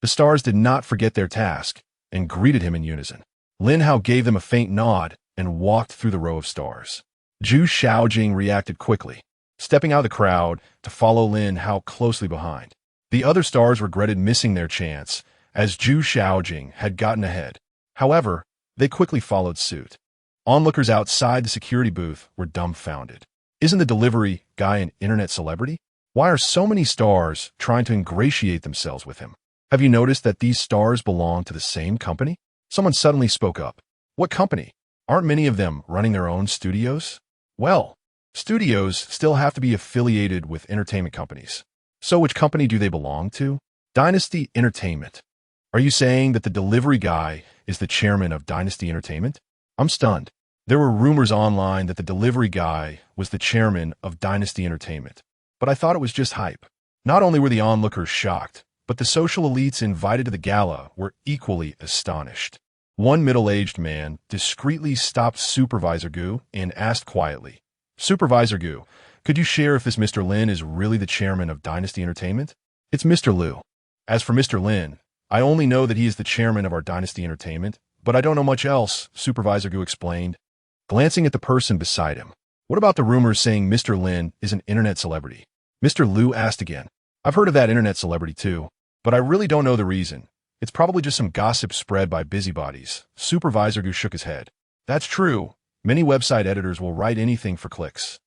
The stars did not forget their task and greeted him in unison. Lin Hao gave them a faint nod and walked through the row of stars. Zhu Xiaojing reacted quickly, stepping out of the crowd to follow Lin Hao closely behind. The other stars regretted missing their chance, as Zhu Xiaojing had gotten ahead. However, they quickly followed suit. Onlookers outside the security booth were dumbfounded. Isn't the delivery guy an internet celebrity? Why are so many stars trying to ingratiate themselves with him? Have you noticed that these stars belong to the same company? Someone suddenly spoke up. What company? Aren't many of them running their own studios? Well, studios still have to be affiliated with entertainment companies. So which company do they belong to? Dynasty Entertainment. Are you saying that the delivery guy is the chairman of Dynasty Entertainment? I'm stunned. There were rumors online that the delivery guy was the chairman of Dynasty Entertainment, but I thought it was just hype. Not only were the onlookers shocked, but the social elites invited to the gala were equally astonished. One middle-aged man discreetly stopped Supervisor Gu and asked quietly, Supervisor Gu, could you share if this Mr. Lin is really the chairman of Dynasty Entertainment? It's Mr. Liu. As for Mr. Lin, I only know that he is the chairman of our Dynasty Entertainment, but I don't know much else, Supervisor Gu explained, glancing at the person beside him. What about the rumors saying Mr. Lin is an internet celebrity? Mr. Liu asked again. I've heard of that internet celebrity too, but I really don't know the reason. It's probably just some gossip spread by busybodies. Supervisor Gu shook his head. That's true. Many website editors will write anything for clicks.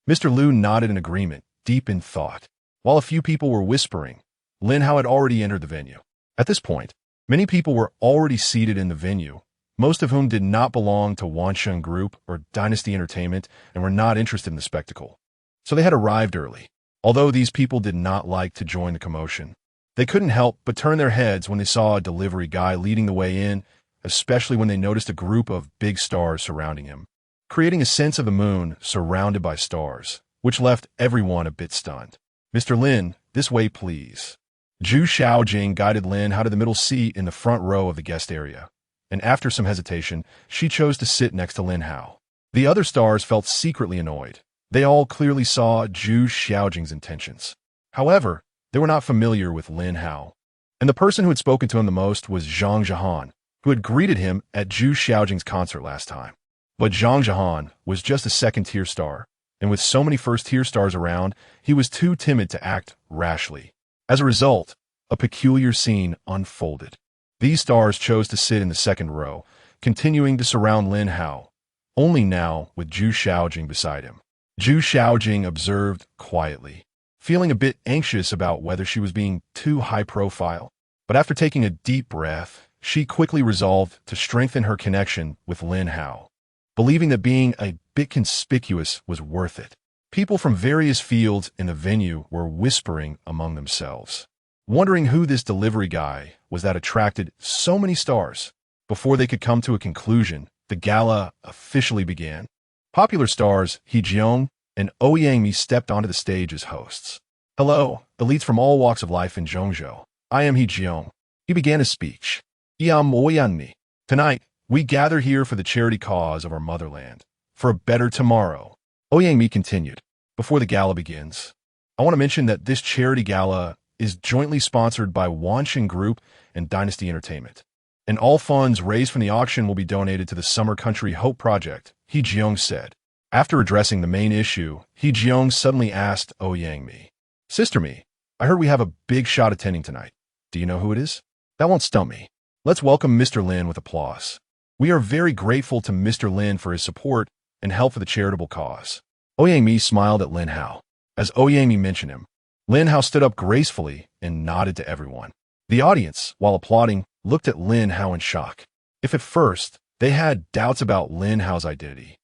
Mr. Liu nodded in agreement, deep in thought. While a few people were whispering, Lin Hao had already entered the venue. At this point, many people were already seated in the venue, most of whom did not belong to Wansheng Group or Dynasty Entertainment and were not interested in the spectacle. So they had arrived early. Although these people did not like to join the commotion, they couldn't help but turn their heads when they saw a delivery guy leading the way in, especially when they noticed a group of big stars surrounding him, creating a sense of the moon surrounded by stars, which left everyone a bit stunned. Mr. Lin, this way please. Zhu Xiaojing guided Lin Hao to the middle seat in the front row of the guest area, and after some hesitation, she chose to sit next to Lin Hao. The other stars felt secretly annoyed. They all clearly saw Zhu Xiaojing's intentions. However, they were not familiar with Lin Hao, and the person who had spoken to him the most was Zhang Zhehan, who had greeted him at Zhu Xiaojing's concert last time. But Zhang Zhehan was just a second-tier star, and with so many first-tier stars around, he was too timid to act rashly. As a result, a peculiar scene unfolded. These stars chose to sit in the second row, continuing to surround Lin Hao, only now with Zhu Xiaojing beside him. Zhu Xiaojing observed quietly, feeling a bit anxious about whether she was being too high-profile. But after taking a deep breath, she quickly resolved to strengthen her connection with Lin Hao, believing that being a bit conspicuous was worth it. People from various fields in the venue were whispering among themselves, wondering who this delivery guy was that attracted so many stars. Before they could come to a conclusion, the gala officially began. Popular stars He Jiong and Ouyang stepped onto the stage as hosts. Hello, elites from all walks of life in Zhongzhou. I am He Jiong. He began his speech. Tonight, we gather here for the charity cause of our motherland, for a better tomorrow. Ouyang continued. Before the gala begins, I want to mention that this charity gala is jointly sponsored by Wansheng Group and Dynasty Entertainment, and all funds raised from the auction will be donated to the Summer Country Hope Project, He Jiong said. After addressing the main issue, He Jiong suddenly asked Ouyang, Sister Me, I heard we have a big shot attending tonight. Do you know who it is? That won't stump me. Let's welcome Mr. Lin with applause. We are very grateful to Mr. Lin for his support and help for the charitable cause. Ouyang smiled at Lin Hao. As Ouyang mentioned him, Lin Hao stood up gracefully and nodded to everyone. The audience, while applauding, looked at Lin Hao in shock. If at first they had doubts about Lin Hao's identity,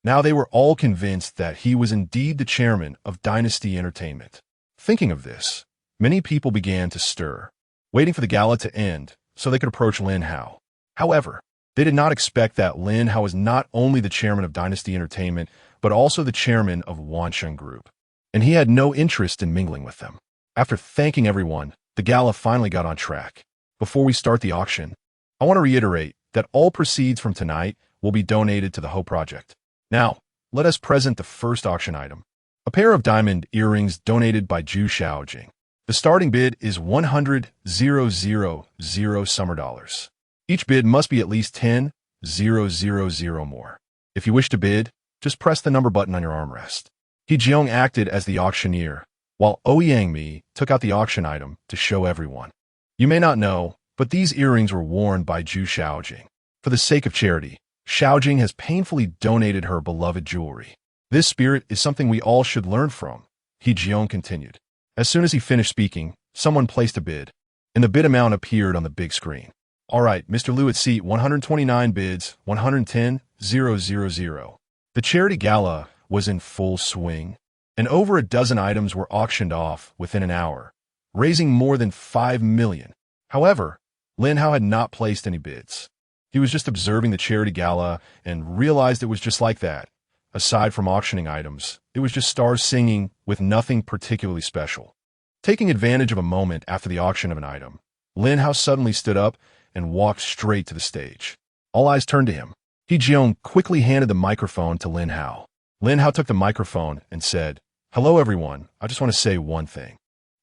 now they were all convinced that he was indeed the chairman of Dynasty Entertainment. Thinking of this, many people began to stir, waiting for the gala to end so they could approach Lin Hao. However, they did not expect that Lin Hao was not only the chairman of Dynasty Entertainment, but also the chairman of Wansheng Group, and he had no interest in mingling with them. After thanking everyone, the gala finally got on track. Before we start the auction, I want to reiterate that all proceeds from tonight will be donated to the Ho Project. Now, let us present the first auction item. A pair of diamond earrings donated by Zhu Xiaojing. The starting bid is 100,000 summer dollars. Each bid must be at least 10,000 more. If you wish to bid, just press the number button on your armrest. He Jiong acted as the auctioneer, while Ouyangmi took out the auction item to show everyone. You may not know, but these earrings were worn by Zhu Xiaojing. For the sake of charity, Xiaojing has painfully donated her beloved jewelry. This spirit is something we all should learn from, He Jiong continued. As soon as he finished speaking, someone placed a bid, and the bid amount appeared on the big screen. All right, Mr. Liu at seat 129 bids, 110,000. The charity gala was in full swing, and over a dozen items were auctioned off within an hour, raising more than 5 million. However, Lin Hao had not placed any bids. He was just observing the charity gala and realized it was just like that. Aside from auctioning items, it was just stars singing with nothing particularly special. Taking advantage of a moment after the auction of an item, Lin Hao suddenly stood up and walked straight to the stage. All eyes turned to him. He Jiong quickly handed the microphone to Lin Hao. Lin Hao took the microphone and said, "Hello everyone, I just want to say one thing.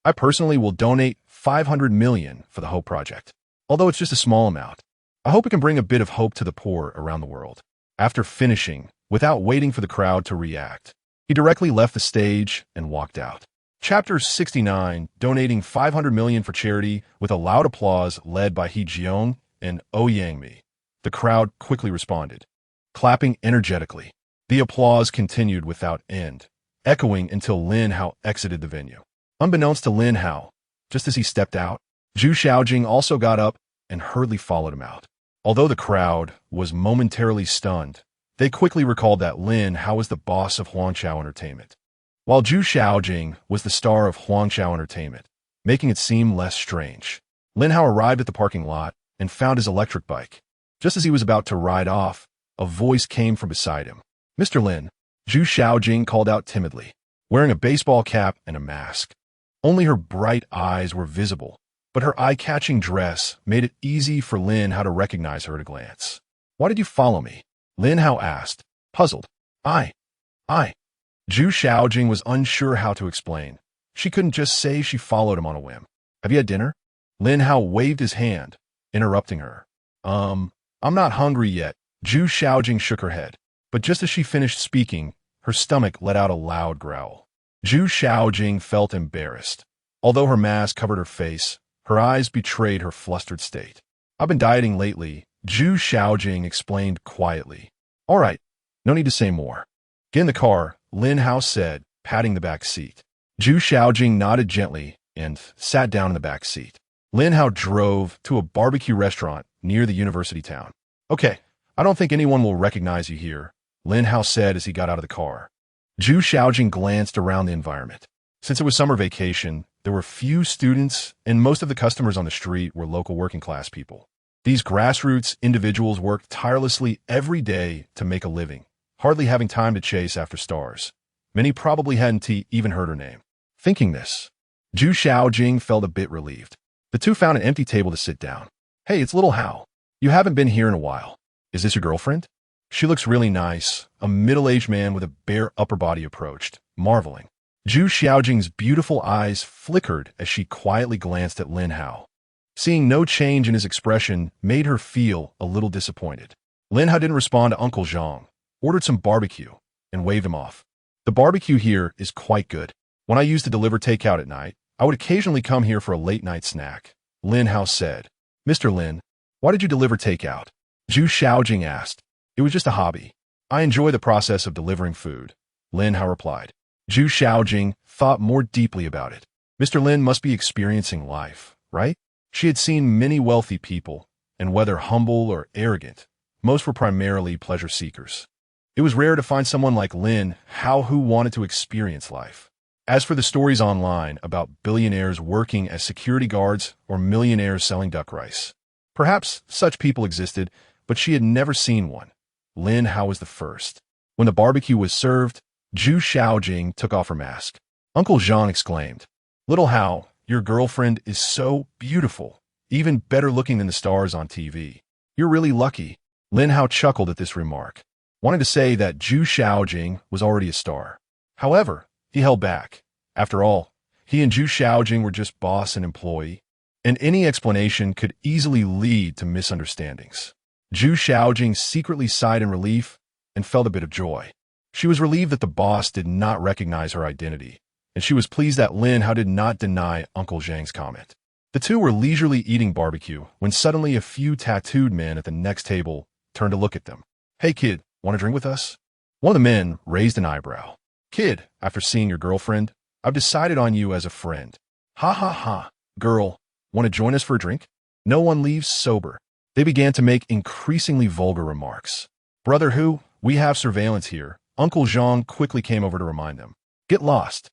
I personally will donate 500 million for the Hope Project. Although it's just a small amount, I hope it can bring a bit of hope to the poor around the world." After finishing, without waiting for the crowd to react, he directly left the stage and walked out. Chapter 69, donating 500 million for charity, with a loud applause led by He Jiong and Ouyangmi. The crowd quickly responded, clapping energetically. The applause continued without end, echoing until Lin Hao exited the venue. Unbeknownst to Lin Hao, just as he stepped out, Zhu Xiaojing also got up and hurriedly followed him out. Although the crowd was momentarily stunned, they quickly recalled that Lin Hao was the boss of Huangqiao Entertainment, while Zhu Xiaojing was the star of Huangqiao Entertainment, making it seem less strange. Lin Hao arrived at the parking lot and found his electric bike. Just as he was about to ride off, a voice came from beside him. "Mr. Lin," Zhu Xiaojing called out timidly, wearing a baseball cap and a mask. Only her bright eyes were visible, but her eye-catching dress made it easy for Lin Hao to recognize her at a glance. "Why did you follow me?" Lin Hao asked, puzzled. I. Zhu Xiaojing was unsure how to explain. She couldn't just say she followed him on a whim. "Have you had dinner?" Lin Hao waved his hand, interrupting her. I'm not hungry yet." Zhu Xiaojing shook her head, but just as she finished speaking, her stomach let out a loud growl. Zhu Xiaojing felt embarrassed. Although her mask covered her face, her eyes betrayed her flustered state. "I've been dieting lately," Zhu Xiaojing explained quietly. "All right, no need to say more." "Get in the car," Lin Hao said, patting the back seat. Zhu Xiaojing nodded gently and sat down in the back seat. Lin Hao drove to a barbecue restaurant near the university town. "Okay, I don't think anyone will recognize you here," Lin Hao said as he got out of the car. Zhu Xiaojing glanced around the environment. Since it was summer vacation, there were few students, and most of the customers on the street were local working-class people. These grassroots individuals worked tirelessly every day to make a living, hardly having time to chase after stars. Many probably hadn't even heard her name. Thinking this, Zhu Xiaojing felt a bit relieved. The two found an empty table to sit down. "Hey, it's little Hao. You haven't been here in a while. Is this your girlfriend?" "She looks really nice," a middle-aged man with a bare upper body approached, marveling. Zhu Xiaojing's beautiful eyes flickered as she quietly glanced at Lin Hao. Seeing no change in his expression made her feel a little disappointed. Lin Hao didn't respond to Uncle Zhang, ordered some barbecue, and waved him off. "The barbecue here is quite good. When I used to deliver takeout at night, I would occasionally come here for a late-night snack," Lin Hao said. "Mr. Lin, why did you deliver takeout?" Zhu Xiaojing asked. "It was just a hobby. I enjoy the process of delivering food," Lin Hao replied. Zhu Xiaojing thought more deeply about it. Mr. Lin must be experiencing life, right? She had seen many wealthy people, and whether humble or arrogant, most were primarily pleasure seekers. It was rare to find someone like Lin Hao who wanted to experience life. As for the stories online about billionaires working as security guards or millionaires selling duck rice, perhaps such people existed, but she had never seen one. Lin Hao was the first. When the barbecue was served, Zhu Xiaojing took off her mask. Uncle Zhang exclaimed, "Little Hao, your girlfriend is so beautiful, even better looking than the stars on TV. You're really lucky." Lin Hao chuckled at this remark, wanting to say that Zhu Xiaojing was already a star. However, he held back. After all, he and Zhu Xiaojing were just boss and employee, and any explanation could easily lead to misunderstandings. Zhu Xiaojing secretly sighed in relief and felt a bit of joy. She was relieved that the boss did not recognize her identity, and she was pleased that Lin Hao did not deny Uncle Zhang's comment. The two were leisurely eating barbecue when suddenly a few tattooed men at the next table turned to look at them. "Hey kid, want to drink with us?" One of the men raised an eyebrow. "Kid, after seeing your girlfriend, I've decided on you as a friend." "Ha ha ha. Girl, want to join us for a drink?" No one leaves sober. They began to make increasingly vulgar remarks. "Brother Hu, we have surveillance here." Uncle Zhang quickly came over to remind them. "Get lost.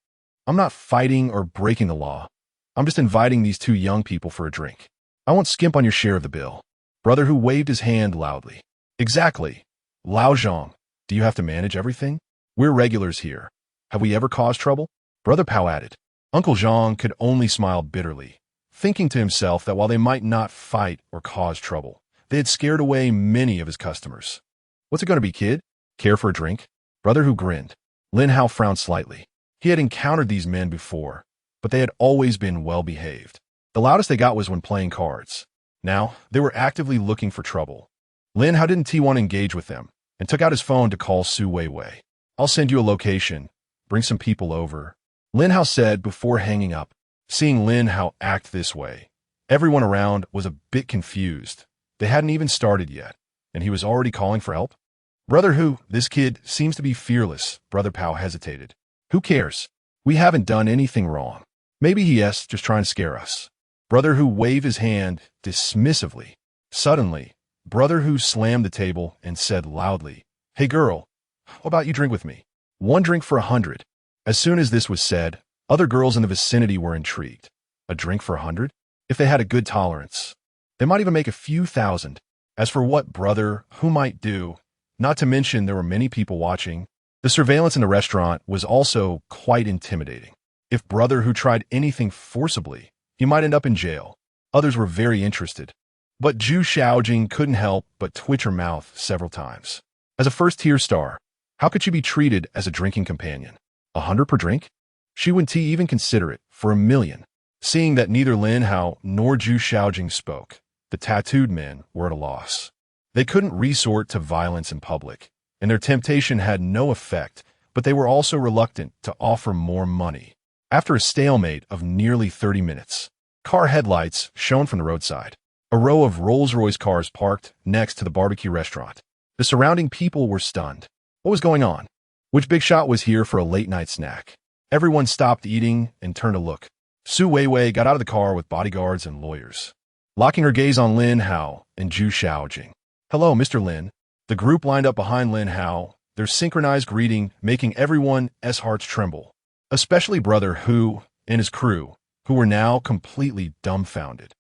I'm not fighting or breaking the law. I'm just inviting these two young people for a drink. I won't skimp on your share of the bill." Brother Hu waved his hand loudly. "Exactly. Lao Zhang, do you have to manage everything? We're regulars here. Have we ever caused trouble?" Brother Pao added. Uncle Zhang could only smile bitterly, thinking to himself that while they might not fight or cause trouble, they had scared away many of his customers. "What's it going to be, kid? Care for a drink?" Brother Hu grinned. Lin Hao frowned slightly. He had encountered these men before, but they had always been well-behaved. The loudest they got was when playing cards. Now, they were actively looking for trouble. Lin Hao didn't want to engage with them, and took out his phone to call Su Weiwei. "I'll send you a location. Bring some people over," Lin Hao said before hanging up. Seeing Lin Hao act this way, everyone around was a bit confused. They hadn't even started yet, and he was already calling for help. "Brother Hu, this kid seems to be fearless." Brother Pao hesitated. "Who cares? We haven't done anything wrong. Maybe he's just trying to scare us." Brother Hu waved his hand dismissively. Suddenly, Brother Hu slammed the table and said loudly, "Hey girl, how about you drink with me? 1 drink for 100. As soon as this was said, other girls in the vicinity were intrigued. A drink for 100? If they had a good tolerance, they might even make a few thousand. As for what Brother Hu might do, not to mention there were many people watching, the surveillance in the restaurant was also quite intimidating. If Brother Hu tried anything forcibly, he might end up in jail. Others were very interested. But Zhu Xiaojing couldn't help but twitch her mouth several times. As a first-tier star, how could she be treated as a drinking companion? 100 per drink? She wouldn't even consider it for 1,000,000. Seeing that neither Lin Hao nor Zhu Xiaojing spoke, the tattooed men were at a loss. They couldn't resort to violence in public, and their temptation had no effect, but they were also reluctant to offer more money. After a stalemate of nearly 30 minutes, car headlights shone from the roadside. A row of Rolls-Royce cars parked next to the barbecue restaurant. The surrounding people were stunned. What was going on? Which big shot was here for a late-night snack? Everyone stopped eating and turned to look. Su Weiwei got out of the car with bodyguards and lawyers, locking her gaze on Lin Hao and Zhu Xiaojing. "Hello, Mr. Lin." The group lined up behind Lin Hao, their synchronized greeting making everyone's hearts tremble, especially Brother Hu and his crew, who were now completely dumbfounded.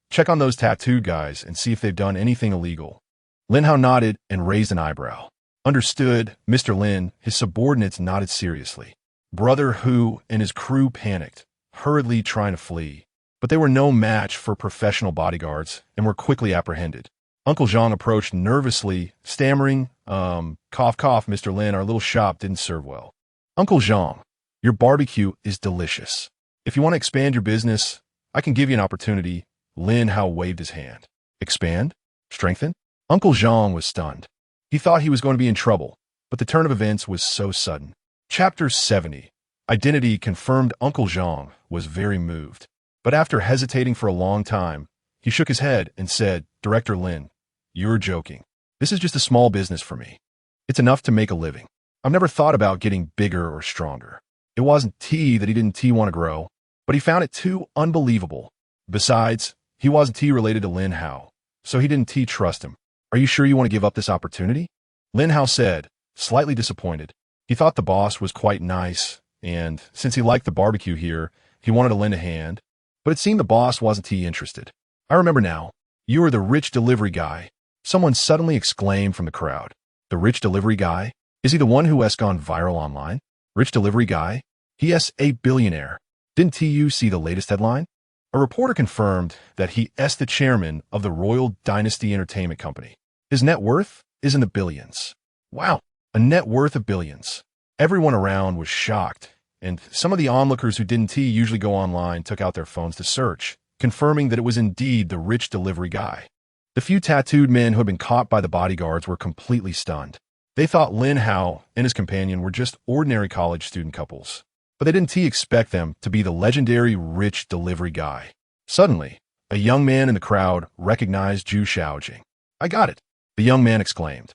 Check on those tattooed guys and see if they've done anything illegal." Lin Hao nodded and raised an eyebrow. "Understood, Mr. Lin." His subordinates nodded seriously. Brother Hu and his crew panicked, hurriedly trying to flee, but they were no match for professional bodyguards and were quickly apprehended. Uncle Zhang approached nervously, stammering, cough, cough, Mr. Lin, our little shop didn't serve well." "Uncle Zhang, your barbecue is delicious. If you want to expand your business, I can give you an opportunity." Lin Hao waved his hand. "Expand? Strengthen?" Uncle Zhang was stunned. He thought he was going to be in trouble, but the turn of events was so sudden. Chapter 70. Identity confirmed. Uncle Zhang was very moved, but after hesitating for a long time, he shook his head and said, "Director Lin, you're joking. This is just a small business for me. It's enough to make a living. I've never thought about getting bigger or stronger." It wasn't tea that he didn't want to grow, but he found it too unbelievable. Besides, he wasn't related to Lin Hao, so he didn't trust him. "Are you sure you want to give up this opportunity?" Lin Hao said, slightly disappointed. He thought the boss was quite nice, and since he liked the barbecue here, he wanted to lend a hand, but it seemed the boss wasn't interested. "I remember now. You are the rich delivery guy," someone suddenly exclaimed from the crowd. The rich delivery guy? Is he the one who has gone viral online? Rich delivery guy? He is a billionaire. Didn't you see the latest headline? A reporter confirmed that he is the chairman of the Royal Dynasty Entertainment Company. His net worth is in the billions. Wow, a net worth of billions. Everyone around was shocked, and some of the onlookers who didn't usually go online took out their phones to search, confirming that it was indeed the rich delivery guy. The few tattooed men who had been caught by the bodyguards were completely stunned. They thought Lin Hao and his companion were just ordinary college student couples, but they didn't expect them to be the legendary rich delivery guy. Suddenly, a young man in the crowd recognized Zhu Xiaojing. "I got it," the young man exclaimed.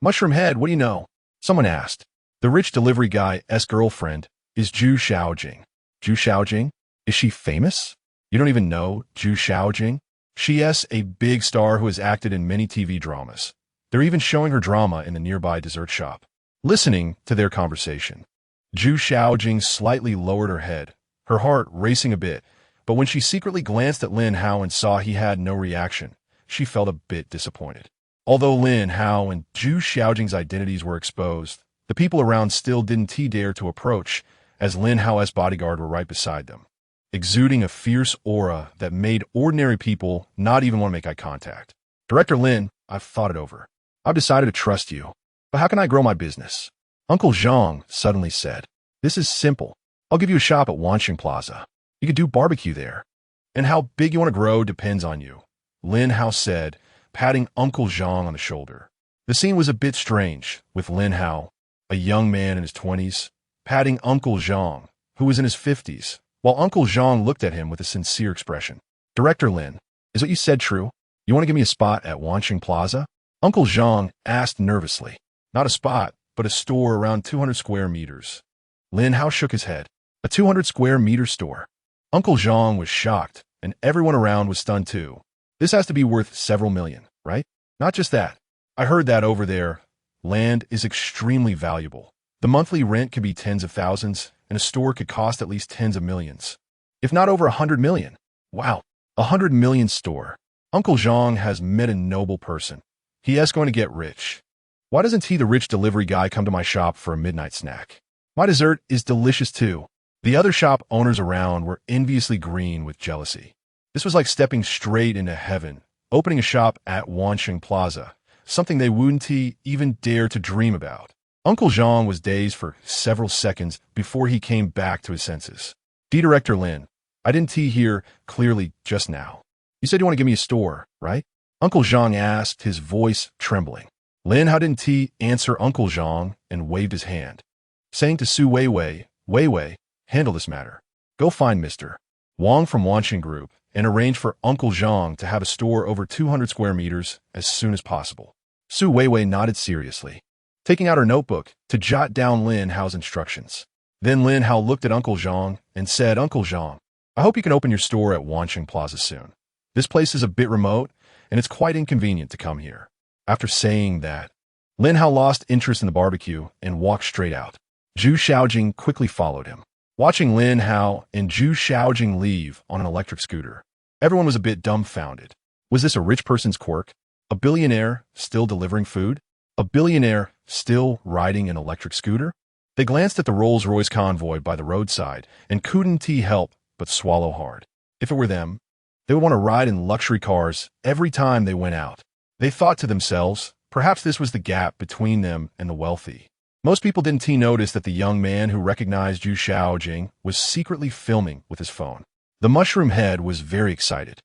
"Mushroom head, what do you know?" Someone asked. The rich delivery guy's girlfriend is Zhu Xiaojing. Zhu Xiaojing? Is she famous? You don't even know Zhu Xiaojing? She is a big star who has acted in many TV dramas. They're even showing her drama in the nearby dessert shop. Listening to their conversation, Zhu Xiaojing slightly lowered her head, her heart racing a bit, but when she secretly glanced at Lin Hao and saw he had no reaction, she felt a bit disappointed. Although Lin Hao and Zhu Xiaojing's identities were exposed, the people around still didn't dare to approach, as Lin Hao's bodyguard were right beside them, exuding a fierce aura that made ordinary people not even want to make eye contact. "Director Lin, I've thought it over. I've decided to trust you. But how can I grow my business?" Uncle Zhang suddenly said. "This is simple. I'll give you a shop at Wanxing Plaza. You could do barbecue there. And how big you want to grow depends on you," Lin Hao said, patting Uncle Zhang on the shoulder. The scene was a bit strange, with Lin Hao, a young man in his 20s, patting Uncle Zhang, who was in his 50s, while Uncle Zhang looked at him with a sincere expression. "Director Lin, is what you said true? You want to give me a spot at Wanxing Plaza?" Uncle Zhang asked nervously. "Not a spot, but a store around 200 square meters." Lin Hao shook his head. "A 200 square meter store?" Uncle Zhang was shocked, and everyone around was stunned too. "This has to be worth several million, right?" "Not just that. I heard that over there, land is extremely valuable. The monthly rent could be tens of thousands, and a store could cost at least tens of millions, if not over 100 million. Wow, 100 million store. Uncle Zhang has met a noble person. He is going to get rich. Why doesn't he, the rich delivery guy, come to my shop for a midnight snack? My dessert is delicious too." The other shop owners around were enviously green with jealousy. This was like stepping straight into heaven, opening a shop at Wanxing Plaza, something they wouldn't even dare to dream about. Uncle Zhang was dazed for several seconds before he came back to his senses. "Director Lin, I didn't hear clearly just now. You said you want to give me a store, right?" Uncle Zhang asked, his voice trembling. Lin Hao didn't answer Uncle Zhang and waved his hand, saying to Su Weiwei, "Handle this matter. Go find Mr. Wang from Wanxing Group and arrange for Uncle Zhang to have a store over 200 square meters as soon as possible." Su Weiwei nodded seriously, taking out her notebook to jot down Lin Hao's instructions. Then Lin Hao looked at Uncle Zhang and said, "Uncle Zhang, I hope you can open your store at Wanxing Plaza soon. This place is a bit remote, and it's quite inconvenient to come here." After saying that, Lin Hao lost interest in the barbecue and walked straight out. Zhu Xiaojing quickly followed him. Watching Lin Hao and Zhu Xiaojing leave on an electric scooter, everyone was a bit dumbfounded. Was this a rich person's quirk? A billionaire still delivering food? A billionaire still riding an electric scooter? They glanced at the Rolls-Royce convoy by the roadside and couldn't help but swallow hard. If it were them, they would want to ride in luxury cars every time they went out. They thought to themselves, perhaps this was the gap between them and the wealthy. Most people didn't notice that the young man who recognized Zhu Xiaojing was secretly filming with his phone. The mushroom head was very excited.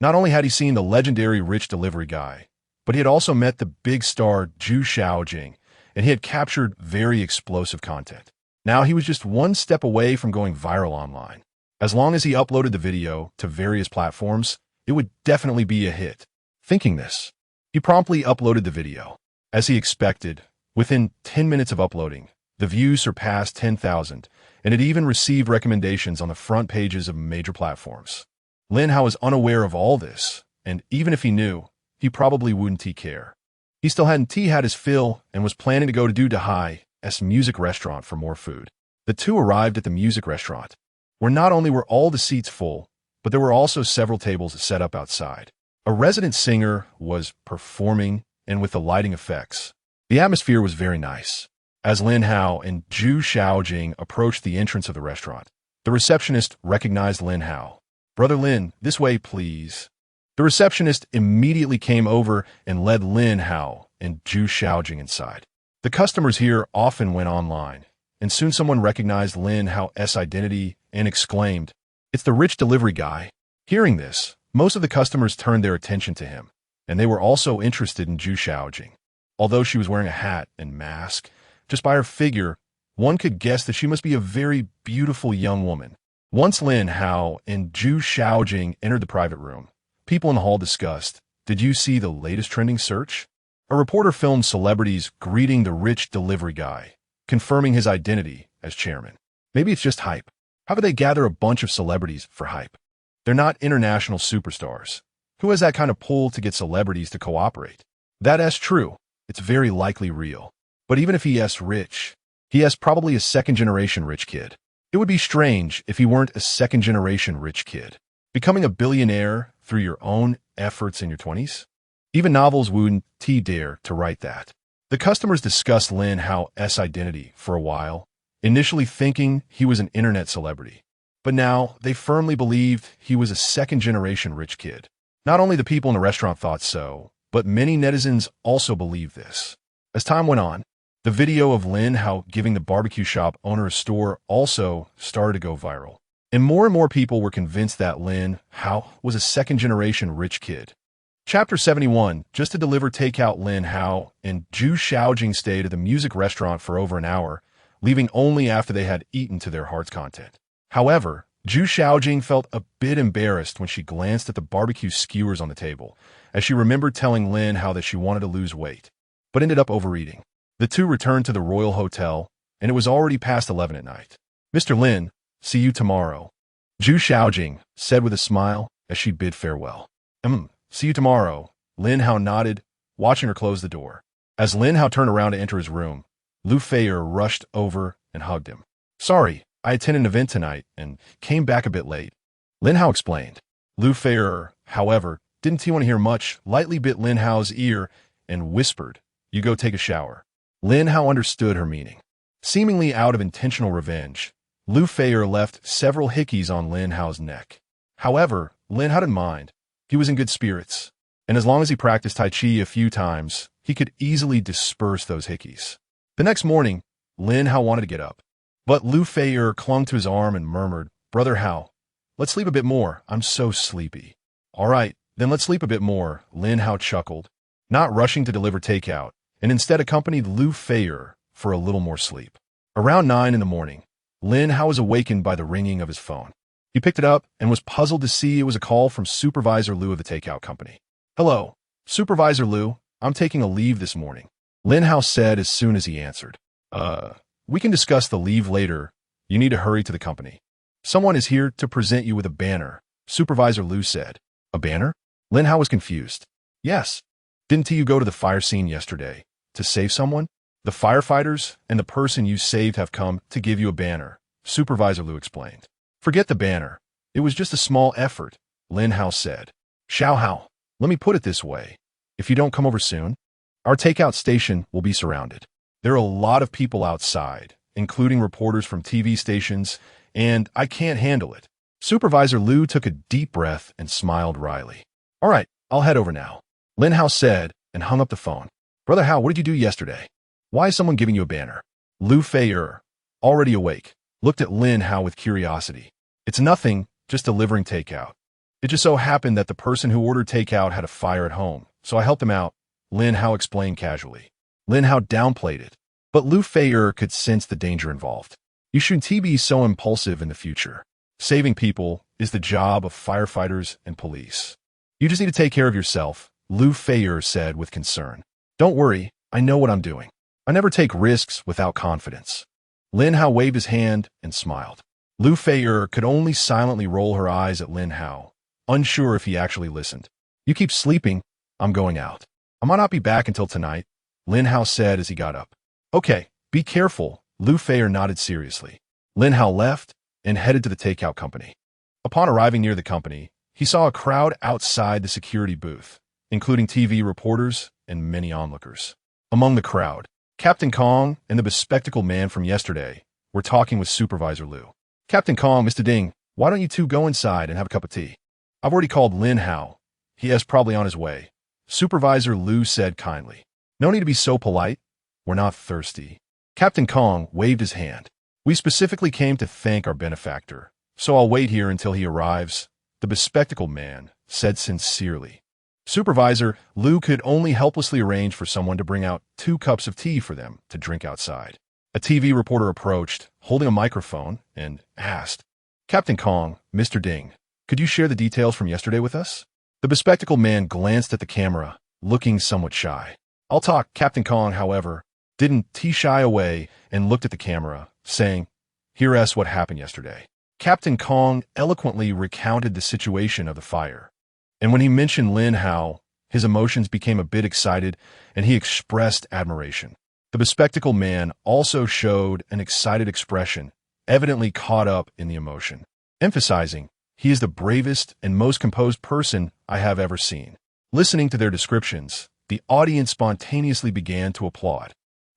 Not only had he seen the legendary rich delivery guy, but he had also met the big star Zhu Xiaojing, and he had captured very explosive content. Now he was just one step away from going viral online. As long as he uploaded the video to various platforms, it would definitely be a hit. Thinking this, he promptly uploaded the video. As he expected, within 10 minutes of uploading, the views surpassed 10,000, and it even received recommendations on the front pages of major platforms. Lin Hao was unaware of all this, and even if he knew, he probably wouldn't care. He still hadn't had his fill and was planning to go to Detonates music restaurant for more food. The two arrived at the music restaurant, where not only were all the seats full, but there were also several tables set up outside. A resident singer was performing, and with the lighting effects, The atmosphere was very nice. As Lin Hao and Zhu Xiaojing approached the entrance of the restaurant, the receptionist recognized Lin Hao. "Brother Lin, this way, please." The receptionist immediately came over and led Lin Hao and Zhu Xiaojing inside. The customers here often went online, and soon someone recognized Lin Hao's identity and exclaimed, "It's the rich delivery guy." Hearing this, most of the customers turned their attention to him, and they were also interested in Zhu Xiaojing. Although she was wearing a hat and mask, just by her figure, one could guess that she must be a very beautiful young woman. Once Lin Hao and Zhu Xiaojing entered the private room, people in the hall discussed, "Did you see the latest trending search?" A reporter filmed celebrities greeting the rich delivery guy, confirming his identity as chairman. Maybe it's just hype. How could they gather a bunch of celebrities for hype? They're not international superstars. Who has that kind of pull to get celebrities to cooperate? That's true. It's very likely real. But even if he is rich, he is probably a second-generation rich kid. It would be strange if he weren't a second-generation rich kid. Becoming a billionaire through your own efforts in your 20s? Even novels wouldn't dare to write that. The customers discussed Lin Hao's identity for a while, initially thinking he was an internet celebrity. But now they firmly believed he was a second-generation rich kid. Not only the people in the restaurant thought so, but many netizens also believed this. As time went on, the video of Lin Hao giving the barbecue shop owner a store also started to go viral. And more people were convinced that Lin Hao was a second-generation rich kid. Chapter 71, just to deliver takeout. Lin Hao and Zhu Xiaojing stayed at the music restaurant for over an hour, leaving only after they had eaten to their heart's content. However, Zhu Xiaojing felt a bit embarrassed when she glanced at the barbecue skewers on the table, as she remembered telling Lin Hao that she wanted to lose weight, but ended up overeating. The two returned to the Royal Hotel, and it was already past 11 at night. "Mr. Lin, see you tomorrow," Zhu Xiaojing said with a smile as she bid farewell. See you tomorrow," Lin Hao nodded, watching her close the door. As Lin Hao turned around to enter his room, Lu Feier rushed over and hugged him. "Sorry, I attended an event tonight and came back a bit late," Lin Hao explained. Lu Feier, however, didn't want to hear much, lightly bit Lin Hao's ear and whispered, "You go take a shower." Lin Hao understood her meaning. Seemingly out of intentional revenge, Lu Feier left several hickeys on Lin Hao's neck. However, Lin Hao didn't mind. He was in good spirits, and as long as he practiced Tai Chi a few times, he could easily disperse those hickeys. The next morning, Lin Hao wanted to get up, but Lu Feier clung to his arm and murmured, "Brother Hao, let's sleep a bit more. I'm so sleepy." "All right, then let's sleep a bit more," Lin Hao chuckled, not rushing to deliver takeout, and instead accompanied Lu Feier for a little more sleep. Around 9 in the morning, Lin Hao was awakened by the ringing of his phone. He picked it up and was puzzled to see it was a call from Supervisor Liu of the Takeout company. "Hello, Supervisor Liu, I'm taking a leave this morning," Lin Hao said as soon as he answered. We can discuss the leave later. You need to hurry to the company. Someone is here to present you with a banner," Supervisor Liu said. "A banner?" Lin Hao was confused. "Yes. Didn't you go to the fire scene yesterday to save someone? The firefighters and the person you saved have come to give you a banner," Supervisor Liu explained. "Forget the banner. It was just a small effort," Lin Hao said. "Xiao Hao, let me put it this way. If you don't come over soon, our takeout station will be surrounded. There are a lot of people outside, including reporters from TV stations, and I can't handle it." Supervisor Liu took a deep breath and smiled wryly. "All right, I'll head over now," Lin Hao said and hung up the phone. "Brother Hao, what did you do yesterday? Why is someone giving you a banner?" Lu Feier, already awake, looked at Lin Hao with curiosity. "It's nothing, just delivering takeout. It just so happened that the person who ordered takeout had a fire at home, so I helped him out," Lin Hao explained casually. Lin Hao downplayed it, but Lu Feier could sense the danger involved. You shouldn't be so impulsive in the future. Saving people is the job of firefighters and police. You just need to take care of yourself, Lu Feier said with concern. "Don't worry, I know what I'm doing. I never take risks without confidence." Lin Hao waved his hand and smiled. Lu Feier could only silently roll her eyes at Lin Hao, unsure if he actually listened. "You keep sleeping, I'm going out. I might not be back until tonight," Lin Hao said as he got up. "Okay, be careful," Lu Feier nodded seriously. Lin Hao left and headed to the takeout company. Upon arriving near the company, he saw a crowd outside the security booth, including TV reporters and many onlookers. Among the crowd, Captain Kong and the bespectacled man from yesterday were talking with Supervisor Liu. Captain Kong, Mr. Ding, why don't you two go inside and have a cup of tea? I've already called Lin Hao. He is probably on his way. Supervisor Liu said kindly. No need to be so polite. We're not thirsty. Captain Kong waved his hand. We specifically came to thank our benefactor, so I'll wait here until he arrives, the bespectacled man said sincerely. Supervisor Liu could only helplessly arrange for someone to bring out 2 cups of tea for them to drink outside. A TV reporter approached, holding a microphone, and asked, Captain Kong, Mr. Ding, could you share the details from yesterday with us? The bespectacled man glanced at the camera, looking somewhat shy. I'll talk. Captain Kong, however, didn't shy away and looked at the camera, saying, Here's what happened yesterday. Captain Kong eloquently recounted the situation of the fire. And when he mentioned Lin Hao, his emotions became a bit excited, and he expressed admiration. The bespectacled man also showed an excited expression, evidently caught up in the emotion, emphasizing, he is the bravest and most composed person I have ever seen. Listening to their descriptions, the audience spontaneously began to applaud.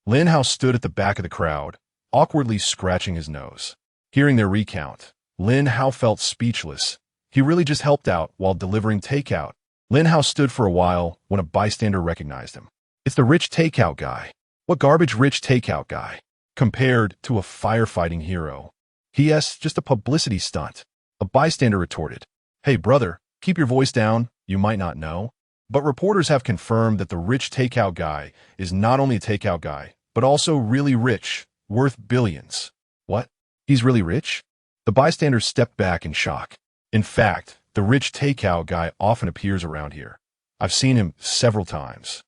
Lin Hao stood at the back of the crowd, awkwardly scratching his nose. Hearing their recount, Lin Hao felt speechless. He really just helped out while delivering takeout. Lin Hao stood for a while when a bystander recognized him. It's the rich takeout guy. What garbage rich takeout guy? Compared to a firefighting hero. He.S. just a publicity stunt. A bystander retorted. Hey brother, keep your voice down, you might not know. But reporters have confirmed that the rich takeout guy is not only a takeout guy, but also really rich, worth billions. What? He's really rich? The bystander stepped back in shock. In fact, the rich takeout guy often appears around here. I've seen him several times.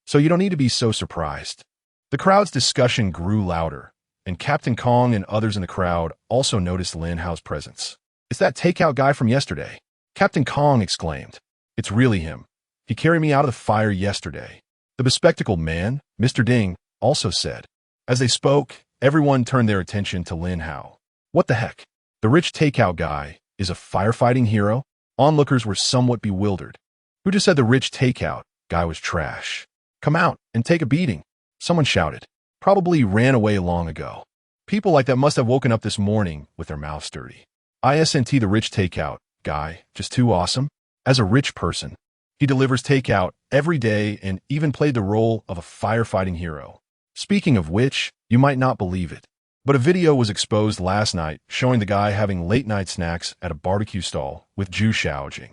So you don't need to be so surprised. The crowd's discussion grew louder, and Captain Kong and others in the crowd also noticed Lin Hao's presence. It's that takeout guy from yesterday. Captain Kong exclaimed. It's really him. He carried me out of the fire yesterday. The bespectacled man, Mr. Ding, also said. As they spoke, everyone turned their attention to Lin Hao. What the heck? The rich takeout guy is a firefighting hero? Onlookers were somewhat bewildered. Who just said the rich takeout guy was trash? Come out and take a beating, someone shouted. Probably ran away long ago. People like that must have woken up this morning with their mouths dirty. ISNT the rich takeout guy, just too awesome. As a rich person, he delivers takeout every day and even played the role of a firefighting hero. Speaking of which, you might not believe it, but a video was exposed last night showing the guy having late-night snacks at a barbecue stall with Zhu Shaojing.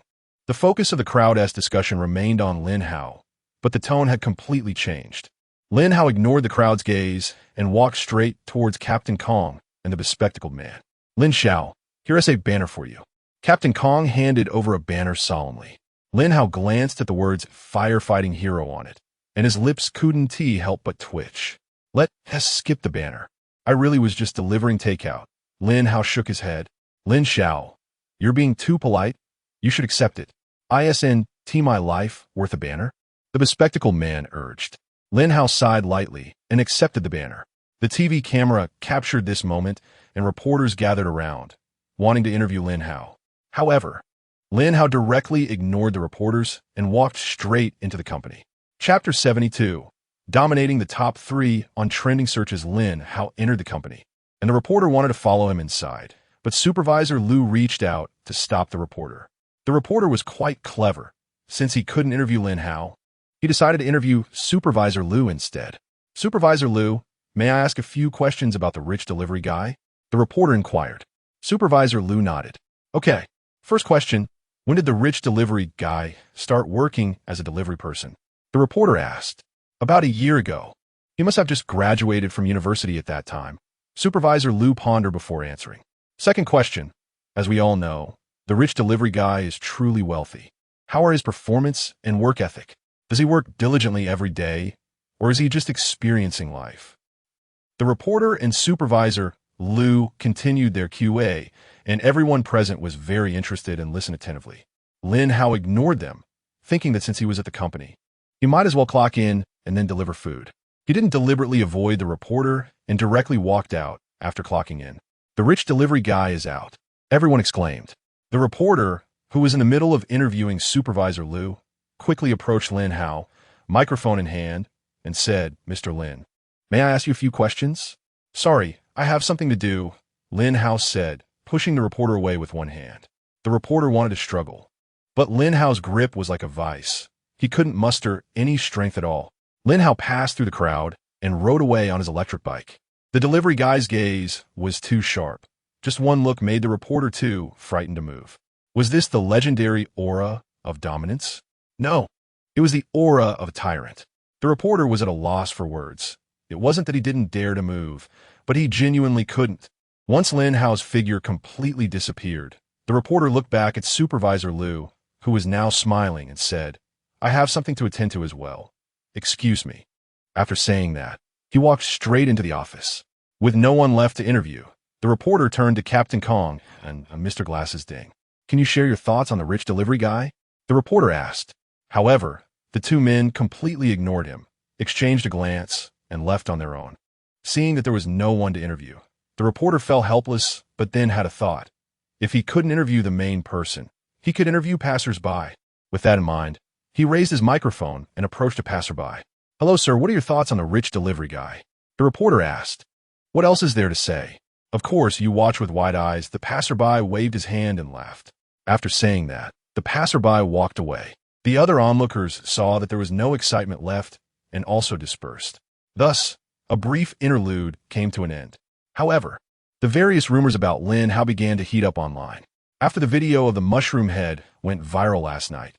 The focus of the crowd's discussion remained on Lin Hao, but the tone had completely changed. Lin Hao ignored the crowd's gaze and walked straight towards Captain Kong and the bespectacled man. Lin Hao, here is a banner for you. Captain Kong handed over a banner solemnly. Lin Hao glanced at the words firefighting hero on it, and his lips couldn't help but twitch. Let's skip the banner. I really was just delivering takeout. Lin Hao shook his head. Lin Hao, you're being too polite. You should accept it. ISNT my life worth a banner? The bespectacled man urged. Lin Hao sighed lightly and accepted the banner. The TV camera captured this moment, and reporters gathered around, wanting to interview Lin Hao. However, Lin Hao directly ignored the reporters and walked straight into the company. Chapter 72. Dominating the top 3 on trending searches, Lin Hao entered the company, and the reporter wanted to follow him inside, but Supervisor Liu reached out to stop the reporter. The reporter was quite clever. Since he couldn't interview Lin Hao, he decided to interview Supervisor Liu instead. Supervisor Liu, may I ask a few questions about the rich delivery guy? The reporter inquired. Supervisor Liu nodded. Okay, first question, when did the rich delivery guy start working as a delivery person? The reporter asked. About a year ago. He must have just graduated from university at that time. Supervisor Liu pondered before answering. Second question, as we all know, the rich delivery guy is truly wealthy. How are his performance and work ethic? Does he work diligently every day, or is he just experiencing life? The reporter and Supervisor Liu continued their QA, and everyone present was very interested and listened attentively. Lin Hao ignored them, thinking that since he was at the company, he might as well clock in and then deliver food. He didn't deliberately avoid the reporter and directly walked out after clocking in. The rich delivery guy is out. Everyone exclaimed. The reporter, who was in the middle of interviewing Supervisor Liu, quickly approached Lin Hao, microphone in hand, and said, "Mr. Lin, may I ask you a few questions?" "Sorry, I have something to do," Lin Hao said, pushing the reporter away with one hand. The reporter wanted to struggle, but Lin Hao's grip was like a vice. He couldn't muster any strength at all. Lin Hao passed through the crowd and rode away on his electric bike. The delivery guy's gaze was too sharp. Just one look made the reporter too frightened to move. Was this the legendary aura of dominance? No, it was the aura of a tyrant. The reporter was at a loss for words. It wasn't that he didn't dare to move, but he genuinely couldn't. Once Lin Hao's figure completely disappeared, the reporter looked back at Supervisor Liu, who was now smiling, and said, "I have something to attend to as well. Excuse me." After saying that, he walked straight into the office. With no one left to interview, the reporter turned to Captain Kong and Mr. Glasses Ding. "Can you share your thoughts on the rich delivery guy?" the reporter asked. However, the two men completely ignored him, exchanged a glance, and left on their own. Seeing that there was no one to interview, the reporter felt helpless, but then had a thought. If he couldn't interview the main person, he could interview passers-by. With that in mind, he raised his microphone and approached a passerby. "Hello, sir, what are your thoughts on the rich delivery guy?" the reporter asked. "What else is there to say?" Of course, you watch with wide eyes. The passerby waved his hand and laughed. After saying that, the passerby walked away. The other onlookers saw that there was no excitement left and also dispersed. Thus, a brief interlude came to an end. However, the various rumors about Lin Hao began to heat up online. After the video of the mushroom head went viral last night,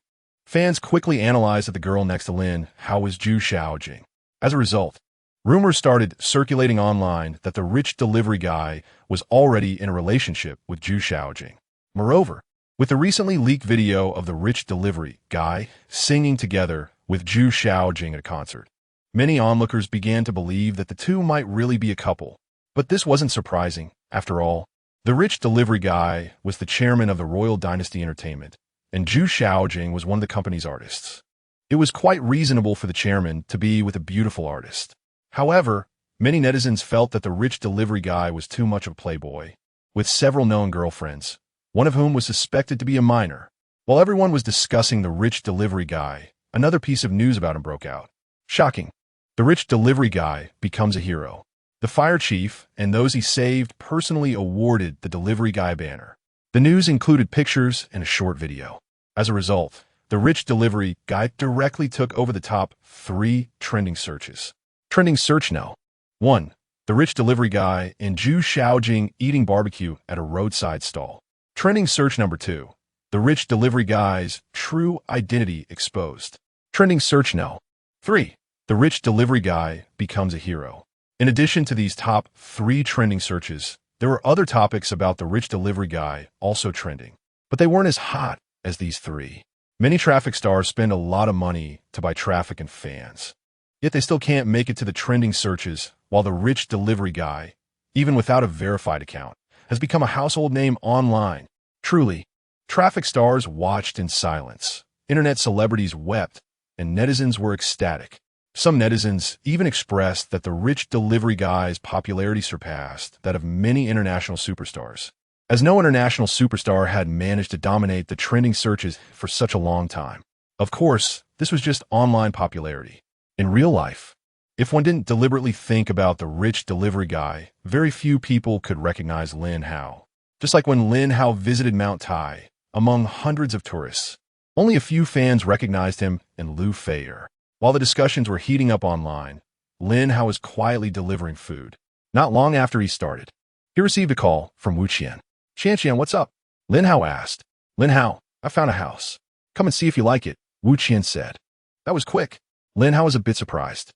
fans quickly analyzed that the girl next to Lin Hao was Zhu Xiaojing. As a result, rumors started circulating online that the rich delivery guy was already in a relationship with Zhu Xiaojing. Moreover, with the recently leaked video of the rich delivery guy singing together with Zhu Xiaojing at a concert, many onlookers began to believe that the two might really be a couple. But this wasn't surprising. After all, the rich delivery guy was the chairman of the Royal Dynasty Entertainment, and Zhu Xiaojing was one of the company's artists. It was quite reasonable for the chairman to be with a beautiful artist. However, many netizens felt that the rich delivery guy was too much of a playboy, with several known girlfriends, one of whom was suspected to be a minor. While everyone was discussing the rich delivery guy, another piece of news about him broke out. Shocking. The rich delivery guy becomes a hero. The fire chief and those he saved personally awarded the delivery guy banner. The news included pictures and a short video. As a result, the rich delivery guy directly took over the top 3 trending searches. Trending search now. 1. The rich delivery guy and Zhu Xiaojing eating barbecue at a roadside stall. Trending search number 2. The rich delivery guy's true identity exposed. Trending search now. 3. The rich delivery guy becomes a hero. In addition to these top 3 trending searches, there were other topics about the rich delivery guy also trending, but they weren't as hot as these 3. Many traffic stars spend a lot of money to buy traffic and fans, yet they still can't make it to the trending searches, while the rich delivery guy, even without a verified account, has become a household name online. Truly, traffic stars watched in silence, internet celebrities wept, and netizens were ecstatic. Some netizens even expressed that the rich delivery guy's popularity surpassed that of many international superstars, as no international superstar had managed to dominate the trending searches for such a long time. Of course, this was just online popularity. In real life, if one didn't deliberately think about the rich delivery guy, very few people could recognize Lin Hao. Just like when Lin Hao visited Mount Tai, among hundreds of tourists, only a few fans recognized him in Liu Feier. While the discussions were heating up online, Lin Hao was quietly delivering food. Not long after he started, he received a call from Wu Qian. "Qian, what's up?" Lin Hao asked. "Lin Hao, I found a house. Come and see if you like it," Wu Qian said. That was quick. Lin Hao was a bit surprised.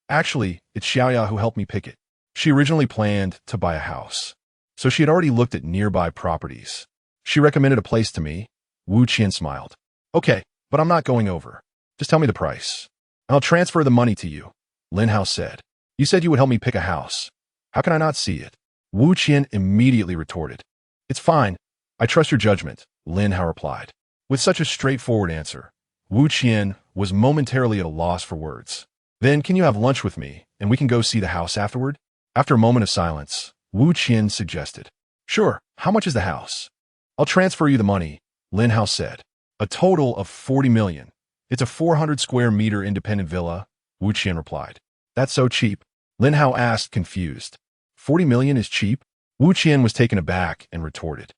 Actually, it's Xiaoya who helped me pick it. She originally planned to buy a house, so she had already looked at nearby properties. She recommended a place to me. Wu Qian smiled. "Okay, but I'm not going over. Just tell me the price, and I'll transfer the money to you," Lin Hao said. "You said you would help me pick a house. How can I not see it?" Wu Qian immediately retorted. "It's fine. I trust your judgment," Lin Hao replied. With such a straightforward answer, Wu Qian was momentarily at a loss for words. "Then can you have lunch with me, and we can go see the house afterward?" After a moment of silence, Wu Qian suggested. "Sure, how much is the house?" "I'll transfer you the money," Lin Hao said. "A total of 40 million. It's a 400 square meter independent villa," Wu Qian replied. That's so cheap. Lin Hao asked, confused. 40 million is cheap? Wu Qian was taken aback and retorted.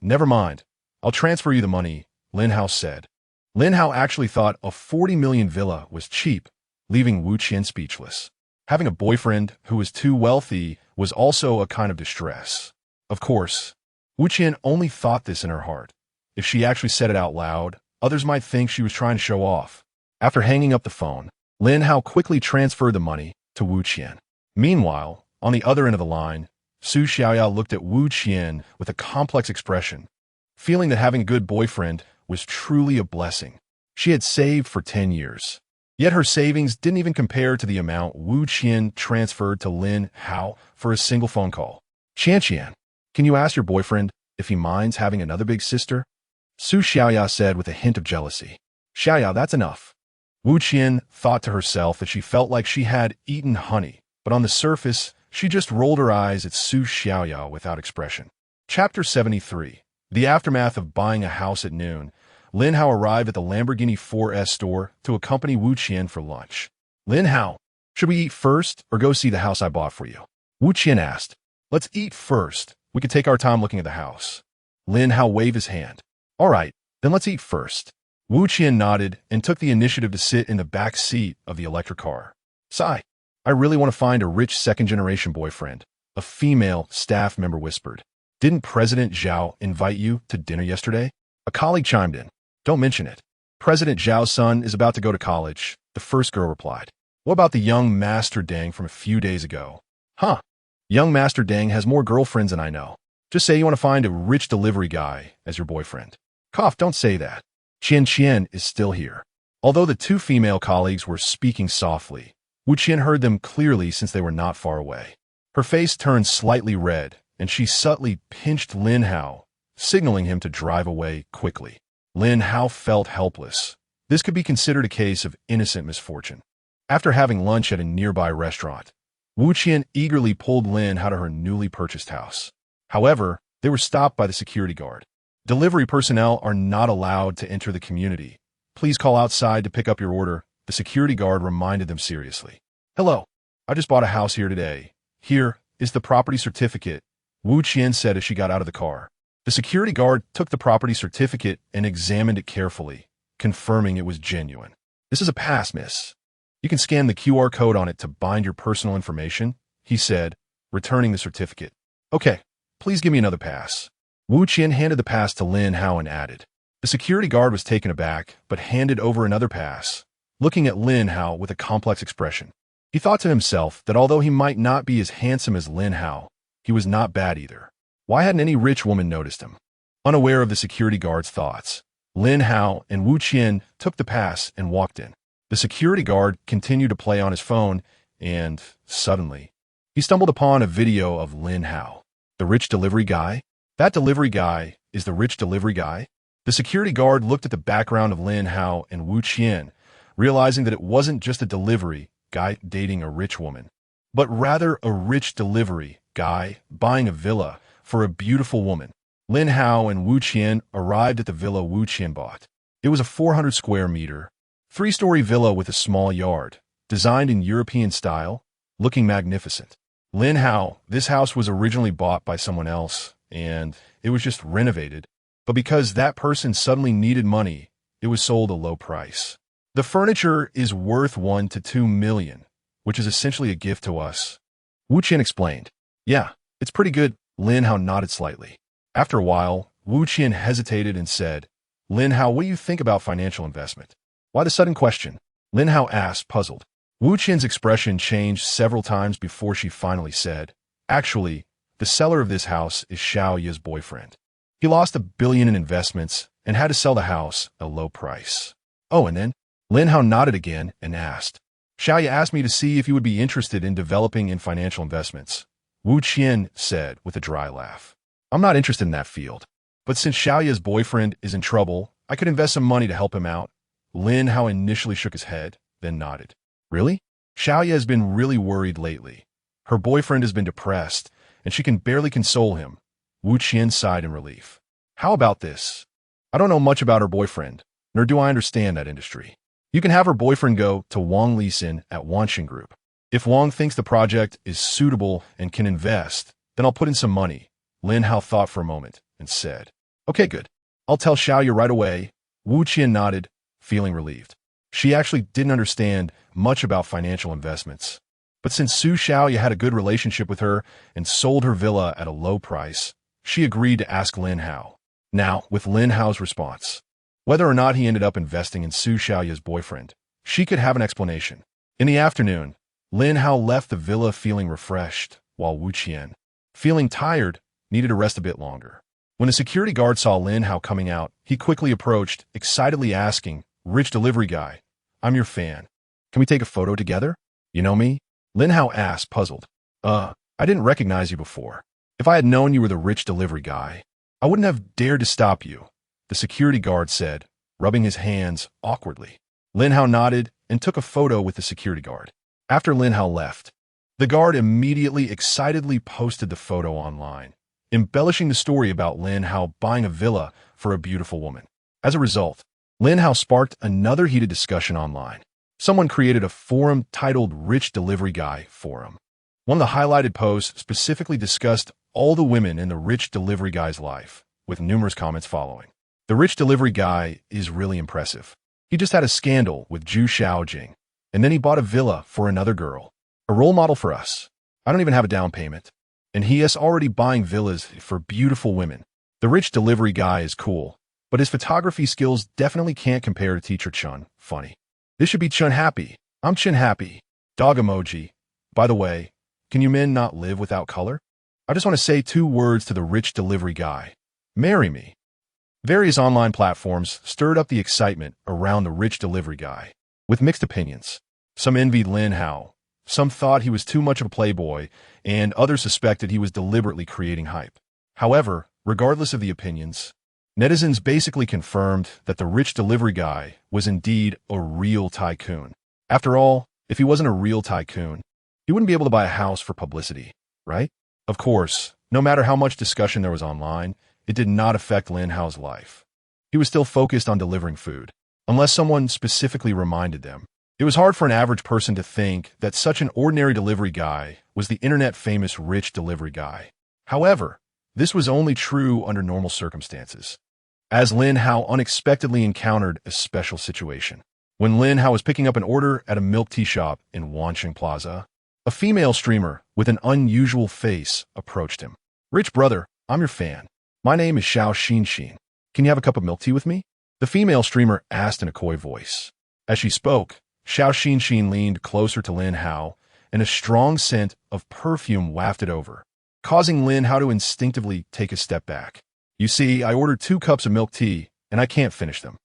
Never mind. I'll transfer you the money, Lin Hao said. Lin Hao actually thought a 40 million villa was cheap, leaving Wu Qian speechless. Having a boyfriend who was too wealthy was also a kind of distress. Of course, Wu Qian only thought this in her heart. If she actually said it out loud, others might think she was trying to show off. After hanging up the phone, Lin Hao quickly transferred the money to Wu Qian. Meanwhile, on the other end of the line, Su Xiaoya looked at Wu Qian with a complex expression, feeling that having a good boyfriend was truly a blessing. She had saved for 10 years. Yet her savings didn't even compare to the amount Wu Qian transferred to Lin Hao for a single phone call. Qian, can you ask your boyfriend if he minds having another big sister? Su Xiaoya said with a hint of jealousy. Xiaoya, that's enough. Wu Qian thought to herself that she felt like she had eaten honey, but on the surface, she just rolled her eyes at Su Xiaoya without expression. Chapter 73. The aftermath of buying a house at noon. Lin Hao arrived at the Lamborghini 4S store to accompany Wu Qian for lunch. Lin Hao, should we eat first or go see the house I bought for you? Wu Qian asked. Let's eat first. We can take our time looking at the house. Lin Hao waved his hand. All right, then let's eat first. Wu Qian nodded and took the initiative to sit in the back seat of the electric car. Sigh. I really want to find a rich second-generation boyfriend, a female staff member whispered. Didn't President Zhao invite you to dinner yesterday? A colleague chimed in. Don't mention it. President Zhao's son is about to go to college, the first girl replied. What about the young Master Deng from a few days ago? Huh. Young Master Deng has more girlfriends than I know. Just say you want to find a rich delivery guy as your boyfriend. Cough, don't say that. Qian is still here. Although the two female colleagues were speaking softly, Wu Qian heard them clearly since they were not far away. Her face turned slightly red, and she subtly pinched Lin Hao, signaling him to drive away quickly. Lin Hao felt helpless. This could be considered a case of innocent misfortune. After having lunch at a nearby restaurant, Wu Qian eagerly pulled Lin Hao to her newly purchased house. However, they were stopped by the security guard. Delivery personnel are not allowed to enter the community. Please call outside to pick up your order, the security guard reminded them seriously. Hello, I just bought a house here today. Here is the property certificate, Wu Qian said as she got out of the car. The security guard took the property certificate and examined it carefully, confirming it was genuine. This is a pass, miss. You can scan the QR code on it to bind your personal information, he said, returning the certificate. Okay, please give me another pass. Wu Qian handed the pass to Lin Hao and added. The security guard was taken aback, but handed over another pass, looking at Lin Hao with a complex expression. He thought to himself that although he might not be as handsome as Lin Hao, he was not bad either. Why hadn't any rich woman noticed him? Unaware of the security guard's thoughts, Lin Hao and Wu Qian took the pass and walked in. The security guard continued to play on his phone, and, suddenly, he stumbled upon a video of Lin Hao. The rich delivery guy? That delivery guy is the rich delivery guy? The security guard looked at the background of Lin Hao and Wu Qian, realizing that it wasn't just a delivery guy dating a rich woman, but rather a rich delivery guy buying a villa for a beautiful woman. Lin Hao and Wu Qian arrived at the villa Wu Qian bought. It was a 400 square meter, 3-story villa with a small yard, designed in European style, looking magnificent. Lin Hao, this house was originally bought by someone else, and it was just renovated. But because that person suddenly needed money, it was sold a low price. The furniture is worth 1 to 2 million, which is essentially a gift to us. Wu Qian explained. Yeah, it's pretty good. Lin Hao nodded slightly. After a while, Wu Qian hesitated and said, Lin Hao, what do you think about financial investment? Why the sudden question? Lin Hao asked, puzzled. Wu Qian's expression changed several times before she finally said, Actually, the seller of this house is Xiao Ye's boyfriend. He lost $1 billion in investments and had to sell the house at a low price. Oh, and then? Lin Hao nodded again and asked, Xiao Ye asked me to see if you would be interested in developing in financial investments. Wu Qian said with a dry laugh. I'm not interested in that field. But since Xiao Ye's boyfriend is in trouble, I could invest some money to help him out. Lin Hao initially shook his head, then nodded. Really? Xiao Ye has been really worried lately. Her boyfriend has been depressed, and she can barely console him. Wu Qian sighed in relief. How about this? I don't know much about her boyfriend, nor do I understand that industry. You can have her boyfriend go to Wang Lisin at Wanxin Group. If Wang thinks the project is suitable and can invest, then I'll put in some money. Lin Hao thought for a moment and said, Okay, good. I'll tell Xiaoya right away. Wu Qian nodded, feeling relieved. She actually didn't understand much about financial investments. But since Su Xiaoya had a good relationship with her and sold her villa at a low price, she agreed to ask Lin Hao. Now, with Lin Hao's response, whether or not he ended up investing in Su Xiaoya's boyfriend, she could have an explanation. In the afternoon, Lin Hao left the villa feeling refreshed, while Wu Qian, feeling tired, needed to rest a bit longer. When a security guard saw Lin Hao coming out, he quickly approached, excitedly asking, Rich delivery guy, I'm your fan. Can we take a photo together? You know me? Lin Hao asked, puzzled. I didn't recognize you before. If I had known you were the rich delivery guy, I wouldn't have dared to stop you, the security guard said, rubbing his hands awkwardly. Lin Hao nodded and took a photo with the security guard. After Lin Hao left, the guard immediately excitedly posted the photo online, embellishing the story about Lin Hao buying a villa for a beautiful woman. As a result, Lin Hao sparked another heated discussion online. Someone created a forum titled Rich Delivery Guy Forum. One of the highlighted posts specifically discussed all the women in the rich delivery guy's life, with numerous comments following. The rich delivery guy is really impressive. He just had a scandal with Zhu Xiaojing, and then he bought a villa for another girl. A role model for us. I don't even have a down payment. And he is already buying villas for beautiful women. The rich delivery guy is cool, but his photography skills definitely can't compare to teacher Chun. Funny. This should be Chun happy. I'm Chun happy. Dog emoji. By the way, can you men not live without color? I just want to say 2 words to the rich delivery guy. Marry me. Various online platforms stirred up the excitement around the rich delivery guy, with mixed opinions. Some envied Lin Hao, some thought he was too much of a playboy, and others suspected he was deliberately creating hype. However, regardless of the opinions, netizens basically confirmed that the rich delivery guy was indeed a real tycoon. After all, if he wasn't a real tycoon, he wouldn't be able to buy a house for publicity, right? Of course, no matter how much discussion there was online, it did not affect Lin Hao's life. He was still focused on delivering food, unless someone specifically reminded them. It was hard for an average person to think that such an ordinary delivery guy was the internet-famous rich delivery guy. However, this was only true under normal circumstances, as Lin Hao unexpectedly encountered a special situation. When Lin Hao was picking up an order at a milk tea shop in Wanxing Plaza, a female streamer with an unusual face approached him. Rich brother, I'm your fan. My name is Xiao Xinxin. Can you have a cup of milk tea with me? The female streamer asked in a coy voice. As she spoke, Xiao Xinxin leaned closer to Lin Hao, and a strong scent of perfume wafted over, causing Lin Hao to instinctively take a step back. You see, I ordered 2 cups of milk tea, and I can't finish them.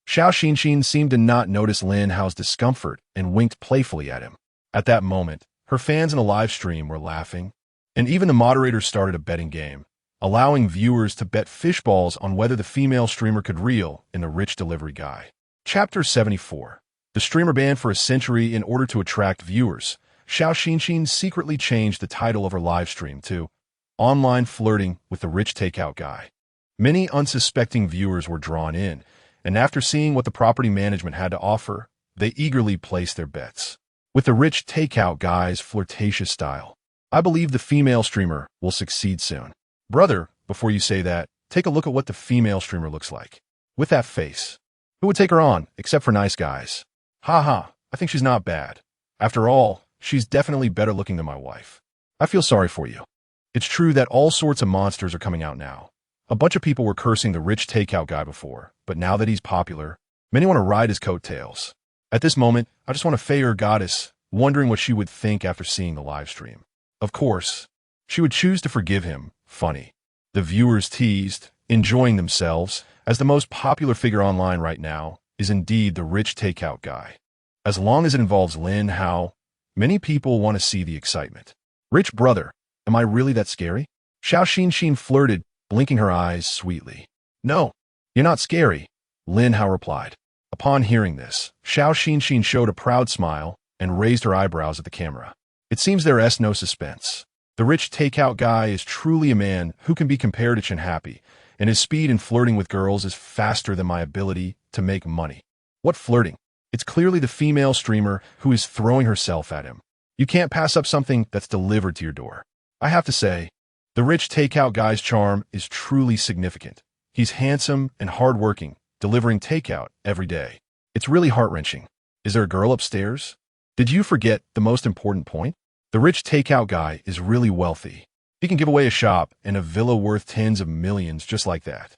Xiao Xinxin seemed to not notice Lin Hao's discomfort and winked playfully at him. At that moment, her fans in the live stream were laughing, and even the moderators started a betting game, allowing viewers to bet fishballs on whether the female streamer could reel in the rich delivery guy. Chapter 74. The streamer banned for a century in order to attract viewers. Xiao Xinxin secretly changed the title of her live stream to Online Flirting with the Rich Takeout Guy. Many unsuspecting viewers were drawn in, and after seeing what the property management had to offer, they eagerly placed their bets. With the rich takeout guy's flirtatious style, I believe the female streamer will succeed soon. Brother, before you say that, take a look at what the female streamer looks like. With that face. Who would take her on, except for nice guys? Haha, I think she's not bad. After all, she's definitely better looking than my wife. I feel sorry for you. It's true that all sorts of monsters are coming out now. A bunch of people were cursing the rich takeout guy before, but now that he's popular, many want to ride his coattails. At this moment, I just want to fey her goddess, wondering what she would think after seeing the live stream. Of course, she would choose to forgive him. Funny. The viewers teased, enjoying themselves, as the most popular figure online right now is indeed the rich takeout guy. As long as it involves Lin Hao, many people want to see the excitement. Rich brother, am I really that scary? Xiao Xinxin flirted, blinking her eyes sweetly. No, you're not scary, Lin Hao replied. Upon hearing this, Xiao Xinxin showed a proud smile and raised her eyebrows at the camera. It seems there is no suspense. The rich takeout guy is truly a man who can be compared to Chin Happy, and his speed in flirting with girls is faster than my ability to make money. What flirting? It's clearly the female streamer who is throwing herself at him. You can't pass up something that's delivered to your door. I have to say, the rich takeout guy's charm is truly significant. He's handsome and hardworking, delivering takeout every day. It's really heart-wrenching. Is there a girl upstairs? Did you forget the most important point? The rich takeout guy is really wealthy. He can give away a shop and a villa worth tens of millions just like that.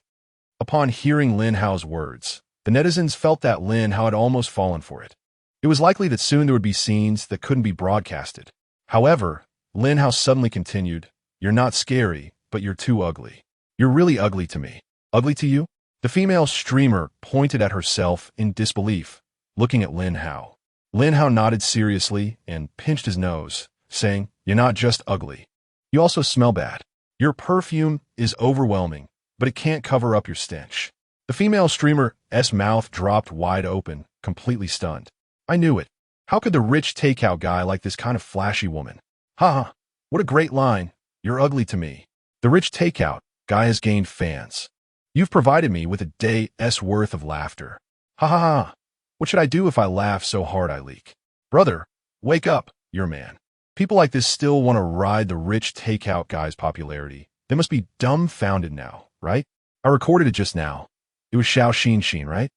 Upon hearing Lin Hao's words, the netizens felt that Lin Hao had almost fallen for it. It was likely that soon there would be scenes that couldn't be broadcasted. However, Lin Hao suddenly continued, "You're not scary, but you're too ugly. You're really ugly to me." Ugly to you? The female streamer pointed at herself in disbelief, looking at Lin Hao. Lin Hao nodded seriously and pinched his nose, saying, "You're not just ugly. You also smell bad. Your perfume is overwhelming, but it can't cover up your stench." The female streamer's mouth dropped wide open, completely stunned. I knew it. How could the rich takeout guy like this kind of flashy woman? Ha! What a great line. You're ugly to me. The rich takeout guy has gained fans. You've provided me with a day's worth of laughter. Ha! What should I do if I laugh so hard I leak? Brother, wake up, you're a man. People like this still want to ride the rich takeout guy's popularity. They must be dumbfounded now, right? I recorded it just now. It was Xiao Xinxin, right?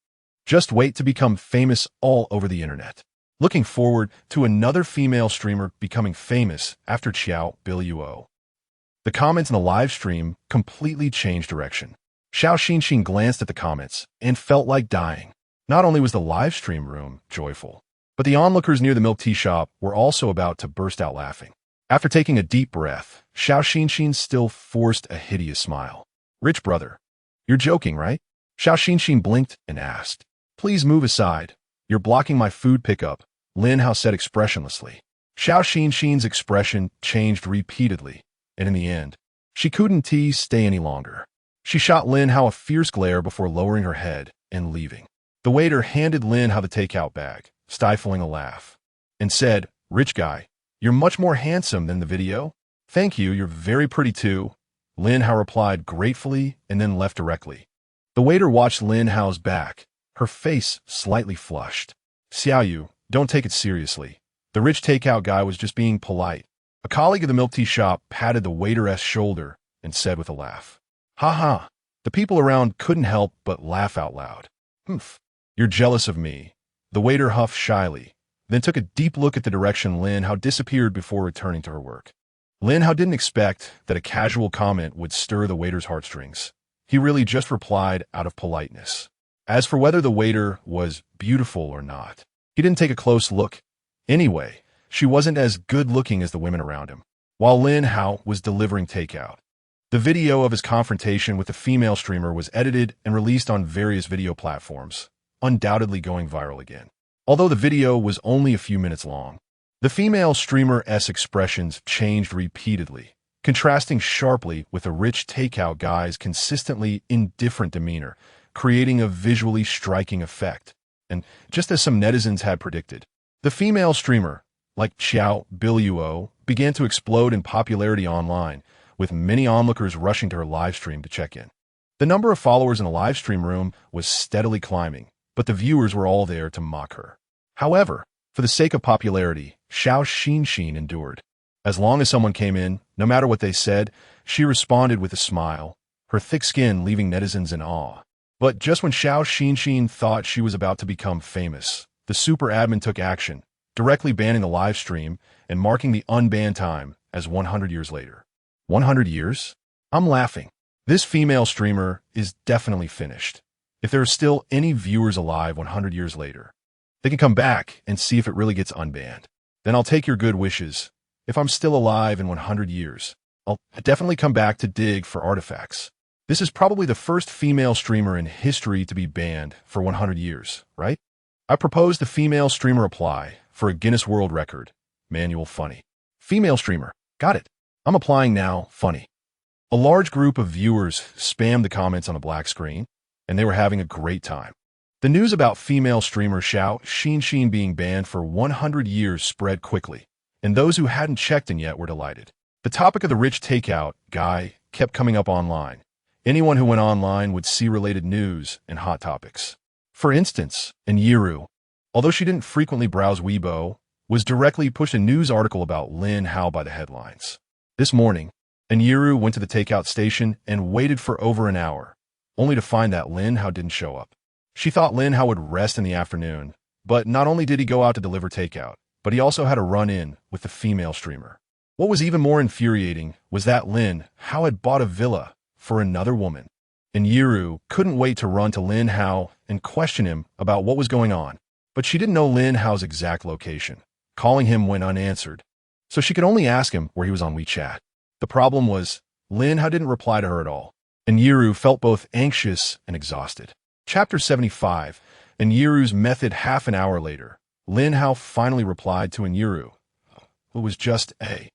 Just wait to become famous all over the internet. Looking forward to another female streamer becoming famous after Xiao Biluo. The comments in the live stream completely changed direction. Xiao Xinxin glanced at the comments and felt like dying. Not only was the live stream room joyful, but the onlookers near the milk tea shop were also about to burst out laughing. After taking a deep breath, Xiao Xinxin still forced a hideous smile. Rich brother, you're joking, right? Xiao Xinxin blinked and asked, "Please move aside. You're blocking my food pickup," Lin Hao said expressionlessly. Xiao Xinxin's expression changed repeatedly, and in the end, she couldn't stay any longer. She shot Lin Hao a fierce glare before lowering her head and leaving. The waiter handed Lin Hao the takeout bag, stifling a laugh, and said, "Rich guy, you're much more handsome than the video." "Thank you, you're very pretty too," Lin Hao replied gratefully and then left directly. The waiter watched Lin Hao's back, her face slightly flushed. "Xiaoyu, don't take it seriously. The rich takeout guy was just being polite." A colleague of the milk tea shop patted the waiter's shoulder and said with a laugh, "Ha! The people around couldn't help but laugh out loud." "Humph, you're jealous of me." The waiter huffed shyly, then took a deep look at the direction Lin Hao disappeared before returning to her work. Lin Hao didn't expect that a casual comment would stir the waiter's heartstrings. He really just replied out of politeness. As for whether the waiter was beautiful or not, he didn't take a close look. Anyway, she wasn't as good-looking as the women around him. While Lin Hao was delivering takeout, the video of his confrontation with the female streamer was edited and released on various video platforms, undoubtedly going viral again. Although the video was only a few minutes long, the female streamer's expressions changed repeatedly, contrasting sharply with the rich takeout guy's consistently indifferent demeanor, creating a visually striking effect. And just as some netizens had predicted, the female streamer, like Xiao Biluo, began to explode in popularity online, with many onlookers rushing to her livestream to check in. The number of followers in the livestream room was steadily climbing, but the viewers were all there to mock her. However, for the sake of popularity, Xiao Xinxin endured. As long as someone came in, no matter what they said, she responded with a smile, her thick skin leaving netizens in awe. But just when Xiao Xinxin thought she was about to become famous, the super admin took action, directly banning the live stream and marking the unbanned time as 100 years later. 100 years? I'm laughing. This female streamer is definitely finished. If there are still any viewers alive 100 years later, they can come back and see if it really gets unbanned. Then I'll take your good wishes. If I'm still alive in 100 years, I'll definitely come back to dig for artifacts. This is probably the first female streamer in history to be banned for 100 years, right? I propose the female streamer apply for a Guinness World Record. Manual funny. Female streamer. Got it. I'm applying now, funny. A large group of viewers spammed the comments on a black screen, and they were having a great time. The news about female streamer Xiao Xinxin being banned for 100 years spread quickly, and those who hadn't checked in yet were delighted. The topic of the rich takeout guy kept coming up online. Anyone who went online would see related news and hot topics. For instance, in Yiru, although she didn't frequently browse Weibo, was directly pushed a news article about Lin Hao by the headlines. This morning, Enyiru went to the takeout station and waited for over an hour, only to find that Lin Hao didn't show up. She thought Lin Hao would rest in the afternoon, but not only did he go out to deliver takeout, but he also had a run-in with the female streamer. What was even more infuriating was that Lin Hao had bought a villa for another woman. Enyiru couldn't wait to run to Lin Hao and question him about what was going on, but she didn't know Lin Hao's exact location. Calling him went unanswered, so she could only ask him where he was on WeChat. The problem was, Lin Hao didn't reply to her at all. Enyiru felt both anxious and exhausted. Chapter 75. Enyiru's method. Half an hour later, Lin Hao finally replied to Enyiru. It was just a.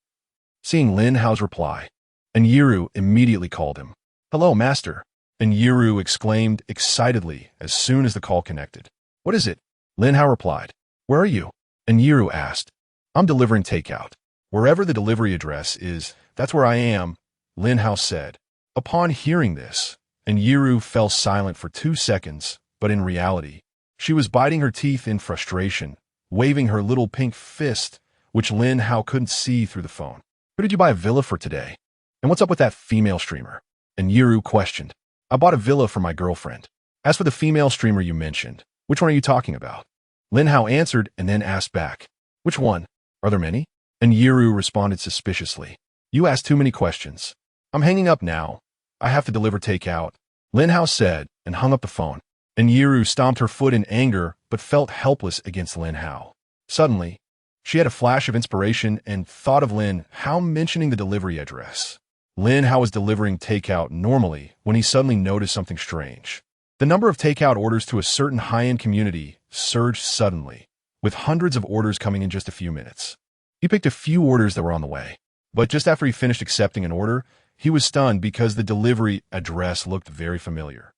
Seeing Lin Hao's reply, Enyiru immediately called him. "Hello, master," Enyiru exclaimed excitedly as soon as the call connected. "What is it?" Lin Hao replied. "Where are you?" Enyiru asked. "I'm delivering takeout. Wherever the delivery address is, that's where I am," Lin Hao said. Upon hearing this, Enyiru fell silent for 2 seconds, but in reality, she was biting her teeth in frustration, waving her little pink fist, which Lin Hao couldn't see through the phone. "Who did you buy a villa for today? And what's up with that female streamer?" Enyiru questioned. "I bought a villa for my girlfriend. As for the female streamer you mentioned, which one are you talking about?" Lin Hao answered and then asked back. "Which one? Are there many?" Enyiru responded suspiciously. "You asked too many questions. I'm hanging up now. I have to deliver takeout," Lin Hao said and hung up the phone. Enyiru stomped her foot in anger but felt helpless against Lin Hao. Suddenly, she had a flash of inspiration and thought of Lin Hao mentioning the delivery address. Lin Hao was delivering takeout normally when he suddenly noticed something strange. The number of takeout orders to a certain high-end community surged suddenly, with hundreds of orders coming in just a few minutes. He picked a few orders that were on the way, but just after he finished accepting an order, he was stunned because the delivery address looked very familiar.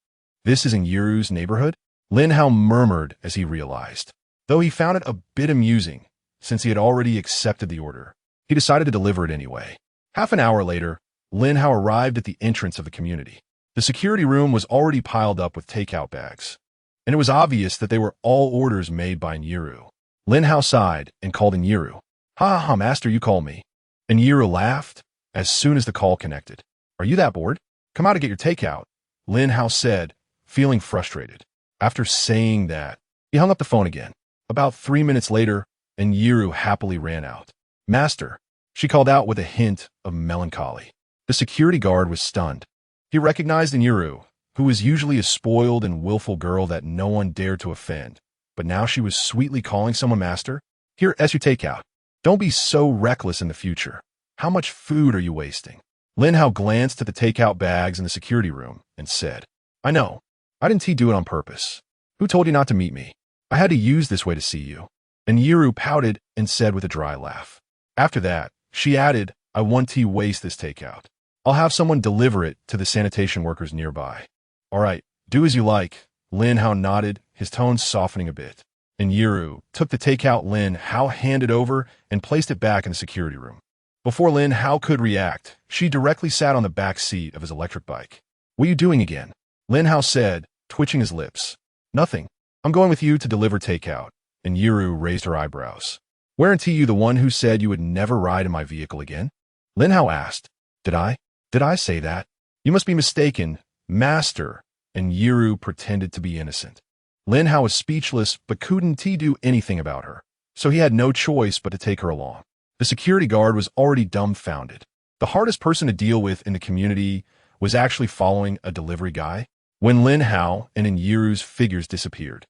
"This is Enyiru's neighborhood?" Lin Hao murmured as he realized. Though he found it a bit amusing, since he had already accepted the order, he decided to deliver it anyway. Half an hour later, Lin Hao arrived at the entrance of the community. The security room was already piled up with takeout bags, and it was obvious that they were all orders made by Enyiru. Lin Hao sighed and called Enyiru. "Ha ha, master, you call me." Enyiru laughed as soon as the call connected. "Are you that bored? Come out to get your takeout," Lin Hao said, feeling frustrated. After saying that, he hung up the phone again. About 3 minutes later, Enyiru happily ran out. "Master," she called out with a hint of melancholy. The security guard was stunned. He recognized Enyiru, who was usually a spoiled and willful girl that no one dared to offend, but now she was sweetly calling someone master. "Here, as your takeout. Don't be so reckless in the future. How much food are you wasting?" Lin Hao glanced at the takeout bags in the security room and said, "I know. I didn't do it on purpose. Who told you not to meet me? I had to use this way to see you." Enyiru pouted and said with a dry laugh. After that, she added, "I won't waste this takeout. I'll have someone deliver it to the sanitation workers nearby." "All right, do as you like," Lin Hao nodded, his tone softening a bit. Enyiru took the takeout Lin Hao handed over and placed it back in the security room. Before Lin Hao could react, she directly sat on the back seat of his electric bike. "What are you doing again?" Lin Hao said, twitching his lips. "Nothing. I'm going with you to deliver takeout." Enyiru raised her eyebrows. "Weren't you the one who said you would never ride in my vehicle again?" Lin Hao asked. Did I say that?" "You must be mistaken, master," Enyiru pretended to be innocent. Lin Hao was speechless but couldn't do anything about her, so he had no choice but to take her along. The security guard was already dumbfounded. The hardest person to deal with in the community was actually following a delivery guy. When Lin Hao and Enyiru's figures disappeared,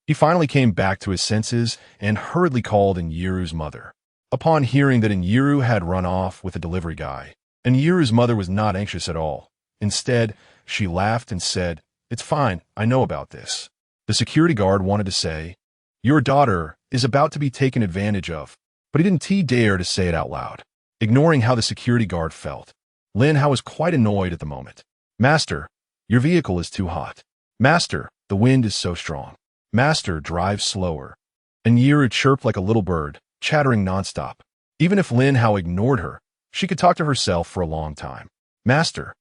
he finally came back to his senses and hurriedly called Enyiru's mother. Upon hearing that Enyiru had run off with a delivery guy, Enyiru's mother was not anxious at all. Instead, she laughed and said, "It's fine, I know about this." The security guard wanted to say, "Your daughter is about to be taken advantage of," but he didn't dare to say it out loud. Ignoring how the security guard felt, Lin Hao was quite annoyed at the moment. "Master, your vehicle is too hot. Master, the wind is so strong. Master, drive slower." Enyiru chirped like a little bird, chattering nonstop. Even if Lin Hao ignored her, she could talk to herself for a long time. "Master,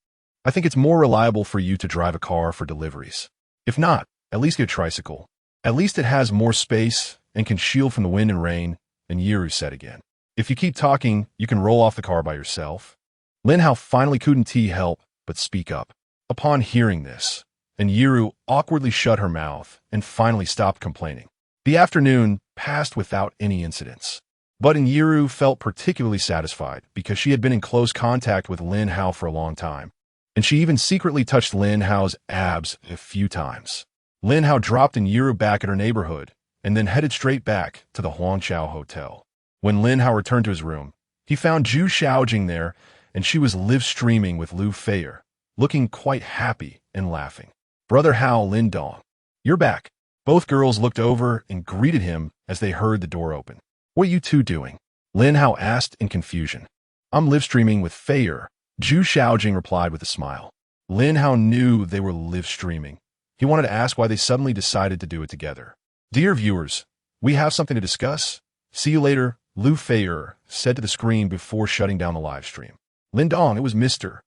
I think it's more reliable for you to drive a car for deliveries. If not, at least get a tricycle. At least it has more space and can shield from the wind and rain, and Yiru said again, "If you keep talking, you can roll off the car by yourself." Lin Hao finally couldn't help but speak up. Upon hearing this, and Yiru awkwardly shut her mouth and finally stopped complaining. The afternoon passed without any incidents. But Yiru felt particularly satisfied because she had been in close contact with Lin Hao for a long time, and she even secretly touched Lin Hao's abs a few times. Lin Hao dropped Yiru back at her neighborhood and then headed straight back to the Huangqiao Hotel. When Lin Hao returned to his room, he found Zhu Xiaojing there, and she was live streaming with Lu Feier, looking quite happy and laughing. "Brother Hao, Lin Dong, you're back." Both girls looked over and greeted him as they heard the door open. "What are you two doing?" Lin Hao asked in confusion. "I'm live streaming with Feier," Zhu Xiaojing replied with a smile. Lin Hao knew they were live streaming. He wanted to ask why they suddenly decided to do it together. "Dear viewers, we have something to discuss. See you later," Lu Feier said to the screen before shutting down the live stream. "Lin Dong, it was Mr.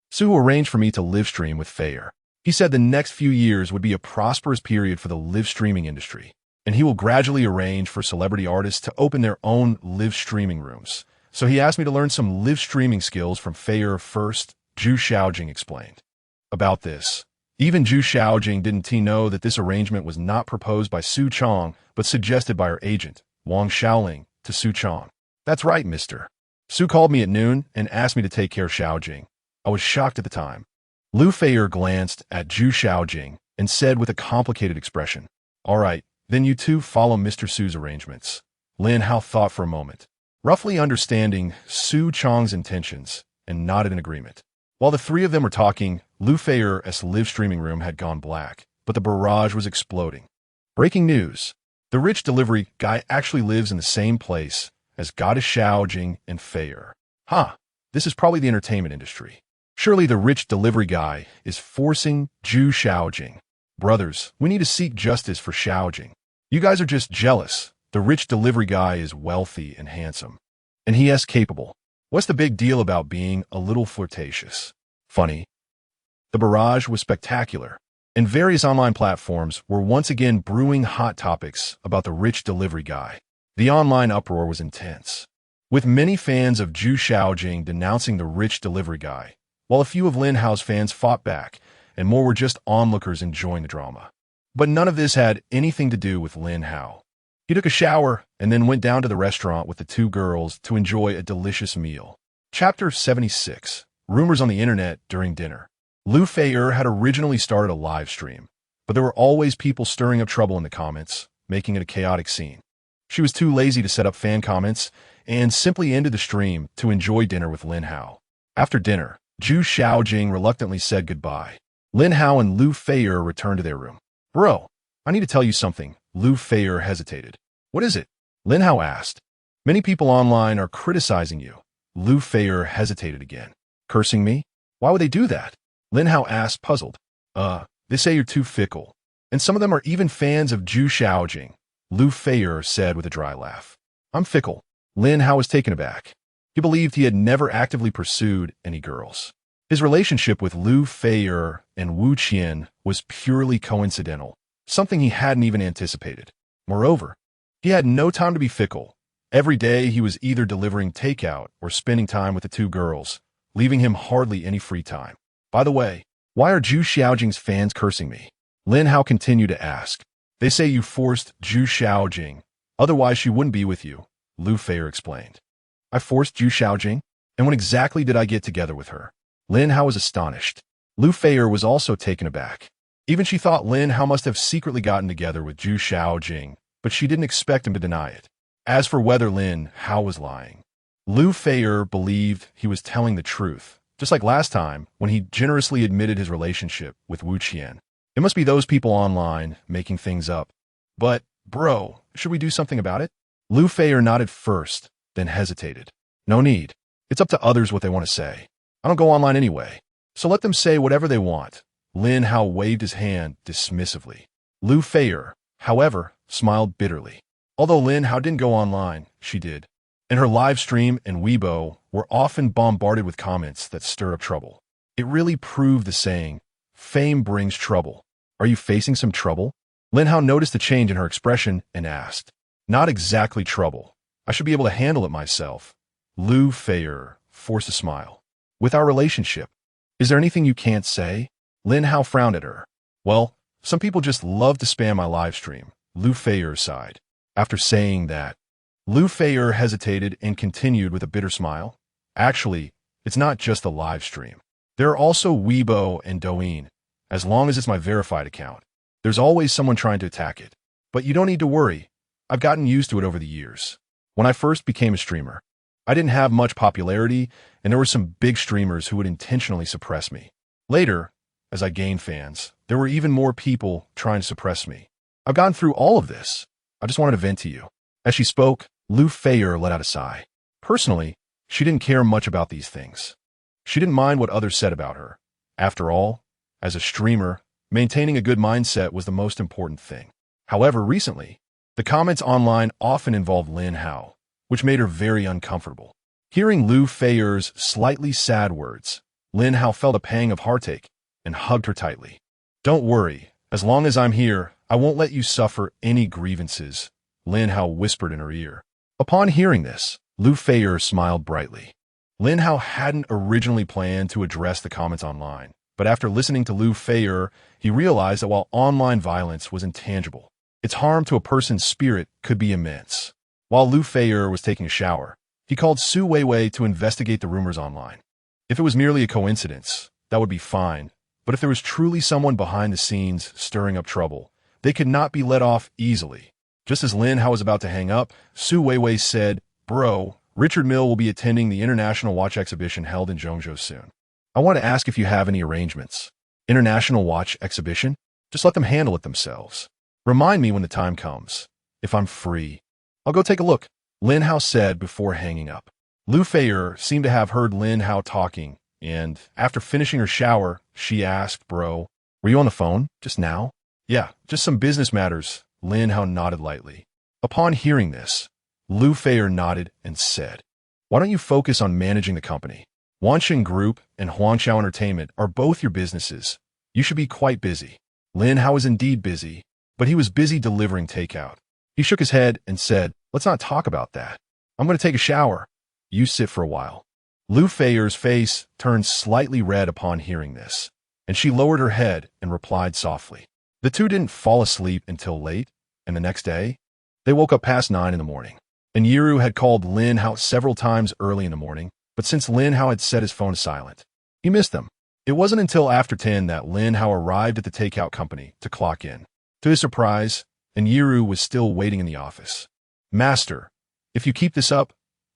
Su who arranged for me to live stream with Feier. He said the next few years would be a prosperous period for the live streaming industry, and he will gradually arrange for celebrity artists to open their own live streaming rooms. So he asked me to learn some live streaming skills from Feier first," Zhu Xiaojing explained. About this, even Zhu Xiaojing didn't know that this arrangement was not proposed by Su Chong, but suggested by her agent, Wang Xiaoling, to Su Chong. "That's right, Mr. Su called me at noon and asked me to take care of Xiaojing. I was shocked at the time." Lu Feier glanced at Zhu Xiaojing and said with a complicated expression, "All right, then you two follow Mr. Su's arrangements." Lin Hao thought for a moment, roughly understanding Su Chong's intentions, and nodded in agreement. While the three of them were talking, Lu Feier's live streaming room had gone black, but the barrage was exploding. Breaking news. The rich delivery guy actually lives in the same place as Goddess Xiaojing and Feier. This is probably the entertainment industry. Surely the rich delivery guy is forcing Zhu Xiaojing. "Brothers, we need to seek justice for Xiaojing. You guys are just jealous. The rich delivery guy is wealthy and handsome, and he is capable. What's the big deal about being a little flirtatious?" Funny. The barrage was spectacular, and various online platforms were once again brewing hot topics about the rich delivery guy. The online uproar was intense, with many fans of Zhu Xiaojing denouncing the rich delivery guy, while a few of Lin Hao's fans fought back, and more were just onlookers enjoying the drama. But none of this had anything to do with Lin Hao. He took a shower and then went down to the restaurant with the two girls to enjoy a delicious meal. Chapter 76. Rumors on the internet during dinner. Lu Feier had originally started a live stream, but there were always people stirring up trouble in the comments, making it a chaotic scene. She was too lazy to set up fan comments and simply ended the stream to enjoy dinner with Lin Hao. After dinner, Zhu Xiaojing reluctantly said goodbye. Lin Hao and Lu Feier returned to their room. "Bro, I need to tell you something." Lu Feier hesitated. "What is it?" Lin Hao asked. "Many people online are criticizing you." Lu Feier hesitated again. "Cursing me? Why would they do that?" Lin Hao asked, puzzled. They say you're too fickle. And some of them are even fans of Zhu Xiaojing," Lu Feier said with a dry laugh. "I'm fickle." Lin Hao was taken aback. He believed he had never actively pursued any girls. His relationship with Lu Feier and Wu Qian was purely coincidental, something he hadn't even anticipated. Moreover, he had no time to be fickle. Every day he was either delivering takeout or spending time with the two girls, leaving him hardly any free time. "By the way, why are Zhu Xiaojing's fans cursing me?" Lin Hao continued to ask. "They say you forced Zhu Xiaojing, otherwise she wouldn't be with you," Lu Feier explained. "I forced Zhu Xiaojing? And when exactly did I get together with her?" Lin Hao was astonished. Lu Feier was also taken aback. Even she thought Lin Hao must have secretly gotten together with Zhu Xiaojing, but she didn't expect him to deny it. As for whether Lin Hao was lying, Lu Feier believed he was telling the truth, just like last time when he generously admitted his relationship with Wu Qian. It must be those people online making things up. "But, bro, should we do something about it?" Lu Feier nodded first, then hesitated. "No need. It's up to others what they want to say. I don't go online anyway, so let them say whatever they want." Lin Hao waved his hand dismissively. Lu Feier, however, smiled bitterly. Although Lin Hao didn't go online, she did. And her live stream and Weibo were often bombarded with comments that stir up trouble. It really proved the saying, "Fame brings trouble." Are you facing some trouble? Lin Hao noticed the change in her expression and asked. Not exactly trouble. I should be able to handle it myself. Lu Feier forced a smile. With our relationship, is there anything you can't say? Lin Hao frowned at her. Well, some people just love to spam my live stream. Lu Feier sighed. After saying that, Lu Feier hesitated and continued with a bitter smile. Actually, it's not just the live stream. There are also Weibo and Douyin. As long as it's my verified account, there's always someone trying to attack it. But you don't need to worry. I've gotten used to it over the years. When I first became a streamer, I didn't have much popularity, and there were some big streamers who would intentionally suppress me. Later, as I gained fans, there were even more people trying to suppress me. I've gone through all of this. I just wanted to vent to you. As she spoke, Lu Feier let out a sigh. Personally, she didn't care much about these things. She didn't mind what others said about her. After all, as a streamer, maintaining a good mindset was the most important thing. However, recently, the comments online often involved Lin Hao, which made her very uncomfortable. Hearing Lu Feier's slightly sad words, Lin Hao felt a pang of heartache and hugged her tightly. Don't worry, as long as I'm here, I won't let you suffer any grievances, Lin Hao whispered in her ear. Upon hearing this, Lu Feier smiled brightly. Lin Hao hadn't originally planned to address the comments online, but after listening to Lu Feier, he realized that while online violence was intangible, its harm to a person's spirit could be immense. While Lu Feier was taking a shower, he called Su Weiwei to investigate the rumors online. If it was merely a coincidence, that would be fine, but if there was truly someone behind the scenes stirring up trouble, they could not be let off easily. Just as Lin Hao was about to hang up, Su Weiwei said, "Bro, Richard Mille will be attending the International Watch Exhibition held in Zhengzhou soon. I want to ask if you have any arrangements. International Watch Exhibition? Just let them handle it themselves. Remind me when the time comes. If I'm free, I'll go take a look," Lin Hao said before hanging up. Lu Feier seemed to have heard Lin Hao talking, and after finishing her shower, she asked, "Bro, were you on the phone just now?" "Yeah, just some business matters," Lin Hao nodded lightly. Upon hearing this, Lu Feier nodded and said, "Why don't you focus on managing the company? Wanxin Group and Huangxiao Entertainment are both your businesses. You should be quite busy." Lin Hao was indeed busy, but he was busy delivering takeout. He shook his head and said, "Let's not talk about that. I'm going to take a shower. You sit for a while." Lu Feier's face turned slightly red upon hearing this, and she lowered her head and replied softly. The two didn't fall asleep until late, and the next day, they woke up past 9 in the morning. And Yiru had called Lin Hao several times early in the morning, but since Lin Hao had set his phone to silent, he missed them. It wasn't until after 10 that Lin Hao arrived at the takeout company to clock in. To his surprise, and Yiru was still waiting in the office. "Master, if you keep this up,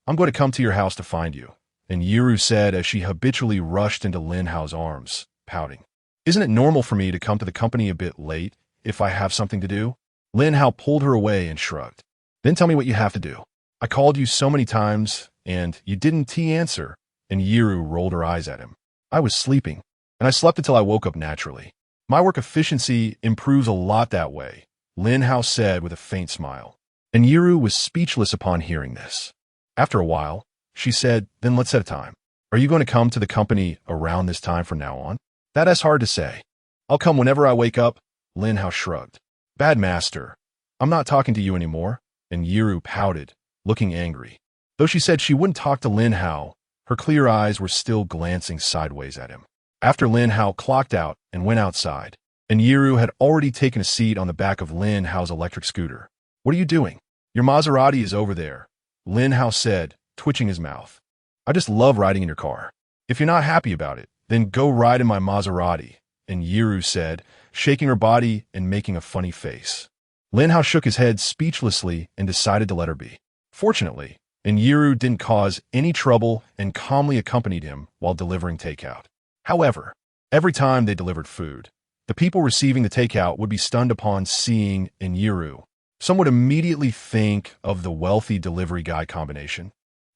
I'm going to come to your house to find you," and Yiru said as she habitually rushed into Lin Hao's arms, pouting. "Isn't it normal for me to come to the company a bit late if I have something to do?" Lin Hao pulled her away and shrugged. "Then tell me what you have to do. I called you so many times, and you didn't answer," and Yiru rolled her eyes at him. "I was sleeping, and I slept until I woke up naturally. My work efficiency improves a lot that way," Lin Hao said with a faint smile. And Yiru was speechless upon hearing this. After a while, she said, "Then let's set a time. Are you going to come to the company around this time from now on?" "That's hard to say. I'll come whenever I wake up," Lin Hao shrugged. "Bad master, I'm not talking to you anymore," and Yiru pouted, looking angry. Though she said she wouldn't talk to Lin Hao, her clear eyes were still glancing sideways at him. After Lin Hao clocked out and went outside, and Yiru had already taken a seat on the back of Lin Hao's electric scooter. "What are you doing?" "Your Maserati is over there," Lin Hao said, twitching his mouth. "I just love riding in your car. If you're not happy about it, then go ride in my Maserati," and Yiru said, shaking her body and making a funny face. Lin Hao shook his head speechlessly and decided to let her be. Fortunately, and Yiru didn't cause any trouble and calmly accompanied him while delivering takeout. However, every time they delivered food, the people receiving the takeout would be stunned upon seeing in Yiru. Some would immediately think of the wealthy delivery guy combination.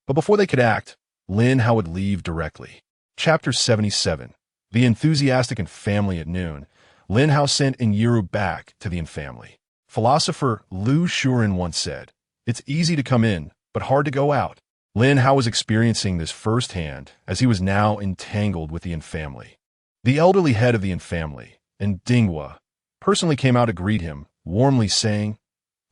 But before they could act, Lin Hao would leave directly. Chapter 77. The Enthusiastic and Family at noon. Lin Hao sent in Yiru back to the family. Philosopher Lu Shuren once said, "It's easy to come in, but hard to go out." Lin Hao was experiencing this firsthand as he was now entangled with the family. The elderly head of the family, and Dinghua, personally came out to greet him, warmly saying,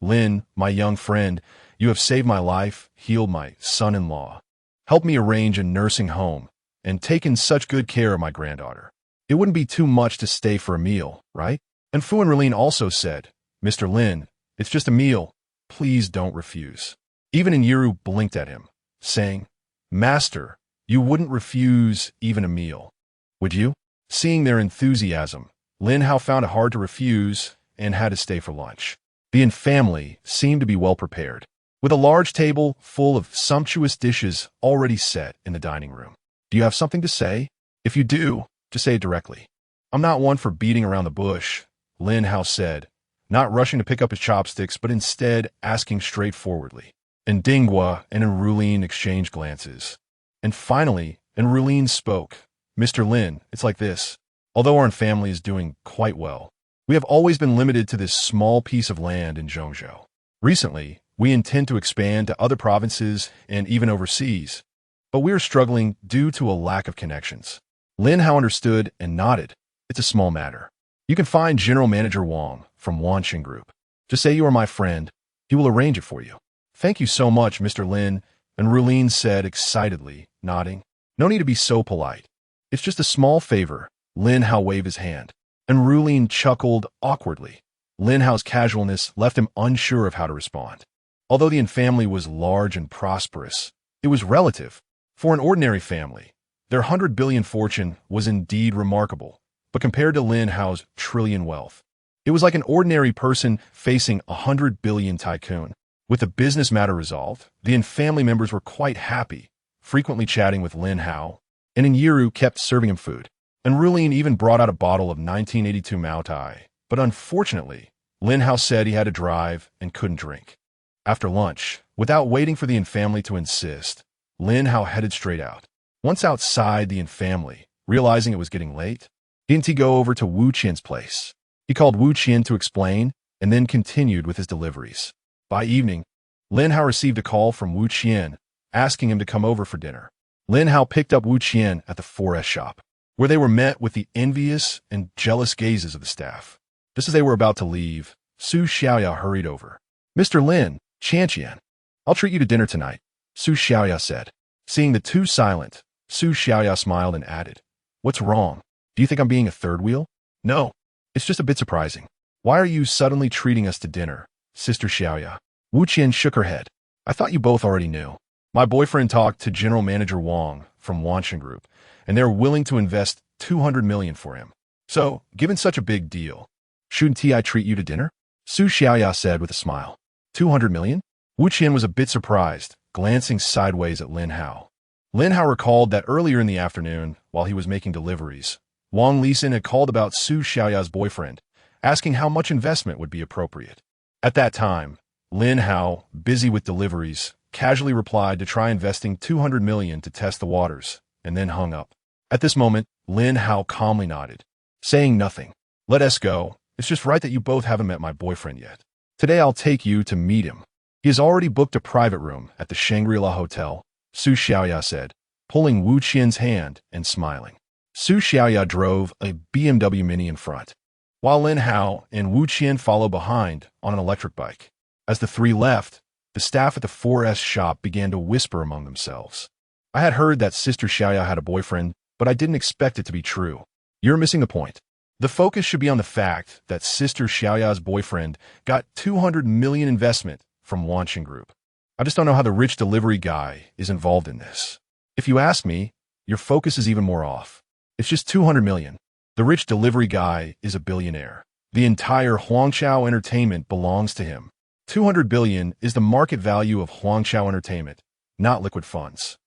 Lin, my young friend, you have saved my life, healed my son-in-law, helped me arrange a nursing home, and taken such good care of my granddaughter. It wouldn't be too much to stay for a meal, right? And Fu and Relene also said, Mr. Lin, it's just a meal. Please don't refuse. Even Yiru blinked at him, saying, Master, you wouldn't refuse even a meal, would you? Seeing their enthusiasm, Lin Hao found it hard to refuse and had to stay for lunch. The Yin family seemed to be well prepared, with a large table full of sumptuous dishes already set in the dining room. Do you have something to say? If you do, just say it directly. I'm not one for beating around the bush, Lin Hao said, not rushing to pick up his chopsticks, but instead asking straightforwardly. And Dingwa and Enrulene exchanged glances. And finally, Enrulene spoke. Mr. Lin, it's like this. Although our family is doing quite well, we have always been limited to this small piece of land in Zhongzhou. Recently, we intend to expand to other provinces and even overseas, but we are struggling due to a lack of connections. Lin Hao understood and nodded. It's a small matter. You can find General Manager Wang from Wanxin Group. Just say you are my friend. He will arrange it for you. Thank you so much, Mr. Lin, and Relene said excitedly, nodding. No need to be so polite. It's just a small favor. Lin Hao waved his hand, and Relene chuckled awkwardly. Lin Hao's casualness left him unsure of how to respond. Although the Yin family was large and prosperous, it was relative. For an ordinary family, their 100 billion fortune was indeed remarkable, but compared to Lin Hao's trillion wealth, it was like an ordinary person facing 100 billion tycoon. With the business matter resolved, the Yin family members were quite happy, frequently chatting with Lin Hao, and Yiru kept serving him food. And Relene even brought out a bottle of 1982 Mao Tai, but unfortunately, Lin Hao said he had to drive and couldn't drink. After lunch, without waiting for the Yin family to insist, Lin Hao headed straight out. Once outside the Yin family, realizing it was getting late, didn't he go over to Wu Qian's place? He called Wu Qian to explain and then continued with his deliveries. By evening, Lin Hao received a call from Wu Qian, asking him to come over for dinner. Lin Hao picked up Wu Qian at the 4S shop, where they were met with the envious and jealous gazes of the staff. Just as they were about to leave, Su Xiaoya hurried over. Mr. Lin, Qian, I'll treat you to dinner tonight, Su Xiaoya said. Seeing the two silent, Su Xiaoya smiled and added, What's wrong? Do you think I'm being a third wheel? No, it's just a bit surprising. Why are you suddenly treating us to dinner, Sister Xiaoya? Wu Qian shook her head. I thought you both already knew. My boyfriend talked to General Manager Wang from Wanxin Group, and they're willing to invest 200 million for him. So, given such a big deal, shouldn't I treat you to dinner? Su Xiaoya said with a smile. 200 million? Wu Qian was a bit surprised, glancing sideways at Lin Hao. Lin Hao recalled that earlier in the afternoon, while he was making deliveries, Wang Lisin had called about Su Xiaoya's boyfriend, asking how much investment would be appropriate. At that time, Lin Hao, busy with deliveries, casually replied to try investing 200 million to test the waters, and then hung up. At this moment, Lin Hao calmly nodded, saying nothing. Let us go. It's just right that you both haven't met my boyfriend yet. Today I'll take you to meet him. He has already booked a private room at the Shangri-La Hotel, Su Xiaoya said, pulling Wu Qian's hand and smiling. Su Xiaoya drove a BMW Mini in front, while Lin Hao and Wu Qian followed behind on an electric bike. As the three left, the staff at the 4S shop began to whisper among themselves. I had heard that Sister Xiaoya had a boyfriend, but I didn't expect it to be true. You're missing the point. The focus should be on the fact that Sister Xiaoya's boyfriend got 200 million investment from Wanxin Group. I just don't know how the rich delivery guy is involved in this. If you ask me, your focus is even more off. It's just 200 million. The rich delivery guy is a billionaire. The entire Huangchao Entertainment belongs to him. 200 billion is the market value of Huangchao Entertainment, not liquid funds.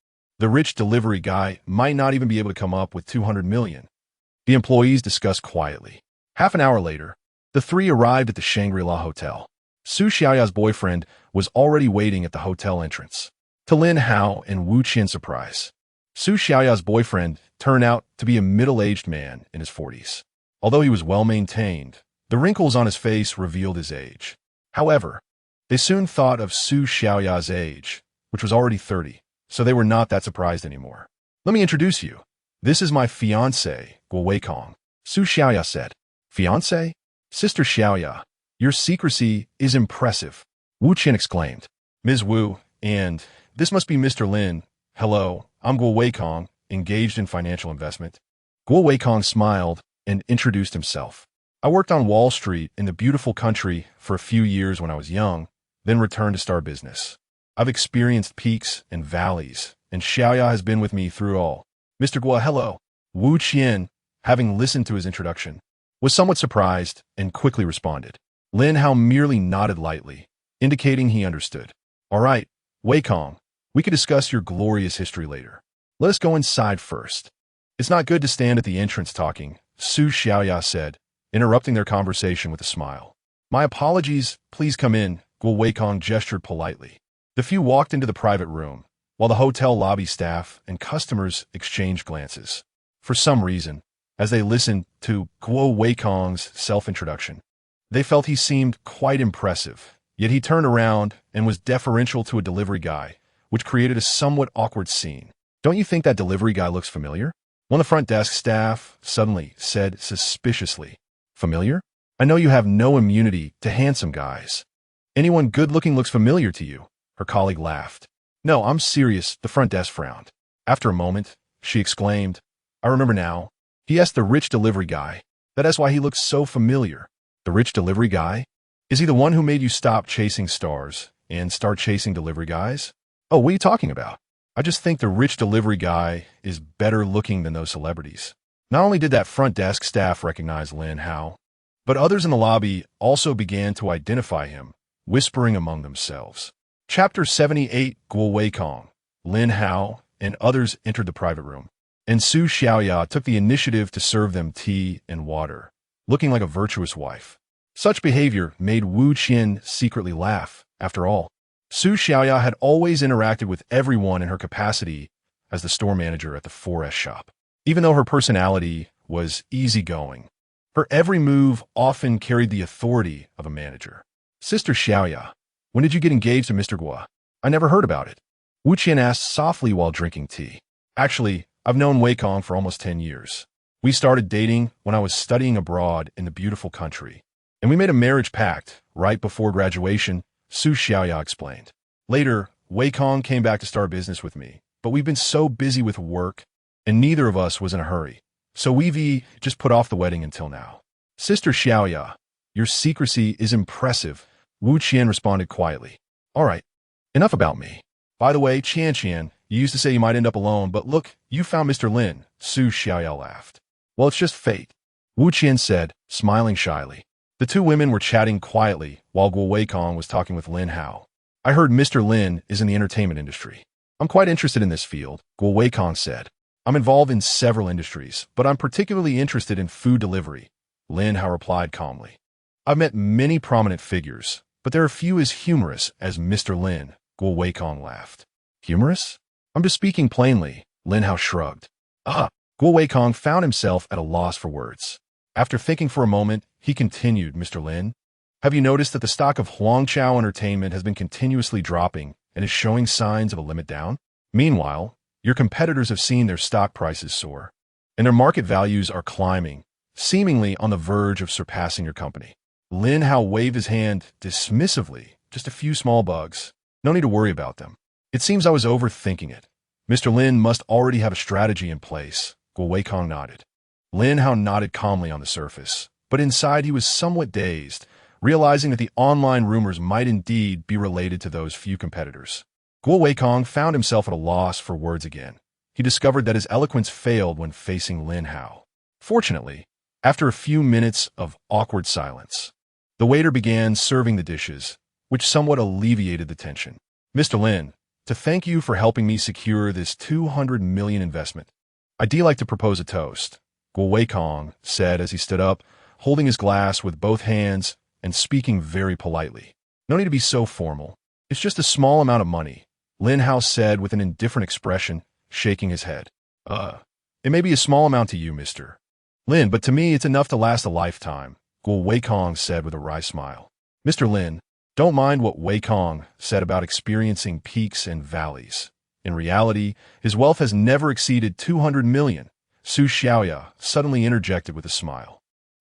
The rich delivery guy might not even be able to come up with 200 million. The employees discussed quietly. Half an hour later, the three arrived at the Shangri-La Hotel. Su Xiaoya's boyfriend was already waiting at the hotel entrance. To Lin Hao and Wu Qian's surprise, Su Xiaoya's boyfriend turned out to be a middle-aged man in his 40s. Although he was well-maintained, the wrinkles on his face revealed his age. However, they soon thought of Su Xiaoya's age, which was already 30, so they were not that surprised anymore. Let me introduce you. This is my fiancé, Guo Weikong, Su Xiaoya said. Fiancé? Sister Xiaoya, Your secrecy is impressive, Wu Qian exclaimed. Ms. Wu, and this must be Mr. Lin. Hello, I'm Guo Weikong, engaged in financial investment. Guo Weikong smiled and introduced himself. I worked on Wall Street in the beautiful country for a few years when I was young, then returned to start business. I've experienced peaks and valleys, and Xiaoya has been with me through all. Mr. Guo, hello. Wu Qian, having listened to his introduction, was somewhat surprised and quickly responded. Lin Hao merely nodded lightly, indicating he understood. All right, Weikong, we could discuss your glorious history later. Let us go inside first. It's not good to stand at the entrance talking, Su Xiaoya said, interrupting their conversation with a smile. My apologies, please come in, Guo Weikong gestured politely. The few walked into the private room, while the hotel lobby staff and customers exchanged glances. For some reason, as they listened to Guo Weikong's self-introduction, they felt he seemed quite impressive, yet he turned around and was deferential to a delivery guy, which created a somewhat awkward scene. Don't you think that delivery guy looks familiar? One of the front desk staff suddenly said suspiciously. Familiar? I know you have no immunity to handsome guys. Anyone good-looking looks familiar to you, her colleague laughed. No, I'm serious, the front desk frowned. After a moment, she exclaimed, I remember now. He asked the rich delivery guy. That's why he looks so familiar. The rich delivery guy? Is he the one who made you stop chasing stars and start chasing delivery guys? Oh, what are you talking about? I just think the rich delivery guy is better looking than those celebrities. Not only did that front desk staff recognize Lin Hao, but others in the lobby also began to identify him, whispering among themselves. Chapter 78, Guo Weikong, Lin Hao, and others entered the private room, and Su Xiaoya took the initiative to serve them tea and water, looking like a virtuous wife. Such behavior made Wu Qian secretly laugh. After all, Su Xiaoya had always interacted with everyone in her capacity as the store manager at the 4S shop. Even though her personality was easygoing, her every move often carried the authority of a manager. Sister Xiaoya, when did you get engaged to Mr. Guo? I never heard about it. Wu Qian asked softly while drinking tea. Actually, I've known Weikong for almost 10 years. We started dating when I was studying abroad in the beautiful country, and we made a marriage pact right before graduation, Su Xiaoya explained. Later, Weikong came back to start business with me, but we've been so busy with work, and neither of us was in a hurry. So we've just put off the wedding until now. Sister Xiaoya, your secrecy is impressive, Wu Qian responded quietly. All right, enough about me. By the way, Qian, you used to say you might end up alone, but look, you found Mr. Lin, Su Xiaoya laughed. Well, it's just fate, Wu Qian said, smiling shyly. The two women were chatting quietly while Guo Weikong was talking with Lin Hao. I heard Mr. Lin is in the entertainment industry. I'm quite interested in this field, Guo Weikong said. I'm involved in several industries, but I'm particularly interested in food delivery, Lin Hao replied calmly. I've met many prominent figures, but there are few as humorous as Mr. Lin, Guo Weikong laughed. Humorous? I'm just speaking plainly, Lin Hao shrugged. Guo Weikong found himself at a loss for words. After thinking for a moment, he continued, Mr. Lin, have you noticed that the stock of Huangchao Entertainment has been continuously dropping and is showing signs of a limit down? Meanwhile, your competitors have seen their stock prices soar, and their market values are climbing, seemingly on the verge of surpassing your company. Lin Hao waved his hand dismissively, just a few small bugs. No need to worry about them. It seems I was overthinking it. Mr. Lin must already have a strategy in place, Guo Weikong nodded. Lin Hao nodded calmly on the surface, but inside he was somewhat dazed, realizing that the online rumors might indeed be related to those few competitors. Guo Weikong found himself at a loss for words again. He discovered that his eloquence failed when facing Lin Hao. Fortunately, after a few minutes of awkward silence, the waiter began serving the dishes, which somewhat alleviated the tension. Mr. Lin, to thank you for helping me secure this 200 million investment, I'd like to propose a toast, Guo Weikong said as he stood up, holding his glass with both hands and speaking very politely. No need to be so formal. It's just a small amount of money, Lin Hao said with an indifferent expression, shaking his head. It may be a small amount to you, Mr. Lin, but to me it's enough to last a lifetime, Guo Weikong said with a wry smile. Mr. Lin, don't mind what Weikong said about experiencing peaks and valleys. In reality, his wealth has never exceeded 200 million. Su Xiaoya suddenly interjected with a smile.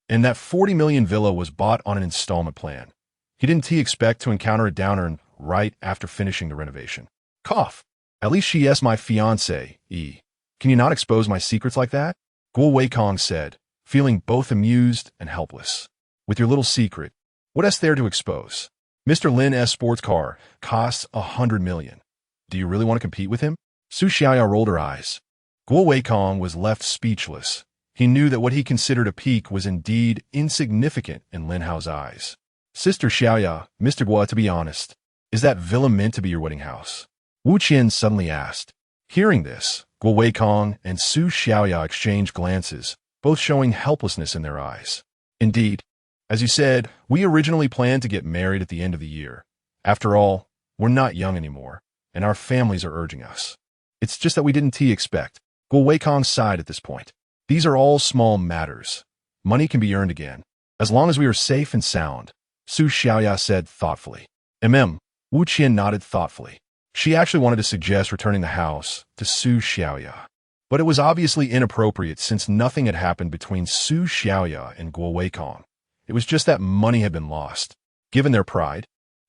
and that 40 million villa was bought on an installment plan. He didn't expect to encounter a downer right after finishing the renovation. Cough. At least she is my fiancée, E. Can you not expose my secrets like that? Guo Weikong said, feeling both amused and helpless. With your little secret, what is there to expose? Mr. Lin's sports car costs 100 million. Do you really want to compete with him? Su Xiaoya rolled her eyes. Guo Weikong was left speechless. He knew that what he considered a peak was indeed insignificant in Lin Hao's eyes. Sister Xiaoya, Mr. Guo, to be honest, is that villa meant to be your wedding house? Wu Qian suddenly asked. Hearing this, Guo Weikong and Su Xiaoya exchanged glances, both showing helplessness in their eyes. Indeed, as you said, we originally planned to get married at the end of the year. After all, we're not young anymore, and our families are urging us. It's just that we didn't expect. Guo Weikong sighed at this point. These are all small matters. Money can be earned again, as long as we are safe and sound, Su Xiaoya said thoughtfully. Wu Qian nodded thoughtfully. She actually wanted to suggest returning the house to Su Xiaoya. But it was obviously inappropriate since nothing had happened between Su Xiaoya and Guo Weikong. It was just that money had been lost. Given their pride,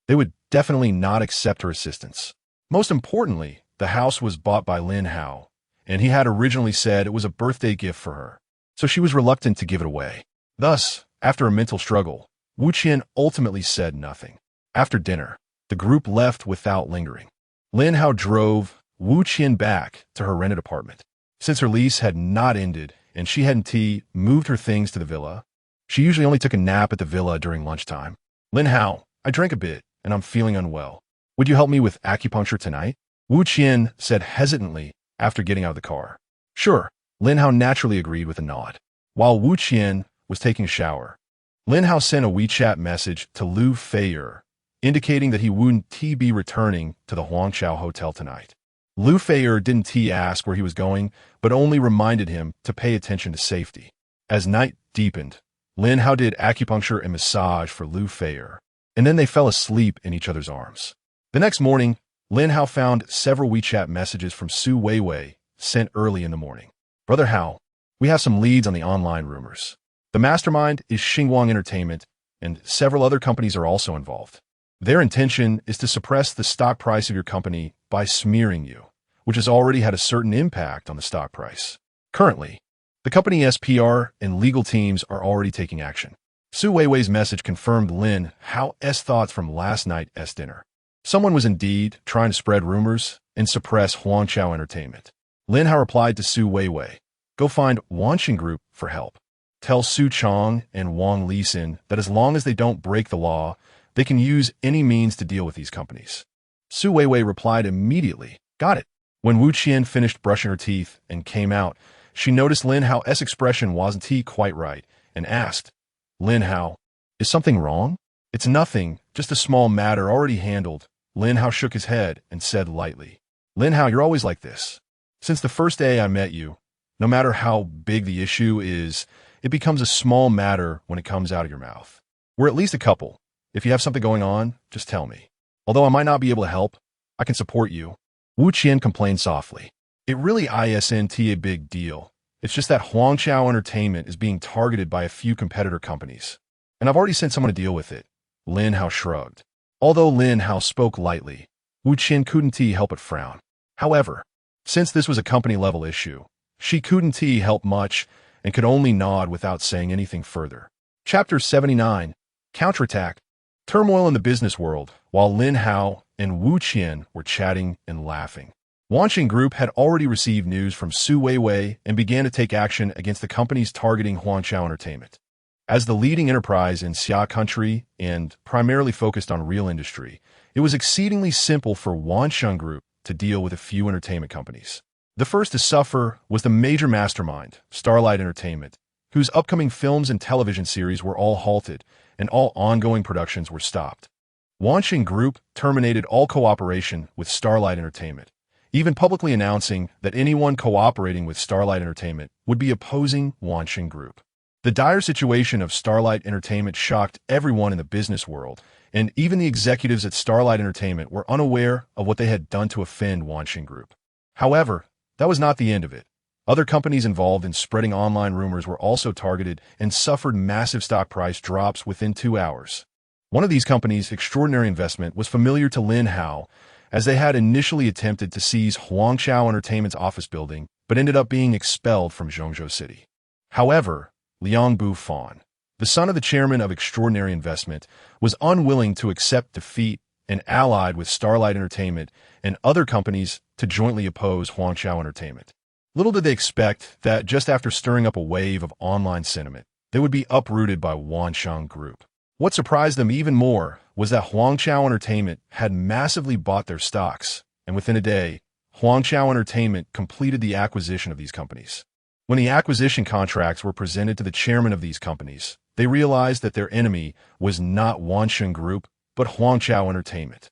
they would definitely not accept her assistance. Most importantly, the house was bought by Lin Hao, and he had originally said it was a birthday gift for her, so she was reluctant to give it away. Thus, after a mental struggle, Wu Qian ultimately said nothing. After dinner, the group left without lingering. Lin Hao drove Wu Qian back to her rented apartment. Since her lease had not ended and she hadn't moved her things to the villa, she usually only took a nap at the villa during lunchtime. Lin Hao, I drank a bit and I'm feeling unwell. Would you help me with acupuncture tonight? Wu Qian said hesitantly after getting out of the car. Sure, Lin Hao naturally agreed with a nod. While Wu Qian was taking a shower, Lin Hao sent a WeChat message to Lu Feier, indicating that he wouldn't be returning to the Huangqiao Hotel tonight. Lu Feier didn't ask where he was going, but only reminded him to pay attention to safety. As night deepened, Lin Hao did acupuncture and massage for Lu Feier, and then they fell asleep in each other's arms. The next morning, Lin Hao found several WeChat messages from Su Weiwei sent early in the morning. Brother Hao, we have some leads on the online rumors. The mastermind is Xinguang Entertainment, and several other companies are also involved. Their intention is to suppress the stock price of your company by smearing you, which has already had a certain impact on the stock price. Currently, the company's PR and legal teams are already taking action. Su Weiwei's message confirmed Lin Hao's thoughts from last night's dinner. Someone was indeed trying to spread rumors and suppress Huangqiao Entertainment. Lin Hao replied to Su Weiwei, go find Wanxin Group for help. Tell Su Chong and Wang Lisin that as long as they don't break the law, they can use any means to deal with these companies. Su Weiwei replied immediately, got it. When Wu Qian finished brushing her teeth and came out, she noticed Lin Hao's expression wasn't quite right and asked, Lin Hao, is something wrong? It's nothing, just a small matter already handled. Lin Hao shook his head and said lightly, Lin Hao, you're always like this. Since the first day I met you, no matter how big the issue is, it becomes a small matter when it comes out of your mouth. We're at least a couple. If you have something going on, just tell me. Although I might not be able to help, I can support you. Wu Qian complained softly. It really isn't a big deal. It's just that Huangqiao Entertainment is being targeted by a few competitor companies. And I've already sent someone to deal with it. Lin Hao shrugged. Although Lin Hao spoke lightly, Wu Qian couldn't help but frown. However, since this was a company-level issue, she couldn't help much and could only nod without saying anything further. Chapter 79, Counterattack. Turmoil in the business world, while Lin Hao and Wu Qian were chatting and laughing. Wanxin Group had already received news from Su Weiwei and began to take action against the companies targeting Huangqiao Entertainment. As the leading enterprise in Xia country and primarily focused on real industry, it was exceedingly simple for Wanxin Group to deal with a few entertainment companies. The first to suffer was the major mastermind, Starlight Entertainment, whose upcoming films and television series were all halted and all ongoing productions were stopped. Wanxin Group terminated all cooperation with Starlight Entertainment, even publicly announcing that anyone cooperating with Starlight Entertainment would be opposing Wanxin Group. The dire situation of Starlight Entertainment shocked everyone in the business world, and even the executives at Starlight Entertainment were unaware of what they had done to offend Wanxin Group. However, that was not the end of it. Other companies involved in spreading online rumors were also targeted and suffered massive stock price drops within 2 hours. One of these companies, Extraordinary Investment, was familiar to Lin Hao, as they had initially attempted to seize Huangqiao Entertainment's office building, but ended up being expelled from Zhengzhou City. However, Liang Bufan, the son of the chairman of Extraordinary Investment, was unwilling to accept defeat and allied with Starlight Entertainment and other companies to jointly oppose Huangqiao Entertainment. Little did they expect that just after stirring up a wave of online sentiment, they would be uprooted by Wansheng Group. What surprised them even more was that Huangqiao Entertainment had massively bought their stocks, and within a day, Huangqiao Entertainment completed the acquisition of these companies. When the acquisition contracts were presented to the chairman of these companies, they realized that their enemy was not Wansheng Group, but Huangqiao Entertainment.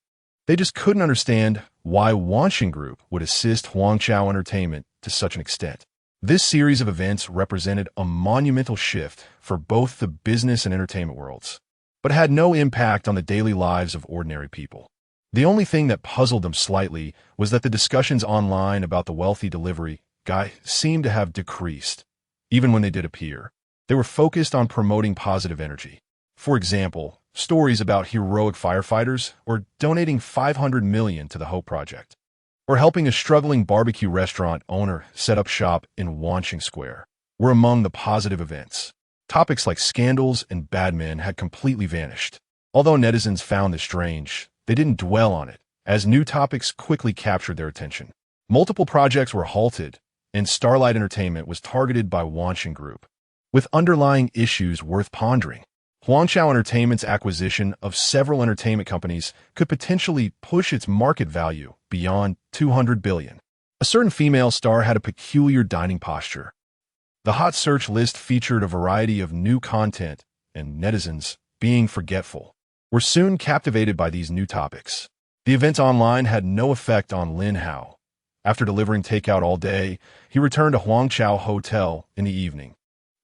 They just couldn't understand why Wansheng Group would assist Huangqiao Entertainment to such an extent. This series of events represented a monumental shift for both the business and entertainment worlds, but had no impact on the daily lives of ordinary people. The only thing that puzzled them slightly was that the discussions online about the wealthy delivery guy seemed to have decreased, even when they did appear. They were focused on promoting positive energy. For example, stories about heroic firefighters, or donating $500 million to the Hope Project, or helping a struggling barbecue restaurant owner set up shop in Wansheng Square, were among the positive events. Topics like scandals and bad men had completely vanished. Although netizens found this strange, they didn't dwell on it, as new topics quickly captured their attention. Multiple projects were halted, and Starlight Entertainment was targeted by Wansheng Group, with underlying issues worth pondering. Huangqiao Entertainment's acquisition of several entertainment companies could potentially push its market value beyond $200 billion. A certain female star had a peculiar dining posture. The hot search list featured a variety of new content, and netizens, being forgetful, were soon captivated by these new topics. The event online had no effect on Lin Hao. After delivering takeout all day, he returned to Huangqiao Hotel in the evening,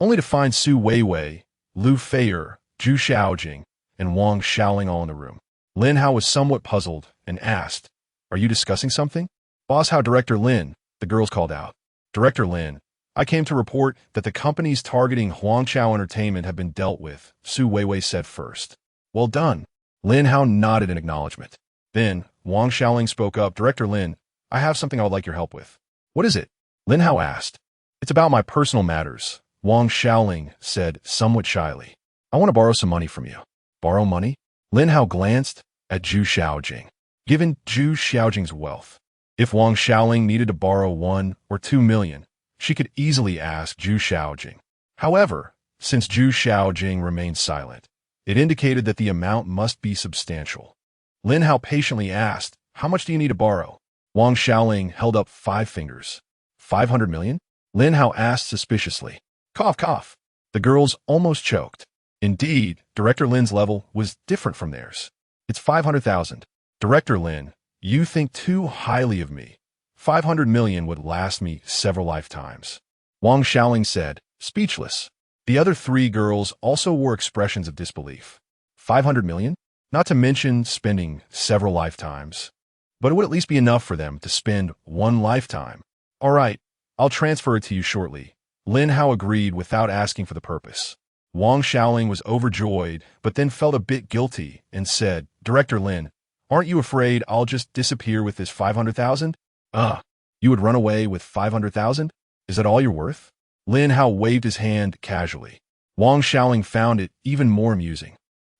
only to find Su Weiwei, Lu Feier, Zhu Xiaojing, and Wang Xiaoling all in the room. Lin Hao was somewhat puzzled and asked, "Are you discussing something?" "Boss Hao, Director Lin," the girls called out. "Director Lin, I came to report that the companies targeting Huangqiao Entertainment have been dealt with," Su Weiwei said first. "Well done." Lin Hao nodded in acknowledgement. Then, Wang Xiaoling spoke up, "Director Lin, I have something I would like your help with." "What is it?" Lin Hao asked. "It's about my personal matters," Wang Xiaoling said somewhat shyly. "I want to borrow some money from you." "Borrow money?" Lin Hao glanced at Zhu Xiaojing. Given Zhu Xiaojing's wealth, if Wang Xiaoling needed to borrow $1 or $2 million, she could easily ask Zhu Xiaojing. However, since Zhu Xiaojing remained silent, it indicated that the amount must be substantial. Lin Hao patiently asked, "How much do you need to borrow?" Wang Xiaoling held up 5 fingers. "$500 million?" Lin Hao asked suspiciously. Cough, cough. The girls almost choked. Indeed, Director Lin's level was different from theirs. "It's 500,000. Director Lin, you think too highly of me. 500 million would last me several lifetimes." Wang Xiaoling said, speechless. The other 3 girls also wore expressions of disbelief. 500 million? Not to mention spending several lifetimes. But it would at least be enough for them to spend 1 lifetime. "All right, I'll transfer it to you shortly," Lin Hao agreed without asking for the purpose. Wang Xiaoling was overjoyed, but then felt a bit guilty and said, "Director Lin, aren't you afraid I'll just disappear with this 500,000? You would run away with 500,000? Is that all you're worth?" Lin Hao waved his hand casually. Wang Xiaoling found it even more amusing.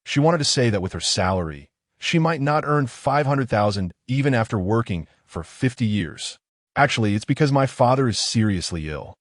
She wanted to say that with her salary, she might not earn 500,000 even after working for 50 years. "Actually, it's because my father is seriously ill."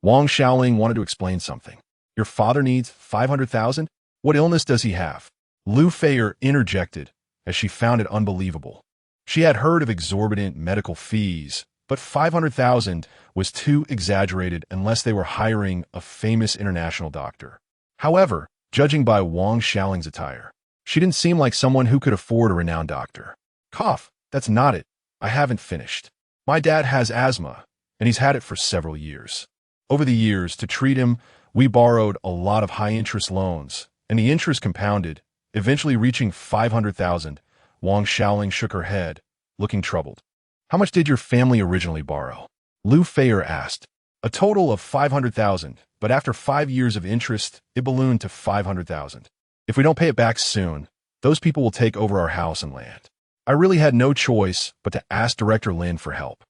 Wang Xiaoling wanted to explain something. "Your father needs 500,000? What illness does he have?" Lu Feier interjected, as she found it unbelievable. She had heard of exorbitant medical fees, but 500,000 was too exaggerated unless they were hiring a famous international doctor. However, judging by Wang Xiaoling's attire, she didn't seem like someone who could afford a renowned doctor. "Cough, that's not it. I haven't finished. My dad has asthma, and he's had it for several years. Over the years, to treat him, we borrowed a lot of high-interest loans, and the interest compounded, eventually reaching 500,000. Wang Xiaoling shook her head, looking troubled. "How much did your family originally borrow?" Lu Feier asked. A total of 500,000, but after 5 years of interest, it ballooned to 500,000. If we don't pay it back soon, those people will take over our house and land. I really had no choice but to ask Director Lin for help.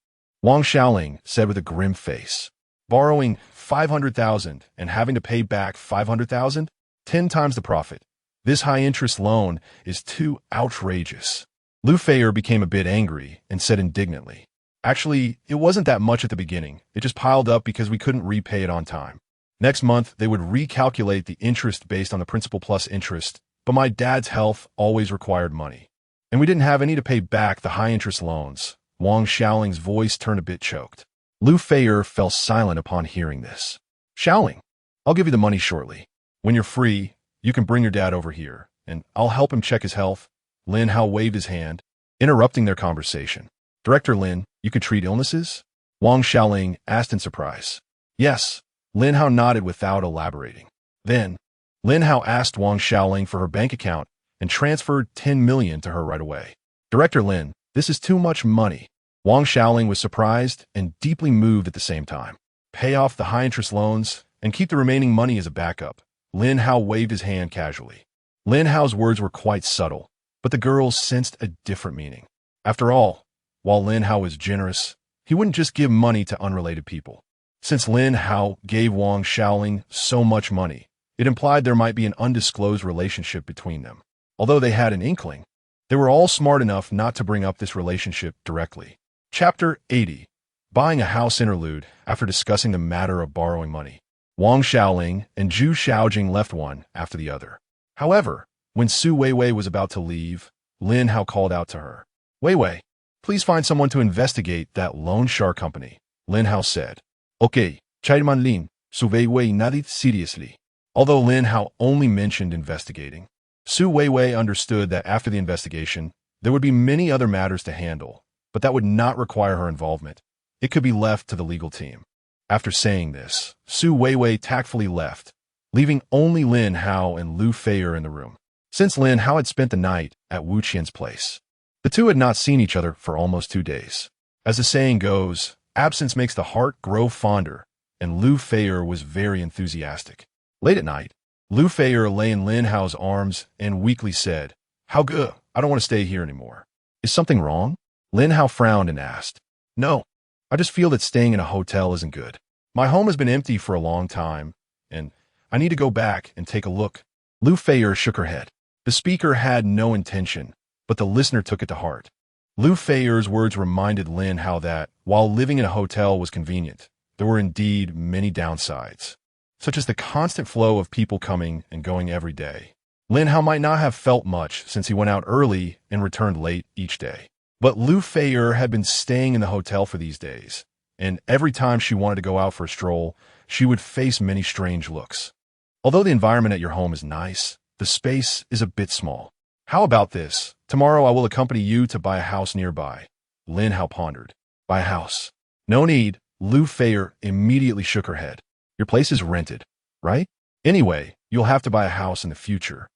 Wang Xiaoling said with a grim face. Borrowing 500,000 and having to pay back 500,000? 10 times the profit. This high-interest loan is too outrageous. Lu Feier became a bit angry and said indignantly, "Actually, it wasn't that much at the beginning. It just piled up because we couldn't repay it on time. Next month, they would recalculate the interest based on the principal plus interest, but my dad's health always required money. And we didn't have any to pay back the high-interest loans." Wang Xiaoling's voice turned a bit choked. Lu Feier fell silent upon hearing this. "Xiaoling, I'll give you the money shortly. When you're free, you can bring your dad over here, and I'll help him check his health." Lin Hao waved his hand, interrupting their conversation. "Director Lin, you can treat illnesses?" Wang Xiaoling asked in surprise. "Yes." Lin Hao nodded without elaborating. Then, Lin Hao asked Wang Xiaoling for her bank account and transferred 10 million to her right away. "Director Lin, this is too much money." Wang Xiaoling was surprised and deeply moved at the same time. "Pay off the high-interest loans and keep the remaining money as a backup." Lin Hao waved his hand casually. Lin Hao's words were quite subtle, but the girls sensed a different meaning. After all, while Lin Hao was generous, he wouldn't just give money to unrelated people. Since Lin Hao gave Wang Xiaoling so much money, it implied there might be an undisclosed relationship between them. Although they had an inkling, they were all smart enough not to bring up this relationship directly. Chapter 80. Buying a house interlude. After discussing the matter of borrowing money, Wang Xiaoling and Zhu Xiaojing left one after the other. However, when Su Weiwei was about to leave, Lin Hao called out to her. "Weiwei, please find someone to investigate that loan shark company," Lin Hao said. "Okay, Chairman Lin," Su Weiwei nodded seriously. Although Lin Hao only mentioned investigating, Su Weiwei understood that after the investigation, there would be many other matters to handle, but that would not require her involvement. It could be left to the legal team. After saying this, Su Weiwei tactfully left, leaving only Lin Hao and Lu Feier in the room. Since Lin Hao had spent the night at Wu Qian's place, the two had not seen each other for almost 2 days. As the saying goes, absence makes the heart grow fonder, and Lu Feier was very enthusiastic. Late at night, Lu Feier lay in Lin Hao's arms and weakly said, "How good? I don't want to stay here anymore." "Is something wrong?" Lin Hao frowned and asked. "No, I just feel that staying in a hotel isn't good. My home has been empty for a long time, and I need to go back and take a look." Lu Feier shook her head. The speaker had no intention, but the listener took it to heart. Lu Feier's words reminded Lin Hao that, while living in a hotel was convenient, there were indeed many downsides, such as the constant flow of people coming and going every day. Lin Hao might not have felt much since he went out early and returned late each day. But Lu Feier had been staying in the hotel for these days, and every time she wanted to go out for a stroll, she would face many strange looks. Although the environment at your home is nice, the space is a bit small. "How about this? Tomorrow I will accompany you to buy a house nearby." Lin Hao pondered. "Buy a house? No need." Lu Feier immediately shook her head. "Your place is rented, right? Anyway, you'll have to buy a house in the future.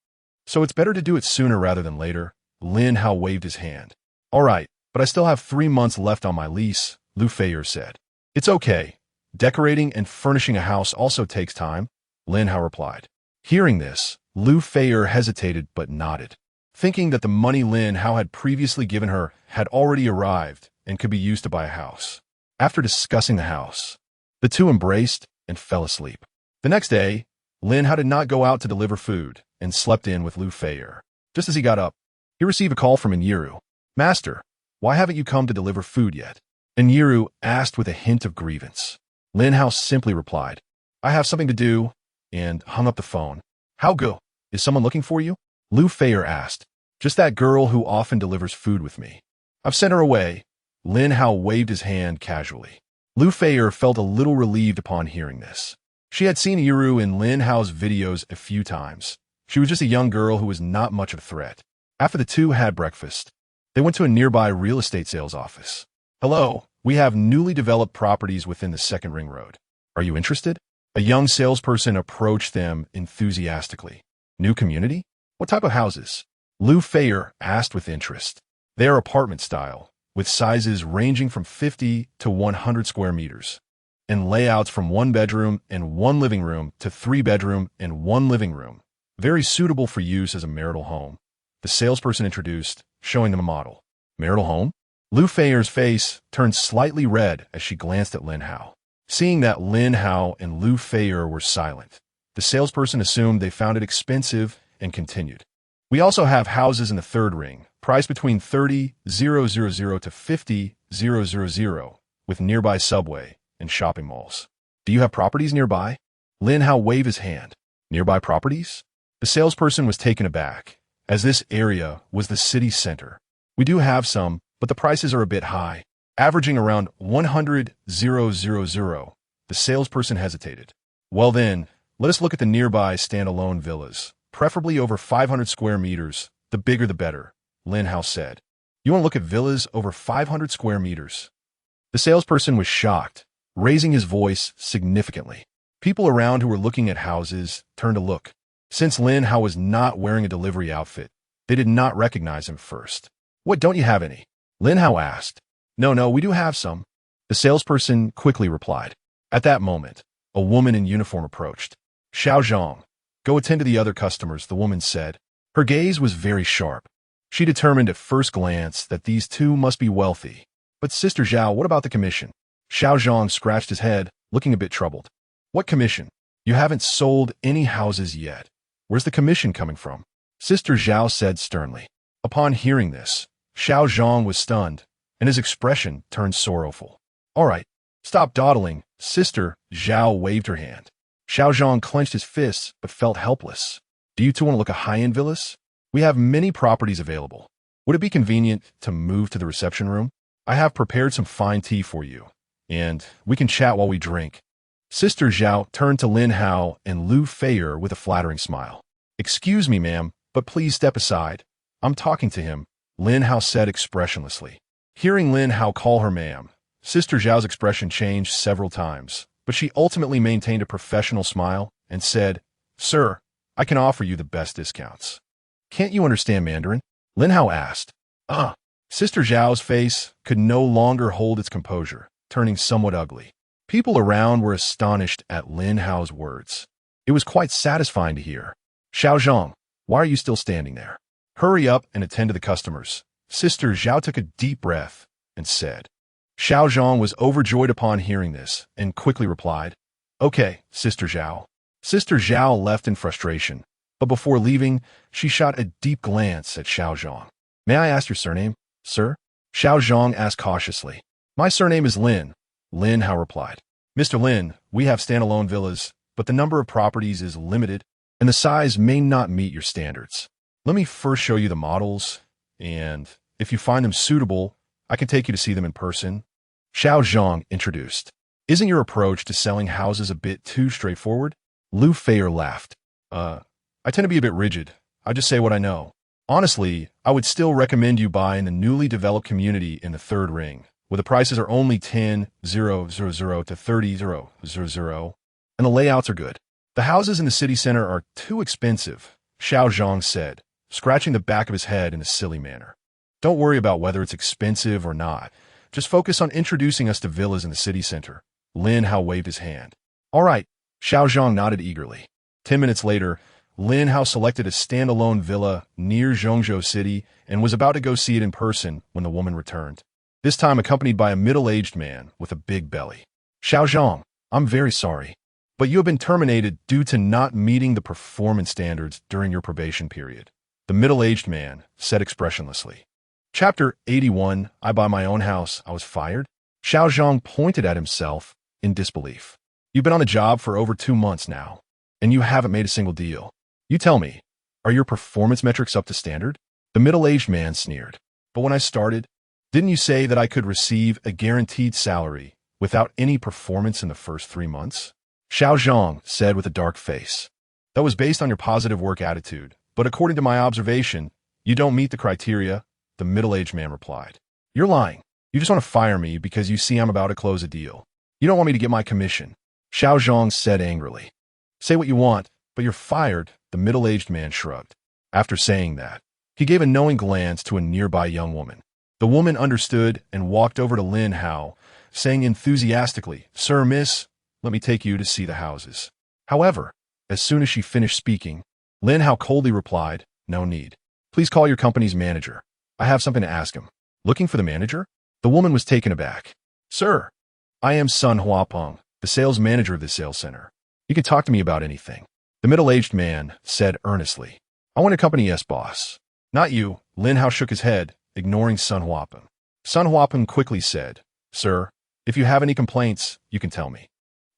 So it's better to do it sooner rather than later." Lin Hao waved his hand. "All right, but I still have 3 months left on my lease," Lu Feier said. "It's okay. Decorating and furnishing a house also takes time," Lin Hao replied. Hearing this, Lu Feier hesitated but nodded, thinking that the money Lin Hao had previously given her had already arrived and could be used to buy a house. After discussing the house, the two embraced and fell asleep. The next day, Lin Hao did not go out to deliver food and slept in with Lu Feier. Just as he got up, he received a call from Yiru. "Master, why haven't you come to deliver food yet?" Yiru asked with a hint of grievance. Lin Hao simply replied, "I have something to do," and hung up the phone. "How go? Is someone looking for you?" Lu Feier asked. "Just that girl who often delivers food with me. I've sent her away." Lin Hao waved his hand casually. Lu Feier felt a little relieved upon hearing this. She had seen Yiru in Lin Hao's videos a few times. She was just a young girl who was not much of a threat. After the two had breakfast, they went to a nearby real estate sales office. "Hello, we have newly developed properties within the second ring road. Are you interested?" A young salesperson approached them enthusiastically. "New community? What type of houses?" Lu Feier asked with interest. "They are apartment style, with sizes ranging from 50 to 100 square meters. and layouts from 1 bedroom and 1 living room to 3 bedroom and 1 living room, very suitable for use as a marital home. The salesperson introduced, showing them a model. Marital home? Lu Feier's face turned slightly red as she glanced at Lin Hao. Seeing that Lin Hao and Lu Feier were silent, the salesperson assumed they found it expensive and continued. We also have houses in the third ring, priced between 30,000 to 50,000, with nearby subway and shopping malls. Do you have properties nearby? Lin Hao waved his hand. Nearby properties? The salesperson was taken aback, as this area was the city center. We do have some, but the prices are a bit high, averaging around 100,000. The salesperson hesitated. Well then, let us look at the nearby standalone villas, preferably over 500 square meters. The bigger the better, Lin Hao said. You want to look at villas over 500 square meters? The salesperson was shocked, raising his voice significantly. People around who were looking at houses turned to look. Since Lin Hao was not wearing a delivery outfit, they did not recognize him first. What, don't you have any? Lin Hao asked. No, we do have some. The salesperson quickly replied. At that moment, a woman in uniform approached. Xiao Zhang, go attend to the other customers, the woman said. Her gaze was very sharp. She determined at first glance that these two must be wealthy. But Sister Zhao, what about the commission? Xiao Zhang scratched his head, looking a bit troubled. What commission? You haven't sold any houses yet. Where's the commission coming from? Sister Zhao said sternly. Upon hearing this, Xiao Zhang was stunned, and his expression turned sorrowful. All right, stop dawdling. Sister Zhao waved her hand. Xiao Zhang clenched his fists but felt helpless. Do you two want to look at high-end villas? We have many properties available. Would it be convenient to move to the reception room? I have prepared some fine tea for you, and we can chat while we drink. Sister Zhao turned to Lin Hao and Lu Feier with a flattering smile. Excuse me, ma'am, but please step aside. I'm talking to him, Lin Hao said expressionlessly. Hearing Lin Hao call her ma'am, Sister Zhao's expression changed several times, but she ultimately maintained a professional smile and said, Sir, I can offer you the best discounts. Can't you understand Mandarin? Lin Hao asked. Sister Zhao's face could no longer hold its composure, turning somewhat ugly. People around were astonished at Lin Hao's words. It was quite satisfying to hear. Xiao Zhang, why are you still standing there? Hurry up and attend to the customers. Sister Zhao took a deep breath and said. Xiao Zhang was overjoyed upon hearing this and quickly replied, Okay, Sister Zhao. Sister Zhao left in frustration, but before leaving, she shot a deep glance at Xiao Zhang. May I ask your surname, sir? Xiao Zhang asked cautiously. My surname is Lin, Lin Hao replied. Mr. Lin, we have standalone villas, but the number of properties is limited, and the size may not meet your standards. Let me first show you the models, and if you find them suitable, I can take you to see them in person. Xiao Zhang introduced. Isn't your approach to selling houses a bit too straightforward? Lu Feier laughed. I tend to be a bit rigid. I just say what I know. Honestly, I would still recommend you buy in the newly developed community in the third ring, where the prices are only 10,000 to 30,000, and the layouts are good. The houses in the city center are too expensive, Xiao Zhang said, scratching the back of his head in a silly manner. Don't worry about whether it's expensive or not. Just focus on introducing us to villas in the city center. Lin Hao waved his hand. All right, Xiao Zhang nodded eagerly. 10 minutes later, Lin Hao selected a standalone villa near Zhongzhou City and was about to go see it in person when the woman returned, this time accompanied by a middle-aged man with a big belly. Xiao Zhang, I'm very sorry, but you have been terminated due to not meeting the performance standards during your probation period, the middle-aged man said expressionlessly. Chapter 81, I buy my own house, I was fired? Xiao Zhang pointed at himself in disbelief. You've been on the job for over 2 months now, and you haven't made a single deal. You tell me, are your performance metrics up to standard? The middle-aged man sneered. But when I started, didn't you say that I could receive a guaranteed salary without any performance in the first 3 months? Xiao Zhang said with a dark face. That was based on your positive work attitude, but according to my observation, you don't meet the criteria, the middle-aged man replied. You're lying. You just want to fire me because you see I'm about to close a deal. You don't want me to get my commission, Xiao Zhang said angrily. Say what you want, but you're fired, the middle-aged man shrugged. After saying that, he gave a knowing glance to a nearby young woman. The woman understood and walked over to Lin Hao, saying enthusiastically, Sir, miss, let me take you to see the houses. However, as soon as she finished speaking, Lin Hao coldly replied, no need. Please call your company's manager. I have something to ask him. Looking for the manager? The woman was taken aback. Sir, I am Sun Huapeng, the sales manager of the sales center. You can talk to me about anything. The middle-aged man said earnestly. I want to accompany yes, boss. Not you. Lin Hao shook his head, ignoring Sun Huapeng. Sun Huapeng quickly said, Sir, if you have any complaints, you can tell me.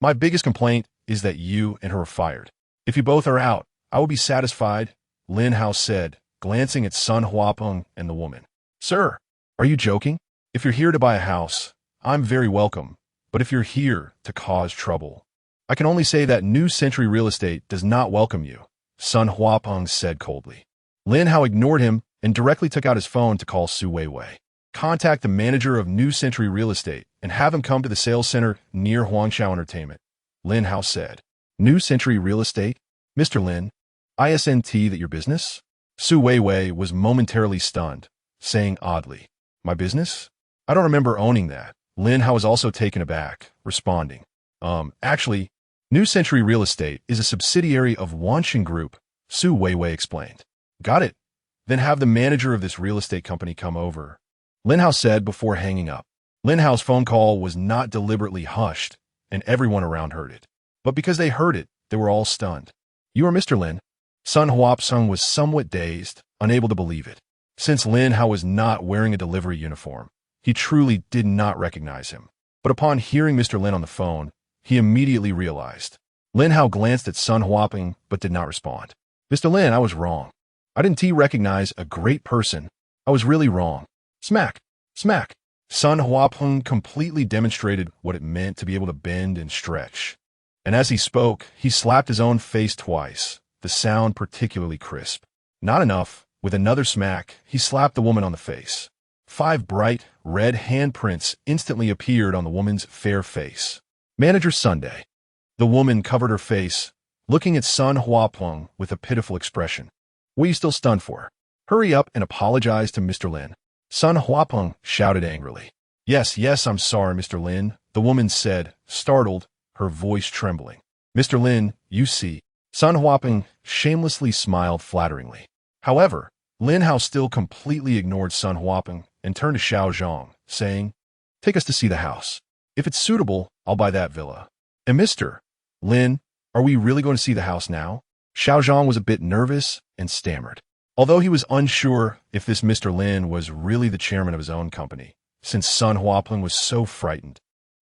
My biggest complaint is that you and her are fired. If you both are out, I will be satisfied, Lin Hao said, glancing at Sun Huapeng and the woman. Sir, are you joking? If you're here to buy a house, I'm very welcome. But if you're here to cause trouble, I can only say that New Century Real Estate does not welcome you, Sun Huapeng said coldly. Lin Hao ignored him and directly took out his phone to call Su Weiwei. Contact the manager of New Century Real Estate and have him come to the sales center near Huangshao Entertainment, Lin Hao said. New Century Real Estate? Mr. Lin, ISNT that your business? Su Weiwei was momentarily stunned, saying oddly, my business? I don't remember owning that. Lin Hao was also taken aback, responding, actually, New Century Real Estate is a subsidiary of Wanxin Group, Su Weiwei explained. Got it. Then have the manager of this real estate company come over, Lin Hao said before hanging up. Lin Hao's phone call was not deliberately hushed, and everyone around heard it. But because they heard it, they were all stunned. You are Mr. Lin? Sun Huapeng was somewhat dazed, unable to believe it. Since Lin Hao was not wearing a delivery uniform, he truly did not recognize him. But upon hearing Mr. Lin on the phone, he immediately realized. Lin Hao glanced at Sun Huapeng but did not respond. Mr. Lin, I was wrong. I didn't recognize a great person. I was really wrong. Smack! Smack! Sun Huapeng completely demonstrated what it meant to be able to bend and stretch. And as he spoke, he slapped his own face twice, the sound particularly crisp. Not enough. With another smack, he slapped the woman on the face. 5 bright, red handprints instantly appeared on the woman's fair face. Manager Sunday. The woman covered her face, looking at Sun Huapeng with a pitiful expression. What are you still stunned for? Hurry up and apologize to Mr. Lin. Sun Huapeng shouted angrily. Yes, I'm sorry, Mr. Lin, the woman said, startled, her voice trembling. Mr. Lin, you see. Sun Huapeng shamelessly smiled flatteringly. However, Lin Hao still completely ignored Sun Huapeng and turned to Xiao Zhang, saying, Take us to see the house. If it's suitable, I'll buy that villa. And Mr. Lin, are we really going to see the house now? Xiao Zhang was a bit nervous and stammered. Although he was unsure if this Mr. Lin was really the chairman of his own company, since Sun Huapeng was so frightened.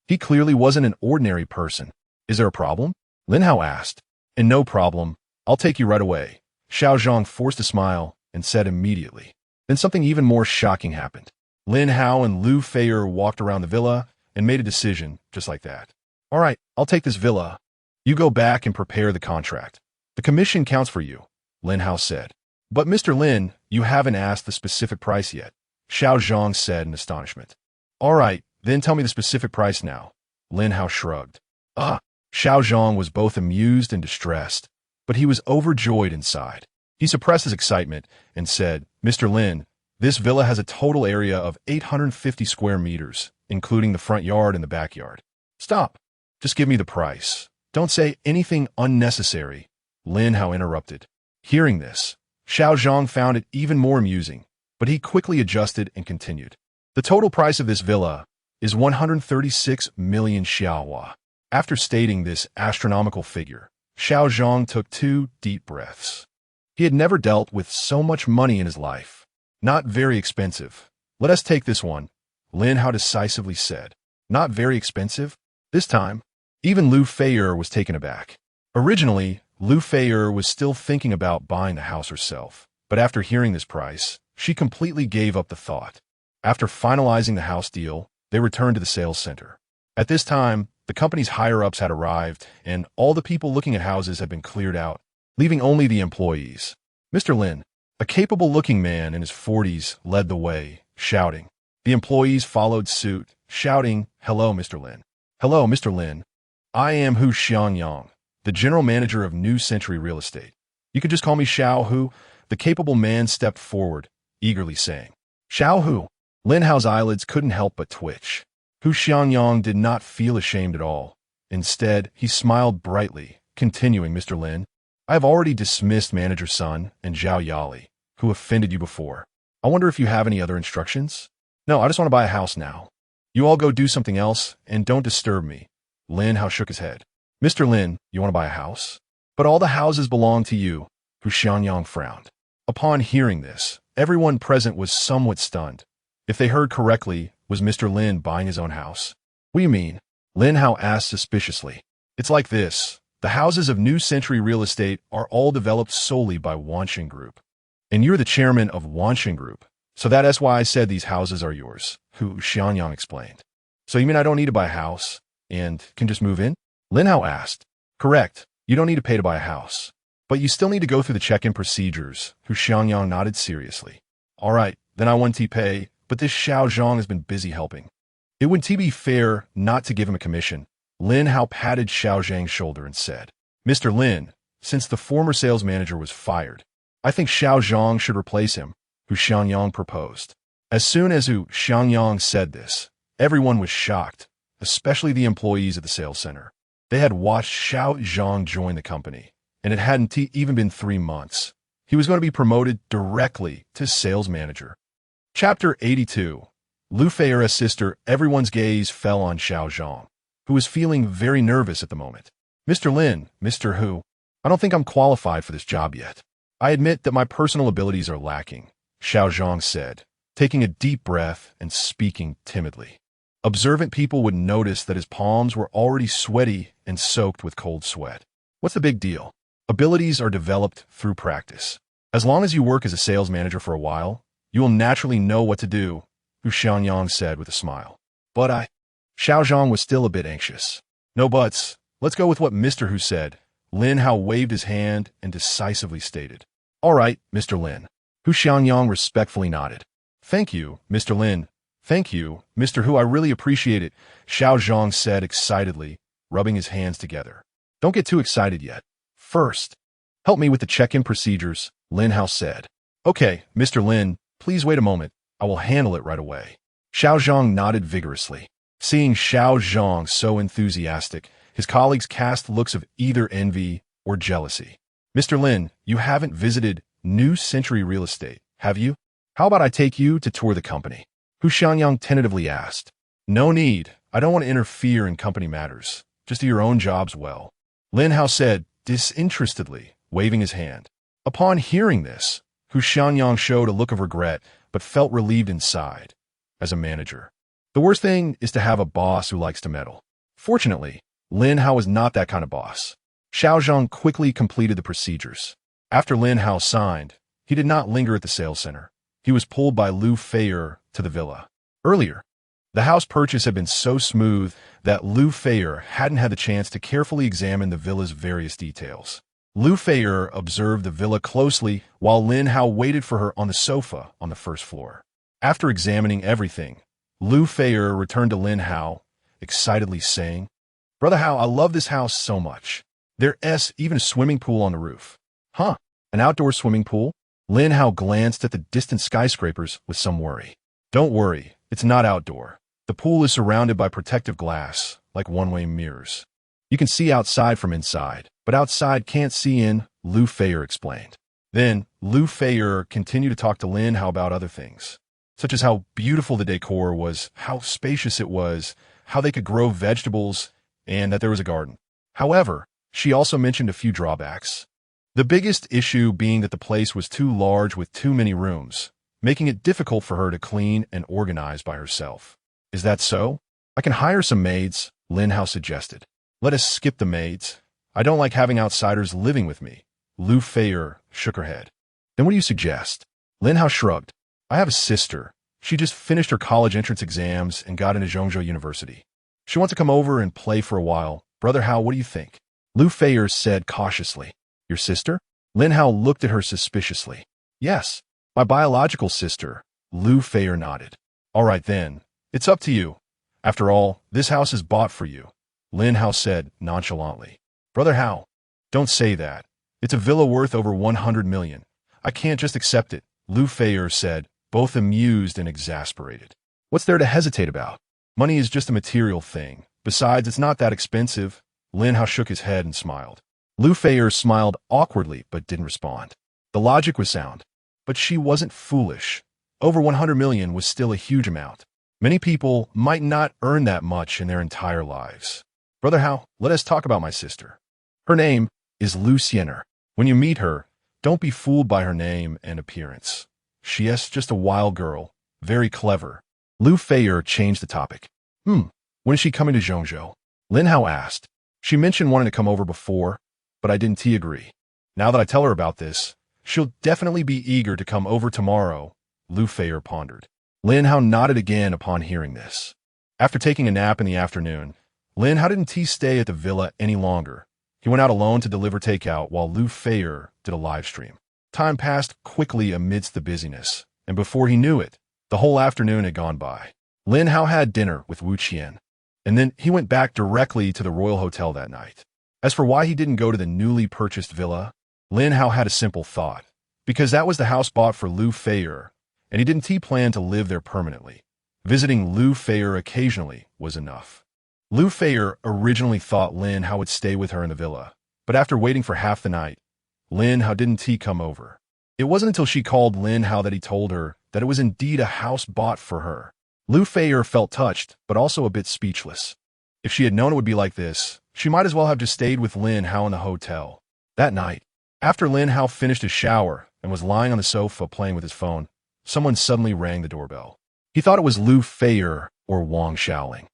He clearly wasn't an ordinary person. Is there a problem? Lin Hao asked. And no problem. I'll take you right away. Xiao Zhang forced a smile and said immediately. Then something even more shocking happened. Lin Hao and Lu Feier walked around the villa and made a decision just like that. All right, I'll take this villa. You go back and prepare the contract. The commission counts for you, Lin Hao said. But Mr. Lin, you haven't asked the specific price yet, Xiao Zhang said in astonishment. All right, then tell me the specific price now, Lin Hao shrugged. Xiao Zhang was both amused and distressed, but he was overjoyed inside. He suppressed his excitement and said, Mr. Lin, this villa has a total area of 850 square meters, including the front yard and the backyard. Stop. Just give me the price. Don't say anything unnecessary, Lin Hao interrupted. Hearing this, Xiao Zhang found it even more amusing, but he quickly adjusted and continued. The total price of this villa is 136 million xiaohua. After stating this astronomical figure, Xiao Zhang took 2 deep breaths. He had never dealt with so much money in his life. Not very expensive. Let us take this one, Lin Hao decisively said. Not very expensive? This time, even Lu Feier was taken aback. Originally, Lu Feier was still thinking about buying the house herself, but after hearing this price, she completely gave up the thought. After finalizing the house deal, they returned to the sales center. At this time, the company's higher-ups had arrived, and all the people looking at houses had been cleared out, leaving only the employees. Mr. Lin, a capable-looking man in his 40s, led the way, shouting. The employees followed suit, shouting, Hello, Mr. Lin. Hello, Mr. Lin. I am Hu Xiangyang, the general manager of New Century Real Estate. You can just call me Xiao Hu. The capable man stepped forward, eagerly saying, Xiao Hu. Lin Hao's eyelids couldn't help but twitch. Hu Xiangyang did not feel ashamed at all. Instead, he smiled brightly, continuing, Mr. Lin, I have already dismissed Manager Sun and Zhao Yali, who offended you before. I wonder if you have any other instructions? No, I just want to buy a house now. You all go do something else, and don't disturb me. Lin Hao shook his head. Mr. Lin, you want to buy a house? But all the houses belong to you. Hu Xianyang frowned. Upon hearing this, everyone present was somewhat stunned. If they heard correctly, was Mr. Lin buying his own house? What do you mean? Lin Hao asked suspiciously. It's like this. The houses of New Century Real Estate are all developed solely by Wanxin Group. And you're the chairman of Wanxin Group. So that's why I said these houses are yours, Hu Xianyang explained. So you mean I don't need to buy a house and can just move in? Lin Hao asked. Correct. You don't need to pay to buy a house. But you still need to go through the check-in procedures. Hu Xianyang nodded seriously. All right, then I want to pay, but this Xiao Zhang has been busy helping. It would be fair not to give him a commission. Lin Hao patted Xiao Zhang's shoulder and said, Mr. Lin, since the former sales manager was fired, I think Xiao Zhang should replace him, Hu Xianyang proposed. As soon as Hu Xianyang said this, everyone was shocked, especially the employees at the sales center. They had watched Xiao Zhang join the company, and it hadn't even been 3 months. He was going to be promoted directly to sales manager. Chapter 82. Lu Fei's sister. Everyone's gaze fell on Xiao Zhang, who was feeling very nervous at the moment. Mr. Lin, Mr. Hu, I don't think I'm qualified for this job yet. I admit that my personal abilities are lacking, Xiao Zhang said, taking a deep breath and speaking timidly. Observant people would notice that his palms were already sweaty and soaked with cold sweat. What's the big deal? Abilities are developed through practice. As long as you work as a sales manager for a while, you will naturally know what to do, Hu Xianyang said with a smile. But Xiao Zhang was still a bit anxious. No buts. Let's go with what Mr. Hu said. Lin Hao waved his hand and decisively stated. All right, Mr. Lin. Hu Xianyang respectfully nodded. Thank you, Mr. Lin. Thank you, Mr. Hu. I really appreciate it, Xiao Zhang said excitedly, rubbing his hands together. Don't get too excited yet. First, help me with the check-in procedures, Lin Hao said. Okay, Mr. Lin, please wait a moment. I will handle it right away. Xiao Zhang nodded vigorously. Seeing Xiao Zhang so enthusiastic, his colleagues cast looks of either envy or jealousy. Mr. Lin, you haven't visited New Century Real Estate, have you? How about I take you to tour the company? Hu Xianyang tentatively asked. No need. I don't want to interfere in company matters. Just do your own jobs well. Lin Hao said, disinterestedly, waving his hand. Upon hearing this, Hu Xianyang showed a look of regret, but felt relieved inside. As a manager, the worst thing is to have a boss who likes to meddle. Fortunately, Lin Hao was not that kind of boss. Xiao Zhang quickly completed the procedures. After Lin Hao signed, he did not linger at the sales center. He was pulled by Lu Fei to the villa. Earlier, the house purchase had been so smooth that Lu Fei hadn't had the chance to carefully examine the villa's various details. Lu Fei observed the villa closely while Lin Hao waited for her on the sofa on the first floor. After examining everything, Lu Fei returned to Lin Hao, excitedly saying, Brother Hao, I love this house so much. There's even a swimming pool on the roof. Huh? An outdoor swimming pool? Lin Hao glanced at the distant skyscrapers with some worry. Don't worry, it's not outdoor. The pool is surrounded by protective glass, like one-way mirrors. You can see outside from inside, but outside can't see in, Lu Fei explained. Then, Lu Fei continued to talk to Lin Hao about other things, such as how beautiful the decor was, how spacious it was, how they could grow vegetables, and that there was a garden. However, she also mentioned a few drawbacks. The biggest issue being that the place was too large with too many rooms, making it difficult for her to clean and organize by herself. Is that so? I can hire some maids, Lin Hao suggested. Let us skip the maids. I don't like having outsiders living with me. Lu Fei shook her head. Then what do you suggest? Lin Hao shrugged. I have a sister. She just finished her college entrance exams and got into Zhongzhou University. She wants to come over and play for a while. Brother Hao, what do you think? Lu Fei said cautiously. Your sister? Lin Hao looked at her suspiciously. Yes, my biological sister. Lu Fei nodded. All right then, it's up to you. After all, this house is bought for you, Lin Hao said nonchalantly. Brother Hao, don't say that. It's a villa worth over 100 million. I can't just accept it, Lu Fei said, both amused and exasperated. What's there to hesitate about? Money is just a material thing. Besides, it's not that expensive. Lin Hao shook his head and smiled. Lu Feier smiled awkwardly but didn't respond. The logic was sound, but she wasn't foolish. Over 100 million was still a huge amount. Many people might not earn that much in their entire lives. Brother Hao, let us talk about my sister. Her name is Luciener. When you meet her, don't be fooled by her name and appearance. She is just a wild girl, very clever. Lu Feier changed the topic. When is she coming to Zhongzhou? Lin Hao asked. She mentioned wanting to come over before, but I didn't agree. Now that I tell her about this, she'll definitely be eager to come over tomorrow, Lu Feier pondered. Lin Hao nodded again upon hearing this. After taking a nap in the afternoon, Lin Hao didn't stay at the villa any longer. He went out alone to deliver takeout while Lu Feier did a live stream. Time passed quickly amidst the busyness, and before he knew it, the whole afternoon had gone by. Lin Hao had dinner with Wu Qian, and then he went back directly to the Royal Hotel that night. As for why he didn't go to the newly purchased villa, Lin Hao had a simple thought. Because that was the house bought for Lu Feier, and he didn't plan to live there permanently. Visiting Lu Feier occasionally was enough. Lu Feier originally thought Lin Hao would stay with her in the villa, but after waiting for half the night, Lin Hao didn't come over. It wasn't until she called Lin Hao that he told her that it was indeed a house bought for her. Lu Feier felt touched, but also a bit speechless. If she had known it would be like this, she might as well have just stayed with Lin Hao in the hotel. That night, after Lin Hao finished his shower and was lying on the sofa playing with his phone, someone suddenly rang the doorbell. He thought it was Lu Feier or Wang Xiaoling.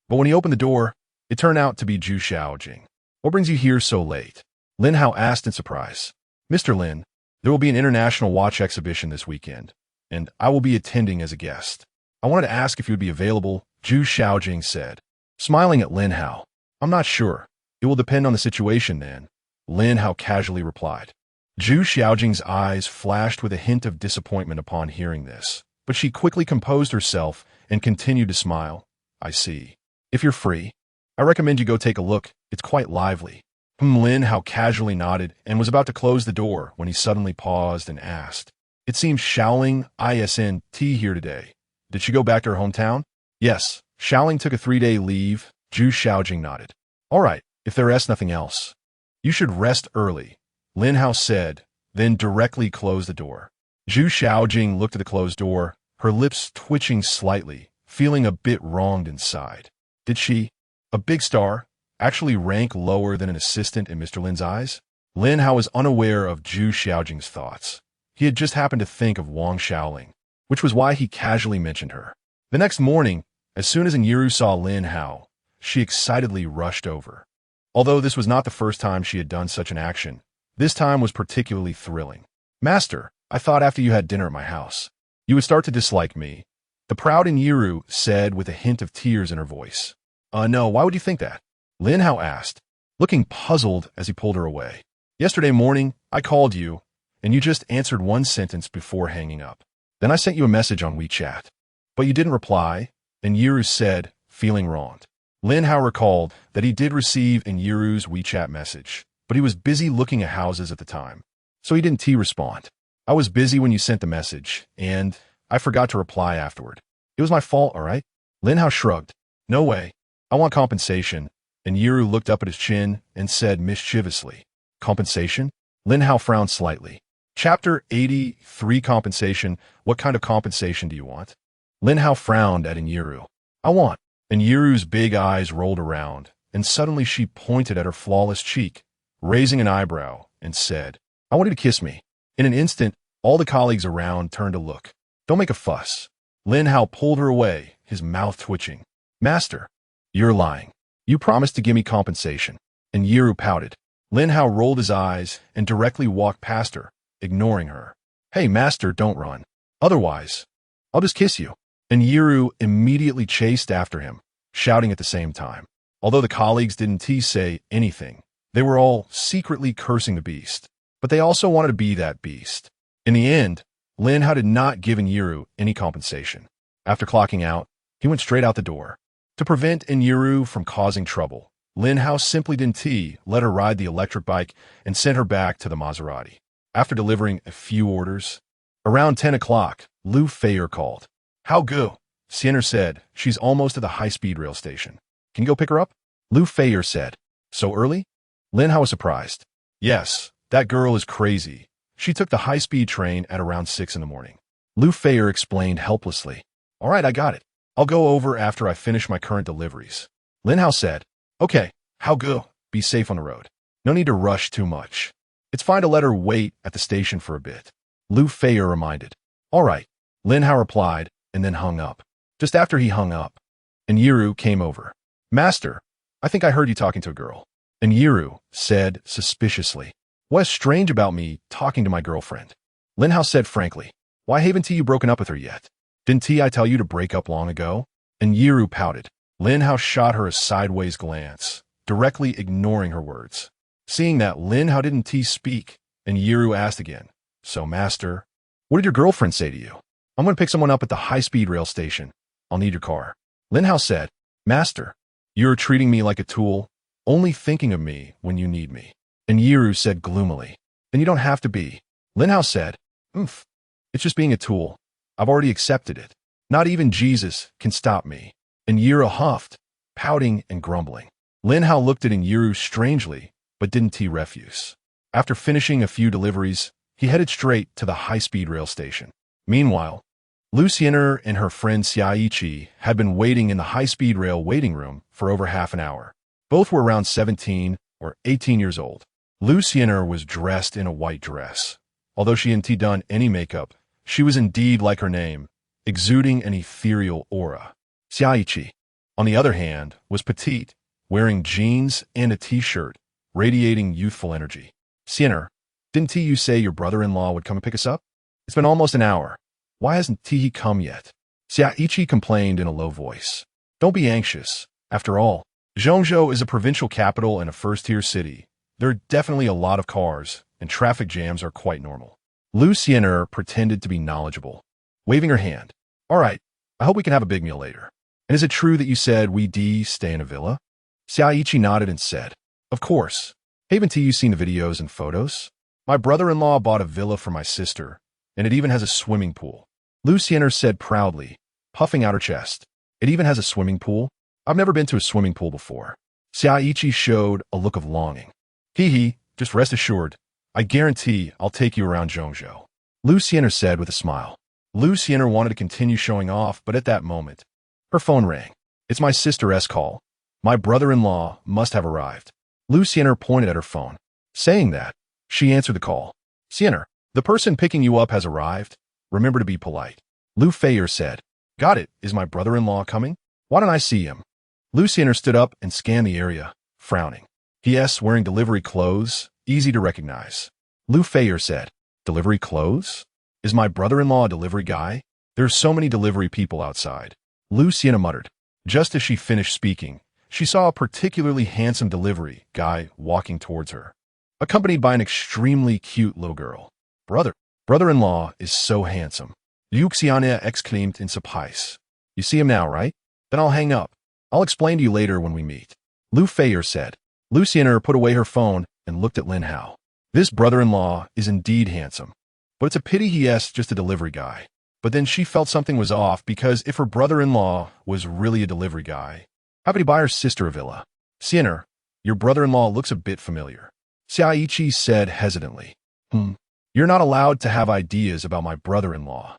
But when he opened the door, it turned out to be Zhu Xiaojing. What brings you here so late? Lin Hao asked in surprise. Mr. Lin, there will be an international watch exhibition this weekend, and I will be attending as a guest. I wanted to ask if you would be available, Zhu Xiaojing said. Smiling at Lin Hao. I'm not sure. It will depend on the situation then, Lin Hao casually replied. Zhu Xiaojing's eyes flashed with a hint of disappointment upon hearing this, but she quickly composed herself and continued to smile. I see. If you're free, I recommend you go take a look. It's quite lively. Lin Hao casually nodded and was about to close the door when he suddenly paused and asked. It seems Xiaoling isn't here today. Did she go back to her hometown? Yes, Xiaoling took a 3-day leave. Zhu Xiaojing nodded. All right, if there is nothing else. You should rest early, Lin Hao said, then directly closed the door. Zhu Xiaojing looked at the closed door, her lips twitching slightly, feeling a bit wronged inside. Did she, a big star, actually rank lower than an assistant in Mr. Lin's eyes? Lin Hao was unaware of Zhu Xiaojing's thoughts. He had just happened to think of Wang Xiaoling, which was why he casually mentioned her. The next morning, as soon as Yiru saw Lin Hao, she excitedly rushed over. Although this was not the first time she had done such an action, this time was particularly thrilling. Master, I thought after you had dinner at my house, you would start to dislike me, the proud Yiru said with a hint of tears in her voice. No, why would you think that? Lin Hao asked, looking puzzled as he pulled her away. Yesterday morning, I called you, and you just answered one sentence before hanging up. Then I sent you a message on WeChat. But you didn't reply, and Yiru said, feeling wronged. Lin Hao recalled that he did receive Yiru's WeChat message, but he was busy looking at houses at the time, so he didn't respond. I was busy when you sent the message, and I forgot to reply afterward. It was my fault, all right? Lin Hao shrugged. No way. I want compensation. And Yiru looked up at his chin and said mischievously, compensation? Lin Hao frowned slightly. Chapter 83 Compensation. What kind of compensation do you want? Lin Hao frowned at Yiru. I want. And Yiru's big eyes rolled around, and suddenly she pointed at her flawless cheek, raising an eyebrow, and said, I want you to kiss me. In an instant, all the colleagues around turned to look. Don't make a fuss. Lin Hao pulled her away, his mouth twitching. Master, you're lying. You promised to give me compensation. And Yiru pouted. Lin Hao rolled his eyes and directly walked past her, ignoring her. Hey, master, don't run. Otherwise, I'll just kiss you. And Yiru immediately chased after him, shouting at the same time. Although the colleagues didn't say anything, they were all secretly cursing the beast. But they also wanted to be that beast. In the end, Lin Hao did not give Yiru any compensation. After clocking out, he went straight out the door. To prevent Yiru from causing trouble, Lin Hao simply didn't let her ride the electric bike and sent her back to the Maserati. After delivering a few orders, around 10 o'clock, Lu Feier called. How go? Sienner said, she's almost at the high-speed rail station. Can you go pick her up? Lu Feier said. So early? Lin Hao was surprised. Yes, that girl is crazy. She took the high-speed train at around 6 in the morning. Lu Feier explained helplessly. All right, I got it. I'll go over after I finish my current deliveries. Lin Hao said. Okay, how go? Be safe on the road. No need to rush too much. It's fine to let her wait at the station for a bit. Lu Feier reminded. All right, Lin Hao replied, and then hung up. Just after he hung up, and Yiru came over. Master, I think I heard you talking to a girl. And Yiru said suspiciously. What's strange about me talking to my girlfriend? Lin Hao said frankly. Why haven't you broken up with her yet? Didn't I tell you to break up long ago? And Yiru pouted. Lin Hao shot her a sideways glance, directly ignoring her words. Seeing that, Lin Hao didn't speak, and Yiru asked again. So, master, what did your girlfriend say to you? I'm going to pick someone up at the high-speed rail station. I'll need your car. Lin Hao said, Master, you're treating me like a tool, only thinking of me when you need me. And Yiru said gloomily, Then you don't have to be. Lin Hao said, It's just being a tool. I've already accepted it. Not even Jesus can stop me. And Yiru huffed, pouting and grumbling. Lin Hao looked at Yiru strangely, but didn't refuse. After finishing a few deliveries, he headed straight to the high-speed rail station. Meanwhile, Lucianer and her friend Xiaiqi had been waiting in the high-speed rail waiting room for over half an hour. Both were around 17 or 18 years old. Lucianer was dressed in a white dress. Although she hadn't done any makeup, she was indeed like her name, exuding an ethereal aura. Xiaiqi, on the other hand, was petite, wearing jeans and a t-shirt, radiating youthful energy. Lucianer, didn't you say your brother-in-law would come and pick us up? It's been almost an hour. Why hasn't he come yet? Xiaiqi complained in a low voice. Don't be anxious. After all, Zhongzhou is a provincial capital and a first-tier city. There are definitely a lot of cars, and traffic jams are quite normal. Lucianer pretended to be knowledgeable, waving her hand. All right, I hope we can have a big meal later. And is it true that you said we stay in a villa? Xiaiqi nodded and said, Of course. Haven't you seen the videos and photos? My brother-in-law bought a villa for my sister, and it even has a swimming pool. Lucianer said proudly, puffing out her chest. It even has a swimming pool? I've never been to a swimming pool before. Xiaiqi showed a look of longing. Hee, just rest assured. I guarantee I'll take you around Zhongzhou. Lucianer said with a smile. Lucianer wanted to continue showing off, but at that moment, her phone rang. It's my sister's call. My brother-in-law must have arrived. Lucianer pointed at her phone. Saying that, she answered the call. Lucianer, the person picking you up has arrived. Remember to be polite. Lu Feier said. Got it. Is my brother-in-law coming? Why don't I see him? Lucianer stood up and scanned the area, frowning. P.S. wearing delivery clothes, easy to recognize. Lu Feier said. Delivery clothes? Is my brother-in-law a delivery guy? There's so many delivery people outside. Lucianer muttered. Just as she finished speaking, she saw a particularly handsome delivery guy walking towards her, accompanied by an extremely cute little girl. Brother-in-law is so handsome. Lucianer exclaimed in surprise. You see him now, right? Then I'll hang up. I'll explain to you later when we meet. Lu Feier said. Lucianer put away her phone and looked at Lin Hao. This brother-in-law is indeed handsome, but it's a pity he's just a delivery guy. But then she felt something was off because if her brother-in-law was really a delivery guy, how could he buy her sister a villa? Lucianer, your brother-in-law looks a bit familiar. Xiaiqi said hesitantly. You're not allowed to have ideas about my brother-in-law.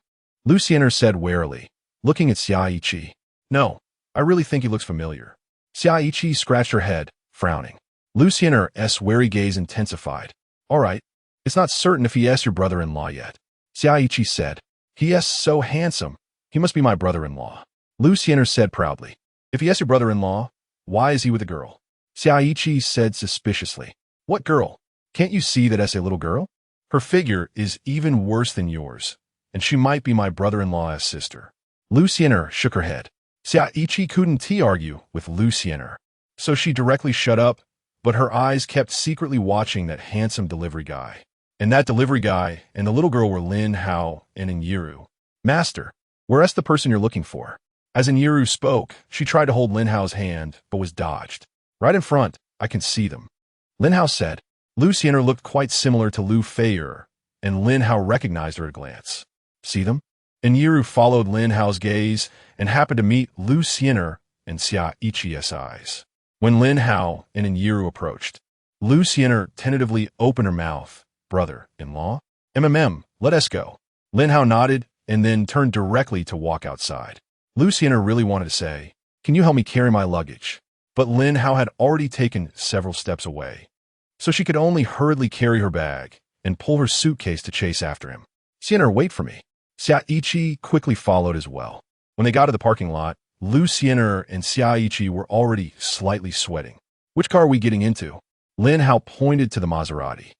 Lucianer said warily, looking at Xiaiqi. No, I really think he looks familiar. Xiaiqi scratched her head, frowning. Lucianer's wary gaze intensified. All right, it's not certain if he's your brother-in-law yet. Xiaiqi said. He's so handsome. He must be my brother-in-law. Lucianer said proudly. If he's your brother-in-law, why is he with a girl? Xiaiqi said suspiciously. What girl? Can't you see that as a little girl? Her figure is even worse than yours, and she might be my brother-in-law's sister. Lucianer shook her head. Xiaiqi couldn't argue with Lucianer, so she directly shut up, but her eyes kept secretly watching that handsome delivery guy. And that delivery guy and the little girl were Lin Hao and Yiru. Master, where's the person you're looking for? As Yiru spoke, she tried to hold Lin Hao's hand, but was dodged. Right in front, I can see them. Lin Hao said. Lucianer looked quite similar to Lu Feier, and Lin Hao recognized her at a glance. See them? And Yiru followed Lin Hao's gaze and happened to meet Lucianer and Xiaiqi's eyes. When Lin Hao and Yiru approached, Lu Xian'er tentatively opened her mouth. Brother-in-law? Let us go. Lin Hao nodded and then turned directly to walk outside. Lu Xian'er really wanted to say, "Can you help me carry my luggage?" But Lin Hao had already taken several steps away, so she could only hurriedly carry her bag and pull her suitcase to chase after him. "Xian'er, wait for me." Xiaiqi quickly followed as well. When they got to the parking lot, Lu Xian'er and Xiaiqi were already slightly sweating. "Which car are we getting into?" Lin Hao pointed to the Maserati.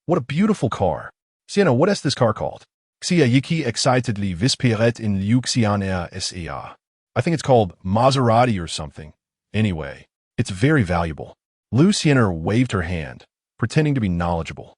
"What a beautiful car. Xian'er, what is this car called?" Xiaiqi excitedly whispered in Liu Xian'er's ear. "I think it's called Maserati or something. Anyway, it's very valuable." Lu Xian'er waved her hand, pretending to be knowledgeable.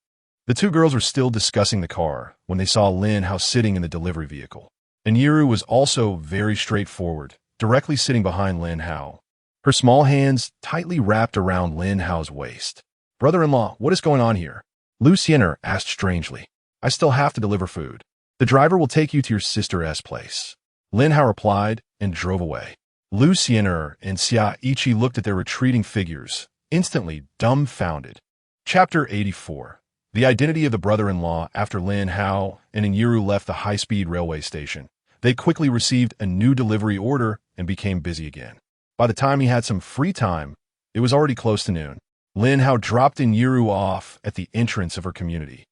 The two girls were still discussing the car when they saw Lin Hao sitting in the delivery vehicle. And Yiru was also very straightforward, directly sitting behind Lin Hao, her small hands tightly wrapped around Lin Hao's waist. "Brother-in-law, what is going on here?" Lu Xian'er asked strangely. "I still have to deliver food. The driver will take you to your sister's place." Lin Hao replied and drove away. Lu Xian'er and Xiaiqi looked at their retreating figures, instantly dumbfounded. Chapter 84. The identity of the brother-in-law. After Lin Hao and Yiru left the high-speed railway station, they quickly received a new delivery order and became busy again. By the time he had some free time, it was already close to noon. Lin Hao dropped Yiru off at the entrance of her community,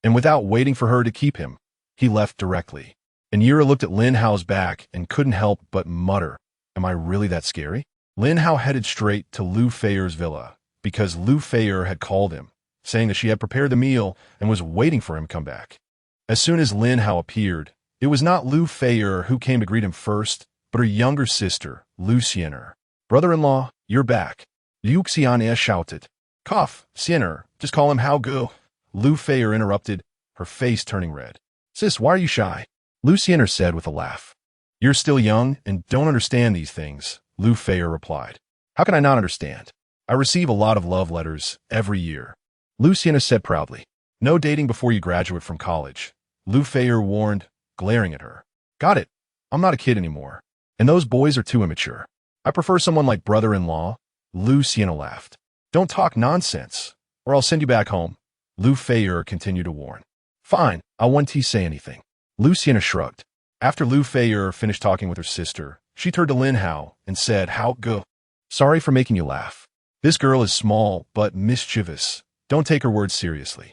and without waiting for her to keep him, he left directly. And Yiru looked at Lin Hao's back and couldn't help but mutter, "Am I really that scary?" Lin Hao headed straight to Lu Feier's villa, because Lu Feier had called him, saying that she had prepared the meal and was waiting for him to come back. As soon as Lin Hao appeared, it was not Lu Feier who came to greet him first, but her younger sister, Lu Xian'er. "Brother-in-law, you're back," Liu Xian'er shouted. "Cough, Xian'er, just call him Hao Ge." Lu Feier interrupted, her face turning red. "Sis, why are you shy?" Lu Xian'er said with a laugh. "You're still young and don't understand these things," Lu Feier replied. "How can I not understand? I receive a lot of love letters every year." Lu Xian'er said proudly. "No dating before you graduate from college," Lu Feier warned, glaring at her. "Got it. I'm not a kid anymore. And those boys are too immature. I prefer someone like brother-in-law." Lu Xian'er laughed. "Don't talk nonsense, or I'll send you back home," Lu Feier continued to warn. "Fine, I won't say anything." Lu Xian'er shrugged. After Lu Feier finished talking with her sister, she turned to Lin Hao and said, "Hao Ge, sorry for making you laugh. This girl is small but mischievous. Don't take her words seriously."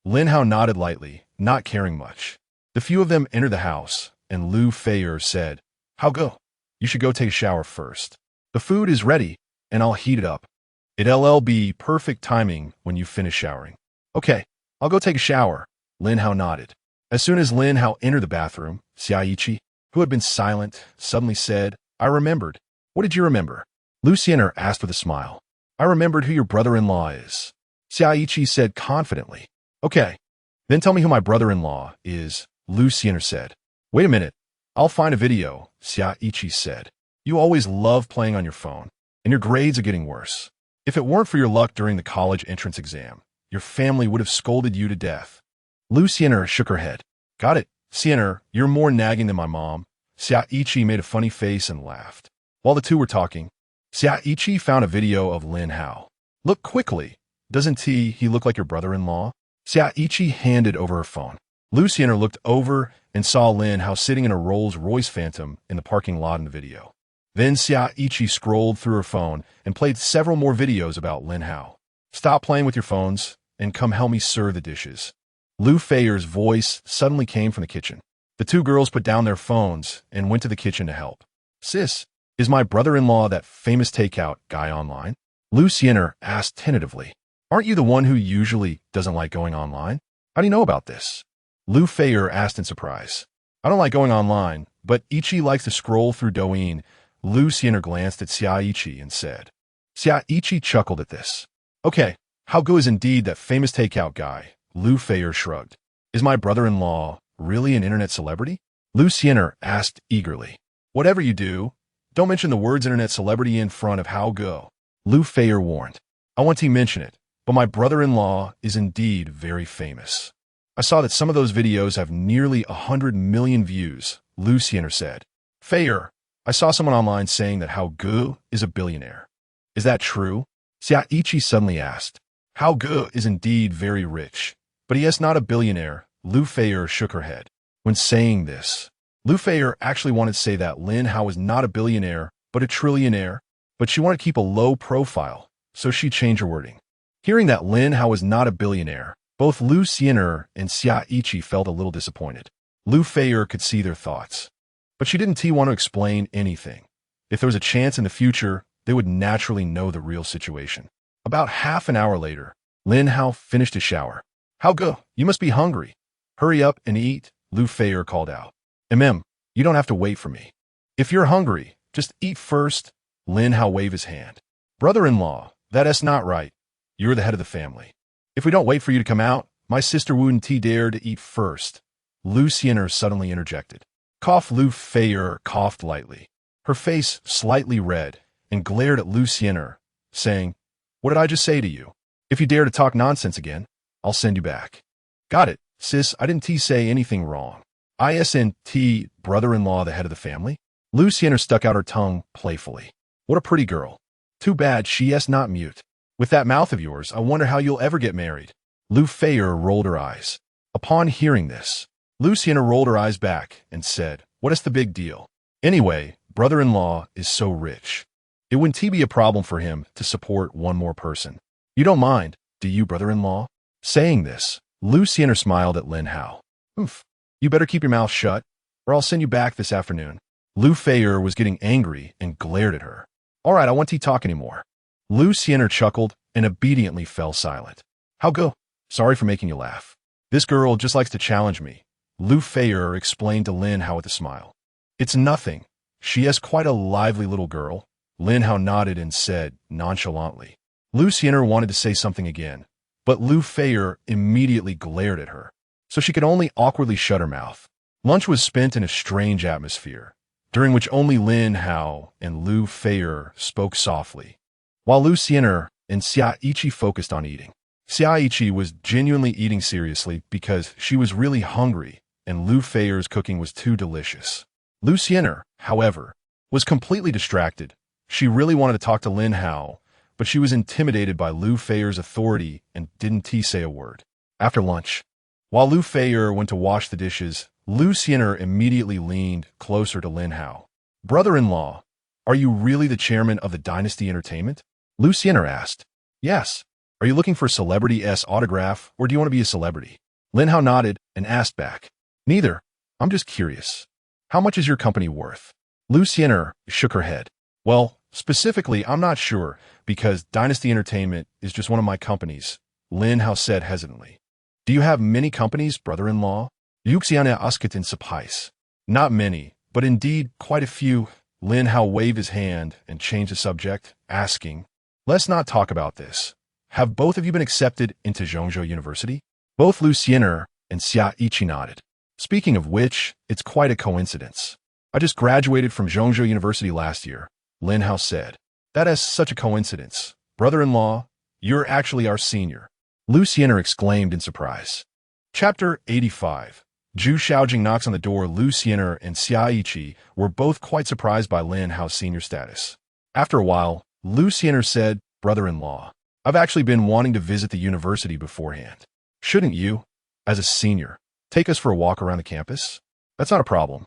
Lin Hao nodded lightly, not caring much. The few of them entered the house, and Lu Feier said, "Hao Ge, you should go take a shower first. The food is ready, and I'll heat it up. It'll be perfect timing when you finish showering." "Okay, I'll go take a shower," Lin Hao nodded. As soon as Lin Hao entered the bathroom, Xiaiqi, who had been silent, suddenly said, "I remembered." "What did you remember?" Lu Xian'er asked with a smile. "I remembered who your brother-in-law is," Xiaiqi said confidently. "Okay, then tell me who my brother-in-law is," Lu Xian'er said. "Wait a minute, I'll find a video," Xiaiqi said. "You always love playing on your phone, and your grades are getting worse. If it weren't for your luck during the college entrance exam, your family would have scolded you to death." Lu Xian'er shook her head. "Got it. Xian'er, you're more nagging than my mom." Xiaiqi made a funny face and laughed. While the two were talking, Xiaiqi found a video of Lin Hao. "Look quickly. Doesn't he look like your brother-in-law?" Xiaiqi handed over her phone. Lu Xian'er looked over and saw Lin Hao sitting in a Rolls-Royce Phantom in the parking lot in the video. Then Xiaiqi scrolled through her phone and played several more videos about Lin Hao. "Stop playing with your phones and come help me serve the dishes." Lu Feier's voice suddenly came from the kitchen. The two girls put down their phones and went to the kitchen to help. "Sis, is my brother-in-law that famous Takeout guy online?" Lu Xian'er asked tentatively. "Aren't you the one who usually doesn't like going online? How do you know about this?" Lu Feier asked in surprise. "I don't like going online, but Ichi likes to scroll through Douyin." Lu Xian'er glanced at Xiaiqi and said. Xiaiqi chuckled at this. "Okay, how good is indeed that famous Takeout guy?" Lu Feier shrugged. "Is my brother-in-law really an internet celebrity?" Lu Xian'er asked eagerly. "Whatever you do, don't mention the words internet celebrity in front of Hao Ge," Lu Feier warned. "I want to mention it, but my brother-in-law is indeed very famous. I saw that some of those videos have nearly 100 million views," Lu Xian'er said. "Feier, I saw someone online saying that Hao Gu is a billionaire. Is that true? Xiaiqi suddenly asked. Hao Gu is indeed very rich, but he is not a billionaire. Lu Feier shook her head. When saying this, Lu Feier actually wanted to say that Lin Hao was not a billionaire, but a trillionaire, but she wanted to keep a low profile, so she changed her wording. Hearing that Lin Hao was not a billionaire, both Lu Xianer and Xiaiqi felt a little disappointed. Lu Feier could see their thoughts, but she didn't want to explain anything. If there was a chance in the future, they would naturally know the real situation. About half an hour later, Lin Hao finished his shower. Hao Gu, you must be hungry. Hurry up and eat, Lu Feier called out. You don't have to wait for me. If you're hungry, just eat first. Lin Hao waved his hand. Brother-in-law, that is not right. You're the head of the family. If we don't wait for you to come out, my sister wouldn't dare to eat first. Lu Xianer suddenly interjected. Lu Feier coughed lightly, her face slightly red, and glared at Lu Xianer, saying, What did I just say to you? If you dare to talk nonsense again, I'll send you back. Got it, sis, I didn't say anything wrong. ISNT, brother-in-law, the head of the family? Lu Xianer stuck out her tongue playfully. What a pretty girl. Too bad she is not mute. With that mouth of yours, I wonder how you'll ever get married. Lu Feier rolled her eyes. Upon hearing this, Lu Xianer rolled her eyes back and said, What is the big deal? Anyway, brother-in-law is so rich. It wouldn't be a problem for him to support one more person. You don't mind, do you, brother-in-law? Saying this, Lu Xianer smiled at Lin Hao. Oof. You better keep your mouth shut, or I'll send you back this afternoon. Lu Feier was getting angry and glared at her. All right, I won't talk anymore. Lu Xianer chuckled and obediently fell silent. Hao Gu, sorry for making you laugh. This girl just likes to challenge me. Lu Feier explained to Lin Hao with a smile. It's nothing. She is quite a lively little girl. Lin Hao nodded and said nonchalantly. Lu Xianer wanted to say something again, but Lu Feier immediately glared at her, so she could only awkwardly shut her mouth. Lunch was spent in a strange atmosphere, during which only Lin Hao and Lu Feier spoke softly, while Lu Xianer and Xiaiqi focused on eating. Xiaiqi was genuinely eating seriously because she was really hungry, and Lu Feier's cooking was too delicious. Lu Xianer, however, was completely distracted. She really wanted to talk to Lin Hao, but she was intimidated by Lu Feier's authority and didn't say a word. After lunch, while Lu Feier went to wash the dishes, Lu Xianer immediately leaned closer to Lin Hao. Brother-in-law, are you really the chairman of the Dynasty Entertainment? Lu Xianer asked. Yes. Are you looking for a celebrity-s autograph, or do you want to be a celebrity? Lin Hao nodded and asked back. Neither. I'm just curious. How much is your company worth? Lu Xianer shook her head. Well, specifically, I'm not sure, because Dynasty Entertainment is just one of my companies, Lin Hao said hesitantly. Do you have many companies, brother-in-law? Yuxiana Usketin Sapais. Not many, but indeed quite a few. Lin Hao waved his hand and changed the subject, asking, Let's not talk about this. Have both of you been accepted into Zhongzhou University? Both Lu Xianer and Xiaiqi nodded. Speaking of which, it's quite a coincidence. I just graduated from Zhongzhou University last year, Lin Hao said. That is such a coincidence. Brother-in-law, you're actually our senior. Lu Xianer exclaimed in surprise. Chapter 85. Zhu Xiaojing knocks on the door. Lu Xianer and Xiaiqi were both quite surprised by Lin Hao's senior status. After a while, Lu Xianer said, Brother-in-law, I've actually been wanting to visit the university beforehand. Shouldn't you, as a senior, take us for a walk around the campus? That's not a problem,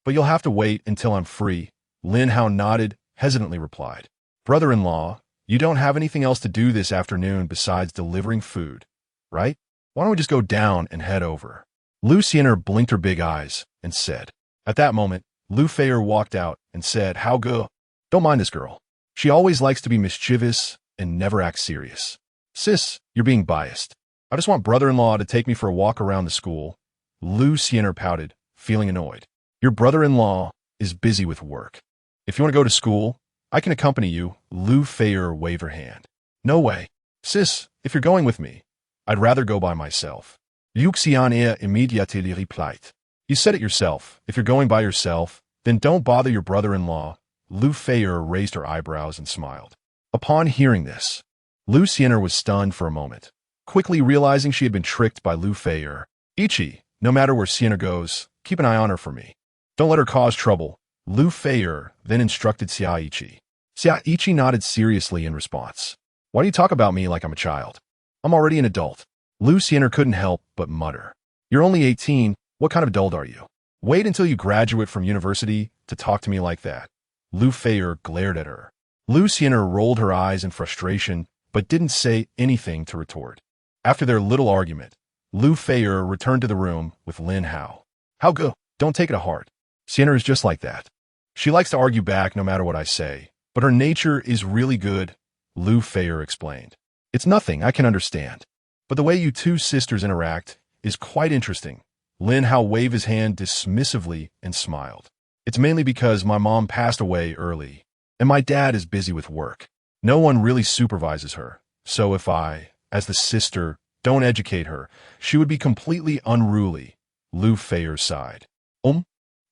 but you'll have to wait until I'm free. Lin Hao nodded, hesitantly replied. Brother-in-law, you don't have anything else to do this afternoon besides delivering food, right? Why don't we just go down and head over? Lu Xianer blinked her big eyes and said. At that moment, Lu Feier walked out and said, Hao Gu, don't mind this girl. She always likes to be mischievous and never acts serious. Sis, you're being biased. I just want brother-in-law to take me for a walk around the school. Lu Xianer pouted, feeling annoyed. Your brother-in-law is busy with work. If you want to go to school, I can accompany you. Lu Feier waved her hand. No way. Sis, if you're going with me, I'd rather go by myself. Yuxian immediately replied. You said it yourself. If you're going by yourself, then don't bother your brother-in-law. Lu Feier raised her eyebrows and smiled. Upon hearing this, Lu Xianer was stunned for a moment, quickly realizing she had been tricked by Lu Feier. Ichi, no matter where Xianer goes, keep an eye on her for me. Don't let her cause trouble. Lu Feier then instructed Xiaiqi. Xiaiqi nodded seriously in response. Why do you talk about me like I'm a child? I'm already an adult. Lu Xianer couldn't help but mutter. You're only 18. What kind of adult are you? Wait until you graduate from university to talk to me like that. Lu Feier glared at her. Lu Xianer rolled her eyes in frustration, but didn't say anything to retort. After their little argument, Lu Feier returned to the room with Lin Hao. How go? Don't take it to heart. Xianer is just like that. She likes to argue back no matter what I say, but her nature is really good, Lu Feier explained. It's nothing, I can understand. But the way you two sisters interact is quite interesting. Lin Hao waved his hand dismissively and smiled. It's mainly because my mom passed away early, and my dad is busy with work. No one really supervises her, so if I, as the sister, don't educate her, she would be completely unruly, Lu Feier sighed.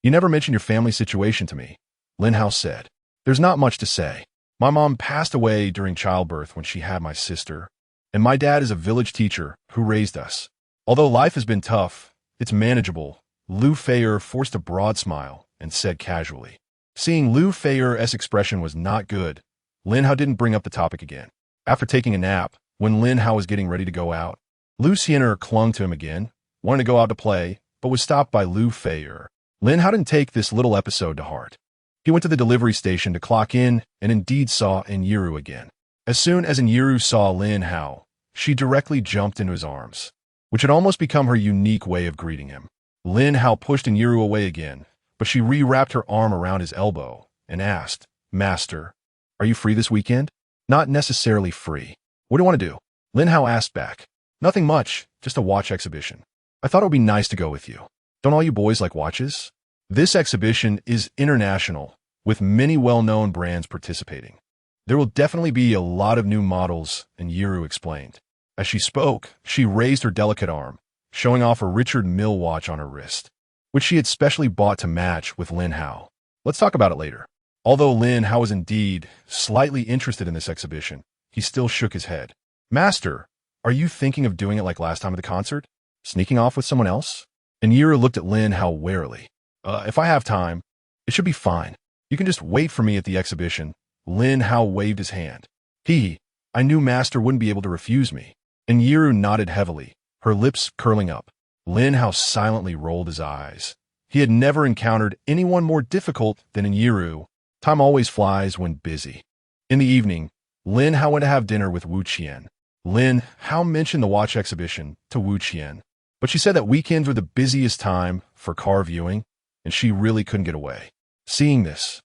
You never mentioned your family situation to me, Lin Hao said. There's not much to say. My mom passed away during childbirth when she had my sister, and my dad is a village teacher who raised us. Although life has been tough, it's manageable, Lu Feier forced a broad smile and said casually. Seeing Lu Feier's expression was not good, Lin Hao didn't bring up the topic again. After taking a nap, when Lin Hao was getting ready to go out, Lu Xianer clung to him again, wanted to go out to play, but was stopped by Lu Feier. Lin Hao didn't take this little episode to heart. He went to the delivery station to clock in and indeed saw Enyiru again. As soon as Enyiru saw Lin Hao, she directly jumped into his arms, which had almost become her unique way of greeting him. Lin Hao pushed Enyiru away again, but she re-wrapped her arm around his elbow and asked, Master, are you free this weekend? Not necessarily free. What do you want to do? Lin Hao asked back. Nothing much, just a watch exhibition. I thought it would be nice to go with you. Don't all you boys like watches? This exhibition is international, with many well-known brands participating. There will definitely be a lot of new models, Enyiru explained. As she spoke, she raised her delicate arm, showing off a Richard Mille watch on her wrist, which she had specially bought to match with Lin Hao. Let's talk about it later. Although Lin Hao was indeed slightly interested in this exhibition, he still shook his head. Master, are you thinking of doing it like last time at the concert? Sneaking off with someone else? Enyiru looked at Lin Hao warily. If I have time, it should be fine. You can just wait for me at the exhibition. Lin Hao waved his hand. I knew Master wouldn't be able to refuse me. Enyiru nodded heavily, her lips curling up. Lin Hao silently rolled his eyes. He had never encountered anyone more difficult than Enyiru. Time always flies when busy. In the evening, Lin Hao went to have dinner with Wu Qian. Lin Hao mentioned the watch exhibition to Wu Qian, but she said that weekends were the busiest time for car viewing, and she really couldn't get away. Seeing this,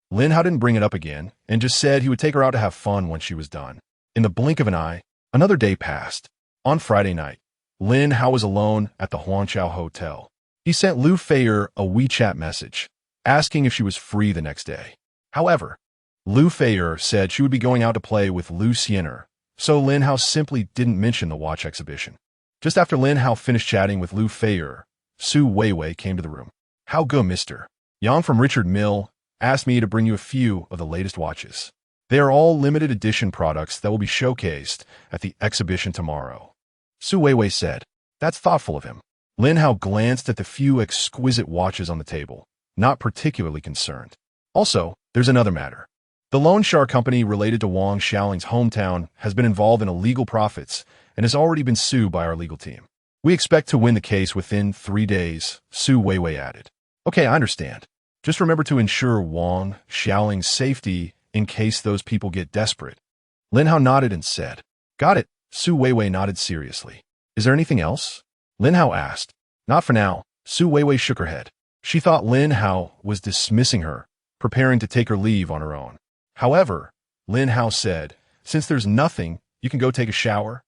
Lin Hao didn't bring it up again and just said he would take her out to have fun when she was done. In the blink of an eye, another day passed. On Friday night, Lin Hao was alone at the Huangqiao Hotel. He sent Lu Feier a WeChat message, asking if she was free the next day. However, Lu Feier said she would be going out to play with Lu Xianer, so Lin Hao simply didn't mention the watch exhibition. Just after Lin Hao finished chatting with Lu Feier, Su Weiwei came to the room. How go, mister? Yang from Richard Mille asked me to bring you a few of the latest watches. They are all limited edition products that will be showcased at the exhibition tomorrow. Su Weiwei said. That's thoughtful of him. Lin Hao glanced at the few exquisite watches on the table, not particularly concerned. Also, there's another matter. The loan shark company related to Wang Xiaoling's hometown has been involved in illegal profits and has already been sued by our legal team. We expect to win the case within 3 days, Su Weiwei added. Okay, I understand. Just remember to ensure Wang Xiaoling's safety in case those people get desperate. Lin Hao nodded and said, Got it. Su Weiwei nodded seriously. Is there anything else? Lin Hao asked. Not for now. Su Weiwei shook her head. She thought Lin Hao was dismissing her, preparing to take her leave on her own. However, Lin Hao said, Since there's nothing, you can go take a shower.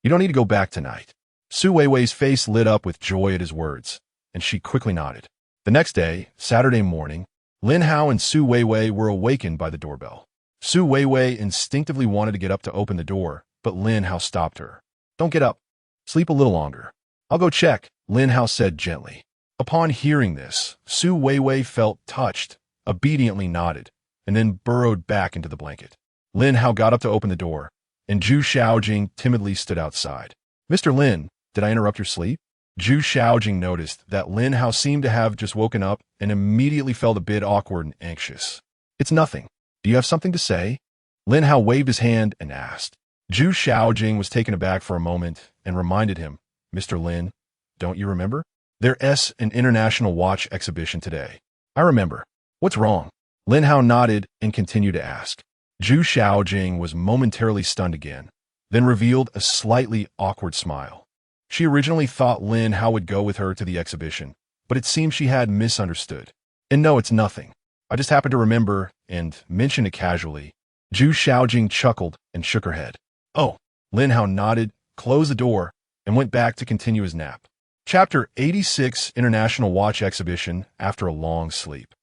You don't need to go back tonight. Su Weiwei's face lit up with joy at his words, and she quickly nodded. The next day, Saturday morning, Lin Hao and Su Weiwei were awakened by the doorbell. Su Weiwei instinctively wanted to get up to open the door, but Lin Hao stopped her. Don't get up. Sleep a little longer. I'll go check, Lin Hao said gently. Upon hearing this, Su Weiwei felt touched, obediently nodded, and then burrowed back into the blanket. Lin Hao got up to open the door, and Zhu Xiaojing timidly stood outside. Mr. Lin, did I interrupt your sleep? Zhu Xiaojing noticed that Lin Hao seemed to have just woken up and immediately felt a bit awkward and anxious. "It's nothing. Do you have something to say?" Lin Hao waved his hand and asked. Zhu Xiaojing was taken aback for a moment and reminded him, "Mr. Lin, don't you remember? There's an international watch exhibition today." "I remember. What's wrong?" Lin Hao nodded and continued to ask. Zhu Xiaojing was momentarily stunned again, then revealed a slightly awkward smile. She originally thought Lin Hao would go with her to the exhibition, but it seems she had misunderstood. "And no, it's nothing. I just happened to remember and mentioned it casually." Zhu Xiaojing chuckled and shook her head. "Oh." Lin Hao nodded, closed the door, and went back to continue his nap. Chapter 86 International Watch Exhibition after a long sleep.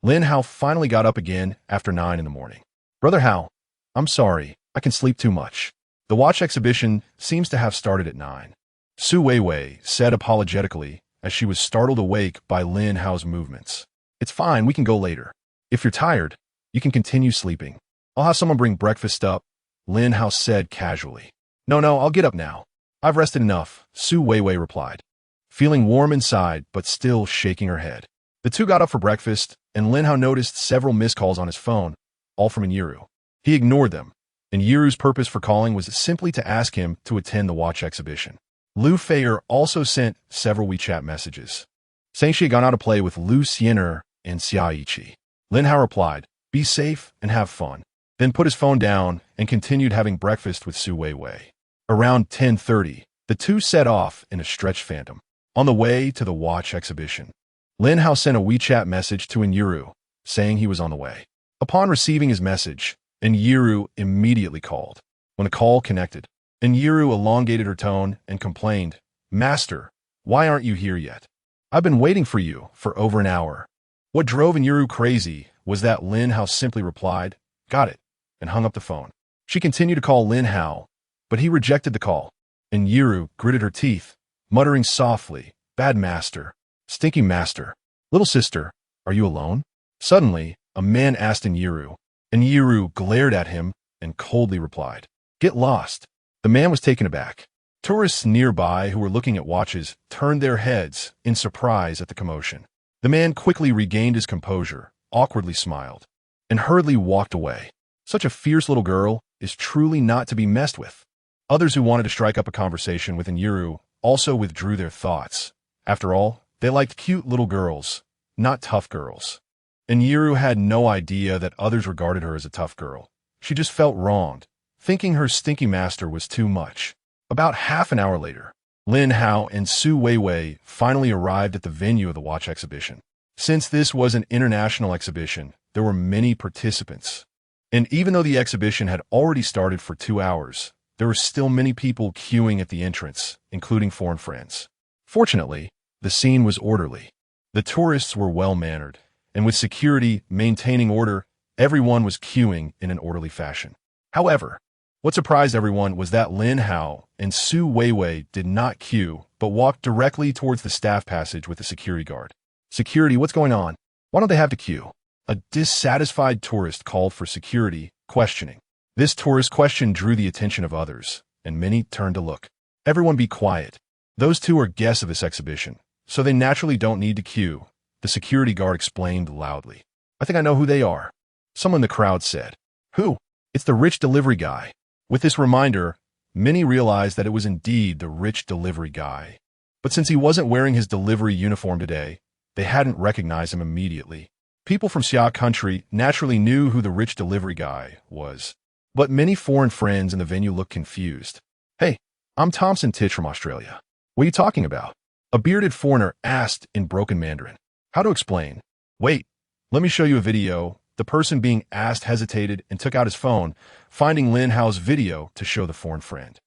Lin Hao finally got up again after 9 in the morning. "Brother Hao, I'm sorry, I can sleep too much. The watch exhibition seems to have started at 9. Su Weiwei said apologetically as she was startled awake by Lin Hao's movements. "It's fine, we can go later. If you're tired, you can continue sleeping. I'll have someone bring breakfast up," Lin Hao said casually. No, I'll get up now. I've rested enough," Su Weiwei replied, feeling warm inside but still shaking her head. The two got up for breakfast, and Lin Hao noticed several missed calls on his phone, all from Yiru. He ignored them, and Yiru's purpose for calling was simply to ask him to attend the watch exhibition. Lu Feier also sent several WeChat messages, saying she had gone out to play with Lu Xiener and Xia Yiqi. Lin Hao replied, "Be safe and have fun," then put his phone down and continued having breakfast with Su Weiwei. Around 10:30, the two set off in a stretch phantom. On the way to the watch exhibition, Lin Hao sent a WeChat message to Yiru, saying he was on the way. Upon receiving his message, Yiru immediately called. When the call connected, Yiru elongated her tone and complained, "Master, why aren't you here yet? I've been waiting for you for over an hour." What drove Yiru crazy was that Lin Hao simply replied, "Got it," and hung up the phone. She continued to call Lin Hao, but he rejected the call, and Yiru gritted her teeth, muttering softly, "Bad master, stinky master. Little sister, are you alone?" Suddenly, a man asked Yiru, and Yiru glared at him and coldly replied, "Get lost." The man was taken aback. Tourists nearby who were looking at watches turned their heads in surprise at the commotion. The man quickly regained his composure, awkwardly smiled, and hurriedly walked away. Such a fierce little girl is truly not to be messed with. Others who wanted to strike up a conversation with Yiru also withdrew their thoughts. After all, they liked cute little girls, not tough girls. And Yiru had no idea that others regarded her as a tough girl. She just felt wronged, thinking her stinky master was too much. About half an hour later, Lin Hao and Su Weiwei finally arrived at the venue of the watch exhibition. Since this was an international exhibition, there were many participants. And even though the exhibition had already started for 2 hours, there were still many people queuing at the entrance, including foreign friends. Fortunately, the scene was orderly. The tourists were well-mannered, and with security maintaining order, everyone was queuing in an orderly fashion. However, what surprised everyone was that Lin Hao and Su Weiwei did not queue, but walked directly towards the staff passage with the security guard. "Security, what's going on? Why don't they have to queue?" A dissatisfied tourist called for security, questioning. This tourist question drew the attention of others, and many turned to look. "Everyone be quiet. Those two are guests of this exhibition, so they naturally don't need to queue," the security guard explained loudly. "I think I know who they are," someone in the crowd said. "Who?" "It's the rich delivery guy." With this reminder, many realized that it was indeed the rich delivery guy. But since he wasn't wearing his delivery uniform today, they hadn't recognized him immediately. People from Xia country naturally knew who the rich delivery guy was. But many foreign friends in the venue looked confused. "Hey, I'm Thompson Titch from Australia. What are you talking about?" A bearded foreigner asked in broken Mandarin. How to explain? "Wait, let me show you a video." The person being asked hesitated and took out his phone, finding Lin Hao's video to show the foreign friend.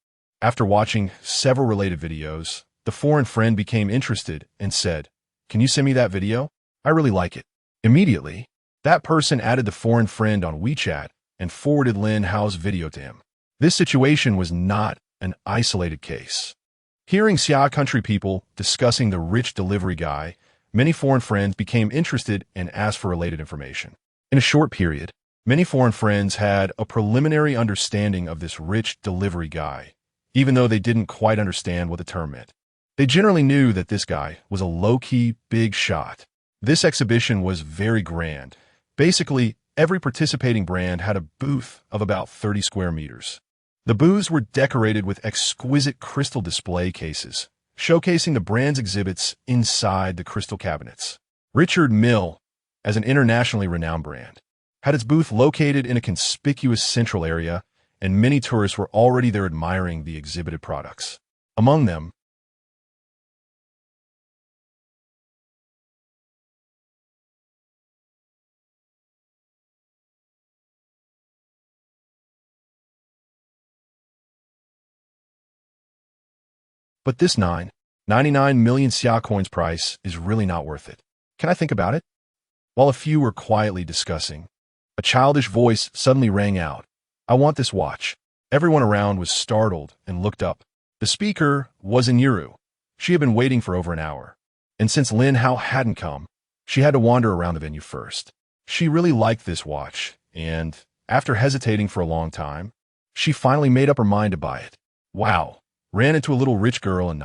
After watching several related videos, the foreign friend became interested and said, "Can you send me that video? I really like it." Immediately, that person added the foreign friend on WeChat and forwarded Lin Hao's video to him. This situation was not an isolated case. Hearing Xia country people discussing the rich delivery guy, many foreign friends became interested and asked for related information. In a short period, many foreign friends had a preliminary understanding of this rich delivery guy, even though they didn't quite understand what the term meant. They generally knew that this guy was a low-key big shot. This exhibition was very grand. Basically, every participating brand had a booth of about 30 square meters. The booths were decorated with exquisite crystal display cases, showcasing the brand's exhibits inside the crystal cabinets. Richard Mille, as an internationally renowned brand, had its booth located in a conspicuous central area, and many tourists were already there admiring the exhibited products. Among them, but this 99 million xia coins price is really not worth it. Can I think about it? While a few were quietly discussing, a childish voice suddenly rang out. I want this watch. Everyone around was startled and looked up. The speaker was Yuru. She had been waiting for over an hour, and since Lin Hao hadn't come, she had to wander around the venue first. She really liked this watch, and after hesitating for a long time, she finally made up her mind to buy it. Wow. Ran into a little rich girl in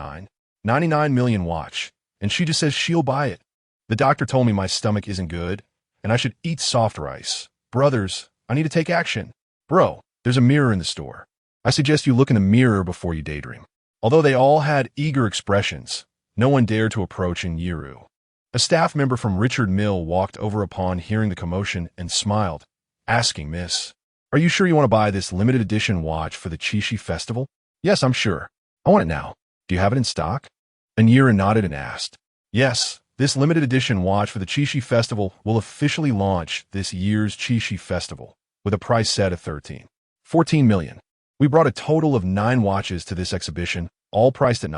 99 million watch, and she just says she'll buy it. The doctor told me my stomach isn't good, and I should eat soft rice. Brothers, I need to take action. Bro, there's a mirror in the store. I suggest you look in the mirror before you daydream. Although they all had eager expressions, no one dared to approach Yuru. A staff member from Richard Mille walked over upon hearing the commotion and smiled, asking, Miss, are you sure you want to buy this limited edition watch for the Qixi festival? Yes, I'm sure. I want it now. Do you have it in stock? Yuru nodded and asked, yes, this limited edition watch for the Qixi festival will officially launch this year's Qixi festival with a price set at 14 million. We brought a total of 9 watches to this exhibition, all priced at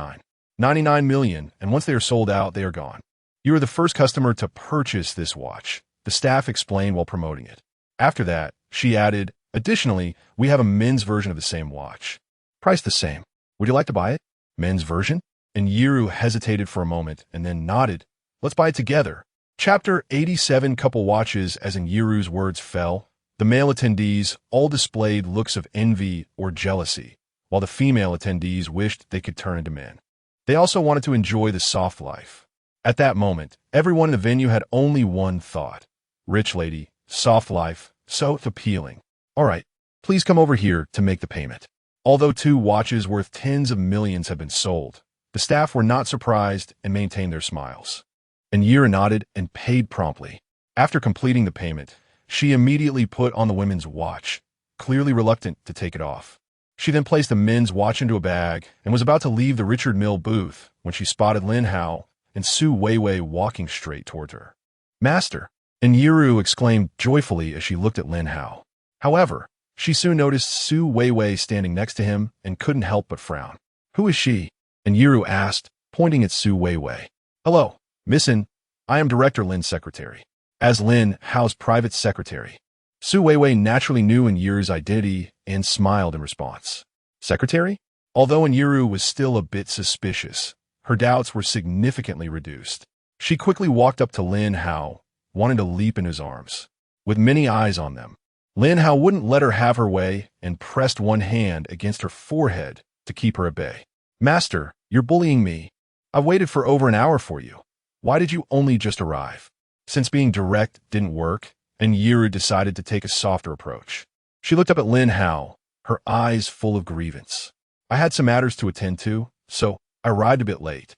99 million, and once they are sold out, they are gone. You are the first customer to purchase this watch, the staff explained while promoting it. After that, she added, additionally, we have a men's version of the same watch. Price the same. Would you like to buy it? Men's version? Yuru hesitated for a moment and then nodded. Let's buy it together. Chapter 87 Couple watches. As Yuru's words fell, the male attendees all displayed looks of envy or jealousy, while the female attendees wished they could turn into men. They also wanted to enjoy the soft life. At that moment, everyone in the venue had only one thought. Rich lady, soft life, so appealing. All right, please come over here to make the payment. Although 2 watches worth tens of millions had been sold, the staff were not surprised and maintained their smiles. Yuru nodded and paid promptly. After completing the payment, she immediately put on the women's watch, clearly reluctant to take it off. She then placed the men's watch into a bag and was about to leave the Richard Mille booth when she spotted Lin Hao and Su Weiwei walking straight toward her. Master! Yuru exclaimed joyfully as she looked at Lin Hao. However, she soon noticed Su Weiwei standing next to him and couldn't help but frown. Who is she? Yuru asked, pointing at Su Weiwei. Hello, Missin. I am Director Lin's secretary. As Lin Hao's private secretary, Su Weiwei naturally knew Yuru's identity and smiled in response. Secretary? Although Yuru was still a bit suspicious, her doubts were significantly reduced. She quickly walked up to Lin Hao, wanting to leap in his arms. With many eyes on them, Lin Hao wouldn't let her have her way and pressed one hand against her forehead to keep her at bay. Master, you're bullying me. I've waited for over an hour for you. Why did you only just arrive? Since being direct didn't work, Yuru decided to take a softer approach. She looked up at Lin Hao, her eyes full of grievance. I had some matters to attend to, so I arrived a bit late.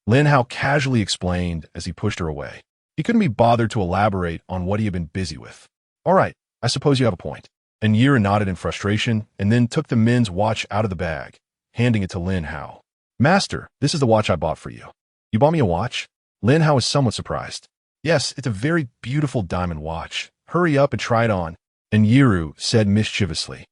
Lin Hao casually explained as he pushed her away. He couldn't be bothered to elaborate on what he had been busy with. All right, I suppose you have a point. Yuru nodded in frustration and then took the men's watch out of the bag, handing it to Lin Hao. Master, this is the watch I bought for you. You bought me a watch? Lin Hao was somewhat surprised. Yes, it's a very beautiful diamond watch. Hurry up and try it on. Yuru said mischievously.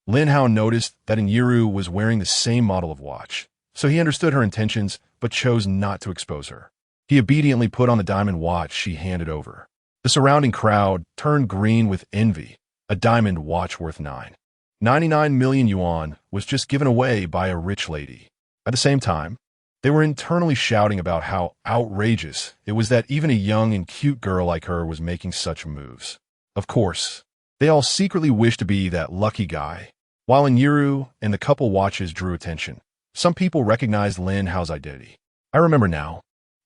Lin Hao noticed that Yuru was wearing the same model of watch, so he understood her intentions but chose not to expose her. He obediently put on the diamond watch she handed over. The surrounding crowd turned green with envy. A diamond watch worth 99 million yuan was just given away by a rich lady. At the same time, they were internally shouting about how outrageous it was that even a young and cute girl like her was making such moves. Of course, they all secretly wished to be that lucky guy. While Yuru and the couple watches drew attention, some people recognized Lin Hao's identity. I remember now.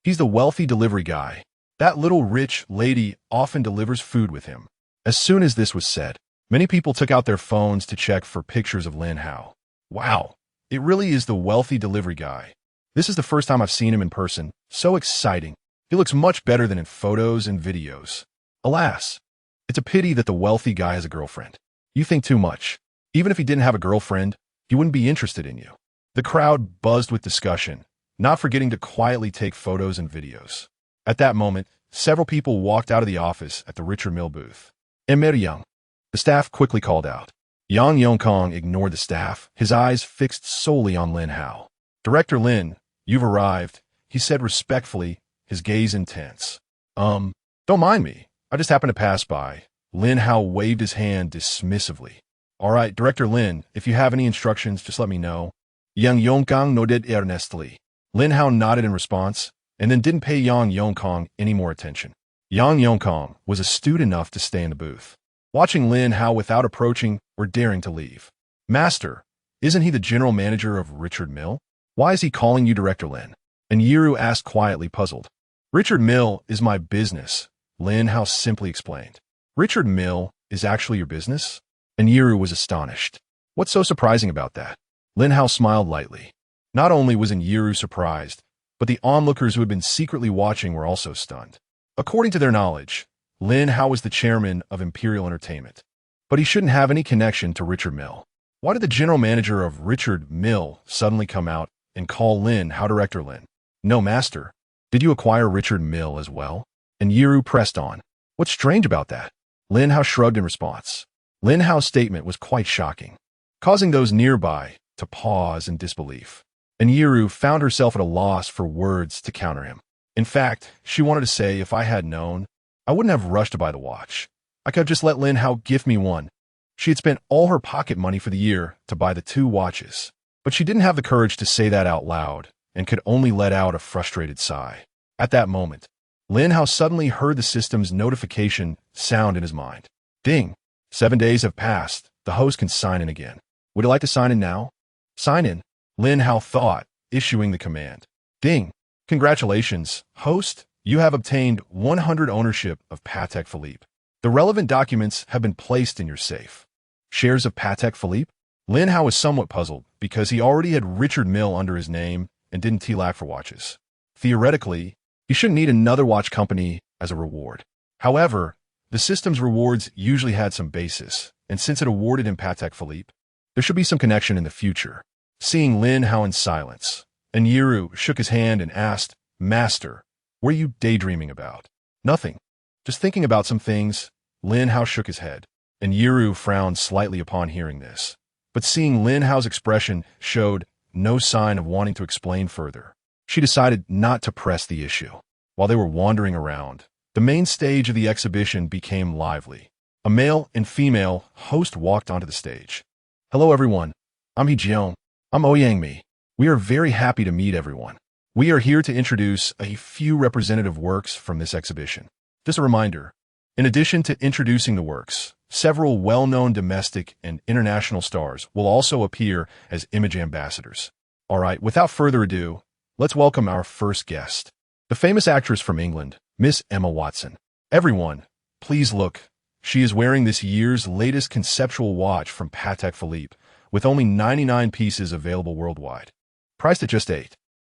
He's the wealthy delivery guy. That little rich lady often delivers food with him. As soon as this was said, many people took out their phones to check for pictures of Lin Hao. Wow, it really is the wealthy delivery guy. This is the first time I've seen him in person. So exciting. He looks much better than in photos and videos. Alas, it's a pity that the wealthy guy has a girlfriend. You think too much. Even if he didn't have a girlfriend, he wouldn't be interested in you. The crowd buzzed with discussion, not forgetting to quietly take photos and videos. At that moment, several people walked out of the office at the Richard Mill booth. Emir Young. The staff quickly called out. Yang Yongkong ignored the staff, his eyes fixed solely on Lin Hao. Director Lin, you've arrived, he said respectfully, his gaze intense. Don't mind me. I just happened to pass by. Lin Hao waved his hand dismissively. All right, Director Lin, if you have any instructions, just let me know. Yang Yongkong nodded earnestly. Lin Hao nodded in response, and then didn't pay Yang Yongkong any more attention. Yang Yongkong was astute enough to stay in the booth, watching Lin Hao without approaching or daring to leave. Master, isn't he the general manager of Richard Mill? Why is he calling you Director Lin? And Yiru asked quietly, puzzled. Richard Mill is my business, Lin Hao simply explained. Richard Mill is actually your business? And Yiru was astonished. What's so surprising about that? Lin Hao smiled lightly. Not only was Yiru surprised, but the onlookers who had been secretly watching were also stunned. According to their knowledge, Lin Hao was the chairman of Imperial Entertainment, but he shouldn't have any connection to Richard Mill. Why did the general manager of Richard Mill suddenly come out and call Lin Hao Director Lin? No, master. Did you acquire Richard Mill as well? And Yiru pressed on. What's strange about that? Lin Hao shrugged in response. Lin Hao's statement was quite shocking, causing those nearby to pause in disbelief. And Yiru found herself at a loss for words to counter him. In fact, she wanted to say, if I had known, I wouldn't have rushed to buy the watch. I could have just let Lin Hao gift me one. She had spent all her pocket money for the year to buy the 2 watches, but she didn't have the courage to say that out loud and could only let out a frustrated sigh. At that moment, Lin Hao suddenly heard the system's notification sound in his mind. Ding! 7 days have passed. The host can sign in again. Would you like to sign in now? Sign in, Lin Hao thought, issuing the command. Ding! Congratulations, host. You have obtained 100 ownership of Patek Philippe. The relevant documents have been placed in your safe. Shares of Patek Philippe? Lin Hao was somewhat puzzled because he already had Richard Mill under his name and didn't tilak for watches. Theoretically, he shouldn't need another watch company as a reward. However, the system's rewards usually had some basis, and since it awarded him Patek Philippe, there should be some connection in the future. Seeing Lin Hao in silence, and Yiru shook his hand and asked, Master, what are you daydreaming about? Nothing. Just thinking about some things. Lin Hao shook his head, and Yiru frowned slightly upon hearing this. But seeing Lin Hao's expression showed no sign of wanting to explain further, she decided not to press the issue. While they were wandering around, the main stage of the exhibition became lively. A male and female host walked onto the stage. Hello everyone, I'm Hejiong. I'm Ouyang-mi. We are very happy to meet everyone. We are here to introduce a few representative works from this exhibition. Just a reminder, in addition to introducing the works, several well-known domestic and international stars will also appear as image ambassadors. All right, without further ado, let's welcome our first guest, the famous actress from England, Miss Emma Watson. Everyone, please look. She is wearing this year's latest conceptual watch from Patek Philippe, with only 99 pieces available worldwide. Priced at just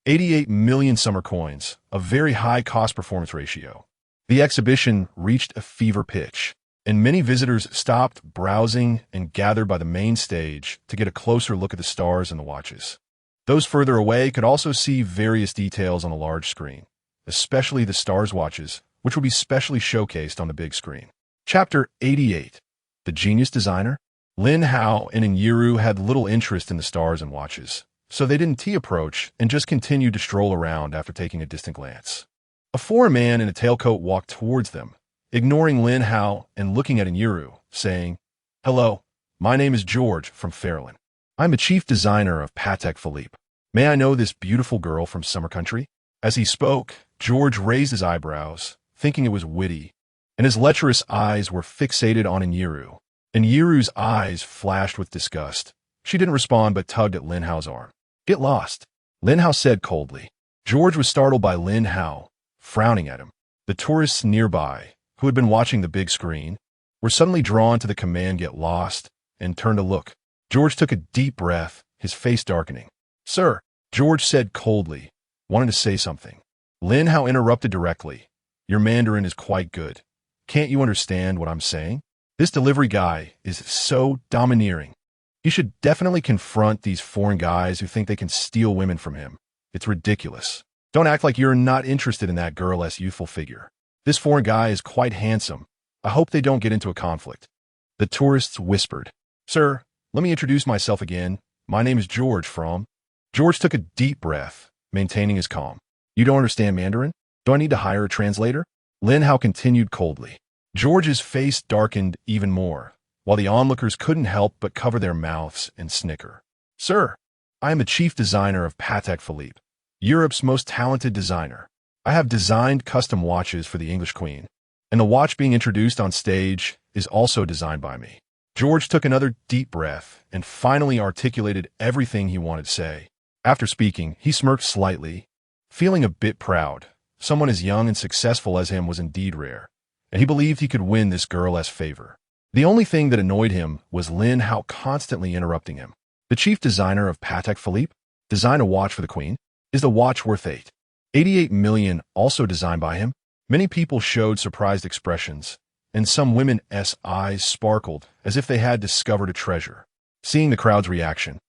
88 million summer coins, a very high cost-performance ratio. The exhibition reached a fever pitch, and many visitors stopped browsing and gathered by the main stage to get a closer look at the stars and the watches. Those further away could also see various details on a large screen, especially the stars' watches, which will be specially showcased on the big screen. Chapter 88. The Genius Designer? Lin Hao and Yiru had little interest in the stars and watches, so they didn't T-approach and just continued to stroll around after taking a distant glance. A foreign man in a tailcoat walked towards them, ignoring Lin Hao and looking at Yiru, saying, Hello, my name is George from Fairlin. I'm the chief designer of Patek Philippe. May I know this beautiful girl from Summer Country? As he spoke, George raised his eyebrows, thinking it was witty, and his lecherous eyes were fixated on Yiru. And Yiru's eyes flashed with disgust. She didn't respond but tugged at Lin Hao's arm. Get lost, Lin Hao said coldly. George was startled by Lin Hao, frowning at him. The tourists nearby, who had been watching the big screen, were suddenly drawn to the command "Get Lost" and turned to look. George took a deep breath, his face darkening. "Sir," George said coldly, wanting to say something. Lin Hao interrupted directly. "Your Mandarin is quite good. Can't you understand what I'm saying? This delivery guy is so domineering. You should definitely confront these foreign guys who think they can steal women from him. It's ridiculous. Don't act like you're not interested in that girl-esque youthful figure. This foreign guy is quite handsome. I hope they don't get into a conflict." The tourists whispered. "Sir, let me introduce myself again. My name is George from..." George took a deep breath, maintaining his calm. "You don't understand Mandarin? Do I need to hire a translator?" Lin Hao continued coldly. George's face darkened even more, while the onlookers couldn't help but cover their mouths and snicker. "Sir, I am the chief designer of Patek Philippe, Europe's most talented designer. I have designed custom watches for the English Queen, and the watch being introduced on stage is also designed by me." George took another deep breath and finally articulated everything he wanted to say. After speaking, he smirked slightly, feeling a bit proud. Someone as young and successful as him was indeed rare, and he believed he could win this girl's favor. The only thing that annoyed him was Lin Hao constantly interrupting him. "The chief designer of Patek Philippe designed a watch for the Queen? Is the watch worth 88 million also designed by him?" Many people showed surprised expressions, and some women's eyes sparkled as if they had discovered a treasure. Seeing the crowd's reaction,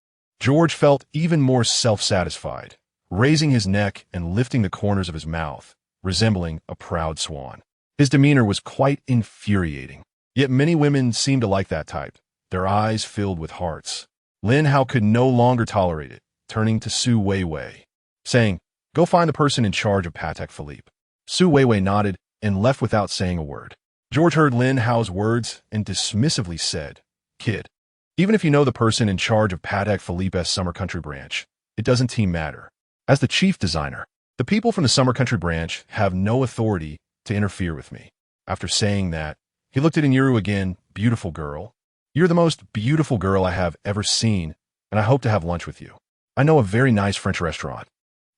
George felt even more self-satisfied, raising his neck and lifting the corners of his mouth, resembling a proud swan. His demeanor was quite infuriating. Yet many women seemed to like that type, their eyes filled with hearts. Lin Hao could no longer tolerate it, turning to Su Weiwei, saying, "Go find the person in charge of Patek Philippe." Su Weiwei nodded and left without saying a word. George heard Lin Hao's words and dismissively said, "Kid, even if you know the person in charge of Patek Philippe's Summer Country branch, it doesn't matter. As the chief designer, the people from the Summer Country branch have no authority to interfere with me." After saying that, he looked at Inyuru again. "Beautiful girl. You're the most beautiful girl I have ever seen, and I hope to have lunch with you. I know a very nice French restaurant,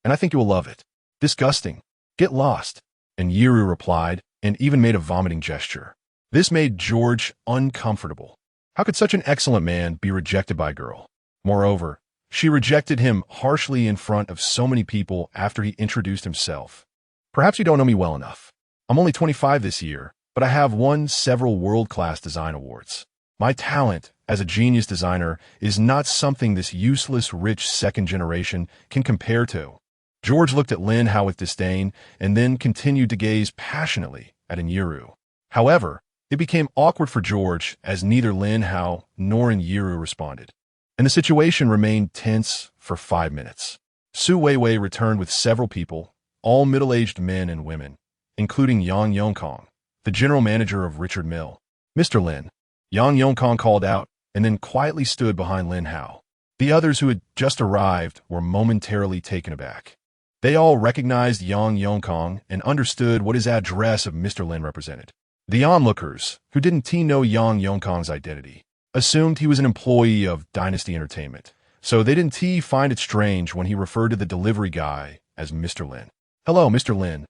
and I think you will love it." "Disgusting. Get lost." And Yiru replied, and even made a vomiting gesture. This made George uncomfortable. How could such an excellent man be rejected by a girl? Moreover, she rejected him harshly in front of so many people after he introduced himself. "Perhaps you don't know me well enough. I'm only 25 this year, but I have won several world-class design awards. My talent as a genius designer is not something this useless rich second generation can compare to." George looked at Lin Hao with disdain and then continued to gaze passionately at Inyuru. However, it became awkward for George as neither Lin Hao nor Inyuru responded, and the situation remained tense for 5 minutes. Su Weiwei returned with several people, all middle-aged men and women, including Yang Yongkong, the general manager of Richard Mille. "Mr. Lin," Yang Yongkong called out, and then quietly stood behind Lin Hao. The others who had just arrived were momentarily taken aback. They all recognized Yang Yongkong and understood what his address of Mr. Lin represented. The onlookers, who didn't know Yang Yongkong's identity, assumed he was an employee of Dynasty Entertainment, so they didn't find it strange when he referred to the delivery guy as Mr. Lin. "Hello, Mr. Lin.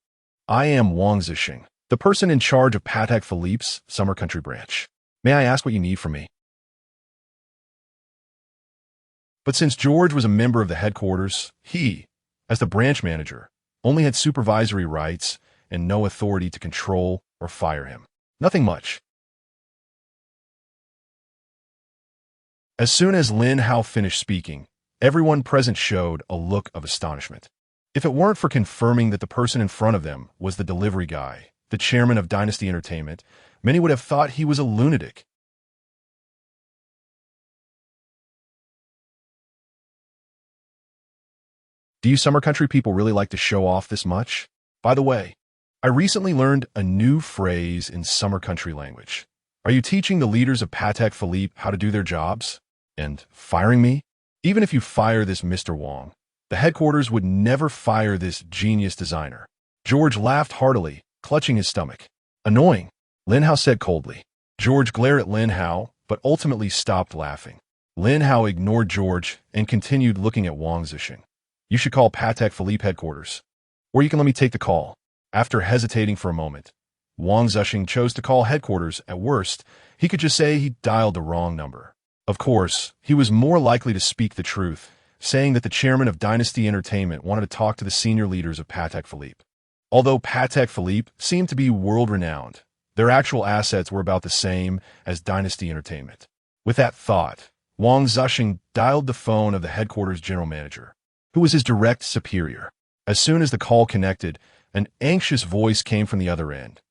I am Wang Zixing, the person in charge of Patek Philippe's Summer Country branch. May I ask what you need from me?" But since George was a member of the headquarters, he, as the branch manager, only had supervisory rights and no authority to control or fire him. Nothing much. As soon as Lin Hao finished speaking, everyone present showed a look of astonishment. If it weren't for confirming that the person in front of them was the delivery guy, the chairman of Dynasty Entertainment, many would have thought he was a lunatic. Do you Summer Country people really like to show off this much? By the way, I recently learned a new phrase in Summer Country language. Are you teaching the leaders of Patek Philippe how to do their jobs? And firing me? Even if you fire this Mr. Wang, the headquarters would never fire this genius designer. George laughed heartily, clutching his stomach. Annoying, Lin Hao said coldly. George glared at Lin Hao, but ultimately stopped laughing. Lin Hao ignored George and continued looking at Wang Zixing. You should call Patek Philippe headquarters. Or you can let me take the call. After hesitating for a moment, Wang Zushing chose to call headquarters. At worst, he could just say he dialed the wrong number. Of course, he was more likely to speak the truth, saying that the chairman of Dynasty Entertainment wanted to talk to the senior leaders of Patek Philippe. Although Patek Philippe seemed to be world-renowned, their actual assets were about the same as Dynasty Entertainment. With that thought, Wang Zushing dialed the phone of the headquarters general manager, who was his direct superior. As soon as the call connected, an anxious voice came from the other end.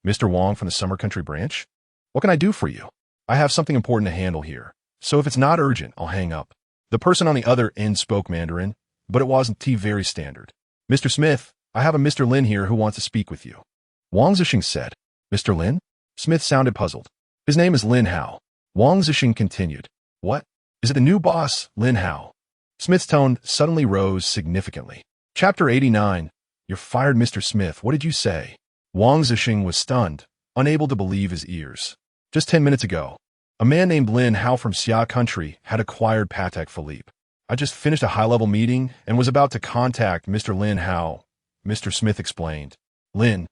Mr. Wang from the Summer Country branch? What can I do for you? I have something important to handle here, so if it's not urgent, I'll hang up. The person on the other end spoke Mandarin, but it wasn't very standard. Mr. Smith, I have a Mr. Lin here who wants to speak with you. Wang Zushing said. Mr. Lin? Smith sounded puzzled. His name is Lin Hao. Wang Zushing continued. What? Is it the new boss, Lin Hao? Smith's tone suddenly rose significantly. Chapter 89. You're fired, Mr. Smith. What did you say? Wang Zushing was stunned, unable to believe his ears. Just 10 minutes ago, a man named Lin Hao from Xia Country had acquired Patek Philippe. I just finished a high-level meeting and was about to contact Mr. Lin Hao, Mr. Smith explained. Lin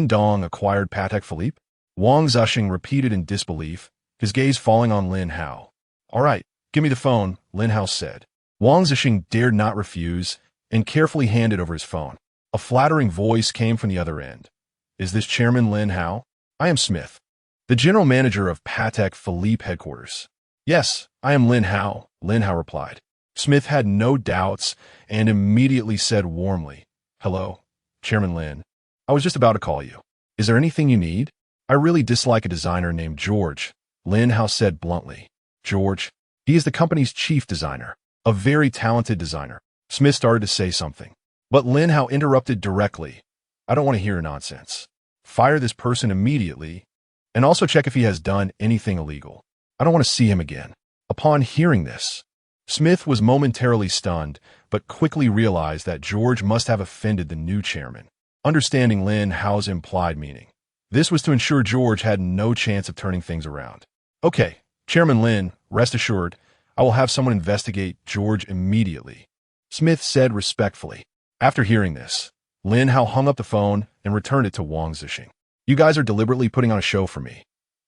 Dong acquired Patek Philippe? Wang Zushing repeated in disbelief, his gaze falling on Lin Hao. All right, give me the phone, Lin Hao said. Wang Zushing dared not refuse and carefully handed over his phone. A flattering voice came from the other end. Is this Chairman Lin Hao? I am Smith, the general manager of Patek Philippe headquarters. Yes, I am Lin Hao, Lin Hao replied. Smith had no doubts and immediately said warmly, Hello, Chairman Lin. I was just about to call you. Is there anything you need? I really dislike a designer named George, Lin Hao said bluntly. George? He is the company's chief designer, a very talented designer. Smith started to say something, but Lin Hao interrupted directly. I don't want to hear nonsense. Fire this person immediately, and also check if he has done anything illegal. I don't want to see him again. Upon hearing this, Smith was momentarily stunned, but quickly realized that George must have offended the new chairman. Understanding Lin Hao's implied meaning, this was to ensure George had no chance of turning things around. Okay, Chairman Lin, rest assured, I will have someone investigate George immediately, Smith said respectfully. After hearing this, Lin Hao hung up the phone and returned it to Wang Zushing. You guys are deliberately putting on a show for me,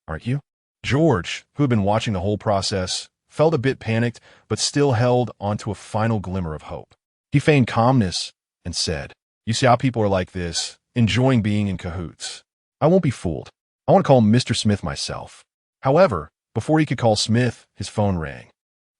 aren't you? George, who had been watching the whole process, felt a bit panicked, but still held onto a final glimmer of hope. He feigned calmness and said, You see how people are like this, enjoying being in cahoots. I won't be fooled. I want to call Mr. Smith myself. However, before he could call Smith, his phone rang.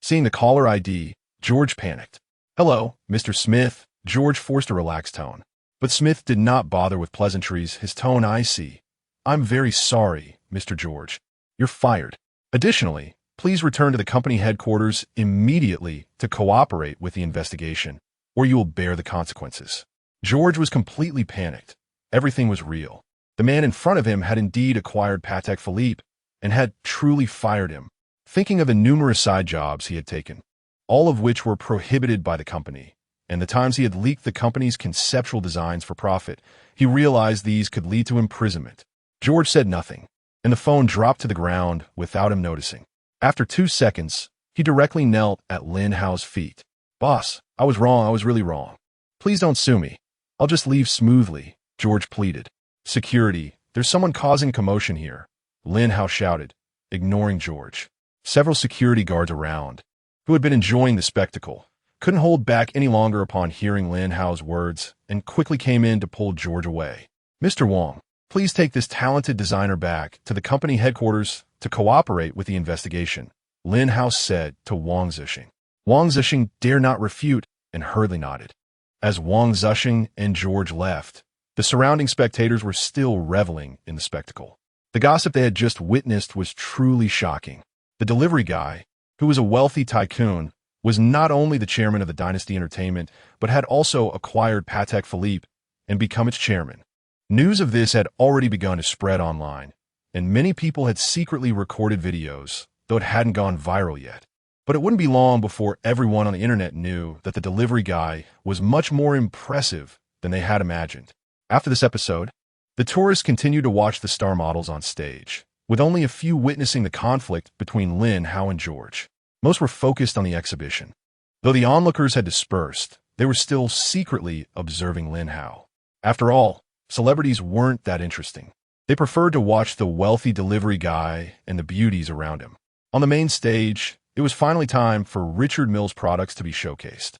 Seeing the caller ID, George panicked. Hello, Mr. Smith. George forced a relaxed tone. But Smith did not bother with pleasantries, his tone icy. I'm very sorry, Mr. George. You're fired. Additionally, please return to the company headquarters immediately to cooperate with the investigation, or you will bear the consequences. George was completely panicked. Everything was real. The man in front of him had indeed acquired Patek Philippe and had truly fired him. Thinking of the numerous side jobs he had taken, all of which were prohibited by the company, and the times he had leaked the company's conceptual designs for profit, he realized these could lead to imprisonment. George said nothing, and the phone dropped to the ground without him noticing. After 2 seconds, he directly knelt at Lin Hao's feet. Boss, I was wrong. I was really wrong. Please don't sue me. I'll just leave smoothly, George pleaded. Security, there's someone causing commotion here, Lin Hao shouted, ignoring George. Several security guards around, who had been enjoying the spectacle, couldn't hold back any longer upon hearing Lin Hao's words and quickly came in to pull George away. Mr. Wang, please take this talented designer back to the company headquarters to cooperate with the investigation, Lin Hao said to Wang Zushing. Wang Zushing dared not refute and hurriedly nodded. As Wang Zushing and George left, the surrounding spectators were still reveling in the spectacle. The gossip they had just witnessed was truly shocking. The delivery guy, who was a wealthy tycoon, was not only the chairman of the Dynasty Entertainment, but had also acquired Patek Philippe and become its chairman. News of this had already begun to spread online, and many people had secretly recorded videos, though it hadn't gone viral yet. But it wouldn't be long before everyone on the internet knew that the delivery guy was much more impressive than they had imagined. After this episode, the tourists continued to watch the star models on stage, with only a few witnessing the conflict between Lin Hao and George. Most were focused on the exhibition. Though the onlookers had dispersed, they were still secretly observing Lin Hao. After all, celebrities weren't that interesting. They preferred to watch the wealthy delivery guy and the beauties around him. On the main stage, it was finally time for Richard Mills products to be showcased.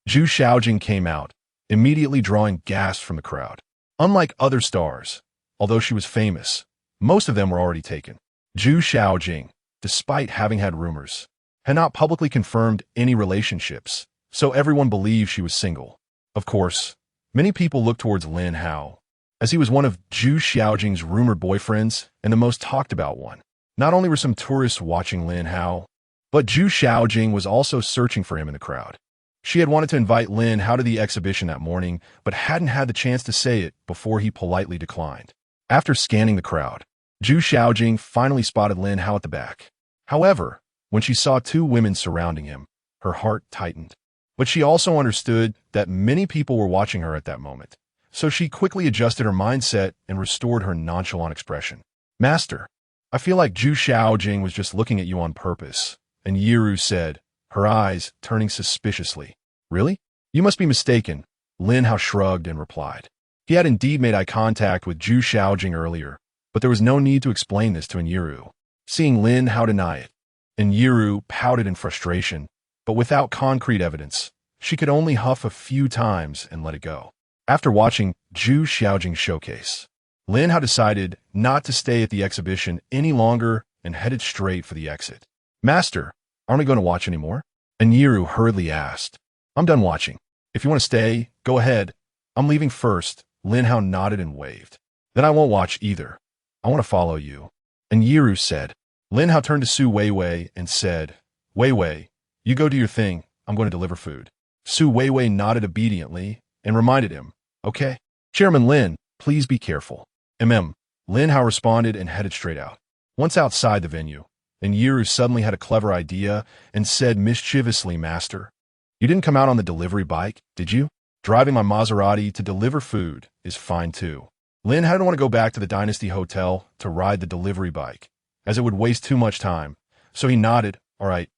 Zhu Xiaojing came out, immediately drawing gasps from the crowd. Unlike other stars, although she was famous, most of them were already taken. Zhu Xiaojing, despite having had rumors, had not publicly confirmed any relationships, so everyone believed she was single. Of course, many people looked towards Lin Hao, as he was one of Zhu Xiaojing's rumored boyfriends and the most talked about one. Not only were some tourists watching Lin Hao, but Zhu Xiaojing was also searching for him in the crowd. She had wanted to invite Lin Hao to the exhibition that morning, but hadn't had the chance to say it before he politely declined. After scanning the crowd, Zhu Xiaojing finally spotted Lin Hao at the back. However, when she saw two women surrounding him, her heart tightened. But she also understood that many people were watching her at that moment, so she quickly adjusted her mindset and restored her nonchalant expression. "Master, I feel like Zhu Xiaojing was just looking at you on purpose," and Yiru said, her eyes turning suspiciously. "Really? You must be mistaken," Lin Hao shrugged and replied. He had indeed made eye contact with Zhu Xiaojing earlier, but there was no need to explain this to Yiru. Seeing Lin Hao deny it, Yiru pouted in frustration, but without concrete evidence, she could only huff a few times and let it go. After watching Zhu Xiaojing's showcase, Lin Hao decided not to stay at the exhibition any longer and headed straight for the exit. "Master, aren't we going to watch anymore?" Yiru hurriedly asked. "I'm done watching. If you want to stay, go ahead. I'm leaving first." Lin Hao nodded and waved. "Then I won't watch either. I want to follow you." Yiru said. Lin Hao turned to Su Weiwei and said, "Weiwei, you go do your thing. I'm going to deliver food." Su Weiwei nodded obediently and reminded him, "Okay. Chairman Lin, please be careful." Lin Hao responded and headed straight out. Once outside the venue, Yiru suddenly had a clever idea and said mischievously, "Master, you didn't come out on the delivery bike, did you? Driving my Maserati to deliver food is fine too." Lin Hao didn't want to go back to the Dynasty Hotel to ride the delivery bike, as it would waste too much time, so he nodded, "All right,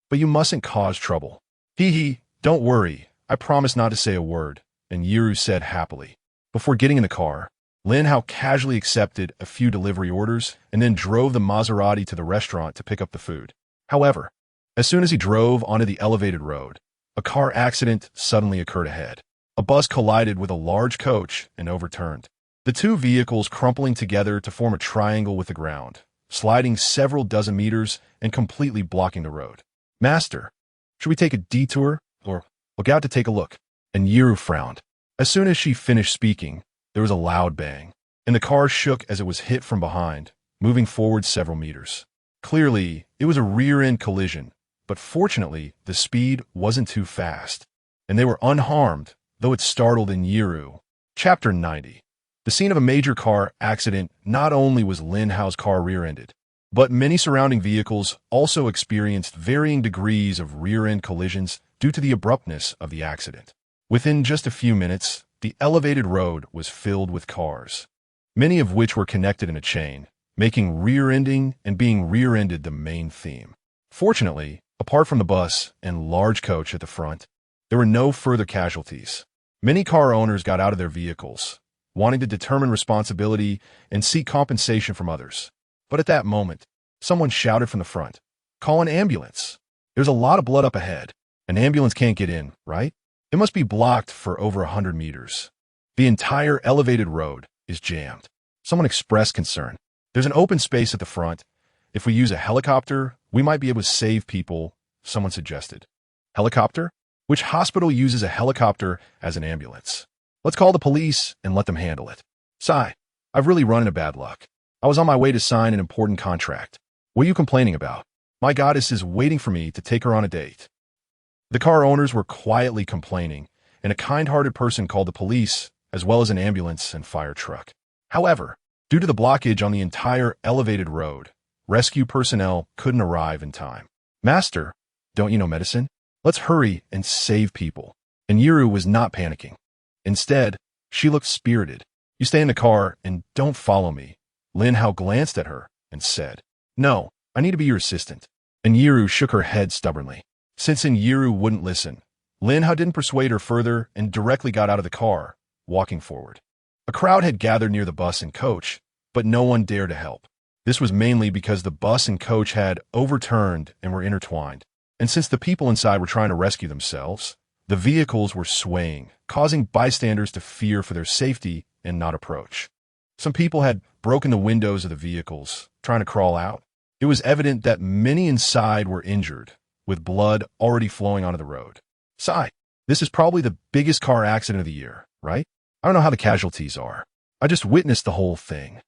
but you mustn't cause trouble." "Hee, don't worry, I promise not to say a word," Yiru said happily. Before getting in the car, Lin Hao casually accepted a few delivery orders and then drove the Maserati to the restaurant to pick up the food. However, as soon as he drove onto the elevated road, a car accident suddenly occurred ahead. A bus collided with a large coach and overturned, the two vehicles crumpling together to form a triangle with the ground, sliding several dozen meters and completely blocking the road. "Master, should we take a detour or look out to take a look?" Yiru frowned. As soon as she finished speaking, there was a loud bang, and the car shook as it was hit from behind, moving forward several meters. Clearly, it was a rear-end collision, but fortunately, the speed wasn't too fast, and they were unharmed, though it startled Yiru. Chapter 90. The scene of a major car accident not only was Lin Hao's car rear-ended, but many surrounding vehicles also experienced varying degrees of rear-end collisions due to the abruptness of the accident. Within just a few minutes, the elevated road was filled with cars, many of which were connected in a chain, making rear-ending and being rear-ended the main theme. Fortunately, apart from the bus and large coach at the front, there were no further casualties. Many car owners got out of their vehicles, wanting to determine responsibility and seek compensation from others. But at that moment, someone shouted from the front, "Call an ambulance. There's a lot of blood up ahead. An ambulance can't get in, right? It must be blocked for over 100 meters. The entire elevated road is jammed." Someone expressed concern. "There's an open space at the front. If we use a helicopter, we might be able to save people," someone suggested. "Helicopter? Which hospital uses a helicopter as an ambulance? Let's call the police and let them handle it." "Sigh, I've really run into bad luck. I was on my way to sign an important contract. What are you complaining about? My goddess is waiting for me to take her on a date." The car owners were quietly complaining, and a kind-hearted person called the police, as well as an ambulance and fire truck. However, due to the blockage on the entire elevated road, rescue personnel couldn't arrive in time. "Master, don't you know medicine? Let's hurry and save people." Yiru was not panicking. Instead, she looked spirited. "You stay in the car and don't follow me." Lin Hao glanced at her and said, "No, I need to be your assistant." Yiru shook her head stubbornly. Since Yiru wouldn't listen, Lin Hao didn't persuade her further and directly got out of the car, walking forward. A crowd had gathered near the bus and coach, but no one dared to help. This was mainly because the bus and coach had overturned and were intertwined, and since the people inside were trying to rescue themselves, the vehicles were swaying, causing bystanders to fear for their safety and not approach. Some people had broken the windows of the vehicles, trying to crawl out. It was evident that many inside were injured, with blood already flowing onto the road. Sigh, this is probably the biggest car accident of the year, right? I don't know how the casualties are. I just witnessed the whole thing.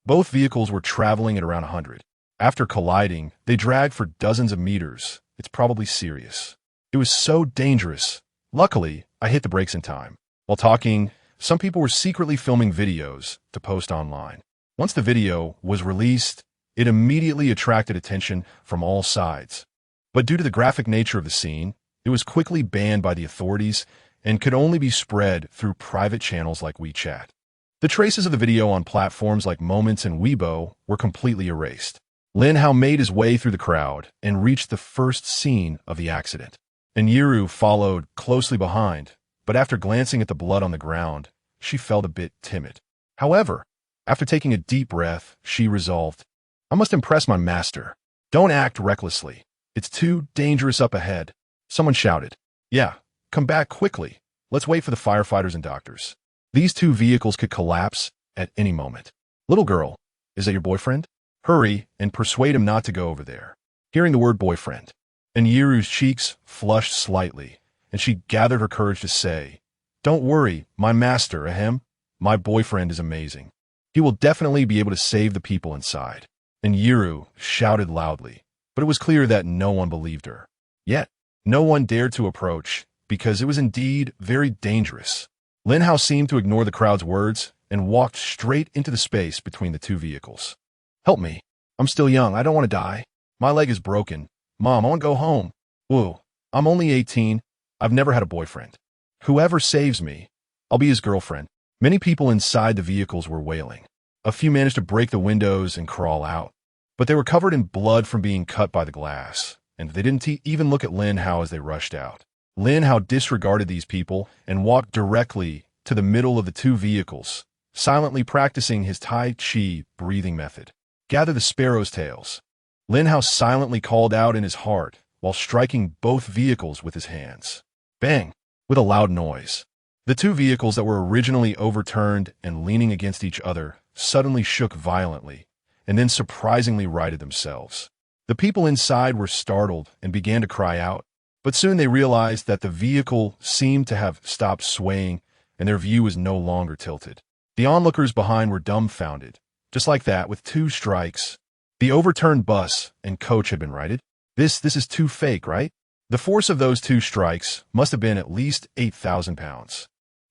Both vehicles were traveling at around 100. After colliding, they dragged for dozens of meters. It's probably serious. It was so dangerous. Luckily, I hit the brakes in time. While talking, some people were secretly filming videos to post online. Once the video was released, it immediately attracted attention from all sides. But due to the graphic nature of the scene, it was quickly banned by the authorities and could only be spread through private channels like WeChat. The traces of the video on platforms like Moments and Weibo were completely erased. Lin Hao made his way through the crowd and reached the first scene of the accident. And Yiru followed closely behind, but after glancing at the blood on the ground, she felt a bit timid. However, after taking a deep breath, she resolved, I must impress my master. Don't act recklessly. It's too dangerous up ahead. Someone shouted. Yeah, come back quickly. Let's wait for the firefighters and doctors. These two vehicles could collapse at any moment. Little girl, is that your boyfriend? Hurry and persuade him not to go over there. Hearing the word boyfriend, and Yiru's cheeks flushed slightly, and she gathered her courage to say, Don't worry, my master, ahem. My boyfriend is amazing. He will definitely be able to save the people inside. And Yiru shouted loudly, but it was clear that no one believed her. Yet, no one dared to approach, because it was indeed very dangerous. Lin Hao seemed to ignore the crowd's words and walked straight into the space between the two vehicles. Help me. I'm still young. I don't want to die. My leg is broken. Mom, I want to go home. Whoa, I'm only 18. I've never had a boyfriend. Whoever saves me, I'll be his girlfriend. Many people inside the vehicles were wailing. A few managed to break the windows and crawl out, but they were covered in blood from being cut by the glass, and they didn't even look at Lin Hao as they rushed out. Lin Hao disregarded these people and walked directly to the middle of the two vehicles, silently practicing his Tai Chi breathing method. Gather the sparrow's tails. Lin Hao silently called out in his heart while striking both vehicles with his hands. Bang! With a loud noise. The two vehicles that were originally overturned and leaning against each other suddenly shook violently and then surprisingly righted themselves. The people inside were startled and began to cry out, but soon they realized that the vehicle seemed to have stopped swaying and their view was no longer tilted. The onlookers behind were dumbfounded. Just like that, with 2 strikes, the overturned bus and coach had been righted. This is too fake, right? The force of those 2 strikes must have been at least 8,000 pounds.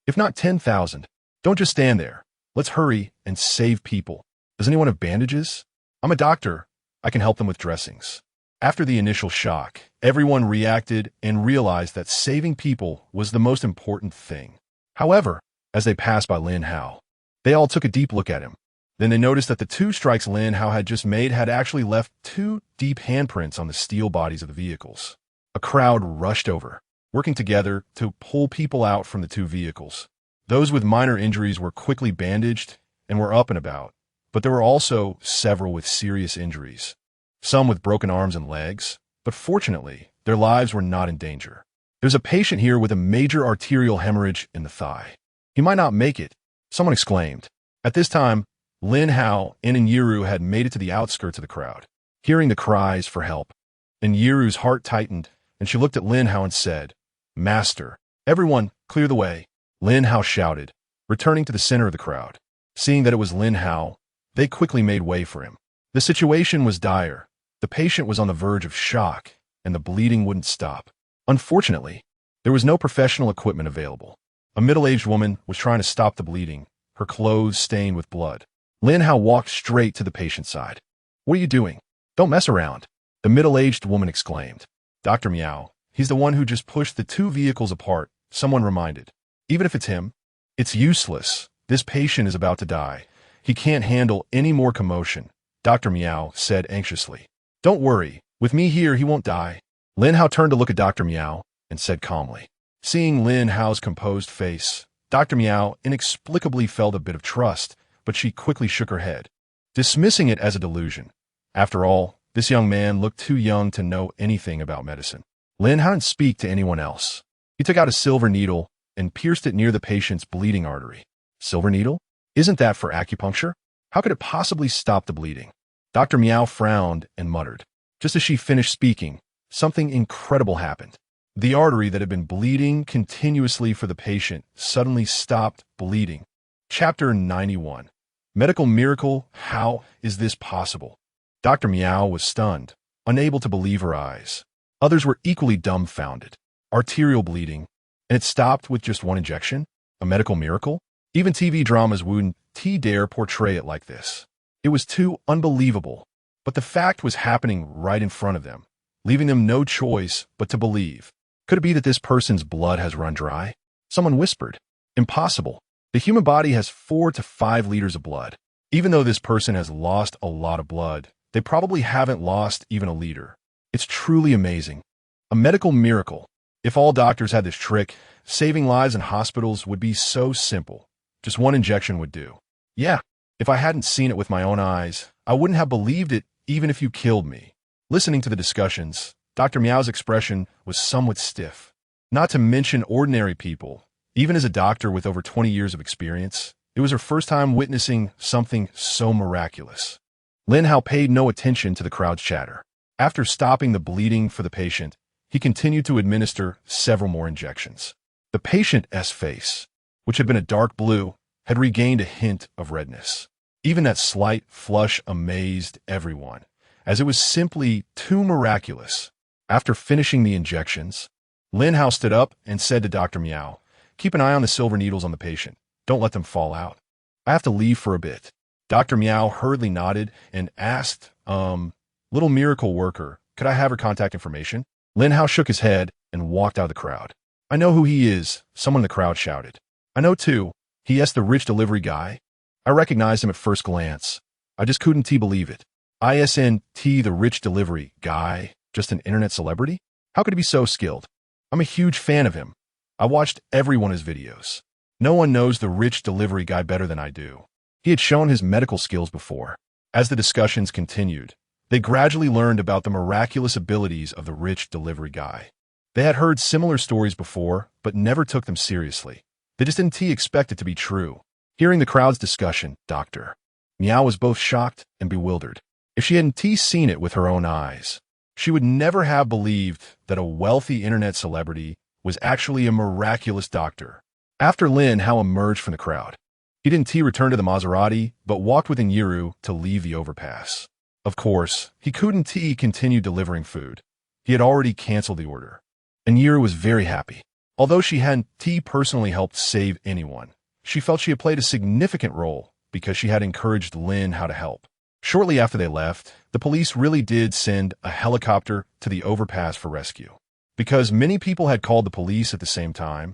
If not 10,000. Don't just stand there. Let's hurry and save people. Does anyone have bandages? I'm a doctor. I can help them with dressings. After the initial shock, everyone reacted and realized that saving people was the most important thing. However, as they passed by Lin Hao, they all took a deep look at him. Then they noticed that the 2 strikes Lin Hao had just made had actually left 2 deep handprints on the steel bodies of the vehicles. A crowd rushed over, working together to pull people out from the 2 vehicles. Those with minor injuries were quickly bandaged and were up and about, but there were also several with serious injuries, some with broken arms and legs, but fortunately, their lives were not in danger. There's a patient here with a major arterial hemorrhage in the thigh. He might not make it, someone exclaimed. At this time, Lin Hao and Yiru had made it to the outskirts of the crowd, hearing the cries for help. And Yiru's heart tightened, and she looked at Lin Hao and said, Master, everyone, clear the way. Lin Hao shouted, returning to the center of the crowd. Seeing that it was Lin Hao, they quickly made way for him. The situation was dire. The patient was on the verge of shock, and the bleeding wouldn't stop. Unfortunately, there was no professional equipment available. A middle-aged woman was trying to stop the bleeding, her clothes stained with blood. Lin Hao walked straight to the patient's side. What are you doing? Don't mess around, the middle-aged woman exclaimed. Dr. Miao, he's the one who just pushed the 2 vehicles apart, someone reminded. Even if it's him, it's useless. This patient is about to die. He can't handle any more commotion, Dr. Miao said anxiously. Don't worry, with me here he won't die. Lin Hao turned to look at Dr. Miao and said calmly. Seeing Lin Hao's composed face, Dr. Miao inexplicably felt a bit of trust, but she quickly shook her head, dismissing it as a delusion. After all, this young man looked too young to know anything about medicine. Lin Hao didn't speak to anyone else. He took out a silver needle and pierced it near the patient's bleeding artery. Silver needle? Isn't that for acupuncture? How could it possibly stop the bleeding? Dr. Miao frowned and muttered. Just as she finished speaking, something incredible happened. The artery that had been bleeding continuously for the patient suddenly stopped bleeding. Chapter 91. Medical miracle, how is this possible? Dr. Miao was stunned, unable to believe her eyes. Others were equally dumbfounded. Arterial bleeding, and it stopped with just one injection? A medical miracle? Even TV dramas wouldn't dare portray it like this. It was too unbelievable, but the fact was happening right in front of them, leaving them no choice but to believe. Could it be that this person's blood has run dry? Someone whispered. Impossible. The human body has 4 to 5 liters of blood. Even though this person has lost a lot of blood, they probably haven't lost even a liter. It's truly amazing. A medical miracle. If all doctors had this trick, saving lives in hospitals would be so simple. Just one injection would do. Yeah, if I hadn't seen it with my own eyes, I wouldn't have believed it even if you killed me. Listening to the discussions, Dr. Miao's expression was somewhat stiff. Not to mention ordinary people. Even as a doctor with over 20 years of experience, it was her first time witnessing something so miraculous. Lin Hao paid no attention to the crowd's chatter. After stopping the bleeding for the patient, he continued to administer several more injections. The patient's face, which had been a dark blue, had regained a hint of redness. Even that slight flush amazed everyone, as it was simply too miraculous. After finishing the injections, Lin Hao stood up and said to Dr. Miao, "Keep an eye on the silver needles on the patient. Don't let them fall out. I have to leave for a bit." Dr. Miao hurriedly nodded and asked, "Little miracle worker, could I have her contact information?" Lin Hao shook his head and walked out of the crowd. "I know who he is," someone in the crowd shouted. "I know too. He's the rich delivery guy. I recognized him at first glance. I just couldn't believe it. ISNT, the rich delivery guy, just an internet celebrity? How could he be so skilled? I'm a huge fan of him. I watched every one of his videos. No one knows the rich delivery guy better than I do." He had shown his medical skills before. As the discussions continued, they gradually learned about the miraculous abilities of the rich delivery guy. They had heard similar stories before, but never took them seriously. They just didn't expect it to be true. Hearing the crowd's discussion, Dr. Miao was both shocked and bewildered. If she hadn't seen it with her own eyes, she would never have believed that a wealthy internet celebrity was actually a miraculous doctor. After Lin Hao emerged from the crowd, he didn't return to the Maserati, but walked with Yiru to leave the overpass. Of course, he couldn't continue delivering food. He had already canceled the order. And Yiru was very happy. Although she hadn't personally helped save anyone, she felt she had played a significant role because she had encouraged Lin Hao to help. Shortly after they left, the police really did send a helicopter to the overpass for rescue. Because many people had called the police at the same time,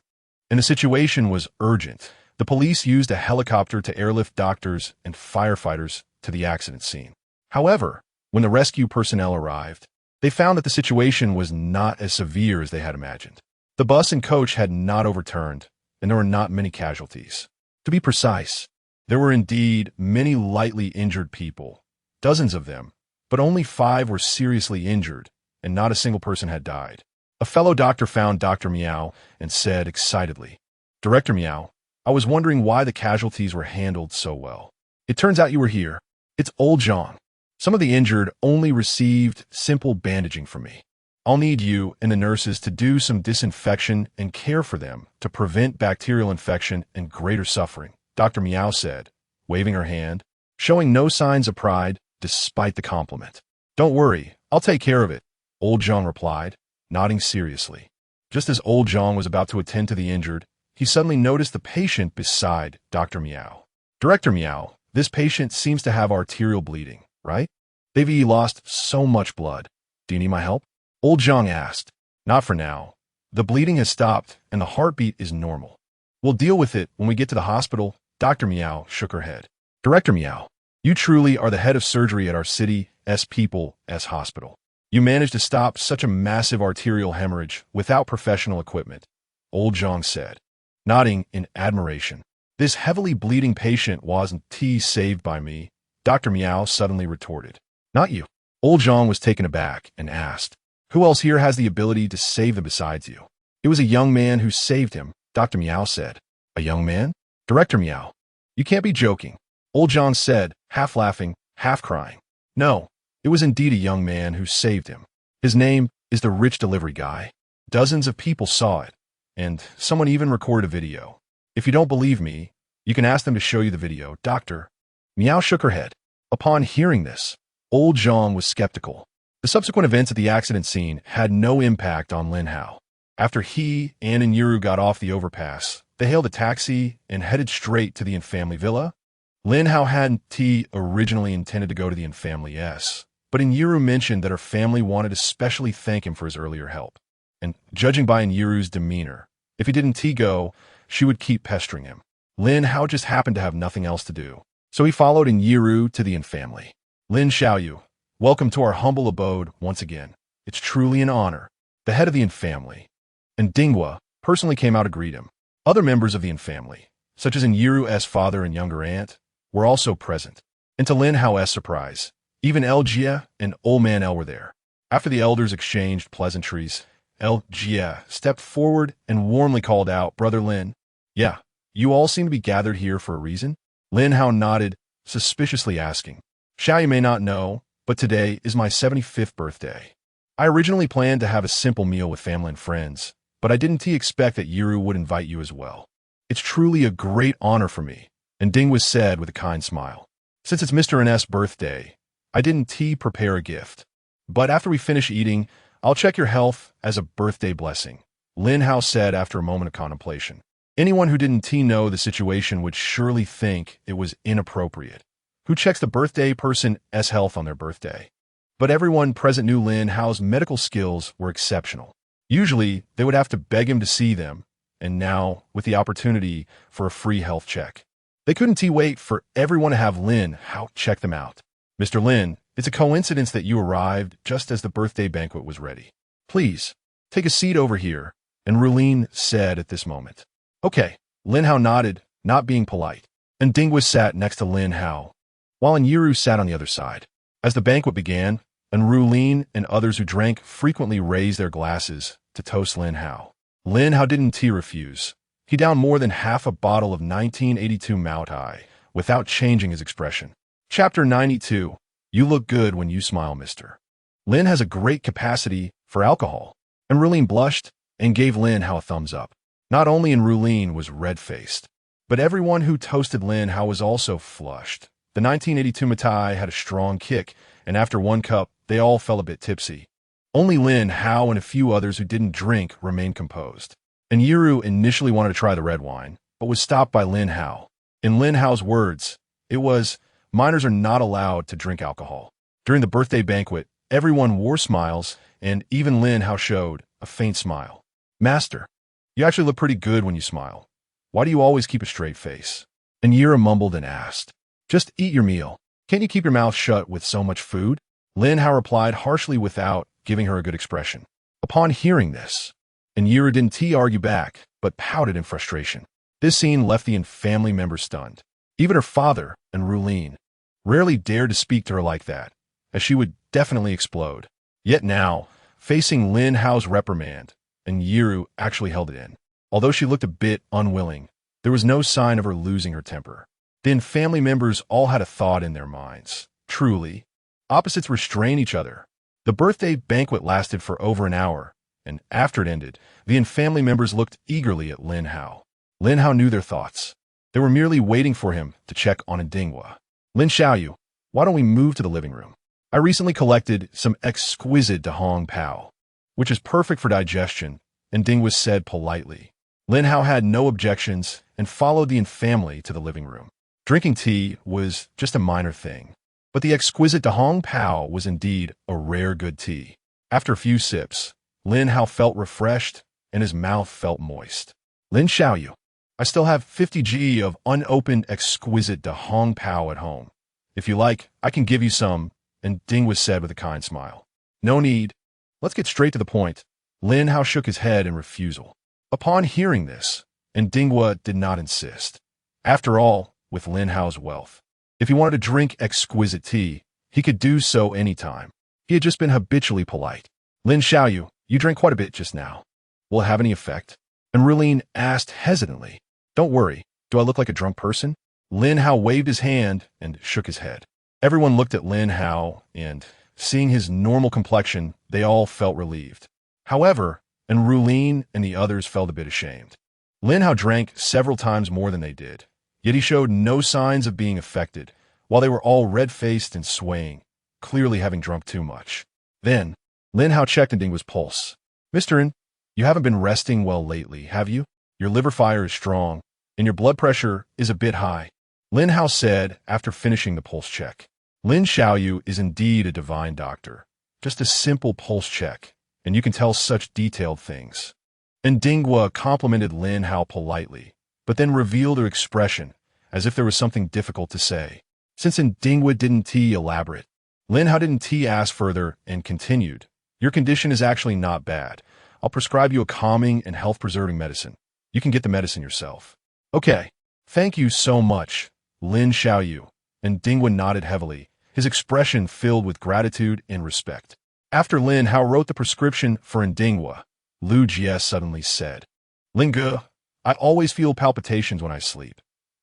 and the situation was urgent, the police used a helicopter to airlift doctors and firefighters to the accident scene. However, when the rescue personnel arrived, they found that the situation was not as severe as they had imagined. The bus and coach had not overturned, and there were not many casualties. To be precise, there were indeed many lightly injured people, dozens of them, but only 5 were seriously injured, and not a single person had died. A fellow doctor found Dr. Miao and said excitedly, "Director Miao, I was wondering why the casualties were handled so well. It turns out you were here. It's old Zhang. Some of the injured only received simple bandaging from me. I'll need you and the nurses to do some disinfection and care for them to prevent bacterial infection and greater suffering," Dr. Miao said, waving her hand, showing no signs of pride despite the compliment. "Don't worry, I'll take care of it," old Zhang replied, nodding seriously. Just as old Zhang was about to attend to the injured, he suddenly noticed the patient beside Dr. Miao. "Director Miao, this patient seems to have arterial bleeding, right? They've lost so much blood. Do you need my help?" Old Zhang asked. "Not for now. The bleeding has stopped and the heartbeat is normal. We'll deal with it when we get to the hospital." Dr. Miao shook her head. "Director Miao, you truly are the head of surgery at our city's people's hospital. You managed to stop such a massive arterial hemorrhage without professional equipment. Old Zhang said, nodding in admiration. This heavily bleeding patient wasn't tea saved by me, Dr. Miao suddenly retorted. Not you. Old Zhang was taken aback and asked, who else here has the ability to save them besides you? It was a young man who saved him, Dr. Miao said. A young man? Director Miao. You can't be joking. Old Zhang said, half laughing, half crying. No, it was indeed a young man who saved him. His name is the rich delivery guy. Dozens of people saw it, and someone even recorded a video. If you don't believe me, you can ask them to show you the video, Doctor. Miao shook her head. Upon hearing this, Old Zhang was skeptical. The subsequent events at the accident scene had no impact on Lin Hao. After he and Yiru got off the overpass, they hailed a taxi and headed straight to the in-family villa. Lin Hao hadn't originally intended to go to the in-family but Yiru mentioned that her family wanted to specially thank him for his earlier help. And judging by Yiru's demeanor, if he didn't go, she would keep pestering him. Lin Hao just happened to have nothing else to do, so he followed Yiru to the in-family. Lin Xiaoyu, welcome to our humble abode once again. It's truly an honor. The head of the in-family, and Dinghua, personally came out to greet him. Other members of the in-family, such as Yiru's father and younger aunt, were also present. And to Lin Hao's surprise, even El Jia and Old Man El were there. After the elders exchanged pleasantries, El Jia stepped forward and warmly called out, Brother Lin. Yeah, you all seem to be gathered here for a reason? Lin Hao nodded, suspiciously asking. Xiaoyu may not know, but today is my 75th birthday. I originally planned to have a simple meal with family and friends, but I didn't expect that Yiru would invite you as well. It's truly a great honor for me, and Dinghua said with a kind smile. Since it's Mr. and S' birthday, I didn't prepare a gift. But after we finish eating, I'll check your health as a birthday blessing, Lin Hao said after a moment of contemplation. Anyone who didn't know the situation would surely think it was inappropriate. Who checks the birthday person's health on their birthday? But everyone present knew Lin Hao's medical skills were exceptional. Usually, they would have to beg him to see them, and now, with the opportunity for a free health check, they couldn't wait for everyone to have Lin Hao check them out. Mr. Lin, it's a coincidence that you arrived just as the birthday banquet was ready. Please, take a seat over here, and Rulin said at this moment. Okay, Lin Hao nodded, not being polite, and Dinghua sat next to Lin Hao, while Yiru sat on the other side. As the banquet began, and Rulin and others who drank frequently raised their glasses to toast Lin Hao. Lin Hao didn't refuse. He downed more than half a bottle of 1982 Mao Tai without changing his expression. Chapter 92. You look good when you smile, mister. Lin has a great capacity for alcohol, and Rulin blushed and gave Lin Hao a thumbs up. Not only Rulin was red-faced, but everyone who toasted Lin Hao was also flushed. The 1982 Mao Tai had a strong kick, and after one cup, they all fell a bit tipsy. Only Lin Hao and a few others who didn't drink remained composed. And Yiru initially wanted to try the red wine, but was stopped by Lin Hao. In Lin Hao's words, it was, minors are not allowed to drink alcohol. During the birthday banquet, everyone wore smiles, and even Lin Hao showed a faint smile. Master, you actually look pretty good when you smile. Why do you always keep a straight face? And Yiru mumbled and asked, just eat your meal. Can't you keep your mouth shut with so much food? Lin Hao replied harshly without giving her a good expression. Upon hearing this, and Yiru didn't argue back, but pouted in frustration. This scene left the family members stunned. Even her father and Rulin rarely dared to speak to her like that, as she would definitely explode. Yet now, facing Lin Hao's reprimand, and Yiru actually held it in. Although she looked a bit unwilling, there was no sign of her losing her temper. Then family members all had a thought in their minds. Truly, opposites restrain each other. The birthday banquet lasted for over an hour, and after it ended, the family members looked eagerly at Lin Hao. Lin Hao knew their thoughts. They were merely waiting for him to check on Dinghua. Lin Xiaoyu, why don't we move to the living room? I recently collected some exquisite Dahong Pao, which is perfect for digestion, and Dinghua said politely. Lin Hao had no objections and followed the family to the living room. Drinking tea was just a minor thing, but the exquisite Dahong Pao was indeed a rare good tea. After a few sips, Lin Hao felt refreshed and his mouth felt moist. Lin Xiaoyu, I still have 50 g of unopened exquisite Dahong Pao at home. If you like, I can give you some, and Dinghua said with a kind smile. No need. Let's get straight to the point. Lin Hao shook his head in refusal. Upon hearing this, Ndingwa did not insist. After all, with Lin Hao's wealth, if he wanted to drink exquisite tea, he could do so anytime. He had just been habitually polite. Lin Xiaoyu, you drank quite a bit just now. Will it have any effect? And Rulin asked hesitantly. Don't worry, do I look like a drunk person? Lin Hao waved his hand and shook his head. Everyone looked at Lin Hao, and seeing his normal complexion, they all felt relieved. However, and Rulin and the others felt a bit ashamed. Lin Hao drank several times more than they did, yet he showed no signs of being affected, while they were all red-faced and swaying, clearly having drunk too much. Then, Lin Hao checked Ndingwa's pulse. Mr. N, you haven't been resting well lately, have you? Your liver fire is strong, and your blood pressure is a bit high, Lin Hao said after finishing the pulse check. Lin Xiaoyu is indeed a divine doctor. Just a simple pulse check, and you can tell such detailed things. Ndingwa complimented Lin Hao politely, but then revealed her expression, as if there was something difficult to say. Since Ndingwa didn't elaborate, Lin Hao didn't ask further and continued. Your condition is actually not bad. I'll prescribe you a calming and health-preserving medicine. You can get the medicine yourself. Okay, thank you so much, Lin Xiaoyu. Ndingwa nodded heavily, his expression filled with gratitude and respect. After Lin Hao wrote the prescription for Ndingwa, Lu Jie suddenly said, Linge, I always feel palpitations when I sleep.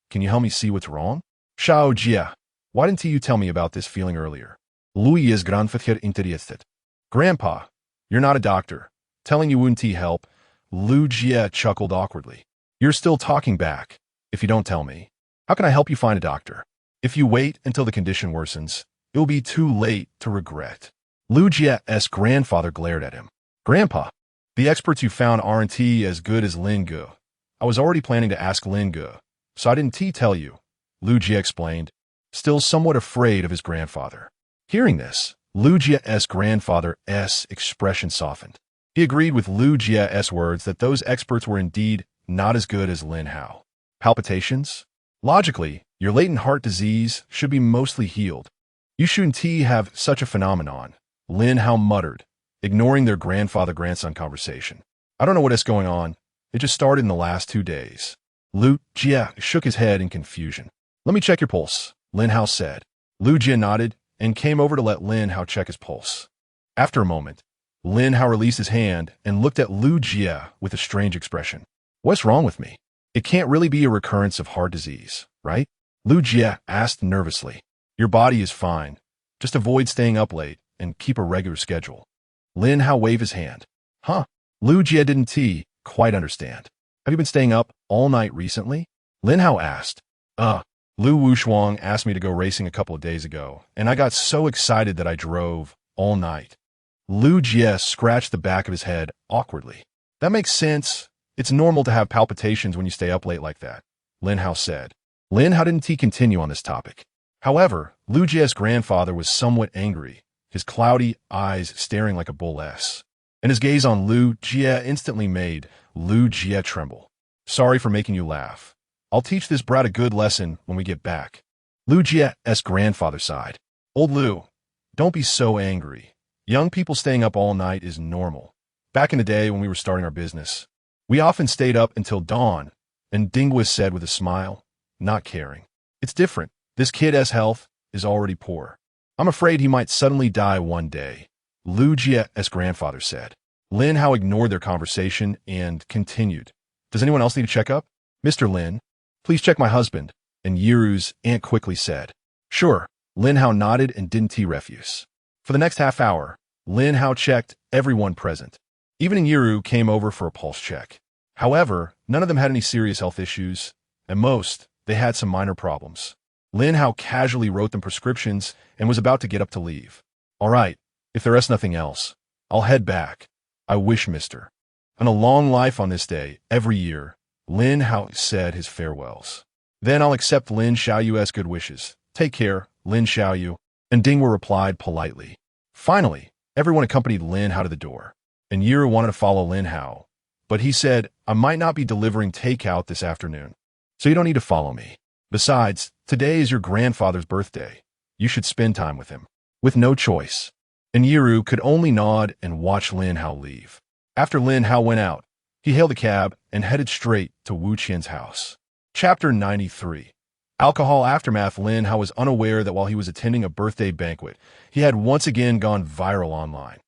Can you help me see what's wrong? Xiao Jie, why didn't you tell me about this feeling earlier? Lu is grandfather interested. Grandpa, you're not a doctor. Telling you wouldn't help. Lu Jie chuckled awkwardly. You're still talking back. If you don't tell me, how can I help you find a doctor? If you wait until the condition worsens, it will be too late to regret. Lu Jie's grandfather glared at him. Grandpa, the experts you found aren't as good as Lin Ge. I was already planning to ask Lin Ge, so I didn't tell you, Lu Jie explained, still somewhat afraid of his grandfather. Hearing this, Lu Jie's grandfather's expression softened. He agreed with Lu Jie's words that those experts were indeed not as good as Lin Hao. Palpitations? Logically, your latent heart disease should be mostly healed. You shouldn't have such a phenomenon, Lin Hao muttered, ignoring their grandfather-grandson conversation. I don't know what is going on. It just started in the last 2 days. Lu Jie shook his head in confusion. Let me check your pulse, Lin Hao said. Lu Jie nodded and came over to let Lin Hao check his pulse. After a moment, Lin Hao released his hand and looked at Lu Jie with a strange expression. What's wrong with me? It can't really be a recurrence of heart disease, right? Lu Jie asked nervously. Your body is fine. Just avoid staying up late and keep a regular schedule. Lin Hao waved his hand. Huh? Lu Jie didn't quite understand. Have you been staying up all night recently? Lin Hao asked. Lu Wushuang asked me to go racing a couple of days ago, and I got so excited that I drove all night. Lu Jie scratched the back of his head awkwardly. That makes sense. It's normal to have palpitations when you stay up late like that, Lin Hao said. Lin Hao didn't continue on this topic. However, Lu Jie's grandfather was somewhat angry, his cloudy eyes staring like a bull's, and his gaze on Lu Jie instantly made Lu Jie tremble. Sorry for making you laugh. I'll teach this brat a good lesson when we get back. Lu Jie's grandfather sighed. Old Lu, don't be so angry. Young people staying up all night is normal. Back in the day when we were starting our business, we often stayed up until dawn, and Ndingwa said with a smile, not caring. It's different. This kid's health is already poor. I'm afraid he might suddenly die one day, Lu Jie's grandfather said. Lin Hao ignored their conversation and continued. Does anyone else need a checkup? Mr. Lin, please check my husband, and Yiru's aunt quickly said. Sure, Lin Hao nodded and didn't refuse. For the next half hour, Lin Hao checked everyone present. Even Yiru came over for a pulse check. However, none of them had any serious health issues. At most, they had some minor problems. Lin Hao casually wrote them prescriptions and was about to get up to leave. All right, if there is nothing else, I'll head back. I wish Mr. And a long life on this day, every year, Lin Hao said his farewells. Then I'll accept Lin Xiaoyu's good wishes. Take care, Lin Xiaoyu. And Ndingwa replied politely. Finally, everyone accompanied Lin Hao to the door. And Yiru wanted to follow Lin Hao, but he said, I might not be delivering takeout this afternoon, so you don't need to follow me. Besides, today is your grandfather's birthday. You should spend time with him. With no choice. And Yiru could only nod and watch Lin Hao leave. After Lin Hao went out, He hailed a cab and headed straight to Wu Qian's house. Chapter 93. Alcohol aftermath. Lin Hao was unaware that while he was attending a birthday banquet, he had once again gone viral online.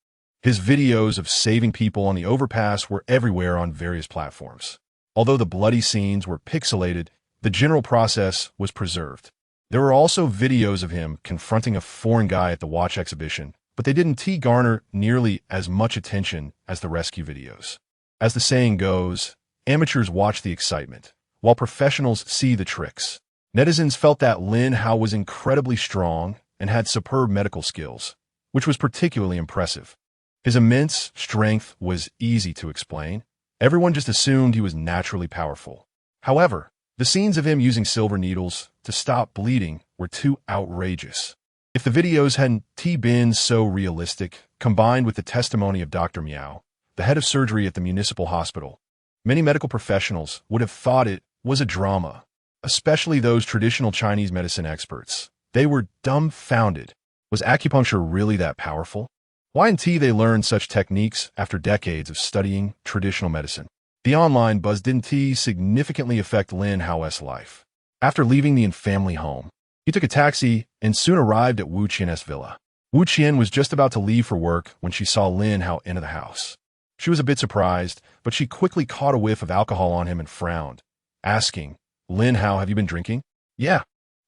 His videos of saving people on the overpass were everywhere on various platforms. Although the bloody scenes were pixelated, the general process was preserved. There were also videos of him confronting a foreign guy at the watch exhibition, but they didn't garner nearly as much attention as the rescue videos. As the saying goes, amateurs watch the excitement, while professionals see the tricks. Netizens felt that Lin Hao was incredibly strong and had superb medical skills, which was particularly impressive. His immense strength was easy to explain. Everyone just assumed he was naturally powerful. However, the scenes of him using silver needles to stop bleeding were too outrageous. If the videos hadn't been so realistic, combined with the testimony of Dr. Miao, the head of surgery at the municipal hospital, many medical professionals would have thought it was a drama, especially those traditional Chinese medicine experts. They were dumbfounded. Was acupuncture really that powerful? Why didn't they learn such techniques after decades of studying traditional medicine? The online buzz didn't significantly affect Lin Hao's life. After leaving the family home, he took a taxi and soon arrived at Wu Qian's villa. Wu Qian was just about to leave for work when she saw Lin Hao enter the house. She was a bit surprised, but she quickly caught a whiff of alcohol on him and frowned, asking, "Lin Hao, have you been drinking?" "Yeah.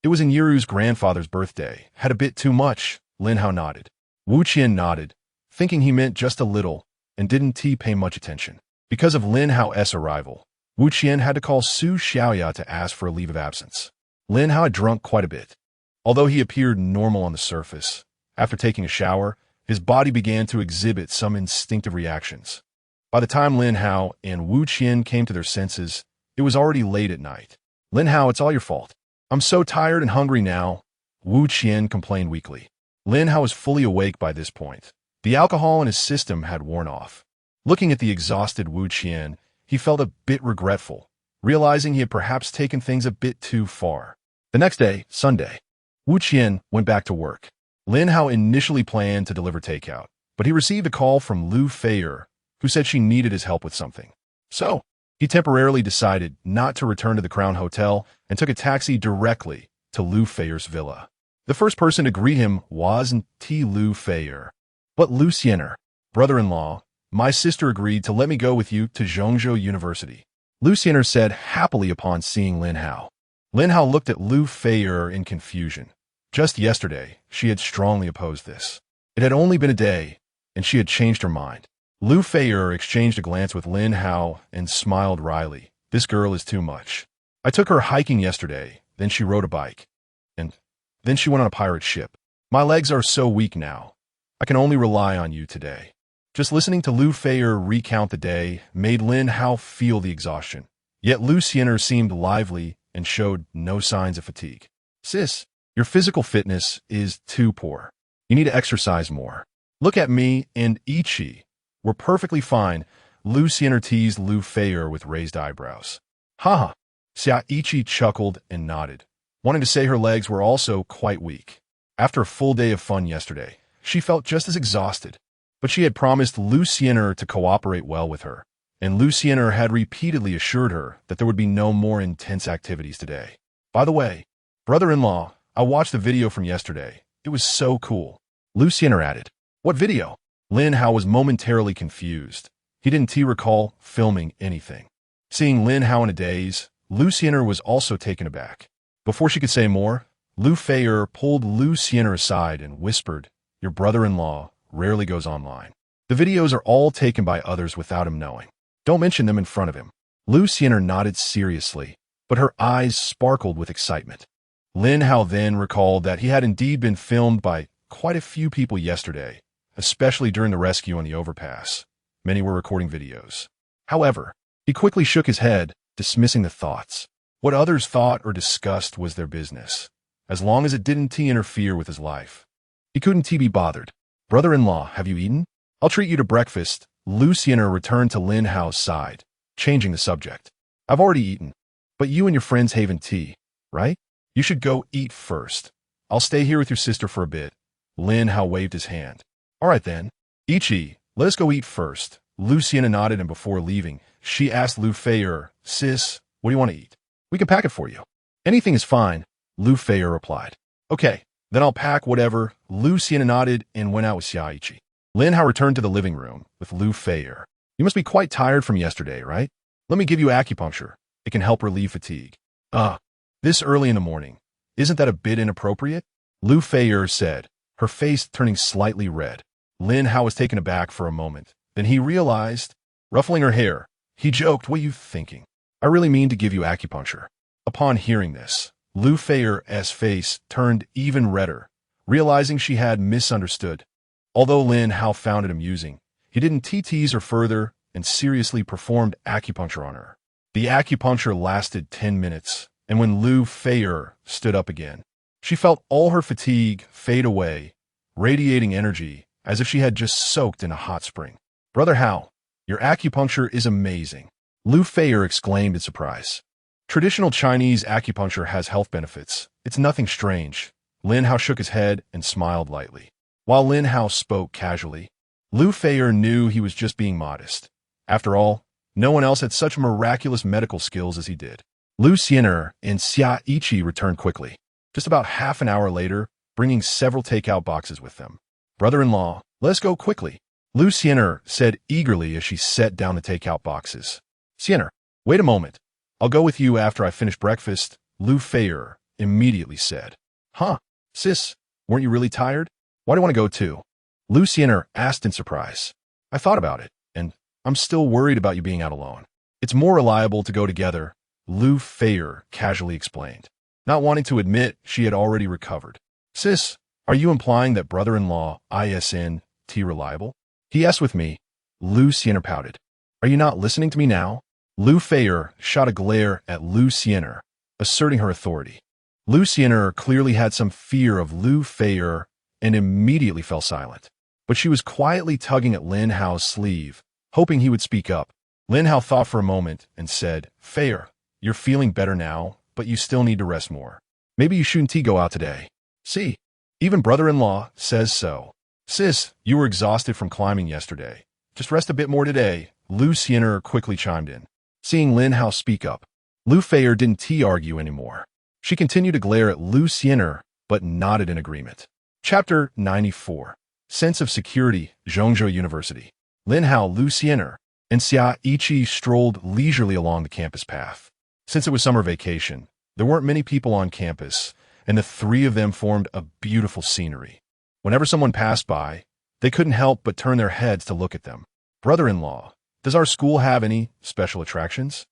It was in Yiru's grandfather's birthday. Had a bit too much." Lin Hao nodded. Wu Qian nodded, thinking he meant just a little, and didn't pay much attention. Because of Lin Hao's arrival, Wu Qian had to call Su Xiaoya to ask for a leave of absence. Lin Hao had drunk quite a bit. Although he appeared normal on the surface, after taking a shower, his body began to exhibit some instinctive reactions. By the time Lin Hao and Wu Qian came to their senses, it was already late at night. "Lin Hao, it's all your fault. I'm so tired and hungry now," Wu Qian complained weakly. Lin Hao was fully awake by this point. The alcohol in his system had worn off. Looking at the exhausted Wu Qian, he felt a bit regretful, realizing he had perhaps taken things a bit too far. The next day, Sunday, Wu Qian went back to work. Lin Hao initially planned to deliver takeout, but he received a call from Lu Feier, who said she needed his help with something. So, he temporarily decided not to return to the Crown Hotel and took a taxi directly to Lu Feier's villa. The first person to greet him wasn't Lu Feier, but Lu Xiener, brother-in-law. "My sister agreed to let me go with you to Zhongzhou University," Lu Xiener said happily upon seeing Lin Hao. Lin Hao looked at Lu Feier in confusion. Just yesterday, she had strongly opposed this. It had only been a day, and she had changed her mind. Lu Feier exchanged a glance with Lin Hao and smiled wryly. "This girl is too much. I took her hiking yesterday, then she rode a bike. And then she went on a pirate ship. My legs are so weak now. I can only rely on you today." Just listening to Lu Feier recount the day made Lin Hao feel the exhaustion. Yet Lu Xiener seemed lively and showed no signs of fatigue. "Sis, your physical fitness is too poor. You need to exercise more. Look at me and Ichi. We're perfectly fine," Lu Xiener teased Lu Feier with raised eyebrows. "Haha." Xia Ichi chuckled and nodded, wanting to say her legs were also quite weak. After a full day of fun yesterday, she felt just as exhausted. But she had promised Lu Xiener to cooperate well with her, and Lu Xiener had repeatedly assured her that there would be no more intense activities today. "By the way, brother-in-law, I watched the video from yesterday. It was so cool," Lu Xiener added. "What video?" Lin Hao was momentarily confused. He didn't recall filming anything. Seeing Lin Hao in a daze, Lu Xiener was also taken aback. Before she could say more, Lu Feier pulled Lu Xiener aside and whispered, "Your brother-in-law rarely goes online. The videos are all taken by others without him knowing. Don't mention them in front of him." Lu Xiener nodded seriously, but her eyes sparkled with excitement. Lin Hao then recalled that he had indeed been filmed by quite a few people yesterday, especially during the rescue on the overpass. Many were recording videos. However, he quickly shook his head, dismissing the thoughts. What others thought or discussed was their business, as long as it didn't interfere with his life. He couldn't be bothered. "Brother-in-law, have you eaten? I'll treat you to breakfast." Lu Xiener returned to Lin Hao's side, changing the subject. "I've already eaten, but you and your friends haven't tea, right? You should go eat first. I'll stay here with your sister for a bit." Lin Hao waved his hand. "All right then. Ichi, let us go eat first." Lu Xiener nodded, and before leaving, she asked Lu Feier, "Sis, what do you want to eat? We can pack it for you." "Anything is fine," Lu Feier replied. "Okay, then I'll pack whatever." Lu Xian nodded and went out with Xiaiqi. Lin Hao returned to the living room with Lu Feier. "You must be quite tired from yesterday, right? Let me give you acupuncture. It can help relieve fatigue." This early in the morning. Isn't that a bit inappropriate?" Lu Feier said, her face turning slightly red. Lin Hao was taken aback for a moment. Then he realized, ruffling her hair, he joked, "What are you thinking? I really mean to give you acupuncture." Upon hearing this, Lu Feier's face turned even redder, realizing she had misunderstood. Although Lin Hao found it amusing, he didn't tease her further and seriously performed acupuncture on her. The acupuncture lasted 10 minutes, and when Lu Feier stood up again, she felt all her fatigue fade away, radiating energy as if she had just soaked in a hot spring. "Brother Hao, your acupuncture is amazing," Lu Feier exclaimed in surprise. "Traditional Chinese acupuncture has health benefits. It's nothing strange." Lin Hao shook his head and smiled lightly. While Lin Hao spoke casually, Lu Feier knew he was just being modest. After all, no one else had such miraculous medical skills as he did. Lu Xianer and Xiaiqi returned quickly, just about half an hour later, bringing several takeout boxes with them. "Brother-in-law, let's go quickly," Lu Xianer said eagerly as she set down the takeout boxes. "Xianer, wait a moment. I'll go with you after I finish breakfast," Lu Feier immediately said. "Huh, sis, weren't you really tired? Why do you want to go too?" Lu Xianer asked in surprise. "I thought about it, and I'm still worried about you being out alone. It's more reliable to go together," Lu Feier casually explained, not wanting to admit she had already recovered. "Sis, are you implying that brother-in-law isn't reliable?" he asked with me. Lu Xianer pouted. "Are you not listening to me now?" Lu Feier shot a glare at Lu Xianer, asserting her authority. Lu Xianer clearly had some fear of Lu Feier and immediately fell silent. But she was quietly tugging at Lin Hao's sleeve, hoping he would speak up. Lin Hao thought for a moment and said, "Feier, you're feeling better now, but you still need to rest more. Maybe you shouldn't go out today. See, even brother-in-law says so." "Sis, you were exhausted from climbing yesterday. Just rest a bit more today," Lu Xianer quickly chimed in. Seeing Lin Hao speak up, Lu Feier didn't argue anymore. She continued to glare at Lu Xianer, but nodded in agreement. Chapter 94. Sense of Security, Zhongzhou University. Lin Hao, Lu Xianer, and Xiaiqi strolled leisurely along the campus path. Since it was summer vacation, there weren't many people on campus, and the three of them formed a beautiful scenery. Whenever someone passed by, they couldn't help but turn their heads to look at them. "Brother-in-law, does our school have any special attractions?"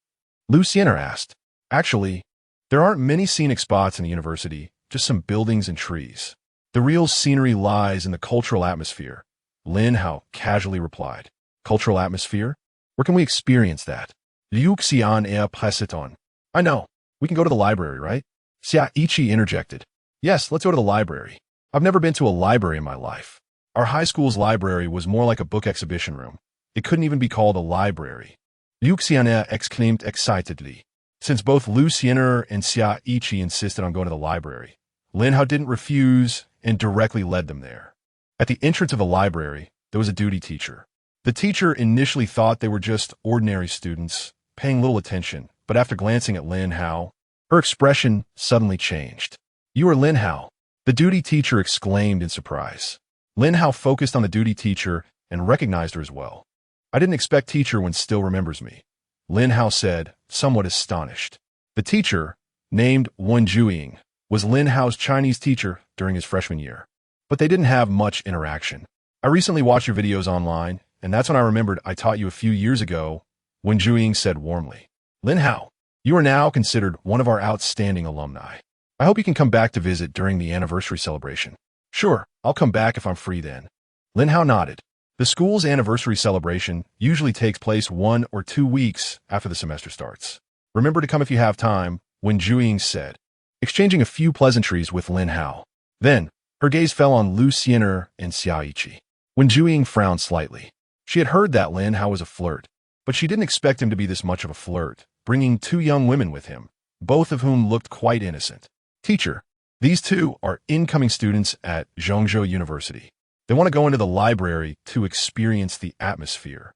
Lu Xianer asked. "Actually, there aren't many scenic spots in the university, just some buildings and trees. The real scenery lies in the cultural atmosphere," Lin Hao casually replied. "Cultural atmosphere? Where can we experience that?" "Liu Xian e Plesiton." "I know. We can go to the library, right?" Xiaiqi interjected. "Yes, let's go to the library. I've never been to a library in my life. Our high school's library was more like a book exhibition room. It couldn't even be called a library." Liu Xian exclaimed excitedly. Since both Lu Xianer and Xiaiqi insisted on going to the library, Lin Hao didn't refuse and directly led them there. At the entrance of the library, there was a duty teacher. The teacher initially thought they were just ordinary students, paying little attention, but after glancing at Lin Hao, her expression suddenly changed. "You are Lin Hao," the duty teacher exclaimed in surprise. Lin Hao focused on the duty teacher and recognized her as well. "I didn't expect teacher one still remembers me," Lin Hao said, somewhat astonished. The teacher, named Wen Zhuiying, was Lin Hao's Chinese teacher during his freshman year. But they didn't have much interaction. "I recently watched your videos online, and that's when I remembered I taught you a few years ago," Wen Zhuiying said warmly. "Lin Hao, you are now considered one of our outstanding alumni. I hope you can come back to visit during the anniversary celebration." "Sure, I'll come back if I'm free then." Lin Hao nodded. The school's anniversary celebration usually takes place 1 or 2 weeks after the semester starts. "Remember to come if you have time," Wen Zhuiying said, exchanging a few pleasantries with Lin Hao. Then, her gaze fell on Lu Xianer and Xiaiqi. Wen Zhuiying frowned slightly. She had heard that Lin Hao was a flirt, but she didn't expect him to be this much of a flirt, bringing 2 young women with him, both of whom looked quite innocent. "Teacher, these 2 are incoming students at Zhongzhou University. They want to go into the library to experience the atmosphere."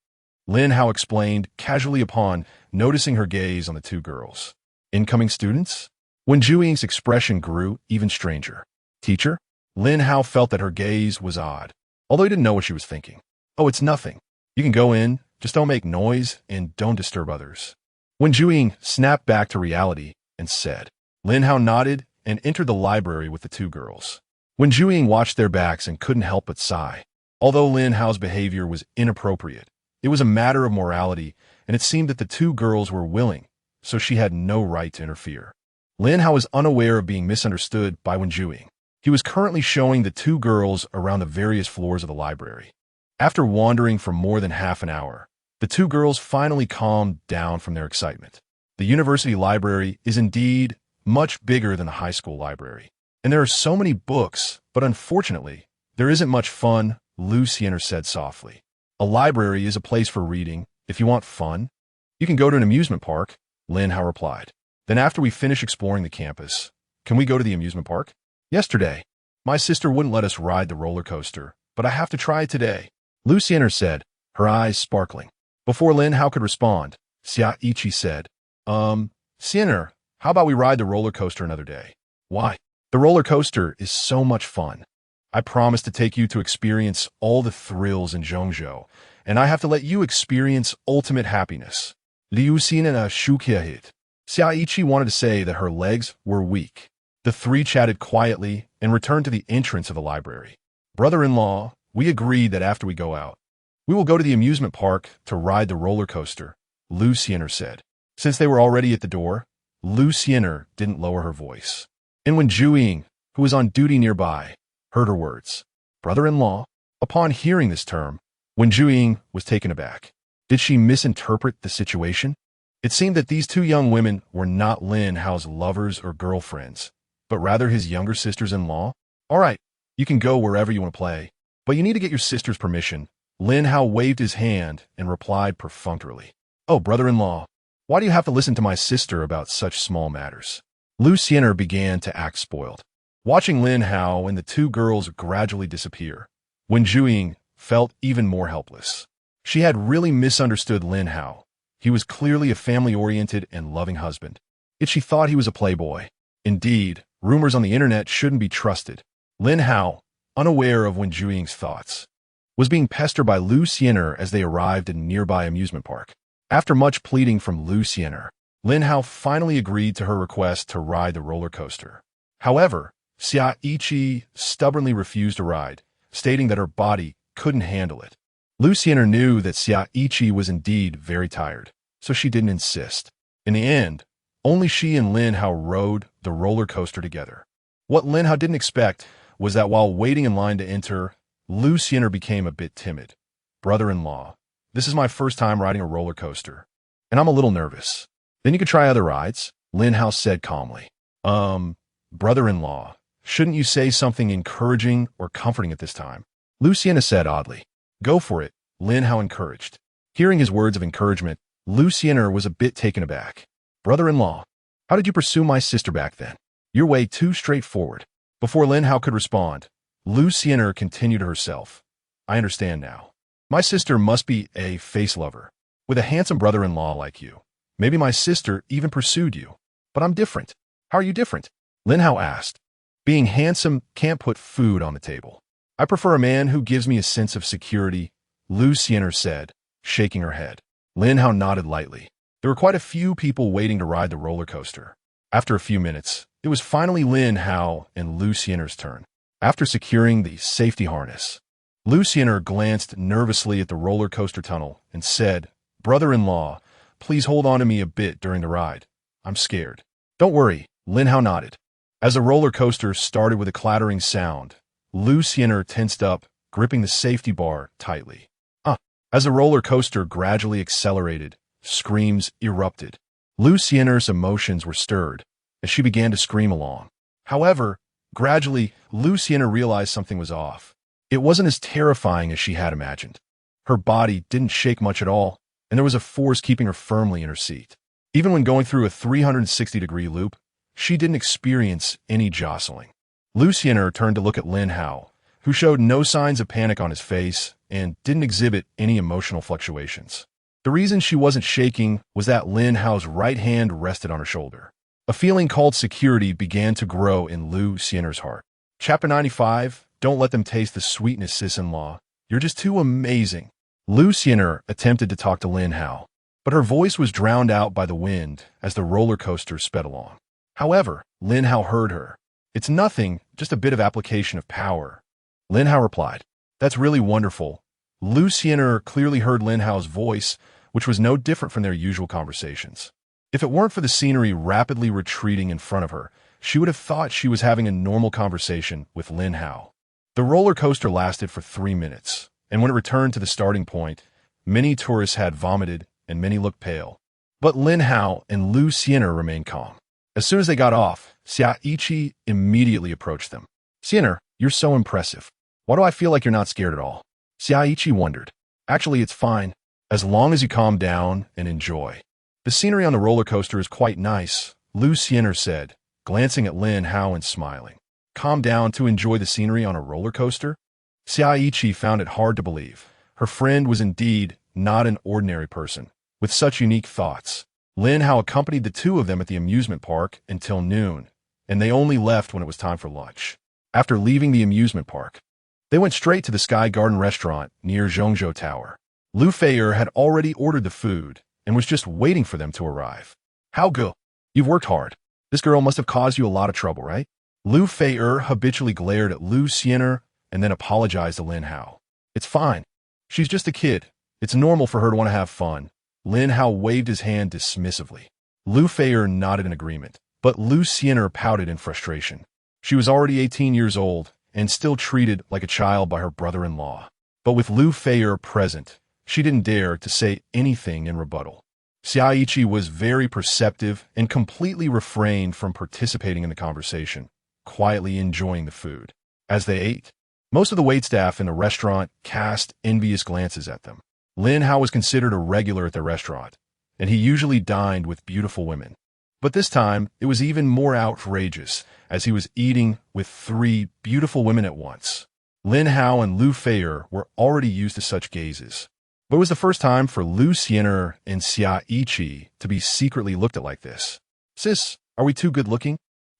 Lin Hao explained casually upon noticing her gaze on the two girls. Incoming students? When Zhu expression grew even stranger. Teacher? Lin Hao felt that her gaze was odd, although he didn't know what she was thinking. Oh, it's nothing. You can go in, just don't make noise and don't disturb others. When Zhu snapped back to reality and said, Lin Hao nodded and entered the library with the two girls. When Zhu watched their backs and couldn't help but sigh. Although Lin Hao's behavior was inappropriate, it was a matter of morality, and it seemed that the two girls were willing, so she had no right to interfere. Lin Hao was unaware of being misunderstood by Wen Zhu. He was currently showing the two girls around the various floors of the library. After wandering for more than half an hour, the two girls finally calmed down from their excitement. The university library is indeed much bigger than the high school library, and there are so many books, but unfortunately, there isn't much fun, Lu Xian'er said softly. A library is a place for reading. If you want fun, you can go to an amusement park, Lin Hao replied. Then after we finish exploring the campus, can we go to the amusement park? Yesterday, my sister wouldn't let us ride the roller coaster, but I have to try it today, Lu Xian'er said, her eyes sparkling. Before Lin Hao could respond, Xia Ichi said, Xian'er, how about we ride the roller coaster another day? Why? The roller coaster is so much fun. I promise to take you to experience all the thrills in Zhongzhou, and I have to let you experience ultimate happiness. Liu Xian'er shukiahit. Xia Ichi wanted to say that her legs were weak. The three chatted quietly and returned to the entrance of the library. Brother-in-law, we agreed that after we go out, we will go to the amusement park to ride the roller coaster, Lu Xian'er said. Since they were already at the door, Lu Xian'er didn't lower her voice. And when Zhu, who was on duty nearby, heard her words, brother-in-law, upon hearing this term, when Zhu was taken aback. Did she misinterpret the situation? It seemed that these two young women were not Lin Hao's lovers or girlfriends, but rather his younger sisters-in-law. All right, you can go wherever you want to play, but you need to get your sister's permission. Lin Hao waved his hand and replied perfunctorily. Oh, brother-in-law, why do you have to listen to my sister about such small matters? Lu Xian'er began to act spoiled. Watching Lin Hao and the two girls gradually disappear, Wen Zhu felt even more helpless. She had really misunderstood Lin Hao. He was clearly a family-oriented and loving husband. Yet she thought he was a playboy. Indeed, rumors on the internet shouldn't be trusted. Lin Hao, unaware of Wen Zhu's thoughts, was being pestered by Lu Xian'er as they arrived at a nearby amusement park. After much pleading from Lu Xian'er, Lin Hao finally agreed to her request to ride the roller coaster. However, Xia Ichi stubbornly refused to ride, stating that her body couldn't handle it. Lu Xian'er knew that Xia Ichi was indeed very tired, so she didn't insist. In the end, only she and Lin Hao rode the roller coaster together. What Lin Hao didn't expect was that while waiting in line to enter, Lu Xian'er became a bit timid. Brother-in-law, this is my first time riding a roller coaster, and I'm a little nervous. Then you could try other rides, Lin Hao said calmly. Brother-in-law, shouldn't you say something encouraging or comforting at this time? Lu Xian'er said oddly. Go for it, Lin Hao encouraged. Hearing his words of encouragement, Lu Xian'er was a bit taken aback. Brother-in-law, how did you pursue my sister back then? You're way too straightforward. Before Lin Hao could respond, Lu Xian'er continued to herself. I understand now. My sister must be a face lover. With a handsome brother-in-law like you, maybe my sister even pursued you. But I'm different. How are you different? Lin Hao asked. Being handsome can't put food on the table. I prefer a man who gives me a sense of security, Lu Xian'er said, shaking her head. Lin Hao nodded lightly. There were quite a few people waiting to ride the roller coaster. After a few minutes, it was finally Lin Hao and Lu Xian'er's turn. After securing the safety harness, Lu Xian'er glanced nervously at the roller coaster tunnel and said, Brother-in-law, please hold on to me a bit during the ride. I'm scared. Don't worry, Lin Hao nodded. As the roller coaster started with a clattering sound, Lu Xian'er tensed up, gripping the safety bar tightly. As the roller coaster gradually accelerated, screams erupted. Lu Xian'er's emotions were stirred as she began to scream along. However, gradually, Lu Xian'er realized something was off. It wasn't as terrifying as she had imagined. Her body didn't shake much at all, and there was a force keeping her firmly in her seat. Even when going through a 360-degree loop, she didn't experience any jostling. Lu Xian'er turned to look at Lin Hao, who showed no signs of panic on his face and didn't exhibit any emotional fluctuations. The reason she wasn't shaking was that Lin Hao's right hand rested on her shoulder. A feeling called security began to grow in Lu Xiener's heart. Chapter 95, Don't let them taste the sweetness, sis-in-law. You're just too amazing. Lu Xiener attempted to talk to Lin Hao, but her voice was drowned out by the wind as the roller coaster sped along. However, Lin Hao heard her. It's nothing, just a bit of application of power. Lin Hao replied, That's really wonderful. Lu Xiener clearly heard Lin Hao's voice, which was no different from their usual conversations. If it weren't for the scenery rapidly retreating in front of her, she would have thought she was having a normal conversation with Lin Hao. The roller coaster lasted for 3 minutes, and when it returned to the starting point, many tourists had vomited and many looked pale. But Lin Hao and Lu Xiener remained calm. As soon as they got off, Xiaiqi immediately approached them. Xiener, you're so impressive. Why do I feel like you're not scared at all? Xiaiqi wondered. Actually, it's fine, as long as you calm down and enjoy. The scenery on the roller coaster is quite nice, Lu Xiener said, glancing at Lin Hao and smiling. Calm down to enjoy the scenery on a roller coaster? Xiaiqi found it hard to believe. Her friend was indeed not an ordinary person, with such unique thoughts. Lin Hao accompanied the two of them at the amusement park until noon, and they only left when it was time for lunch. After leaving the amusement park, they went straight to the Sky Garden restaurant near Zhongzhou Tower. Lu Feier had already ordered the food and was just waiting for them to arrive. How good? You've worked hard. This girl must have caused you a lot of trouble, right? Lu Feier habitually glared at Lu Xiener and then apologized to Lin Hao. It's fine. She's just a kid. It's normal for her to want to have fun. Lin Hao waved his hand dismissively. Lu Feier nodded in agreement, but Lu Xiener pouted in frustration. She was already 18 years old and still treated like a child by her brother-in-law. But with Lu Feier present, she didn't dare to say anything in rebuttal. Xiaiqi was very perceptive and completely refrained from participating in the conversation, quietly enjoying the food. As they ate, most of the waitstaff in the restaurant cast envious glances at them. Lin Hao was considered a regular at the restaurant, and he usually dined with beautiful women. But this time, it was even more outrageous, as he was eating with 3 beautiful women at once. Lin Hao and Lu Feier were already used to such gazes, but it was the first time for Lu Xiener and Xiaiqi to be secretly looked at like this. Sis, are we too good looking?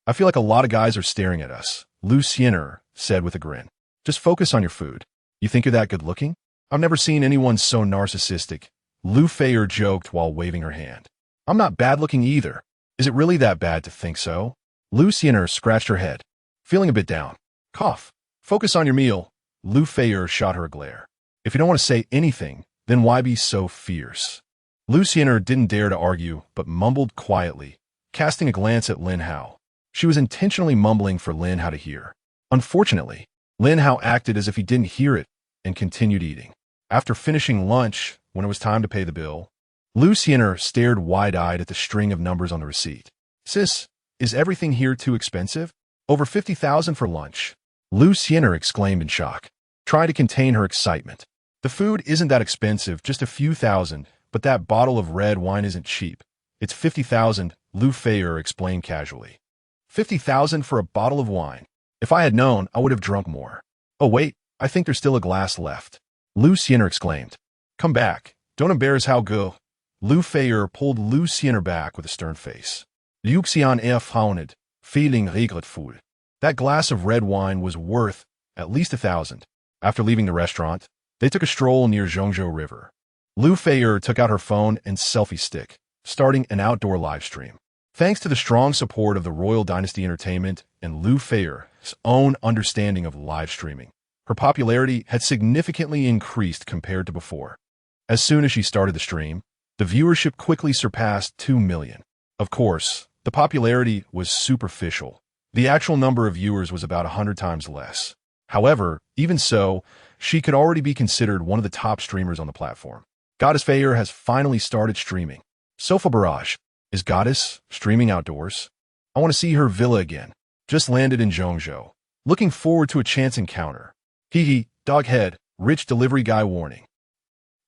I feel like a lot of guys are staring at us, Lu Xiener said with a grin. Just focus on your food. You think you're that good looking? I've never seen anyone so narcissistic, Lu Feier joked while waving her hand. I'm not bad looking either. Is it really that bad to think so? Lu Xiener scratched her head, feeling a bit down. Cough. Focus on your meal. Lu Feier shot her a glare. If you don't want to say anything, then why be so fierce? Lu Xiener didn't dare to argue, but mumbled quietly, casting a glance at Lin Hao. She was intentionally mumbling for Lin Hao to hear. Unfortunately, Lin Hao acted as if he didn't hear it and continued eating. After finishing lunch, when it was time to pay the bill, Lu Xiener stared wide-eyed at the string of numbers on the receipt. Sis, is everything here too expensive? Over 50,000 for lunch. Lu Xiener exclaimed in shock. Try to contain her excitement. The food isn't that expensive, just a few thousand, but that bottle of red wine isn't cheap. It's 50,000, Lu Feier explained casually. 50,000 for a bottle of wine. If I had known, I would have drunk more. Oh wait, I think there's still a glass left. Lu Xiener exclaimed. Come back. Don't embarrass Hao Ge. Lu Feier pulled Lu Xiener back with a stern face. Liu Xian erfrowed, feeling regretful. That glass of red wine was worth at least 1,000. After leaving the restaurant, they took a stroll near Zhongzhou River. Lu Feier took out her phone and selfie stick, starting an outdoor live stream. Thanks to the strong support of the Royal Dynasty Entertainment and Lu Feier's own understanding of live streaming, her popularity had significantly increased compared to before. As soon as she started the stream, the viewership quickly surpassed 2 million. Of course, the popularity was superficial. The actual number of viewers was about 100 times less. However, even so, she could already be considered one of the top streamers on the platform. Goddess Feier has finally started streaming. Sofa Barrage. Is Goddess streaming outdoors? I want to see her villa again. Just landed in Zhongzhou. Looking forward to a chance encounter. Hee doghead, rich delivery guy warning.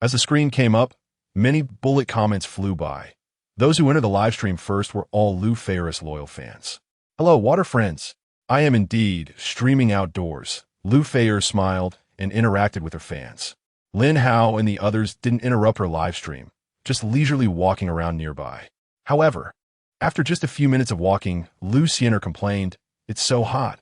As the screen came up, many bullet comments flew by. Those who entered the livestream first were all Lu Feier's loyal fans. Hello, water friends. I am indeed streaming outdoors. Lu Feier smiled and interacted with her fans. Lin Hao and the others didn't interrupt her livestream, just leisurely walking around nearby. However, after just a few minutes of walking, Lu Xian'er complained, "It's so hot.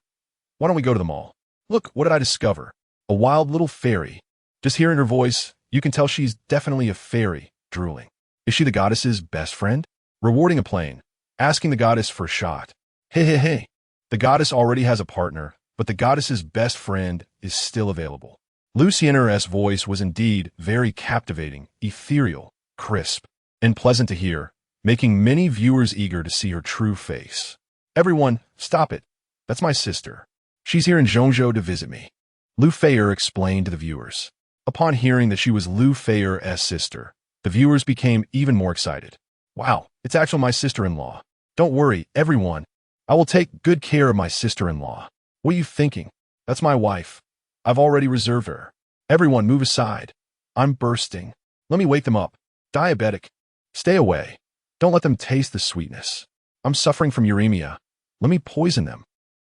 Why don't we go to the mall? Look, what did I discover? A wild little fairy." Just hearing her voice, you can tell she's definitely a fairy, drooling. Is she the goddess's best friend? Rewarding a plane, asking the goddess for a shot. Hey. The goddess already has a partner, but the goddess's best friend is still available. Lu Xian'er's voice was indeed very captivating, ethereal, crisp, and pleasant to hear, making many viewers eager to see her true face. "Everyone, stop it. That's my sister. She's here in Zhongzhou to visit me," Lu Fei'er explained to the viewers. Upon hearing that she was Lu Fei'er's sister, the viewers became even more excited. "Wow, it's actually my sister-in-law. Don't worry, everyone. I will take good care of my sister-in-law. What are you thinking? That's my wife. I've already reserved her. Everyone move aside. I'm bursting. Let me wake them up. Diabetic. Stay away. Don't let them taste the sweetness. I'm suffering from uremia. Let me poison them."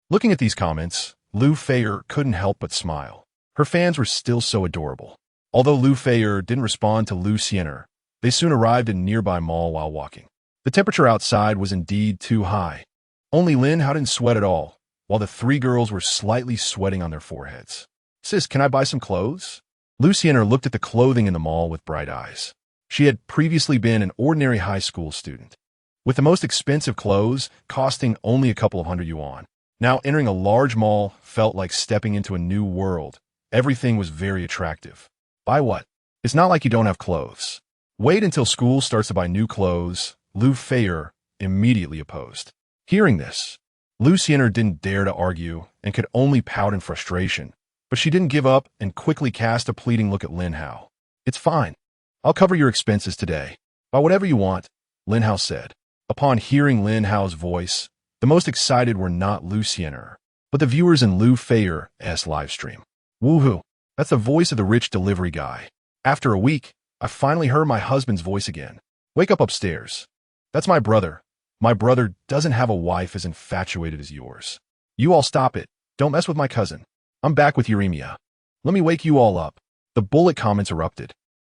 Looking at these comments, Lu Fei'er couldn't help but smile. Her fans were still so adorable. Although Lu Fei'er didn't respond to Lu Xian'er, they soon arrived in a nearby mall while walking. The temperature outside was indeed too high. Only Lin Hao didn't sweat at all, while the three girls were slightly sweating on their foreheads. "Sis, can I buy some clothes?" Lu Xian'er looked at the clothing in the mall with bright eyes. She had previously been an ordinary high school student, with the most expensive clothes costing only a couple of hundred yuan. Now entering a large mall felt like stepping into a new world. Everything was very attractive. Buy what? It's not like you don't have clothes. Wait until school starts to buy new clothes, Lu Fei'er immediately opposed. Hearing this, Lu Xian'er didn't dare to argue and could only pout in frustration, but she didn't give up and quickly cast a pleading look at Lin Hao. "It's fine. I'll cover your expenses today. Buy whatever you want," Lin Hao said. Upon hearing Lin Hao's voice, the most excited were not Lu Xian'er, but the viewers in Lu Fei'er's livestream. "Woohoo, that's the voice of the rich delivery guy. After a week, I finally heard my husband's voice again. Wake up upstairs. That's my brother. My brother doesn't have a wife as infatuated as yours. You all stop it. Don't mess with my cousin. I'm back with uremia. Let me wake you all up." The bullet comments erupted.